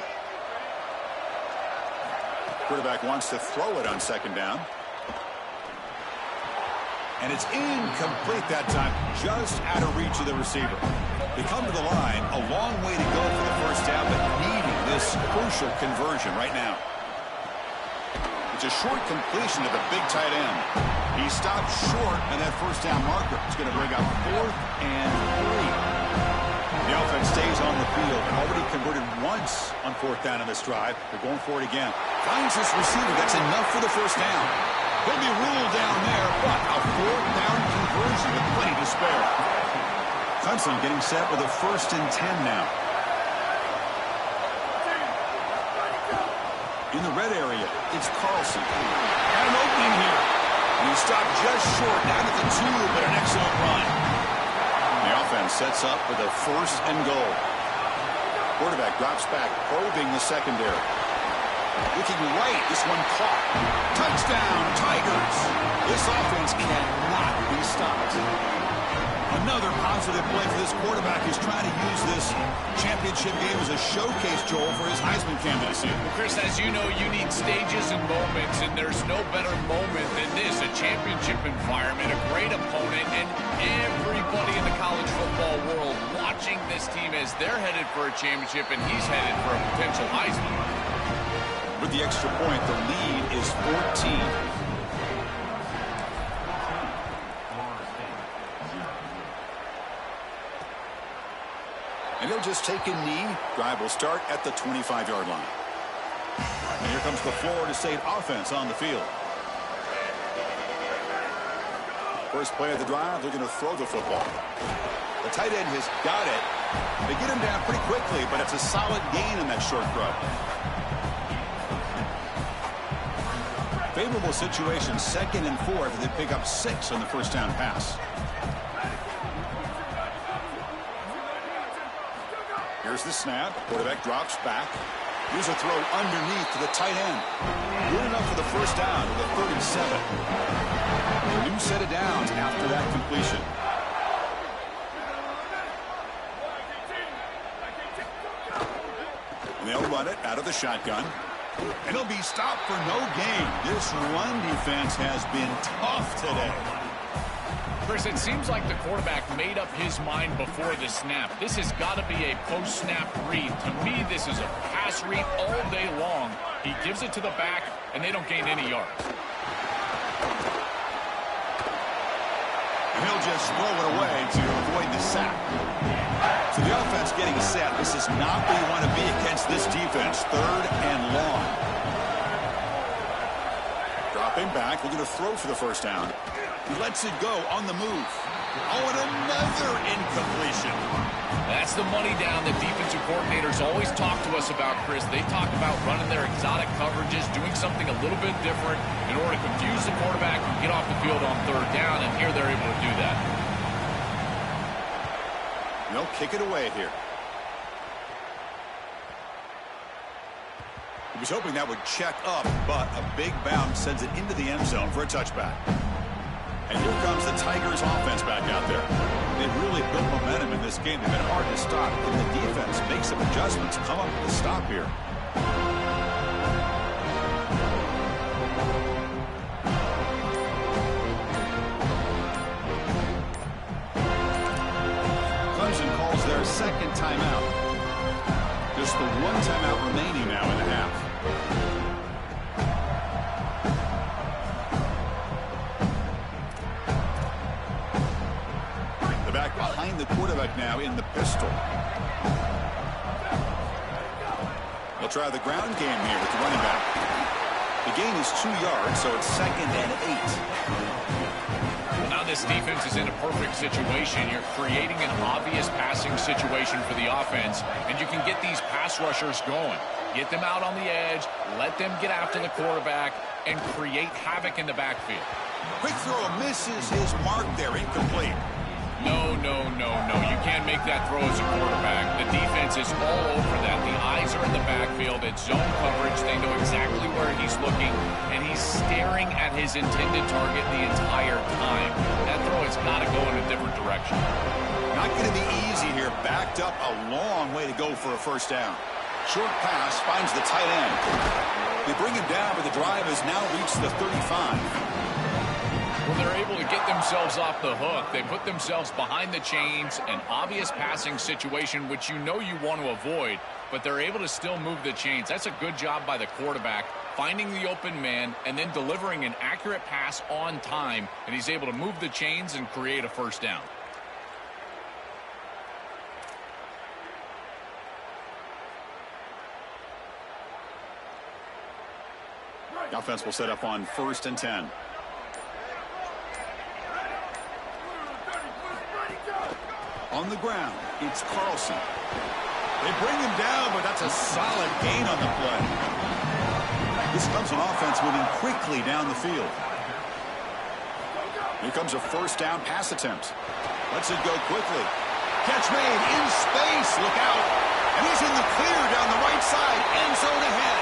Quarterback wants to throw it on 2nd down. And it's incomplete that time, just out of reach of the receiver. They come to the line, a long way to go for the 1st down, but needing this crucial conversion right now. It's a short completion to the big tight end. He stopped short, and that 1st down marker is going to bring up 4th and 3. The offense stays on the field, already converted once on 4th down in this drive. They're going for it again. Finds this receiver. That's enough for the 1st down. He'll be ruled down there, but a 4th down conversion with plenty to spare. Clemson getting set with a 1st and 10 now. In the red area, it's Carlson. Got an opening here. And he stopped just short, down at the 2, but an excellent run. The offense sets up with a 1st and goal. Quarterback drops back, probing the secondary. Looking right, this one caught. Touchdown, Tigers! This offense cannot be stopped. Another positive play for this quarterback. He's trying to use this championship game as a showcase, Joel, for his Heisman candidacy. Well, Chris, as you know, you need stages and moments, and there's no better moment than this, a championship environment, a great opponent, and everybody in the college football world watching this team as they're headed for a championship, and he's headed for a potential Heisman. With the extra point, the lead is 14. And he'll just take a knee. Drive will start at the 25-yard line. And here comes the Florida State offense on the field. First play of the drive, they're going to throw the football. The tight end has got it. They get him down pretty quickly, but it's a solid gain in that short throw. Favorable situation, 2nd and 4 after they pick up 6 on the 1st down pass. Here's the snap. Quarterback drops back. Here's a throw underneath to the tight end. Good enough for the 1st down with a 3rd and 7. A new set of downs after that completion. And they'll run it out of the shotgun. And he'll be stopped for no gain. This run defense has been tough today. Chris, it seems like the quarterback made up his mind before the snap. This has got to be a post-snap read. To me, this is a pass read all day long. He gives it to the back, and they don't gain any yards. And he'll just throw it away to avoid the sack. So the offense getting set. This is not where you want to be against this defense. 3rd and long. Drop Stepping back, looking to throw for the first down. He lets it go on the move. Oh, and another incompletion. That's the money down that defensive coordinators always talk to us about, Chris. They talk about running their exotic coverages, doing something a little bit different in order to confuse the quarterback and get off the field on third down, and here they're able to do that. They'll kick it away here. He was hoping that would check up, but a big bounce sends it into the end zone for a touchback. And here comes the Tigers offense back out there. They've really built momentum in this game. They've been hard to stop. Can the defense make some adjustments, come up with a stop here? Clemson calls their second timeout. Just the one timeout remaining now in the half. The back behind the quarterback now in the pistol. They'll try the ground game here with the running back. The gain is 2 yards, so it's 2nd and 8. Now this defense is in a perfect situation. You're creating an obvious passing situation for the offense, and you can get these pass rushers going. Get them out on the edge, let them get after the quarterback, and create havoc in the backfield. Quick throw misses his mark there, incomplete. No. You can't make that throw as a quarterback. The defense is all over that. The eyes are in the backfield. It's zone coverage. They know exactly where he's looking, and he's staring at his intended target the entire time. That throw has got to go in a different direction. Not going to be easy here. Backed up a long way to go for a first down. Short pass finds the tight end. They bring him down, but the drive has now reached the 35. When they're able to get themselves off the hook, they put themselves behind the chains, an obvious passing situation, which you know you want to avoid, but they're able to still move the chains. That's a good job by the quarterback, finding the open man and then delivering an accurate pass on time, and he's able to move the chains and create a first down. The offense will set up on 1st and 10. On the ground, it's Carlson. They bring him down, but that's a solid gain on the play. This comes an offense moving quickly down the field. Here comes a first down pass attempt. Lets it go quickly. Catch made in space. Look out. And he's in the clear down the right side. End zone ahead.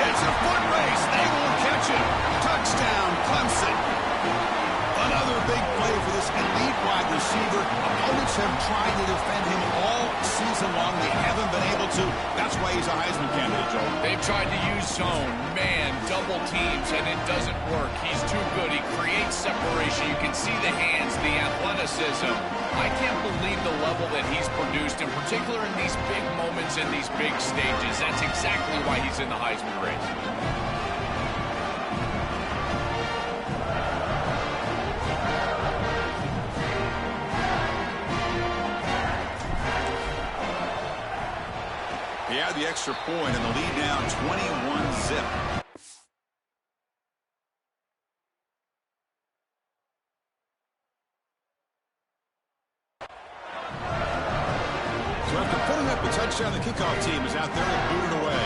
It's a foot race. They won't catch him. Touchdown, Clemson. Another big play for this elite wide receiver. Opponents have tried to defend him all season long. They haven't been able to. That's why he's a Heisman candidate, Joel. They've tried to use zone, man, double teams, and it doesn't work. He's too good. He creates separation. You can see the hands, the athleticism. I can't believe the level that he's produced, in particular in these big moments, in these big stages. That's exactly why he's in the Heisman race. He had the extra point and the lead now 21-zip. So after putting up a touchdown, the kickoff team is out there and booted away.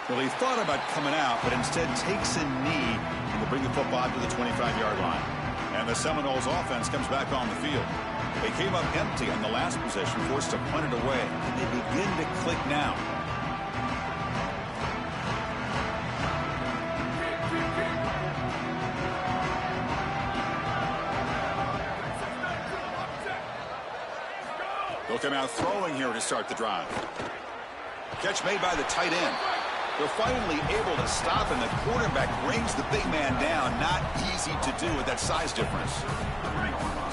Well, he thought about coming out, but instead takes a knee and will bring the football to the 25-yard line. And the Seminoles offense comes back on the field. They came up empty on the last possession, forced to punt it away. And they begin to click now. They'll come out throwing here to start the drive. Catch made by the tight end. They're finally able to stop, and the quarterback brings the big man down. Not easy to do with that size difference.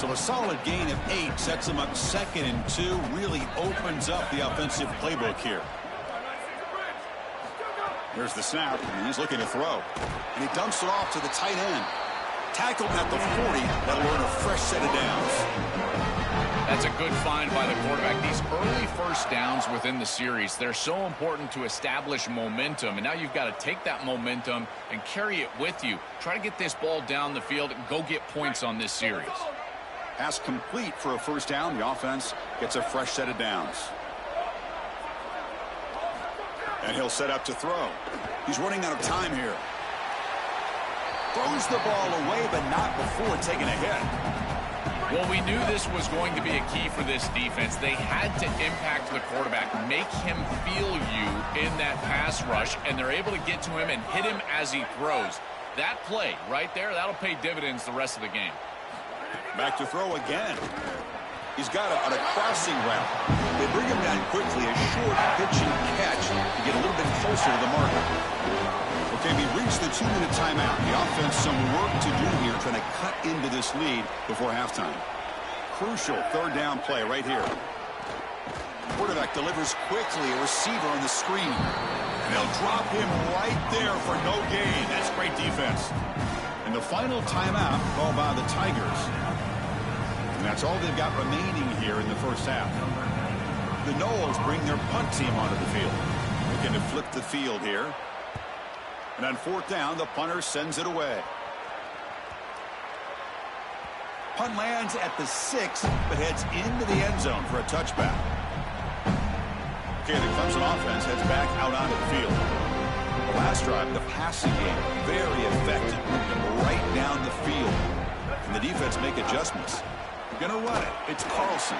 So a solid gain of 8 sets them up 2nd and 2. Really opens up the offensive playbook here. Here's the snap, and he's looking to throw. And he dumps it off to the tight end. Tackled at the 40. That'll earn a fresh set of downs. That's a good find by the quarterback. These early first downs within the series, they're so important to establish momentum. And now you've got to take that momentum and carry it with you. Try to get this ball down the field and go get points on this series. Pass complete for a first down. The offense gets a fresh set of downs. And he'll set up to throw. He's running out of time here. Throws the ball away, but not before taking a hit. Well, we knew this was going to be a key for this defense. They had to impact the quarterback, make him feel you in that pass rush, and they're able to get to him and hit him as he throws. That play right there, that'll pay dividends the rest of the game. Back to throw again. He's got him on a crossing route. They bring him down quickly, a short pitching catch to get a little bit closer to the marker. Okay, we reached the 2-minute timeout. The offense some work to do here, trying to cut into this lead before halftime. Crucial third down play right here. Quarterback delivers quickly, a receiver on the screen. And they'll drop him right there for no gain. That's great defense. And the final timeout called by the Tigers. And that's all they've got remaining here in the first half. The Noles bring their punt team onto the field. Looking to flip the field here. And on fourth down, the punter sends it away. Punt lands at the 6, but heads into the end zone for a touchback. Okay, the Clemson offense heads back out onto the field. The last drive, the passing game, very effective. Right down the field. And the defense make adjustments. Going to run it. It's Carlson.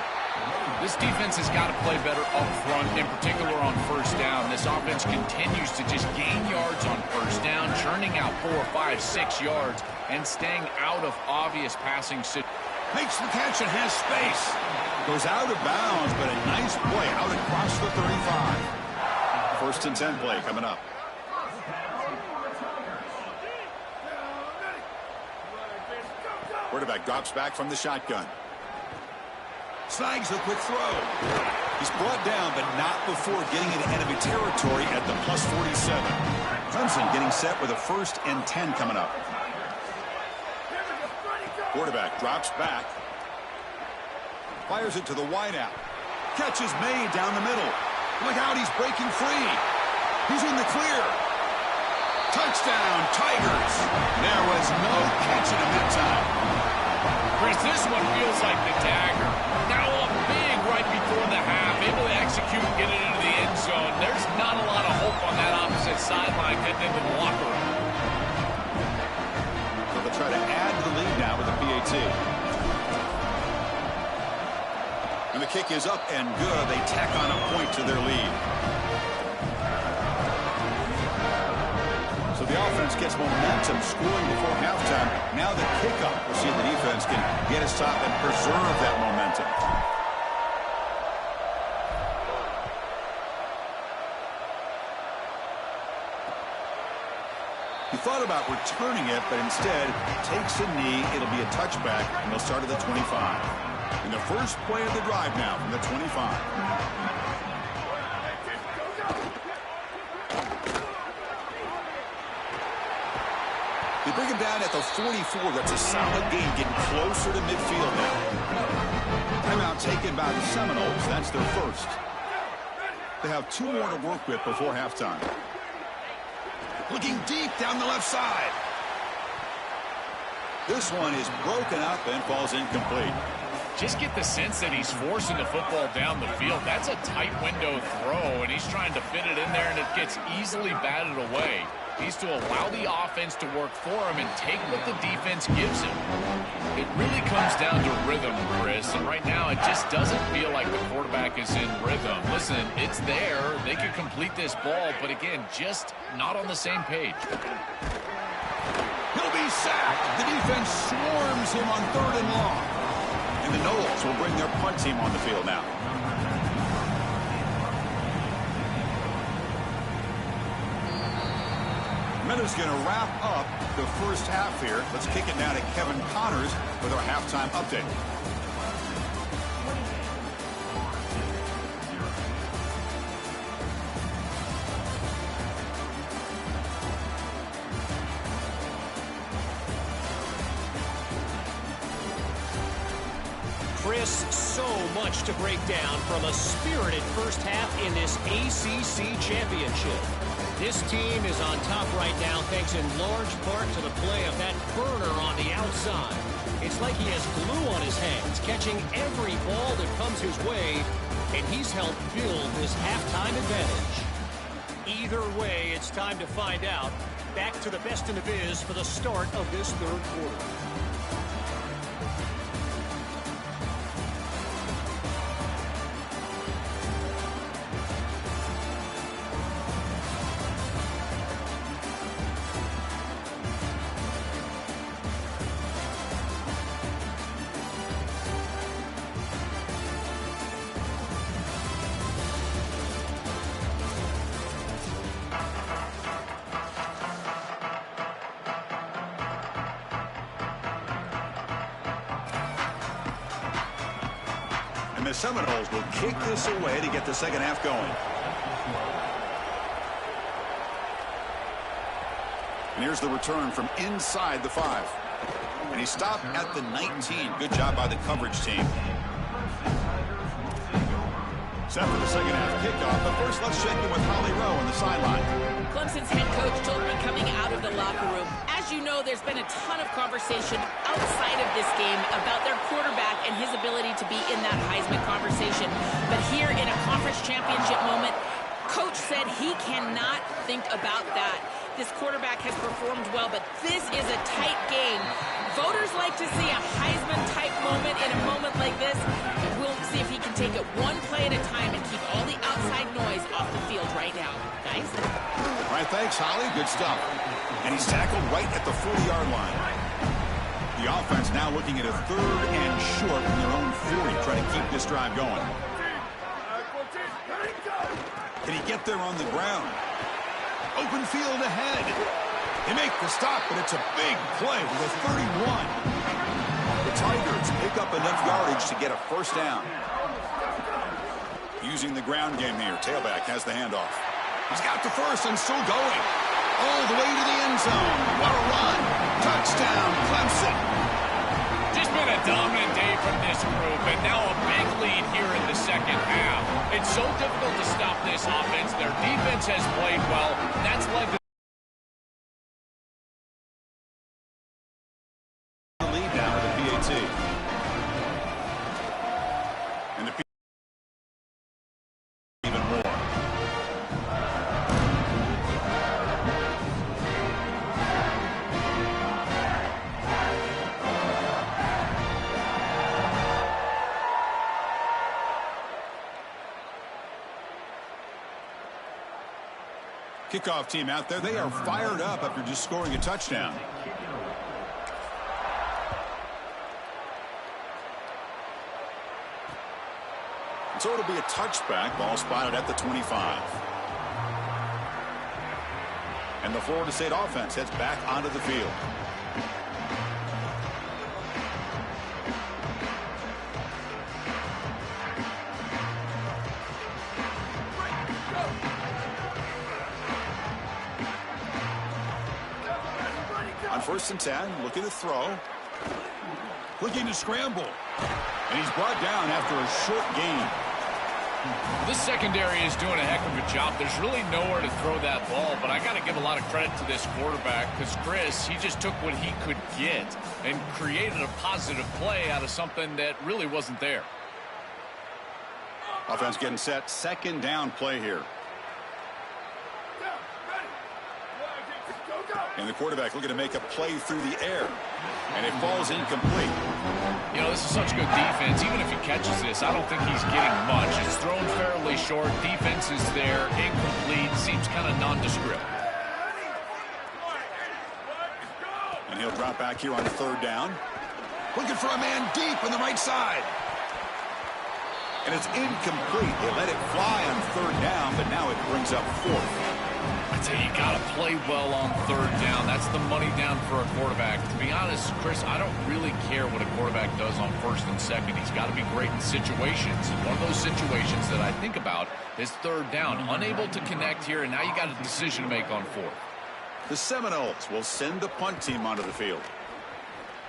This defense has got to play better up front, in particular on first down. This offense continues to just gain yards on first down, churning out 4, 5, 6 yards, and staying out of obvious passing situations. Makes the catch and has space. Goes out of bounds, but a nice play out across the 35. First and 10 play coming up. Quarterback drops back from the shotgun. Snags a quick throw. He's brought down, but not before getting into enemy territory at the plus 47. Clemson getting set with a first and 10 coming up. Quarterback drops back. Fires it to the wideout. Catch is made down the middle. Look out, he's breaking free. He's in the clear. Touchdown, Tigers. There was no catching him that time. Chris, this one feels like the dagger. Now up big right before the half, able to execute and get it into the end zone. There's not a lot of hope on that opposite sideline getting into the locker room. So they'll try to add to the lead now with the PAT. And the kick is up and good. They tack on a point to their lead. So the offense gets momentum, scoring before halftime. Now the kickoff. We'll see if the defense can get a stop and preserve that momentum. He thought about returning it, but instead takes a knee. It'll be a touchback, and they'll start at the 25. In the first play of the drive now from the 25. They bring him down at the 44. That's a solid gain, getting closer to midfield now. Timeout taken by the Seminoles. That's their first. They have 2 more to work with before halftime. Looking deep down the left side. This one is broken up and falls incomplete. Just get the sense that he's forcing the football down the field. That's a tight window throw, and he's trying to fit it in there, and it gets easily batted away. He's to allow the offense to work for him and take what the defense gives him. It really comes down to rhythm, Chris, and right now it just doesn't feel like the quarterback is in rhythm. Listen, it's there. They could complete this ball, but again, just not on the same page. He'll be sacked. The defense swarms him on 3rd and long. And the Noles will bring their punt team on the field now. Minutes going to wrap up the first half here. Let's kick it now to Kevin Connors with our halftime update. much to break down from a spirited first half in this ACC championship. This team is on top right now thanks in large part to the play of that burner on the outside. It's like he has glue on his hands, catching every ball that comes his way, and he's helped build this halftime advantage. Either way, it's time to find out. Back to the best in the biz for the start of this third quarter. The Seminoles will kick this away to get the second half going. And here's the return from inside the 5. And he stopped at the 19. Good job by the coverage team. Set for the second half kickoff. But first, let's check in with Holly Rowe on the sideline. Clemson's head coach told me coming out of the locker room, as you know, there's been a ton of conversation outside of this game about their quarterback and his ability to be in that Heisman conversation. But here in a conference championship moment, Coach said he cannot think about that. This quarterback has performed well, but this is a tight game. Voters like to see a Heisman-type moment in a moment like this. We'll see if he can take it one play at a time and keep all the outside noise off the field right now. Guys? All right, thanks, Holly. Good stuff. And he's tackled right at the 40-yard line. The offense now looking at a 3rd and short from their own 40, trying to keep this drive going. Can he get there on the ground? Open field ahead. They make the stop, but it's a big play with a 31. The Tigers pick up enough yardage to get a first down. Using the ground game here. Tailback has the handoff. He's got the first and still going. All the way to the end zone. What a run. Touchdown, Clemson. Just been a dominant day from this group, and now a big lead here in the second half. It's so difficult to stop this offense. Their defense has played well. That's led to the lead now with the PAT. And the PAT even more. Kickoff team out there. They are fired up after just scoring a touchdown. So it'll be a touchback. Ball spotted at the 25. And the Florida State offense heads back onto the field. On 1st and 10, looking to throw. Looking to scramble. And he's brought down after a short gain. This secondary is doing a heck of a job. There's really nowhere to throw that ball, but I got to give a lot of credit to this quarterback because Chris, he just took what he could get and created a positive play out of something that really wasn't there. Offense getting set. Second down play here. And the quarterback looking to make a play through the air. And it falls incomplete. You know, this is such good defense. Even if he catches this, I don't think he's getting much. It's thrown fairly short. Defense is there. Incomplete. Seems kind of nondescript. And he'll drop back here on 3rd down. Looking for a man deep on the right side. And it's incomplete. They let it fly on 3rd down, but now it brings up 4th. I tell you, you got to play well on 3rd down. That's the money down for a quarterback. To be honest, Chris, I don't really care what a quarterback does on 1st and 2nd. He's got to be great in situations. And one of those situations that I think about is 3rd down. Unable to connect here, and now you got a decision to make on 4th. The Seminoles will send the punt team onto the field.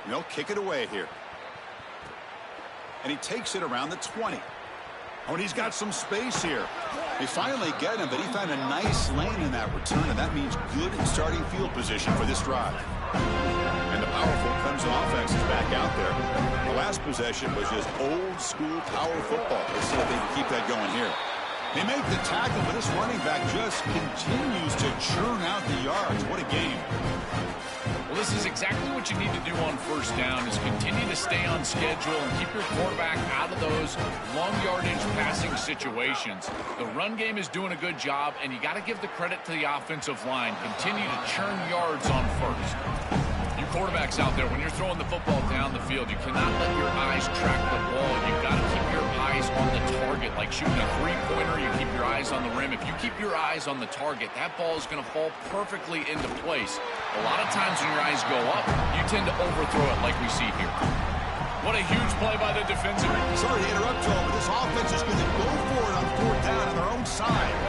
And they'll kick it away here. And he takes it around the 20. Oh, and he's got some space here. They finally get him, but he found a nice lane in that return, and that means good starting field position for this drive. And the powerful Clemson offense is back out there. The last possession was just old-school power football. Let's see if they can keep that going here. They make the tackle, but this running back just continues to churn out the yards. What a game. Well, this is exactly what you need to do on first down is continue to stay on schedule and keep your quarterback out of those long yardage passing situations. The run game is doing a good job, and you got to give the credit to the offensive line. Continue to churn yards on first. You quarterbacks out there, when you're throwing the football down the field, you cannot let your eyes track the ball. You've got to keep your eyes on the target. Like shooting a three-pointer, you keep your eyes on the rim. If you keep your eyes on the target, that ball is going to fall perfectly into place. A lot of times when your eyes go up, you tend to overthrow it like we see here. What a huge play by the defensive. Sorry to interrupt, Joel, but this offense is going to go for it on fourth down on their own side.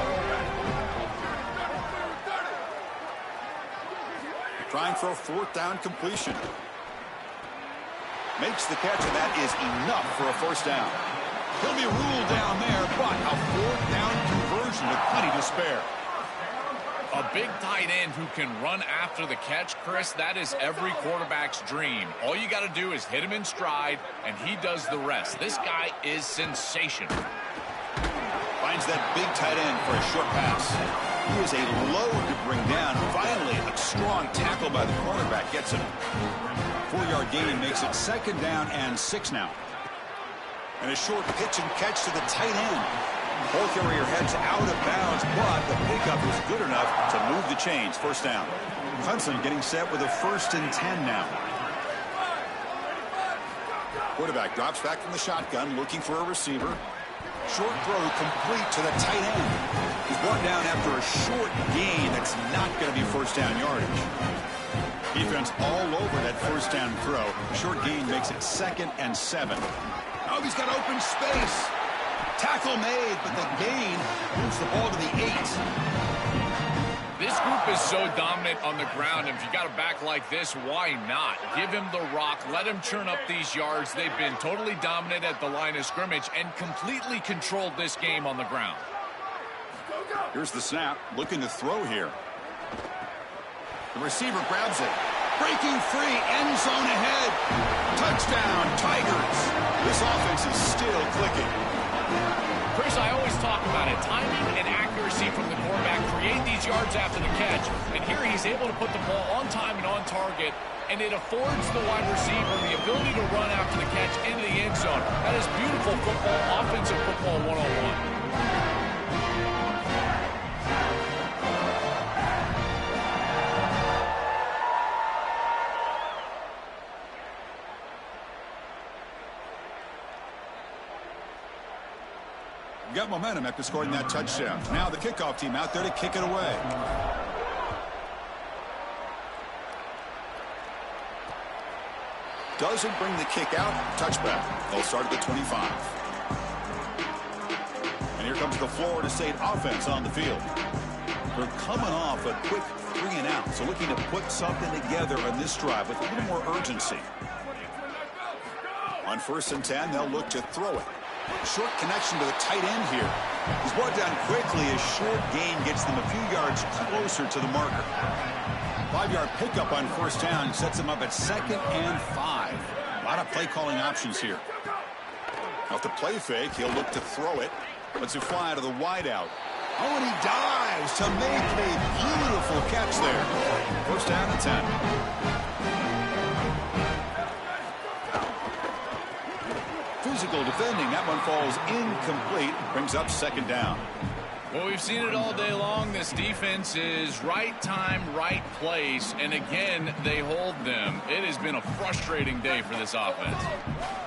Trying for a fourth down completion. Makes the catch, and that is enough for a first down. He'll be ruled down there, but a fourth down conversion with plenty to spare. A big tight end who can run after the catch, Chris, that is every quarterback's dream. All you got to do is hit him in stride, and he does the rest. This guy is sensational. Finds that big tight end for a short pass. He is a load to bring down. Finally, a strong tackle by the cornerback gets him. 4-yard gain makes it second down and 6 now. And a short pitch and catch to the tight end. Ball carrier heads out of bounds, but the pickup is good enough to move the chains. First down. Clemson getting set with a 1st and 10 now. Quarterback drops back from the shotgun, looking for a receiver. Short throw complete to the tight end. He's brought down after a short gain. That's not going to be first down yardage. Defense all over that first down throw. Short gain makes it 2nd and 7. Oh, he's got open space. Tackle made, but the gain moves the ball to the 8. This group is so dominant on the ground. If you got a back like this, why not? Give him the rock. Let him churn up these yards. They've been totally dominant at the line of scrimmage and completely controlled this game on the ground. Here's the snap. Looking to throw here. The receiver grabs it. Breaking free. End zone ahead. Touchdown, Tigers. This offense is still clicking. Chris, I always talk about it. Timing and accuracy from the quarterback create these yards after the catch. And here he's able to put the ball on time and on target. And it affords the wide receiver the ability to run after the catch into the end zone. That is beautiful football, offensive football 101. Got momentum after scoring that touchdown. Now the kickoff team out there to kick it away. Doesn't bring the kick out. Touchback. They'll start at the 25. And here comes the Florida State offense on the field. They're coming off a quick 3 and out, so looking to put something together on this drive with a little more urgency. On 1st and 10, they'll look to throw it. Short connection to the tight end here. He's brought down quickly as short gain gets them a few yards closer to the marker. 5-yard pickup on 1st down sets him up at 2nd and 5. A lot of play calling options here. Off the play fake, he'll look to throw it. Lets it fly to the wideout. Oh, and he dives to make a beautiful catch there. 1st down and 10. Physical defending. That one falls incomplete. Brings up 2nd down. Well, we've seen it all day long. This defense is right time, right place. And again, they hold them. It has been a frustrating day for this offense.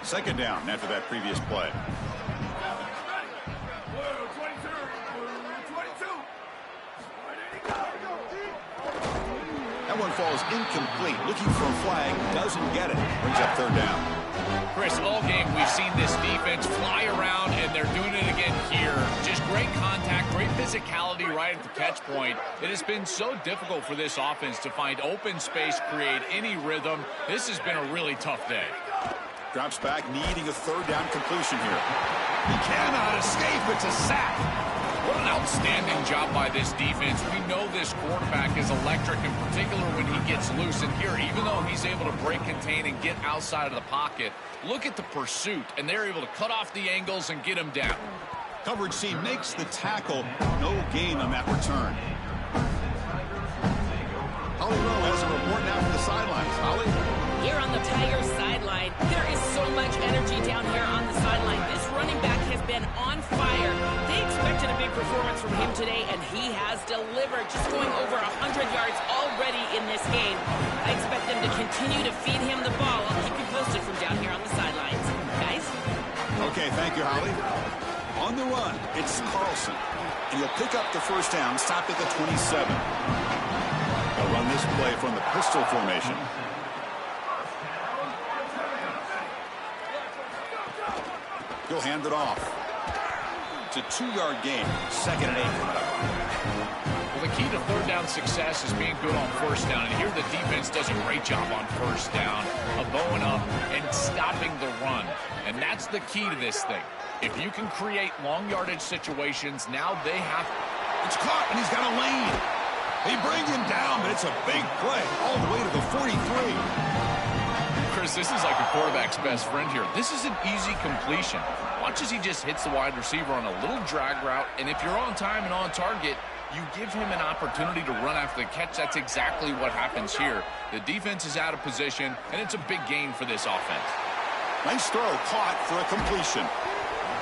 2nd down after that previous play. That one falls incomplete. Looking for a flag. Doesn't get it. Brings up 3rd down. Chris, all game we've seen this defense fly around, and they're doing it again here. Just great contact, great physicality right at the catch point. It has been so difficult for this offense to find open space, create any rhythm. This has been a really tough day. Drops back, needing a third down completion here. He cannot escape. It's a sack. What an outstanding job by this defense. We know this quarterback is electric, in particular when he gets loose. And here, even though he's able to break, contain, and get outside of the pocket, look at the pursuit, and they're able to cut off the angles and get him down. Coverage C makes the tackle. No gain on that return. Holly Rowe has a report now from the sidelines. Holly? Here on the Tigers sideline, there is so much energy down here on the sideline. This running back has been on fire. They expected a big performance from him today, and he has delivered, just going over 100 yards already in this game. I expect them to continue to feed him the ball. I'll keep you posted from down here on the sidelines. Guys? Okay, thank you, Holly. On the run, it's Carlson. And he'll pick up the first down, stop at the 27. They'll run this play from the pistol formation. He'll hand it off. It's a 2-yard gain. 2nd and 8 coming up. Well, the key to third down success is being good on first down. And here the defense does a great job on first down of bowing up and stopping the run. And that's the key to this thing. If you can create long yardage situations, now they have... It's caught, and he's got a lane. They bring him down, but it's a big play all the way to the 43. Chris, this is like a quarterback's best friend here. This is an easy completion. Watch as he just hits the wide receiver on a little drag route, and if you're on time and on target, you give him an opportunity to run after the catch. That's exactly what happens here. The defense is out of position, and it's a big gain for this offense. Nice throw, caught for a completion.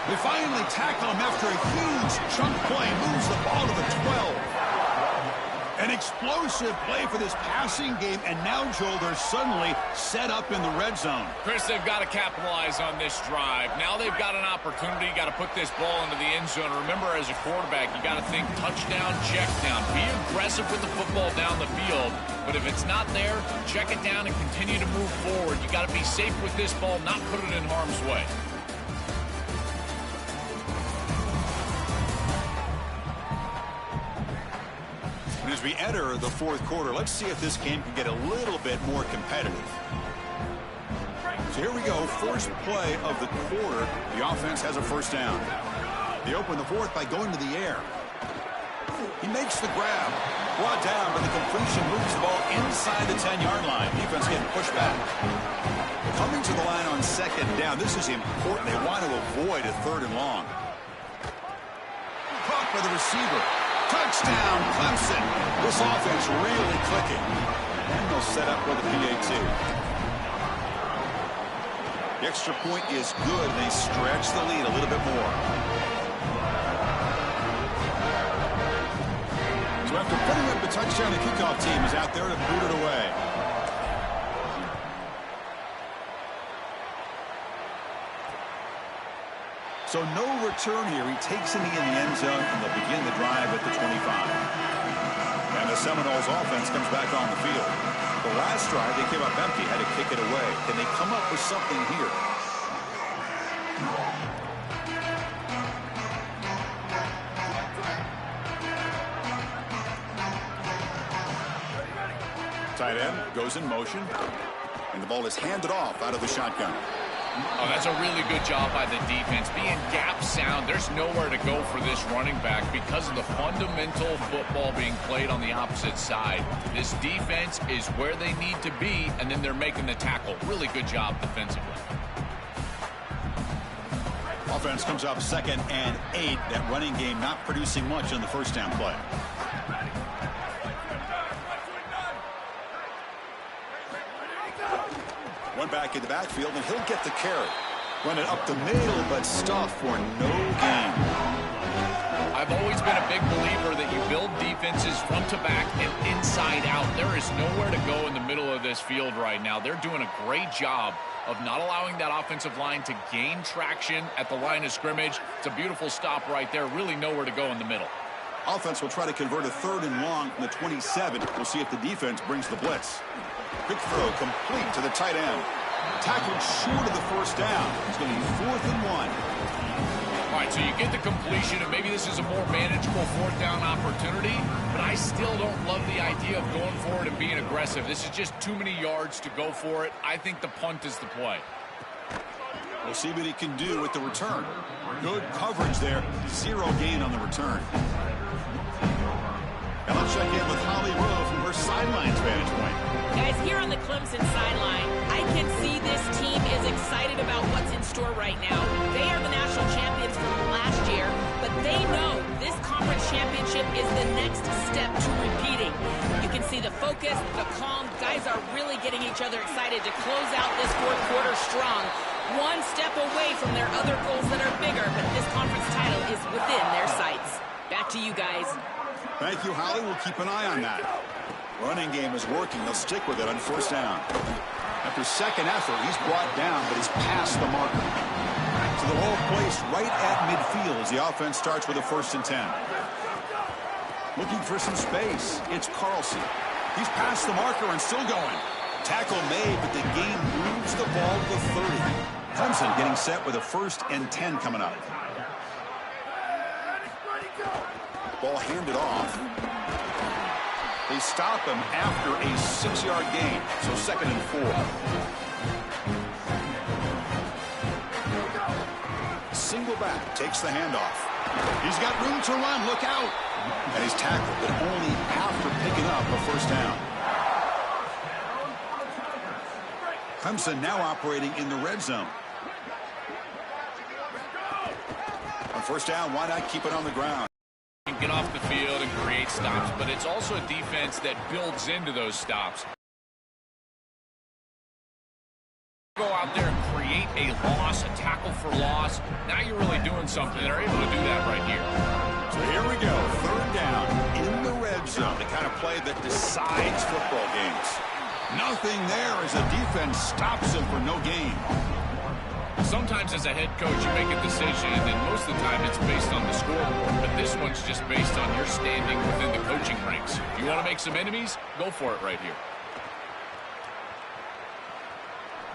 They finally tackle him after a huge chunk play, moves the ball to the 12. An explosive play for this passing game, and now, Joel, they're suddenly set up in the red zone. Chris, they've got to capitalize on this drive. Now they've got an opportunity. Got to put this ball into the end zone. Remember, as a quarterback, you got to think touchdown, check down. Be aggressive with the football down the field, but if it's not there, check it down and continue to move forward. You got to be safe with this ball, not put it in harm's way. As we enter the fourth quarter, let's see if this game can get a little bit more competitive. So here we go, first play of the quarter. The offense has a first down. They open the fourth by going to the air. He makes the grab. Brought down, but the completion moves the ball inside the 10-yard line. Defense getting pushed back. Coming to the line on second down. This is important. They want to avoid a third and long. Caught by the receiver. Touchdown, Clemson. This offense really clicking. And they'll set up with a PAT. The extra point is good. They stretch the lead a little bit more. So after putting up the touchdown, the kickoff team is out there to boot it away. So no return here. He takes it in the end zone, and they'll begin the drive at the 25. And the Seminoles offense comes back on the field. The last drive, they came up empty, had to kick it away. Can they come up with something here? Tight end goes in motion, and the ball is handed off out of the shotgun. Oh, that's a really good job by the defense. Being gap sound, there's nowhere to go for this running back because of the fundamental football being played on the opposite side. This defense is where they need to be, and then they're making the tackle. Really good job defensively. Offense comes up 2nd and 8. That running game not producing much on the first down play. One back in the backfield, and he'll get the carry. Run it up the middle, but stuffed for no gain. I've always been a big believer that you build defenses front to back and inside out. There is nowhere to go in the middle of this field right now. They're doing a great job of not allowing that offensive line to gain traction at the line of scrimmage. It's a beautiful stop right there. Really nowhere to go in the middle. Offense will try to convert a 3rd and long from the 27. We'll see if the defense brings the blitz. Quick throw complete to the tight end. Tackled short of the first down. It's going to be 4th and 1. All right, so you get the completion, and maybe this is a more manageable 4th down opportunity, but I still don't love the idea of going forward and being aggressive. This is just too many yards to go for it. I think the punt is the play. We'll see what he can do with the return. Good coverage there. 0 gain on the return. And let's check in with Holly Rowe from her sidelines vantage point. Guys, here on the Clemson sideline, I can see this team is excited about what's in store right now. They are the national champions from last year, but they know this conference championship is the next step to repeating. You can see the focus, the calm. Guys are really getting each other excited to close out this fourth quarter strong. One step away from their other goals that are bigger, but this conference title is within their sights. Back to you guys. Thank you, Holly. We'll keep an eye on that. Running game is working. They'll stick with it on first down. After second effort, he's brought down, but he's past the marker. So the ball placed right at midfield as the offense starts with a 1st and 10. Looking for some space. It's Carlson. He's past the marker and still going. Tackle made, but the game moves the ball to the 30. Clemson getting set with a 1st and 10 coming up. Ball handed off. They stop him after a 6-yard gain, so 2nd and 4. Single back takes the handoff. He's got room to run. Look out. And he's tackled, but only after picking up a 1st down. Clemson now operating in the red zone. On 1st down, why not keep it on the ground? Get off the field and create stops, but it's also a defense that builds into those stops. Go out there and create a loss, a tackle for loss. Now you're really doing something. They're able to do that right here. So here we go, 3rd down in the red zone, the kind of play that decides football games. Nothing there as the defense stops him for no gain. Sometimes as a head coach, you make a decision, and most of the time it's based on the scoreboard, but this one's just based on your standing within the coaching ranks. If you want to make some enemies, go for it right here.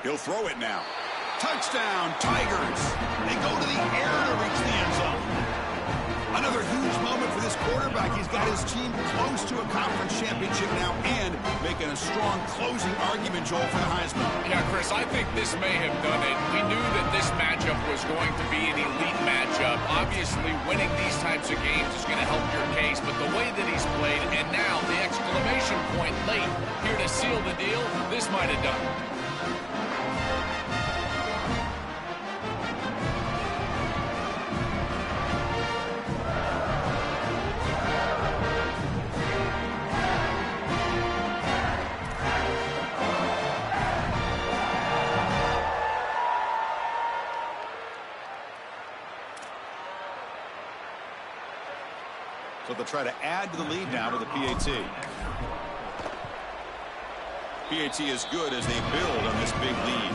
He'll throw it now. Touchdown, Tigers. They go to the air to reach the end zone. Another huge moment for this quarterback. He's got his team close to a conference championship now and making a strong closing argument, Joel, for the Heisman. Yeah, Chris, I think this may have done it. We knew that this matchup was going to be an elite matchup. Obviously, winning these types of games is going to help your case, but the way that he's played, and now the exclamation point late here to seal the deal, this might have done it. So they'll try to add to the lead now with the PAT. PAT is good as they build on this big lead.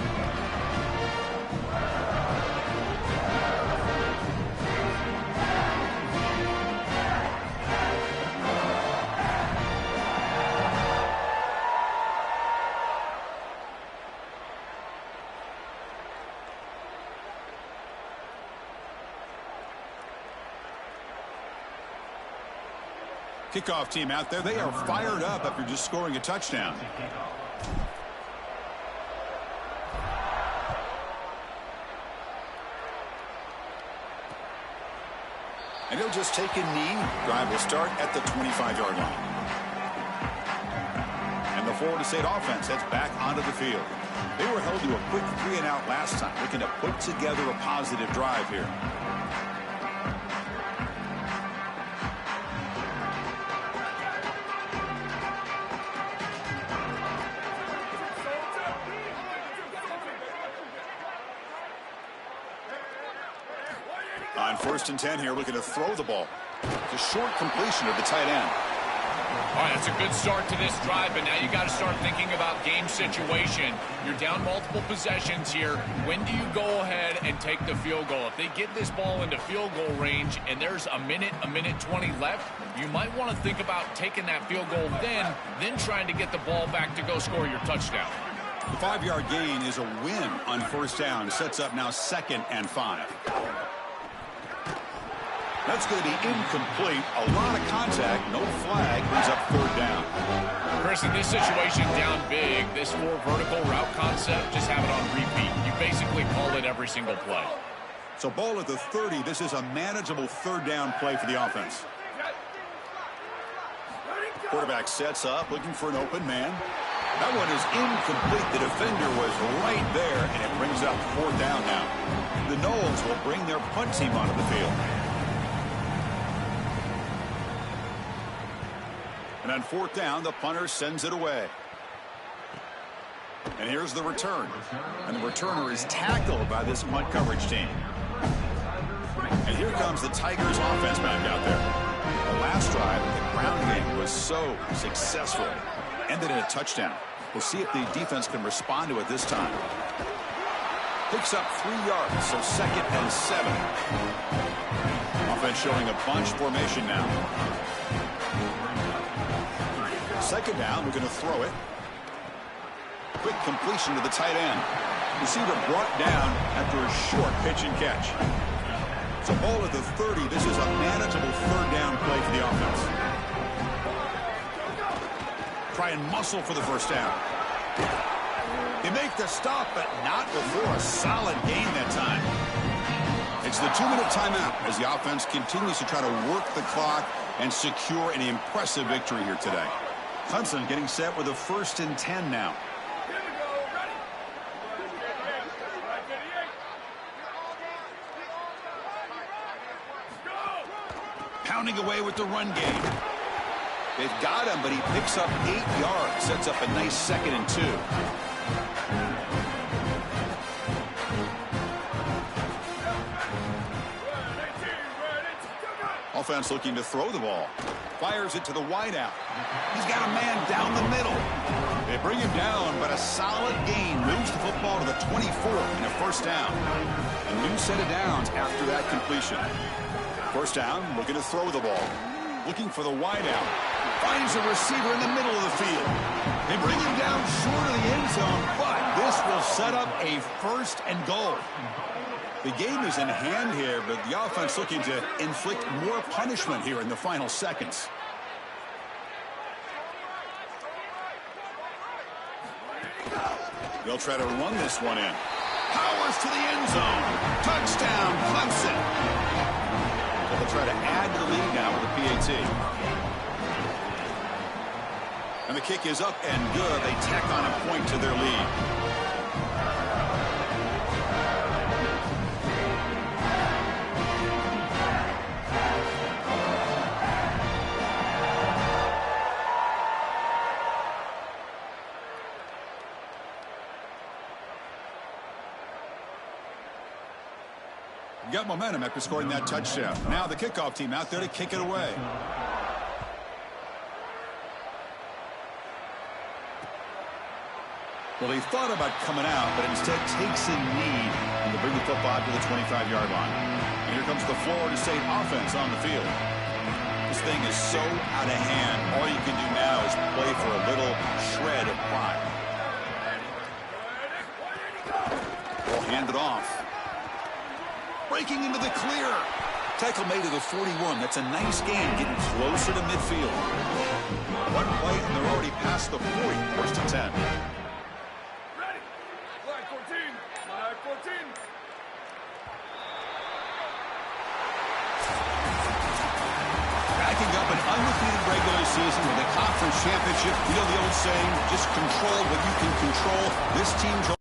Kickoff team out there. They are fired up after just scoring a touchdown. And he'll just take a knee. Drive will start at the 25-yard line. And the Florida State offense heads back onto the field. They were held to a quick 3-and-out last time, looking to put together a positive drive here. On 1st and 10 here, looking to throw the ball. It's a short completion of the tight end. All right, that's a good start to this drive, but now you got to start thinking about game situation. You're down multiple possessions here. When do you go ahead and take the field goal? If they get this ball into field goal range and there's a minute 20 left, you might want to think about taking that field goal then trying to get the ball back to go score your touchdown. The 5-yard gain is a win on 1st down. Sets up now 2nd and 5. That's going to be incomplete. A lot of contact. No flag. Brings up 3rd down. Chris, in this situation, down big, this 4 vertical route concept, just have it on repeat. You basically call it every single play. So ball at the 30. This is a manageable 3rd down play for the offense. Quarterback sets up, looking for an open man. That one is incomplete. The defender was right there, and it brings up 4th down now. The Noles will bring their punt team onto the field. And on 4th down, the punter sends it away. And here's the return. And the returner is tackled by this punt coverage team. And here comes the Tigers offense back out there. The last drive, the ground game was so successful. Ended in a touchdown. We'll see if the defense can respond to it this time. Picks up 3 yards, so 2nd and 7. Offense showing a bunch formation now. 2nd down, we're going to throw it. Quick completion to the tight end. Receiver brought down after a short pitch and catch. So ball at the 30. This is a manageable 3rd down play for the offense. Try and muscle for the 1st down. They make the stop, but not before a solid gain that time. It's the 2-minute timeout as the offense continues to try to work the clock and secure an impressive victory here today. Clemson getting set with a 1st and 10 now. Pounding away with the run game. They've got him, but he picks up 8 yards. Sets up a nice 2nd and 2. Offense looking to throw the ball. Fires it to the wideout. He's got a man down the middle. They bring him down, but a solid gain moves the football to the 24 and a 1st down. A new set of downs after that completion. 1st down, looking to throw the ball. Looking for the wideout. Finds a receiver in the middle of the field. They bring him down short of the end zone, but this will set up a 1st and goal. The game is in hand here, but the offense looking to inflict more punishment here in the final seconds. They'll try to run this one in. Powers to the end zone. Touchdown, Clemson. So they'll try to add to the lead now with the PAT. And the kick is up and good. They tack on a point to their lead. Got momentum after scoring that touchdown. Now the kickoff team out there to kick it away. Well, he thought about coming out, but instead takes a knee and to bring the football to the 25-yard line. And here comes the Florida State offense on the field. This thing is so out of hand. All you can do now is play for a little shred of pride. Ball handed off. Breaking into the clear. Tackle made to the 41. That's a nice gain, getting closer to midfield. One play, and they're already past the 40. 1st and 10. Ready. Flag 14. Flag 14. Backing up an undefeated regular season with a conference championship. You know the old saying, just control what you can control. This team...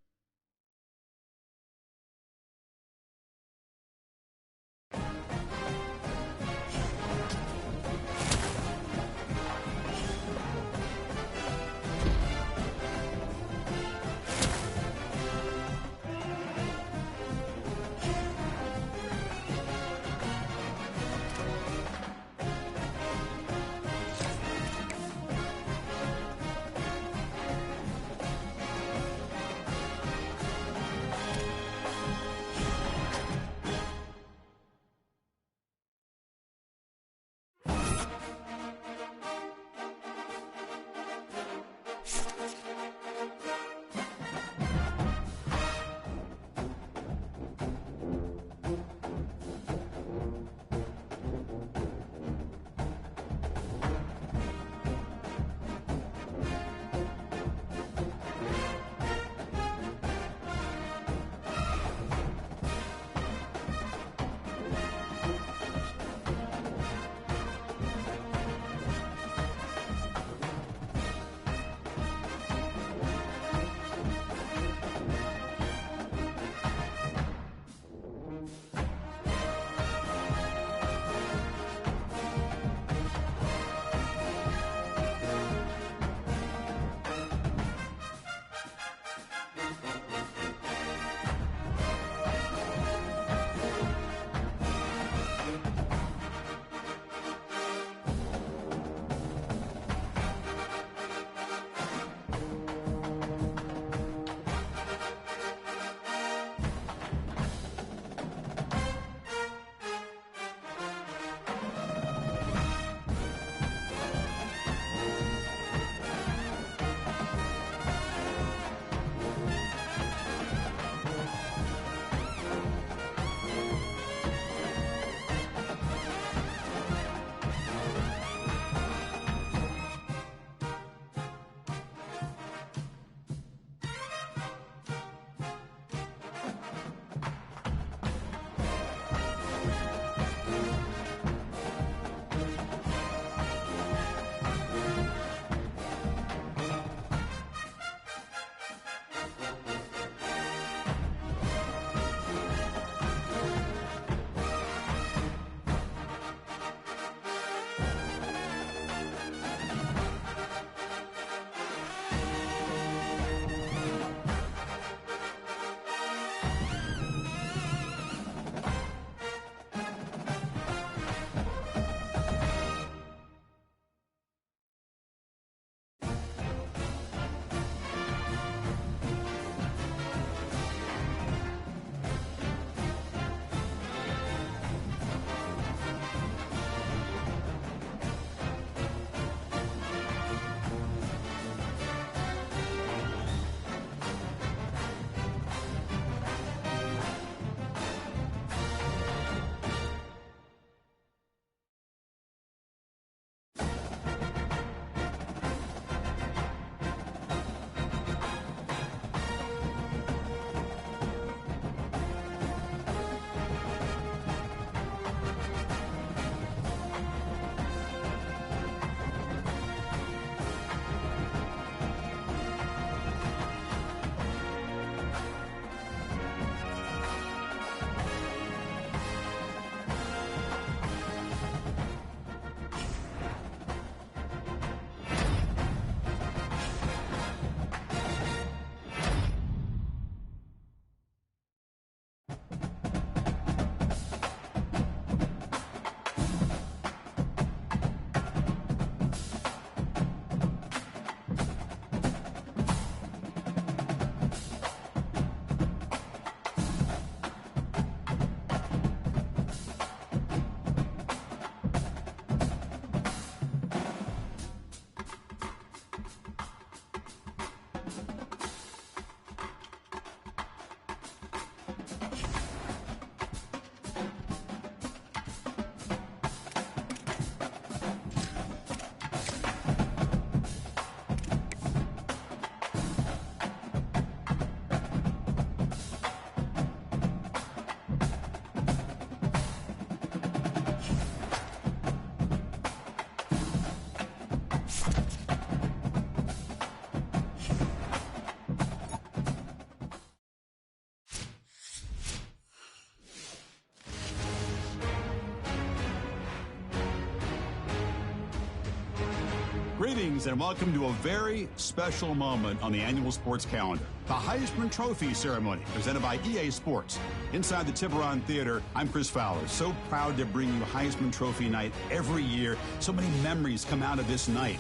Greetings and welcome to a very special moment on the annual sports calendar. The Heisman Trophy ceremony presented by EA Sports. Inside the Tiburon Theater, I'm Chris Fowler. So proud to bring you Heisman Trophy night every year. So many memories come out of this night.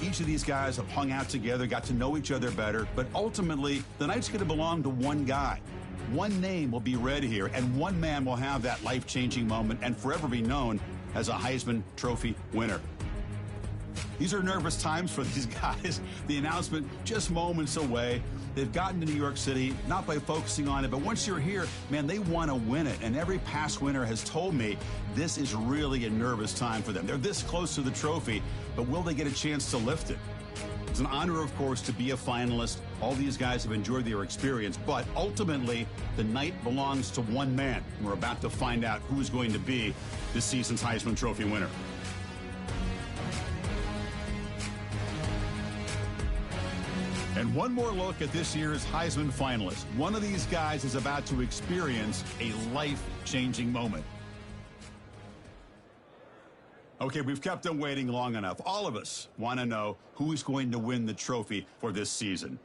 Each of these guys have hung out together, got to know each other better, but ultimately, the night's going to belong to one guy. One name will be read here, and one man will have that life-changing moment and forever be known as a Heisman Trophy winner. These are nervous times for these guys. The announcement just moments away. They've gotten to New York City, not by focusing on it, but once you're here, man, they want to win it. And every past winner has told me this is really a nervous time for them. They're this close to the trophy, but will they get a chance to lift it? It's an honor, of course, to be a finalist. All these guys have enjoyed their experience, but ultimately, the night belongs to one man. We're about to find out who's going to be this season's Heisman Trophy winner. And one more look at this year's Heisman finalists. One of these guys is about to experience a life-changing moment. Okay, we've kept them waiting long enough. All of us want to know who's going to win the trophy for this season.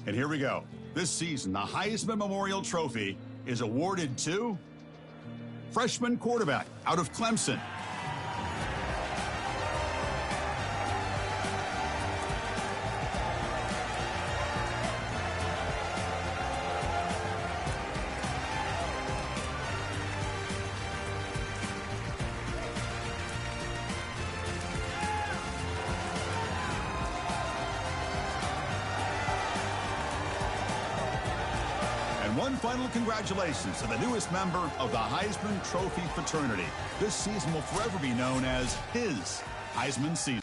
And here we go. This season, the Heisman Memorial Trophy is awarded to freshman quarterback out of Clemson, one final congratulations to the newest member of the Heisman Trophy fraternity. This season will forever be known as his Heisman season.